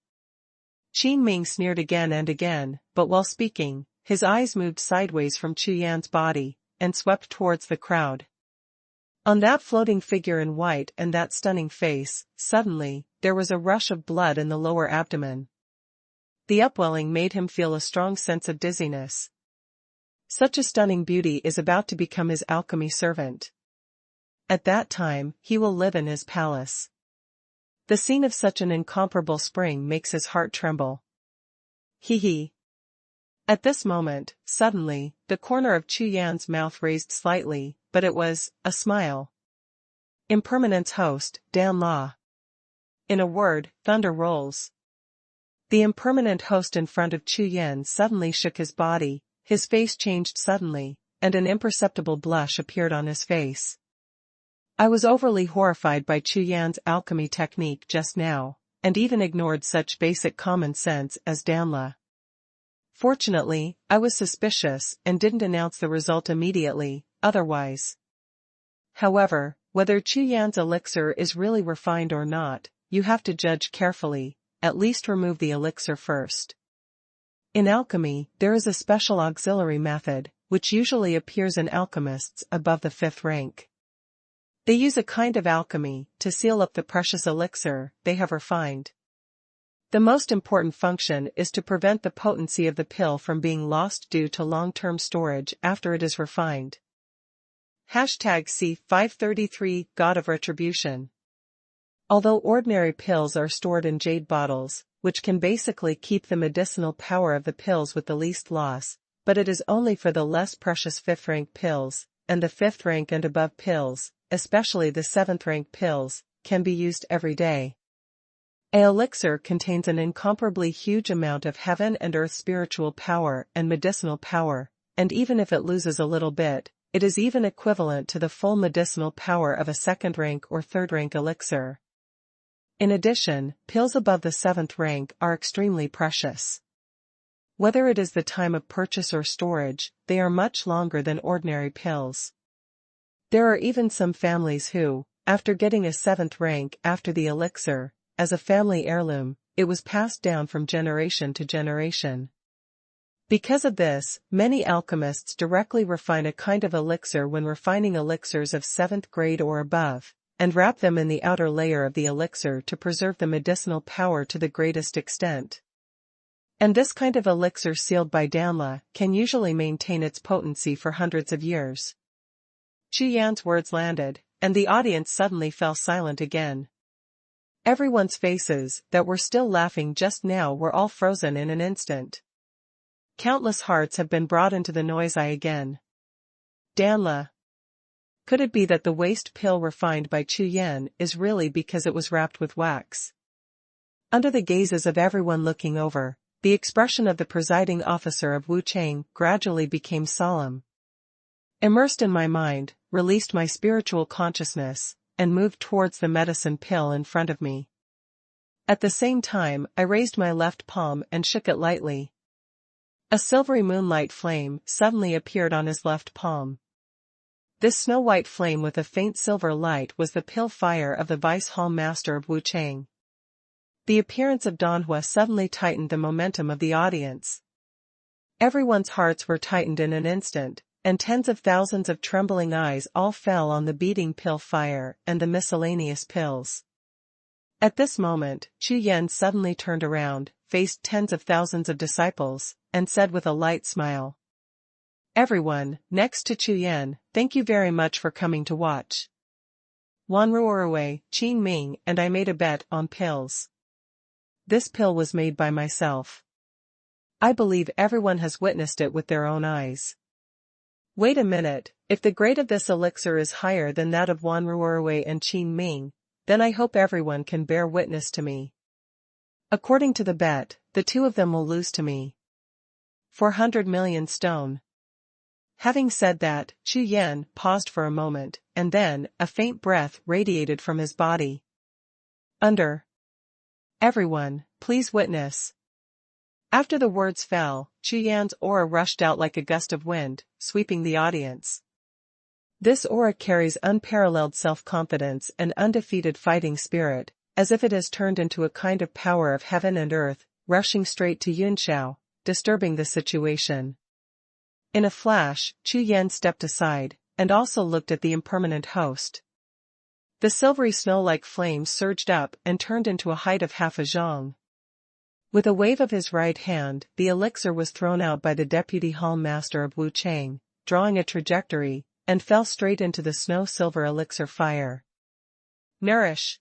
Qin Ming sneered again and again, but while speaking, his eyes moved sideways from Chu Yan's body, and swept towards the crowd. On that floating figure in white and that stunning face, suddenly, there was a rush of blood in the lower abdomen. The upwelling made him feel a strong sense of dizziness. Such a stunning beauty is about to become his alchemy servant. At that time, he will live in his palace. The scene of such an incomparable spring makes his heart tremble. Hee hee. At this moment, suddenly, the corner of Chu Yan's mouth raised slightly, but it was a smile. Impermanence host, Dan La. In a word, thunder rolls. The impermanent host in front of Chu Yan suddenly shook his body, his face changed suddenly, and an imperceptible blush appeared on his face. I was overly horrified by Chu Yan's alchemy technique just now, and even ignored such basic common sense as Danla. Fortunately, I was suspicious and didn't announce the result immediately, otherwise. However, whether Chu Yan's elixir is really refined or not, you have to judge carefully, at least remove the elixir first. In alchemy, there is a special auxiliary method, which usually appears in alchemists above the 5th rank. They use a kind of alchemy to seal up the precious elixir they have refined. The most important function is to prevent the potency of the pill from being lost due to long-term storage after it is refined. #C533 God of Retribution. Although ordinary pills are stored in jade bottles, which can basically keep the medicinal power of the pills with the least loss, but it is only for the less precious 5th rank pills, and the 5th rank and above pills, especially the 7th rank pills, can be used every day. An elixir contains an incomparably huge amount of heaven and earth spiritual power and medicinal power, and even if it loses a little bit, it is even equivalent to the full medicinal power of a 2nd rank or 3rd rank elixir. In addition, pills above the 7th rank are extremely precious. Whether it is the time of purchase or storage, they are much longer than ordinary pills. There are even some families who, after getting a 7th rank after the elixir, as a family heirloom, it was passed down from generation to generation. Because of this, many alchemists directly refine a kind of elixir when refining elixirs of 7th grade or above, and wrap them in the outer layer of the elixir to preserve the medicinal power to the greatest extent. And this kind of elixir sealed by Danla can usually maintain its potency for hundreds of years. Chu Yan's words landed, and the audience suddenly fell silent again. Everyone's faces, that were still laughing just now, were all frozen in an instant. Countless hearts have been brought into the noise eye again. Danla. Could it be that the waste pill refined by Chu Yan is really because it was wrapped with wax? Under the gazes of everyone looking over, the expression of the presiding officer of Wuchang gradually became solemn. Immersed in my mind, released my spiritual consciousness, and moved towards the medicine pill in front of me. At the same time, I raised my left palm and shook it lightly. A silvery moonlight flame suddenly appeared on his left palm. This snow-white flame with a faint silver light was the pill fire of the Vice Hall Master of Wuchang. The appearance of Danhua suddenly tightened the momentum of the audience. Everyone's hearts were tightened in an instant, and tens of thousands of trembling eyes all fell on the beating pill fire and the miscellaneous pills. At this moment, Chu Yan suddenly turned around, faced tens of thousands of disciples, and said with a light smile, "Everyone, next to Chu Yan, thank you very much for coming to watch. Wanruorwei, Qin Ming and I made a bet on pills. This pill was made by myself. I believe everyone has witnessed it with their own eyes. Wait a minute, if the grade of this elixir is higher than that of Wanruorwei and Qin Ming, then I hope everyone can bear witness to me. According to the bet, the two of them will lose to me 400 million stone." Having said that, Chu Yan paused for a moment, and then, a faint breath radiated from his body. Everyone, please witness." After the words fell, Chu Yan's aura rushed out like a gust of wind, sweeping the audience. This aura carries unparalleled self-confidence and undefeated fighting spirit, as if it has turned into a kind of power of heaven and earth, rushing straight to Jiuxiao, disturbing the situation. In a flash, Chu Yan stepped aside, and also looked at the impermanent host. The silvery snow-like flame surged up and turned into a height of half a zhang. With a wave of his right hand, the elixir was thrown out by the deputy hall master of Wuchang, drawing a trajectory, and fell straight into the snow-silver elixir fire. Nourish!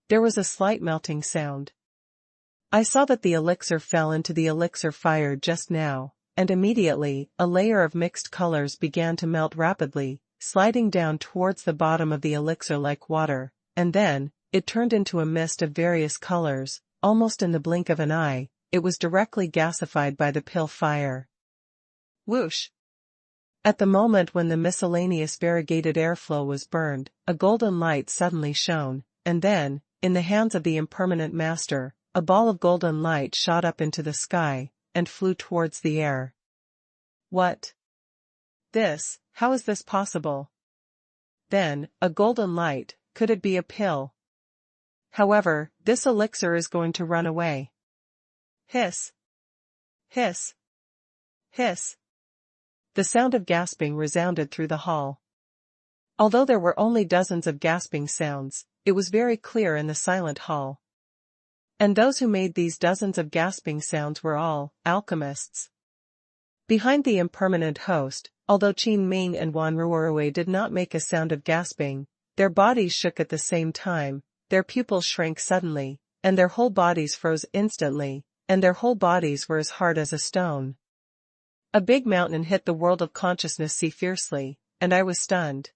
There was a slight melting sound. I saw that the elixir fell into the elixir fire just now, and immediately, a layer of mixed colors began to melt rapidly, sliding down towards the bottom of the elixir like water, and then, it turned into a mist of various colors. Almost in the blink of an eye, it was directly gasified by the pill fire. Whoosh! At the moment when the miscellaneous variegated airflow was burned, a golden light suddenly shone, and then, in the hands of the impermanent master, a ball of golden light shot up into the sky, and flew towards the air. What? This, how is this possible? Then, a golden light, could it be a pill? However, this elixir is going to run away. Hiss! Hiss! Hiss! The sound of gasping resounded through the hall. Although there were only dozens of gasping sounds, it was very clear in the silent hall. And those who made these dozens of gasping sounds were all alchemists. Behind the impermanent host, although Qin Ming and Wan Ruorui did not make a sound of gasping, their bodies shook at the same time, their pupils shrank suddenly, and their whole bodies froze instantly, and their whole bodies were as hard as a stone. A big mountain hit the world of consciousness sea fiercely, and I was stunned.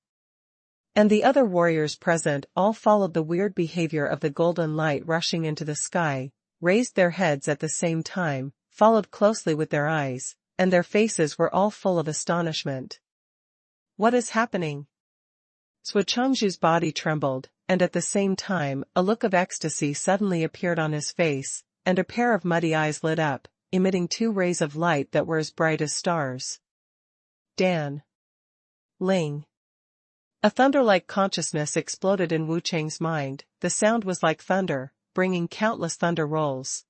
And the other warriors present all followed the weird behavior of the golden light rushing into the sky, raised their heads at the same time, followed closely with their eyes, and their faces were all full of astonishment. What is happening? Sui Chengzhu's body trembled, and at the same time, a look of ecstasy suddenly appeared on his face, and a pair of muddy eyes lit up, emitting 2 rays of light that were as bright as stars. Dan. Ling. A thunder-like consciousness exploded in Wu Cheng's mind. The sound was like thunder, bringing countless thunder rolls.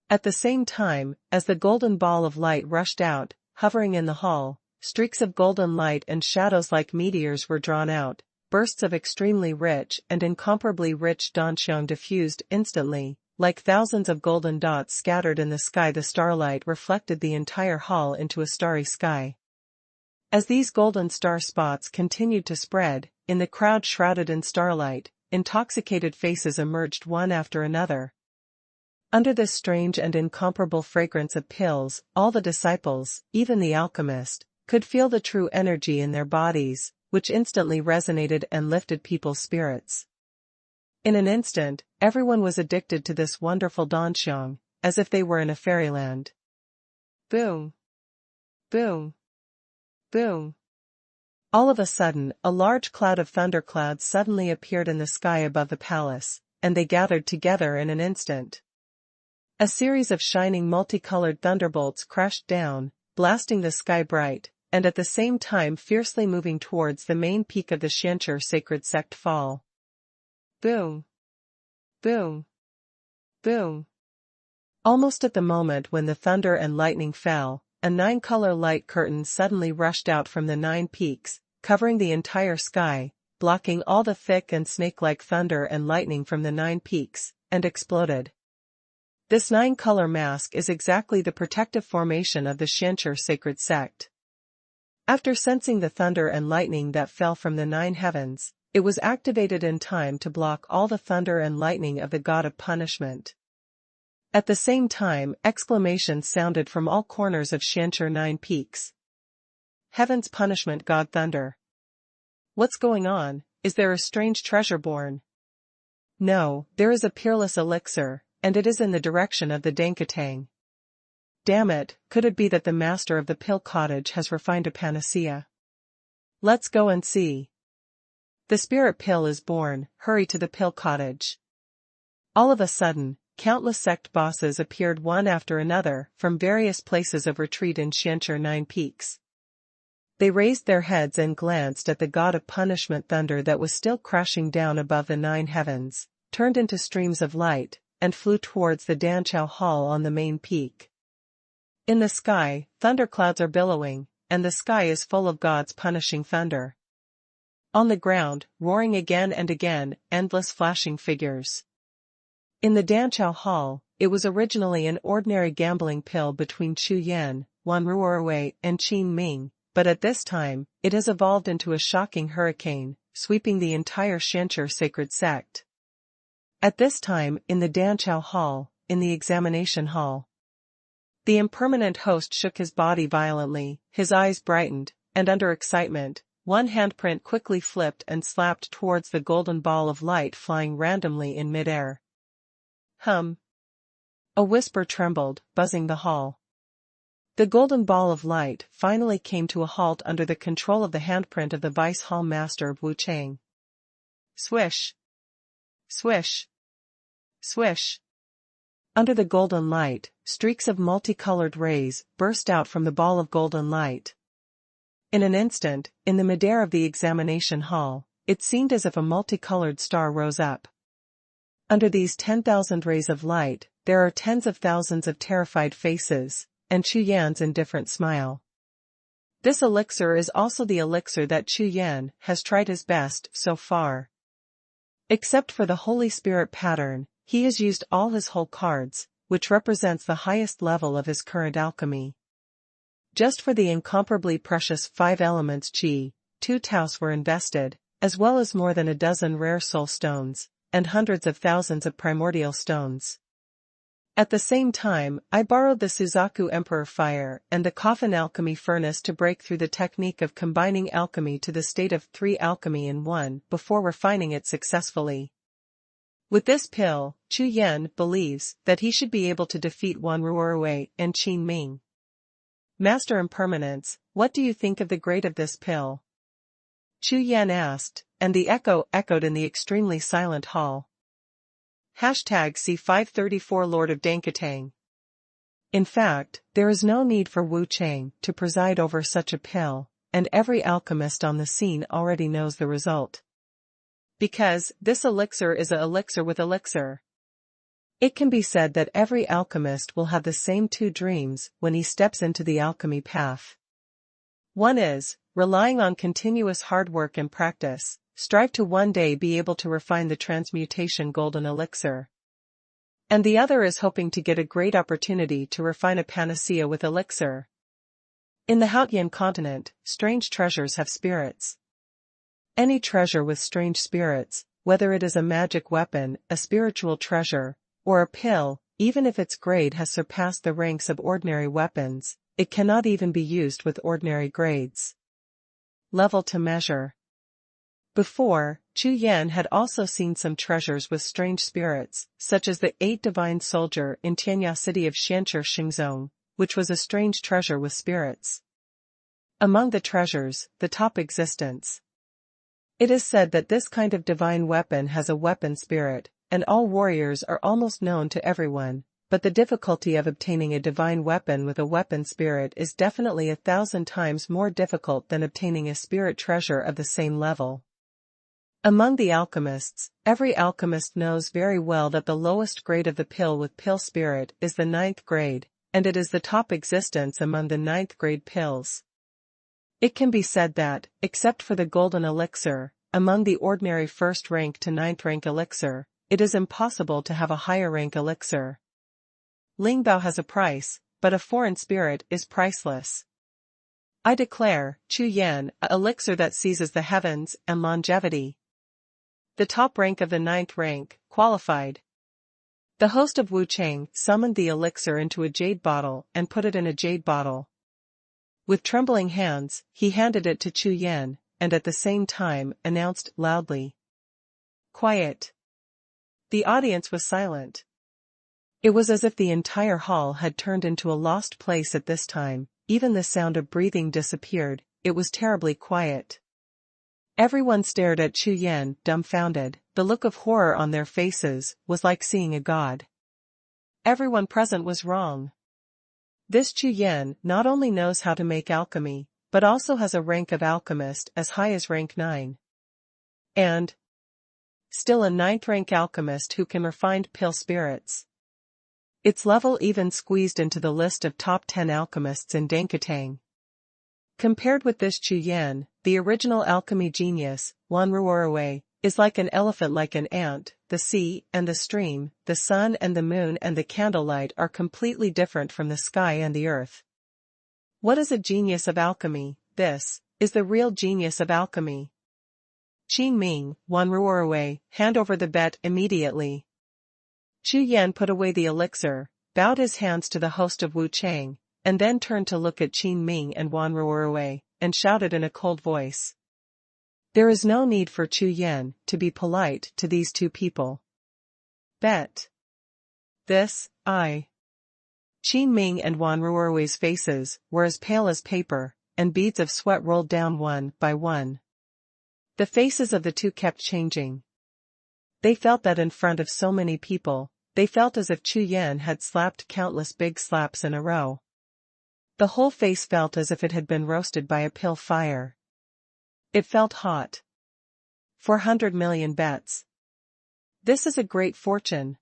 At the same time, as the golden ball of light rushed out, hovering in the hall, streaks of golden light and shadows like meteors were drawn out, bursts of extremely rich and incomparably rich danxiang diffused instantly, like thousands of golden dots scattered in the sky. The starlight reflected the entire hall into a starry sky. As these golden star spots continued to spread, in the crowd shrouded in starlight, intoxicated faces emerged one after another. Under this strange and incomparable fragrance of pills, all the disciples, even the alchemist, could feel the true energy in their bodies, which instantly resonated and lifted people's spirits. In an instant, everyone was addicted to this wonderful danxiang, as if they were in a fairyland. Boom! Boom! Boom! All of a sudden, a large cloud of thunderclouds suddenly appeared in the sky above the palace, and they gathered together in an instant. A series of shining multicolored thunderbolts crashed down, blasting the sky bright, and at the same time fiercely moving towards the main peak of the Xianqi sacred sect fall. Boom! Boom! Boom! Almost at the moment when the thunder and lightning fell, a 9-color light curtain suddenly rushed out from the 9 peaks, covering the entire sky, blocking all the thick and snake-like thunder and lightning from the 9 peaks, and exploded. This 9-color mask is exactly the protective formation of the Xianqi sacred sect. After sensing the thunder and lightning that fell from the 9 heavens, it was activated in time to block all the thunder and lightning of the god of punishment. At the same time, exclamations sounded from all corners of Xianqi 9 peaks. Heaven's punishment, God thunder. What's going on? Is there a strange treasure born? No, there is a peerless elixir, and it is in the direction of the Dankatang. Damn it, could it be that the master of the pill cottage has refined a panacea? Let's go and see. The spirit pill is born, hurry to the pill cottage. All of a sudden, countless sect bosses appeared one after another from various places of retreat in Xianqi 9 peaks. They raised their heads and glanced at the god of punishment thunder that was still crashing down above the 9 heavens, turned into streams of light, and flew towards the Danqiao Hall on the main peak. In the sky, thunderclouds are billowing, and the sky is full of God's punishing thunder. On the ground, roaring again and again, endless flashing figures. In the Danqiao Hall, it was originally an ordinary gambling pill between Chu Yan, Wan Ruorui, and Qin Ming, but at this time, it has evolved into a shocking hurricane, sweeping the entire Xianqi sacred sect. At this time, in the Danqiao Hall, in the examination hall, the impermanent host shook his body violently, his eyes brightened, and under excitement, one handprint quickly flipped and slapped towards the golden ball of light flying randomly in midair. Hum. A whisper trembled, buzzing the hall. The golden ball of light finally came to a halt under the control of the handprint of the vice hall master of Wu Cheng. Swish. Swish. Swish. Under the golden light, streaks of multicolored rays burst out from the ball of golden light. In an instant, in the midair of the examination hall, it seemed as if a multicolored star rose up. Under these 10,000 rays of light, there are tens of thousands of terrified faces, and Chu Yan's indifferent smile. This elixir is also the elixir that Chu Yan has tried his best so far. Except for the Holy Spirit pattern, he has used all his whole cards, which represents the highest level of his current alchemy. Just for the incomparably precious 5 elements qi, 2 taos were invested, as well as more than a dozen rare soul stones, and hundreds of thousands of primordial stones. At the same time, I borrowed the Suzaku Emperor Fire and the Coffin Alchemy Furnace to break through the technique of combining alchemy to the state of 3 alchemy in 1 before refining it successfully. With this pill, Chu Yan believes that he should be able to defeat Wanruorwei and Qin Ming. Master Impermanence, what do you think of the grade of this pill? Chu Yan asked, and the echo echoed in the extremely silent hall. #C534 Lord of Dankatang. In fact, there is no need for Wu Chang to preside over such a pill, and every alchemist on the scene already knows the result. Because this elixir is a elixir with elixir. It can be said that every alchemist will have the same 2 dreams when he steps into the alchemy path. One is, relying on continuous hard work and practice, strive to one day be able to refine the transmutation golden elixir. And the other is hoping to get a great opportunity to refine a panacea with elixir. In the Hautian continent, strange treasures have spirits. Any treasure with strange spirits, whether it is a magic weapon, a spiritual treasure, or a pill, even if its grade has surpassed the ranks of ordinary weapons, it cannot even be used with ordinary grades. Level to measure. Before, Chu Yan had also seen some treasures with strange spirits, such as the 8 Divine Soldier in Tianya city of Xianchi Xingzong, which was a strange treasure with spirits. Among the treasures, the top existence. It is said that this kind of divine weapon has a weapon spirit, and all warriors are almost known to everyone, but the difficulty of obtaining a divine weapon with a weapon spirit is definitely 1,000 times more difficult than obtaining a spirit treasure of the same level. Among the alchemists, every alchemist knows very well that the lowest grade of the pill with pill spirit is the 9th grade, and it is the top existence among the 9th grade pills. It can be said that, except for the golden elixir, among the ordinary 1st rank to 9th rank elixir, it is impossible to have a higher rank elixir. Lingbao has a price, but a foreign spirit is priceless. I declare, Chu Yan, a elixir that seizes the heavens and longevity. The top rank of the 9th rank, qualified. The host of Wu Chang summoned the elixir into a jade bottle and put it in a jade bottle. With trembling hands, he handed it to Chu Yan, and at the same time announced loudly. Quiet. The audience was silent. It was as if the entire hall had turned into a lost place at this time, even the sound of breathing disappeared, it was terribly quiet. Everyone stared at Chu Yan, dumbfounded, the look of horror on their faces was like seeing a god. Everyone present was wrong. This Chu Yan not only knows how to make alchemy, but also has a rank of alchemist as high as rank 9. And still a 9th rank alchemist who can refine pill spirits. Its level even squeezed into the list of top 10 alchemists in Dankatang. Compared with this Chu Yan, the original alchemy genius, Wanruorwei, is like an elephant, like an ant. The sea and the stream, the sun and the moon and the candlelight are completely different from the sky and the earth. What is a genius of alchemy? This is the real genius of alchemy. Qin Ming, Wanruorwei, hand over the bet immediately. Chu Yan put away the elixir, bowed his hands to the host of Wu Chang, and then turned to look at Qin Ming and Wanruorwei, and shouted in a cold voice. There is no need for Chu Yan to be polite to these 2 people. Bet. This, I. Qin Ming and Wanruorwei's faces were as pale as paper, and beads of sweat rolled down one by one. The faces of the 2 kept changing. They felt that in front of so many people, they felt as if Chu Yan had slapped countless big slaps in a row. The whole face felt as if it had been roasted by a pill fire. It felt hot. 400 million bets. This is a great fortune.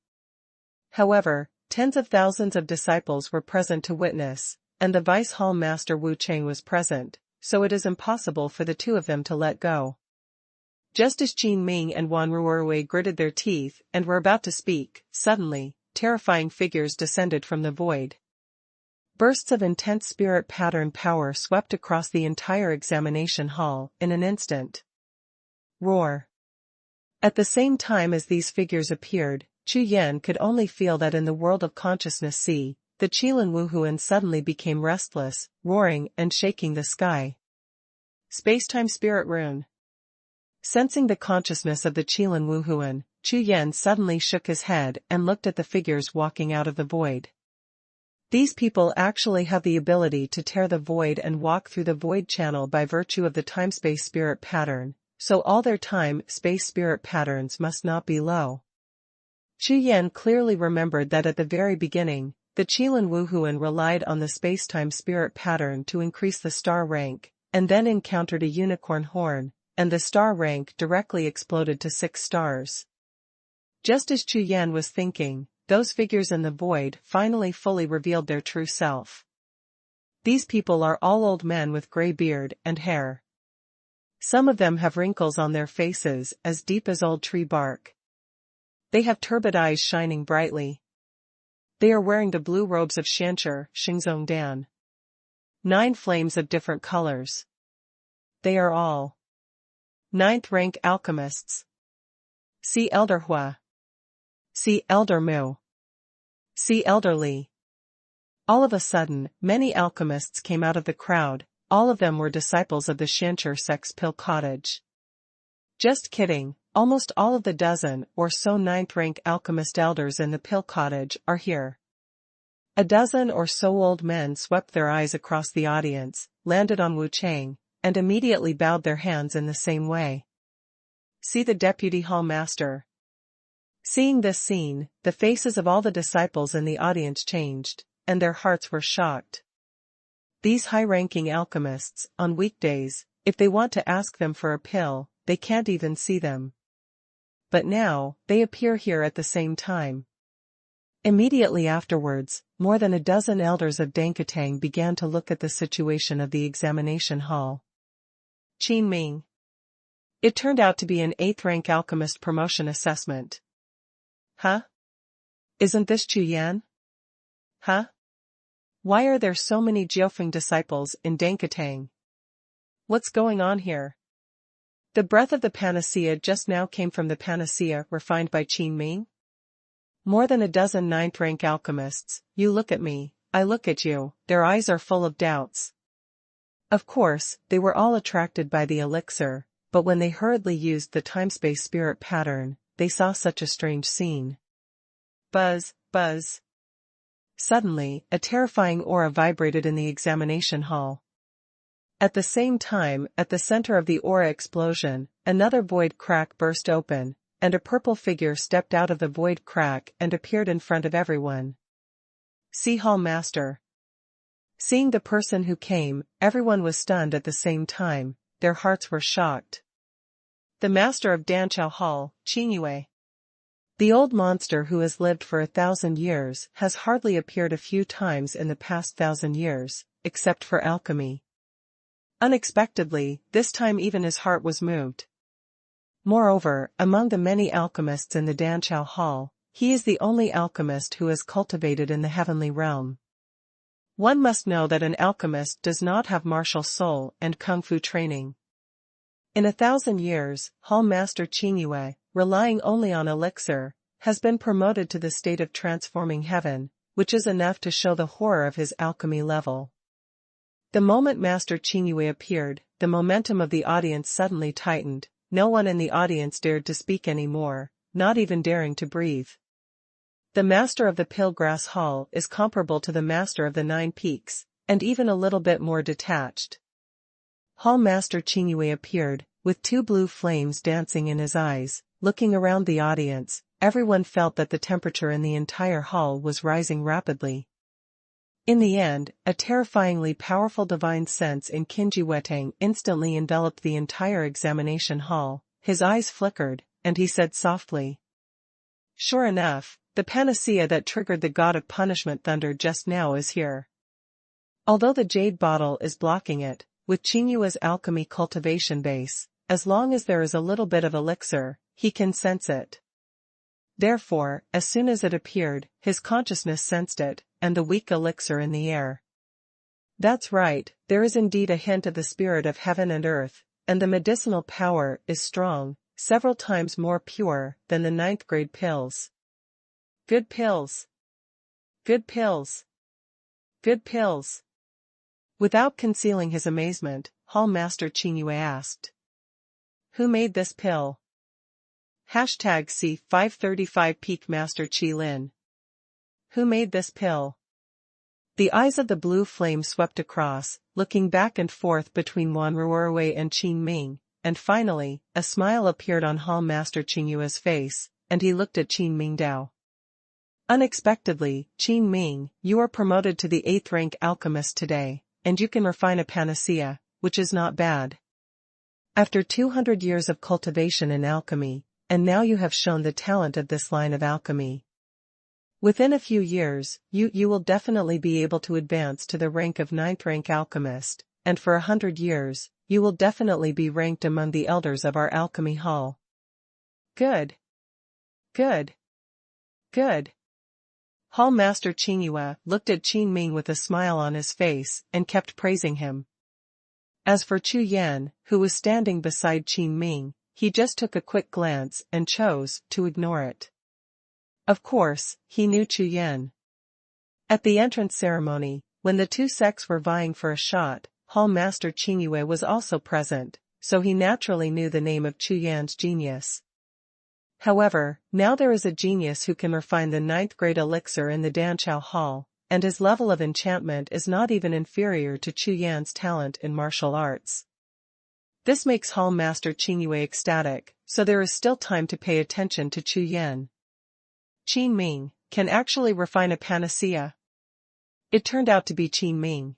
However, tens of thousands of disciples were present to witness, and the Vice Hall Master Wu Chang was present, so it is impossible for the 2 of them to let go. Just as Qin Ming and Wan Ruorwei gritted their teeth and were about to speak, suddenly, terrifying figures descended from the void. Bursts of intense spirit pattern power swept across the entire examination hall in an instant. Roar. At the same time as these figures appeared, Chu Yan could only feel that in the world of consciousness the Qilin Wuhun suddenly became restless, roaring and shaking the sky. Spacetime Spirit Rune. Sensing the consciousness of the Qilin Wuhun, Chu Yan suddenly shook his head and looked at the figures walking out of the void. These people actually have the ability to tear the void and walk through the void channel by virtue of the time-space spirit pattern, so all their time-space spirit patterns must not be low. Chu Yan clearly remembered that at the very beginning, the Qilin Wuhun relied on the space-time spirit pattern to increase the star rank, and then encountered a unicorn horn, and the star rank directly exploded to 6 stars. Just as Chu Yan was thinking, those figures in the void finally fully revealed their true self. These people are all old men with gray beard and hair. Some of them have wrinkles on their faces as deep as old tree bark. They have turbid eyes shining brightly. They are wearing the blue robes of Shancher, Xingzongdan. 9 flames of different colors. They are all 9th rank alchemists. See Elder Hua. See Elder Mu. See Elder Li. All of a sudden, many alchemists came out of the crowd. All of them were disciples of the Shancher sect's Pill Cottage. Just kidding, almost all of the dozen or so 9th rank alchemist elders in the Pill Cottage are here. A dozen or so old men swept their eyes across the audience, landed on Wu Chang, and immediately bowed their hands in the same way. See the Deputy Hall Master. Seeing this scene, the faces of all the disciples in the audience changed, and their hearts were shocked. These high-ranking alchemists, on weekdays, if they want to ask them for a pill, they can't even see them. But now, they appear here at the same time. Immediately afterwards, more than a dozen elders of Dankatang began to look at the situation of the examination hall. Qin Ming. It turned out to be an 8th rank alchemist promotion assessment. Huh? Isn't this Chu Yan? Huh? Why are there so many Jiufeng disciples in Dankatang? What's going on here? The breath of the panacea just now came from the panacea refined by Qin Ming? More than a dozen 9th rank alchemists, you look at me, I look at you, their eyes are full of doubts. Of course, they were all attracted by the elixir, but when they hurriedly used the time-space spirit pattern, they saw such a strange scene. Buzz, buzz. Suddenly, a terrifying aura vibrated in the examination hall. At the same time, at the center of the aura explosion, another void crack burst open, and a purple figure stepped out of the void crack and appeared in front of everyone. See Hall Master. Seeing the person who came, everyone was stunned at the same time, their hearts were shocked. The master of Danchao Hall, Qingyue. The old monster who has lived for 1,000 years has hardly appeared a few times in the past 1,000 years, except for alchemy. Unexpectedly, this time even his heart was moved. Moreover, among the many alchemists in the Danchao Hall, he is the only alchemist who is cultivated in the heavenly realm. One must know that an alchemist does not have martial soul and kung fu training. In 1,000 years, Hall Master Qingyue, relying only on elixir, has been promoted to the state of transforming heaven, which is enough to show the horror of his alchemy level. The moment Master Qingyue appeared, the momentum of the audience suddenly tightened. No one in the audience dared to speak anymore, not even daring to breathe. The master of the Pillgrass Hall is comparable to the master of the 9 Peaks, and even a little bit more detached. Hall Master Qingyue appeared, with 2 blue flames dancing in his eyes. Looking around the audience, everyone felt that the temperature in the entire hall was rising rapidly. In the end, a terrifyingly powerful divine sense in Qinji Wetang instantly enveloped the entire examination hall. His eyes flickered, and he said softly, "Sure enough, the panacea that triggered the god of punishment thunder just now is here. Although the jade bottle is blocking it, with Qingyue's alchemy cultivation base, as long as there is a little bit of elixir, he can sense it. Therefore, as soon as it appeared, his consciousness sensed it, and the weak elixir in the air. That's right, there is indeed a hint of the spirit of heaven and earth, and the medicinal power is strong, several times more pure than the 9th grade pills. Good pills. Good pills. Good pills. Without concealing his amazement, Hall Master Qingyue asked. Who made this pill? #C535 Peak Master Qi Lin. Who made this pill? The eyes of the blue flame swept across, looking back and forth between Wan Ruerwei and Qin Ming, and finally, a smile appeared on Hall Master Qingyue's face, and he looked at Qin Ming Dao. Unexpectedly, Qin Ming, you are promoted to the 8th rank alchemist today, and you can refine a panacea, which is not bad. After 200 years of cultivation in alchemy, and now you have shown the talent of this line of alchemy. Within a few years, you will definitely be able to advance to the rank of 9th rank alchemist, and for 100 years, you will definitely be ranked among the elders of our alchemy hall. Good. Good. Good. Hall Master Qingyue looked at Qin Ming with a smile on his face and kept praising him. As for Chu Yan, who was standing beside Qin Ming, he just took a quick glance and chose to ignore it. Of course, he knew Chu Yan. At the entrance ceremony, when the two sects were vying for a shot, Hall Master Qingyue was also present, so he naturally knew the name of Chu Yan's genius. However, now there is a genius who can refine the 9th grade elixir in the Danqiao Hall, and his level of enchantment is not even inferior to Chu Yan's talent in martial arts. This makes Hall Master Qingyue ecstatic, so there is still time to pay attention to Chu Yan. Qin Ming can actually refine a panacea. It turned out to be Qin Ming.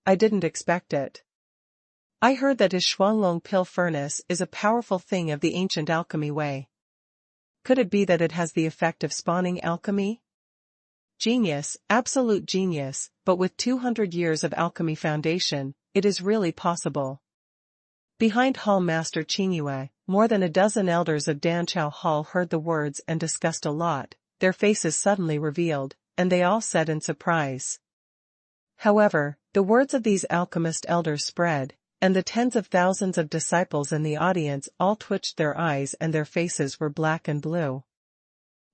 I didn't expect it. I heard that his Xuanhuan pill furnace is a powerful thing of the ancient alchemy way. Could it be that it has the effect of spawning alchemy? Genius, absolute genius, but with 200 years of alchemy foundation, it is really possible. Behind Hall Master Qingyue, more than a dozen elders of Danqiao Hall heard the words and discussed a lot, their faces suddenly revealed, and they all said in surprise. However, the words of these alchemist elders spread, and the tens of thousands of disciples in the audience all twitched their eyes and their faces were black and blue.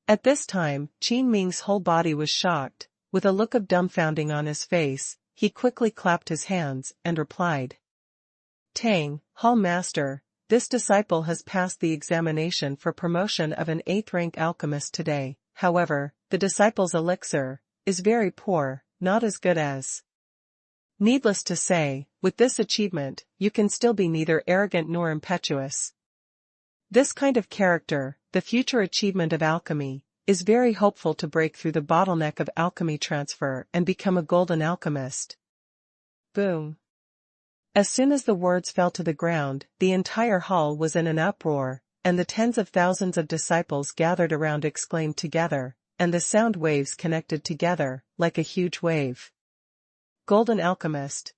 At this time, Qin Ming's whole body was shocked, with a look of dumbfounding on his face, he quickly clapped his hands and replied. Tang, Hall Master, this disciple has passed the examination for promotion of an 8th rank alchemist today, however, the disciple's elixir is very poor, not as good as. Needless to say, with this achievement, you can still be neither arrogant nor impetuous. This kind of character, the future achievement of alchemy, is very hopeful to break through the bottleneck of alchemy transfer and become a golden alchemist. Boom. As soon as the words fell to the ground, the entire hall was in an uproar, and the tens of thousands of disciples gathered around exclaimed together, and the sound waves connected together, like a huge wave. Golden alchemist.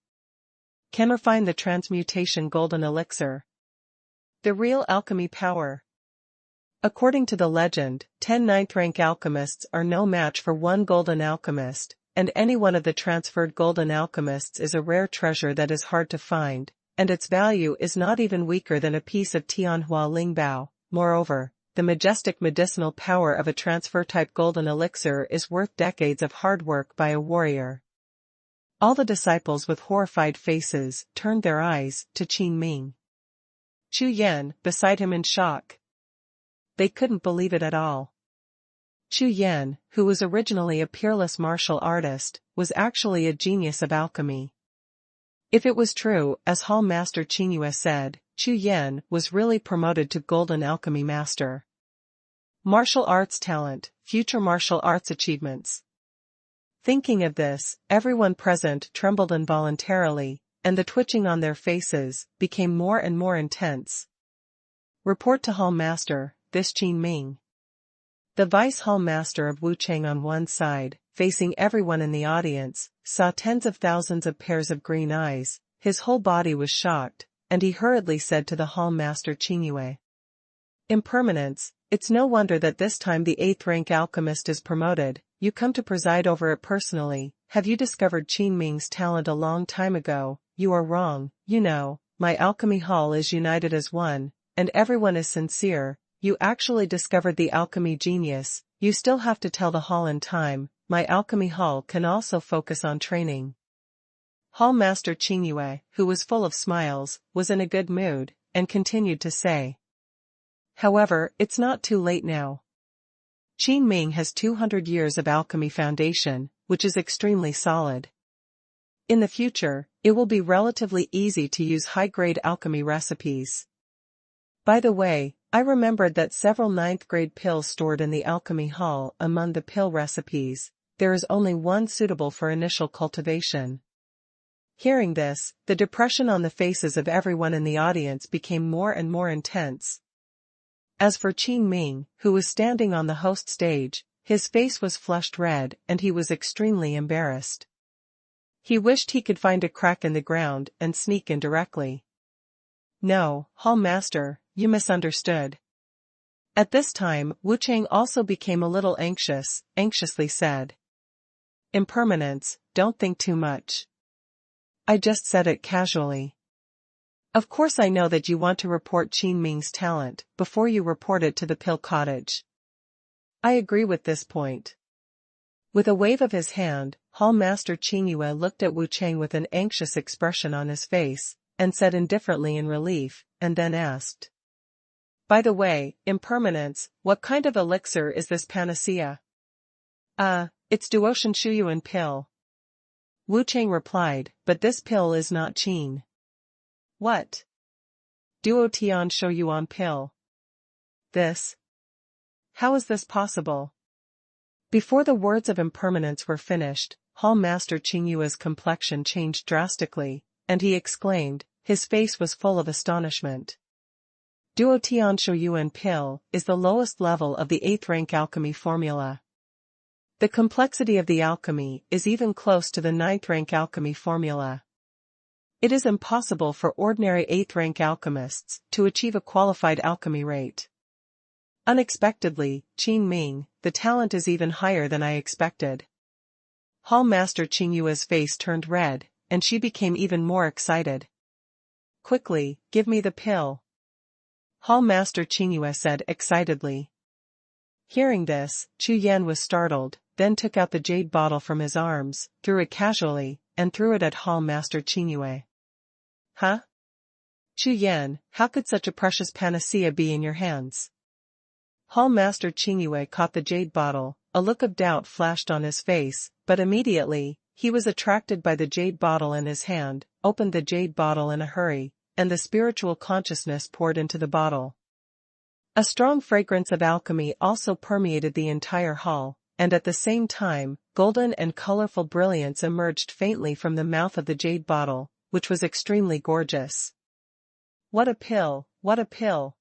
Can refine the transmutation golden elixir. The real alchemy power. According to the legend, 10 9th rank alchemists are no match for one golden alchemist, and any one of the transferred golden alchemists is a rare treasure that is hard to find, and its value is not even weaker than a piece of Tianhua Lingbao. Moreover, the majestic medicinal power of a transfer-type golden elixir is worth decades of hard work by a warrior. All the disciples with horrified faces turned their eyes to Qin Ming. Chu Yan, beside him in shock. They couldn't believe it at all. Chu Yan, who was originally a peerless martial artist, was actually a genius of alchemy. If it was true, as Hall Master Qingyue said, Chu Yan was really promoted to Golden Alchemy Master. Martial arts talent, future martial arts achievements. Thinking of this, everyone present trembled involuntarily, and the twitching on their faces became more and more intense. Report to Hall Master, this Qin Ming. The Vice Hall Master of Wuchang on one side, facing everyone in the audience, saw tens of thousands of pairs of green eyes, his whole body was shocked, and he hurriedly said to the hall master Qingyue. Impermanence, it's no wonder that this time the 8th rank alchemist is promoted, you come to preside over it personally. Have you discovered Qin Ming's talent a long time ago? You are wrong, you know, my alchemy hall is united as one, and everyone is sincere. You actually discovered the alchemy genius, you still have to tell the hall in time. My alchemy hall can also focus on training. Hall Master Qingyue, who was full of smiles, was in a good mood, and continued to say. However, it's not too late now. Qin Ming has 200 years of alchemy foundation, which is extremely solid. In the future, it will be relatively easy to use high-grade alchemy recipes. By the way, I remembered that several 9th grade pills stored in the alchemy hall. Among the pill recipes, there is only one suitable for initial cultivation. Hearing this, the depression on the faces of everyone in the audience became more and more intense. As for Qin Ming, who was standing on the host stage, his face was flushed red and he was extremely embarrassed. He wished he could find a crack in the ground and sneak in directly. No, Hall Master, you misunderstood. At this time, Wu Chang also became a little anxiously said. Impermanence, don't think too much. I just said it casually. Of course I know that you want to report Qin Ming's talent before you report it to the Pill Cottage. I agree with this point. With a wave of his hand, Hall Master Qingyue looked at Wu Chang with an anxious expression on his face, and said indifferently in relief, and then asked. By the way, Impermanence, what kind of elixir is this panacea? It's Duotian Shuyuan pill. Wu Chang replied, but this pill is not Qin. What? Duotian Shouyuan pill. This? How is this possible? Before the words of Impermanence were finished, Hall Master Qingyue's complexion changed drastically, and he exclaimed, his face was full of astonishment. Duotian Shouyuan pill is the lowest level of the 8th rank alchemy formula. The complexity of the alchemy is even close to the 9th rank alchemy formula. It is impossible for ordinary 8th rank alchemists to achieve a qualified alchemy rate. Unexpectedly, Qin Ming, the talent is even higher than I expected. Hall Master Qingyue's face turned red, and she became even more excited. Quickly, give me the pill. Hall Master Qingyue said excitedly. Hearing this, Chu Yan was startled, then took out the jade bottle from his arms, threw it casually, and threw it at Hall Master Qingyue. Huh? Chu Yan, how could such a precious panacea be in your hands? Hall Master Qingyue caught the jade bottle, a look of doubt flashed on his face, but immediately, he was attracted by the jade bottle in his hand, opened the jade bottle in a hurry, and the spiritual consciousness poured into the bottle. A strong fragrance of alchemy also permeated the entire hall, and at the same time, golden and colorful brilliance emerged faintly from the mouth of the jade bottle, which was extremely gorgeous. What a pill, what a pill!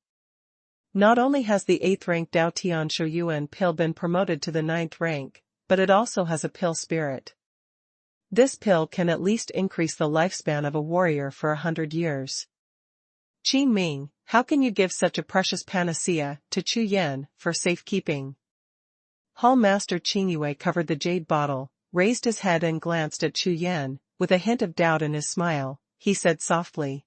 Not only has the 8th rank Daotian Shouyuan pill been promoted to the 9th rank, but it also has a pill spirit. This pill can at least increase the lifespan of a warrior for 100 years. Qin Ming, how can you give such a precious panacea to Chu Yan for safekeeping? Hall Master Qingyue covered the jade bottle, raised his head and glanced at Chu Yan, with a hint of doubt in his smile. He said softly.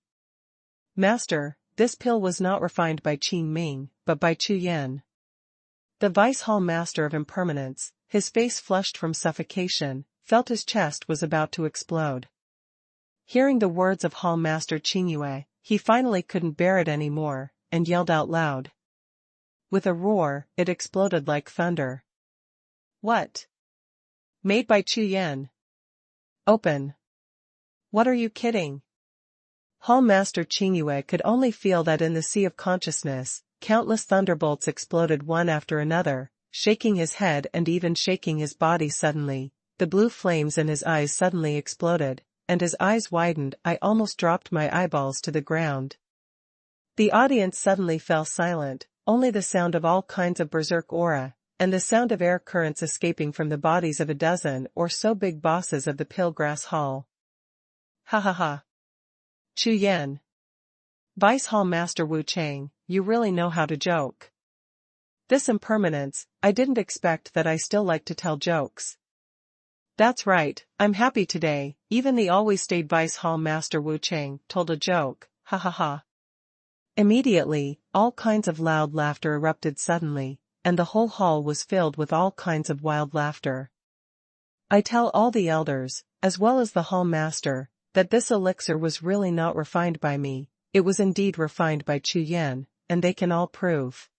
Master, this pill was not refined by Qin Ming, but by Chu Yan. The Vice Hall Master of Impermanence, his face flushed from suffocation, felt his chest was about to explode. Hearing the words of Hall Master Qingyue, he finally couldn't bear it anymore, and yelled out loud. With a roar, it exploded like thunder. What? Made by Chu Yan. Open. What are you kidding? Hall Master Qingyue could only feel that in the sea of consciousness, countless thunderbolts exploded one after another, shaking his head and even shaking his body suddenly. The blue flames in his eyes suddenly exploded, and his eyes widened. I almost dropped my eyeballs to the ground. The audience suddenly fell silent, only the sound of all kinds of berserk aura, and the sound of air currents escaping from the bodies of a dozen or so big bosses of the Pillgrass Hall. Ha ha ha. Chu Yan. Vice Hall Master Wu Chang, you really know how to joke. This impermanence, I didn't expect that I still like to tell jokes. That's right, I'm happy today, even the always stayed Vice Hall Master Wu Chang told a joke, ha ha ha. Immediately, all kinds of loud laughter erupted suddenly, and the whole hall was filled with all kinds of wild laughter. I tell all the elders, as well as the hall master, that this elixir was really not refined by me, it was indeed refined by Chu Yan, and they can all prove.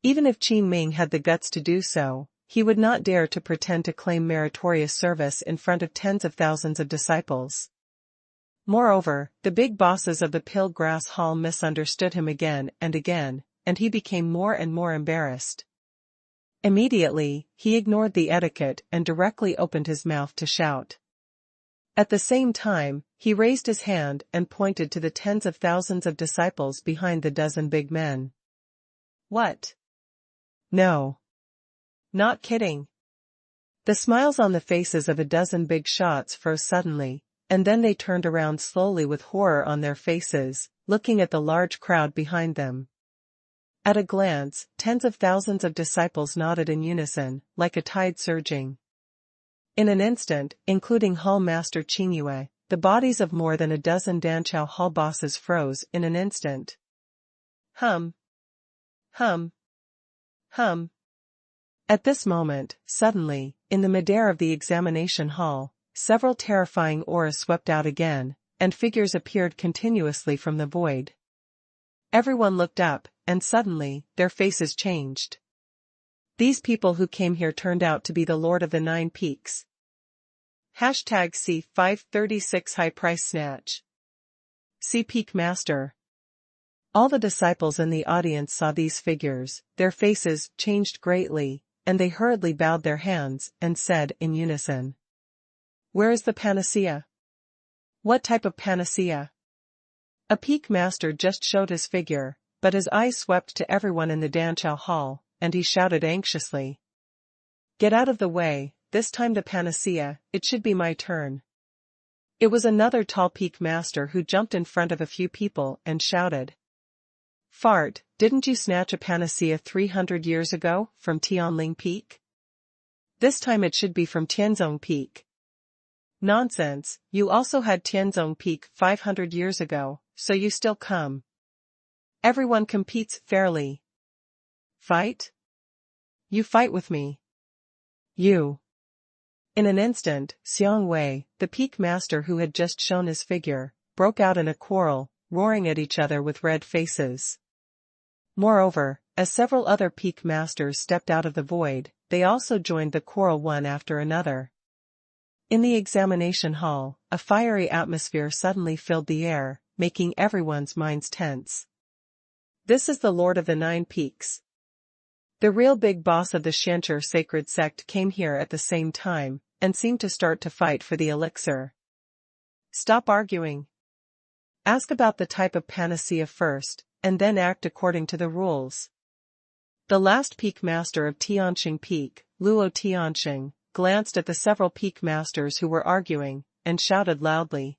Even if Qi Ming had the guts to do so, he would not dare to pretend to claim meritorious service in front of tens of thousands of disciples. Moreover, the big bosses of the Pill Grass Hall misunderstood him again, and he became more and more embarrassed. Immediately, he ignored the etiquette and directly opened his mouth to shout. At the same time, he raised his hand and pointed to the tens of thousands of disciples behind the dozen big men. What? No. Not kidding. The smiles on the faces of a dozen big shots froze suddenly, and then they turned around slowly with horror on their faces, looking at the large crowd behind them. At a glance, tens of thousands of disciples nodded in unison, like a tide surging. In an instant, including Hall Master Qingyue, the bodies of more than a dozen Danqiao Hall bosses froze in an instant. Hum. Hum. Hum. At this moment, suddenly, in the midair of the examination hall, several terrifying auras swept out again, and figures appeared continuously from the void. Everyone looked up, and suddenly, their faces changed. These people who came here turned out to be the Lord of the Nine Peaks. #C536 High Price Snatch. C Peak Master. All the disciples in the audience saw these figures, their faces changed greatly, and they hurriedly bowed their hands and said in unison. Where is the panacea? What type of panacea? A Peak Master just showed his figure, but his eyes swept to everyone in the Danqiao Hall, and he shouted anxiously. Get out of the way, this time the panacea, it should be my turn. It was another tall Peak Master who jumped in front of a few people and shouted. Fart, didn't you snatch a panacea 300 years ago from Tianling Peak? This time it should be from Tianzong Peak. Nonsense, you also had Tianzong Peak 500 years ago, so you still come. Everyone competes fairly. Fight? You fight with me. You. In an instant, Xiang the Peak Master who had just shown his figure, broke out in a quarrel, roaring at each other with red faces. Moreover, as several other Peak Masters stepped out of the void, they also joined the quarrel one after another. In the examination hall, a fiery atmosphere suddenly filled the air, making everyone's minds tense. This is the Lord of the Nine Peaks. The real big boss of the Xianqi sacred sect came here at the same time, and seemed to start to fight for the elixir. Stop arguing. Ask about the type of panacea first, and then act according to the rules. The last Peak Master of Tianqing Peak, Luo Tianqing, glanced at the several Peak Masters who were arguing, and shouted loudly.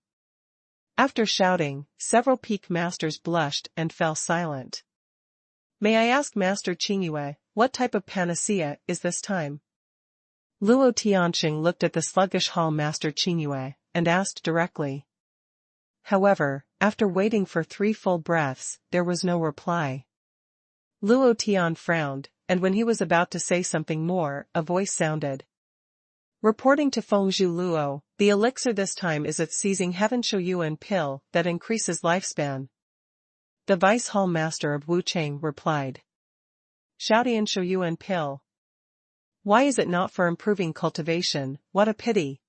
After shouting, several Peak Masters blushed and fell silent. May I ask Master Qingyue, what type of panacea is this time? Luo Tianqing looked at the sluggish Hall Master Qingyue, and asked directly. However, after waiting for 3 full breaths, there was no reply. Luo Tian frowned, and when he was about to say something more, a voice sounded. Reporting to Fengzhu Luo, the elixir this time is a seizing heaven Shouyuan pill that increases lifespan. The Vice Hall Master of Wuchang replied. Shoutian Shouyuan pill. Why is it not for improving cultivation? What a pity.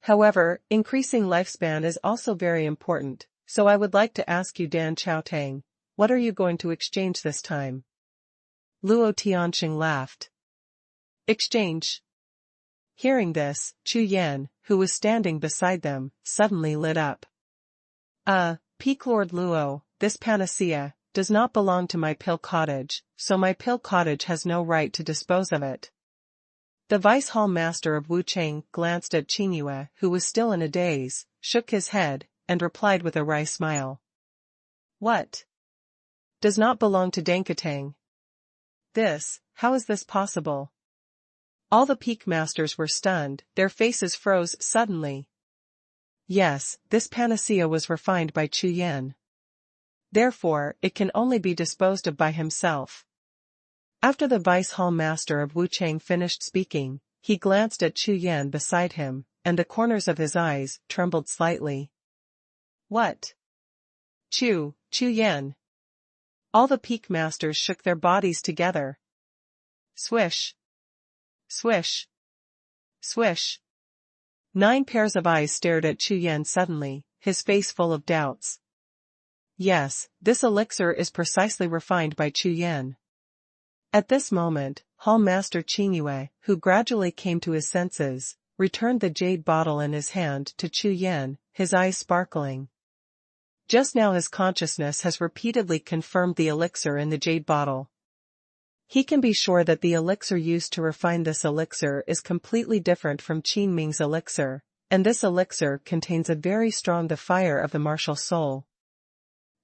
However, increasing lifespan is also very important, so I would like to ask you Dan Chaotang, what are you going to exchange this time? Luo Tianqing laughed. Exchange. Hearing this, Chu Yan, who was standing beside them, suddenly lit up. Peak Lord Luo, this panacea does not belong to my pill cottage, so my pill cottage has no right to dispose of it. The Vice Hall Master of Wuchang glanced at Qingyue, who was still in a daze, shook his head, and replied with a wry smile. What? Does not belong to Dangdanfang. How is this possible? All the peak masters were stunned, their faces froze suddenly. Yes, this panacea was refined by Chu Yan. Therefore, it can only be disposed of by himself. After the vice hall master of Wuchang finished speaking, he glanced at Chu Yan beside him, and the corners of his eyes trembled slightly. What? Chu Yan. All the peak masters shook their bodies together. Swish. Swish. Swish. 9 pairs of eyes stared at Chu Yan suddenly, his face full of doubts. Yes, this elixir is precisely refined by Chu Yan. At this moment, Hall Master Qingyue, who gradually came to his senses, returned the jade bottle in his hand to Chu Yan, his eyes sparkling. Just now his consciousness has repeatedly confirmed the elixir in the jade bottle. He can be sure that the elixir used to refine this elixir is completely different from Qin Ming's elixir, and this elixir contains a very strong the fire of the martial soul.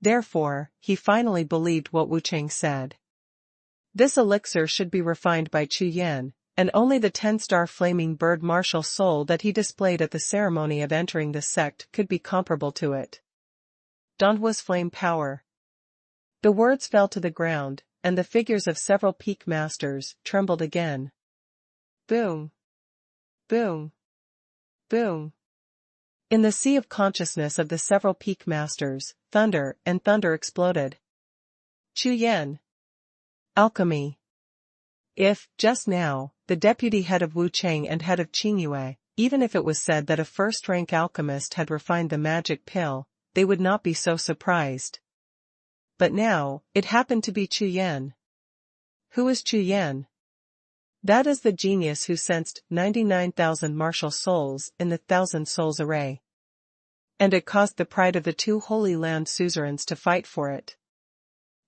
Therefore, he finally believed what Wuchang said. This elixir should be refined by Chu Yan, and only the 10-star flaming bird martial soul that he displayed at the ceremony of entering the sect could be comparable to it. Danhua's flame power. The words fell to the ground, and the figures of several peak masters trembled again. Boom! Boom! Boom! In the sea of consciousness of the several peak masters, thunder exploded. Chu Yan. Alchemy. If, just now, the deputy head of Wuchang and head of Qingyue, even if it was said that a first-rank alchemist had refined the magic pill, they would not be so surprised. But now, it happened to be Chu Yan. Who is Chu Yan? That is the genius who sensed 99,000 martial souls in the 1,000 souls array. And it caused the pride of the 2 Holy Land suzerains to fight for it.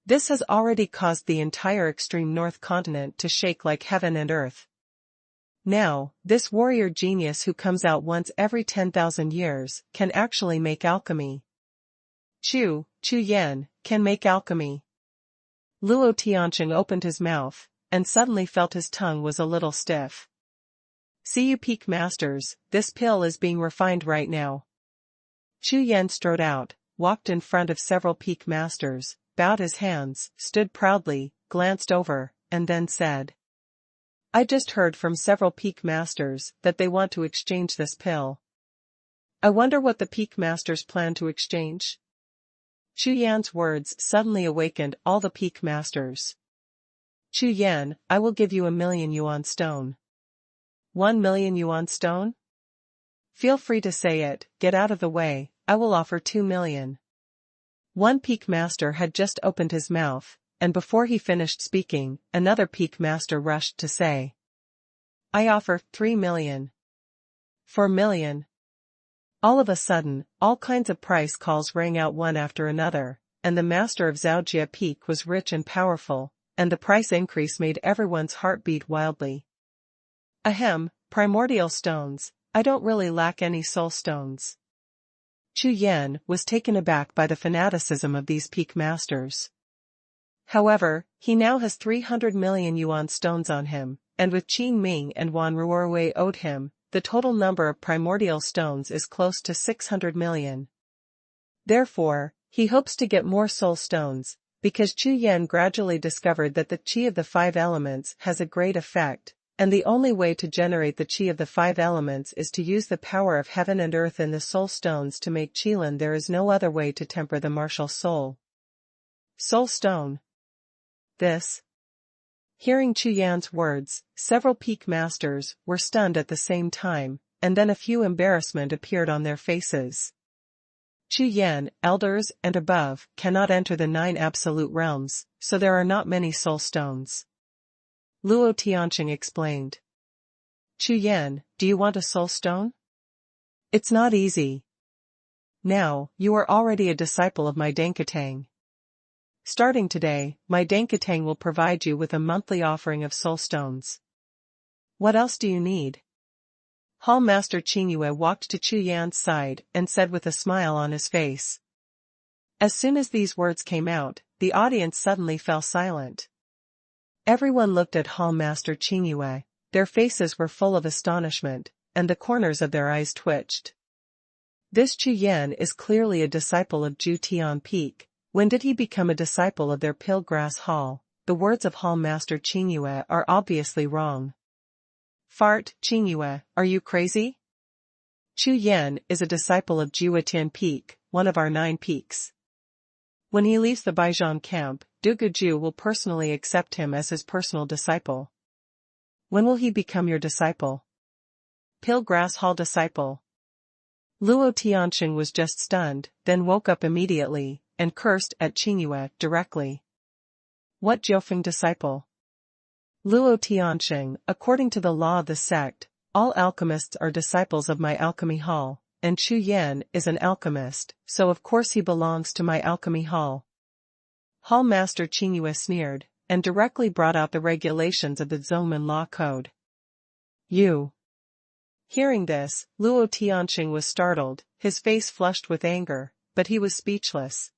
This has already caused the entire extreme north continent to shake like heaven and earth. Now, this warrior genius who comes out once every 10,000 years can actually make alchemy. Chu Yan can make alchemy. Luo Tianqing opened his mouth, and suddenly felt his tongue was a little stiff. See you peak masters, this pill is being refined right now. Chu Yan strode out, walked in front of several peak masters, bowed his hands, stood proudly, glanced over, and then said. I just heard from several peak masters that they want to exchange this pill. I wonder what the peak masters plan to exchange? Chu Yan's words suddenly awakened all the peak masters. Chu Yan, I will give you 1,000,000 yuan stone. 1,000,000 yuan stone? Feel free to say it, get out of the way, I will offer 2,000,000. One peak master had just opened his mouth, and before he finished speaking, another peak master rushed to say. I offer 3,000,000. 4,000,000. All of a sudden, all kinds of price calls rang out one after another, and the master of Zhaojia Peak was rich and powerful, and the price increase made everyone's heart beat wildly. Ahem, primordial stones, I don't really lack any soul stones. Chu Yan was taken aback by the fanaticism of these peak masters. However, he now has 300 million yuan stones on him, and with Qin Ming and Wan Ruorwei owed him, the total number of primordial stones is close to 600 million. Therefore, he hopes to get more soul stones, because Chu Yan gradually discovered that the qi of the 5 elements has a great effect, and the only way to generate the qi of the 5 elements is to use the power of heaven and earth in the soul stones to make qilin. There is no other way to temper the martial soul. Soul stone. This. Hearing Chu Yan's words, several peak masters were stunned at the same time, and then a few embarrassment appeared on their faces. Chu Yan, elders and above, cannot enter the 9 absolute realms, so there are not many soul stones. Luo Tianqing explained. Chu Yan, do you want a soul stone? It's not easy. Now, you are already a disciple of my Dangdanfang. Starting today, my Dangdanfang will provide you with a monthly offering of soul stones. What else do you need? Hall Master Qingyue walked to Chu Yan's side and said with a smile on his face. As soon as these words came out, the audience suddenly fell silent. Everyone looked at Hall Master Qingyue. Their faces were full of astonishment, and the corners of their eyes twitched. This Chu Yan is clearly a disciple of Zhu Tianpeak. When did he become a disciple of their Pilgrass Hall? The words of Hall Master Qingyue are obviously wrong. Fart, Qingyue, are you crazy? Chu Yan is a disciple of Jiu Tianpeak, one of our 9 peaks. When he leaves the Baijian camp, Duguju will personally accept him as his personal disciple. When will he become your disciple? Pilgrass Hall disciple. Luo Tianxing was just stunned, then woke up immediately, and cursed at Qingyue directly. What Jiufeng disciple? Luo Tianxing, according to the law of the sect, all alchemists are disciples of my alchemy hall, and Chu Yan is an alchemist, so of course he belongs to my alchemy hall. Hall Master Qingyue sneered, and directly brought out the regulations of the Zhongmen law code. You. Hearing this, Luo Tianxing was startled, his face flushed with anger, but he was speechless.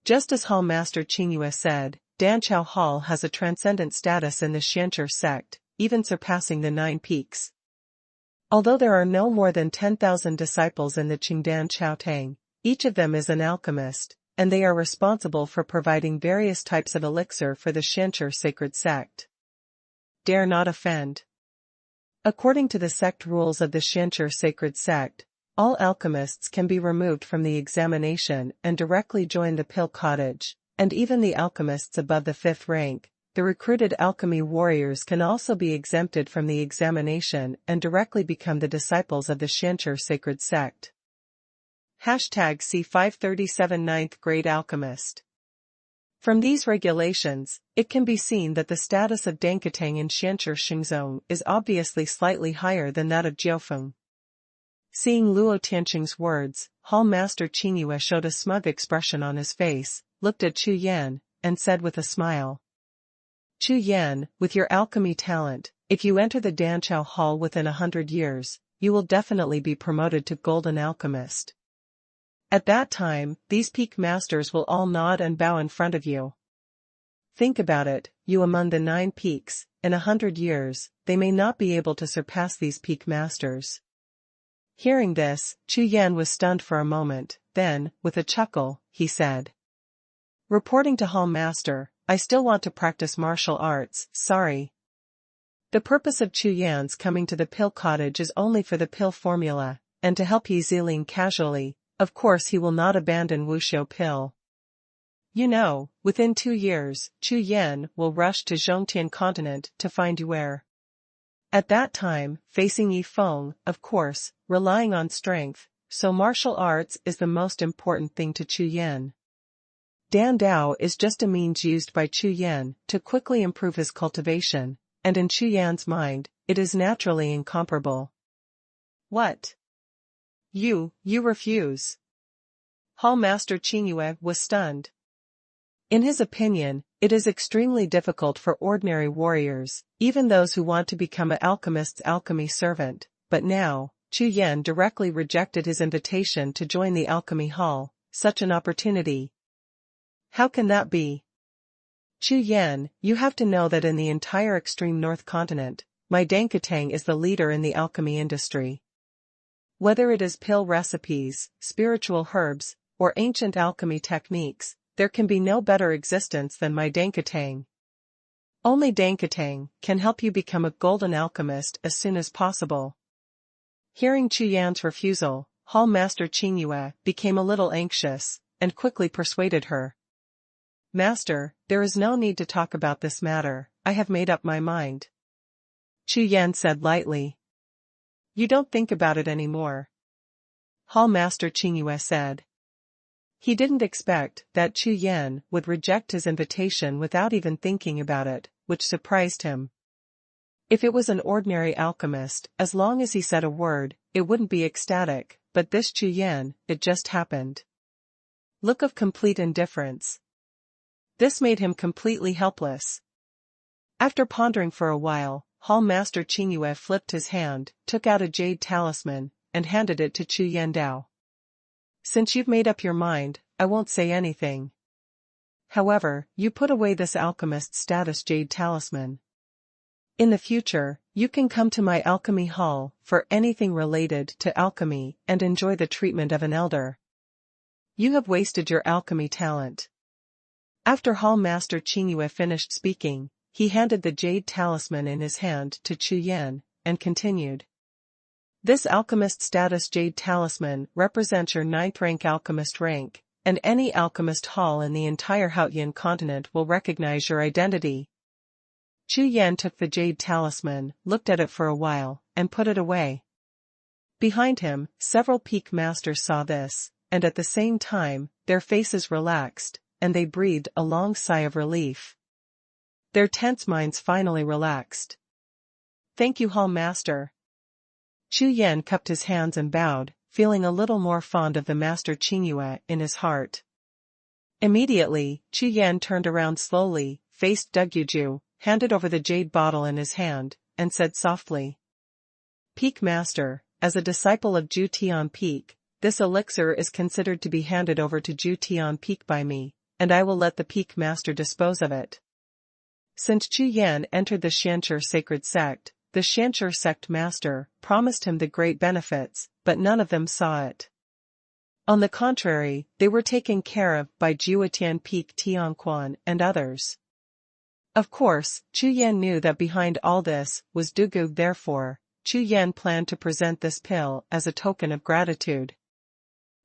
Just as Hall Master Qingyue said, Danqiao Hall has a transcendent status in the Xianqi sect, even surpassing the 9 peaks. Although there are no more than 10,000 disciples in the Qingdan Qiaotang, each of them is an alchemist, and they are responsible for providing various types of elixir for the Xianqi sacred sect. Dare not offend. According to the sect rules of the Xianqi sacred sect, all alchemists can be removed from the examination and directly join the Pill Cottage, and even the alchemists above the 5th rank, the recruited alchemy warriors can also be exempted from the examination and directly become the disciples of the Xianqi sacred sect. #C537 9th grade alchemist. From these regulations, it can be seen that the status of Dankatang in Xianqi Xingzong is obviously slightly higher than that of Jiufeng. Seeing Luo Tianxing's words, Hall Master Qingyue showed a smug expression on his face, looked at Chu Yan, and said with a smile. Chu Yan, with your alchemy talent, if you enter the Danqiao Hall within 100 years, you will definitely be promoted to Golden Alchemist. At that time, these peak masters will all nod and bow in front of you. Think about it, you among the 9 peaks, in 100 years, they may not be able to surpass these peak masters. Hearing this, Chu Yan was stunned for a moment, then, with a chuckle, he said. Reporting to Hall Master, I still want to practice martial arts, sorry. The purpose of Chu Yan's coming to the Pill Cottage is only for the pill formula, and to help Yi Ziling casually. Of course he will not abandon Wuxiu Pill. You know, within 2 years, Chu Yan will rush to Zhongtian continent to find Yuer. At that time, facing Yi Feng, of course, relying on strength, so martial arts is the most important thing to Chu Yan. Dan Dao is just a means used by Chu Yan to quickly improve his cultivation, and in Chu Yan's mind, it is naturally incomparable. What? You refuse. Hall Master Qingyue was stunned. In his opinion, it is extremely difficult for ordinary warriors, even those who want to become an alchemist's alchemy servant, but now, Chu Yan directly rejected his invitation to join the alchemy hall, such an opportunity. How can that be? Chu Yan, you have to know that in the entire extreme north continent, my Dankatang is the leader in the alchemy industry. Whether it is pill recipes, spiritual herbs, or ancient alchemy techniques, there can be no better existence than my Dankatang. Only Dankatang can help you become a golden alchemist as soon as possible. Hearing Chu Yan's refusal, Hall Master Qingyue became a little anxious, and quickly persuaded her. Master, there is no need to talk about this matter, I have made up my mind. Chu Yan said lightly. You don't think about it anymore. Hall Master Qingyue said. He didn't expect that Chu Yan would reject his invitation without even thinking about it, which surprised him. If it was an ordinary alchemist, as long as he said a word, it wouldn't be ecstatic, but this Chu Yan, it just happened. Look of complete indifference. This made him completely helpless. After pondering for a while, Hall Master Qingyue flipped his hand, took out a jade talisman, and handed it to Chu Yandao. Since you've made up your mind, I won't say anything. However, you put away this alchemist status jade talisman. In the future, you can come to my alchemy hall for anything related to alchemy and enjoy the treatment of an elder. You have wasted your alchemy talent. After Hall Master Qingyue finished speaking, he handed the jade talisman in his hand to Chu Yan, and continued. This alchemist status jade talisman represents your 9th rank alchemist rank, and any alchemist hall in the entire Haotian continent will recognize your identity. Chu Yan took the jade talisman, looked at it for a while, and put it away. Behind him, several peak masters saw this, and at the same time, their faces relaxed, and they breathed a long sigh of relief. Their tense minds finally relaxed. Thank you, Hall Master. Chu Yan cupped his hands and bowed, feeling a little more fond of the Master Qingyue in his heart. Immediately, Chu Yan turned around slowly, faced Dugyu, handed over the jade bottle in his hand, and said softly. Peak Master, as a disciple of Ju Tian Peak, this elixir is considered to be handed over to Ju Tian Peak by me, and I will let the Peak Master dispose of it. Since Chu Yan entered the Xianqi sacred sect, the Xianqi sect master promised him the great benefits, but none of them saw it. On the contrary, they were taken care of by Jiuxiao Peak Tianquan and others. Of course, Chu Yan knew that behind all this was Dugu. Therefore, Chu Yan planned to present this pill as a token of gratitude.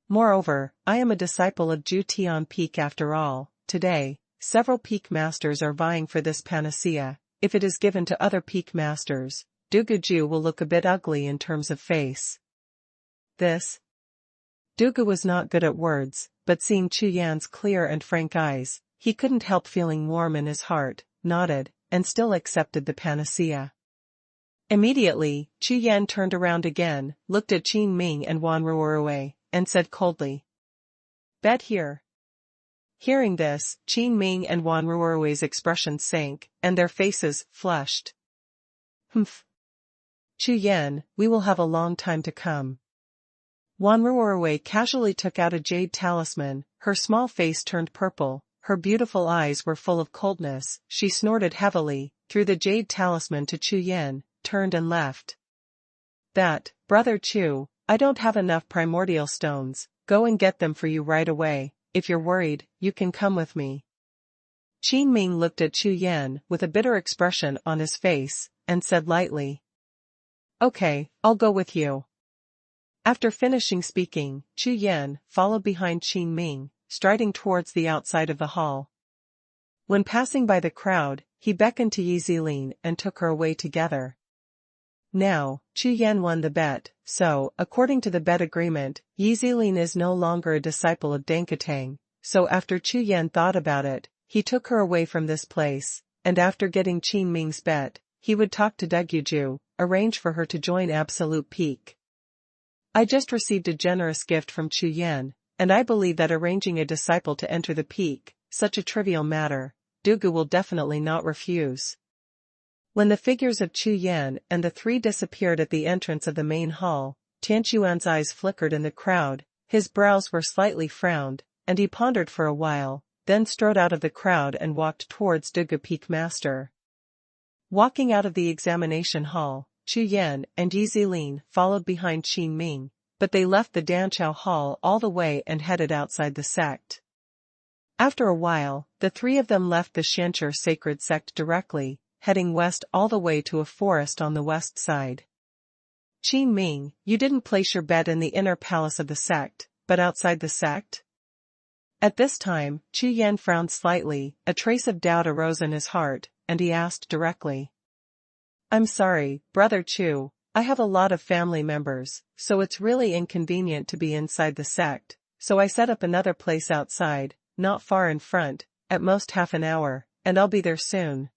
Moreover, I am a disciple of Ju Tian Peak after all. Today, several peak masters are vying for this panacea. If it is given to other peak masters, Dugu will look a bit ugly in terms of face. Dugu was not good at words, but seeing Chu Yan's clear and frank eyes, he couldn't help feeling warm in his heart, nodded, and still accepted the panacea. Immediately, Chu Yan turned around again, looked at Qin Ming and Wan Ruorue, and said coldly. Bet here. Hearing this, Qin Ming and Wan Ruorue's expressions sank, and their faces flushed. Humph. Chu Yan, we will have a long time to come. Wan Ruorue casually took out a jade talisman, her small face turned purple, her beautiful eyes were full of coldness, she snorted heavily, threw the jade talisman to Chu Yan, turned and left. That, Brother Chu, I don't have enough primordial stones, go and get them for you right away. If you're worried, you can come with me. Qin Ming looked at Chu Yan with a bitter expression on his face, and said lightly. Okay, I'll go with you. After finishing speaking, Chu Yan followed behind Qin Ming, striding towards the outside of the hall. When passing by the crowd, he beckoned to Yi Zilin and took her away together. Now, Chu Yan won the bet, so, according to the bet agreement, Yi Zilin is no longer a disciple of Dankatang, so after Chu Yan thought about it, he took her away from this place, and after getting Qin Ming's bet, he would talk to Dugyu, arrange for her to join Absolute Peak. I just received a generous gift from Chu Yan, and I believe that arranging a disciple to enter the peak, such a trivial matter, Dugu will definitely not refuse. When the figures of Chu Yan and the three disappeared at the entrance of the main hall, Tianquan's eyes flickered in the crowd, his brows were slightly frowned, and he pondered for a while, then strode out of the crowd and walked towards Dugu Peak Master. Walking out of the examination hall, Chu Yan and Yi Zilin followed behind Qin Ming, but they left the Danqiao Hall all the way and headed outside the sect. After a while, the three of them left the Xianqi sacred sect directly, heading west all the way to a forest on the west side. Qin Ming, you didn't place your bet in the inner palace of the sect, but outside the sect? At this time, Chu Yan frowned slightly, a trace of doubt arose in his heart, and he asked directly. I'm sorry, Brother Chu, I have a lot of family members, so it's really inconvenient to be inside the sect, so I set up another place outside, not far in front, at most half an hour, and I'll be there soon.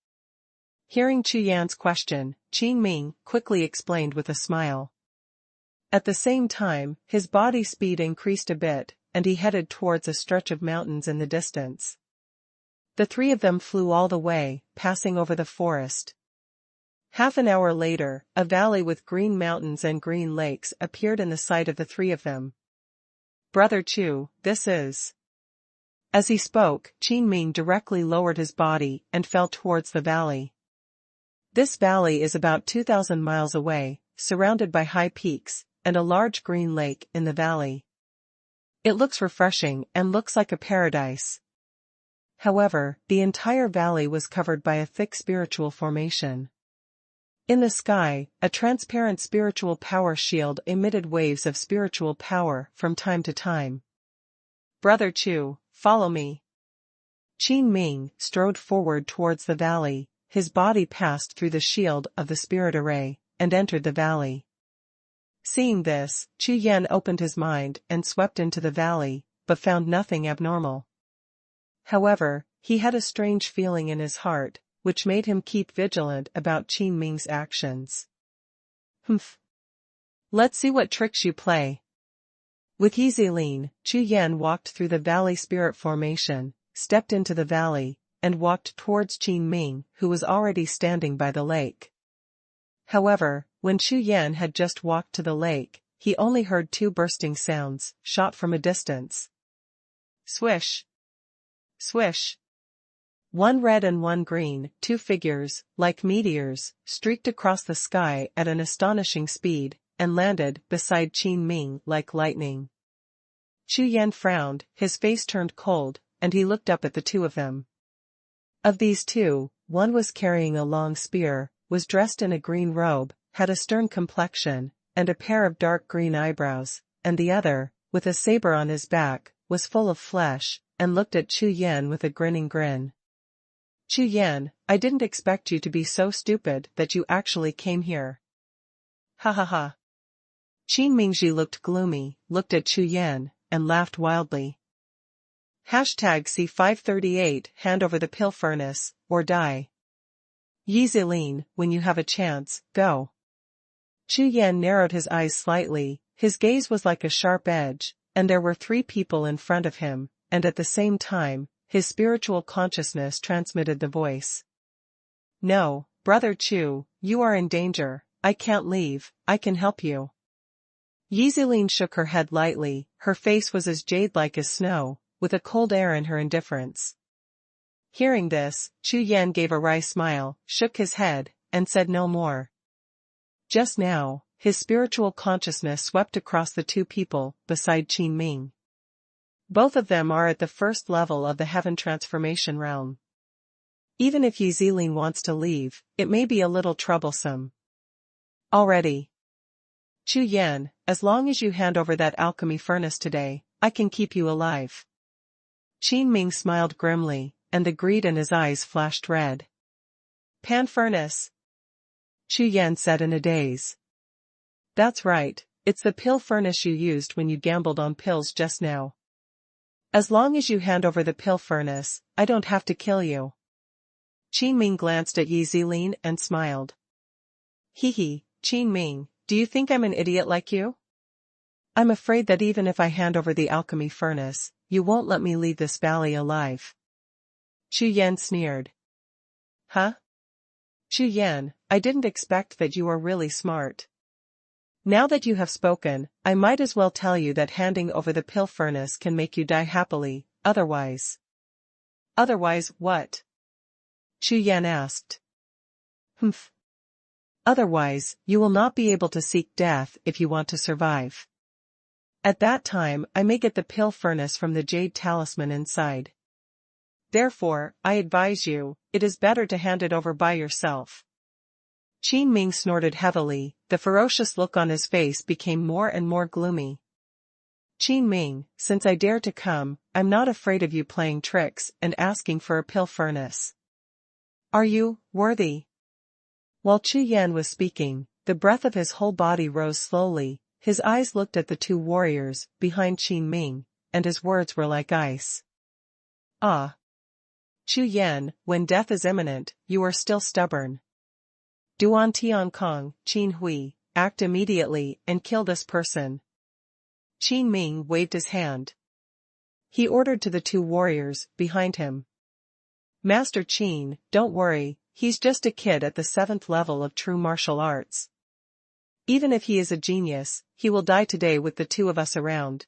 Hearing Chu Yan's question, Qin Ming quickly explained with a smile. At the same time, his body speed increased a bit, and he headed towards a stretch of mountains in the distance. The three of them flew all the way, passing over the forest. Half an hour later, a valley with green mountains and green lakes appeared in the sight of the three of them. Brother Chu, this is. As he spoke, Qin Ming directly lowered his body and fell towards the valley. This valley is about 2,000 miles away, surrounded by high peaks, and a large green lake in the valley. It looks refreshing and looks like a paradise. However, the entire valley was covered by a thick spiritual formation. In the sky, a transparent spiritual power shield emitted waves of spiritual power from time to time. "Brother Chu, follow me." Qin Ming strode forward towards the valley, his body passed through the shield of the spirit array, and entered the valley. Seeing this, Chu Yan opened his mind and swept into the valley, but found nothing abnormal. However, he had a strange feeling in his heart, which made him keep vigilant about Qin Ming's actions. "Humph. Let's see what tricks you play." With easy lean, Chu Yan walked through the valley spirit formation, stepped into the valley, and walked towards Qin Ming, who was already standing by the lake. However, when Chu Yan had just walked to the lake, he only heard two bursting sounds, shot from a distance. Swish! Swish! One red and one green, two figures, like meteors, streaked across the sky at an astonishing speed, and landed beside Qin Ming like lightning. Chu Yan frowned, his face turned cold, and he looked up at the two of them. Of these two, one was carrying a long spear, was dressed in a green robe, had a stern complexion, and a pair of dark green eyebrows, and the other, with a saber on his back, was full of flesh, and looked at Chu Yan with a grinning grin. "Chu Yan, I didn't expect you to be so stupid that you actually came here." "Ha ha ha." Qin Mingji looked gloomy, looked at Chu Yan, and laughed wildly. #C538 Hand over the pill furnace, or die. Yi Zilin, when you have a chance, go. Chu Yan narrowed his eyes slightly, his gaze was like a sharp edge, and there were three people in front of him, and at the same time, his spiritual consciousness transmitted the voice. "No, Brother Chu, you are in danger, I can't leave, I can help you." Yi Zilin shook her head lightly, her face was as jade-like as snow, with a cold air in her indifference. Hearing this, Chu Yan gave a wry smile, shook his head, and said no more. Just now, his spiritual consciousness swept across the two people beside Qin Ming. Both of them are at the first level of the heaven transformation realm. Even if Yi Zilin wants to leave, it may be a little troublesome. Already. "Chu Yan, as long as you hand over that alchemy furnace today, I can keep you alive." Qin Ming smiled grimly, and the greed in his eyes flashed red. "Pan furnace?" Chu Yan said in a daze. "That's right, it's the pill furnace you used when you gambled on pills just now. As long as you hand over the pill furnace, I don't have to kill you." Qin Ming glanced at Yi Zilin and smiled. "Hee, Qin Ming, do you think I'm an idiot like you? I'm afraid that even if I hand over the alchemy furnace, you won't let me leave this valley alive." Chu Yan sneered. "Huh? Chu Yan, I didn't expect that you are really smart. Now that you have spoken, I might as well tell you that handing over the pill furnace can make you die happily, otherwise." "Otherwise what?" Chu Yan asked. "Humph. Otherwise, you will not be able to seek death if you want to survive. At that time I may get the pill furnace from the jade talisman inside. Therefore, I advise you, it is better to hand it over by yourself." Qin Ming snorted heavily, the ferocious look on his face became more and more gloomy. "Qin Ming, since I dare to come, I'm not afraid of you playing tricks and asking for a pill furnace. Are you worthy?" While Chu Yan was speaking, the breath of his whole body rose slowly, his eyes looked at the two warriors behind Qin Ming, and his words were like ice. "Ah. Chu Yan, when death is imminent, you are still stubborn. Duan Tian Kong, Qin Hui, act immediately and kill this person." Qin Ming waved his hand. He ordered to the two warriors behind him. "Master Qin, don't worry, he's just a kid at the 7th level of true martial arts. Even if he is a genius, he will die today with the two of us around."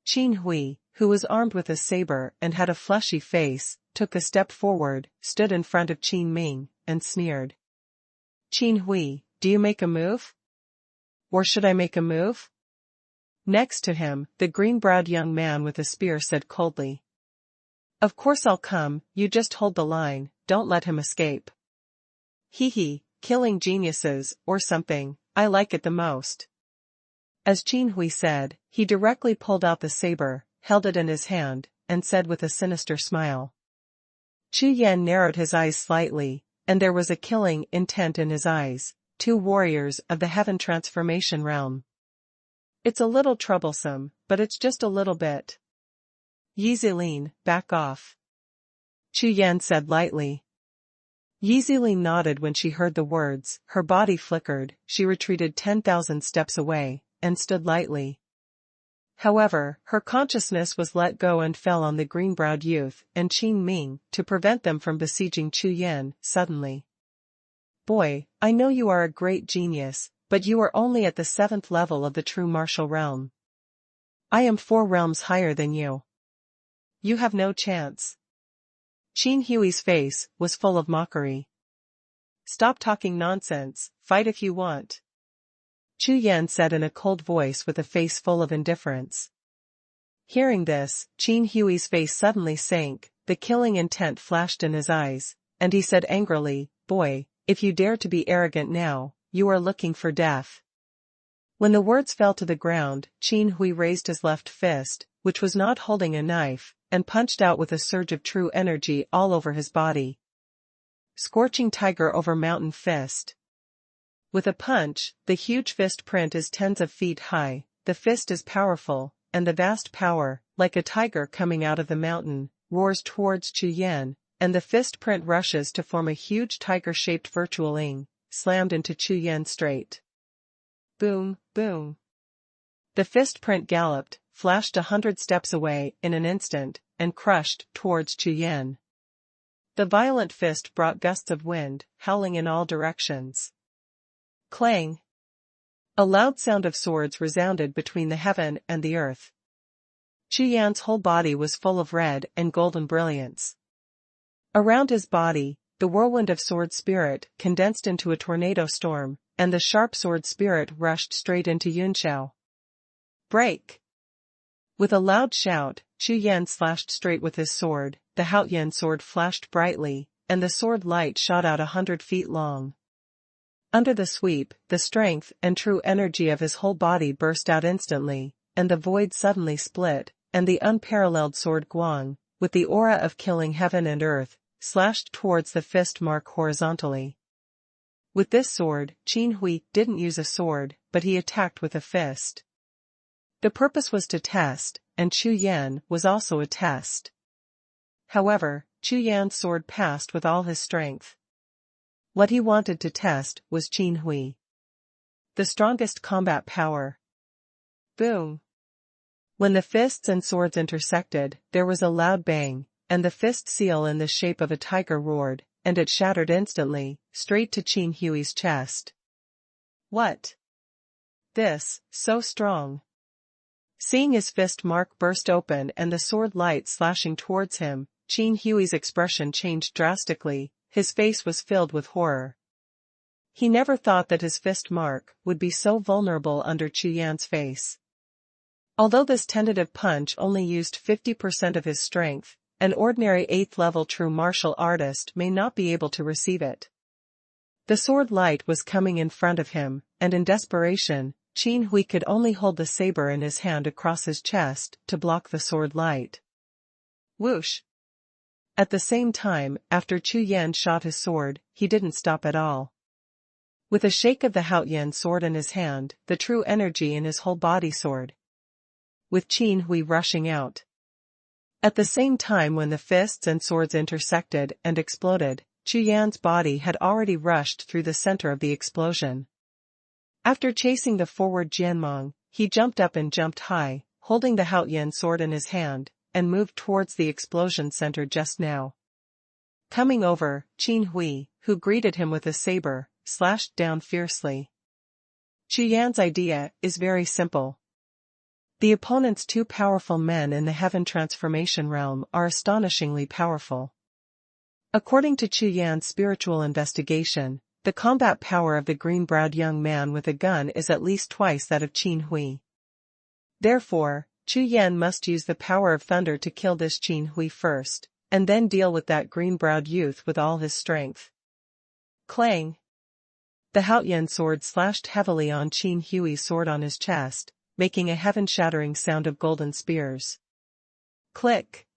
Qin Hui, who was armed with a saber and had a fleshy face, took a step forward, stood in front of Qin Ming, and sneered. Qin Hui, do you make a move? Or should I make a move? Next to him, the green-browed young man with a spear said coldly. Of course I'll come, you just hold the line, don't let him escape. Hee hee, killing geniuses, or something, I like it the most. As Qin Hui said, he directly pulled out the saber, held it in his hand, and said with a sinister smile. Chu Yan narrowed his eyes slightly, and there was a killing intent in his eyes, two warriors of the heaven transformation realm. It's a little troublesome, but it's just a little bit. Yi Zilin, back off. Chu Yan said lightly. Yi Zilin nodded when she heard the words, her body flickered, she retreated 10,000 steps away, and stood lightly. However, her consciousness was let go and fell on the green-browed youth and Qin Ming to prevent them from besieging Chu Yan suddenly. Boy, I know you are a great genius, but you are only at the 7th level of the true martial realm. I am 4 realms higher than you. You have no chance. Qin Hui's face was full of mockery. Stop talking nonsense, fight if you want. Chu Yan said in a cold voice with a face full of indifference. Hearing this, Qin Hui's face suddenly sank, the killing intent flashed in his eyes, and he said angrily, Boy, if you dare to be arrogant now, you are looking for death. When the words fell to the ground, Qin Hui raised his left fist, which was not holding a knife, and punched out with a surge of true energy all over his body. Scorching tiger over mountain fist. With a punch, the huge fist print is tens of feet high, the fist is powerful, and the vast power, like a tiger coming out of the mountain, roars towards Chu Yan, and the fist print rushes to form a huge tiger-shaped virtual ing, slammed into Chu Yan straight. Boom, boom. The fist print galloped, flashed 100 steps away in an instant, and crushed towards Chu Yan. The violent fist brought gusts of wind, howling in all directions. Clang! A loud sound of swords resounded between the heaven and the earth. Chu Yan's whole body was full of red and golden brilliance. Around his body, the whirlwind of sword spirit condensed into a tornado storm, and the sharp sword spirit rushed straight into Yunxiao. Break! With a loud shout, Chu Yan slashed straight with his sword, the Haotian sword flashed brightly, and the sword light shot out 100 feet long. Under the sweep, the strength and true energy of his whole body burst out instantly, and the void suddenly split, and the unparalleled sword Guang, with the aura of killing heaven and earth, slashed towards the fist mark horizontally. With this sword, Qin Hui didn't use a sword, but he attacked with a fist. The purpose was to test, and Chu Yan was also a test. However, Chu Yan's sword passed with all his strength. What he wanted to test was Qin Hui. The strongest combat power. Boom! When the fists and swords intersected, there was a loud bang, and the fist seal in the shape of a tiger roared, and it shattered instantly, straight to Qin Hui's chest. What? This, so strong. Seeing his fist mark burst open and the sword light slashing towards him, Qin Hui's expression changed drastically, his face was filled with horror. He never thought that his fist mark would be so vulnerable under Chu Yan's face. Although this tentative punch only used 50% of his strength, an ordinary 8th-level true martial artist may not be able to receive it. The sword light was coming in front of him, and in desperation, Qin Hui could only hold the saber in his hand across his chest to block the sword light. Whoosh! At the same time, after Chu Yan shot his sword, he didn't stop at all. With a shake of the Haotian sword in his hand, the true energy in his whole body soared. With Qin Hui rushing out. At the same time when the fists and swords intersected and exploded, Chu Yan's body had already rushed through the center of the explosion. After chasing the forward Jianmong, he jumped up and jumped high, holding the Haotian sword in his hand, and moved towards the explosion center just now. Coming over, Qin Hui, who greeted him with a saber, slashed down fiercely. Chu Yan's idea is very simple. The opponent's two powerful men in the Heaven Transformation realm are astonishingly powerful. According to Chu Yan's spiritual investigation, the combat power of the green-browed young man with a gun is at least twice that of Qin Hui. Therefore, Chu Yan must use the power of thunder to kill this Qin Hui first, and then deal with that green-browed youth with all his strength. Clang! The Haotian sword slashed heavily on Qin Hui's sword on his chest, making a heaven-shattering sound of golden spears. Click!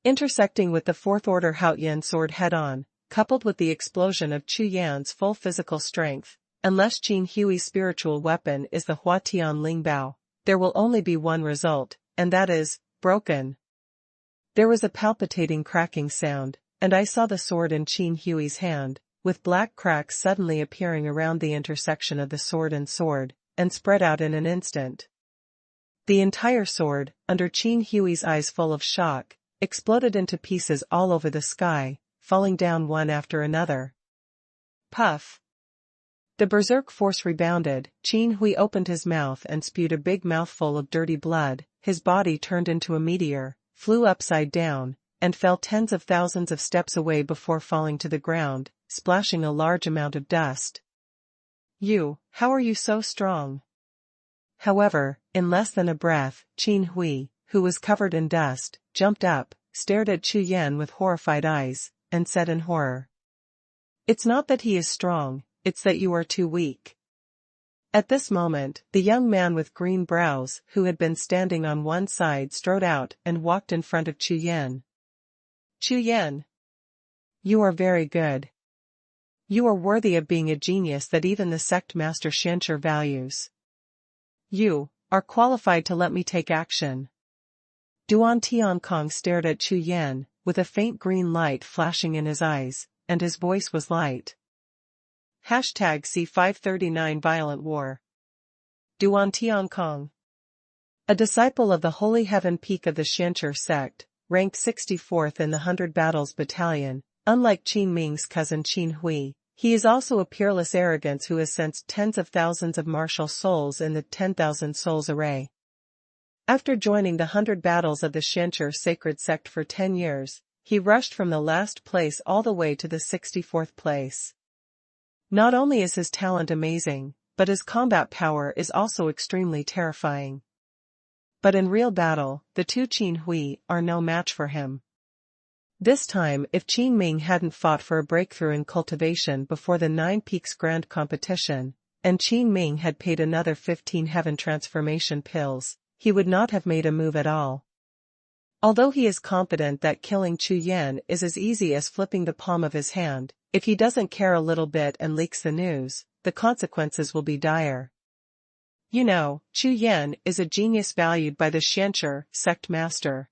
Intersecting with the fourth-order Haotian sword head-on, coupled with the explosion of Chu Yan's full physical strength, unless Qin Hui's spiritual weapon is the Huatian Lingbao, there will only be one result, and that is, broken. There was a palpitating cracking sound, and I saw the sword in Qin Hui's hand, with black cracks suddenly appearing around the intersection of the sword, and spread out in an instant. The entire sword, under Qin Hui's eyes full of shock, exploded into pieces all over the sky, falling down one after another. Puff! The berserk force rebounded, Qin Hui opened his mouth and spewed a big mouthful of dirty blood, his body turned into a meteor, flew upside down, and fell tens of thousands of steps away before falling to the ground, splashing a large amount of dust. How are you so strong? However, in less than a breath, Qin Hui, who was covered in dust, jumped up, stared at Chu Yan with horrified eyes, and said in horror, "It's not that he is strong, it's that you are too weak." At this moment, the young man with green brows who had been standing on one side strode out and walked in front of Chu Yan. "Chu Yan, you are very good. You are worthy of being a genius that even the sect master Xianqi values. You are qualified to let me take action." Duan Tiankong stared at Chu Yan, with a faint green light flashing in his eyes, and his voice was light. #C539 Violent War. Duan Tiankong, a disciple of the Holy Heaven Peak of the Xianqi sect, ranked 64th in the 100 Battles Battalion. Unlike Qin Ming's cousin Qin Hui, he is also a peerless arrogance who has sensed tens of thousands of martial souls in the 10,000 souls array. After joining the 100 battles of the Xianqi sacred sect for 10 years, he rushed from the last place all the way to the 64th place. Not only is his talent amazing, but his combat power is also extremely terrifying. But in real battle, the two Qin Hui are no match for him. This time, if Qin Ming hadn't fought for a breakthrough in cultivation before the 9 Peaks Grand Competition, and Qin Ming had paid another 15 Heaven Transformation pills, he would not have made a move at all. Although he is confident that killing Chu Yan is as easy as flipping the palm of his hand, if he doesn't care a little bit and leaks the news, the consequences will be dire. Chu Yan is a genius valued by the Xianqi sect master.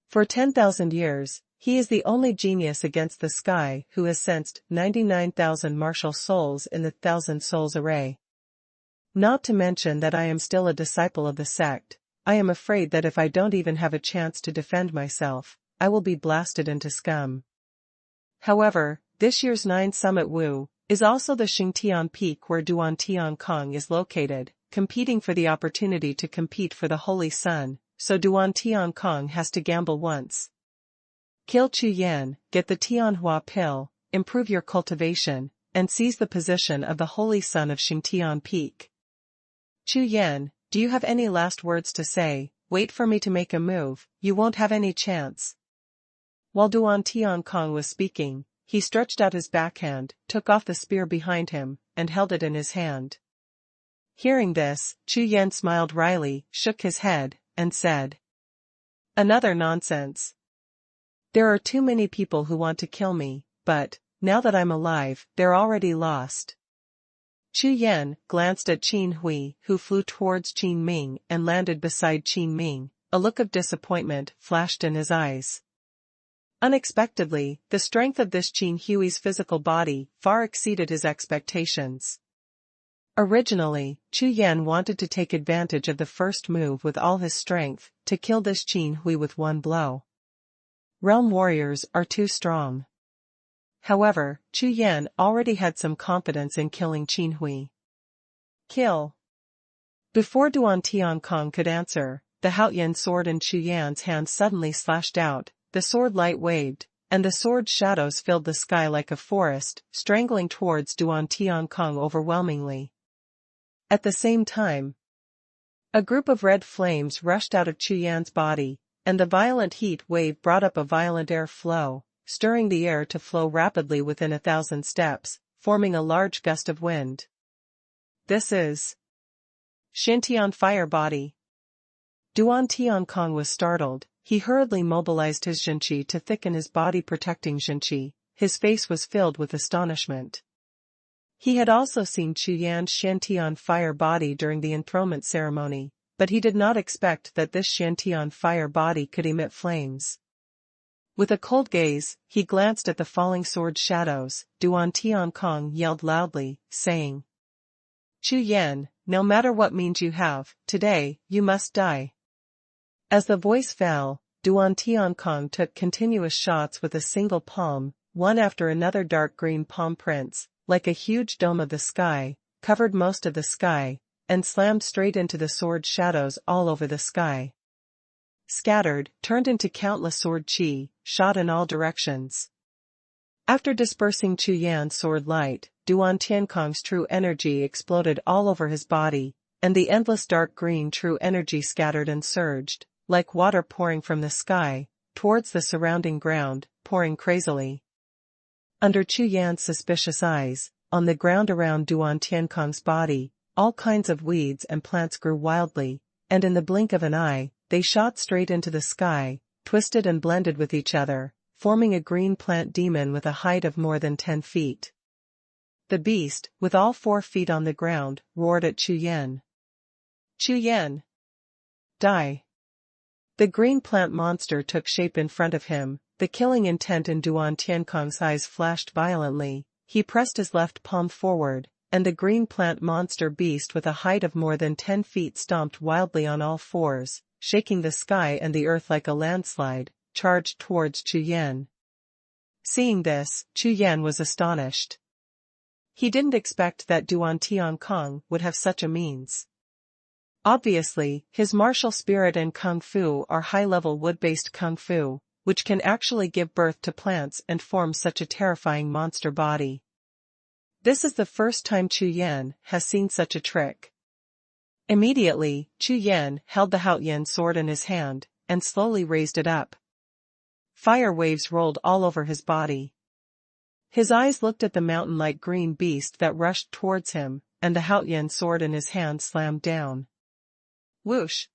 For 10,000 years, he is the only genius against the sky who has sensed 99,000 martial souls in the 1,000 souls array. Not to mention that I am still a disciple of the sect, I am afraid that if I don't even have a chance to defend myself, I will be blasted into scum. However, this year's 9 Summit Wu is also the Xingtian Peak where Duan Tiankong is located, competing for the opportunity to compete for the Holy Sun, so Duan Tiankong has to gamble once. Kill Chu Yan, get the Tianhua pill, improve your cultivation, and seize the position of the Holy Sun of Xingtian Peak. Chu Yan, do you have any last words to say? Wait for me to make a move, you won't have any chance. While Duan Tiankong was speaking, he stretched out his backhand, took off the spear behind him, and held it in his hand. Hearing this, Chu Yan smiled wryly, shook his head, and said, "Another nonsense. There are too many people who want to kill me, but, now that I'm alive, they're already lost." Chu Yan glanced at Qin Hui, who flew towards Qin Ming and landed beside Qin Ming. A look of disappointment flashed in his eyes. Unexpectedly, the strength of this Qin Hui's physical body far exceeded his expectations. Originally, Chu Yan wanted to take advantage of the first move with all his strength, to kill this Qin Hui with one blow. Realm warriors are too strong. However, Chu Yan already had some confidence in killing Qin Hui. Kill. Before Duan Tiankong could answer, the Haoyan sword in Chu Yan's hand suddenly slashed out, the sword light waved, and the sword's shadows filled the sky like a forest, strangling towards Duan Tiankong overwhelmingly. At the same time, a group of red flames rushed out of Chu Yan's body, and the violent heat wave brought up a violent air flow, stirring the air to flow rapidly within 1,000 steps, forming a large gust of wind. This is Xintian fire body. Duan Tiankong was startled. He hurriedly mobilized his Xinqi to thicken his body protecting Xinqi. His face was filled with astonishment. He had also seen Chu Yan's Xintian fire body during the enthronement ceremony, but he did not expect that this Xintian fire body could emit flames. With a cold gaze, he glanced at the falling sword shadows. Duan Tiankong yelled loudly, saying, "Chu Yan, no matter what means you have, today, you must die." As the voice fell, Duan Tiankong took continuous shots with a single palm, one after another. Dark green palm prints, like a huge dome of the sky, covered most of the sky, and slammed straight into the sword shadows all over the sky. Scattered, turned into countless sword chi, shot in all directions. After dispersing Chu Yan's sword light, Duan Tiankong's true energy exploded all over his body, and the endless dark green true energy scattered and surged, like water pouring from the sky, towards the surrounding ground, pouring crazily. Under Chu Yan's suspicious eyes, on the ground around Duan Tiankong's body, all kinds of weeds and plants grew wildly, and in the blink of an eye, they shot straight into the sky, twisted and blended with each other, forming a green plant demon with a height of more than 10 feet. The beast, with all 4 feet on the ground, roared at Chu Yan. "Chu Yan! Die!" The green plant monster took shape in front of him. The killing intent in Duan Tiankong's eyes flashed violently. He pressed his left palm forward, and the green plant monster beast with a height of more than 10 feet stomped wildly on all fours, shaking the sky and the earth like a landslide, charged towards Chu Yan. Seeing this, Chu Yan was astonished. He didn't expect that Duan Tiankong would have such a means. Obviously, his martial spirit and kung fu are high-level wood-based kung fu, which can actually give birth to plants and form such a terrifying monster body. This is the first time Chu Yan has seen such a trick. Immediately, Chu Yan held the Haoyan sword in his hand, and slowly raised it up. Fire waves rolled all over his body. His eyes looked at the mountain-like green beast that rushed towards him, and the Haoyan sword in his hand slammed down. Whoosh!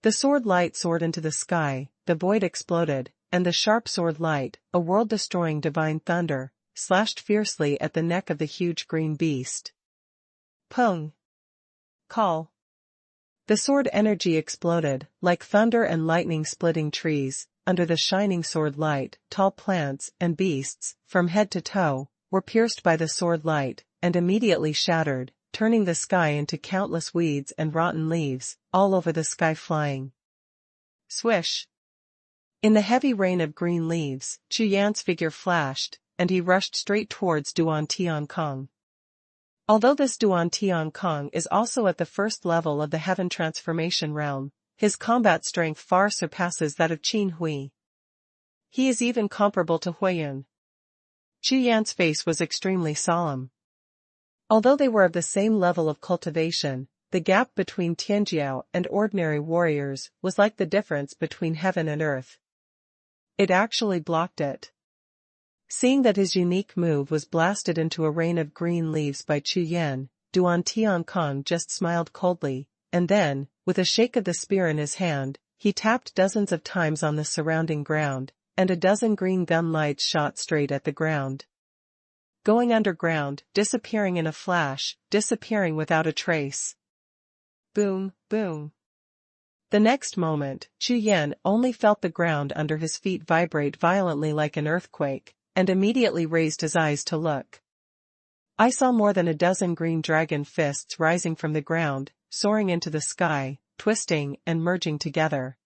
The sword light soared into the sky, the void exploded, and the sharp sword light, a world-destroying divine thunder, slashed fiercely at the neck of the huge green beast. Pung! Call! The sword energy exploded, like thunder and lightning splitting trees. Under the shining sword light, tall plants and beasts, from head to toe, were pierced by the sword light, and immediately shattered, turning the sky into countless weeds and rotten leaves, all over the sky flying. Swish! In the heavy rain of green leaves, Chu Yan's figure flashed, and he rushed straight towards Duan Tiankong. Although this Duan Tiankong is also at the first level of the heaven transformation realm, his combat strength far surpasses that of Qin Hui. He is even comparable to Huiyun. Chu Yan's face was extremely solemn. Although they were of the same level of cultivation, the gap between Tianjiao and ordinary warriors was like the difference between heaven and earth. It actually blocked it. Seeing that his unique move was blasted into a rain of green leaves by Chu Yan, Duan Tiankong just smiled coldly, and then, with a shake of the spear in his hand, he tapped dozens of times on the surrounding ground, and a dozen green gun lights shot straight at the ground. Going underground, disappearing in a flash, disappearing without a trace. Boom, boom. The next moment, Chu Yan only felt the ground under his feet vibrate violently like an earthquake, and immediately raised his eyes to look. I saw more than a dozen green dragon fists rising from the ground, soaring into the sky, twisting and merging together.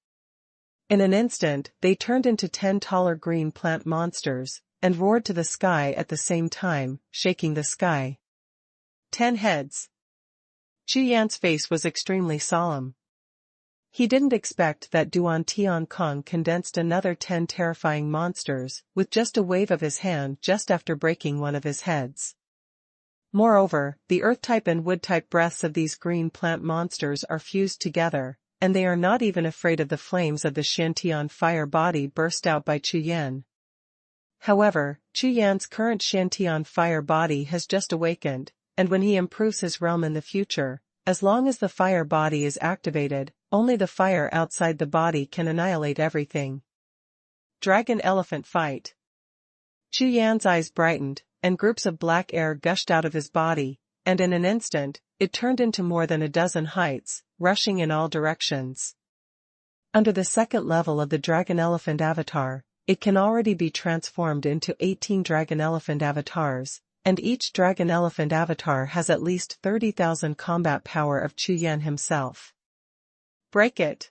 In an instant, they turned into 10 taller green plant monsters, and roared to the sky at the same time, shaking the sky. 10 heads. Chu Yan's face was extremely solemn. He didn't expect that Duan-Tian-Kong condensed another 10 terrifying monsters with just a wave of his hand just after breaking one of his heads. Moreover, the earth-type and wood-type breaths of these green plant monsters are fused together, and they are not even afraid of the flames of the Shantian fire body burst out by Chu Yan. However, Chu Yan's current Shantian fire body has just awakened, and when he improves his realm in the future, as long as the fire body is activated, only the fire outside the body can annihilate everything. Dragon-elephant fight. Chu Yan's eyes brightened, and groups of black air gushed out of his body, and in an instant, it turned into more than a dozen heights, rushing in all directions. Under the second level of the dragon-elephant avatar, it can already be transformed into 18 dragon-elephant avatars, and each dragon-elephant avatar has at least 30,000 combat power of Chu Yan himself. Break it!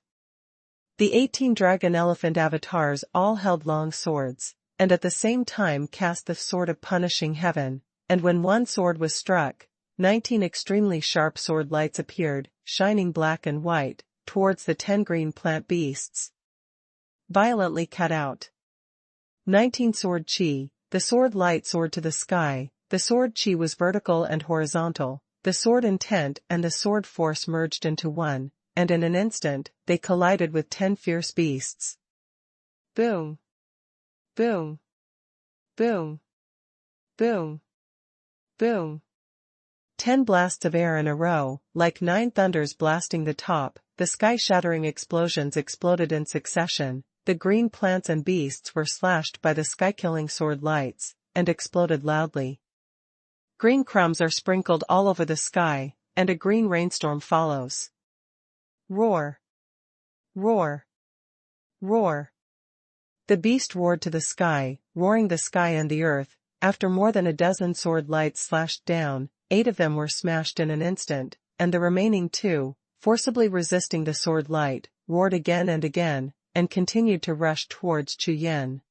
The 18 dragon-elephant avatars all held long swords, and at the same time cast the sword of punishing heaven, and when one sword was struck, 19 extremely sharp sword lights appeared, shining black and white, towards the 10 green plant beasts. Violently cut out. 19 sword chi, the sword light soared to the sky, the sword chi was vertical and horizontal, the sword intent and the sword force merged into one, and in an instant, they collided with 10 fierce beasts. Boom! Boom! Boom! Boom! Boom! 10 blasts of air in a row, like 9 thunders blasting the top, the sky-shattering explosions exploded in succession, the green plants and beasts were slashed by the sky-killing sword lights, and exploded loudly. Green crumbs are sprinkled all over the sky, and a green rainstorm follows. Roar! Roar! Roar! The beast roared to the sky, roaring the sky and the earth. After more than a dozen sword lights slashed down, 8 of them were smashed in an instant, and the remaining 2, forcibly resisting the sword light, roared again and again, and continued to rush towards Chu Yan.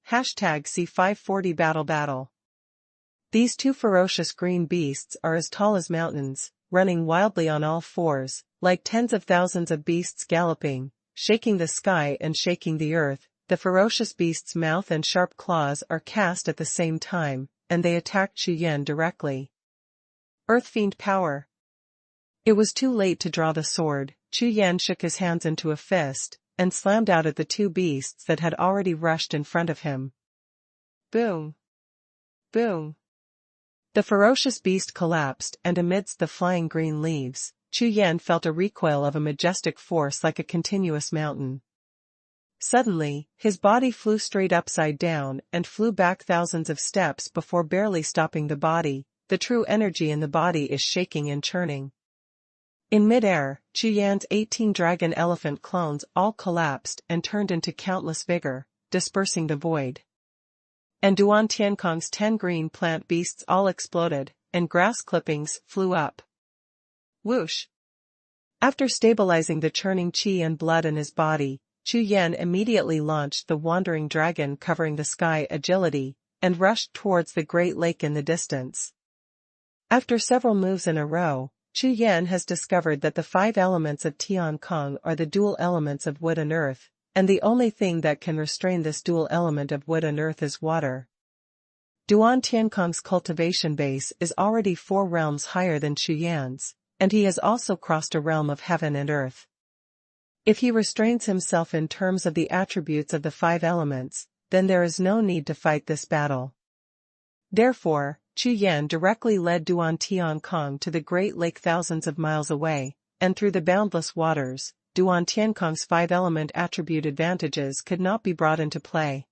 #C540 Battle. These 2 ferocious green beasts are as tall as mountains, running wildly on all fours, like tens of thousands of beasts galloping, shaking the sky and shaking the earth. The ferocious beast's mouth and sharp claws are cast at the same time, and they attack Chu Yan directly. Earth Fiend power. It was too late to draw the sword. Chu Yan shook his hands into a fist, and slammed out at the 2 beasts that had already rushed in front of him. Boom! Boom! The ferocious beast collapsed, and amidst the flying green leaves, Chu Yan felt a recoil of a majestic force like a continuous mountain. Suddenly, his body flew straight upside down and flew back thousands of steps before barely stopping the body. The true energy in the body is shaking and churning. In mid-air, Chu Yan's 18 dragon-elephant clones all collapsed and turned into countless vigor, dispersing the void. And Duan Tiankong's 10 green plant beasts all exploded, and grass clippings flew up. Whoosh! After stabilizing the churning chi and blood in his body, Chu Yan immediately launched the wandering dragon covering the sky agility, and rushed towards the great lake in the distance. After several moves in a row, Chu Yan has discovered that the 5 elements of Tian Kong are the dual elements of wood and earth, and the only thing that can restrain this dual element of wood and earth is water. Duan Tiankong's cultivation base is already 4 realms higher than Chu Yan's, and he has also crossed a realm of heaven and earth. If he restrains himself in terms of the attributes of the 5 elements, then there is no need to fight this battle. Therefore, Chu Yan directly led Duan Tiankong to the great lake thousands of miles away, and through the boundless waters, Duan Tiankong's 5-element attribute advantages could not be brought into play.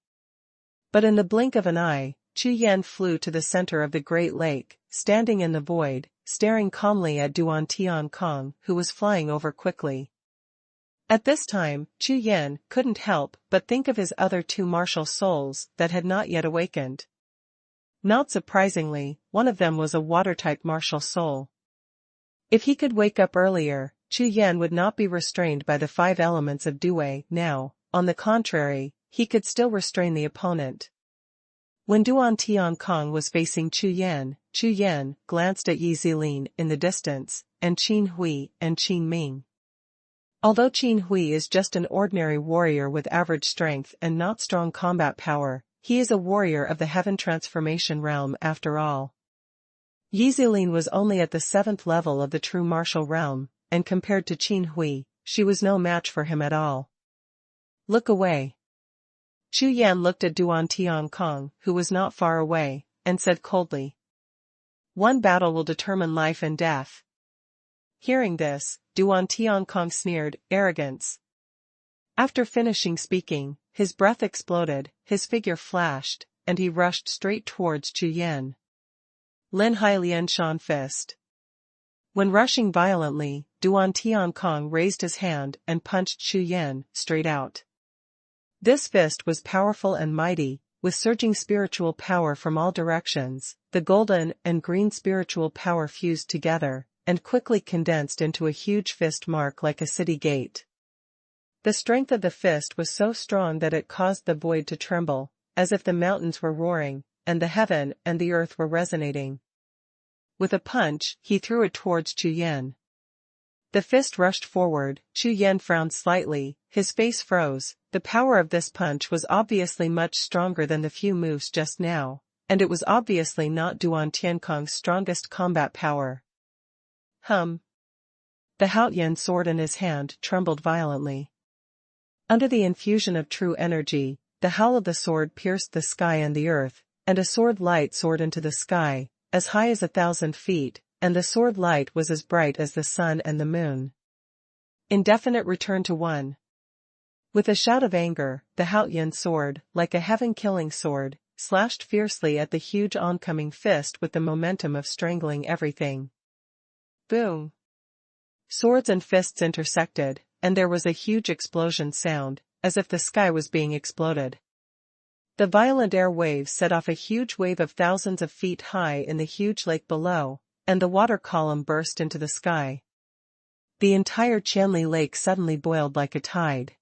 But in the blink of an eye, Chu Yan flew to the center of the great lake, standing in the void, staring calmly at Duan Tiankong, who was flying over quickly. At this time, Chu Yan couldn't help but think of his other 2 martial souls that had not yet awakened. Not surprisingly, one of them was a water-type martial soul. If he could wake up earlier, Chu Yan would not be restrained by the 5 elements of Due. Now, on the contrary, he could still restrain the opponent. When Duan Tiankong was facing Chu Yan glanced at Yi Zilin in the distance, and Qin Hui and Qin Ming. Although Qin Hui is just an ordinary warrior with average strength and not strong combat power, he is a warrior of the Heaven Transformation realm after all. Yi Zilin was only at the 7th level of the true martial realm, and compared to Qin Hui, she was no match for him at all. Look away. Chu Yan looked at Duan Tiankong, who was not far away, and said coldly, "One battle will determine life and death." Hearing this, Duan Tiankong sneered, "Arrogance." After finishing speaking, his breath exploded, his figure flashed, and he rushed straight towards Chu Yan. Lin Hai Lian Shan Fist. When rushing violently, Duan Tiankong raised his hand and punched Chu Yan straight out. This fist was powerful and mighty, with surging spiritual power from all directions. The golden and green spiritual power fused together, and quickly condensed into a huge fist mark like a city gate. The strength of the fist was so strong that it caused the void to tremble, as if the mountains were roaring, and the heaven and the earth were resonating. With a punch, he threw it towards Chu Yan. The fist rushed forward. Chu Yan frowned slightly, his face froze. The power of this punch was obviously much stronger than the few moves just now, and it was obviously not Duan Tiankong's strongest combat power. The Haotian sword in his hand trembled violently. Under the infusion of true energy, the howl of the sword pierced the sky and the earth, and a sword light soared into the sky, as high as 1,000 feet, and the sword light was as bright as the sun and the moon. Indefinite return to one. With a shout of anger, the Haotian sword, like a heaven-killing sword, slashed fiercely at the huge oncoming fist with the momentum of strangling everything. Boom! Swords and fists intersected, and there was a huge explosion sound, as if the sky was being exploded. The violent air waves set off a huge wave of thousands of feet high in the huge lake below, and the water column burst into the sky. The entire Qianli Lake suddenly boiled like a tide.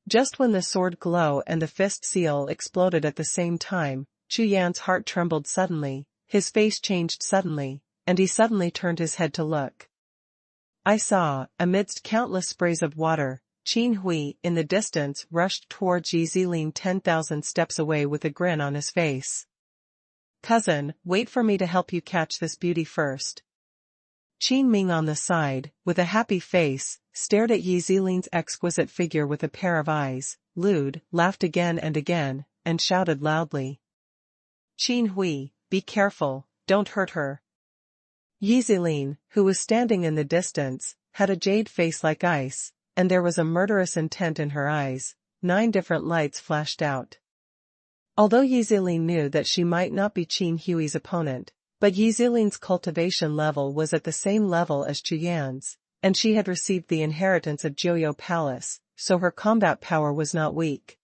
Just when the sword glow and the fist seal exploded at the same time, Chu Yan's heart trembled suddenly, his face changed suddenly, and he suddenly turned his head to look. I saw, amidst countless sprays of water, Qin Hui in the distance rushed towards Yi Zilin 10,000 steps away with a grin on his face. "Cousin, wait for me to help you catch this beauty first." Qin Ming on the side, with a happy face, stared at Yi Zilin's exquisite figure with a pair of eyes, lewd, laughed again, and shouted loudly. "Qin Hui, be careful, don't hurt her." Yi Zilin, who was standing in the distance, had a jade face like ice, and there was a murderous intent in her eyes. 9 different lights flashed out. Although Yi Zilin knew that she might not be Qin Hui's opponent, but Yi Zilin's cultivation level was at the same level as Chu Yan's, and she had received the inheritance of Jiuxiao Palace, so her combat power was not weak.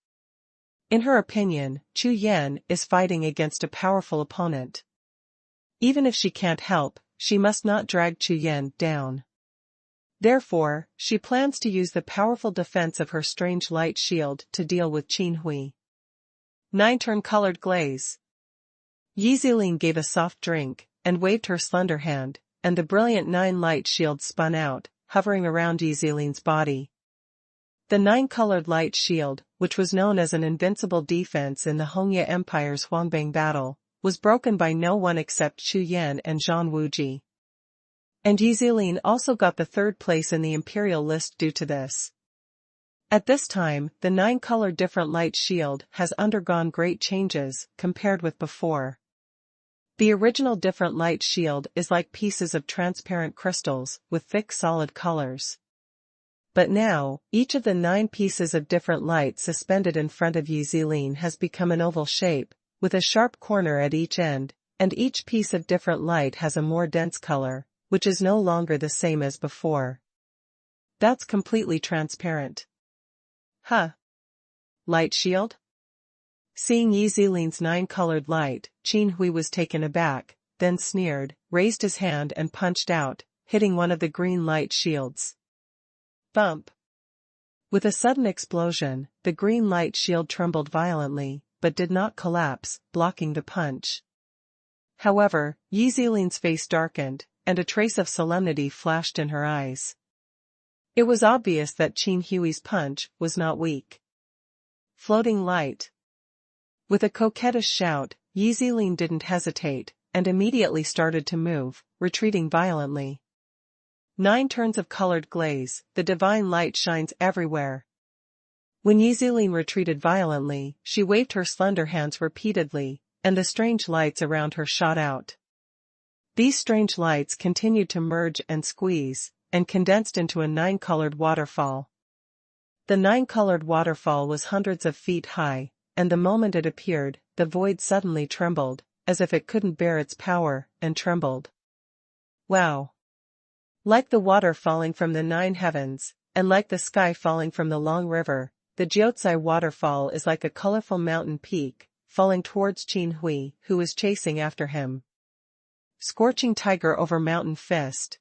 In her opinion, Chu Yan is fighting against a powerful opponent. Even if she can't help, she must not drag Chu Yan down. Therefore, she plans to use the powerful defense of her strange light shield to deal with Qin Hui. 9 turn-colored glaze. Yi Zilin gave a soft drink, and waved her slender hand, and the brilliant 9 light shield spun out, hovering around Yi Zilin's body. The 9-colored light shield, which was known as an invincible defense in the Hongya Empire's Huangbang battle, was broken by no one except Chu Yan and Zhang Wuji. And Yi Zilin also got the 3rd place in the imperial list due to this. At this time, the 9-colored different light shield has undergone great changes compared with before. The original different light shield is like pieces of transparent crystals with thick solid colors. But now, each of the 9 pieces of different light suspended in front of Yi Zilin has become an oval shape, with a sharp corner at each end, and each piece of different light has a more dense color, which is no longer the same as before. That's completely transparent. Light shield? Seeing Yi Zilin's 9-colored light, Qin Hui was taken aback, then sneered, raised his hand and punched out, hitting one of the green light shields. Bump! With a sudden explosion, the green light shield trembled violently, but did not collapse, blocking the punch. However, Yi Ziling's face darkened, and a trace of solemnity flashed in her eyes. It was obvious that Qin Hui's punch was not weak. Floating light. With a coquettish shout, Yi Ziling didn't hesitate, and immediately started to move, retreating violently. 9 turns of colored glaze, the divine light shines everywhere. When Yi Ziling retreated violently, she waved her slender hands repeatedly, and the strange lights around her shot out. These strange lights continued to merge and squeeze, and condensed into a 9-colored waterfall. The 9-colored waterfall was hundreds of feet high, and the moment it appeared, the void suddenly trembled, as if it couldn't bear its power, and trembled. Wow! Like the water falling from the 9 heavens, and like the sky falling from the long river, the Jiuxiao waterfall is like a colorful mountain peak, falling towards Qin Hui, who is chasing after him. Scorching tiger over mountain fist.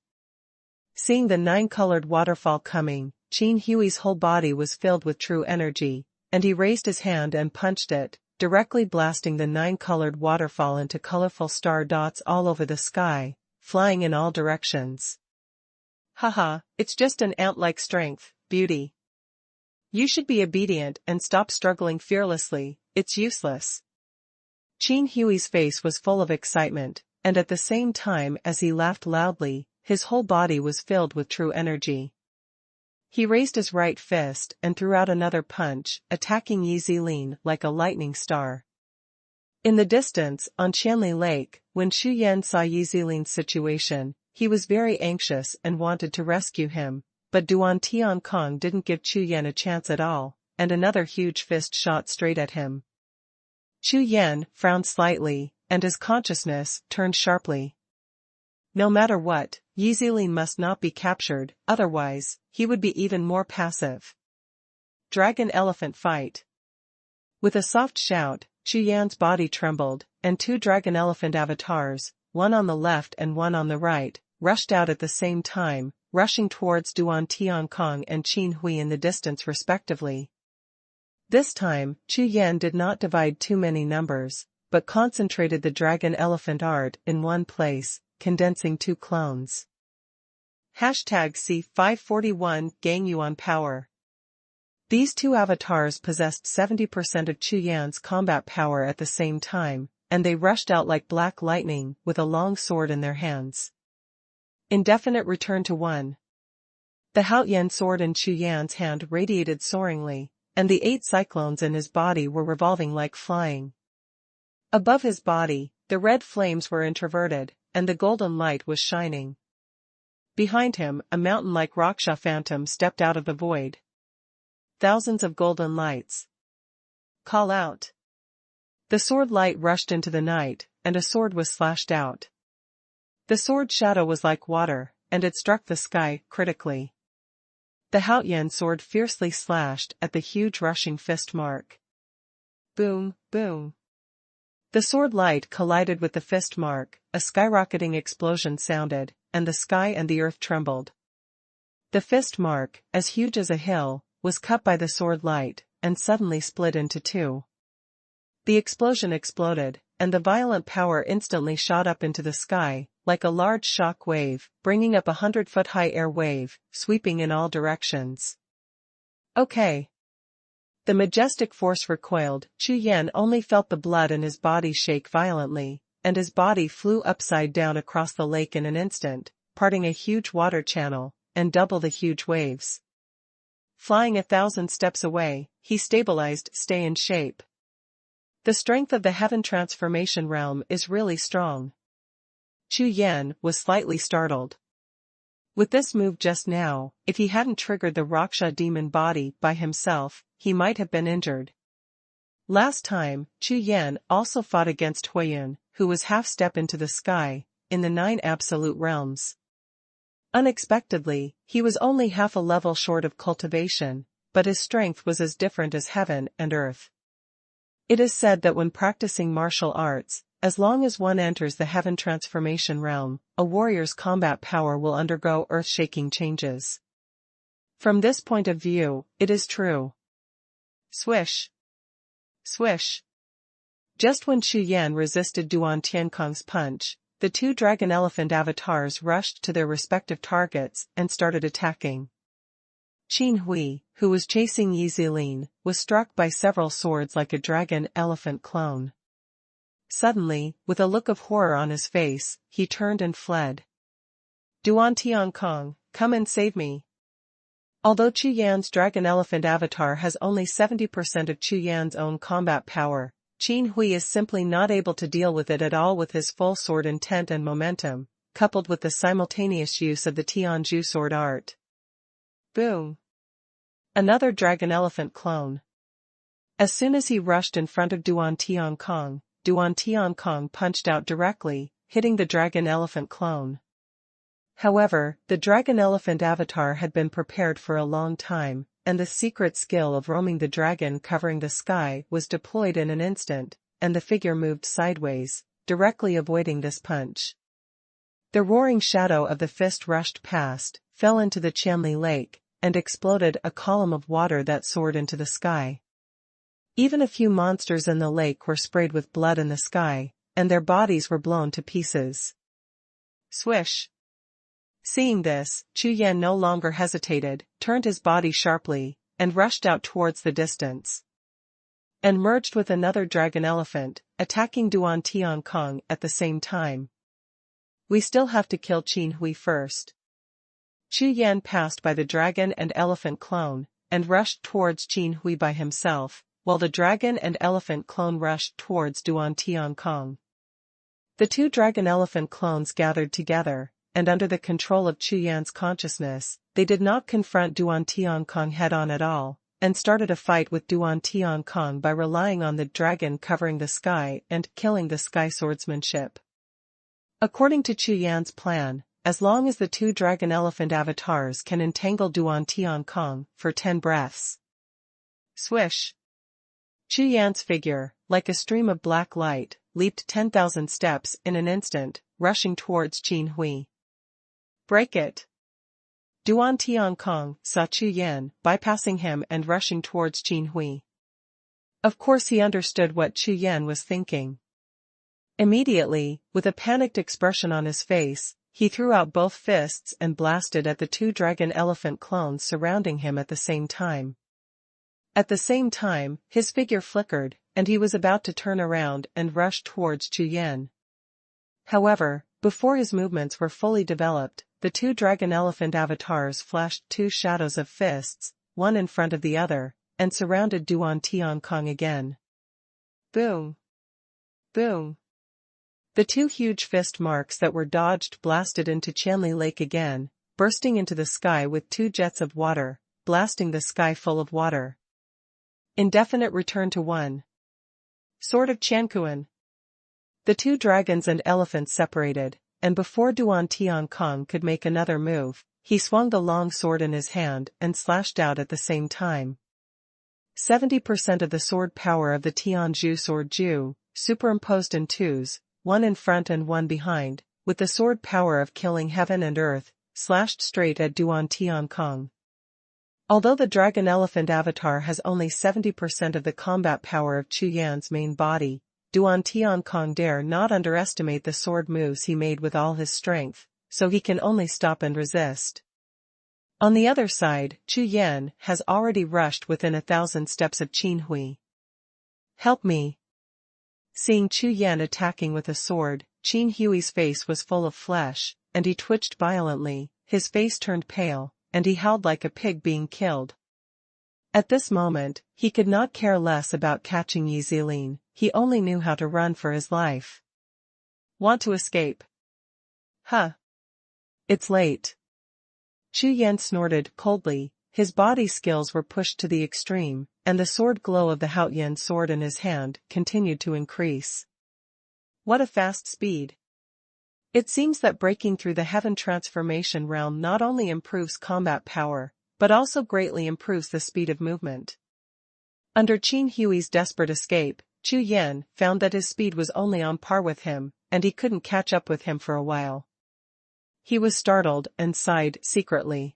Seeing the 9-colored waterfall coming, Qin Hui's whole body was filled with true energy, and he raised his hand and punched it, directly blasting the 9-colored waterfall into colorful star dots all over the sky, flying in all directions. Haha, it's just an ant-like strength, beauty. You should be obedient and stop struggling fearlessly, it's useless. Qin Hui's face was full of excitement, and at the same time as he laughed loudly, his whole body was filled with true energy. He raised his right fist and threw out another punch, attacking Yi Ziling like a lightning star. In the distance, on Qianli Lake, when Chu Yan saw Yi Ziling's situation, he was very anxious and wanted to rescue him, but Duan Tiankong didn't give Chu Yan a chance at all, and another huge fist shot straight at him. Chu Yan frowned slightly, and his consciousness turned sharply. No matter what, Yi Ziling must not be captured, otherwise, he would be even more passive. Dragon-elephant fight. With a soft shout, Chu Yan's body trembled, and 2 dragon-elephant avatars, one on the left and one on the right, rushed out at the same time, rushing towards Duan Tiankong and Qin Hui in the distance respectively. This time, Chu Yan did not divide too many numbers, but concentrated the dragon-elephant art in one place, condensing 2 clones. #C541 Gang Yuan Power. These 2 avatars possessed 70% of Chu Yan's combat power at the same time, and they rushed out like black lightning with a long sword in their hands. Indefinite return to 1. The Haoyan sword in Chu Yan's hand radiated soaringly, and the 8 cyclones in his body were revolving like flying. Above his body, the red flames were introverted, and the golden light was shining. Behind him, a mountain-like Raksha phantom stepped out of the void. Thousands of golden lights. Call out. The sword light rushed into the night, and a sword was slashed out. The sword shadow was like water, and it struck the sky critically. The Haoyan sword fiercely slashed at the huge rushing fist mark. Boom, boom. The sword light collided with the fist mark, a skyrocketing explosion sounded, and the sky and the earth trembled. The fist mark, as huge as a hill, was cut by the sword light, and suddenly split into 2. The explosion exploded, and the violent power instantly shot up into the sky, like a large shock wave, bringing up a 100-foot-high air wave, sweeping in all directions. Okay. The majestic force recoiled. Chu Yan only felt the blood in his body shake violently, and his body flew upside down across the lake in an instant, parting a huge water channel, and double the huge waves. Flying 1,000 steps away, he stabilized, stay in shape. The strength of the heaven transformation realm is really strong. Chu Yan was slightly startled. With this move just now, if he hadn't triggered the Raksha demon body by himself, he might have been injured. Last time, Chu Yan also fought against Huiyun, who was half-step into the sky, in the 9 absolute realms. Unexpectedly, he was only half a level short of cultivation, but his strength was as different as heaven and earth. It is said that when practicing martial arts, as long as one enters the heaven transformation realm, a warrior's combat power will undergo earth-shaking changes. From this point of view, it is true. Swish. Swish. Just when Chu Yan resisted Duan Tiankong's punch, the two dragon elephant avatars rushed to their respective targets and started attacking. Qin Hui, who was chasing Yi Zilin, was struck by several swords like a dragon elephant clone. Suddenly, with a look of horror on his face, he turned and fled. Duan Tiankong, come and save me. Although Chu Yan's dragon elephant avatar has only 70% of Chu Yan's own combat power, Qin Hui is simply not able to deal with it at all with his full sword intent and momentum, coupled with the simultaneous use of the Tianju sword art. Boom! Another dragon elephant clone. As soon as he rushed in front of Duan Tiankong punched out directly, hitting the dragon elephant clone. However, the dragon elephant avatar had been prepared for a long time, and the secret skill of roaming the dragon covering the sky was deployed in an instant, and the figure moved sideways, directly avoiding this punch. The roaring shadow of the fist rushed past, fell into the Qianli Lake, and exploded a column of water that soared into the sky. Even a few monsters in the lake were sprayed with blood in the sky, and their bodies were blown to pieces. Swish! Seeing this, Chu Yan no longer hesitated, turned his body sharply, and rushed out towards the distance. And merged with another dragon elephant, attacking Duan Tiankong at the same time. We still have to kill Qin Hui first. Chu Yan passed by the dragon and elephant clone, and rushed towards Qin Hui by himself, while the dragon and elephant clone rushed towards Duan Tiankong. The two dragon elephant clones gathered together, and under the control of Chu Yan's consciousness, they did not confront Duan Tiankong head-on at all, and started a fight with Duan Tiankong by relying on the dragon covering the sky and killing the sky swordsmanship. According to Chu Yan's plan, as long as the two dragon elephant avatars can entangle Duan Tiankong for 10 breaths. Swish! Chu Yan's figure, like a stream of black light, leaped 10,000 steps in an instant, rushing towards Qin Hui. Break it! Duan Tiankong saw Chu Yan, bypassing him and rushing towards Qin Hui. Of course he understood what Chu Yan was thinking. Immediately, with a panicked expression on his face, he threw out both fists and blasted at the two dragon elephant clones surrounding him at the same time. At the same time, his figure flickered, and he was about to turn around and rush towards Chu Yan. However, before his movements were fully developed, the two dragon elephant avatars flashed two shadows of fists, one in front of the other, and surrounded Duan Tiankong again. Boom! Boom! The two huge fist marks that were dodged blasted into Qianli Lake again, bursting into the sky with two jets of water, blasting the sky full of water. Indefinite return to 1. Sword of Qiankuan. The two dragons and elephants separated, and before Duan Tiankong could make another move, he swung the long sword in his hand and slashed out at the same time. 70% of the sword power of the Tianju sword Ju, superimposed in twos, one in front and one behind, with the sword power of killing heaven and earth, slashed straight at Duan Tiankong. Although the dragon elephant avatar has only 70% of the combat power of Chu Yan's main body, Duan Tiankong dare not underestimate the sword moves he made with all his strength, so he can only stop and resist. On the other side, Chu Yan has already rushed within 1,000 steps of Qin Hui. Help me! Seeing Chu Yan attacking with a sword, Qin Hui's face was full of flesh, and he twitched violently, his face turned pale, and he howled like a pig being killed. At this moment, he could not care less about catching Yi Zilin, he only knew how to run for his life. Want to escape? Huh. It's late. Chu Yan snorted coldly, his body skills were pushed to the extreme, and the sword glow of the Haoyan sword in his hand continued to increase. What a fast speed! It seems that breaking through the heaven transformation realm not only improves combat power, but also greatly improves the speed of movement. Under Qin Hui's desperate escape, Chu Yan found that his speed was only on par with him, and he couldn't catch up with him for a while. He was startled and sighed secretly.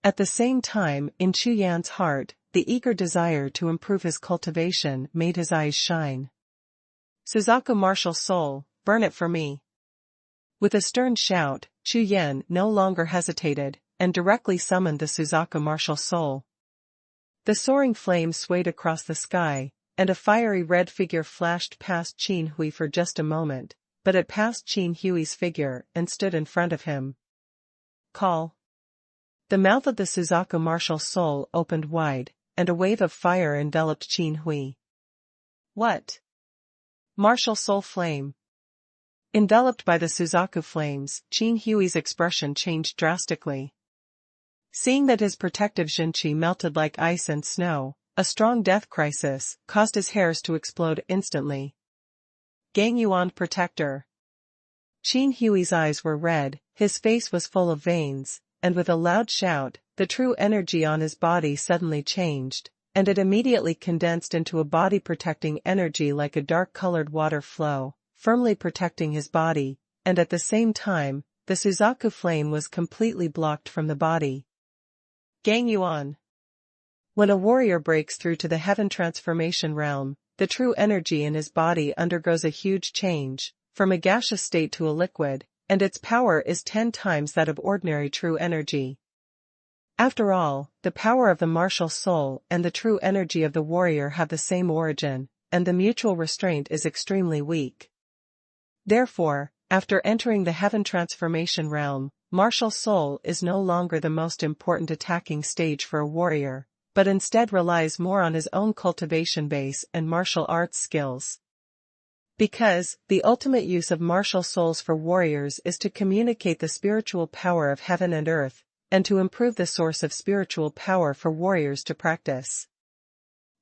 At the same time, in Chu Yan's heart, the eager desire to improve his cultivation made his eyes shine. Suzaku martial soul, burn it for me. With a stern shout, Chu Yan no longer hesitated, and directly summoned the Suzaku martial soul. The soaring flame swayed across the sky, and a fiery red figure flashed past Qin Hui for just a moment, but it passed Qin Hui's figure and stood in front of him. Call. The mouth of the Suzaku martial soul opened wide, and a wave of fire enveloped Qin Hui. What? Martial soul flame. Enveloped by the Suzaku flames, Qin Hui's expression changed drastically. Seeing that his protective Jinqi melted like ice and snow, a strong death crisis caused his hairs to explode instantly. Gang Yuan Protector. Qin Hui's eyes were red, his face was full of veins, and with a loud shout, the true energy on his body suddenly changed, and it immediately condensed into a body-protecting energy like a dark-colored water flow, firmly protecting his body, and at the same time, the Suzaku flame was completely blocked from the body. Gang Yuan. When a warrior breaks through to the heaven transformation realm, the true energy in his body undergoes a huge change, from a gaseous state to a liquid, and its power is 10 times that of ordinary true energy. After all, the power of the martial soul and the true energy of the warrior have the same origin, and the mutual restraint is extremely weak. Therefore, after entering the heaven transformation realm, martial soul is no longer the most important attacking stage for a warrior, but instead relies more on his own cultivation base and martial arts skills. Because, the ultimate use of martial souls for warriors is to communicate the spiritual power of heaven and earth, and to improve the source of spiritual power for warriors to practice.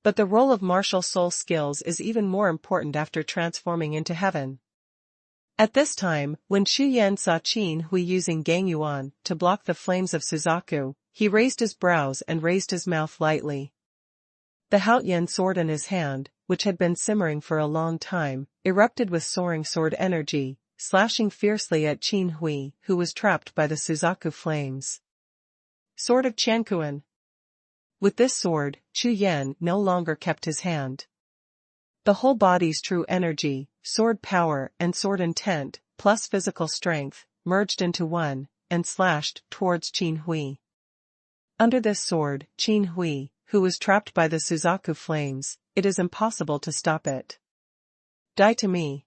But the role of martial soul skills is even more important after transforming into heaven. At this time, when Chu Yan saw Qin Hui using Gang Yuan to block the flames of Suzaku, he raised his brows and raised his mouth lightly. The Haotian sword in his hand, which had been simmering for a long time, erupted with soaring sword energy, slashing fiercely at Qin Hui, who was trapped by the Suzaku flames. Sword of Qianquan. With this sword, Chu Yan no longer kept his hand. The whole body's true energy, sword power and sword intent, plus physical strength, merged into one, and slashed towards Qin Hui. Under this sword, Qin Hui, who was trapped by the Suzaku flames, it is impossible to stop it. Die to me.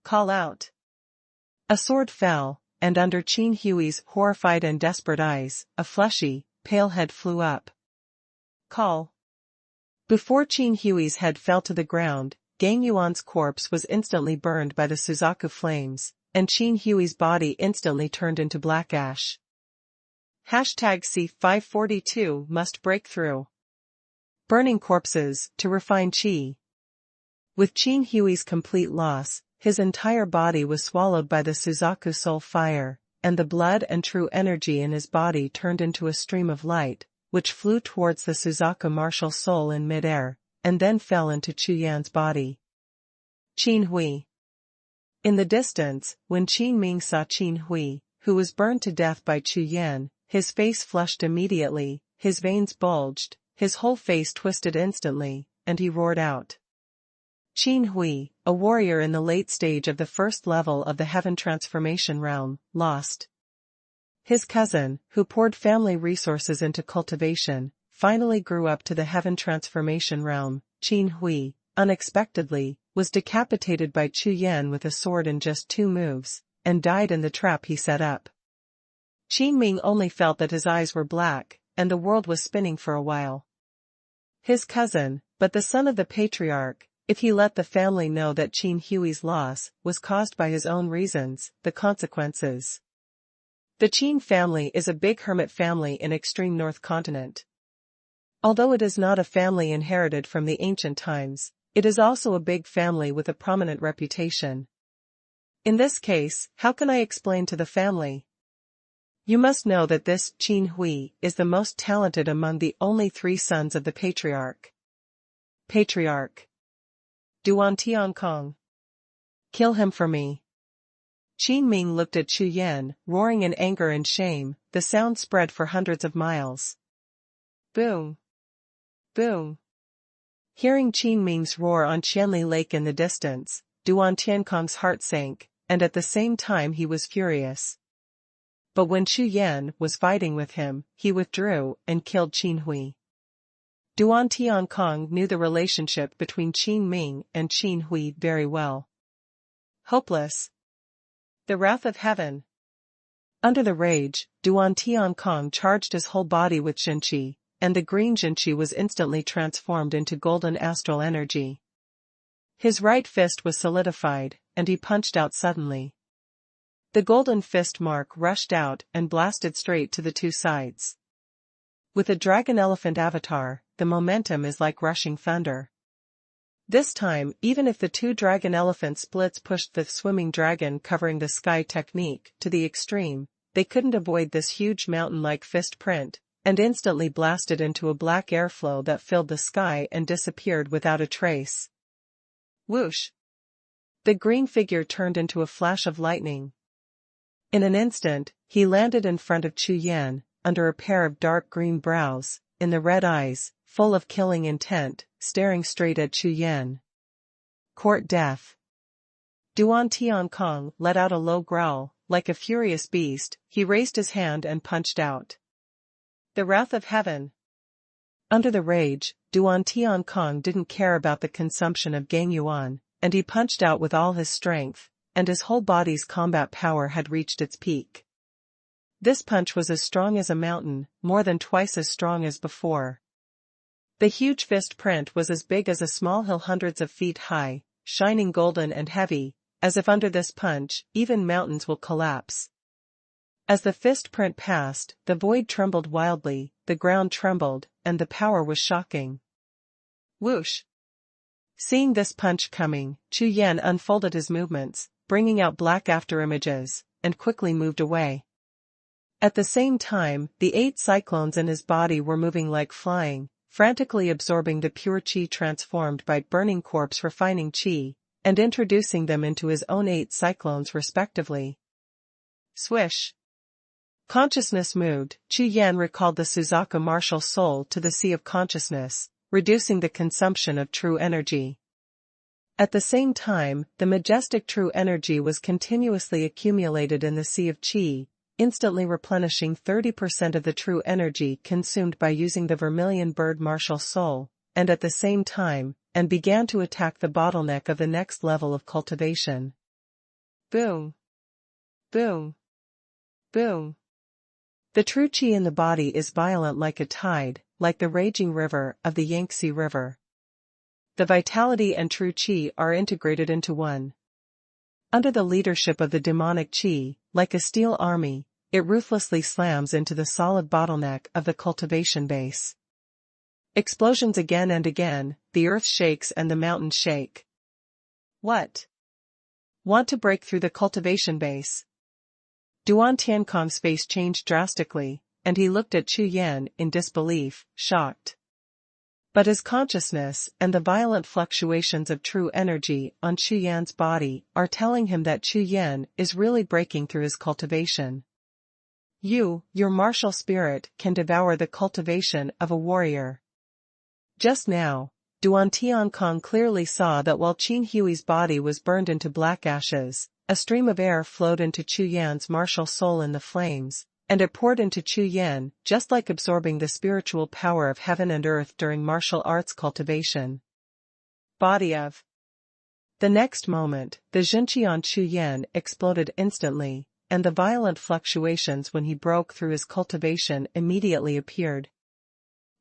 Call out. A sword fell, and under Qin Hui's horrified and desperate eyes, a fleshy, pale head flew up. Call. Before Qin Hui's head fell to the ground, Gang Yuan's corpse was instantly burned by the Suzaku flames, and Qin Hui's body instantly turned into black ash. #C542 must break through. Burning corpses, to refine Qi. With Qin Hui's complete loss, his entire body was swallowed by the Suzaku soul fire, and the blood and true energy in his body turned into a stream of light, which flew towards the Suzaku martial soul in midair, and then fell into Chu Yan's body. Qin Hui. In the distance, when Qin Ming saw Qin Hui, who was burned to death by Chu Yan, his face flushed immediately, his veins bulged, his whole face twisted instantly, and he roared out. Qin Hui, a warrior in the late stage of the first level of the heaven transformation realm, lost. His cousin, who poured family resources into cultivation, finally grew up to the heaven transformation realm. Qin Hui, unexpectedly, was decapitated by Chu Yan with a sword in just 2 moves, and died in the trap he set up. Qin Ming only felt that his eyes were black, and the world was spinning for a while. His cousin, but the son of the patriarch, if he let the family know that Qin Hui's loss was caused by his own reasons, the consequences. The Qin family is a big hermit family in extreme North Continent. Although it is not a family inherited from the ancient times, it is also a big family with a prominent reputation. In this case, how can I explain to the family? You must know that this Qin Hui is the most talented among the only 3 sons of the patriarch. Patriarch. Duan Tiankong. Kill him for me. Qin Ming looked at Chu Yan, roaring in anger and shame. The sound spread for hundreds of miles. Boom. Boom. Hearing Qin Ming's roar on Qianli Lake in the distance, Duan Tiankong's heart sank, and at the same time he was furious. But when Chu Yan was fighting with him, he withdrew and killed Qin Hui. Duan Tiankong knew the relationship between Qin Ming and Qin Hui very well. Hopeless. The wrath of heaven. Under the rage, Duan Tiankong charged his whole body with Xinqi, and the green Xinqi was instantly transformed into golden astral energy. His right fist was solidified, and he punched out suddenly. The golden fist mark rushed out and blasted straight to the two sides. With a dragon elephant avatar, the momentum is like rushing thunder. This time, even if the two dragon elephant splits pushed the swimming dragon covering the sky technique to the extreme, they couldn't avoid this huge mountain-like fist print, and instantly blasted into a black airflow that filled the sky and disappeared without a trace. Whoosh! The green figure turned into a flash of lightning. In an instant, he landed in front of Chu Yan, under a pair of dark green brows, in the red eyes, full of killing intent, staring straight at Chu Yan. Court death. Duan Tiankong let out a low growl, like a furious beast. He raised his hand and punched out. The wrath of heaven. Under the rage, Duan Tiankong didn't care about the consumption of Gang Yuan, and he punched out with all his strength, and his whole body's combat power had reached its peak. This punch was as strong as a mountain, more than twice as strong as before. The huge fist print was as big as a small hill hundreds of feet high, shining golden and heavy, as if under this punch, even mountains will collapse. As the fist print passed, the void trembled wildly, the ground trembled, and the power was shocking. Whoosh! Seeing this punch coming, Chu Yan unfolded his movements, bringing out black afterimages, and quickly moved away. At the same time, the 8 cyclones in his body were moving like flying, frantically absorbing the pure qi transformed by burning corpse refining qi, and introducing them into his own 8 cyclones respectively. Swish! Consciousness moved. Chu Yan recalled the Suzaku martial soul to the sea of consciousness, reducing the consumption of true energy. At the same time, the majestic true energy was continuously accumulated in the sea of qi, instantly replenishing 30% of the true energy consumed by using the vermilion bird martial soul, and at the same time, and began to attack the bottleneck of the next level of cultivation. Boom! Boom! Boom! The true qi in the body is violent like a tide, like the raging river of the Yangtze River. The vitality and true qi are integrated into one. Under the leadership of the demonic qi, like a steel army, it ruthlessly slams into the solid bottleneck of the cultivation base. Explosions again and again, the earth shakes and the mountains shake. What? Want to break through the cultivation base? Duan Tiankong's face changed drastically, and he looked at Chu Yan in disbelief, shocked. But his consciousness and the violent fluctuations of true energy on Chu Yan's body are telling him that Chu Yan is really breaking through his cultivation. Your martial spirit can devour the cultivation of a warrior. Just now, Duan Tiankong clearly saw that while Qin Hui's body was burned into black ashes, a stream of air flowed into Chu Yan's martial soul in the flames, and it poured into Chu Yan, just like absorbing the spiritual power of heaven and earth during martial arts cultivation. Body of. The next moment, the Xinqi on Chu Yan exploded instantly, and the violent fluctuations when he broke through his cultivation immediately appeared.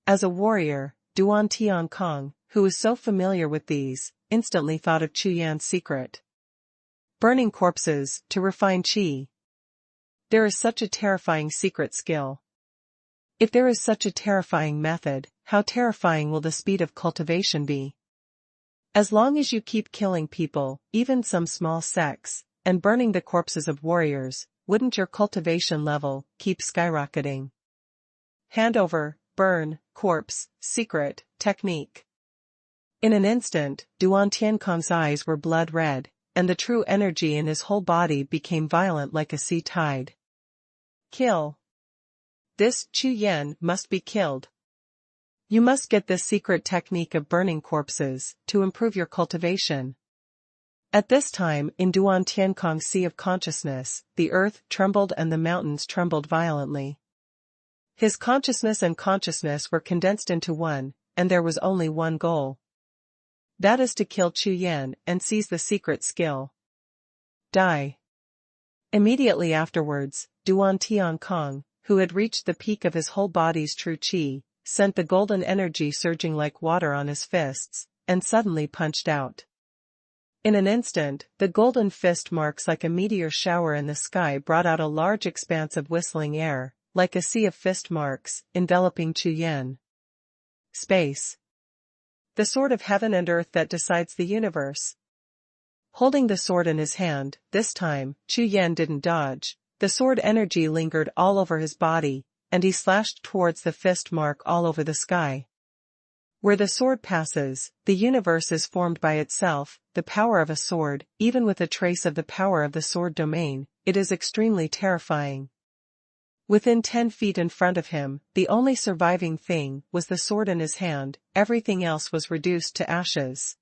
As a warrior, Duan Tiankong, who was so familiar with these, instantly thought of Chu Yan's secret. Burning corpses to refine qi. There is such a terrifying secret skill. If there is such a terrifying method, how terrifying will the speed of cultivation be? As long as you keep killing people, even some small sects, and burning the corpses of warriors, wouldn't your cultivation level keep skyrocketing? Handover, burn, corpse, secret, technique. In an instant, Duan Tiankong's eyes were blood red, and the true energy in his whole body became violent like a sea tide. Kill. This Chu Yan must be killed. You must get this secret technique of burning corpses to improve your cultivation. At this time, in Duantiankong's sea of consciousness, the earth trembled and the mountains trembled violently. His consciousness and consciousness were condensed into one, and there was only one goal. That is to kill Chu Yan and seize the secret skill. Die. Immediately afterwards, Duantiankong, who had reached the peak of his whole body's true qi, sent the golden energy surging like water on his fists, and suddenly punched out. In an instant, the golden fist marks like a meteor shower in the sky brought out a large expanse of whistling air, like a sea of fist marks, enveloping Chu Yan. Space. The sword of heaven and earth that decides the universe. Holding the sword in his hand, this time, Chu Yan didn't dodge. The sword energy lingered all over his body, and he slashed towards the fist mark all over the sky. Where the sword passes, the universe is formed by itself. The power of a sword, even with a trace of the power of the sword domain, it is extremely terrifying. Within 10 feet in front of him, the only surviving thing was the sword in his hand, everything else was reduced to ashes.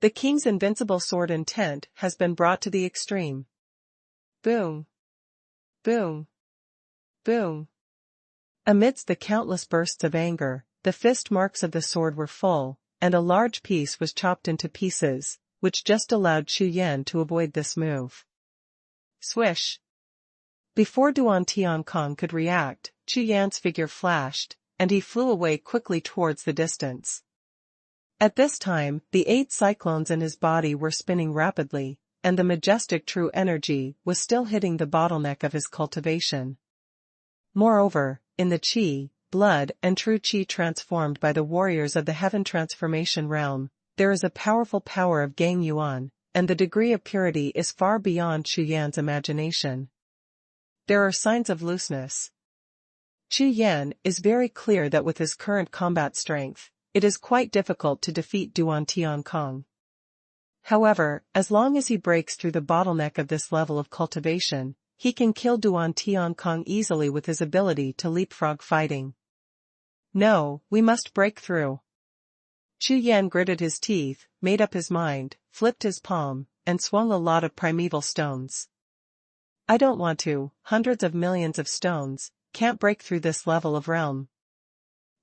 The king's invincible sword intent has been brought to the extreme. Boom. Boom. Boom. Amidst the countless bursts of anger, the fist marks of the sword were full, and a large piece was chopped into pieces, which just allowed Chu Yan to avoid this move. Swish. Before Duantiankong could react, Chu Yan's figure flashed, and he flew away quickly towards the distance. At this time, the 8 cyclones in his body were spinning rapidly, and the majestic true energy was still hitting the bottleneck of his cultivation. Moreover, in the qi, blood and true qi transformed by the warriors of the heaven transformation realm, there is a powerful power of Gang Yuan, and the degree of purity is far beyond Chu Yan's imagination. There are signs of looseness. Chu Yan is very clear that with his current combat strength, it is quite difficult to defeat Duantiankong. However, as long as he breaks through the bottleneck of this level of cultivation, he can kill Duantiankong easily with his ability to leapfrog fighting. No, we must break through. Chu Yan gritted his teeth, made up his mind, flipped his palm, and swung a lot of primeval stones. I don't want to, hundreds of millions of stones, can't break through this level of realm.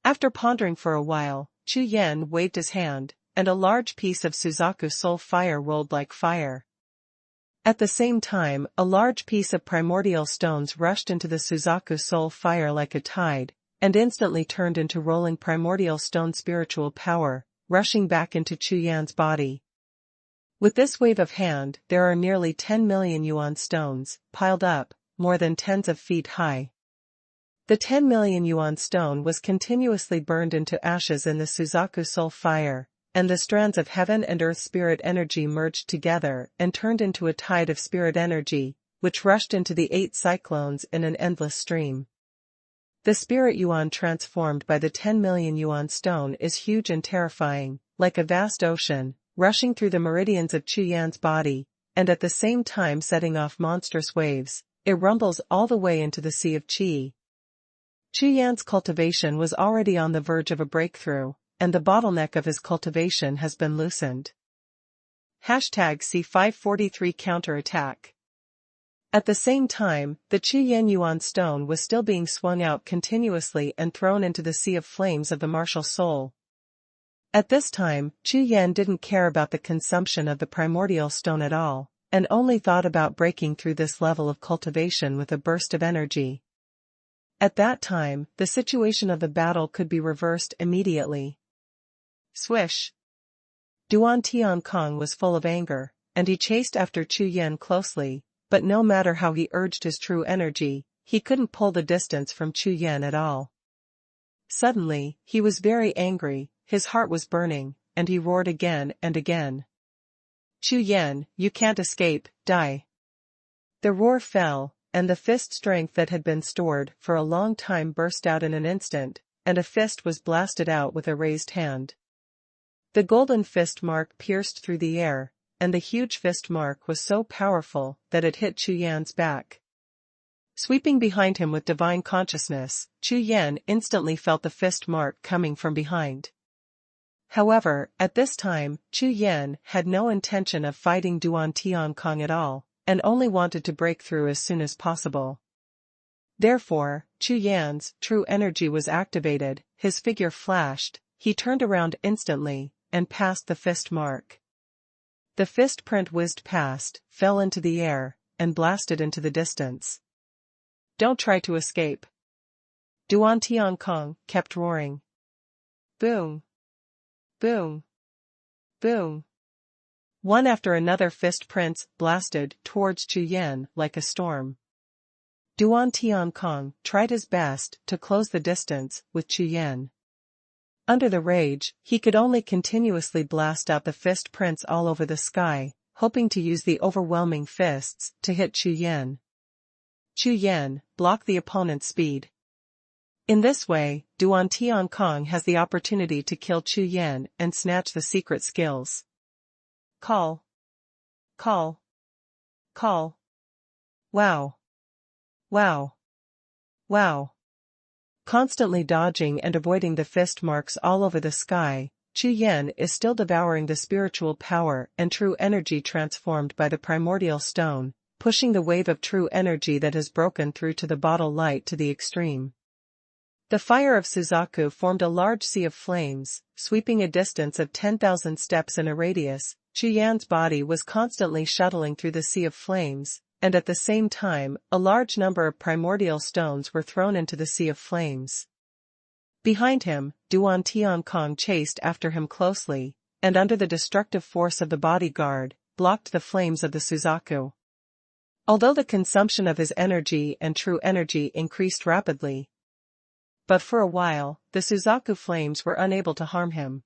After pondering for a while, Chu Yan waved his hand, and a large piece of Suzaku soul fire rolled like fire. At the same time, a large piece of primordial stones rushed into the Suzaku soul fire like a tide, and instantly turned into rolling primordial stone spiritual power, rushing back into Chu Yan's body. With this wave of hand, there are nearly 10 million yuan stones, piled up, more than tens of feet high. The 10 million yuan stone was continuously burned into ashes in the Suzaku soul fire, and the strands of heaven and earth spirit energy merged together and turned into a tide of spirit energy, which rushed into the 8 cyclones in an endless stream. The spirit yuan transformed by the 10 million yuan stone is huge and terrifying, like a vast ocean, rushing through the meridians of Chu Yan's body, and at the same time setting off monstrous waves. It rumbles all the way into the sea of qi. Chu Yan's cultivation was already on the verge of a breakthrough, and the bottleneck of his cultivation has been loosened. #C543 Counterattack. At the same time, the Chu Yan Yuan stone was still being swung out continuously and thrown into the sea of flames of the martial soul. At this time, Chu Yan didn't care about the consumption of the primordial stone at all, and only thought about breaking through this level of cultivation with a burst of energy. At that time, the situation of the battle could be reversed immediately. Swish! Duantiankong was full of anger, and he chased after Chu Yan closely, but no matter how he urged his true energy, he couldn't pull the distance from Chu Yan at all. Suddenly, he was very angry, his heart was burning, and he roared again and again. Chu Yan, you can't escape, die. The roar fell, and the fist strength that had been stored for a long time burst out in an instant, and a fist was blasted out with a raised hand. The golden fist mark pierced through the air, and the huge fist mark was so powerful that it hit Chu Yan's back. Sweeping behind him with divine consciousness, Chu Yan instantly felt the fist mark coming from behind. However, at this time, Chu Yan had no intention of fighting Duan-Tian-Kong at all, and only wanted to break through as soon as possible. Therefore, Chu Yan's true energy was activated, his figure flashed, he turned around instantly, and passed the fist mark. The fist print whizzed past, fell into the air, and blasted into the distance. "Don't try to escape." Duan-Tian-Kong kept roaring. Boom! Boom! Boom! One after another fist prints blasted towards Chu Yan like a storm. Duan-Tian-Kong tried his best to close the distance with Chu Yan. Under the rage, he could only continuously blast out the fist prints all over the sky, hoping to use the overwhelming fists to hit Chu Yan. Chu Yan blocked the opponent's speed. In this way, Duan-Tian-Kong has the opportunity to kill Chu Yan and snatch the secret skills. Call. Call. Call. Wow. Wow. Wow. Constantly dodging and avoiding the fist marks all over the sky, Chu Yan is still devouring the spiritual power and true energy transformed by the primordial stone, pushing the wave of true energy that has broken through to the bottle light to the extreme. The fire of Suzaku formed a large sea of flames, sweeping a distance of 10,000 steps in a radius. Chu Yan's body was constantly shuttling through the sea of flames, and at the same time, a large number of primordial stones were thrown into the sea of flames. Behind him, Duan-Tian-Kong chased after him closely, and under the destructive force of the bodyguard, blocked the flames of the Suzaku. Although the consumption of his energy and true energy increased rapidly, but for a while, the Suzaku flames were unable to harm him.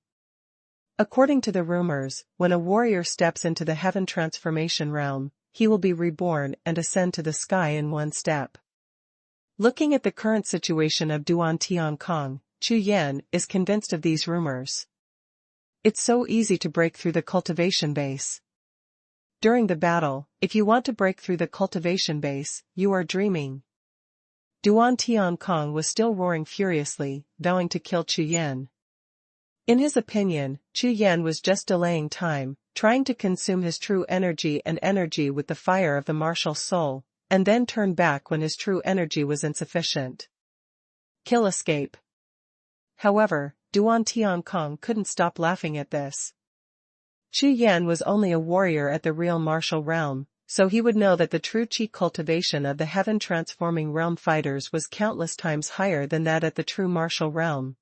According to the rumors, when a warrior steps into the heaven transformation realm, he will be reborn and ascend to the sky in one step. Looking at the current situation of Duan-Tian-Kong, Chu Yan is convinced of these rumors. It's so easy to break through the cultivation base. During the battle, if you want to break through the cultivation base, you are dreaming. Duan-Tian-Kong was still roaring furiously, vowing to kill Chu Yan. In his opinion, Chu Yan was just delaying time, trying to consume his true energy and energy with the fire of the martial soul, and then turn back when his true energy was insufficient. Kill escape. However, Duan-Tian-Kong couldn't stop laughing at this. Chu Yan was only a warrior at the real martial realm, so he would know that the true chi cultivation of the heaven-transforming realm fighters was countless times higher than that at the true martial realm.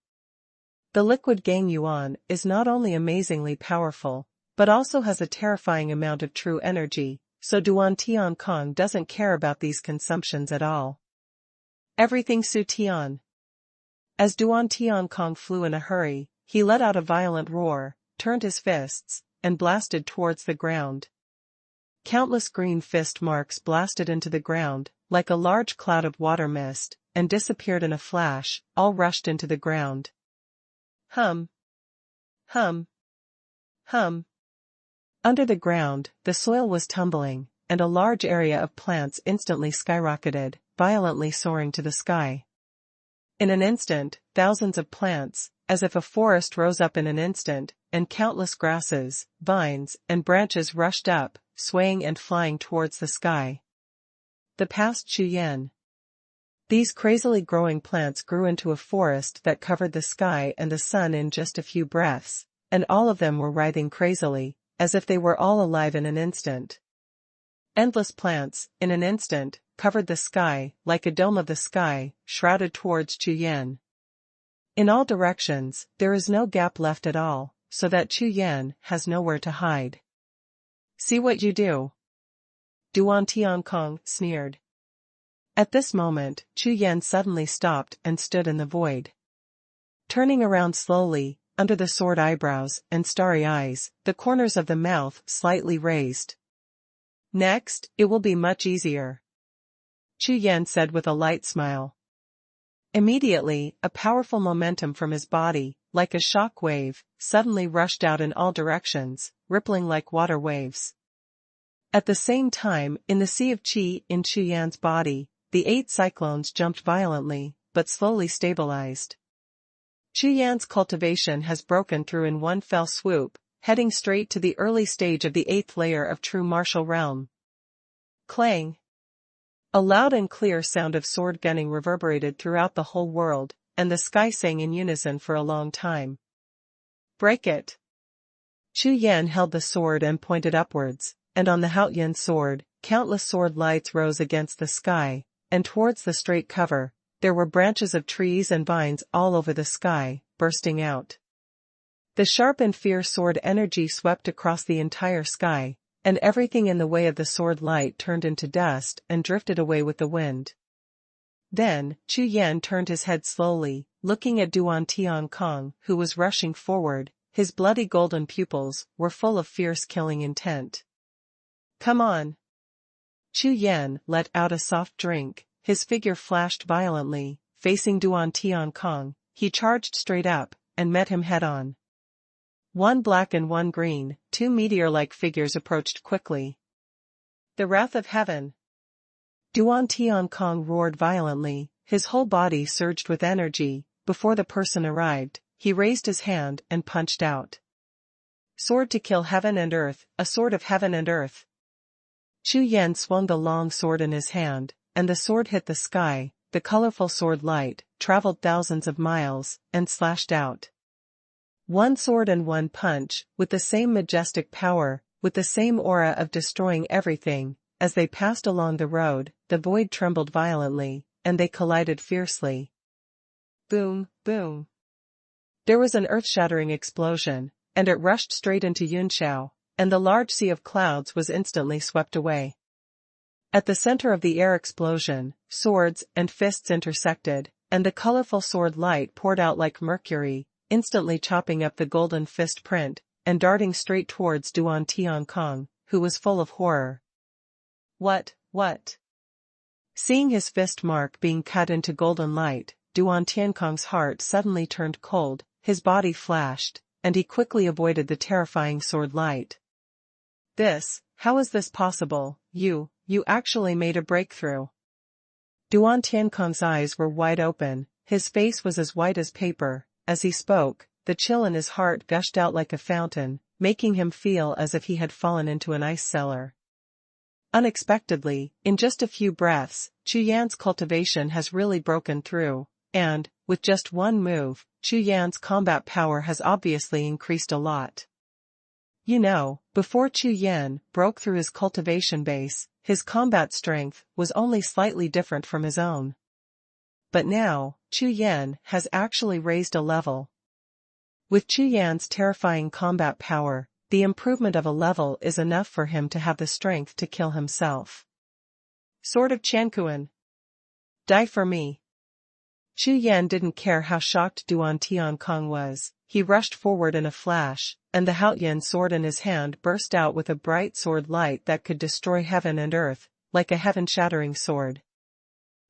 The liquid Gang Yuan is not only amazingly powerful, but also has a terrifying amount of true energy, so Duan-Tian-Kong doesn't care about these consumptions at all. Everything Su Tian. As Duan-Tian-Kong flew in a hurry, he let out a violent roar, turned his fists, and blasted towards the ground. Countless green fist marks blasted into the ground, like a large cloud of water mist, and disappeared in a flash, all rushed into the ground. Hum. Hum. Hum. Under the ground, the soil was tumbling, and a large area of plants instantly skyrocketed, violently soaring to the sky. In an instant, thousands of plants, as if a forest rose up in an instant, and countless grasses, vines, and branches rushed up, swaying and flying towards the sky. The past Chu Yan. These crazily growing plants grew into a forest that covered the sky and the sun in just a few breaths, and all of them were writhing crazily, as if they were all alive in an instant. Endless plants, in an instant, covered the sky, like a dome of the sky, shrouded towards Chu Yan. In all directions, there is no gap left at all, so that Chu Yan has nowhere to hide. See what you do. Duan-Tian-Kong sneered. At this moment, Chu Yan suddenly stopped and stood in the void. Turning around slowly, under the sword eyebrows and starry eyes, the corners of the mouth slightly raised. Next, it will be much easier. Chu Yan said with a light smile. Immediately, a powerful momentum from his body, like a shock wave, suddenly rushed out in all directions, rippling like water waves. At the same time, in the sea of qi in Chu Yan's body, the 8 cyclones jumped violently, but slowly stabilized. Chu Yan's cultivation has broken through in one fell swoop, heading straight to the early stage of the 8th layer of true martial realm. Clang! A loud and clear sound of sword gunning reverberated throughout the whole world, and the sky sang in unison for a long time. Break it! Chu Yan held the sword and pointed upwards, and on the Haoyan sword, countless sword lights rose against the sky, and towards the straight cover, there were branches of trees and vines all over the sky, bursting out. The sharp and fierce sword energy swept across the entire sky, and everything in the way of the sword light turned into dust and drifted away with the wind. Then, Chu Yan turned his head slowly, looking at Dingdanfang, who was rushing forward. His bloody golden pupils were full of fierce killing intent. Come on! Chu Yan let out a soft drink, his figure flashed violently, facing Dingdanfang. He charged straight up, and met him head-on. One black and one green, 2 meteor-like figures approached quickly. The wrath of heaven! Dingdanfang roared violently, his whole body surged with energy. Before the person arrived, he raised his hand and punched out. Sword to kill heaven and earth, a sword of heaven and earth. Chu Yan swung the long sword in his hand, and the sword hit the sky. The colorful sword light traveled thousands of miles, and slashed out. One sword and one punch, with the same majestic power, with the same aura of destroying everything. As they passed along the road, the void trembled violently, and they collided fiercely. Boom, boom. There was an earth-shattering explosion, and it rushed straight into Jiuxiao, and the large sea of clouds was instantly swept away. At the center of the air explosion, swords and fists intersected, and the colorful sword light poured out like mercury, instantly chopping up the golden fist print, and darting straight towards Dingdanfang, who was full of horror. What? Seeing his fist mark being cut into golden light, Dingdanfang's heart suddenly turned cold, his body flashed, and he quickly avoided the terrifying sword light. How is this possible? You actually made a breakthrough. Dingdanfang's eyes were wide open, his face was as white as paper. As he spoke, the chill in his heart gushed out like a fountain, making him feel as if he had fallen into an ice cellar. Unexpectedly, in just a few breaths, Chu Yan's cultivation has really broken through, and, with just one move, Chu Yan's combat power has obviously increased a lot. Before Chu Yan broke through his cultivation base, his combat strength was only slightly different from his own. But now, Chu Yan has actually raised a level. With Chu Yan's terrifying combat power, the improvement of a level is enough for him to have the strength to kill himself. Sword of Xuanhuan. Die for me. Chu Yan didn't care how shocked Dingdanfang was. He rushed forward in a flash, and the Haoyan sword in his hand burst out with a bright sword light that could destroy heaven and earth, like a heaven-shattering sword.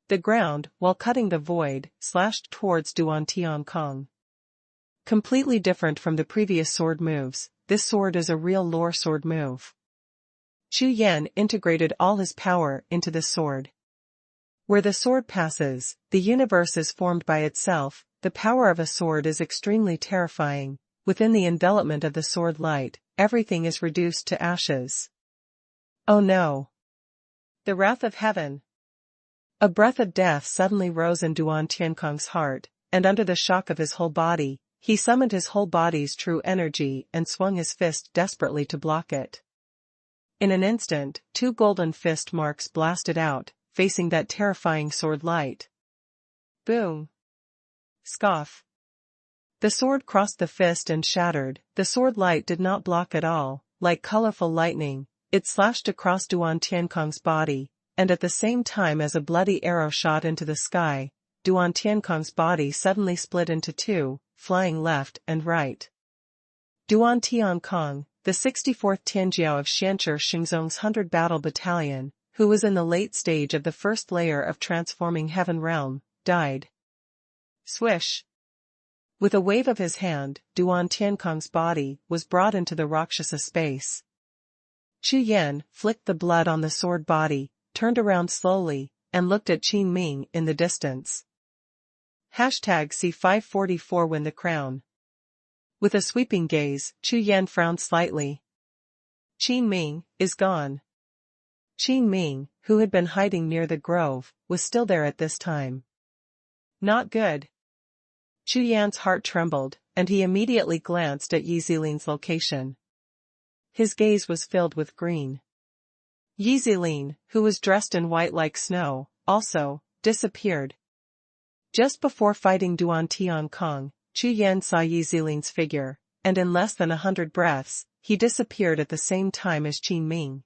The ground, while cutting the void, slashed towards Dingdanfang. Completely different from the previous sword moves, this sword is a real lore sword move. Chu Yan integrated all his power into the sword. Where the sword passes, the universe is formed by itself. The power of a sword is extremely terrifying. Within the envelopment of the sword light, everything is reduced to ashes. Oh no! The wrath of heaven! A breath of death suddenly rose in Dingdanfang's heart, and under the shock of his whole body, he summoned his whole body's true energy and swung his fist desperately to block it. In an instant, 2 golden fist marks blasted out, facing that terrifying sword light. Boom! Scoff! The sword crossed the fist and shattered. The sword light did not block at all. Like colorful lightning, it slashed across Dingdanfang's body, and at the same time as a bloody arrow shot into the sky, Dingdanfang's body suddenly split into 2, flying left and right. Dingdanfang, the 64th Tianjiao of Xianzhi Xingzong's 100 Battle Battalion, who was in the late stage of the first layer of transforming heaven realm, died. Swish! With a wave of his hand, Dingdanfang's body was brought into the Rakshasa space. Chu Yan flicked the blood on the sword body, turned around slowly, and looked at Qin Ming in the distance. Hashtag C544 win the crown. With a sweeping gaze, Chu Yan frowned slightly. Qin Ming is gone. Qin Ming, who had been hiding near the grove, was still there at this time. Not good. Chu Yan's heart trembled, and he immediately glanced at Yi Ziling's location. His gaze was filled with green. Yi Ziling, who was dressed in white like snow, also disappeared. Just before fighting Duan Tiankong, Chu Yan saw Yi Ziling's figure, and in less than 100 breaths, he disappeared at the same time as Qin Ming.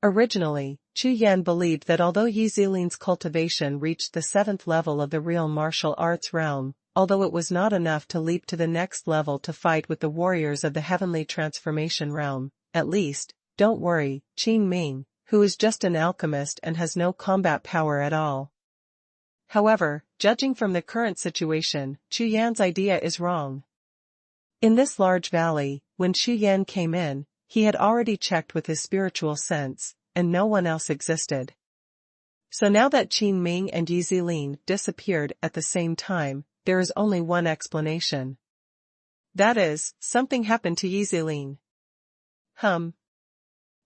Originally, Chu Yan believed that although Yi Ziling's cultivation reached the 7th level of the real martial arts realm, although it was not enough to leap to the next level to fight with the warriors of the heavenly transformation realm, at least, don't worry, Qin Ming, who is just an alchemist and has no combat power at all. However, judging from the current situation, Chu Yan's idea is wrong. In this large valley, when Chu Yan came in, he had already checked with his spiritual sense, and no one else existed. So now that Qin Ming and Yi Ziling disappeared at the same time, there is only one explanation. That is, something happened to Yi Ziling.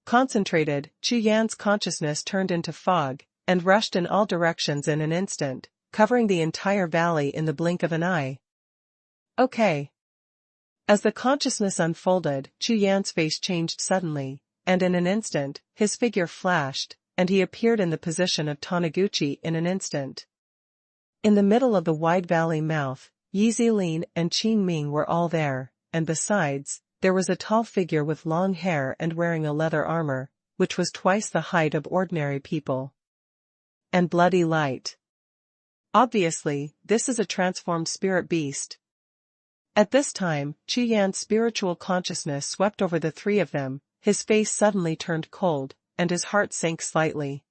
Concentrated, Chu Yan's consciousness turned into fog, and rushed in all directions in an instant, covering the entire valley in the blink of an eye. Okay. As the consciousness unfolded, Chu Yan's face changed suddenly, and in an instant, his figure flashed, and he appeared in the position of Taniguchi in an instant. In the middle of the wide valley mouth, Yi Ziling and Qin Ming were all there, and besides, there was a tall figure with long hair and wearing a leather armor, which was twice the height of ordinary people. And bloody light. Obviously, this is a transformed spirit beast. At this time, Chu Yan's spiritual consciousness swept over the three of them, his face suddenly turned cold, and his heart sank slightly.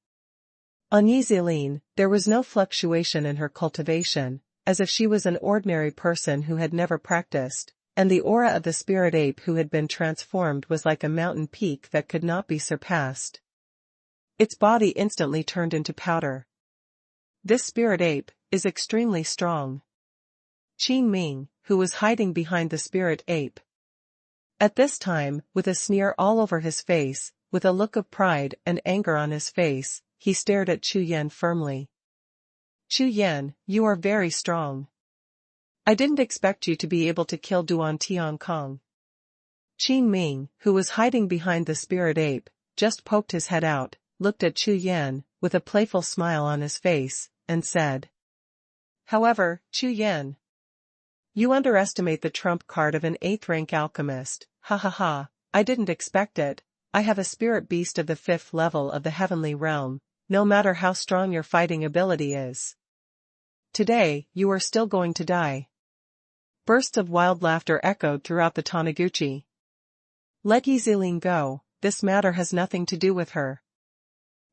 On Yi Ziling, there was no fluctuation in her cultivation, as if she was an ordinary person who had never practiced, and the aura of the spirit ape who had been transformed was like a mountain peak that could not be surpassed. Its body instantly turned into powder. This spirit ape is extremely strong. Qin Ming, who was hiding behind the spirit ape. At this time, with a sneer all over his face, with a look of pride and anger on his face, he stared at Chu Yan firmly. Chu Yan, you are very strong. I didn't expect you to be able to kill Duan Tiankong. Qin Ming, who was hiding behind the spirit ape, just poked his head out, looked at Chu Yan, with a playful smile on his face, and said. However, Chu Yan, you underestimate the trump card of an 8th-rank alchemist, ha ha ha, I didn't expect it. I have a spirit beast of the 5th level of the heavenly realm, no matter how strong your fighting ability is. Today, you are still going to die. Bursts of wild laughter echoed throughout the Taniguchi. Let Yi Ziling go, this matter has nothing to do with her.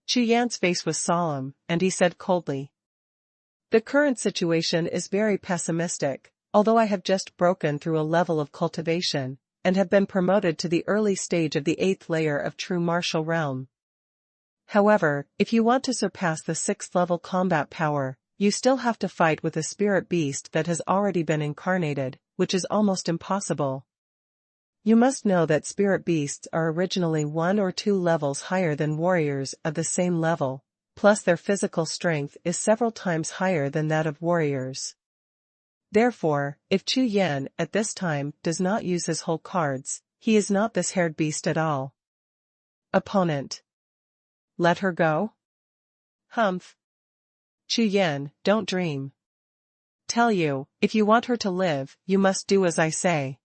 Chu Yan's face was solemn, and he said coldly. The current situation is very pessimistic, although I have just broken through a level of cultivation, and have been promoted to the early stage of the 8th layer of true martial realm. However, if you want to surpass the 6th level combat power, you still have to fight with a spirit beast that has already been incarnated, which is almost impossible. You must know that spirit beasts are originally 1 or 2 levels higher than warriors of the same level, plus their physical strength is several times higher than that of warriors. Therefore, if Chu Yan at this time does not use his whole cards, he is not this haired beast at all. Opponent. Let her go? Humph. Chu Yan, don't dream. Tell you, if you want her to live, you must do as I say.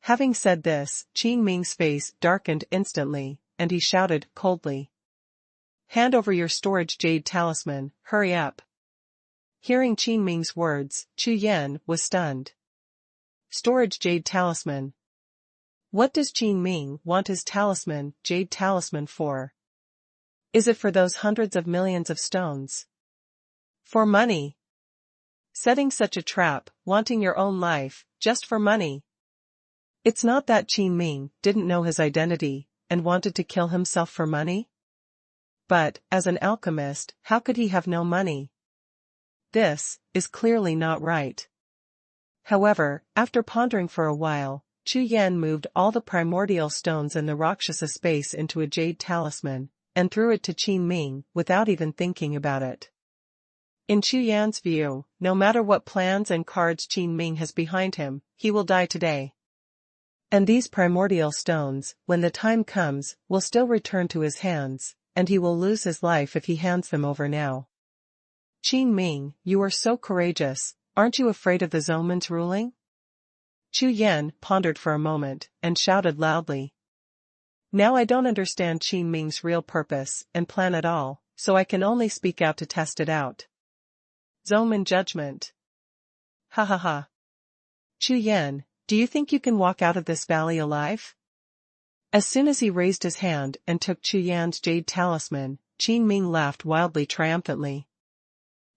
Having said this, Qin Ming's face darkened instantly, and he shouted coldly. Hand over your storage jade talisman, hurry up. Hearing Qin Ming's words, Chu Yan was stunned. Storage jade talisman. What does Qin Ming want his talisman, jade talisman for? Is it for those hundreds of millions of stones? For money. Setting such a trap, wanting your own life, just for money. It's not that Qin Ming didn't know his identity, and wanted to kill himself for money? but, as an alchemist, how could he have no money? This is clearly not right. However, after pondering for a while, Chu Yan moved all the primordial stones in the Rakshasa space into a jade talisman, and threw it to Qin Ming without even thinking about it. In Chu Yan's view, no matter what plans and cards Qin Ming has behind him, he will die today. And these primordial stones, when the time comes, will still return to his hands, and he will lose his life if he hands them over now. Qin Ming, you are so courageous, aren't you afraid of the Zhongmen's ruling? Chu Yan pondered for a moment, and shouted loudly. Now I don't understand Qin Ming's real purpose and plan at all, so I can only speak out to test it out. Zhongmen judgment. Ha ha ha. Chu Yan, do you think you can walk out of this valley alive? As soon as he raised his hand and took Chu Yan's jade talisman, Qin Ming laughed wildly triumphantly.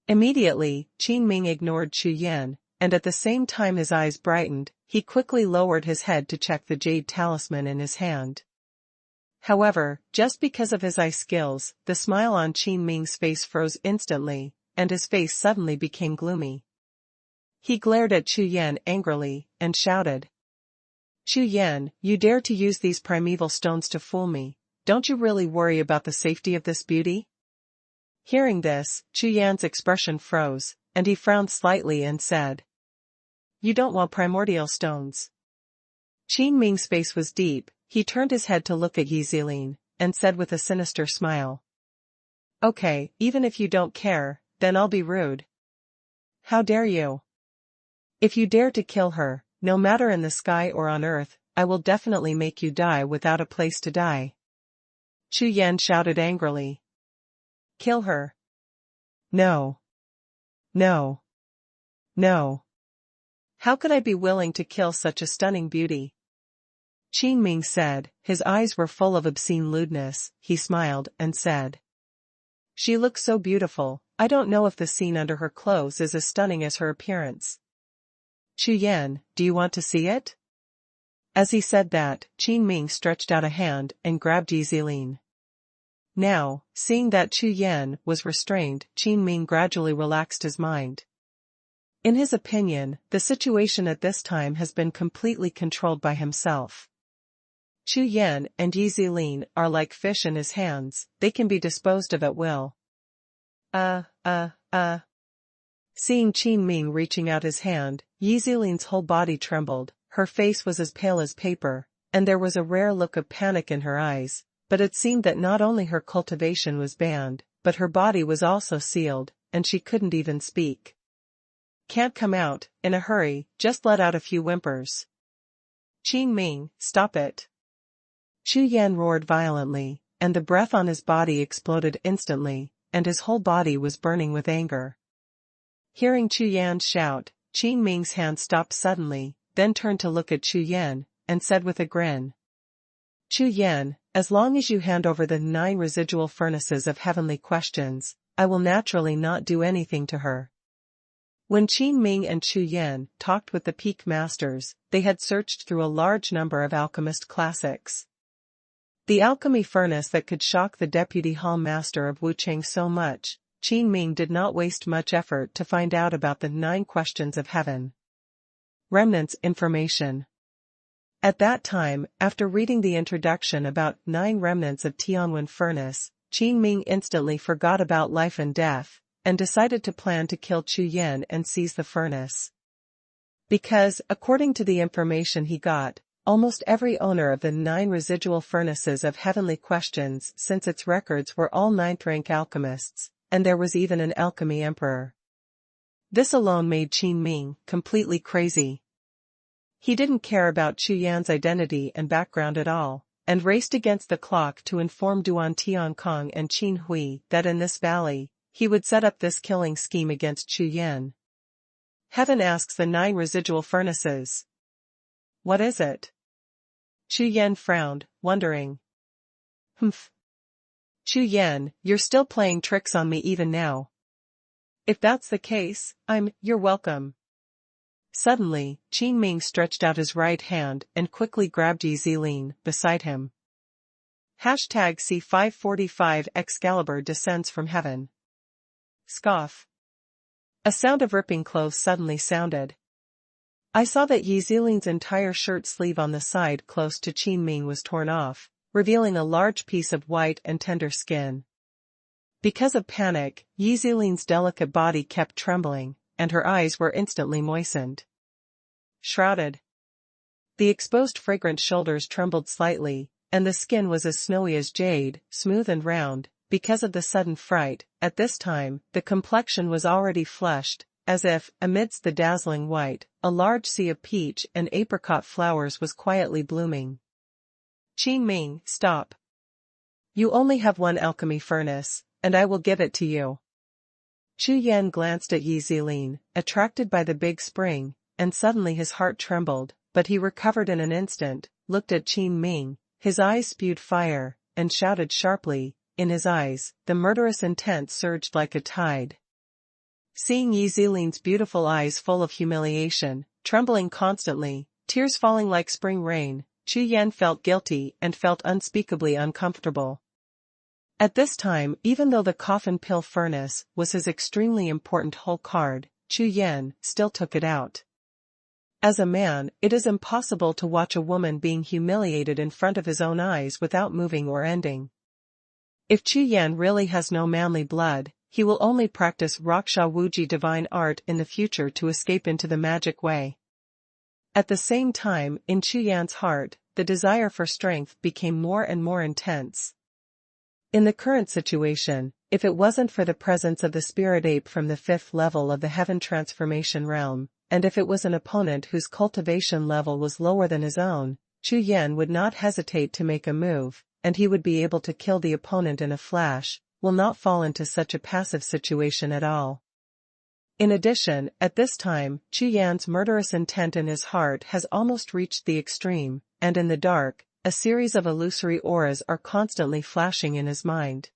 Immediately, Qin Ming ignored Chu Yan, and at the same time his eyes brightened, he quickly lowered his head to check the jade talisman in his hand. However, just because of his eye skills, the smile on Qin Ming's face froze instantly, and his face suddenly became gloomy. He glared at Chu Yan angrily, and shouted. Chu Yan, you dare to use these primeval stones to fool me, don't you really worry about the safety of this beauty? Hearing this, Chu Yan's expression froze, and he frowned slightly and said. You don't want primordial stones. Qin Ming's face was deep, he turned his head to look at Yi Zilin, and said with a sinister smile. Okay, even if you don't care, then I'll be rude. How dare you? If you dare to kill her, no matter in the sky or on earth, I will definitely make you die without a place to die. Chu Yan shouted angrily. Kill her. No. No. No. How could I be willing to kill such a stunning beauty? Qin Ming said, his eyes were full of obscene lewdness, he smiled and said. She looks so beautiful, I don't know if the scene under her clothes is as stunning as her appearance. Chu Yan, do you want to see it? As he said that, Qin Ming stretched out a hand and grabbed Yi Zilin. Now, seeing that Chu Yan was restrained, Qin Ming gradually relaxed his mind. In his opinion, the situation at this time has been completely controlled by himself. Chu Yan and Yi Zilin are like fish in his hands, they can be disposed of at will. Seeing Qin Ming reaching out his hand, Yi Zilin's whole body trembled, her face was as pale as paper, and there was a rare look of panic in her eyes, but it seemed that not only her cultivation was banned, but her body was also sealed, and she couldn't even speak. Can't come out, in a hurry, just let out a few whimpers. Qin Ming, stop it. Chu Yan roared violently, and the breath on his body exploded instantly, and his whole body was burning with anger. Hearing Chu Yan's shout, Qin Ming's hand stopped suddenly, then turned to look at Chu Yan, and said with a grin. Chu Yan, as long as you hand over the 9 residual furnaces of heavenly questions, I will naturally not do anything to her. When Qin Ming and Chu Yan talked with the Peak Masters, they had searched through a large number of alchemist classics. The alchemy furnace that could shock the Deputy Hall Master of Wuchang so much, Qin Ming did not waste much effort to find out about the 9 questions of heaven. Remnants information. At that time, after reading the introduction about 9 remnants of Tianwen furnace, Qin Ming instantly forgot about life and death, and decided to plan to kill Chu Yan and seize the furnace. Because, according to the information he got, almost every owner of the 9 residual furnaces of heavenly questions since its records were all 9th-rank alchemists, and there was even an alchemy emperor. This alone made Qin Ming completely crazy. He didn't care about Chu Yan's identity and background at all, and raced against the clock to inform Duan Tiankong and Qin Hui that in this valley, he would set up this killing scheme against Chu Yan. Heaven asks the 9 residual furnaces. What is it? Chu Yan frowned, wondering. Humph. Chu Yan, you're still playing tricks on me even now. If that's the case, you're welcome. Suddenly, Qin Ming stretched out his right hand and quickly grabbed Yi Zilin beside him. Hashtag C545 Excalibur descends from heaven. Scoff. A sound of ripping clothes suddenly sounded. I saw that Yi Ziling's entire shirt sleeve on the side close to Qin Ming was torn off, revealing a large piece of white and tender skin. Because of panic, Yi Ziling's delicate body kept trembling, and her eyes were instantly moistened. Shrouded. The exposed fragrant shoulders trembled slightly, and the skin was as snowy as jade, smooth and round. Because of the sudden fright, at this time, the complexion was already flushed, as if, amidst the dazzling white, a large sea of peach and apricot flowers was quietly blooming. Qin Ming, stop. You only have one alchemy furnace, and I will give it to you. Chu Yan glanced at Yi Ziling, attracted by the big spring, and suddenly his heart trembled, but he recovered in an instant, looked at Qin Ming, his eyes spewed fire, and shouted sharply. In his eyes, the murderous intent surged like a tide. Seeing Yi Ziling's beautiful eyes full of humiliation, trembling constantly, tears falling like spring rain, Chu Yan felt guilty and felt unspeakably uncomfortable. At this time, even though the coffin pill furnace was his extremely important hole card, Chu Yan still took it out. As a man, it is impossible to watch a woman being humiliated in front of his own eyes without moving or ending. If Chu Yan really has no manly blood, he will only practice Raksha Wuji divine art in the future to escape into the magic way. At the same time, in Chu Yan's heart, the desire for strength became more and more intense. In the current situation, if it wasn't for the presence of the spirit ape from the 5th level of the heaven transformation realm, and if it was an opponent whose cultivation level was lower than his own, Chu Yan would not hesitate to make a move, and he would be able to kill the opponent in a flash, will not fall into such a passive situation at all. In addition, at this time, Chu Yan's murderous intent in his heart has almost reached the extreme, and in the dark, a series of illusory auras are constantly flashing in his mind.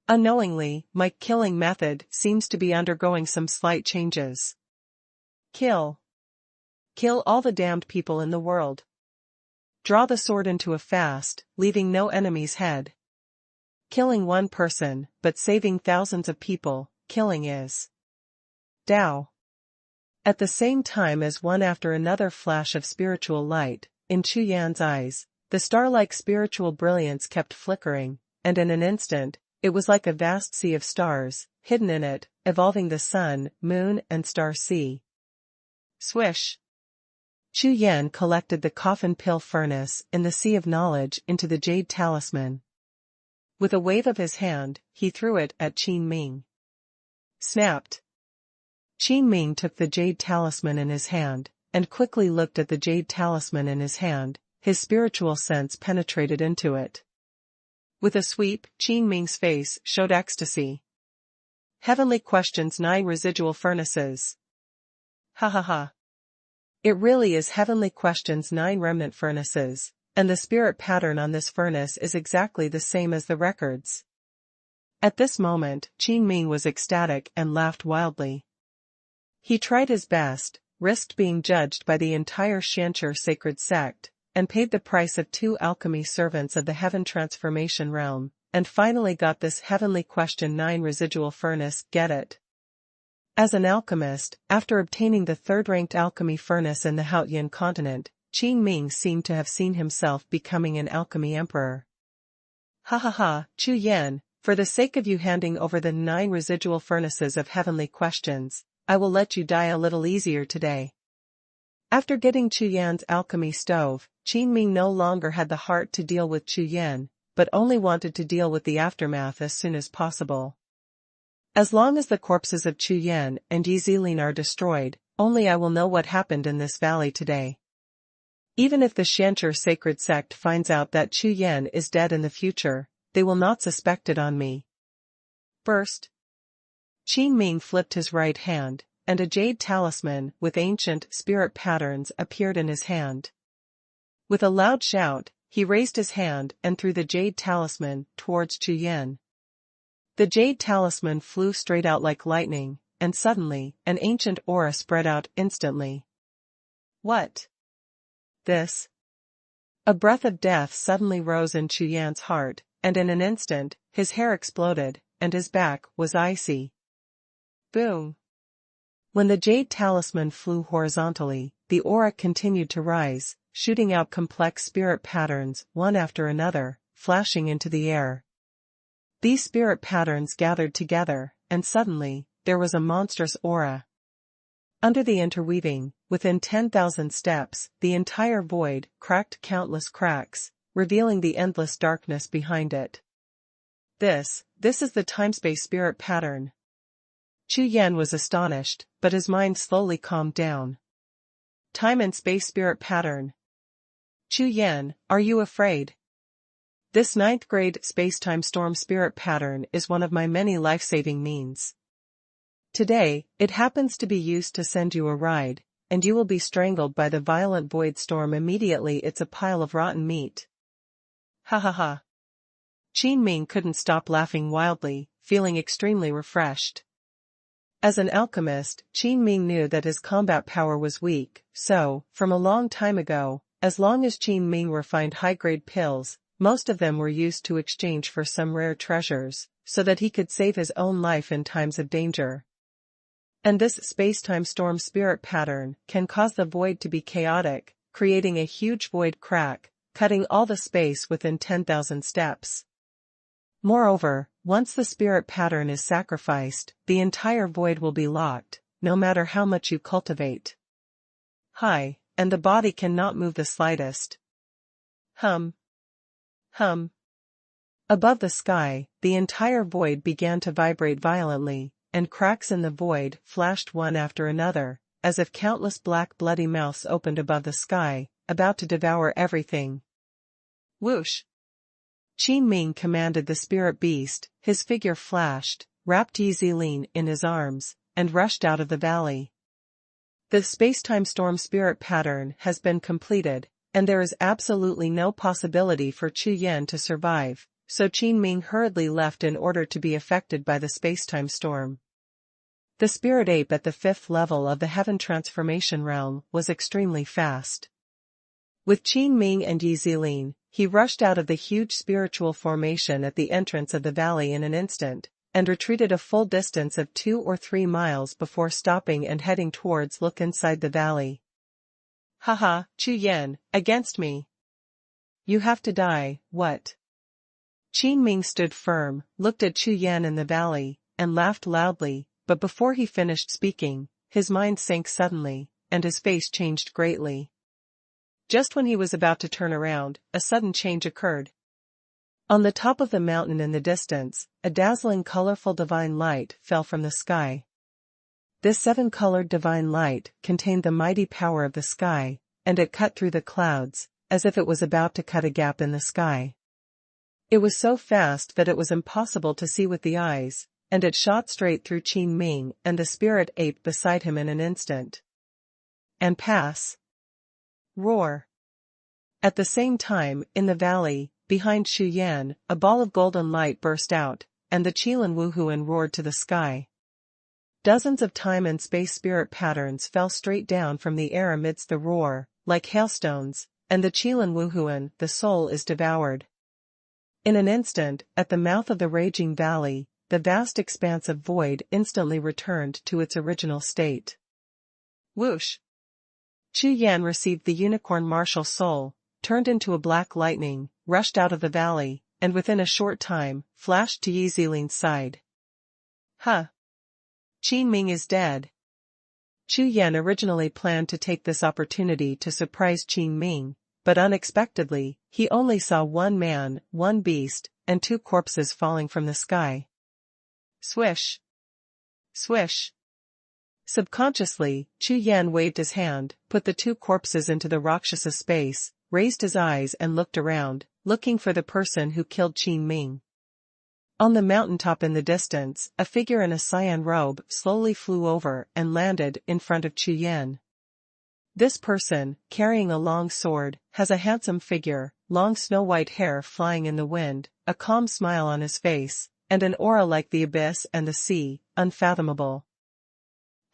Unknowingly, my killing method seems to be undergoing some slight changes. Kill. Kill all the damned people in the world. Draw the sword into a fast, leaving no enemy's head. Killing one person, but saving thousands of people, killing is Tao. At the same time as one after another flash of spiritual light, in Chu Yan's eyes, the star-like spiritual brilliance kept flickering, and in an instant, it was like a vast sea of stars, hidden in it, evolving the sun, moon and star sea. Swish. Chu Yan collected the coffin pill furnace in the sea of knowledge into the jade talisman. With a wave of his hand, he threw it at Qin Ming. Snapped. Qin Ming took the jade talisman in his hand, and quickly looked at the jade talisman in his hand, his spiritual sense penetrated into it. With a sweep, Qin Ming's face showed ecstasy. Heavenly Questions 9 Residual Furnaces. Ha ha ha. It really is Heavenly Questions 9 Remnant Furnaces, and the spirit pattern on this furnace is exactly the same as the records. At this moment, Qin Ming was ecstatic and laughed wildly. He tried his best, risked being judged by the entire Xianqi sacred sect, and paid the price of 2 alchemy servants of the heaven transformation realm, and finally got this Heavenly Question 9 residual furnace. Get it? As an alchemist, after obtaining the 3rd-ranked alchemy furnace in the Haotian continent, Qin Ming seemed to have seen himself becoming an alchemy emperor. Ha ha ha, Chu Yan, for the sake of you handing over the 9 residual furnaces of Heavenly Questions, I will let you die a little easier today. After getting Chu Yan's alchemy stove, Qin Ming no longer had the heart to deal with Chu Yan, but only wanted to deal with the aftermath as soon as possible. As long as the corpses of Chu Yan and Yi Ziling are destroyed, only I will know what happened in this valley today. Even if the Xianqi sacred sect finds out that Chu Yan is dead in the future, they will not suspect it on me. Burst. Qin Ming flipped his right hand, and a jade talisman with ancient spirit patterns appeared in his hand. With a loud shout, he raised his hand and threw the jade talisman towards Chu Yan. The jade talisman flew straight out like lightning, and suddenly, an ancient aura spread out instantly. What? This? A breath of death suddenly rose in Chu Yan's heart, and in an instant, his hair exploded, and his back was icy. Boom! When the jade talisman flew horizontally, the aura continued to rise, shooting out complex spirit patterns, one after another, flashing into the air. These spirit patterns gathered together, and suddenly, there was a monstrous aura. Under the interweaving, within 10,000 steps, the entire void cracked countless cracks, revealing the endless darkness behind it. This is the time-space spirit pattern. Chu Yan was astonished, but his mind slowly calmed down. Time and space spirit pattern. Chu Yan, are you afraid? This 9th grade space-time storm spirit pattern is one of my many life-saving means. Today, it happens to be used to send you a ride, and you will be strangled by the violent void storm immediately. It's a pile of rotten meat. Ha ha ha. Qin Ming couldn't stop laughing wildly, feeling extremely refreshed. As an alchemist, Qin Ming knew that his combat power was weak, so, from a long time ago, as long as Qin Ming refined high-grade pills, most of them were used to exchange for some rare treasures, so that he could save his own life in times of danger. And this space-time storm spirit pattern can cause the void to be chaotic, creating a huge void crack, cutting all the space within 10,000 steps. Moreover, once the spirit pattern is sacrificed, the entire void will be locked, no matter how much you cultivate. Hi, and the body cannot move the slightest. Hum. Hum. Above the sky, the entire void began to vibrate violently, and cracks in the void flashed one after another, as if countless black bloody mouths opened above the sky, about to devour everything. Whoosh! Qin Ming commanded the spirit beast, his figure flashed, wrapped Yi Zilin in his arms, and rushed out of the valley. The space-time storm spirit pattern has been completed, and there is absolutely no possibility for Chu Yan to survive, so Qin Ming hurriedly left in order to be affected by the space-time storm. The spirit ape at the 5th level of the heaven transformation realm was extremely fast. With Qin Ming and Yi Zilin, he rushed out of the huge spiritual formation at the entrance of the valley in an instant, and retreated a full distance of 2 or 3 miles before stopping and heading towards look inside the valley. Haha, Chu Yan, against me. You have to die, what? Qin Ming stood firm, looked at Chu Yan in the valley, and laughed loudly, but before he finished speaking, his mind sank suddenly, and his face changed greatly. Just when he was about to turn around, a sudden change occurred. On the top of the mountain in the distance, a dazzling colorful divine light fell from the sky. This 7-colored divine light contained the mighty power of the sky, and it cut through the clouds, as if it was about to cut a gap in the sky. It was so fast that it was impossible to see with the eyes, and it shot straight through Qin Ming and the spirit ape beside him in an instant. And pass. Roar. At the same time, in the valley, behind Chu Yan, a ball of golden light burst out, and the Qilin Wuhun roared to the sky. Dozens of time and space spirit patterns fell straight down from the air amidst the roar, like hailstones, and the Qilin Wuhun, the soul is devoured. In an instant, at the mouth of the raging valley, the vast expanse of void instantly returned to its original state. Whoosh! Chu Yan received the unicorn martial soul, turned into a black lightning, rushed out of the valley, and within a short time, flashed to Yi Zilin's side. Huh! Qin Ming is dead. Chu Yan originally planned to take this opportunity to surprise Qin Ming, but unexpectedly, he only saw 1 man, 1 beast, and 2 corpses falling from the sky. Swish! Swish! Subconsciously, Chu Yan waved his hand, put the 2 corpses into the Rakshasa space, raised his eyes and looked around, looking for the person who killed Qin Ming. On the mountaintop in the distance, a figure in a cyan robe slowly flew over and landed in front of Chu Yan. This person, carrying a long sword, has a handsome figure, long snow-white hair flying in the wind, a calm smile on his face, and an aura like the abyss and the sea, unfathomable.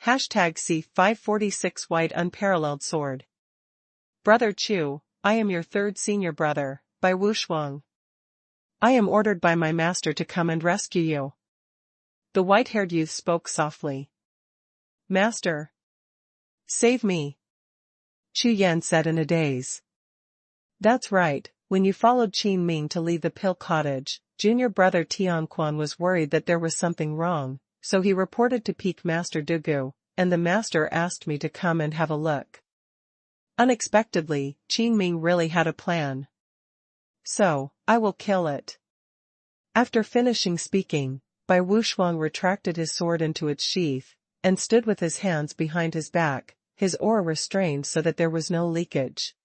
#C546 White Unparalleled Sword. Brother Chu, I am your third senior brother, by Wuxuang. I am ordered by my master to come and rescue you. The white-haired youth spoke softly. Master. Save me. Chu Yan said in a daze. That's right, when you followed Qin Ming to leave the pill cottage, junior brother Tianquan was worried that there was something wrong, so he reported to Peak Master Dugu, and the master asked me to come and have a look. Unexpectedly, Qin Ming really had a plan. So, I will kill it. After finishing speaking, Bai Wuxuang retracted his sword into its sheath, and stood with his hands behind his back, his aura restrained so that there was no leakage.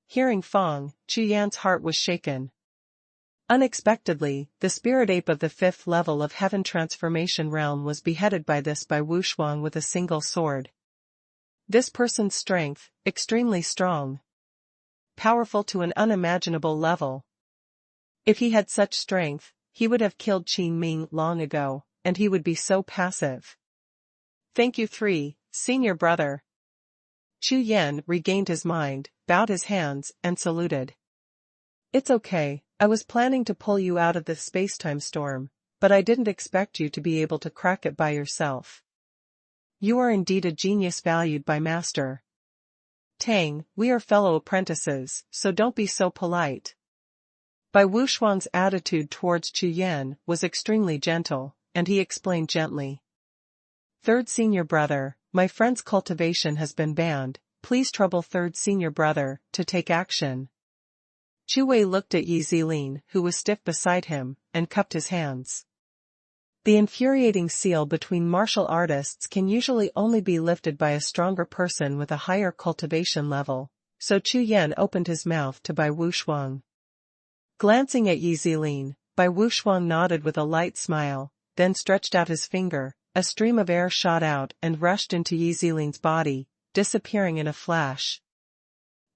Hearing Fong, Chu Yan's heart was shaken. Unexpectedly, the spirit ape of the 5th level of Heaven Transformation Realm was beheaded by Wuxuang with a single sword. This person's strength, extremely strong. Powerful to an unimaginable level. If he had such strength, he would have killed Qin Ming long ago, and he would be so passive. Thank you 3, senior brother. Chu Yan regained his mind, bowed his hands, and saluted. It's okay, I was planning to pull you out of the space-time storm, but I didn't expect you to be able to crack it by yourself. You are indeed a genius valued by Master Tang. We are fellow apprentices, so don't be so polite. Bai Wuxuang's attitude towards Chu Yan was extremely gentle, and he explained gently. Third senior brother, my friend's cultivation has been banned, please trouble third senior brother to take action. Chu Wei looked at Yi Zilin, who was stiff beside him, and cupped his hands. The infuriating seal between martial artists can usually only be lifted by a stronger person with a higher cultivation level, so Chu Yan opened his mouth to Bai Wuxuang. Glancing at Yi Zilin, Bai Wuxuang nodded with a light smile, then stretched out his finger, a stream of air shot out and rushed into Yi Zilin's body, disappearing in a flash.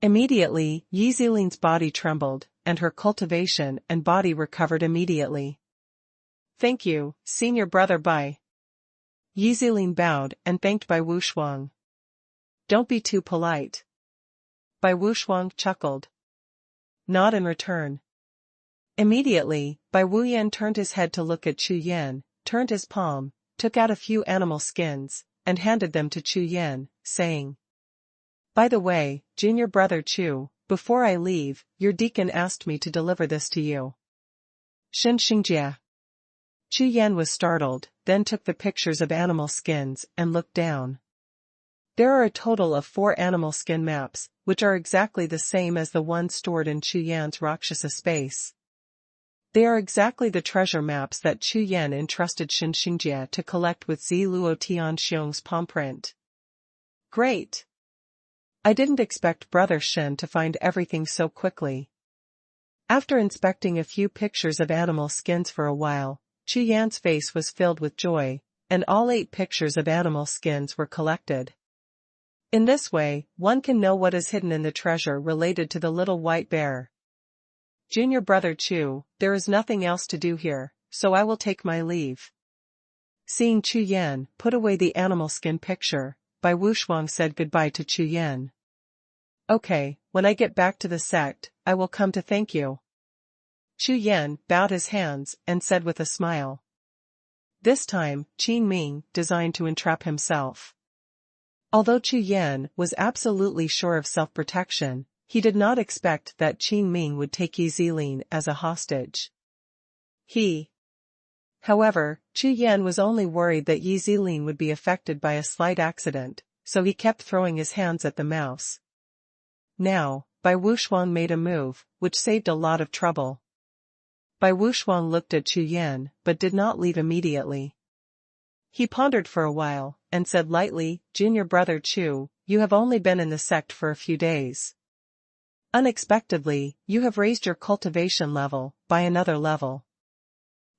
Immediately, Yi Zilin's body trembled, and her cultivation and body recovered immediately. Thank you, senior brother Bai. Yi Zilin bowed and thanked Bai Wuxuang. Don't be too polite. Bai Wuxuang chuckled. Nod in return. Immediately, Bai Wuyan turned his head to look at Chu Yan, turned his palm, took out a few animal skins, and handed them to Chu Yan, saying, By the way, junior brother Chu, before I leave, your deacon asked me to deliver this to you. Shen Xingjia. Chu Yan was startled, then took the pictures of animal skins and looked down. There are a total of 4 animal skin maps, which are exactly the same as the ones stored in Chu Yan's Rakshasa space. They are exactly the treasure maps that Chu Yan entrusted Shen Xingjia to collect with Zi Luo Tianxiong's palm print. Great! I didn't expect Brother Shen to find everything so quickly. After inspecting a few pictures of animal skins for a while, Chu Yan's face was filled with joy, and all 8 pictures of animal skins were collected. In this way, one can know what is hidden in the treasure related to the little white bear. Junior brother Chu, there is nothing else to do here, so I will take my leave. Seeing Chu Yan put away the animal skin picture, Bai Wuxuang said goodbye to Chu Yan. Okay, when I get back to the sect, I will come to thank you. Chu Yan bowed his hands and said with a smile. This time, Qin Ming designed to entrap himself. Although Chu Yan was absolutely sure of self-protection, he did not expect that Qin Ming would take Yi Zilin as a hostage. However, Chu Yan was only worried that Yi Zilin would be affected by a slight accident, so he kept throwing his hands at the mouse. Now, Bai Wuxuang made a move, which saved a lot of trouble. Bai Wuxuang looked at Chu Yan, but did not leave immediately. He pondered for a while, and said lightly, Junior brother Chu, you have only been in the sect for a few days. Unexpectedly, you have raised your cultivation level by another level.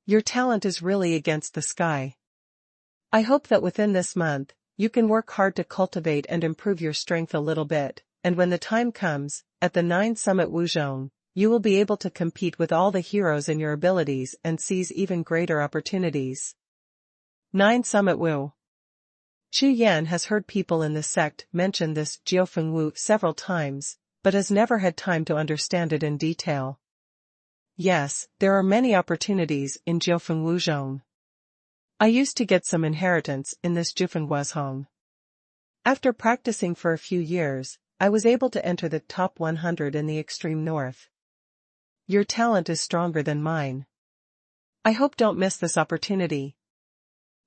Your talent is really against the sky. I hope that within this month, you can work hard to cultivate and improve your strength a little bit, and when the time comes, at the 9 Summit Wuzhong, you will be able to compete with all the heroes in your abilities and seize even greater opportunities. 9 Summit Wu. Chu Yan has heard people in the sect mention this Jiufeng Wu several times, but has never had time to understand it in detail. Yes, there are many opportunities in Jiufeng Wuzhong. I used to get some inheritance in this Jiufeng Wuzhong. After practicing for a few years, I was able to enter the top 100 in the extreme north. Your talent is stronger than mine. I hope don't miss this opportunity.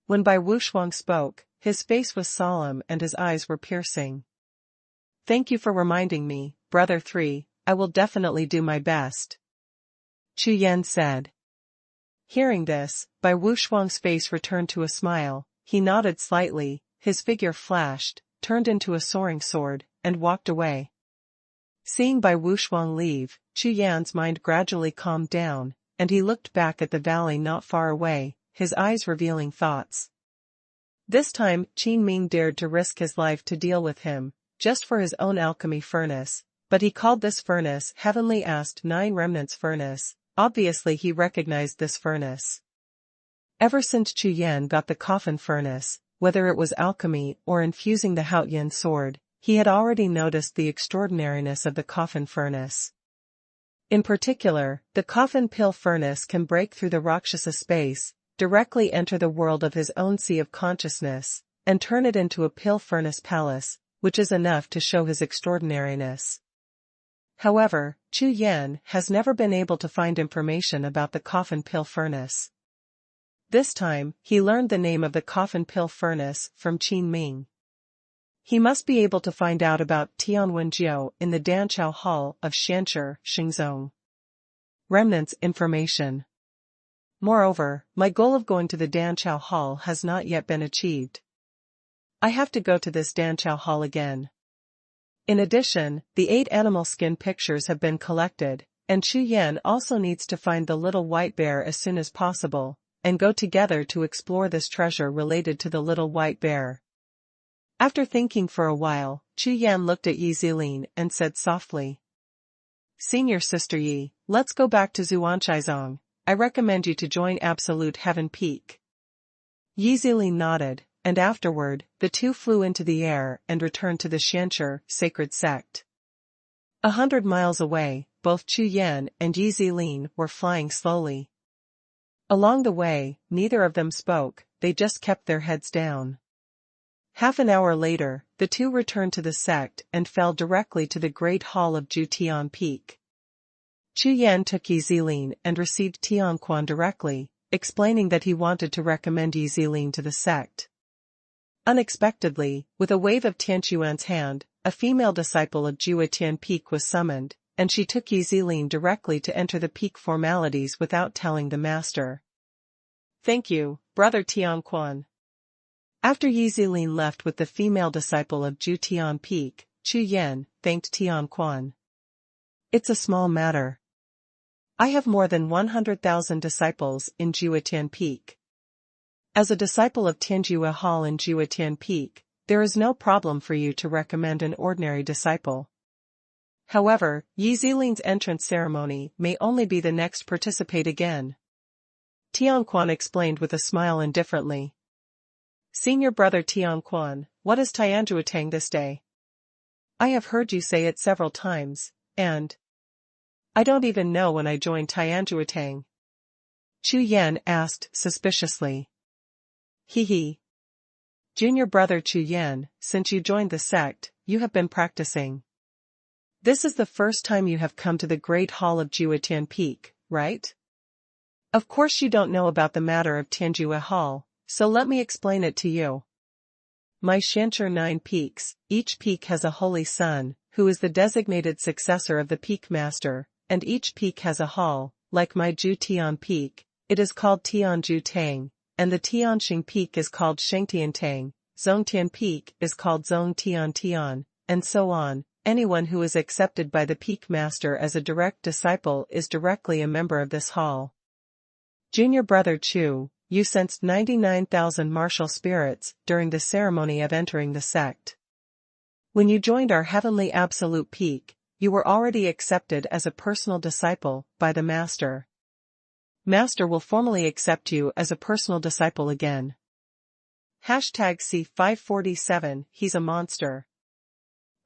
When Bai Wuxuang spoke, his face was solemn and his eyes were piercing. Thank you for reminding me, Brother 3, I will definitely do my best. Chu Yan said. Hearing this, Bai Wuxuang's face returned to a smile, he nodded slightly, his figure flashed, turned into a soaring sword, and walked away. Seeing Bai Wuxuang leave, Chu Yan's mind gradually calmed down, and he looked back at the valley not far away, his eyes revealing thoughts. This time, Qin Ming dared to risk his life to deal with him, just for his own alchemy furnace, but he called this furnace Heavenly Ast 9 Remnants Furnace. Obviously he recognized this furnace. Ever since Chu Yan got the coffin furnace, whether it was alchemy or infusing the Haotian sword, he had already noticed the extraordinariness of the coffin furnace. In particular, the coffin pill furnace can break through the Rakshasa space, directly enter the world of his own sea of consciousness, and turn it into a pill furnace palace, which is enough to show his extraordinariness. However, Chu Yan has never been able to find information about the coffin pill furnace. This time, he learned the name of the coffin pill furnace from Qin Ming. He must be able to find out about Tianwen Jiao in the Danchao Hall of Xianshi, Xingzong. Remnants information. Moreover, my goal of going to the Danchao Hall has not yet been achieved. I have to go to this Danchao Hall again. In addition, the 8 animal skin pictures have been collected, and Chu Yan also needs to find the little white bear as soon as possible, and go together to explore this treasure related to the little white bear. After thinking for a while, Chu Yan looked at Yi Zilin and said softly. Senior Sister Yi, let's go back to Xuanhuan. I recommend you to join Absolute Heaven Peak. Yi Zilin nodded, and afterward, the two flew into the air and returned to the Xianshi sacred sect. 100 miles away, both Chu Yan and Yi Zilin were flying slowly. Along the way, neither of them spoke, they just kept their heads down. Half an hour later, the two returned to the sect and fell directly to the Great Hall of Jiutian Peak. Chu Yan took Yi Zilin and received Tianquan directly, explaining that he wanted to recommend Yi Zilin to the sect. Unexpectedly, with a wave of Tianquan's hand, a female disciple of Jiutian Peak was summoned, and she took Yi Zilin directly to enter the peak formalities without telling the master. Thank you, Brother Tianquan. After Yi Zilin left with the female disciple of Jiutian Peak, Chu Yan thanked Tianquan. It's a small matter. I have more than 100,000 disciples in Jiutian Peak. As a disciple of Tianjue Hall in Jiutian Peak, there is no problem for you to recommend an ordinary disciple. However, Yi Zilin's entrance ceremony may only be the next participate again. Tianquan explained with a smile indifferently. Senior Brother Tianquan, what is Tianjuetang this day? I have heard you say it several times, and I don't even know when I joined Tianjuetang. Chu Yan asked suspiciously. He. Junior Brother Chu Yan, since you joined the sect, you have been practicing. This is the first time you have come to the Great Hall of Jiutian Peak, right? Of course you don't know about the matter of Tianjue Hall, so let me explain it to you. My Xianshi 9 peaks, each peak has a holy son, who is the designated successor of the peak master, and each peak has a hall, like my Jiutian Peak, it is called Tianju Tang, and the Tianxing Peak is called Shengtian Tang, Zongtian Peak is called Zongtian Tian, and so on. Anyone who is accepted by the peak master as a direct disciple is directly a member of this hall. Junior Brother Chu, you sensed 99,000 martial spirits during the ceremony of entering the sect. When you joined our heavenly absolute peak, you were already accepted as a personal disciple by the master. Master will formally accept you as a personal disciple again. #C547 He's a monster.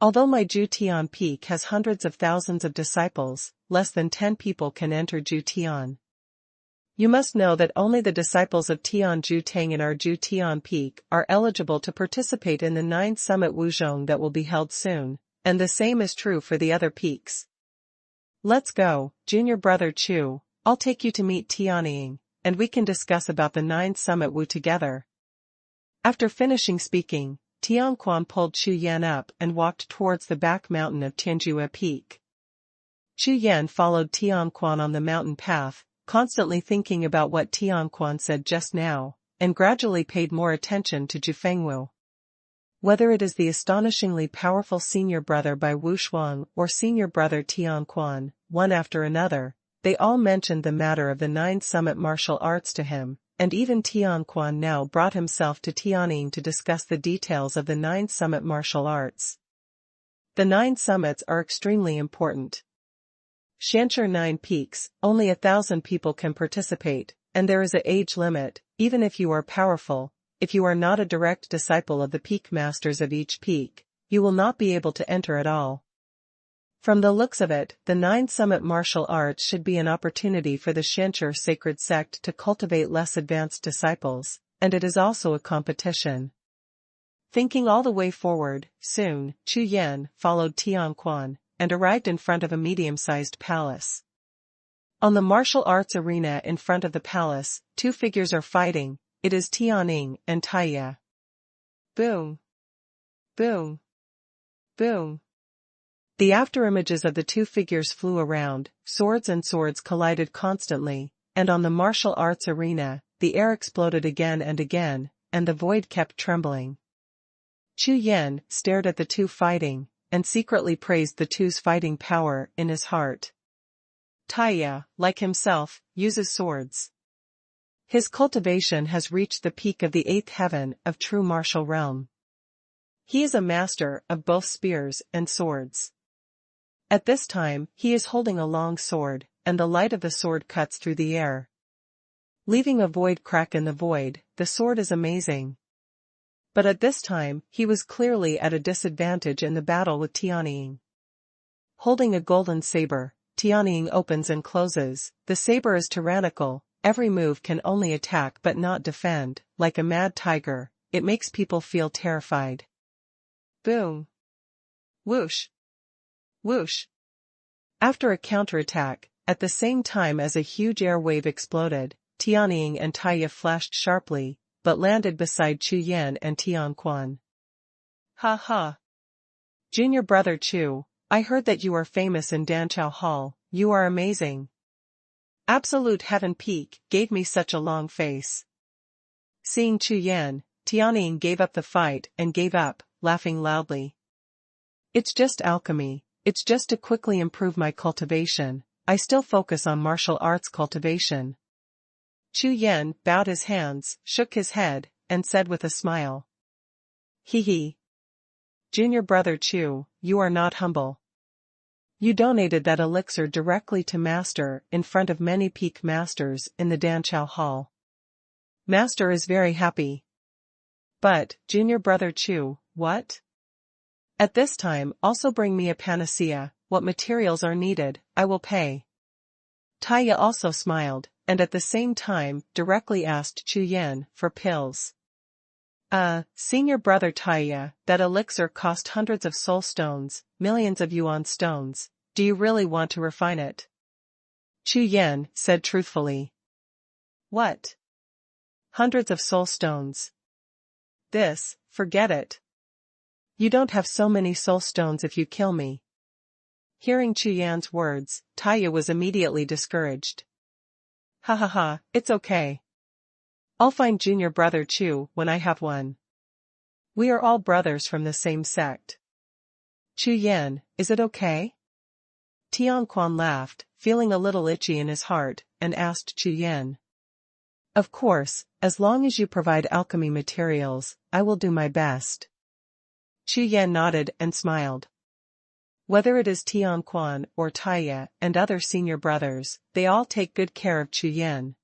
Although my Jiuxiao peak has hundreds of thousands of disciples, less than 10 people can enter Jiuxiao. You must know that only the disciples of Tian Tang in our Jiuxiao peak are eligible to participate in the 9th Summit Wuzhong that will be held soon, and the same is true for the other peaks. Let's go, junior brother Chu, I'll take you to meet Tianying, and we can discuss about the 9th Summit Wu together. After finishing speaking, Xuanhuan pulled Chu Yan up and walked towards the back mountain of Tianjue Peak. Chu Yan followed Xuanhuan on the mountain path, constantly thinking about what Xuanhuan said just now, and gradually paid more attention to Jufengwu. Whether it is the astonishingly powerful senior brother by Wu Shuang or senior brother Xuanhuan, one after another, they all mentioned the matter of the 9th Summit martial arts to him, and even Xuanhuan now brought himself to Tianying to discuss the details of the 9th Summit martial arts. The 9 summits are extremely important. Shanshur 9 peaks, only 1,000 people can participate, and there is an age limit. Even if you are powerful, if you are not a direct disciple of the peak masters of each peak, you will not be able to enter at all. From the looks of it, the 9 summit martial arts should be an opportunity for the Shanshur sacred sect to cultivate less advanced disciples, and it is also a competition. Thinking all the way forward, soon, Chu Yan followed Xuanhuan, and arrived in front of a medium-sized palace. On the martial arts arena in front of the palace, 2 figures are fighting. It is Tianying and Taiya. Boom! Boom! Boom! The afterimages of the 2 figures flew around, swords and swords collided constantly, and on the martial arts arena, the air exploded again, and the void kept trembling. Chu Yan stared at the 2 fighting, and secretly praised the 2's fighting power in his heart. Taiya, like himself, uses swords. His cultivation has reached the peak of the 8th heaven of true martial realm. He is a master of both spears and swords. At this time, he is holding a long sword, and the light of the sword cuts through the air, leaving a void crack in the void. The sword is amazing. But at this time, he was clearly at a disadvantage in the battle with Tianying. Holding a golden saber, Tianying opens and closes. The saber is tyrannical. Every move can only attack but not defend. Like a mad tiger, it makes people feel terrified. Boom! Whoosh! Whoosh! After a counterattack, at the same time as a huge air wave exploded, Tianying and Taiya flashed sharply, but landed beside Chu Yan and Xuanhuan. Ha ha! Junior brother Chu, I heard that you are famous in Danqiao Hall. You are amazing. Absolute Heaven Peak gave me such a long face. Seeing Chu Yan, Tianying gave up the fight and gave up, laughing loudly. It's just alchemy. It's just to quickly improve my cultivation. I still focus on martial arts cultivation. Chu Yan bowed his hands, shook his head, and said with a smile. Hee hee. Junior brother Chu, you are not humble. You donated that elixir directly to Master in front of many peak masters in the Danqiao Hall. Master is very happy. But, junior brother Chu, what? At this time, also bring me a panacea. What materials are needed, I will pay. Taiya also smiled, and at the same time, directly asked Chu Yan for pills. Senior brother Taiya, that elixir cost hundreds of soul stones, millions of yuan stones. Do you really want to refine it? Chu Yan said truthfully. What? Hundreds of soul stones. Forget it. You don't have so many soul stones if you kill me. Hearing Chu Yan's words, Taiya was immediately discouraged. Ha ha ha, it's okay. I'll find junior brother Chu when I have one. We are all brothers from the same sect. Chu Yan, is it okay? Xuanhuan laughed, feeling a little itchy in his heart, and asked Chu Yan. Of course, as long as you provide alchemy materials, I will do my best. Chu Yan nodded and smiled. Whether it is Xuanhuan or Taiya and other senior brothers, they all take good care of Chu Yan.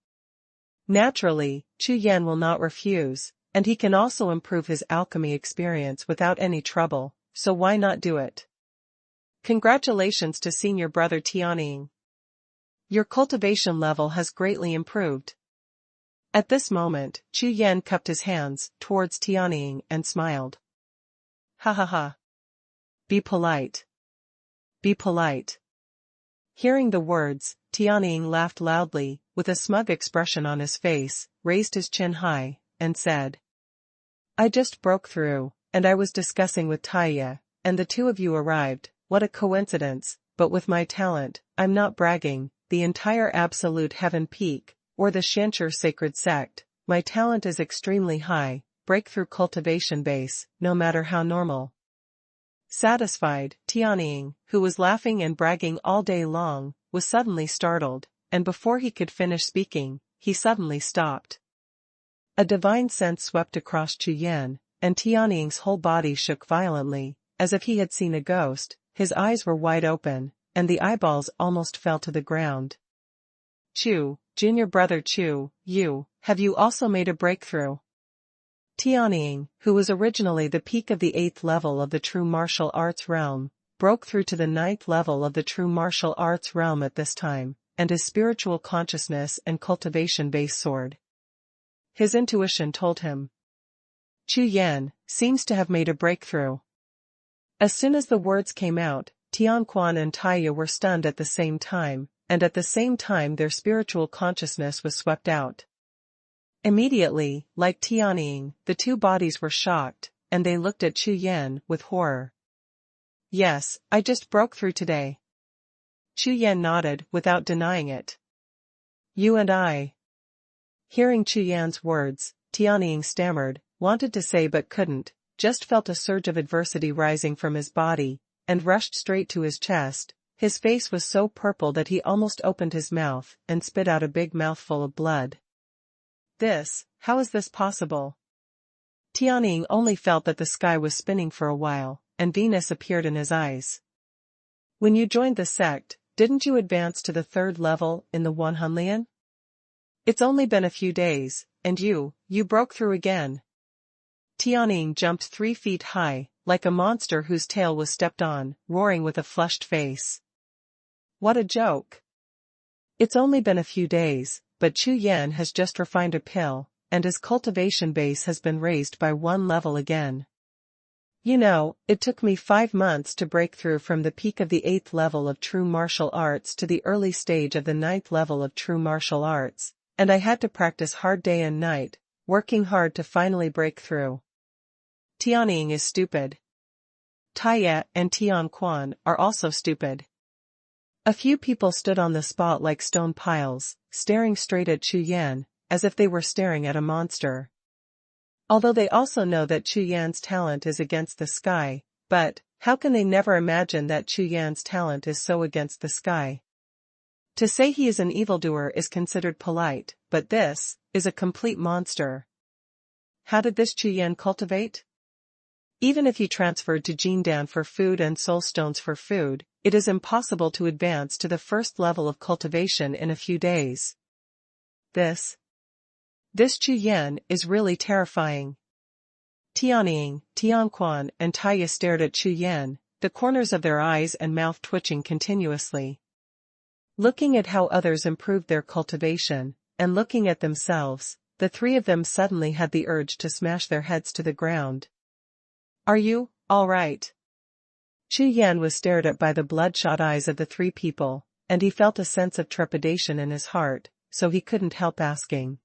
Naturally, Chu Yan will not refuse, and he can also improve his alchemy experience without any trouble, so why not do it? Congratulations to senior brother Tianying. Your cultivation level has greatly improved. At this moment, Chu Yan cupped his hands towards Tianying and smiled. Ha ha ha. Be polite. Be polite. Hearing the words, Tianying laughed loudly, with a smug expression on his face, raised his chin high, and said. I just broke through, and I was discussing with Taya, and the two of you arrived. What a coincidence, but with my talent, I'm not bragging, the entire Absolute Heaven Peak, or the Shancher Sacred Sect, my talent is extremely high, breakthrough cultivation base, no matter how normal. Satisfied, Tianying, who was laughing and bragging all day long, was suddenly startled, and before he could finish speaking, he suddenly stopped. A divine sense swept across Chu Yan, and Tianying's whole body shook violently, as if he had seen a ghost. His eyes were wide open, and the eyeballs almost fell to the ground. Chu, junior brother Chu, have you also made a breakthrough? Tianying, who was originally the peak of the 8th level of the true martial arts realm, broke through to the 9th level of the true martial arts realm at this time, and his spiritual consciousness and cultivation base soared. His intuition told him. Chu Yan seems to have made a breakthrough. As soon as the words came out, Tianquan and Taya were stunned at the same time, and at the same time their spiritual consciousness was swept out. Immediately, like Tianying, the two bodies were shocked, and they looked at Chu Yan with horror. Yes, I just broke through today. Chu Yan nodded without denying it. You and I. Hearing Chu Yan's words, Tianying stammered, wanted to say but couldn't, just felt a surge of adversity rising from his body, and rushed straight to his chest. His face was so purple that he almost opened his mouth and spit out a big mouthful of blood. How is this possible? Tianying only felt that the sky was spinning for a while, and Venus appeared in his eyes. When you joined the sect, didn't you advance to the 3rd level in the Wuhun? It's only been a few days, and you broke through again. Tianying jumped 3 feet high, like a monster whose tail was stepped on, roaring with a flushed face. What a joke. It's only been a few days, but Chu Yan has just refined a pill, and his cultivation base has been raised by 1 level again. You know, it took me 5 months to break through from the peak of the 8th level of true martial arts to the early stage of the 9th level of true martial arts, and I had to practice hard day and night, working hard to finally break through. Tianying is stupid. Taya and Tianquan are also stupid. A few people stood on the spot like stone piles, staring straight at Chu Yan, as if they were staring at a monster. Although they also know that Chu Yan's talent is against the sky, but how can they never imagine that Chu Yan's talent is so against the sky? To say he is an evildoer is considered polite, but this is a complete monster. How did this Chu Yan cultivate? Even if he transferred to Jindan for food and soul stones for food, it is impossible to advance to the 1st level of cultivation in a few days. This Chu Yan is really terrifying. Tianying, Tianquan and Taya stared at Chu Yan, the corners of their eyes and mouth twitching continuously. Looking at how others improved their cultivation, and looking at themselves, the 3 of them suddenly had the urge to smash their heads to the ground. Are you all right? Chu Yan was stared at by the bloodshot eyes of the 3 people, and he felt a sense of trepidation in his heart, so he couldn't help asking.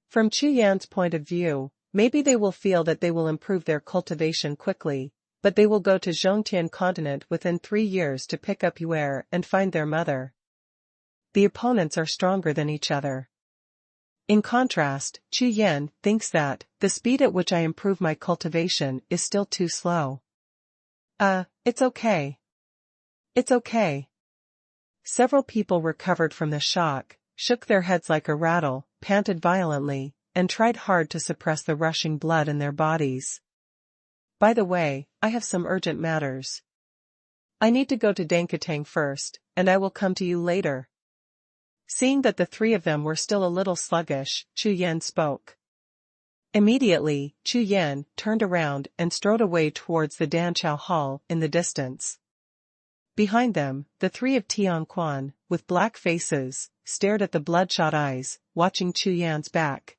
From Chu Yan's point of view, maybe they will feel that they will improve their cultivation quickly, but they will go to Zhongtian continent within 3 years to pick up Yuer and find their mother. The opponents are stronger than each other. In contrast, Chu Yan thinks that the speed at which I improve my cultivation is still too slow. It's okay. It's okay. Several people recovered from the shock, shook their heads like a rattle, panted violently, and tried hard to suppress the rushing blood in their bodies. By the way, I have some urgent matters. I need to go to Dankatang first, and I will come to you later. Seeing that the 3 of them were still a little sluggish, Chu Yan spoke. Immediately, Chu Yan turned around and strode away towards the Danqiao Hall in the distance. Behind them, the three of Tianquan, with black faces, stared at the bloodshot eyes, watching Chu Yan's back.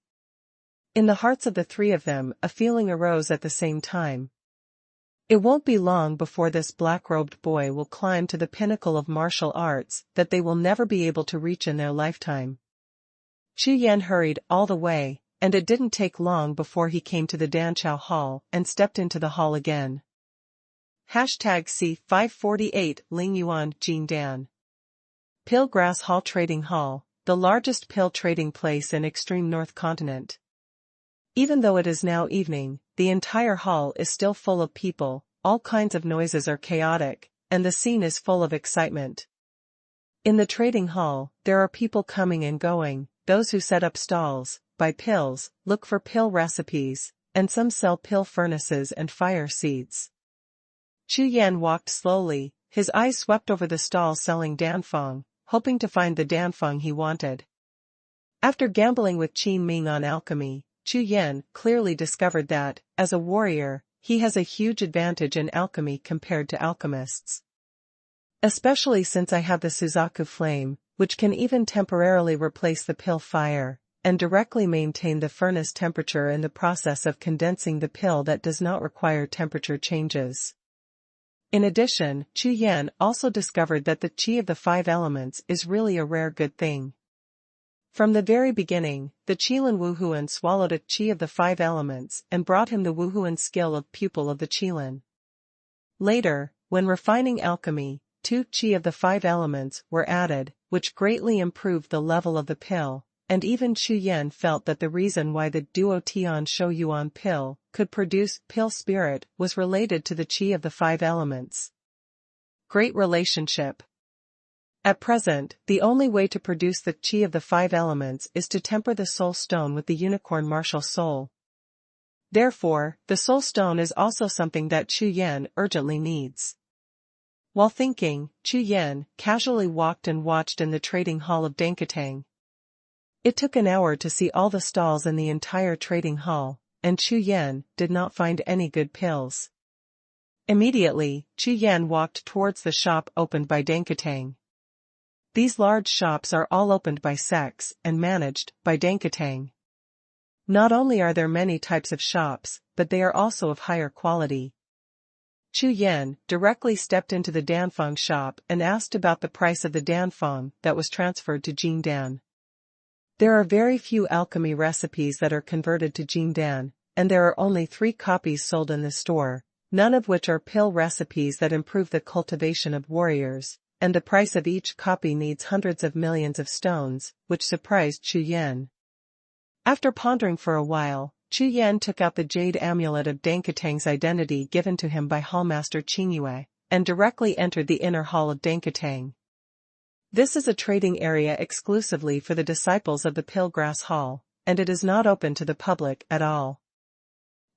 In the hearts of the three of them, a feeling arose at the same time. It won't be long before this black-robed boy will climb to the pinnacle of martial arts that they will never be able to reach in their lifetime. Chu Yan hurried all the way, and it didn't take long before he came to the Danqiao Hall and stepped into the hall again. #C548 Lingyuan Jingdan. Pill Grass Hall Trading Hall, the largest pill trading place in extreme North Continent. Even though it is now evening, the entire hall is still full of people, all kinds of noises are chaotic, and the scene is full of excitement. In the trading hall, there are people coming and going, those who set up stalls, buy pills, look for pill recipes, and some sell pill furnaces and fire seeds. Chu Yan walked slowly, his eyes swept over the stalls selling danfang, hoping to find the danfang he wanted. After gambling with Qin Ming on alchemy, Chu Yan clearly discovered that, as a warrior, he has a huge advantage in alchemy compared to alchemists. Especially since I have the Suzaku flame, which can even temporarily replace the pill fire, and directly maintain the furnace temperature in the process of condensing the pill that does not require temperature changes. In addition, Chu Yan also discovered that the qi of the five elements is really a rare good thing. From the very beginning, the Qilin Wuhun swallowed a qi of the five elements and brought him the Wuhun skill of pupil of the Qilin. Later, when refining alchemy, 2 qi of the five elements were added, which greatly improved the level of the pill, and even Chu Yan felt that the reason why the Duo Tian Shou Yuan pill could produce pill spirit was related to the qi of the five elements. Great relationship. At present, the only way to produce the qi of the five elements is to temper the soul stone with the unicorn martial soul. Therefore, the soul stone is also something that Chu Yan urgently needs. While thinking, Chu Yan casually walked and watched in the trading hall of Dankatang. It took an hour to see all the stalls in the entire trading hall, and Chu Yan did not find any good pills. Immediately, Chu Yan walked towards the shop opened by Dankatang. These large shops are all opened by sex and managed by Dankatang. Not only are there many types of shops, but they are also of higher quality. Chu Yan directly stepped into the danfang shop and asked about the price of the danfang that was transferred to Jingdan. There are very few alchemy recipes that are converted to Jingdan, and there are only 3 copies sold in the store, none of which are pill recipes that improve the cultivation of warriors, and the price of each copy needs hundreds of millions of stones, which surprised Chu Yan. After pondering for a while, Chu Yan took out the jade amulet of Dankatang's identity given to him by Hallmaster Qingyue, and directly entered the inner hall of Dankatang. This is a trading area exclusively for the disciples of the Pillgrass Hall, and it is not open to the public at all.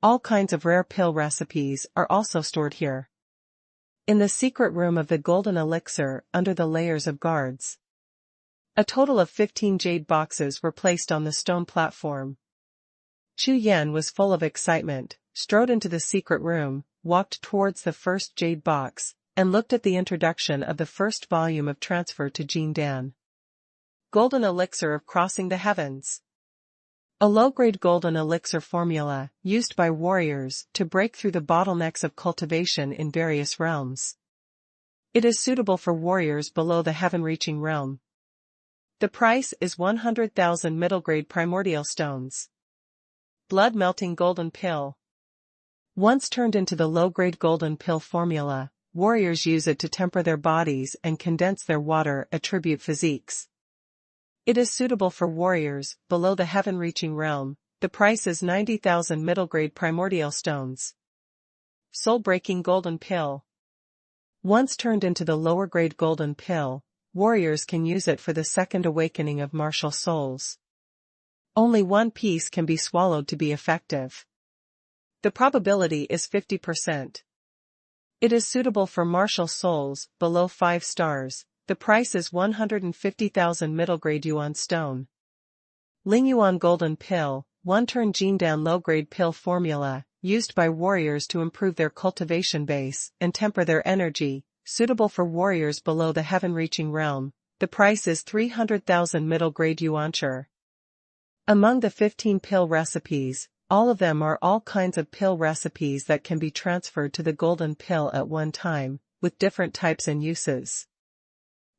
All kinds of rare pill recipes are also stored here. In the secret room of the golden elixir under the layers of guards. A total of 15 jade boxes were placed on the stone platform. Chu Yan was full of excitement, strode into the secret room, walked towards the first jade box, and looked at the introduction of the first volume of Transfer to Jingdan. Golden Elixir of Crossing the Heavens. A low-grade golden elixir formula, used by warriors to break through the bottlenecks of cultivation in various realms. It is suitable for warriors below the heaven-reaching realm. The price is 100,000 middle-grade primordial stones. Blood-melting golden pill. Once turned into the low-grade golden pill formula, warriors use it to temper their bodies and condense their water attribute physiques. It is suitable for warriors below the heaven-reaching realm. The price is 90,000 middle-grade primordial stones. Soul-breaking golden pill. Once turned into the lower-grade golden pill, warriors can use it for the second awakening of martial souls. Only 1 piece can be swallowed to be effective. The probability is 50%. It is suitable for martial souls below 5 stars. The price is 150,000 middle-grade yuan stone. Lingyuan golden pill, one-turn Jindan low-grade pill formula, used by warriors to improve their cultivation base and temper their energy, suitable for warriors below the heaven-reaching realm. The price is 300,000 middle-grade yuancher. Among the 15 pill recipes, all of them are all kinds of pill recipes that can be transferred to the golden pill at one time, with different types and uses.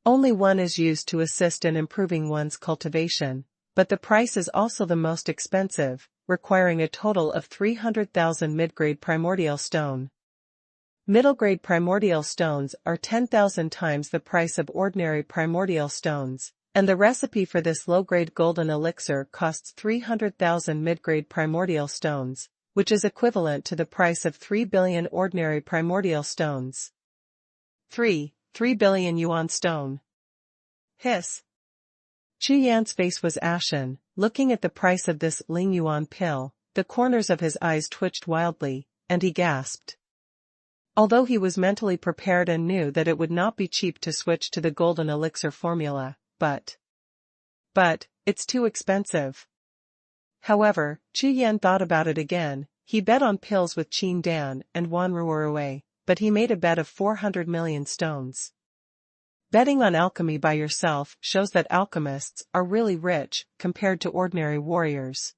Only one is used to assist in improving one's cultivation, but the price is also the most expensive, requiring a total of 300,000 mid-grade primordial stone. Middle-grade primordial stones are 10,000 times the price of ordinary primordial stones, and the recipe for this low-grade golden elixir costs 300,000 mid-grade primordial stones, which is equivalent to the price of 3 billion ordinary primordial stones. 3 billion yuan stone. Hiss. Chu Yan's face was ashen, looking at the price of this Ling Yuan pill. The corners of his eyes twitched wildly, and he gasped. Although he was mentally prepared and knew that it would not be cheap to switch to the golden elixir formula, but it's too expensive. However, Chu Yan thought about it again. He bet on pills with Qin Dan and Wan Ruerui, but he made a bet of 400 million stones. Betting on alchemy by yourself shows that alchemists are really rich compared to ordinary warriors.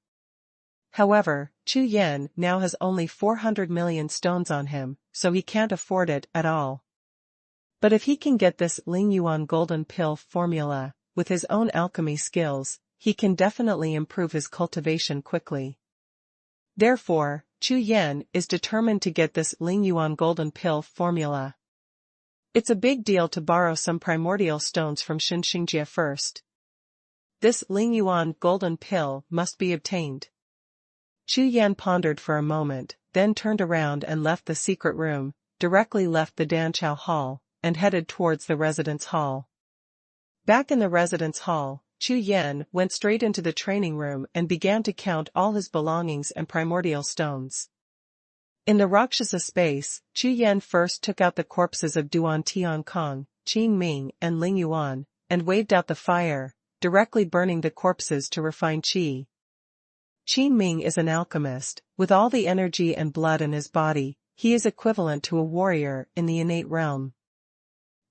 However, Chu Yan now has only 400 million stones on him, so he can't afford it at all. But if he can get this Ling Yuan golden pill formula, with his own alchemy skills, he can definitely improve his cultivation quickly. Therefore, Chu Yan is determined to get this Ling Yuan golden pill formula. It's a big deal to borrow some primordial stones from Xinxingjie first. This Ling Yuan golden pill must be obtained. Chu Yan pondered for a moment, then turned around and left the secret room, directly left the Danchao Hall, and headed towards the residence hall. Back in the residence hall, Chu Yan went straight into the training room and began to count all his belongings and primordial stones. In the Rakshasa space, Chu Yan first took out the corpses of Duan Tiankong, Qin Ming and Ling Yuan, and waved out the fire, directly burning the corpses to refine qi. Qin Ming is an alchemist. With all the energy and blood in his body, he is equivalent to a warrior in the innate realm.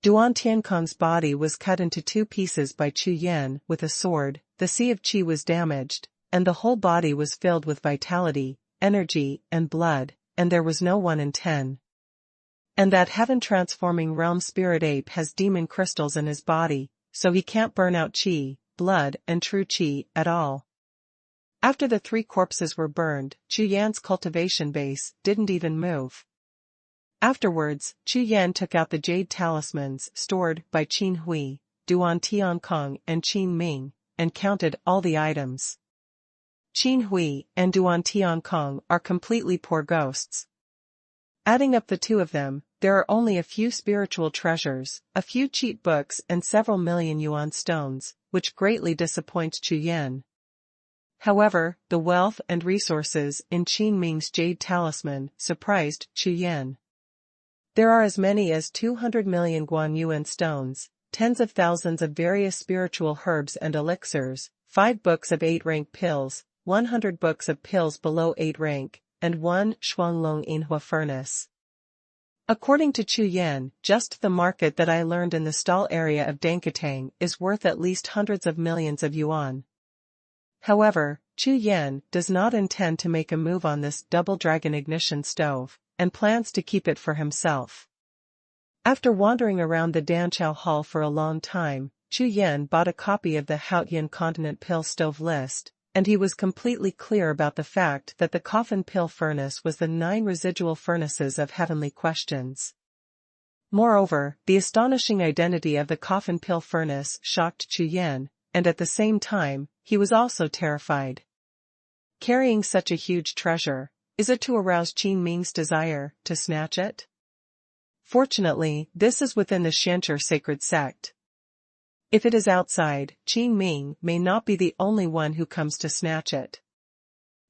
Duan Tiankong's body was cut into 2 pieces by Chu Yan with a sword. The sea of qi was damaged, and the whole body was filled with vitality, energy, and blood, and there was no 1 in 10. And that heaven-transforming realm spirit ape has demon crystals in his body, so he can't burn out qi, blood, and true qi at all. After the 3 corpses were burned, Chu Yan's cultivation base didn't even move. Afterwards, Chu Yan took out the jade talismans stored by Qin Hui, Duan Tiankong and Qin Ming, and counted all the items. Qin Hui and Duan Tiankong are completely poor ghosts. Adding up the 2 of them, there are only a few spiritual treasures, a few cheat books and several million yuan stones, which greatly disappoints Chu Yan. However, the wealth and resources in Qin Ming's jade talisman surprised Chu Yan. There are as many as 200 million Guan Yuan stones, tens of thousands of various spiritual herbs and elixirs, 5 books of 8-rank pills, 100 books of pills below 8 rank, and 1 Xuanlong Inhua furnace. According to Chu Yan, just the market that I learned in the stall area of Dankatang is worth at least hundreds of millions of yuan. However, Chu Yan does not intend to make a move on this double dragon ignition stove, and plans to keep it for himself. After wandering around the Danchao Hall for a long time, Chu Yan bought a copy of the Haotian Continent Pill Stove list, and he was completely clear about the fact that the coffin pill furnace was the 9 residual furnaces of heavenly questions. Moreover, the astonishing identity of the coffin pill furnace shocked Chu Yan, and at the same time, he was also terrified. Carrying such a huge treasure, is it to arouse Qin Ming's desire to snatch it? Fortunately, this is within the Xianzhi sacred sect. If it is outside, Qin Ming may not be the only one who comes to snatch it.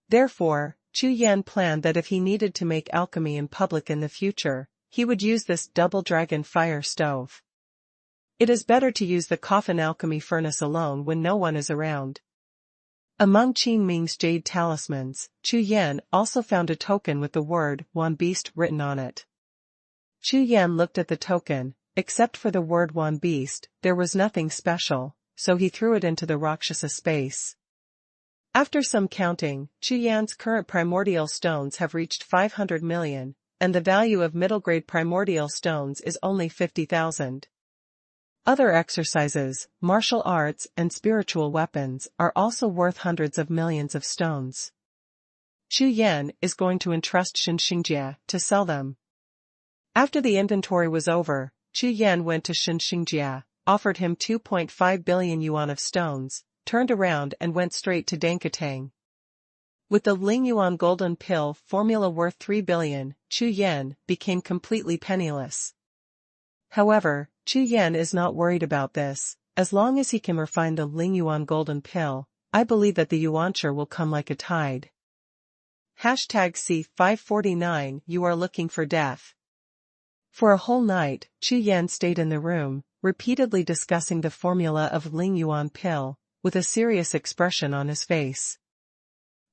Therefore, Chu Yan planned that if he needed to make alchemy in public in the future, he would use this double dragon fire stove. It is better to use the coffin alchemy furnace alone when no one is around. Among Qin Ming's jade talismans, Chu Yan also found a token with the word Wan Beast written on it. Chu Yan looked at the token. Except for the word Wan Beast, there was nothing special, so he threw it into the Rakshasa space. After some counting, Chu Yan's current primordial stones have reached 500 million, and the value of middle-grade primordial stones is only 50,000. Other exercises, martial arts and spiritual weapons are also worth hundreds of millions of stones. Chu Yan is going to entrust Xinxingjie to sell them. After the inventory was over, Chu Yan went to Xinxingjie, offered him 2.5 billion yuan of stones, turned around and went straight to Dankatang. With the Ling Yuan golden pill formula worth 3 billion, Chu Yan became completely penniless. However, Chu Yan is not worried about this. As long as he can refine the Ling Yuan golden pill, I believe that the yuancher will come like a tide. #C549 You are looking for death. For a whole night, Chu Yan stayed in the room, repeatedly discussing the formula of Ling Yuan pill, with a serious expression on his face.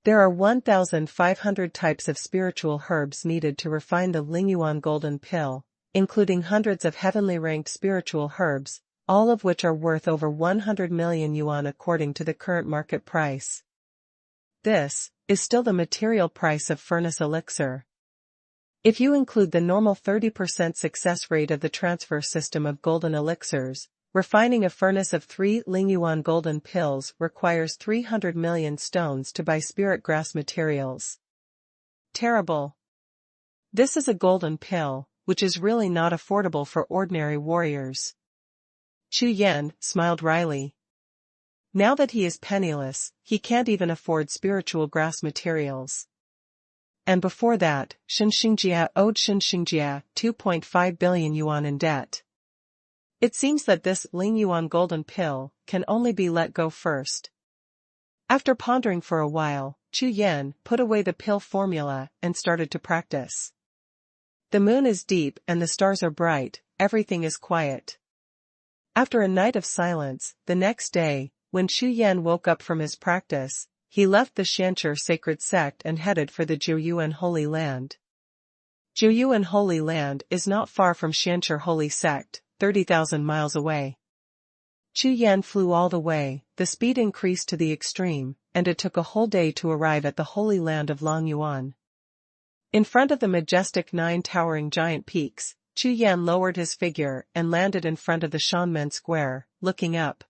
There are 1,500 types of spiritual herbs needed to refine the Ling Yuan golden pill, including hundreds of heavenly ranked spiritual herbs, all of which are worth over 100 million yuan according to the current market price. This is still the material price of furnace elixir. If you include the normal 30% success rate of the transfer system of golden elixirs, refining a furnace of 3 Ling Yuan golden pills requires 300 million stones to buy spirit grass materials. Terrible. This is a golden pill, which is really not affordable for ordinary warriors. Chu Yan smiled wryly. Now that he is penniless, he can't even afford spiritual grass materials. And before that, Xinxingjie owed Xinxingjie 2.5 billion yuan in debt. It seems that this Ling Yuan golden pill can only be let go first. After pondering for a while, Chu Yan put away the pill formula and started to practice. The moon is deep and the stars are bright, everything is quiet. After a night of silence, the next day, when Chu Yan woke up from his practice, he left the Shancher sacred sect and headed for the Jiuxiao Holy Land. Jiuxiao Holy Land is not far from Shancher Holy Sect, 30,000 miles away. Chu Yan flew all the way, the speed increased to the extreme, and it took a whole day to arrive at the Holy Land of Longyuan. In front of the majestic 9 towering giant peaks, Chu Yan lowered his figure and landed in front of the Xuanhuan Square, looking up.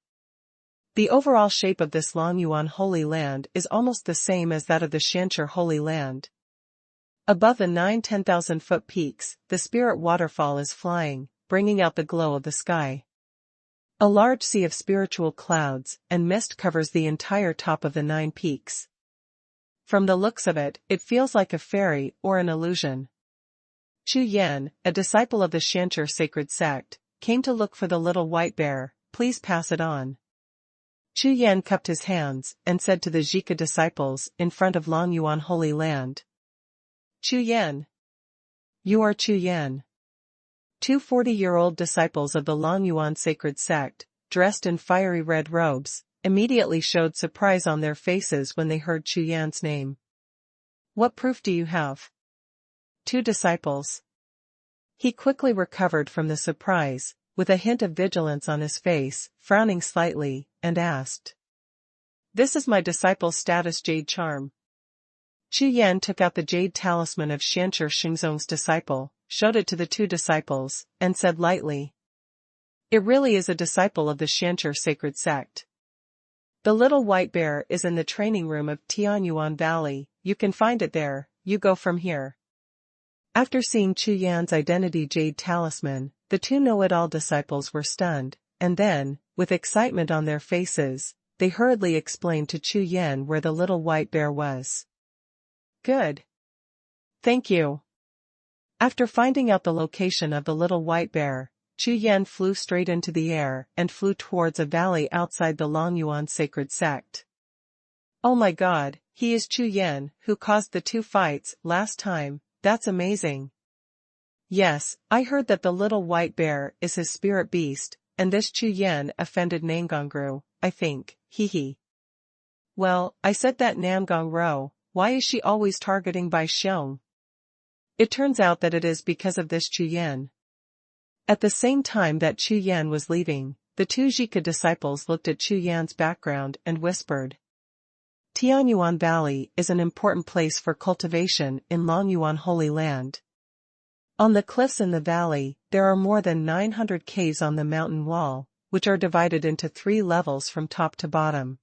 The overall shape of this Longyuan Holy Land is almost the same as that of the Shancher Holy Land. Above the 9 10,000-foot peaks, the spirit waterfall is flying, bringing out the glow of the sky. A large sea of spiritual clouds and mist covers the entire top of the 9 peaks. From the looks of it, it feels like a fairy or an illusion. Chu Yan, a disciple of the Shancher sacred sect, came to look for the little white bear. Please pass it on. Chu Yan cupped his hands and said to the Zhika disciples in front of Longyuan Holy Land. Chu Yan. You are Chu Yan. 2 40-year-old disciples of the Longyuan sacred sect, dressed in fiery red robes, immediately showed surprise on their faces when they heard Chu Yan's name. What proof do you have? 2 disciples. He quickly recovered from the surprise, with a hint of vigilance on his face, frowning slightly, and asked. This is my disciple's status jade charm. Chu Yan took out the jade talisman of Shancher Xingzong's disciple, showed it to the 2 disciples, and said lightly. It really is a disciple of the Shancher sacred sect. The little white bear is in the training room of Tianyuan Valley, you can find it there, you go from here. After seeing Chu Yan's identity jade talisman, the 2 know-it-all disciples were stunned, and then, with excitement on their faces, they hurriedly explained to Chu Yan where the little white bear was. Good. Thank you. After finding out the location of the little white bear, Chu Yan flew straight into the air and flew towards a valley outside the Longyuan sacred sect. Oh my god, he is Chu Yan, who caused the 2 fights last time, that's amazing. Yes, I heard that the little white bear is his spirit beast, and this Chu Yan offended Nangongru, I think, hee hee. Well, I said that Namgong Ro, why is she always targeting Bai Xiong? It turns out that it is because of this Chu Yan. At the same time that Chu Yan was leaving, the two Zhika disciples looked at Chu Yan's background and whispered. Tianyuan Valley is an important place for cultivation in Longyuan Holy Land. On the cliffs in the valley, there are more than 900 caves on the mountain wall, which are divided into 3 levels from top to bottom.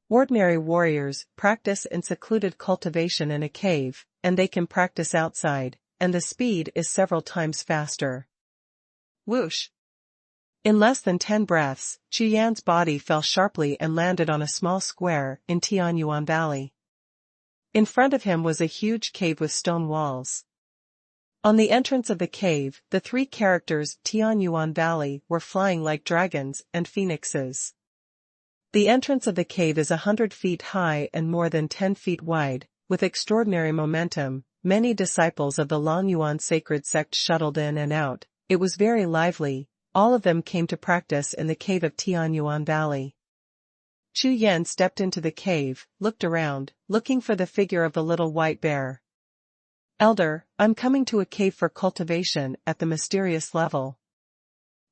Ordinary warriors practice in secluded cultivation in a cave, and they can practice outside, and the speed is several times faster. Whoosh! In less than 10 breaths, Chu Yan's body fell sharply and landed on a small square in Tianyuan Valley. In front of him was a huge cave with stone walls. On the entrance of the cave, the 3 characters Tianyuan Valley were flying like dragons and phoenixes. The entrance of the cave is 100 feet high and more than 10 feet wide, with extraordinary momentum. Many disciples of the Longyuan sacred sect shuttled in and out. It was very lively. All of them came to practice in the cave of Tianyuan Valley. Chu Yan stepped into the cave, looked around, looking for the figure of the little white bear. Elder, I'm coming to a cave for cultivation at the mysterious level.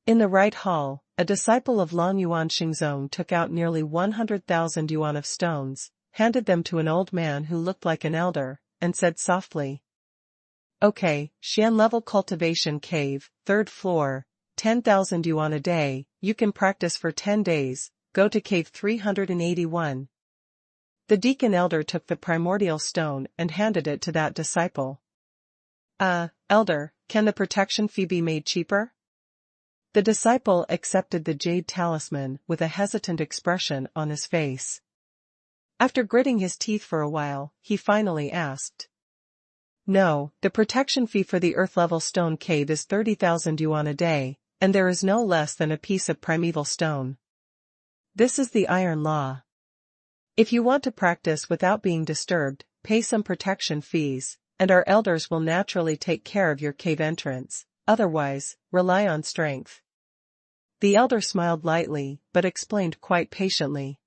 In the right hall, a disciple of Longyuan Xingzong took out nearly 100,000 yuan of stones, handed them to an old man who looked like an elder, and said softly. Okay, Xian level cultivation cave, 3rd floor. 10,000 yuan a day, you can practice for 10 days, go to cave 381. The deacon elder took the primordial stone and handed it to that disciple. Elder, can the protection fee be made cheaper? The disciple accepted the jade talisman with a hesitant expression on his face. After gritting his teeth for a while, he finally asked. No, the protection fee for the earth-level stone cave is 30,000 yuan a day. And there is no less than a piece of primeval stone. This is the iron law. If you want to practice without being disturbed, pay some protection fees, and our elders will naturally take care of your cave entrance. Otherwise, rely on strength. The elder smiled lightly, but explained quite patiently.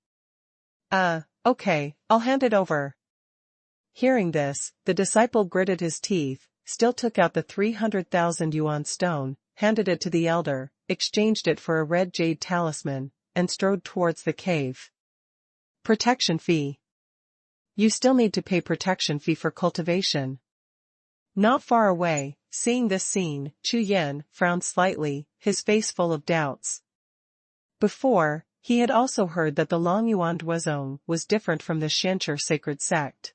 Okay, I'll hand it over. Hearing this, the disciple gritted his teeth, still took out the 300,000 yuan stone, handed it to the elder, exchanged it for a red jade talisman, and strode towards the cave. Protection fee. You still need to pay protection fee for cultivation. Not far away, seeing this scene, Chu Yan frowned slightly, his face full of doubts. Before, he had also heard that the Longyuan Duozong was different from the Xianchi sacred sect.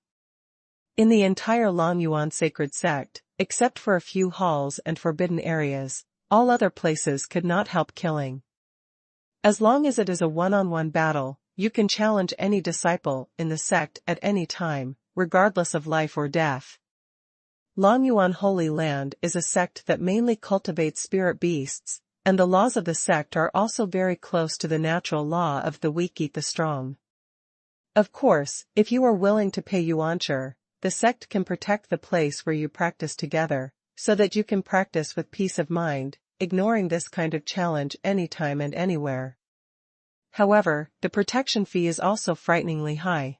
In the entire Longyuan sacred sect, except for a few halls and forbidden areas, all other places could not help killing. As long as it is a one-on-one battle, you can challenge any disciple in the sect at any time, regardless of life or death. Longyuan Holy Land is a sect that mainly cultivates spirit beasts, and the laws of the sect are also very close to the natural law of the weak eat the strong. Of course, if you are willing to pay yuancher, the sect can protect the place where you practice together, so that you can practice with peace of mind, ignoring this kind of challenge anytime and anywhere. However, the protection fee is also frighteningly high.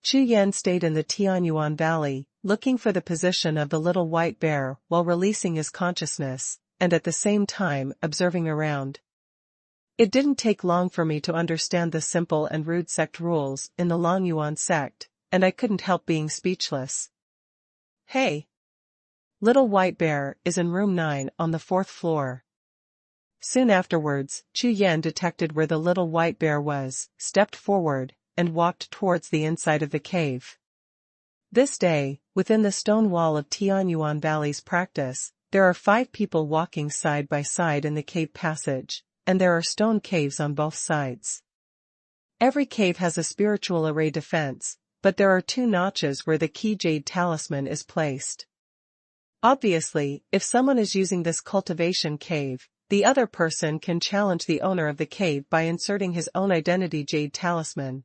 Chu Yan stayed in the Tianyuan Valley, looking for the position of the little white bear while releasing his consciousness, and at the same time observing around. It didn't take long for me to understand the simple and rude sect rules in the Longyuan sect, and I couldn't help being speechless. Hey! Little White Bear is in room 9 on the 4th floor. Soon afterwards, Chu Yan detected where the little white bear was, stepped forward, and walked towards the inside of the cave. This day, within the stone wall of Tianyuan Valley's practice, there are 5 people walking side by side in the cave passage, and there are stone caves on both sides. Every cave has a spiritual array defense, but there are 2 notches where the key jade talisman is placed. Obviously, if someone is using this cultivation cave, the other person can challenge the owner of the cave by inserting his own identity jade talisman.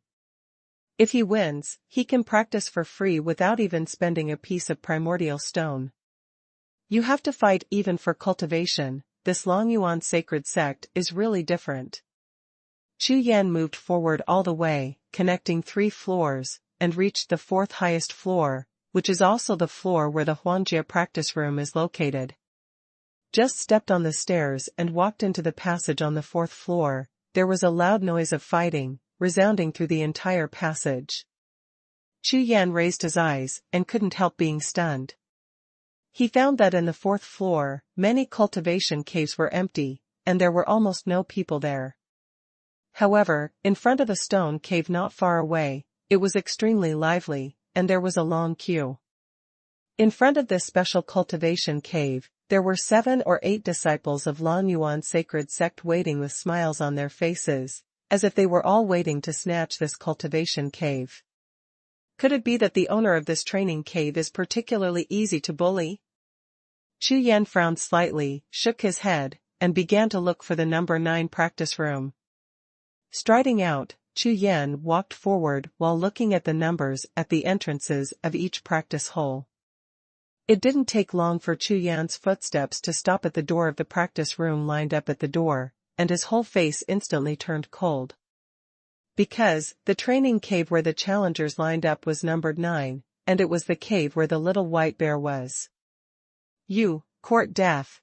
If he wins, he can practice for free without even spending a piece of primordial stone. You have to fight even for cultivation. This Longyuan sacred sect is really different. Chu Yan moved forward all the way, connecting 3 floors, and reached the 4th highest floor, which is also the floor where the Huangjie practice room is located. Just stepped on the stairs and walked into the passage on the 4th floor. There was a loud noise of fighting, resounding through the entire passage. Chu Yan raised his eyes, and couldn't help being stunned. He found that in the 4th floor, many cultivation caves were empty, and there were almost no people there. However, in front of a stone cave not far away, it was extremely lively, and there was a long queue. In front of this special cultivation cave, there were 7 or 8 disciples of Lan Yuan sacred sect waiting with smiles on their faces, as if they were all waiting to snatch this cultivation cave. Could it be that the owner of this training cave is particularly easy to bully? Chu Yan frowned slightly, shook his head, and began to look for the number 9 practice room. Striding out, Chu Yan walked forward while looking at the numbers at the entrances of each practice hole. It didn't take long for Chu Yan's footsteps to stop at the door of the practice room lined up at the door, and his whole face instantly turned cold. Because, the training cave where the challengers lined up was numbered 9, and it was the cave where the little white bear was. You, court death.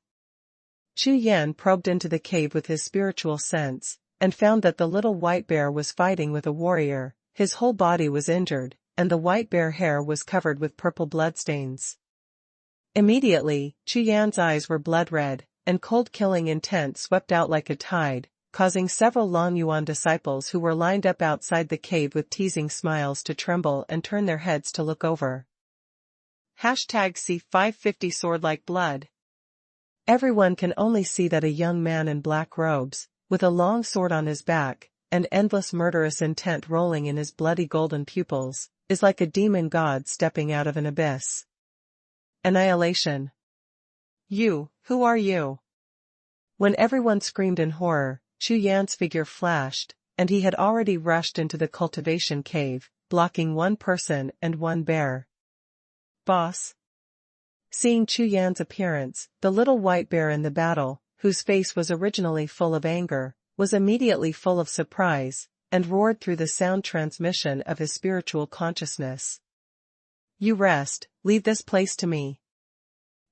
Chu Yan probed into the cave with his spiritual sense, and found that the little white bear was fighting with a warrior. His whole body was injured, and the white bear hair was covered with purple bloodstains. Immediately, Chu Yan's eyes were blood red, and cold killing intent swept out like a tide, causing several Lan Yuan disciples who were lined up outside the cave with teasing smiles to tremble and turn their heads to look over. #C550 Sword Like Blood. Everyone can only see that a young man in black robes, with a long sword on his back, and endless murderous intent rolling in his bloody golden pupils, is like a demon god stepping out of an abyss. Annihilation. You, who are you? When everyone screamed in horror, Chu Yan's figure flashed, and he had already rushed into the cultivation cave, blocking 1 person and 1 bear. Boss. Seeing Chu Yan's appearance, the little white bear in the battle, whose face was originally full of anger, was immediately full of surprise, and roared through the sound transmission of his spiritual consciousness. You rest, leave this place to me.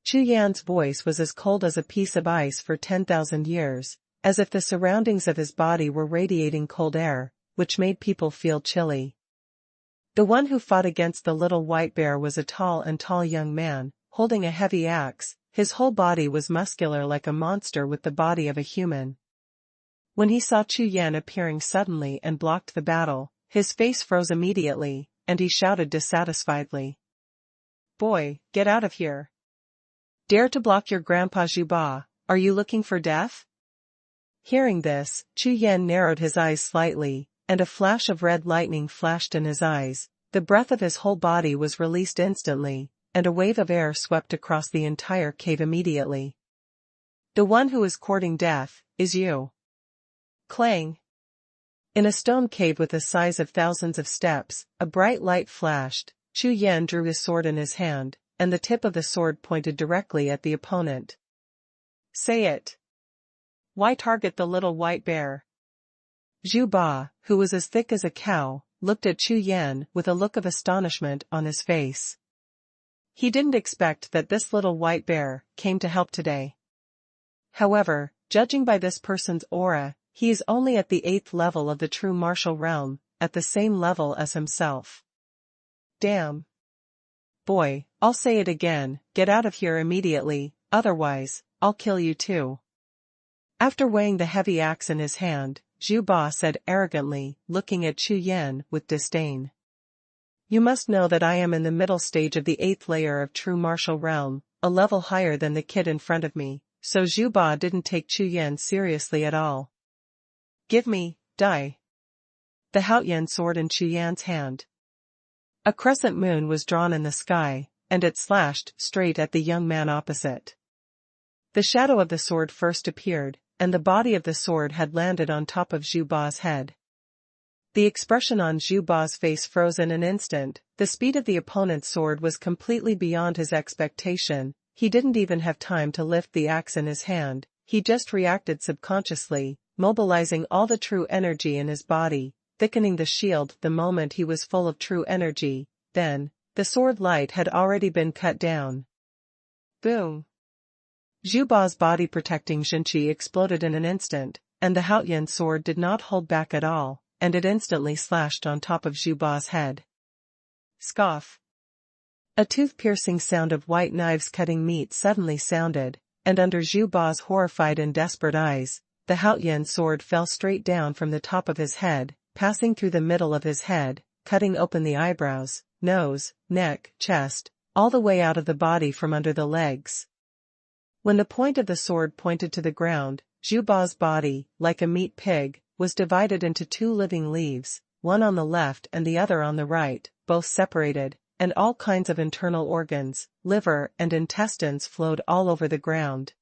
Chu Yan's voice was as cold as a piece of ice for 10,000 years, as if the surroundings of his body were radiating cold air, which made people feel chilly. The one who fought against the little white bear was a tall young man, holding a heavy axe. His whole body was muscular like a monster with the body of a human. When he saw Chu Yan appearing suddenly and blocked the battle, his face froze immediately, and he shouted dissatisfiedly. Boy, get out of here. Dare to block your grandpa Zhuba, are you looking for death? Hearing this, Chu Yan narrowed his eyes slightly, and a flash of red lightning flashed in his eyes. The breath of his whole body was released instantly, and a wave of air swept across the entire cave immediately. The one who is courting death, is you. Clang. In a stone cave with the size of thousands of steps, a bright light flashed. Chu Yan drew his sword in his hand, and the tip of the sword pointed directly at the opponent. Say it. Why target the little white bear? Zhu Ba, who was as thick as a cow, looked at Chu Yan with a look of astonishment on his face. He didn't expect that this little white bear came to help today. However, judging by this person's aura, he is only at the 8th level of the true martial realm, at the same level as himself. Damn. Boy, I'll say it again, get out of here immediately, otherwise, I'll kill you too. After weighing the heavy axe in his hand, Zhu Ba said arrogantly, looking at Chu Yan with disdain. You must know that I am in the middle stage of the 8th layer of true martial realm, a level higher than the kid in front of me, so Zhu Ba didn't take Chu Yan seriously at all. Give me, die. The Haoyan sword in Chu Yan's hand. A crescent moon was drawn in the sky, and it slashed straight at the young man opposite. The shadow of the sword first appeared, and the body of the sword had landed on top of Zhu Ba's head. The expression on Zhu Ba's face froze in an instant. The speed of the opponent's sword was completely beyond his expectation. He didn't even have time to lift the axe in his hand, he just reacted subconsciously, mobilizing all the true energy in his body. thickening the shield the moment he was full of true energy. Then, the sword light had already been cut down. Boom! Zhu Ba's body-protecting Xinqi exploded in an instant, and the Haoyan sword did not hold back at all, and it instantly slashed on top of Zhu Ba's head. Scoff! A tooth-piercing sound of white knives cutting meat suddenly sounded, and under Zhu Ba's horrified and desperate eyes, the Haoyan sword fell straight down from the top of his head, passing through the middle of his head, cutting open the eyebrows, nose, neck, chest, all the way out of the body from under the legs. When the point of the sword pointed to the ground, Zhu Ba's body, like a meat pig, was divided into two living leaves, one on the left and the other on the right, both separated, and all kinds of internal organs, liver and intestines flowed all over the ground.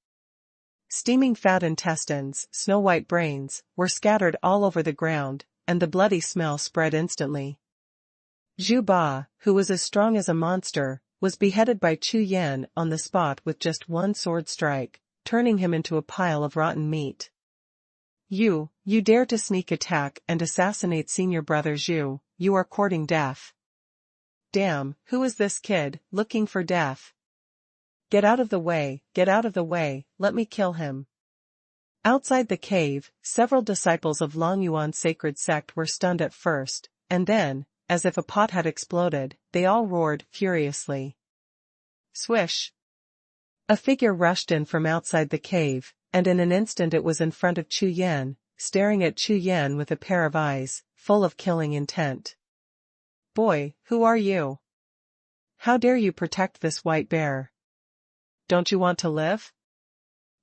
Steaming fat intestines, snow-white brains, were scattered all over the ground, and the bloody smell spread instantly. Zhu Ba, who was as strong as a monster, was beheaded by Chu Yan on the spot with just one sword strike, turning him into a pile of rotten meat. You dare to sneak attack and assassinate senior brother Zhu, you are courting death. Damn, who is this kid, looking for death? Get out of the way, let me kill him. Outside the cave, several disciples of Longyuan's sacred sect were stunned at first, and then, as if a pot had exploded, they all roared furiously. Swish! A figure rushed in from outside the cave, and in an instant it was in front of Chu Yan, staring at Chu Yan with a pair of eyes, full of killing intent. Boy, who are you? How dare you protect this white bear? Don't you want to live?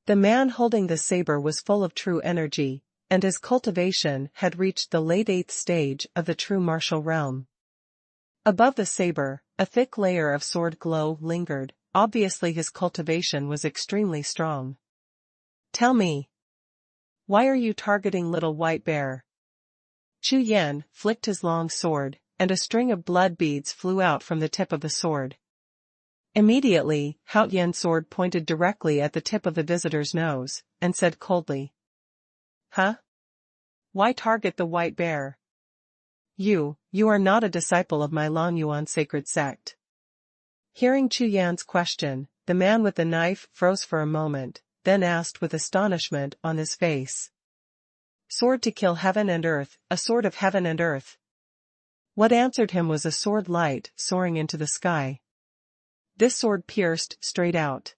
The man holding the saber was full of true energy, and his cultivation had reached the late 8th stage of the true martial realm. Above the saber, a thick layer of sword glow lingered, obviously his cultivation was extremely strong. Tell me, why are you targeting little white bear? Chu Yan flicked his long sword, and a string of blood beads flew out from the tip of the sword. Immediately, Haoyan's sword pointed directly at the tip of the visitor's nose, and said coldly, Huh? Why target the white bear? You are not a disciple of my Longyuan sacred sect. Hearing Chu Yan's question, the man with the knife froze for a moment, then asked with astonishment on his face. Sword to kill heaven and earth, a sword of heaven and earth. What answered him was a sword light soaring into the sky. This sword pierced straight out.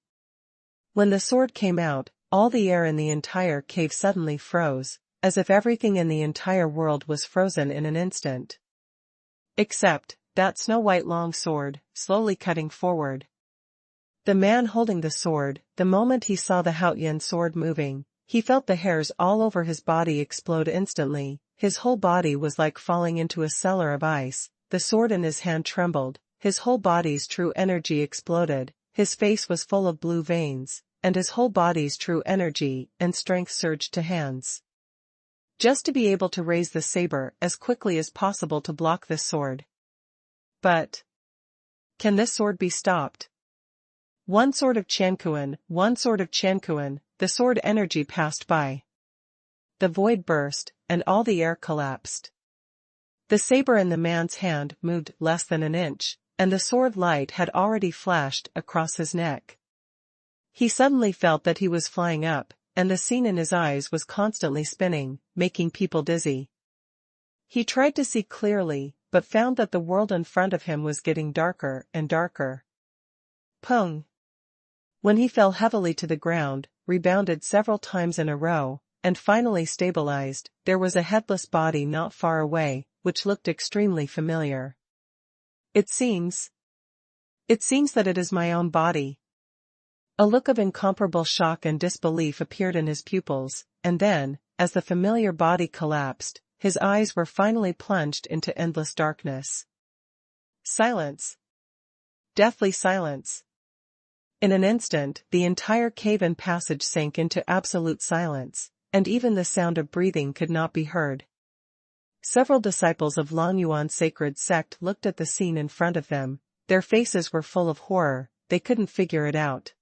When the sword came out, all the air in the entire cave suddenly froze, as if everything in the entire world was frozen in an instant. Except that snow-white long sword, slowly cutting forward. The man holding the sword, the moment he saw the Haoyan sword moving, he felt the hairs all over his body explode instantly. His whole body was like falling into a cellar of ice, the sword in his hand trembled, his whole body's true energy exploded, his face was full of blue veins, and his whole body's true energy and strength surged to hands. Just to be able to raise the saber as quickly as possible to block this sword. But can this sword be stopped? One sword of Chankuan, the sword energy passed by. The void burst, and all the air collapsed. The saber in the man's hand moved less than an inch, and the sword light had already flashed across his neck. He suddenly felt that he was flying up, and the scene in his eyes was constantly spinning, making people dizzy. He tried to see clearly, but found that the world in front of him was getting darker and darker. Pung! When he fell heavily to the ground, rebounded several times in a row, and finally stabilized, there was a headless body not far away, which looked extremely familiar. It seems that it is my own body. A look of incomparable shock and disbelief appeared in his pupils, and then, as the familiar body collapsed, his eyes were finally plunged into endless darkness. Silence. Deathly silence. In an instant, the entire cave and passage sank into absolute silence, and even the sound of breathing could not be heard. Several disciples of Longyuan's sacred sect looked at the scene in front of them, their faces were full of horror, they couldn't figure it out.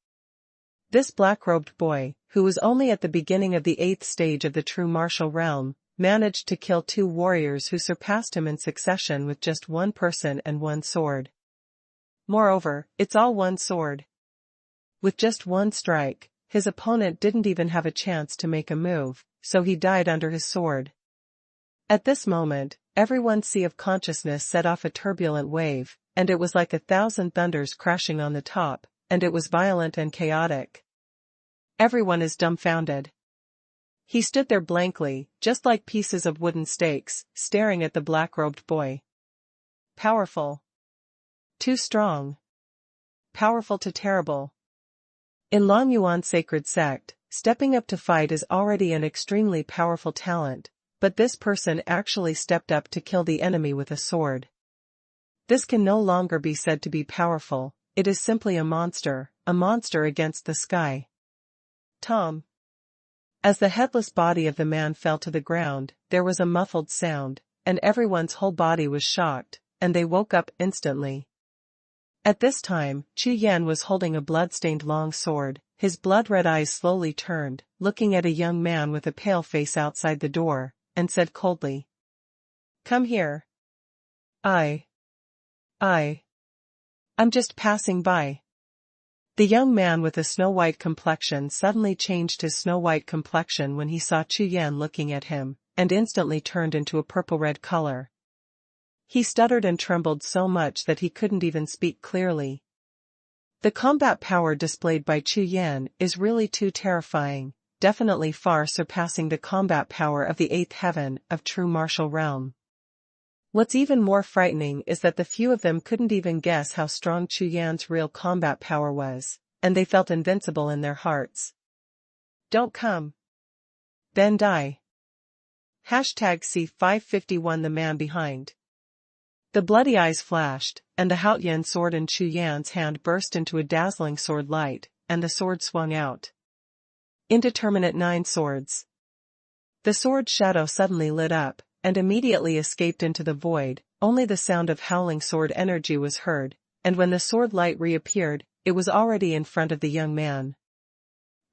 This black-robed boy, who was only at the beginning of the 8th stage of the true martial realm, managed to kill 2 warriors who surpassed him in succession with just 1 person and 1 sword. Moreover, it's all 1 sword. With just 1 strike, his opponent didn't even have a chance to make a move, so he died under his sword. At this moment, everyone's sea of consciousness set off a turbulent wave, and it was like 1,000 thunders crashing on the top, and it was violent and chaotic. Everyone is dumbfounded. He stood there blankly, just like pieces of wooden stakes, staring at the black-robed boy. Powerful. Too strong. Powerful to terrible. In Longyuan sacred sect, stepping up to fight is already an extremely powerful talent, but this person actually stepped up to kill the enemy with a sword. This can no longer be said to be powerful, it is simply a monster against the sky. Tom. As the headless body of the man fell to the ground, there was a muffled sound, and everyone's whole body was shocked, and they woke up instantly. At this time, Chu Yan was holding a blood-stained long sword, his blood-red eyes slowly turned, looking at a young man with a pale face outside the door, and said coldly, "Come here." I'm just passing by." The young man with a snow-white complexion suddenly changed his snow-white complexion when he saw Chu Yan looking at him, and instantly turned into a purple-red color. He stuttered and trembled so much that he couldn't even speak clearly. The combat power displayed by Chu Yan is really too terrifying, definitely far surpassing the combat power of the 8th heaven of true martial realm. What's even more frightening is that the few of them couldn't even guess how strong Chu Yan's real combat power was, and they felt invincible in their hearts. "Don't come. Then die." #C551 The man behind. The bloody eyes flashed, and the Haotian sword in Chu Yan's hand burst into a dazzling sword light, and the sword swung out. Indeterminate 9 swords. The sword shadow suddenly lit up, and immediately escaped into the void. Only the sound of howling sword energy was heard, and when the sword light reappeared, it was already in front of the young man.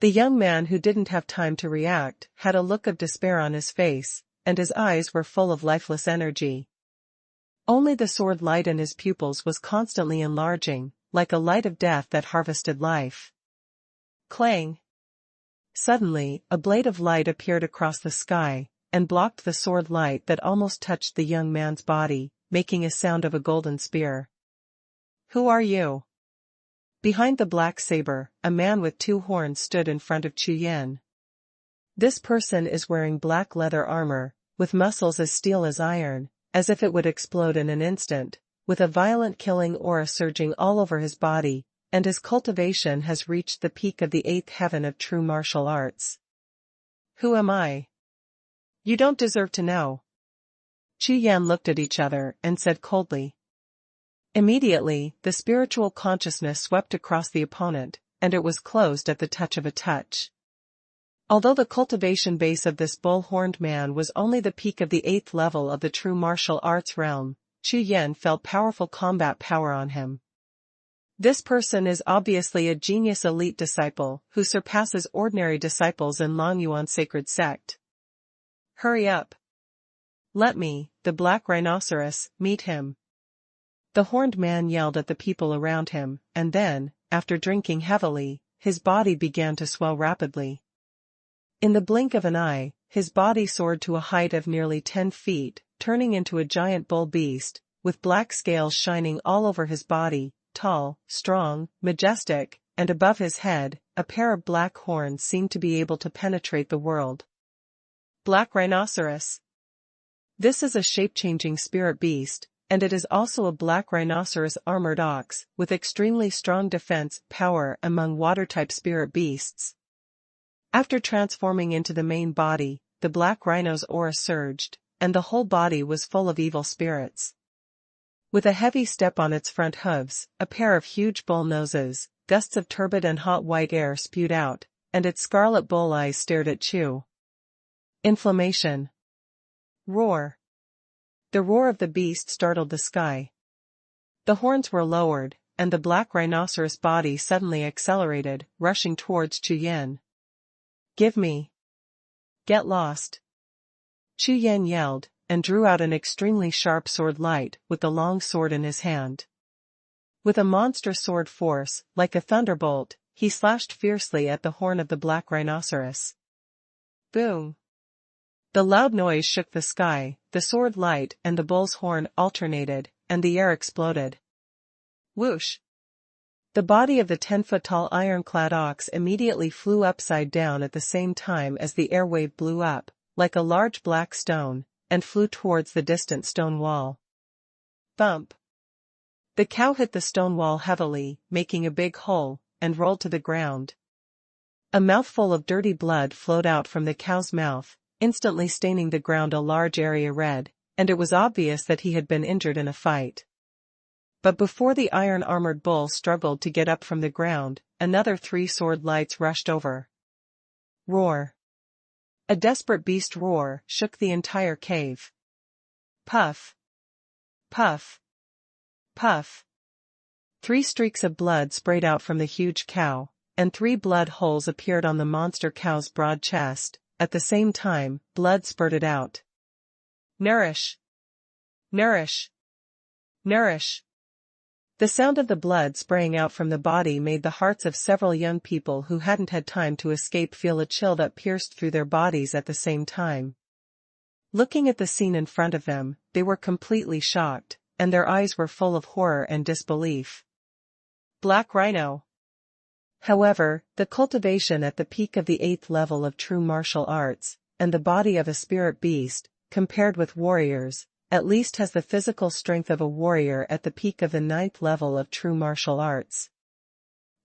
The young man, who didn't have time to react, had a look of despair on his face, and his eyes were full of lifeless energy. Only the sword light in his pupils was constantly enlarging, like a light of death that harvested life. Clang! Suddenly, a blade of light appeared across the sky, and blocked the sword light that almost touched the young man's body, making a sound of a golden spear. "Who are you?" Behind the black saber, a man with 2 horns stood in front of Chu Yan. This person is wearing black leather armor, with muscles as steel as iron, as if it would explode in an instant, with a violent killing aura surging all over his body, and his cultivation has reached the peak of the 8th heaven of true martial arts. "Who am I?" "You don't deserve to know." Chu Yan looked at each other and said coldly. Immediately, the spiritual consciousness swept across the opponent, and it was closed at the touch of a touch. Although the cultivation base of this bull-horned man was only the peak of the 8th level of the true martial arts realm, Chu Yan felt powerful combat power on him. This person is obviously a genius elite disciple who surpasses ordinary disciples in Longyuan sacred sect. "Hurry up. Let me, the black rhinoceros, meet him." The horned man yelled at the people around him, and then, after drinking heavily, his body began to swell rapidly. In the blink of an eye, his body soared to a height of nearly 10 feet, turning into a giant bull beast, with black scales shining all over his body, tall, strong, majestic, and above his head, a pair of black horns seemed to be able to penetrate the world. Black rhinoceros. This is a shape-changing spirit beast, and it is also a black rhinoceros armored ox, with extremely strong defense power among water-type spirit beasts. After transforming into the main body, the black rhino's aura surged, and the whole body was full of evil spirits. With a heavy step on its front hooves, a pair of huge bull noses, gusts of turbid and hot white air spewed out, and its scarlet bull eyes stared at Chu. Inflammation. Roar. The roar of the beast startled the sky. The horns were lowered, and the black rhinoceros body suddenly accelerated, rushing towards Chu Yan. "Give me. Get lost." Chu Yan yelled, and drew out an extremely sharp sword light with the long sword in his hand. With a monstrous sword force, like a thunderbolt, he slashed fiercely at the horn of the black rhinoceros. Boom! The loud noise shook the sky, the sword light and the bull's horn alternated, and the air exploded. Whoosh! The body of the 10-foot-tall ironclad ox immediately flew upside down at the same time as the air wave blew up, like a large black stone, and flew towards the distant stone wall. Thump! The cow hit the stone wall heavily, making a big hole, and rolled to the ground. A mouthful of dirty blood flowed out from the cow's mouth, instantly staining the ground a large area red, and it was obvious that he had been injured in a fight. But before the iron-armored bull struggled to get up from the ground, another 3 sword lights rushed over. Roar! A desperate beast roar shook the entire cave. Puff! Puff! Puff! 3 streaks of blood sprayed out from the huge cow, and 3 blood holes appeared on the monster cow's broad chest. At the same time, blood spurted out. Nourish! Nourish! Nourish! The sound of the blood spraying out from the body made the hearts of several young people who hadn't had time to escape feel a chill that pierced through their bodies at the same time. Looking at the scene in front of them, they were completely shocked, and their eyes were full of horror and disbelief. Black Rhino! However, the cultivation at the peak of the 8th level of true martial arts, and the body of a spirit beast, compared with warriors, at least has the physical strength of a warrior at the peak of the 9th level of true martial arts.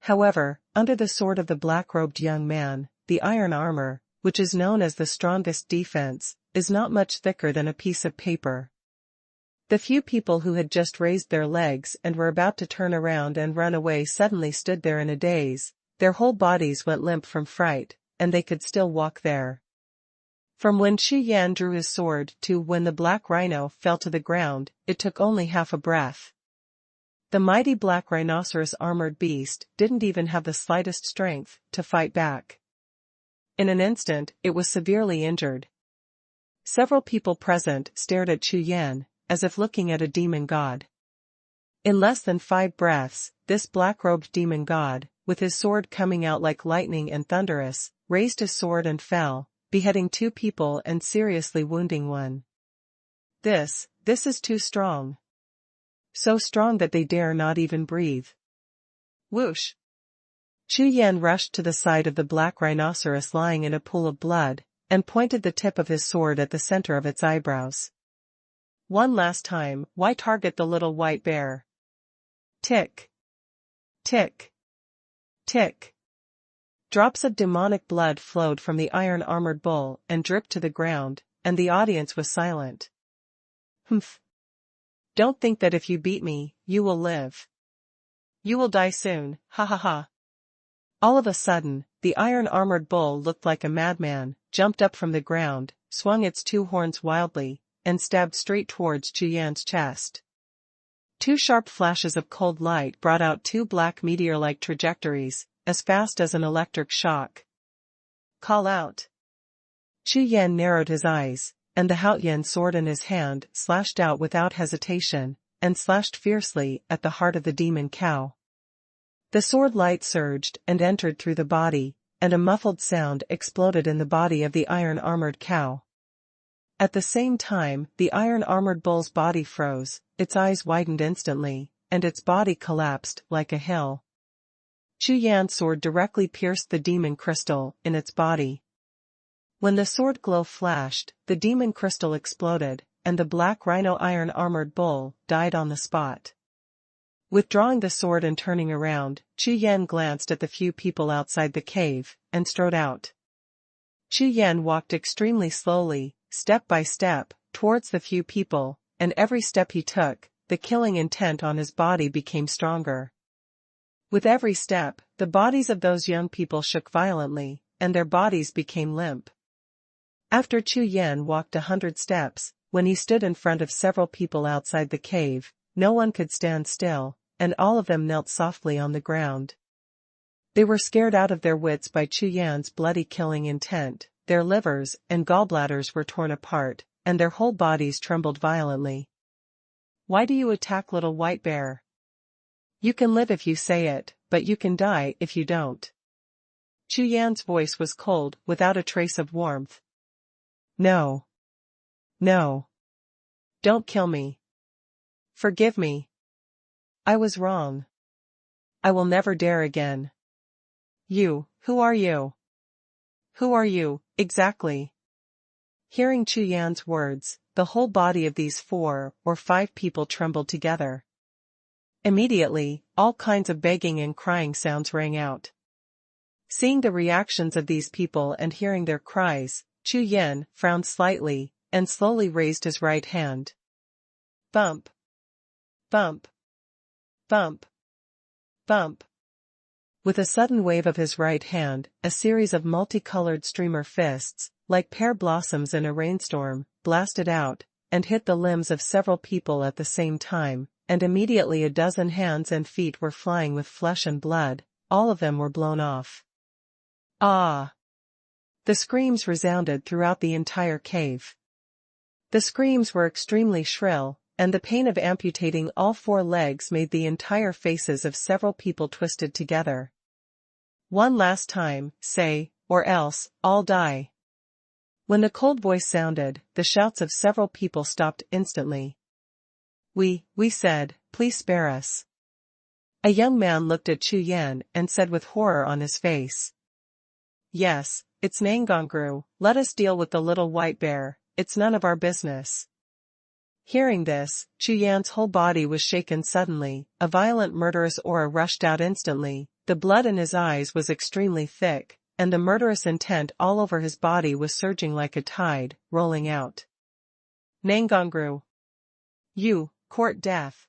However, under the sword of the black-robed young man, the iron armor, which is known as the strongest defense, is not much thicker than a piece of paper. The few people who had just raised their legs and were about to turn around and run away suddenly stood there in a daze. Their whole bodies went limp from fright, and they could still walk there. From when Chu Yan drew his sword to when the black rhino fell to the ground, it took only half a breath. The mighty black rhinoceros armored beast didn't even have the slightest strength to fight back. In an instant, it was severely injured. Several people present stared at Chu Yan, as if looking at a demon god. In less than 5 breaths, this black-robed demon god, with his sword coming out like lightning and thunderous, raised his sword and fell, beheading 2 people and seriously wounding 1. This is too strong. So strong that they dare not even breathe. Whoosh! Chu Yan rushed to the side of the black rhinoceros lying in a pool of blood, and pointed the tip of his sword at the center of its eyebrows. One last time, why target the little white bear? Tick. Tick. Tick. Drops of demonic blood flowed from the iron-armored bull and dripped to the ground, and the audience was silent. Humph. Don't think that if you beat me, you will live. You will die soon, ha ha ha. All of a sudden, the iron-armored bull looked like a madman, jumped up from the ground, swung its 2 horns wildly, and stabbed straight towards Chu Yan's chest. 2 sharp flashes of cold light brought out 2 black meteor-like trajectories, as fast as an electric shock. Call out. Chu Yan narrowed his eyes, and the Haoyan sword in his hand slashed out without hesitation, and slashed fiercely at the heart of the demon cow. The sword light surged and entered through the body, and a muffled sound exploded in the body of the iron-armored cow. At the same time, the iron-armored bull's body froze, its eyes widened instantly, and its body collapsed like a hill. Chu Yan's sword directly pierced the demon crystal in its body. When the sword glow flashed, the demon crystal exploded, and the black rhino iron-armored bull died on the spot. Withdrawing the sword and turning around, Chu Yan glanced at the few people outside the cave, and strode out. Chu Yan walked extremely slowly, step by step, towards the few people, and every step he took, the killing intent on his body became stronger. With every step, the bodies of those young people shook violently, and their bodies became limp. After Chu Yan walked 100 steps, when he stood in front of several people outside the cave, no one could stand still, and all of them knelt softly on the ground. They were scared out of their wits by Chu Yan's bloody killing intent. their livers and gallbladders were torn apart, and their whole bodies trembled violently. "Why do you attack little white bear? You can live if you say it, but you can die if you don't." Chu Yan's voice was cold, without a trace of warmth. "No. No. Don't kill me. Forgive me. I was wrong. I will never dare again." Who are you? Who are you, exactly?" Hearing Chu Yan's words, the whole body of these 4 or 5 people trembled together. Immediately, all kinds of begging and crying sounds rang out. Seeing the reactions of these people and hearing their cries, Chu Yan frowned slightly, and slowly raised his right hand. Bump. Bump. Bump. Bump. With a sudden wave of his right hand, a series of multicolored streamer fists, like pear blossoms in a rainstorm, blasted out, and hit the limbs of several people at the same time, and immediately a dozen hands and feet were flying with flesh and blood, all of them were blown off. Ah! The screams resounded throughout the entire cave. The screams were extremely shrill, and the pain of amputating all 4 legs made the entire faces of several people twisted together. "One last time, say, or else, I'll die." When the cold voice sounded, the shouts of several people stopped instantly. We said, "Please spare us." A young man looked at Chu Yan and said with horror on his face. "Yes, it's Nangongru, let us deal with the little white bear, it's none of our business." Hearing this, Chu Yan's whole body was shaken suddenly, a violent murderous aura rushed out instantly, the blood in his eyes was extremely thick, and the murderous intent all over his body was surging like a tide, rolling out. "Nangongru. You, court death."